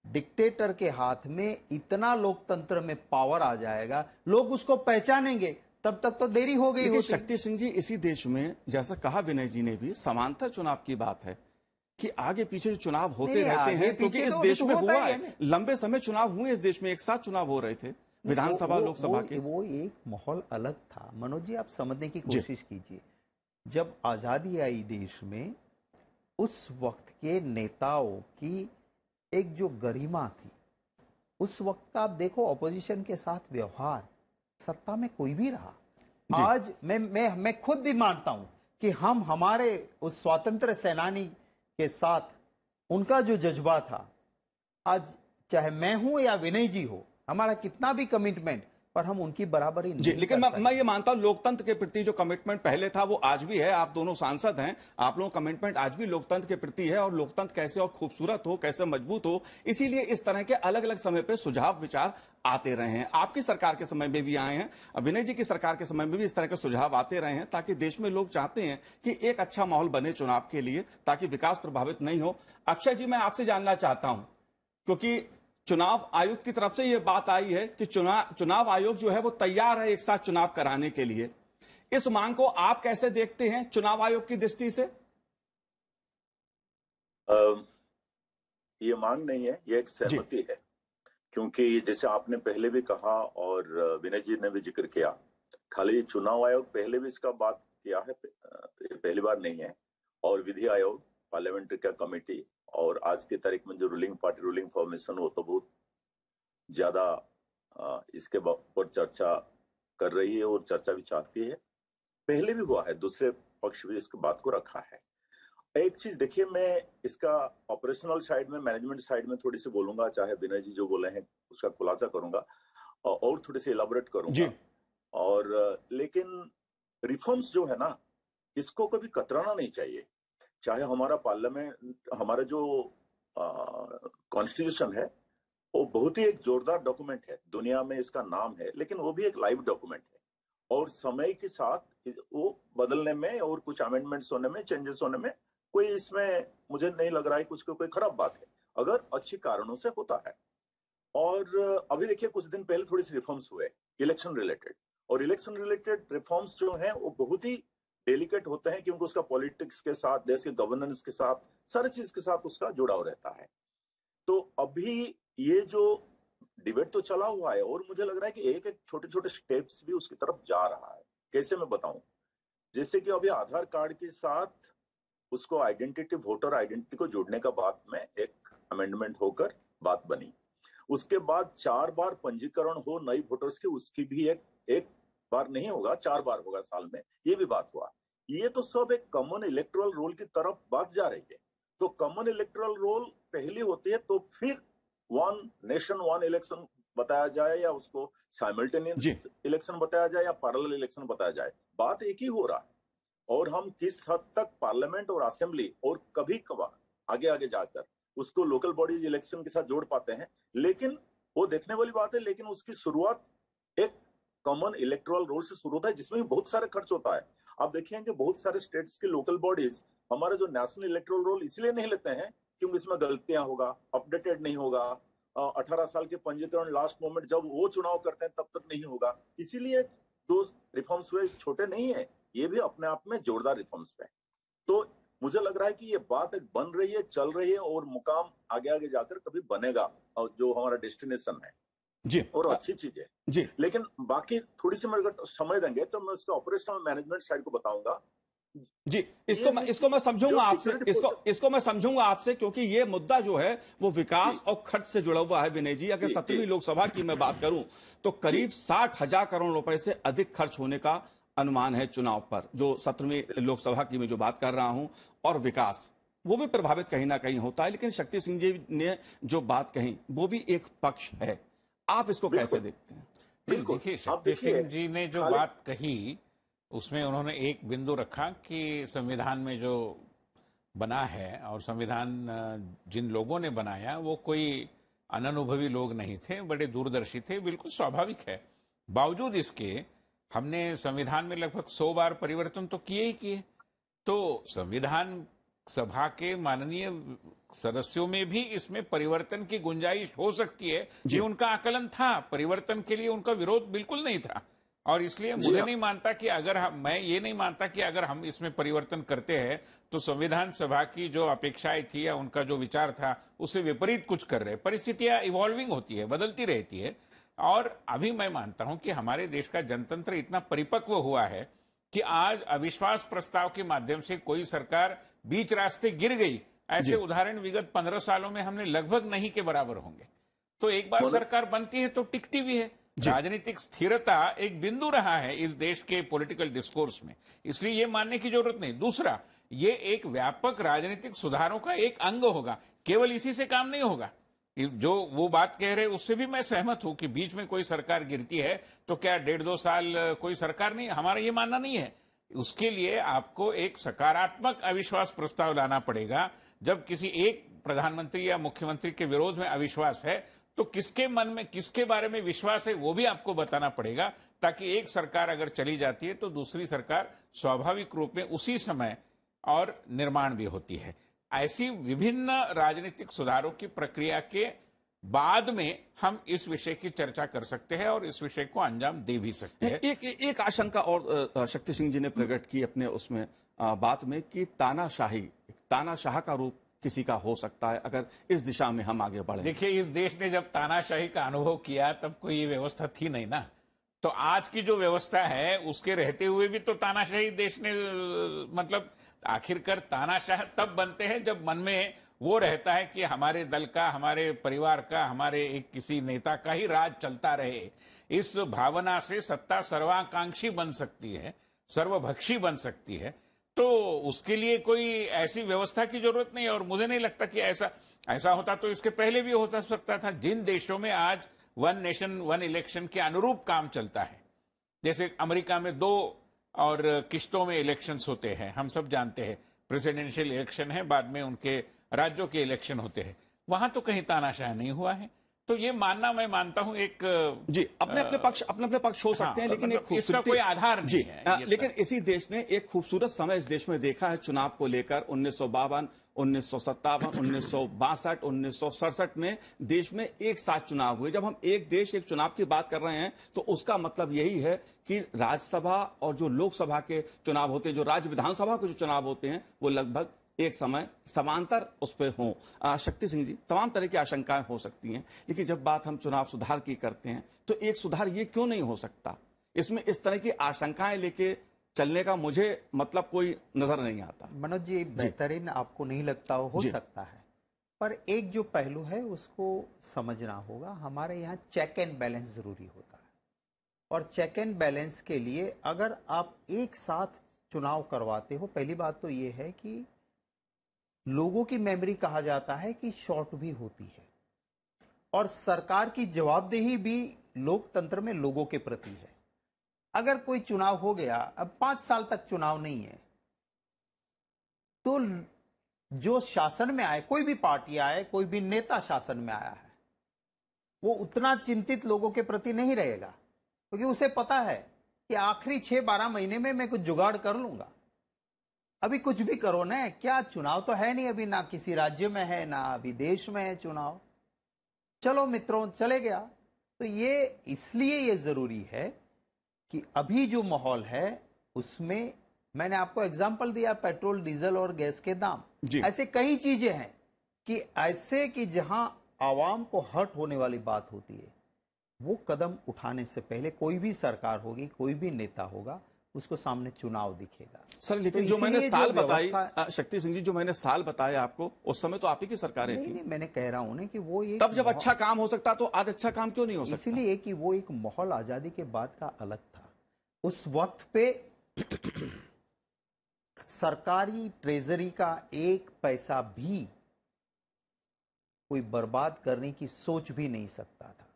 डिक्टेटर के हाथ में इतना लोकतंत्र में पावर आ जाएगा, लोग उसको पहचानेंगे, तब तक तो देरी हो गई होती। शक्ति सिंह जी, इसी देश में जैसा कहा विनय जी ने भी, समांतर चुनाव की बात है कि आगे पीछे जो चुनाव होते रहते हैं, क्योंकि इस देश में हुआ है, लंबे समय चुनाव हुए इस देश में, एक साथ चुनाव हो रहे थे, विधानसभा लोकसभा के। वो एक माहौल अलग था। मनोज जी, आप समझने की कोशिश कीजिए, जब आजादी आई देश में, उस वक्त के नेताओं की एक जो गरिमा थी, उस वक्त का आप देखो ऑपोजिशन के साथ व्यवहार, सत्ता में कोई भी रहा। आज मैं खुद भी मानता हूं कि हम हमारे उस स्वतंत्र सेनानी के साथ उनका जो जज्बा था, आज चाहे मैं हूं या विनय जी हो, हमारा कितना भी कमिटमेंट, पर हम उनकी बराबरी नहीं। लेकिन मैं ये मानता हूं लोकतंत्र के प्रति जो कमिटमेंट पहले था वो आज भी है। आप दोनों सांसद हैं, आप लोगों का कमिटमेंट आज भी लोकतंत्र के प्रति है, और लोकतंत्र कैसे और खूबसूरत हो, कैसे मजबूत हो, इसीलिए इस तरह के अलग अलग समय पे सुझाव विचार आते रहे हैं। आपकी सरकार के समय में भी आए हैं, विनय जी की सरकार के समय में भी इस तरह के सुझाव आते रहे हैं, ताकि देश में लोग चाहते हैं कि एक अच्छा माहौल बने चुनाव के लिए, ताकि विकास प्रभावित नहीं हो। अक्षय जी, मैं आपसे जानना चाहता हूं, क्योंकि चुनाव आयोग की तरफ से यह बात आई है कि चुनाव आयोग जो है वो तैयार है एक साथ चुनाव कराने के लिए, इस मांग को आप कैसे देखते हैं चुनाव आयोग की दृष्टि से? ये मांग नहीं है, ये एक सहमति है, क्योंकि जैसे आपने पहले भी कहा और विनय जी ने भी जिक्र किया, खाली चुनाव आयोग पहले भी इसका बात किया है, पहली बार नहीं है। और विधि आयोग, पार्लियामेंट्री का कमेटी, और आज की तारीख में जो रूलिंग पार्टी, रूलिंग फॉर्मेशन, वो तो बहुत ज्यादा इसके ऊपर चर्चा कर रही है और चर्चा भी चाहती है। पहले भी हुआ है, दूसरे पक्ष भी इसकी बात को रखा है। एक चीज देखिए, मैं इसका ऑपरेशनल साइड में, मैनेजमेंट साइड में थोड़ी सी बोलूंगा, चाहे विनय जी जो बोले हैं उसका खुलासा करूंगा और थोड़ी सी इलाबोरेट करूंगा। और लेकिन रिफॉर्म्स जो है ना, इसको कभी कतराना नहीं चाहिए। चाहे हमारा पार्लियामेंट, हमारा जो कॉन्स्टिट्यूशन है, वो बहुत ही एक जोरदार डॉक्यूमेंट है, दुनिया में इसका नाम है, लेकिन वो भी एक लाइव डॉक्यूमेंट है, और समय के साथ वो बदलने में और कुछ अमेंडमेंट्स होने में, चेंजेस होने में कोई इसमें मुझे नहीं लग रहा है कुछ कोई खराब बात है, अगर अच्छी कारणों से होता है। और अभी देखिए, कुछ दिन पहले थोड़ी सी रिफॉर्म्स हुए इलेक्शन रिलेटेड, और इलेक्शन रिलेटेड रिफॉर्म्स जो हैं वो बहुत ही डेलिकेट होते हैं क्योंकि उसका पॉलिटिक्स के साथ, देश के गवर्नेंस के साथ, सारी चीज के साथ उसका जुड़ाव रहता है। तो अभी ये जो डिबेट तो चला हुआ है और मुझे लग रहा है कि एक एक छोटे छोटे स्टेप्स भी उसकी तरफ जा रहा है। कैसे मैं बताऊं, जैसे कि अभी आधार कार्ड के साथ उसको आइडेंटिटी, वोटर आइडेंटिटी को जोड़ने का बात में एक अमेंडमेंट होकर बात बनी। उसके बाद 4 बार पंजीकरण हो नई वोटर्स के, उसकी भी एक बार नहीं होगा, 4 बार होगा साल में, ये भी बात हुआ। ये तो सब एक कॉमन इलेक्टोरल रोल की तरफ बात जा रही है। तो कॉमन इलेक्टोरल रोल पहली होती है, तो फिर वन नेशन वन इलेक्शन बताया जाए या उसको साइमल्टेनियस इलेक्शन बताया जाए या पैरेलल इलेक्शन बताया जाए, बात एक ही हो रहा है। और हम किस हद तक पार्लियामेंट और असेंबली और कभी कभार आगे आगे जाकर उसको लोकल बॉडीज इलेक्शन के साथ जोड़ पाते हैं, लेकिन वो देखने वाली बात है। लेकिन उसकी शुरुआत एक कॉमन इलेक्टोरल रोल से शुरू होता है, जिसमें भी बहुत सारे खर्च होता है। आप देखिए कि बहुत सारे स्टेट्स के लोकल बॉडीज हमारे जो नेशनल इलेक्टोरल रोल इसलिए नहीं लेते हैं क्योंकि इसमें गलतियां होगा, अपडेटेड नहीं होगा, 18 साल के पंजीकरण लास्ट मोमेंट जब वो चुनाव करते हैं तब तक नहीं होगा। इसीलिए दो रिफॉर्म्स हुए, छोटे नहीं है, ये भी अपने आप में जोरदार रिफॉर्म्स पे। तो मुझे लग रहा है कि ये बात एक बन रही है, चल रही है और मुकाम आगे आगे जाकर कभी बनेगा, और जो हमारा डेस्टिनेशन है जी, और अच्छी चीज है जी। लेकिन बाकी थोड़ी सी मेरे को समय देंगे तो मैं उसका ऑपरेशनल मैनेजमेंट साइड को बताऊंगा जी। इसको मैं समझूंगा आपसे, इसको मैं समझूंगा आपसे, क्योंकि ये मुद्दा जो है वो विकास और खर्च से जुड़ा हुआ है। विनय जी, अगर 17वीं लोकसभा की मैं बात करूं तो करीब 60,000 करोड़ रुपए से अधिक खर्च होने का अनुमान है चुनाव पर, जो 17वीं लोकसभा की मैं जो बात कर रहा हूं। और विकास वो भी प्रभावित कहीं ना कहीं होता है, लेकिन शक्ति सिंह जी ने जो बात कही वो भी एक पक्ष है। आप इसको कैसे देखते हैं? देखिए, शक्ति सिंह जी ने जो बात कही उसमें उन्होंने एक बिंदु रखा कि संविधान में जो बना है और संविधान जिन लोगों ने बनाया वो कोई अननुभवी लोग नहीं थे, बड़े दूरदर्शी थे, बिल्कुल स्वाभाविक है। बावजूद इसके हमने संविधान में लगभग 100 बार परिवर्तन तो किए ही किए। तो संविधान सभा के माननीय सदस्यों में भी इसमें परिवर्तन की गुंजाइश हो सकती है, ये उनका आकलन था। परिवर्तन के लिए उनका विरोध बिल्कुल नहीं था। और इसलिए मुझे नहीं मानता कि मैं ये नहीं मानता कि अगर हम इसमें परिवर्तन करते हैं तो संविधान सभा की जो अपेक्षाएं थी या उनका जो विचार था उससे विपरीत कुछ कर रहे। परिस्थितियां इवॉल्विंग होती है, बदलती रहती है। और अभी मैं मानता हूं कि हमारे देश का जनतंत्र इतना परिपक्व हुआ है कि आज अविश्वास प्रस्ताव के माध्यम से कोई सरकार बीच रास्ते गिर गई, ऐसे उदाहरण विगत 15 सालों में हमने लगभग नहीं के बराबर होंगे। तो एक बार सरकार बनती है तो टिकती भी है। राजनीतिक स्थिरता एक बिंदु रहा है इस देश के पॉलिटिकल डिस्कोर्स में, इसलिए ये मानने की जरूरत नहीं। दूसरा, ये एक व्यापक राजनीतिक सुधारों का एक अंग होगा, केवल इसी से काम नहीं होगा। जो वो बात कह रहे उससे भी मैं सहमत हूं कि बीच में कोई सरकार गिरती है तो क्या 1.5-2 साल कोई सरकार नहीं, हमारा ये मानना नहीं है। उसके लिए आपको एक सकारात्मक अविश्वास प्रस्ताव लाना पड़ेगा। जब किसी एक प्रधानमंत्री या मुख्यमंत्री के विरोध में अविश्वास है तो किसके मन में किसके बारे में विश्वास है वो भी आपको बताना पड़ेगा, ताकि एक सरकार अगर चली जाती है तो दूसरी सरकार स्वाभाविक रूप में उसी समय और निर्माण भी होती है। ऐसी विभिन्न राजनीतिक सुधारों की प्रक्रिया के बाद में हम इस विषय की चर्चा कर सकते हैं और इस विषय को अंजाम दे भी सकते हैं। एक आशंका और शक्ति सिंह जी ने प्रकट की अपने उसमें बात में कि तानाशाह का रूप किसी का हो सकता है अगर इस दिशा में हम आगे बढ़े। देखिए, इस देश ने जब तानाशाही का अनुभव किया तब कोई ये व्यवस्था थी नहीं ना। तो आज की जो व्यवस्था है उसके रहते हुए भी तो तानाशाही देश ने, मतलब आखिरकार तानाशाह तब बनते हैं जब मन में वो रहता है कि हमारे दल का, हमारे परिवार का, हमारे एक किसी नेता का ही राज चलता रहे। इस भावना से सत्ता सर्वाकांक्षी बन सकती है, सर्वभक्षी बन सकती है। तो उसके लिए कोई ऐसी व्यवस्था की जरूरत नहीं। और मुझे नहीं लगता कि ऐसा होता तो इसके पहले भी हो सकता था। जिन देशों में आज 1 नेशन 1 इलेक्शन के अनुरूप काम चलता है, जैसे अमेरिका में 2 और किश्तों में इलेक्शंस होते हैं, हम सब जानते हैं। प्रेसिडेंशियल इलेक्शन है, बाद में उनके राज्यों के इलेक्शन होते हैं। वहां तो कहीं तानाशाह नहीं हुआ है। तो ये मानना मैं मानता हूं एक जी अपने अपने पक्ष हो सकते हैं, लेकिन एक मतलब इसका कोई आधार नहीं है। लेकिन इसी देश ने एक खूबसूरत समय इस देश में देखा है चुनाव को लेकर। 1952, 1957, 1962, 1967 में देश में एक साथ चुनाव हुए। जब हम एक देश एक चुनाव की बात कर रहे हैं तो उसका मतलब यही है कि राज्यसभा और जो लोकसभा के चुनाव होते हैं, जो राज्य विधानसभा के जो चुनाव होते हैं, वो लगभग एक समय समांतर उस पर हों। शक्ति सिंह जी, तमाम तरह की आशंकाएं हो सकती हैं, लेकिन जब बात हम चुनाव सुधार की करते हैं तो एक सुधार ये क्यों नहीं हो सकता? इसमें इस तरह की आशंकाएं लेके चलने का मुझे मतलब कोई नजर नहीं आता। मनोज जी, बेहतरीन आपको नहीं लगता हो सकता है, पर एक जो पहलू है उसको समझना होगा। हमारे यहाँ चेक एंड बैलेंस जरूरी होता है, और चेक एंड बैलेंस के लिए अगर आप एक साथ चुनाव करवाते हो, पहली बात तो ये है कि लोगों की मेमोरी कहा जाता है कि शॉर्ट भी होती है, और सरकार की जवाबदेही भी लोकतंत्र में लोगों के प्रति है। अगर कोई चुनाव हो गया, अब 5 साल तक चुनाव नहीं है, तो जो शासन में आए, कोई भी पार्टी आए, कोई भी नेता शासन में आया है, वो उतना चिंतित लोगों के प्रति नहीं रहेगा, क्योंकि उसे पता है कि आखिरी 6-12 महीने में मैं कुछ जुगाड़ कर लूंगा। अभी कुछ भी करो ना, क्या चुनाव तो है नहीं अभी, ना किसी राज्य में है, ना अभी देश में है चुनाव। चलो मित्रों, चले गया। तो ये इसलिए ये जरूरी है कि अभी जो माहौल है उसमें, मैंने आपको एग्जांपल दिया पेट्रोल, डीजल और गैस के दाम, ऐसे कई चीजें हैं कि ऐसे कि जहां आवाम को हर्ट होने वाली बात होती है, वो कदम उठाने से पहले कोई भी सरकार होगी, कोई भी नेता होगा, उसको सामने चुनाव दिखेगा। सर लेकिन तो जो मैंने साल बताई, शक्ति सिंह जी, जो मैंने साल बताया आपको, उस समय तो आप ही की सरकारें थी। नहीं, मैंने कह रहा हूं ना कि वो एक तब जब अच्छा काम हो सकता तो आज अच्छा काम क्यों नहीं हो सकता? इसीलिए कि वो एक माहौल आजादी के बाद का अलग था। उस वक्त पे सरकारी ट्रेजरी का एक पैसा भी कोई बर्बाद करने की सोच भी नहीं सकता था।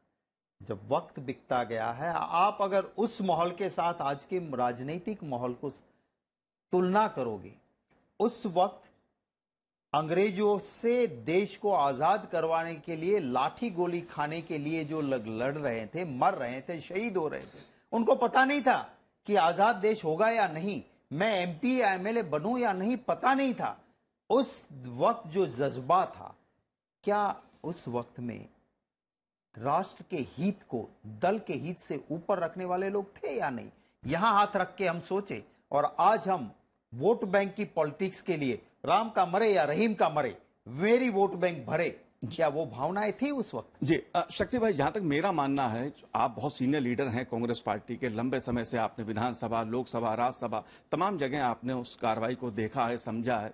जब वक्त बीतता गया है, आप अगर उस माहौल के साथ आज के राजनीतिक माहौल को तुलना करोगे, उस वक्त अंग्रेजों से देश को आजाद करवाने के लिए लाठी गोली खाने के लिए जो लड़ रहे थे, मर रहे थे, शहीद हो रहे थे, उनको पता नहीं था कि आजाद देश होगा या नहीं, मैं एमपी या एमएलए बनूं या नहीं, पता नहीं था। उस वक्त जो जज्बा था, क्या उस वक्त में राष्ट्र के हित को दल के हित से ऊपर रखने वाले लोग थे या नहीं? यहां हाथ रख के हम सोचे, और आज हम वोट बैंक की पॉलिटिक्स के लिए राम का मरे या रहीम का मरे, मेरी वोट बैंक भरे, क्या वो भावनाएं थी उस वक्त? जी शक्ति भाई, जहां तक मेरा मानना है, आप बहुत सीनियर लीडर हैं कांग्रेस पार्टी के, लंबे समय से आपने विधानसभा, लोकसभा, राज्यसभा, तमाम जगह आपने उस कार्रवाई को देखा है, समझा है।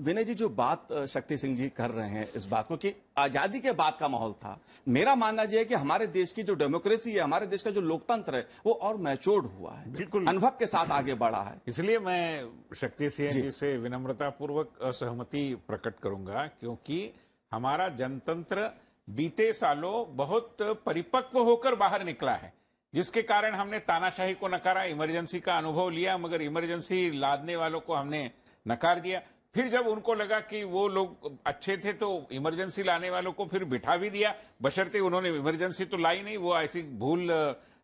विनय जी, जो बात शक्ति सिंह जी कर रहे हैं इस बात को कि आजादी के बाद का माहौल था, मेरा मानना यह है कि हमारे देश की जो डेमोक्रेसी है, हमारे देश का जो लोकतंत्र है, वो और मैच्योर्ड हुआ है, बिल्कुल अनुभव के साथ आगे बढ़ा है। इसलिए मैं शक्ति सिंह जी से विनम्रतापूर्वक असहमति प्रकट करूंगा, क्योंकि हमारा जनतंत्र बीते सालों बहुत परिपक्व होकर बाहर निकला है, जिसके कारण हमने तानाशाही को नकारा, इमरजेंसी का अनुभव लिया, मगर इमरजेंसी लादने वालों को हमने नकार दिया। फिर जब उनको लगा कि वो लोग अच्छे थे तो इमरजेंसी लाने वालों को फिर बिठा भी दिया, बशर्ते उन्होंने इमरजेंसी तो लाई नहीं, वो ऐसी भूल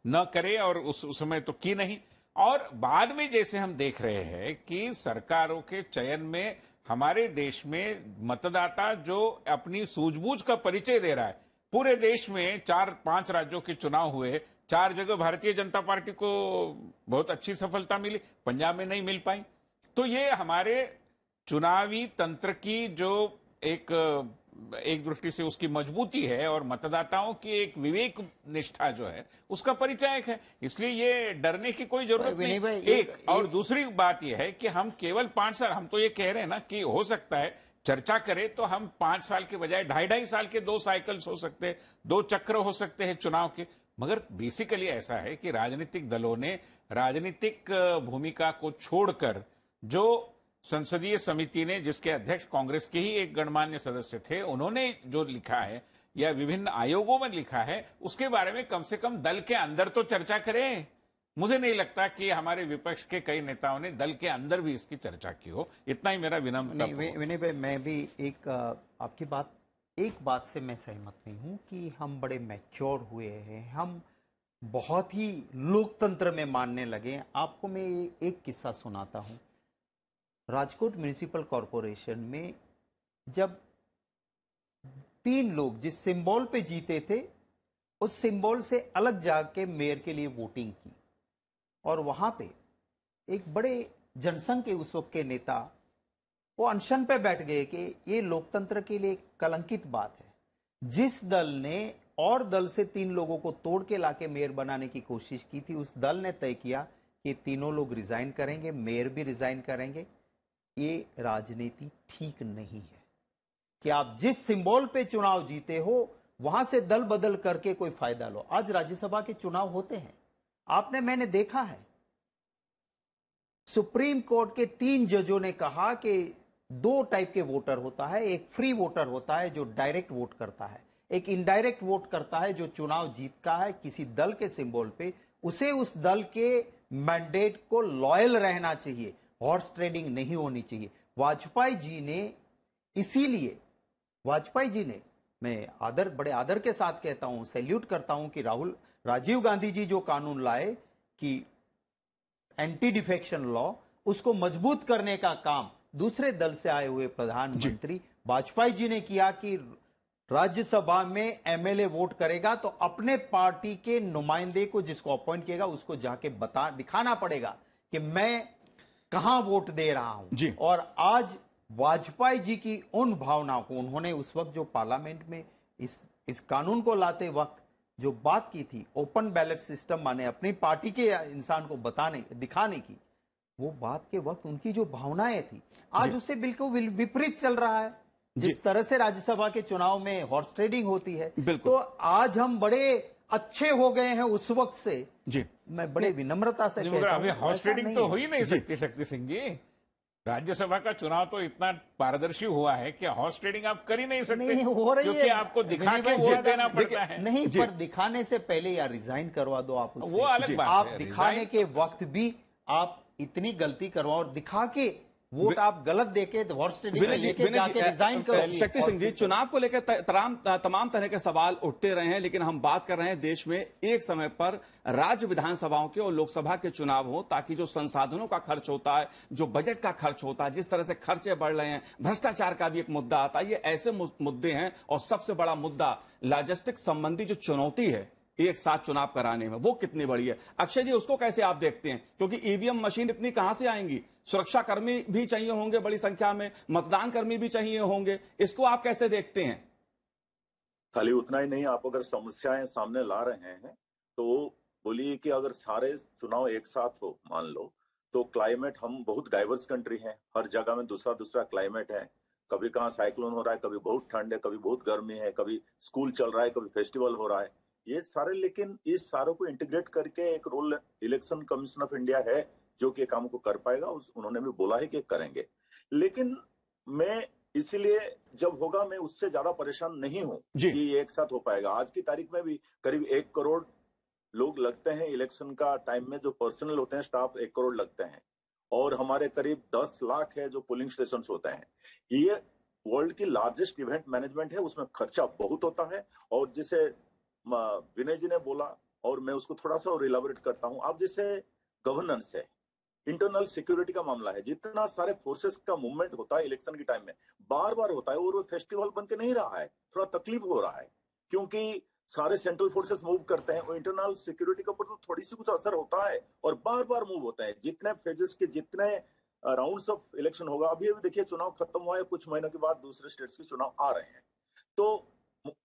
न करे, और उस समय तो की नहीं। और बाद में जैसे हम देख रहे हैं कि सरकारों के चयन में हमारे देश में मतदाता जो अपनी सूझबूझ का परिचय दे रहा है, पूरे देश में 4-5 राज्यों के चुनाव हुए, 4 जगह भारतीय जनता पार्टी को बहुत अच्छी सफलता मिली, पंजाब में नहीं मिल पाई। तो ये हमारे चुनावी तंत्र की जो एक दृष्टि से उसकी मजबूती है, और मतदाताओं की एक विवेक निष्ठा जो है, उसका परिचायक है। इसलिए ये डरने की कोई जरूरत नहीं। एक और दूसरी बात यह है कि हम केवल 5 साल, हम तो ये कह रहे हैं ना कि हो सकता है चर्चा करें तो हम 5 साल के बजाय 2.5 साल के 2 साइकिल्स हो सकते हैं, 2 चक्र हो सकते हैं चुनाव के। मगर बेसिकली ऐसा है कि राजनीतिक दलों ने राजनीतिक भूमिका को छोड़कर, जो संसदीय समिति ने, जिसके अध्यक्ष कांग्रेस के ही एक गणमान्य सदस्य थे, उन्होंने जो लिखा है या विभिन्न आयोगों में लिखा है, उसके बारे में कम से कम दल के अंदर तो चर्चा करें। मुझे नहीं लगता कि हमारे विपक्ष के कई नेताओं ने दल के अंदर भी इसकी चर्चा की हो। इतना ही मेरा विनम्र। विनय भाई, मैं भी एक आपकी बात एक बात से मैं सहमत नहीं हूं कि हम बड़े मैच्योर हुए हैं, हम बहुत ही लोकतंत्र में मानने लगे हैं। आपको मैं एक किस्सा सुनाता हूं। राजकोट म्युनिसिपल कॉरपोरेशन में जब 3 लोग जिस सिंबल पे जीते थे, उस सिंबल से अलग जाके मेयर के लिए वोटिंग की, और वहां पे एक बड़े जनसंघ के उस वक्त के नेता वो अनशन पे बैठ गए कि ये लोकतंत्र के लिए एक कलंकित बात है। जिस दल ने और दल से 3 लोगों को तोड़ के लाके मेयर बनाने की कोशिश की थी, उस दल ने तय किया कि तीनों लोग रिजाइन करेंगे, मेयर भी रिजाइन करेंगे। ये राजनीति ठीक नहीं है कि आप जिस सिंबल पे चुनाव जीते हो वहां से दल बदल करके कोई फायदा लो। आज राज्यसभा के चुनाव होते हैं, मैंने देखा है, सुप्रीम कोर्ट के 3 जजों ने कहा कि 2 टाइप के वोटर होता है। एक फ्री वोटर होता है जो डायरेक्ट वोट करता है, एक इनडायरेक्ट वोट करता है जो चुनाव जीतता है किसी दल के सिंबल पे। उसे उस दल के मैंडेट को लॉयल रहना चाहिए, हॉर्स ट्रेडिंग नहीं होनी चाहिए। वाजपेयी जी ने मैं बड़े आदर के साथ कहता हूं, सैल्यूट करता हूं कि राजीव गांधी जी जो कानून लाए कि एंटी डिफेक्शन लॉ, उसको मजबूत करने का काम दूसरे दल से आए हुए प्रधानमंत्री वाजपेयी जी ने किया कि राज्यसभा में एमएलए वोट करेगा तो अपने पार्टी के नुमाइंदे को जिसको अपॉइंट किएगा उसको जाके दिखाना पड़ेगा कि मैं कहां वोट दे रहा हूं। और आज वाजपेयी जी की उन भावनाओं को उन्होंने उस वक्त जो पार्लियामेंट में इस कानून को लाते वक्त जो बात की थी, ओपन बैलेट सिस्टम, माने अपनी पार्टी के इंसान को दिखाने की, वो बात के वक्त उनकी जो भावनाएं थी, आज उससे बिल्कुल विपरीत चल रहा है। जिस तरह से राज्यसभा के चुनाव में हॉर्स ट्रेडिंग होती है, तो आज हम बड़े अच्छे हो गए हैं उस वक्त से। मैं बड़े विनम्रता से कहता हूं, हॉर्स ट्रेडिंग तो हो ही नहीं सकती शक्ति सिंह जी। राज्यसभा का चुनाव तो इतना पारदर्शी हुआ है कि हॉर्स ट्रेडिंग आप कर ही नहीं सकते, नहीं हो रही क्योंकि आपको दिखा के वोट देना पड़ता है। नहीं, पर दिखाने से पहले या रिजाइन करवा दो आप उससे। वो अलग बात आप है। दिखाने के वक्त भी आप इतनी गलती करवाओ और दिखा के वोट आप गलत देके हॉर्स ट्रेडिंग लेके जाके रिजाइन करो। शक्ति सिंह जी, चुनाव को लेकर तमाम तरह के सवाल उठते रहे हैं, लेकिन हम बात कर रहे हैं देश में एक समय पर राज्य विधानसभाओं के और लोकसभा के चुनाव हो, ताकि जो संसाधनों का खर्च होता है, जो बजट का खर्च होता है, जिस तरह से खर्चे बढ़ रहे हैं, भ्रष्टाचार का भी एक मुद्दा आता है, ये ऐसे मुद्दे हैं। और सबसे बड़ा मुद्दा लॉजिस्टिक संबंधी जो चुनौती है एक साथ चुनाव कराने में, वो कितनी बड़ी है। अक्षय जी, उसको कैसे आप देखते हैं? क्योंकि ईवीएम मशीन इतनी कहां से आएंगी, सुरक्षा कर्मी भी चाहिए होंगे बड़ी संख्या में, मतदान कर्मी भी चाहिए होंगे, इसको आप कैसे देखते हैं? खाली उतना ही नहीं, आप अगर समस्याएं सामने ला रहे हैं तो बोलिए कि अगर सारे चुनाव एक साथ हो, मान लो, तो क्लाइमेट, हम बहुत डाइवर्स कंट्री हैं, हर जगह में दूसरा दूसरा क्लाइमेट है। कभी कहाँ साइक्लोन हो रहा है, कभी बहुत ठंड है, कभी बहुत गर्मी है, कभी स्कूल चल रहा है, कभी फेस्टिवल हो रहा है, ये सारे। लेकिन इस सारों को इंटीग्रेट करके एक role Election Commission of India है जो कि काम को कर पाएगा। उन्होंने भी बोला है कि करेंगे। लेकिन मैं इसीलिए जब होगा मैं उससे ज्यादा परेशान नहीं हूं कि ये एक साथ हो पाएगा। आज की तारीख में भी करीब 1 करोड़ लोग लगते हैं इलेक्शन का टाइम में, जो पर्सनल होते हैं स्टाफ 1 करोड़ लगते हैं, और हमारे करीब 10 लाख है जो पोलिंग स्टेशन होते हैं। ये वर्ल्ड की लार्जेस्ट इवेंट मैनेजमेंट है, उसमें खर्चा बहुत होता है। और जिसे विनय जी ने बोला, और मैं उसको थोड़ा सा और इलाबोरेट करता हूं, आप जैसे गवर्नेंस है, इंटरनल सिक्योरिटी का मामला है, जितना सारे फोर्सेस का मूवमेंट होता है इलेक्शन के टाइम में, बार बार होता है, और वो फेस्टिवल बन के नहीं रहा है, थोड़ा तकलीफ हो रहा है, क्योंकि सारे सेंट्रल फोर्सेस मूव करते हैं और इंटरनल सिक्योरिटी के ऊपर तो थोड़ी सी कुछ असर होता है, और बार बार मूव होता है। जितने फेजेस के जितने राउंड्स ऑफ इलेक्शन होगा, अभी देखिए चुनाव खत्म हुआ है, कुछ महीनों के बाद दूसरे स्टेट्स के चुनाव आ रहे हैं, तो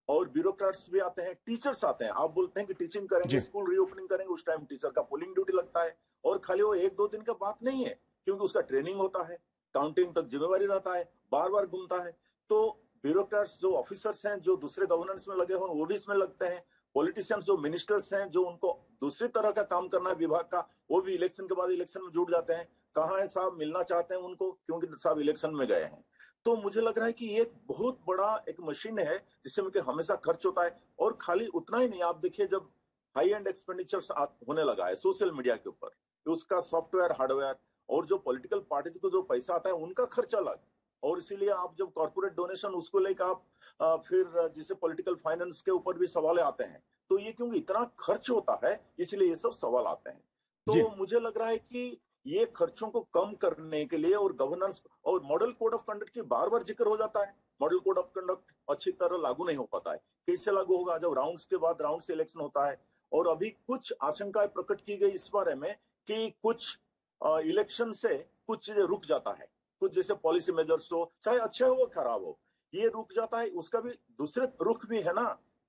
और ब्यूरोक्रेट्स भी आते हैं, टीचर्स आते हैं। आप बोलते हैं कि टीचिंग करेंगे, स्कूल रीओपनिंग करेंगे, उस टाइम टीचर का पोलिंग ड्यूटी लगता है, और खाली वो 1-2 दिन का बात नहीं है, क्योंकि उसका ट्रेनिंग होता है, काउंटिंग तक जिम्मेवारी रहता है, बार बार घूमता है। तो ब्यूरोक्रेट्स जो ऑफिसर्स हैं, जो दूसरे गवर्नेंस में लगे हुए, वो भी इसमें लगते हैं। पॉलिटिशियंस जो मिनिस्टर्स हैं, जो उनको दूसरी तरह का काम करना है विभाग का, वो भी इलेक्शन के बाद इलेक्शन में जुट जाते हैं। कहाँ है साहब, मिलना चाहते हैं उनको, क्योंकि साहब इलेक्शन में गए हैं। तो मुझे लग रहा है कि ये एक बहुत बड़ा एक मशीन है जिससे कि हमेशा खर्च होता है। और खाली उतना ही नहीं, आप देखिए जब हाई एंड एक्सपेंडिचर्स होने लगा है सोशल मीडिया के ऊपर, तो उसका सॉफ्टवेयर, हार्डवेयर, और जो पॉलिटिकल पार्टीज को जो पैसा आता है उनका खर्च अलग, और इसीलिए आप जब कॉर्पोरेट डोनेशन उसको लेकर आप फिर जैसे पॉलिटिकल फाइनेंस के ऊपर भी सवाल आते हैं, तो ये क्योंकि इतना खर्च होता है इसलिए ये सब सवाल आते हैं। तो मुझे लग रहा है कि ये खर्चों को कम करने के लिए और गवर्नेंस और मॉडल कोड ऑफ कंडक्ट की बार बार जिक्र हो जाता है, मॉडल कोड ऑफ कंडक्ट अच्छी तरह लागू नहीं हो पाता है। कैसे लागू होगा? जब राउंड्स के बाद राउंड से इलेक्शन होता है। और अभी कुछ आशंकाएं प्रकट की गई इस बारे में कि कुछ इलेक्शन से कुछ चीजें रुक जाता है, कुछ जैसे पॉलिसी मेजर्स हो, चाहे अच्छे हो खराब हो, ये रुक जाता है। उसका भी दूसरे रुख भी है ना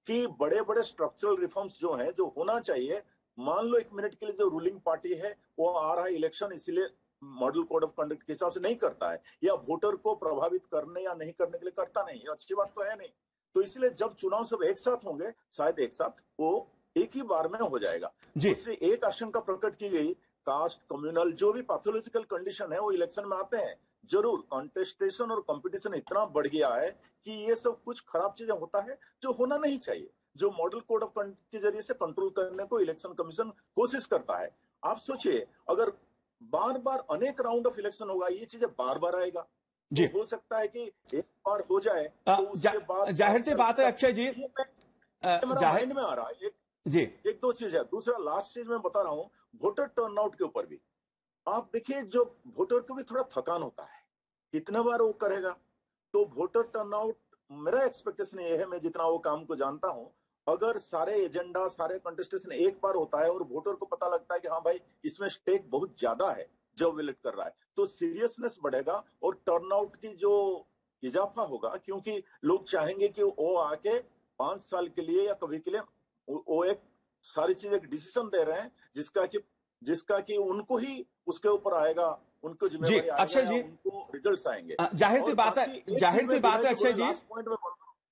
कि बड़े बड़े स्ट्रक्चरल रिफॉर्म्स जो हैं, जो होना चाहिए, मान लो 1 मिनट के लिए जो रूलिंग पार्टी है वो आ रहा है इलेक्शन, इसलिए मॉडल कोड ऑफ कंडक्ट के हिसाब से नहीं करता है, या वोटर को प्रभावित करने या नहीं करने के लिए करता नहीं, ये अच्छी बात तो है नहीं। तो इसलिए जब चुनाव सब एक साथ होंगे, शायद एक साथ वो एक ही बार में हो जाएगा। दूसरी एक आशंका प्रकट की गई, कास्ट, कम्युनल, जो भी पैथोलॉजिकल कंडीशन है वो इलेक्शन में आते हैं जरूर। कॉन्टेस्टेशन और कंपटीशन इतना बढ़ गया है कि ये सब कुछ खराब चीजें होता है जो होना नहीं चाहिए, जो मॉडल कोड ऑफ कंडक्ट के जरिए से कंट्रोल करने को इलेक्शन कमीशन कोशिश करता है। आप सोचिए अगर बार बार अनेक राउंड ऑफ इलेक्शन होगा, ये चीजें बार बार आएगा, तो हो सकता है कि एक बार हो जाए तो उसके बाद जाहिर सी बात है अक्षय जी, माइंड में आ रहा है एक दो चीज है। दूसरा लास्ट चीज मैं बता रहा हूँ, वोटर टर्नआउट के ऊपर भी आप देखिए, जो वोटर को भी थोड़ा थकान होता है, कितने बार वो करेगा। तो वोटर टर्नआउट, मेरा एक्सपेक्टेशन ये है, मैं जितना वो काम को जानता हूँ, अगर सारे एजेंडा, सारे कंटेस्टेशन एक बार होता है और वोटर को पता लगता है कि हाँ भाई इसमें स्टेक बहुत ज्यादा है जब इलेक्ट कर रहा है, तो सीरियसनेस बढ़ेगा और टर्नआउट की जो इजाफा होगा, क्योंकि लोग चाहेंगे कि वो आके 5 साल के लिए या कभी के लिए वो एक सारी चीज एक डिसीजन दे रहे हैं जिसका कि उनको ही उसके ऊपर आएगा, उनको जिम्मेदारी आएगा, अक्षय जी, उनको रिजल्ट्स आएंगे। जाहिर सी बात है अक्षय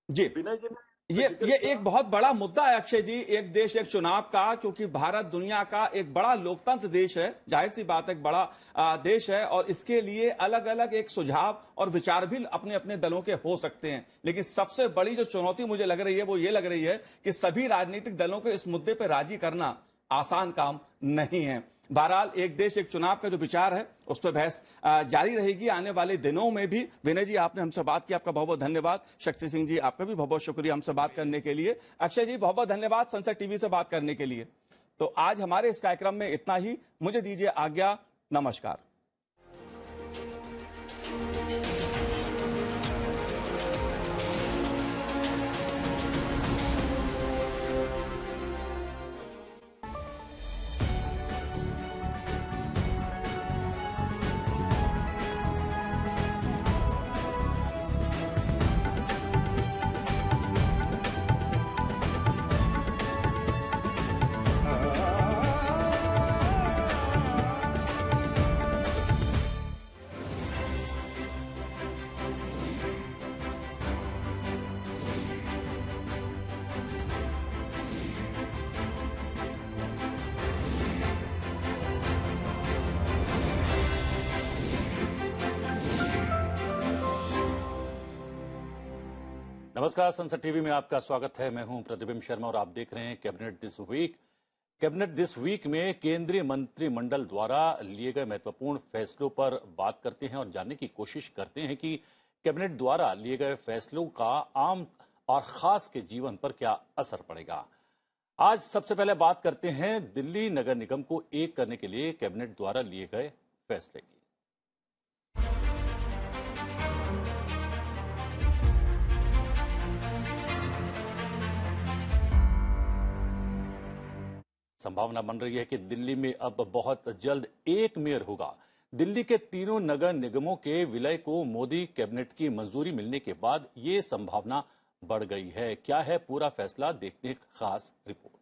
जी, विनय जी ये एक बहुत बड़ा मुद्दा है अक्षय जी, एक देश एक चुनाव का, क्योंकि भारत दुनिया का एक बड़ा लोकतंत्र देश है, जाहिर सी बात है एक बड़ा देश है, और इसके लिए अलग अलग एक सुझाव और विचार भी अपने अपने दलों के हो सकते हैं। लेकिन सबसे बड़ी जो चुनौती मुझे लग रही है वो ये लग रही है कि सभी राजनीतिक दलों को इस मुद्दे पर राजी करना आसान काम नहीं है। बहरहाल एक देश एक चुनाव का जो विचार है उस पर बहस जारी रहेगी आने वाले दिनों में भी। विनय जी, आपने हमसे बात की, आपका बहुत बहुत धन्यवाद। शक्ति सिंह जी, आपका भी बहुत बहुत शुक्रिया हमसे बात करने के लिए। अक्षय जी, बहुत बहुत धन्यवाद संसद टीवी से बात करने के लिए। तो आज हमारे इस कार्यक्रम में इतना ही, मुझे दीजिए आज्ञा, नमस्कार। नमस्कार, संसद टीवी में आपका स्वागत है। मैं हूं प्रतिबिंब शर्मा और आप देख रहे हैं cabinet this week. Cabinet this week में केंद्रीय मंत्रिमंडल द्वारा लिए गए महत्वपूर्ण फैसलों पर बात करते हैं और जानने की कोशिश करते हैं कि कैबिनेट द्वारा लिए गए फैसलों का आम और खास के जीवन पर क्या असर पड़ेगा। आज सबसे पहले बात करते हैं दिल्ली नगर निगम को एक करने के लिए कैबिनेट द्वारा लिए गए फैसले की। संभावना बन रही है कि दिल्ली में अब बहुत जल्द एक मेयर होगा। दिल्ली के तीनों नगर निगमों के विलय को मोदी कैबिनेट की मंजूरी मिलने के बाद ये संभावना बढ़ गई है। क्या है पूरा फैसला, देखने खास रिपोर्ट।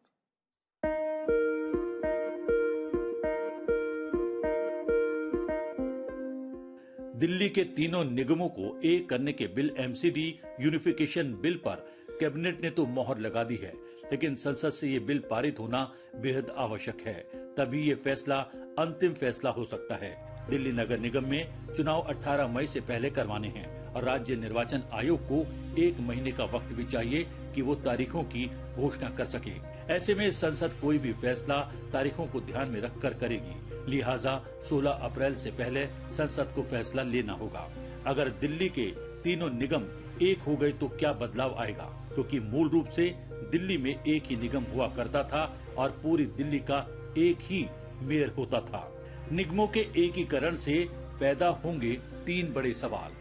दिल्ली के तीनों निगमों को एक करने के बिल एमसीडी यूनिफिकेशन बिल पर कैबिनेट ने तो मोहर लगा दी है, लेकिन संसद से ये बिल पारित होना बेहद आवश्यक है, तभी ये फैसला अंतिम फैसला हो सकता है। दिल्ली नगर निगम में चुनाव 18 मई से पहले करवाने हैं और राज्य निर्वाचन आयोग को 1 महीने का वक्त भी चाहिए कि वो तारीखों की घोषणा कर सके। ऐसे में संसद कोई भी फैसला तारीखों को ध्यान में रखकर करेगी, लिहाजा 16 अप्रैल से पहले संसद को फैसला लेना होगा। अगर दिल्ली के तीनों निगम एक हो गए तो क्या बदलाव आएगा, क्योंकि मूल रूप से दिल्ली में एक ही निगम हुआ करता था और पूरी दिल्ली का एक ही मेयर होता था। निगमों के एकीकरण से पैदा होंगे 3 बड़े सवाल।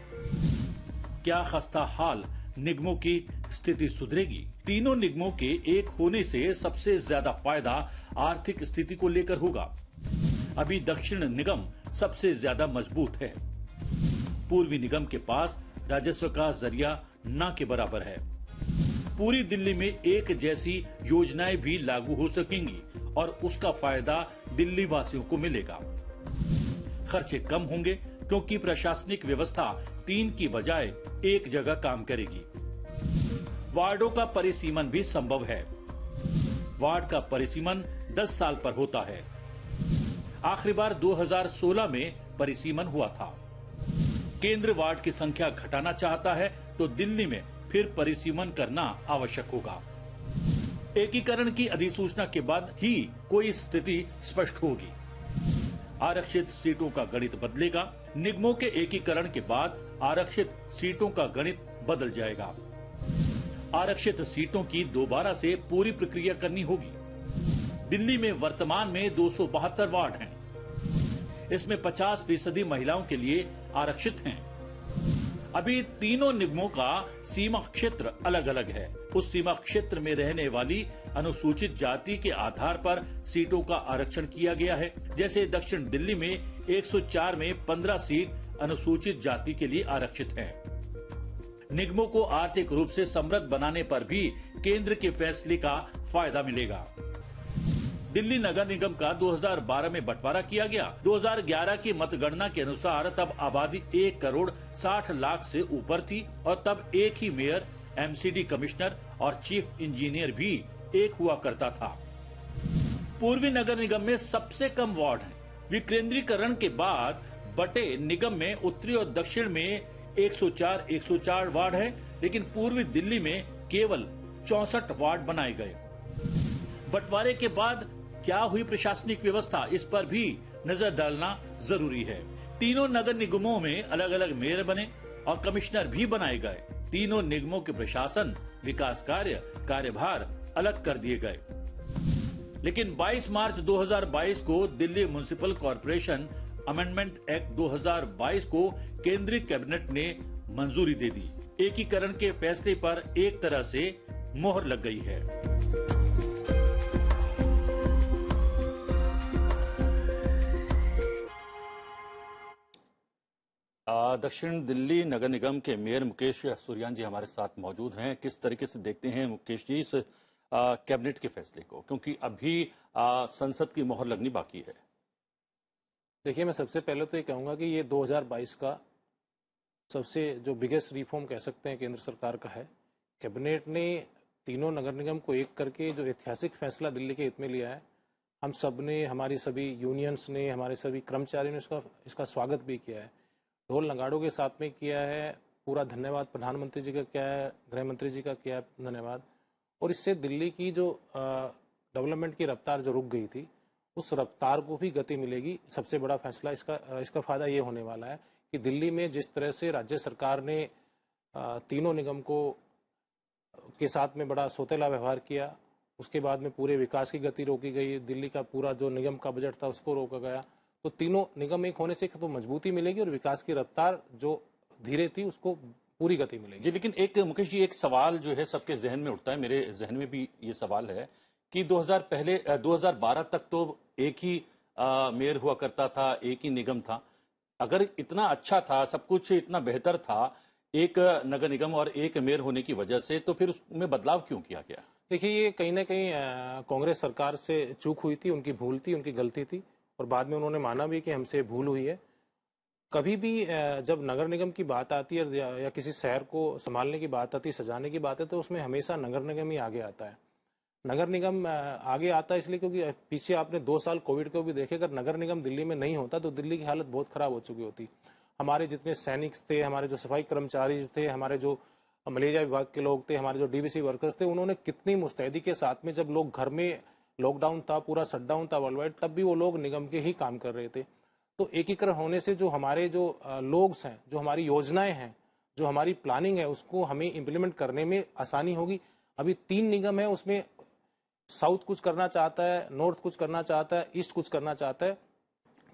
क्या खस्ता हाल निगमों की स्थिति सुधरेगी? तीनों निगमों के एक होने से सबसे ज्यादा फायदा आर्थिक स्थिति को लेकर होगा। अभी दक्षिण निगम सबसे ज्यादा मजबूत है। पूर्वी निगम के पास राजस्व का जरिया न के बराबर है। पूरी दिल्ली में एक जैसी योजनाएं भी लागू हो सकेंगी और उसका फायदा दिल्ली वासियों को मिलेगा। खर्चे कम होंगे क्योंकि प्रशासनिक व्यवस्था 3 की बजाय एक जगह काम करेगी। वार्डों का परिसीमन भी संभव है। वार्ड का परिसीमन 10 साल पर होता है। आखिरी बार 2016 में परिसीमन हुआ था। केंद्र वार्ड की संख्या घटाना चाहता है तो दिल्ली में फिर परिसीमन करना आवश्यक होगा। एकीकरण की अधिसूचना के बाद ही कोई स्थिति स्पष्ट होगी। आरक्षित सीटों का गणित बदलेगा। निगमों के एकीकरण के बाद आरक्षित सीटों का गणित बदल जाएगा। आरक्षित सीटों की दोबारा से पूरी प्रक्रिया करनी होगी। दिल्ली में वर्तमान में 272 वार्ड हैं। इसमें 50% महिलाओं के लिए आरक्षित हैं। अभी तीनों निगमों का सीमा क्षेत्र अलग अलग है। उस सीमा क्षेत्र में रहने वाली अनुसूचित जाति के आधार पर सीटों का आरक्षण किया गया है। जैसे दक्षिण दिल्ली में 104 में 15 सीट अनुसूचित जाति के लिए आरक्षित हैं। निगमों को आर्थिक रूप से समृद्ध बनाने पर भी केंद्र के फैसले का फायदा मिलेगा। दिल्ली नगर निगम का 2012 में बंटवारा किया गया। 2011 की मतगणना के अनुसार तब आबादी 1 करोड़ 60 लाख से ऊपर थी और तब एक ही मेयर, एमसीडी कमिश्नर और चीफ इंजीनियर भी एक हुआ करता था। पूर्वी नगर निगम में सबसे कम वार्ड हैं। विकेंद्रीकरण के बाद बटे निगम में उत्तरी और दक्षिण में 104 वार्ड है, लेकिन पूर्वी दिल्ली में केवल 64 वार्ड बनाए गए। बंटवारे के बाद क्या हुई प्रशासनिक व्यवस्था, इस पर भी नजर डालना जरूरी है। तीनों नगर निगमों में अलग अलग मेयर बने और कमिश्नर भी बनाए गए। तीनों निगमों के प्रशासन, विकास कार्य, कार्यभार अलग कर दिए गए। लेकिन 22 मार्च 2022 को Delhi municipal corporation amendment act 2022 को केंद्रीय कैबिनेट ने मंजूरी दे दी। एकीकरण के फैसले पर एक तरह से मोहर लग गई है। दक्षिण दिल्ली नगर निगम के मेयर मुकेश सुरयान जी हमारे साथ मौजूद हैं। किस तरीके से देखते हैं मुकेश जी इस कैबिनेट के फैसले को, क्योंकि अभी संसद की मोहर लगनी बाकी है? देखिए, मैं सबसे पहले तो ये कहूँगा कि ये 2022 का सबसे जो बिगेस्ट रिफॉर्म कह सकते हैं केंद्र सरकार का है। कैबिनेट ने तीनों नगर निगम को एक करके जो ऐतिहासिक फैसला दिल्ली के हित में लिया है, हम सब ने, हमारी सभी यूनियंस ने, हमारे सभी कर्मचारियों ने इसका स्वागत भी किया है। ढोल नगाड़ों के साथ में किया है। पूरा धन्यवाद प्रधानमंत्री जी का किया है, गृह मंत्री जी का किया है धन्यवाद। और इससे दिल्ली की जो डेवलपमेंट की रफ्तार जो रुक गई थी, उस रफ्तार को भी गति मिलेगी। सबसे बड़ा फैसला इसका फायदा ये होने वाला है कि दिल्ली में जिस तरह से राज्य सरकार ने तीनों निगम के साथ में बड़ा सौतेला व्यवहार किया, उसके बाद में पूरे विकास की गति रोकी गई, दिल्ली का पूरा जो निगम का बजट था उसको रोका गया, तो तीनों निगम एक होने से तो मजबूती मिलेगी और विकास की रफ्तार जो धीरे थी उसको पूरी गति मिलेगी। जी, लेकिन एक मुकेश जी, एक सवाल जो है सबके जहन में उठता है, मेरे जहन में भी ये सवाल है कि 2012 तक तो एक ही मेयर हुआ करता था, एक ही निगम था। अगर इतना अच्छा था, सब कुछ इतना बेहतर था एक नगर निगम और एक मेयर होने की वजह से, तो फिर उसमें बदलाव क्यों किया गया? देखिए, ये कहीं ना कहीं कांग्रेस सरकार से चूक हुई थी, उनकी भूल थी, उनकी गलती थी और बाद में उन्होंने माना भी कि हमसे भूल हुई है। कभी भी जब नगर निगम की बात आती है या किसी शहर को संभालने की बात आती है, सजाने की बात है, तो उसमें हमेशा नगर निगम ही आगे आता है। नगर निगम आगे आता है इसलिए क्योंकि पीछे आपने 2 साल कोविड को भी देखे, अगर नगर निगम दिल्ली में नहीं होता तो दिल्ली की हालत बहुत खराब हो चुकी होती। हमारे जितने सैनिक थे, हमारे जो सफाई कर्मचारी थे, हमारे जो मलेरिया विभाग के लोग थे, हमारे जो डीवीसी वर्कर्स थे, उन्होंने कितनी मुस्तैदी के साथ में, जब लोग घर में लॉकडाउन था, पूरा शटडाउन था वर्ल्ड वाइड, तब भी वो लोग निगम के ही काम कर रहे थे। तो एकीकरण होने से जो हमारे जो लोग हैं, जो हमारी योजनाएं हैं, जो हमारी प्लानिंग है, उसको हमें इम्प्लीमेंट करने में आसानी होगी। अभी 3 निगम है, उसमें साउथ कुछ करना चाहता है, नॉर्थ कुछ करना चाहता है, ईस्ट कुछ करना चाहता है,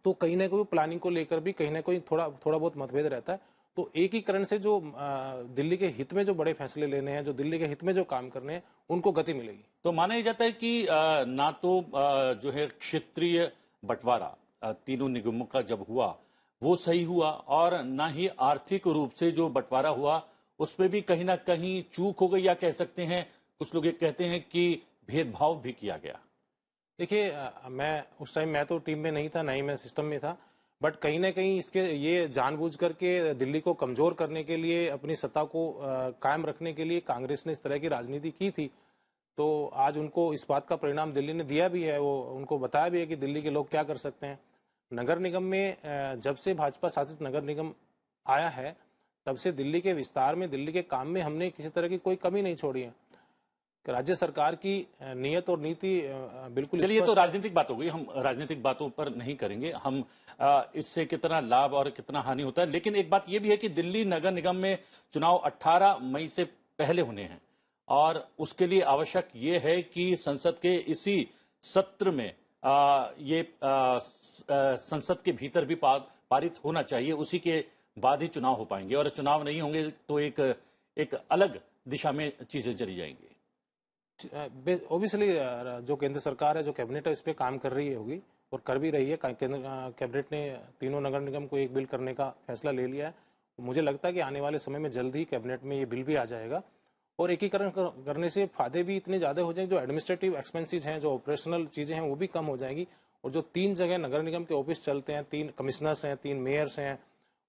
तो कहीं ना कहीं प्लानिंग को लेकर भी कहीं ना कहीं थोड़ा बहुत मतभेद रहता है। तो एकीकरण से जो दिल्ली के हित में जो बड़े फैसले लेने हैं, जो दिल्ली के हित में जो काम करने हैं, उनको गति मिलेगी। तो माना जाता है कि ना तो जो है क्षेत्रीय बंटवारा तीनों निगमों का जब हुआ वो सही हुआ, और ना ही आर्थिक रूप से जो बंटवारा हुआ उसमें भी कहीं ना कहीं चूक हो गई, या कह सकते हैं कुछ लोग ये कहते हैं कि भेदभाव भी किया गया। देखिए, मैं उस टाइम मैं तो टीम में नहीं था, ना ही मैं सिस्टम में था, बट कहीं ना कहीं इसके ये जानबूझ करके दिल्ली को कमजोर करने के लिए, अपनी सत्ता को कायम रखने के लिए कांग्रेस ने इस तरह की राजनीति की थी। तो आज उनको इस बात का परिणाम दिल्ली ने दिया भी है, वो उनको बताया भी है कि दिल्ली के लोग क्या कर सकते हैं। नगर निगम में जब से भाजपा शासित नगर निगम आया है, तब से दिल्ली के विस्तार में, दिल्ली के काम में हमने किसी तरह की कोई कमी नहीं छोड़ी है। राज्य सरकार की नियत और नीति बिल्कुल। चलिए, तो राजनीतिक बात हो गई, हम राजनीतिक बातों पर नहीं करेंगे, हम इससे कितना लाभ और कितना हानि होता है। लेकिन एक बात यह भी है कि दिल्ली नगर निगम में चुनाव 18 मई से पहले होने हैं, और उसके लिए आवश्यक ये है कि संसद के इसी सत्र में ये संसद के भीतर भी पारित होना चाहिए, उसी के बाद ही चुनाव हो पाएंगे, और चुनाव नहीं होंगे तो एक अलग दिशा में चीजें चली जाएंगी। ऑब्वियसली जो केंद्र सरकार है, जो कैबिनेट है, इस पे काम कर रही होगी और कर भी रही है। कैबिनेट ने तीनों नगर निगम को एक बिल करने का फैसला ले लिया है। मुझे लगता है कि आने वाले समय में जल्द ही कैबिनेट में ये बिल भी आ जाएगा, और एकीकरण करने से फायदे भी इतने ज्यादा हो जाएंगे। जो एडमिनिस्ट्रेटिव एक्सपेंसेस हैं, जो ऑपरेशनल चीजें हैं, वो भी कम हो जाएंगी। और जो 3 जगह नगर निगम के ऑफिस चलते हैं, 3 कमिश्नर्स हैं, 3 मेयर्स हैं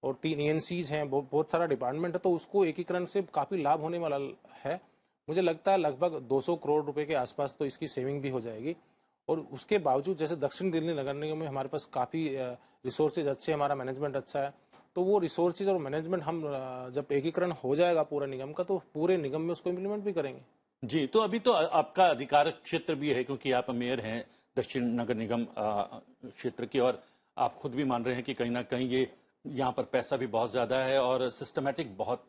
और 3 ENCs हैं, बहुत सारा डिपार्टमेंट है, तो उसको एकीकरण से काफी लाभ होने वाला है। मुझे लगता है लगभग 200 करोड़ रुपए के आसपास तो इसकी सेविंग भी हो जाएगी। और उसके बावजूद जैसे दक्षिण दिल्ली नगर निगम में हमारे पास काफी रिसोर्सेज अच्छे, हमारा मैनेजमेंट अच्छा है, तो वो रिसोर्सेज और मैनेजमेंट हम जब एकीकरण हो जाएगा पूरा निगम का, तो पूरे निगम में उसको इम्प्लीमेंट भी करेंगे। जी, तो अभी तो आपका अधिकार क्षेत्र भी है, क्योंकि आप मेयर हैं दक्षिण नगर निगम क्षेत्र की, और आप खुद भी मान रहे हैं कि कहीं ना कहीं ये यहाँ पर पैसा भी बहुत ज्यादा है और सिस्टमैटिक बहुत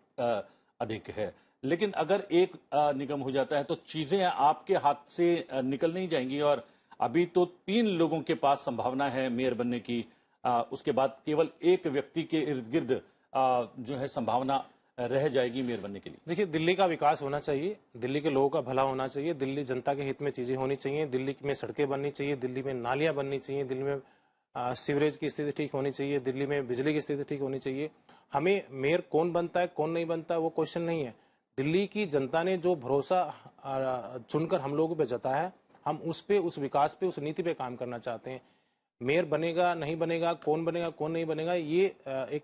अधिक है। लेकिन अगर एक निगम हो जाता है तो चीजें आपके हाथ से निकल नहीं जाएंगी, और अभी तो 3 लोगों के पास संभावना है मेयर बनने की, उसके बाद केवल एक व्यक्ति के इर्द गिर्द जो है संभावना रह जाएगी मेयर बनने के लिए। देखिए, दिल्ली का विकास होना चाहिए, दिल्ली के लोगों का भला होना चाहिए, दिल्ली जनता के हित में चीजें होनी चाहिए, दिल्ली में सड़कें बननी चाहिए, दिल्ली में नालियां बननी चाहिए, दिल्ली में सीवरेज की स्थिति ठीक होनी चाहिए, दिल्ली में बिजली की स्थिति ठीक होनी चाहिए। हमें मेयर कौन बनता है, कौन नहीं बनता है, वो क्वेश्चन नहीं है। दिल्ली की जनता ने जो भरोसा चुनकर हम लोगों पे जताया है, हम उस पे, उस विकास पे, उस नीति पे काम करना चाहते हैं। मेयर बनेगा नहीं बनेगा, कौन बनेगा कौन नहीं बनेगा, ये एक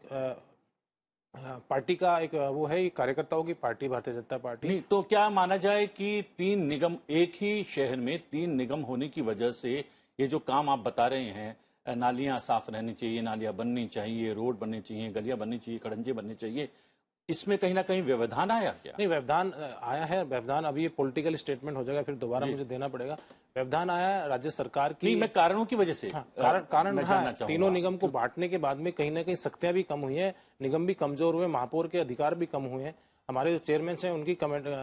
पार्टी का एक वो है, कार्यकर्ताओं की पार्टी भारतीय जनता पार्टी। नहीं, तो क्या माना जाए कि 3 निगम, एक ही शहर में 3 निगम होने की वजह से ये जो काम आप बता रहे हैं, नालियां साफ रहनी चाहिए, नालियां बननी चाहिए, रोड बनने चाहिए, गलियां बननी चाहिए, खड़ंजे बनने चाहिए, इसमें कहीं ना कहीं व्यवधान आया क्या? नहीं, व्यवधान आया है। व्यवधान अभी ये पॉलिटिकल स्टेटमेंट हो जाएगा, फिर दोबारा मुझे देना पड़ेगा। व्यवधान आया है राज्य सरकार की। नहीं, मैं कारणों की वजह से कारण रहा, तीनों निगम को बांटने के बाद में कहीं ना कहीं शक्तियां भी कम हुई है, निगम भी कमजोर हुए, महापौर के अधिकार भी कम हुए हैं, हमारे जो चेयरमैन हैं उनकी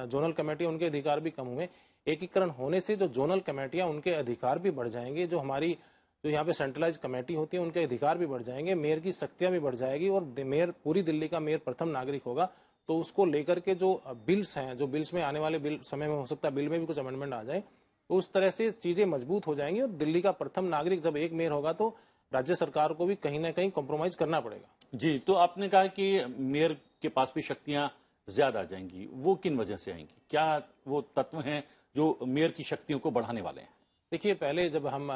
जोनल कमेटी, उनके अधिकार भी कम हुए। एकीकरण होने से जो जोनल कमेटियां, उनके अधिकार भी बढ़ जाएंगे, जो हमारी जो यहाँ पे सेंट्रलाइज कमेटी होती है, उनके अधिकार भी बढ़ जाएंगे, मेयर की शक्तियां भी बढ़ जाएगी, और मेयर, पूरी दिल्ली का मेयर प्रथम नागरिक होगा। तो उसको लेकर के जो बिल्स हैं, जो बिल्स में आने वाले बिल समय में हो सकता है बिल में भी कुछ अमेंडमेंट आ जाए, तो उस तरह से चीजें मजबूत हो जाएंगी। और दिल्ली का प्रथम नागरिक जब एक मेयर होगा तो राज्य सरकार को भी कहीं ना कहीं कॉम्प्रोमाइज करना पड़ेगा। जी, तो आपने कहा कि मेयर के पास भी शक्तियां ज्यादा आ जाएंगी, वो किन वजह से आएंगी? क्या वो तत्व हैं जो मेयर की शक्तियों को बढ़ाने वाले हैं? देखिए, पहले जब हम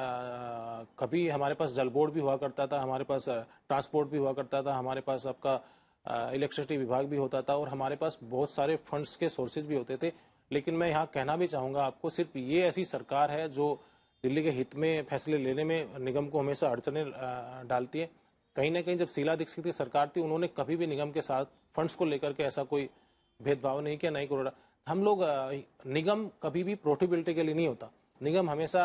कभी हमारे पास जल बोर्ड भी हुआ करता था, हमारे पास ट्रांसपोर्ट भी हुआ करता था, हमारे पास आपका इलेक्ट्रिसिटी विभाग भी होता था, और हमारे पास बहुत सारे फंड्स के सोर्सेज भी होते थे। लेकिन मैं यहाँ कहना भी चाहूंगा आपको, सिर्फ ये ऐसी सरकार है जो दिल्ली के हित में फैसले लेने में निगम को हमेशा अड़चने डालती है। कहीं ना कहीं जब शीला दीक्षित की सरकार थी, उन्होंने कभी भी निगम के साथ फंड्स को लेकर के ऐसा कोई भेदभाव नहीं किया, नहीं करोड़ा। हम लोग निगम कभी भी प्रॉफिटेबिलिटी के लिए नहीं होता, निगम हमेशा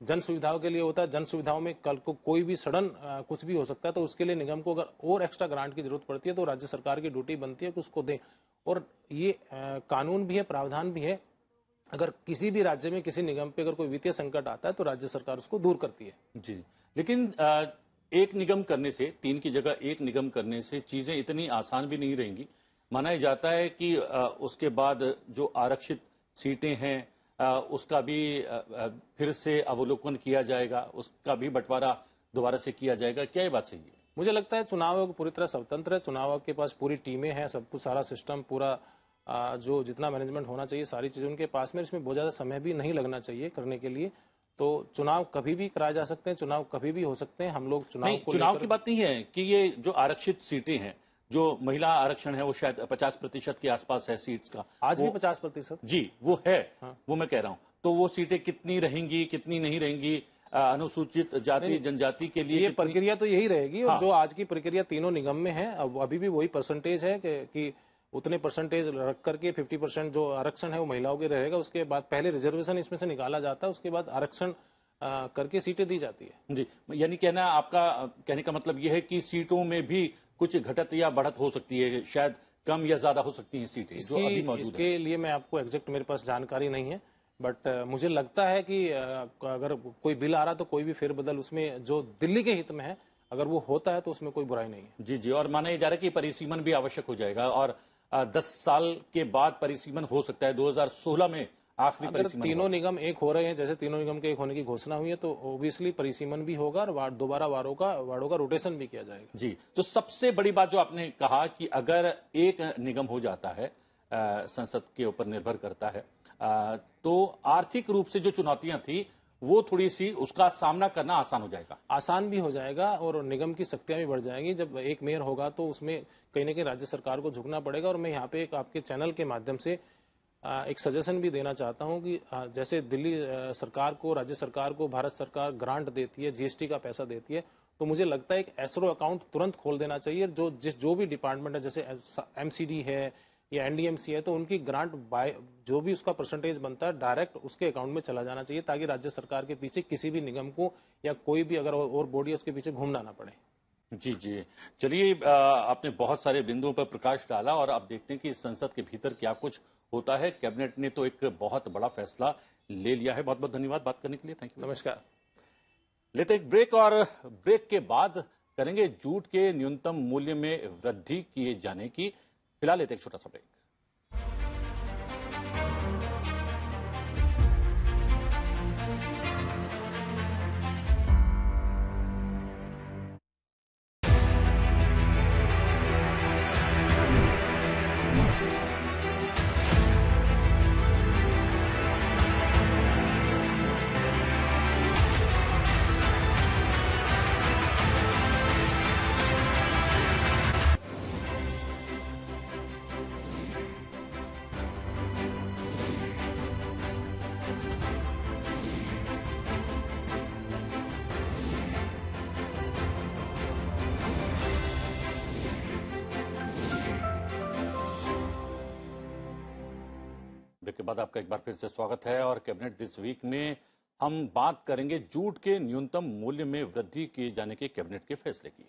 जन सुविधाओं के लिए होता है। जन सुविधाओं में कल को कोई भी सडन कुछ भी हो सकता है, तो उसके लिए निगम को अगर और एक्स्ट्रा ग्रांट की जरूरत पड़ती है तो राज्य सरकार की ड्यूटी बनती है कि उसको दें। और ये कानून भी है, प्रावधान भी है, अगर किसी भी राज्य में किसी निगम पे अगर कोई वित्तीय संकट आता है तो राज्य सरकार उसको दूर करती है। जी, लेकिन एक निगम करने से, 3 की जगह एक निगम करने से चीजें इतनी आसान भी नहीं रहेंगी। माना जाता है कि उसके बाद जो आरक्षित सीटें हैं उसका भी फिर से अवलोकन किया जाएगा, उसका भी बंटवारा दोबारा से किया जाएगा। क्या ये बात सही है? मुझे लगता है चुनाव आयोग पूरी तरह स्वतंत्र है। चुनाव आयोग के पास पूरी टीमें हैं, सब कुछ, सारा सिस्टम, पूरा जो जितना मैनेजमेंट होना चाहिए सारी चीजें उनके पास में। इसमें बहुत ज्यादा समय भी नहीं लगना चाहिए करने के लिए। तो चुनाव कभी भी कराए जा सकते हैं, चुनाव कभी भी हो सकते हैं। हम लोग चुनाव की बात नहीं है कि ये जो आरक्षित सीटें हैं, जो महिला आरक्षण है वो शायद 50% के आसपास है सीट्स का। आज भी 50% जी वो है। हाँ। वो मैं कह रहा हूँ, तो वो सीटें कितनी रहेंगी, कितनी नहीं रहेंगी, अनुसूचित जाति जनजाति के लिए ये प्रक्रिया तो यही रहेगी। हाँ। और जो आज की प्रक्रिया तीनों निगम में है, अब अभी भी वही परसेंटेज है कि उतने परसेंटेज रख करके 50% जो आरक्षण है वो महिलाओं के रहेगा। उसके बाद पहले रिजर्वेशन इसमें से निकाला जाता है, उसके बाद आरक्षण करके सीटें दी जाती है। जी, यानी आपका कहने का मतलब यह है कि सीटों में भी कुछ घटत या बढ़त हो सकती है, शायद कम या ज्यादा हो सकती हैं सीटें जो अभी मौजूद है। इसके लिए मैं आपको एग्जैक्ट मेरे पास जानकारी नहीं है, बट मुझे लगता है कि अगर कोई बिल आ रहा तो कोई भी फेरबदल उसमें जो दिल्ली के हित में है अगर वो होता है तो उसमें कोई बुराई नहीं है। जी जी, और माना जा रहा है कि परिसीमन भी आवश्यक हो जाएगा और 10 साल के बाद परिसीमन हो सकता है। 2016 में आखिरी परिसीमन। तीनों निगम एक हो रहे हैं, जैसे तीनों निगम के एक होने की घोषणा हुई है, तो ऑब्वियसली परिसीमन भी होगा और दोबारा वार्डों का रोटेशन भी किया जाएगा। जी, तो सबसे बड़ी बात जो आपने कहा कि अगर एक निगम हो जाता है, संसद के ऊपर निर्भर करता है, तो आर्थिक रूप से जो चुनौतियां थी वो थोड़ी सी उसका सामना करना आसान हो जाएगा। आसान भी हो जाएगा और निगम की शक्तियां भी बढ़ जाएंगी। जब एक मेयर होगा तो उसमें कहीं ना कहीं राज्य सरकार को झुकना पड़ेगा। और मैं यहाँ पे एक आपके चैनल के माध्यम से एक सजेशन भी देना चाहता हूँ कि जैसे दिल्ली सरकार को, राज्य सरकार को भारत सरकार ग्रांट देती है, जीएसटी का पैसा देती है, तो मुझे लगता है एक एसरो अकाउंट तुरंत खोल देना चाहिए। जो भी डिपार्टमेंट है, जैसे एमसीडी है या एनडीएमसी है, तो उनकी ग्रांट जो भी उसका परसेंटेज बनता है डायरेक्ट उसके अकाउंट में चला जाना चाहिए, ताकि राज्य सरकार के पीछे किसी भी निगम को या कोई भी अगर और बॉडी है उसके पीछे घूमना ना पड़े। जी जी, चलिए, आपने बहुत सारे बिंदुओं पर प्रकाश डाला और अब देखते हैं कि संसद के भीतर क्या कुछ होता है। कैबिनेट ने तो एक बहुत बड़ा फैसला ले लिया है। बहुत बहुत धन्यवाद बात करने के लिए। Thank you. नमस्कार। लेते एक ब्रेक और ब्रेक के बाद करेंगे जूट के न्यूनतम मूल्य में वृद्धि किए जाने की। फिलहाल लेते एक छोटा सा ब्रेक। ब्रेक के बाद आपका एक बार फिर से स्वागत है और कैबिनेट दिस वीक में हम बात करेंगे जूट के न्यूनतम मूल्य में वृद्धि किए जाने के कैबिनेट के फैसले की।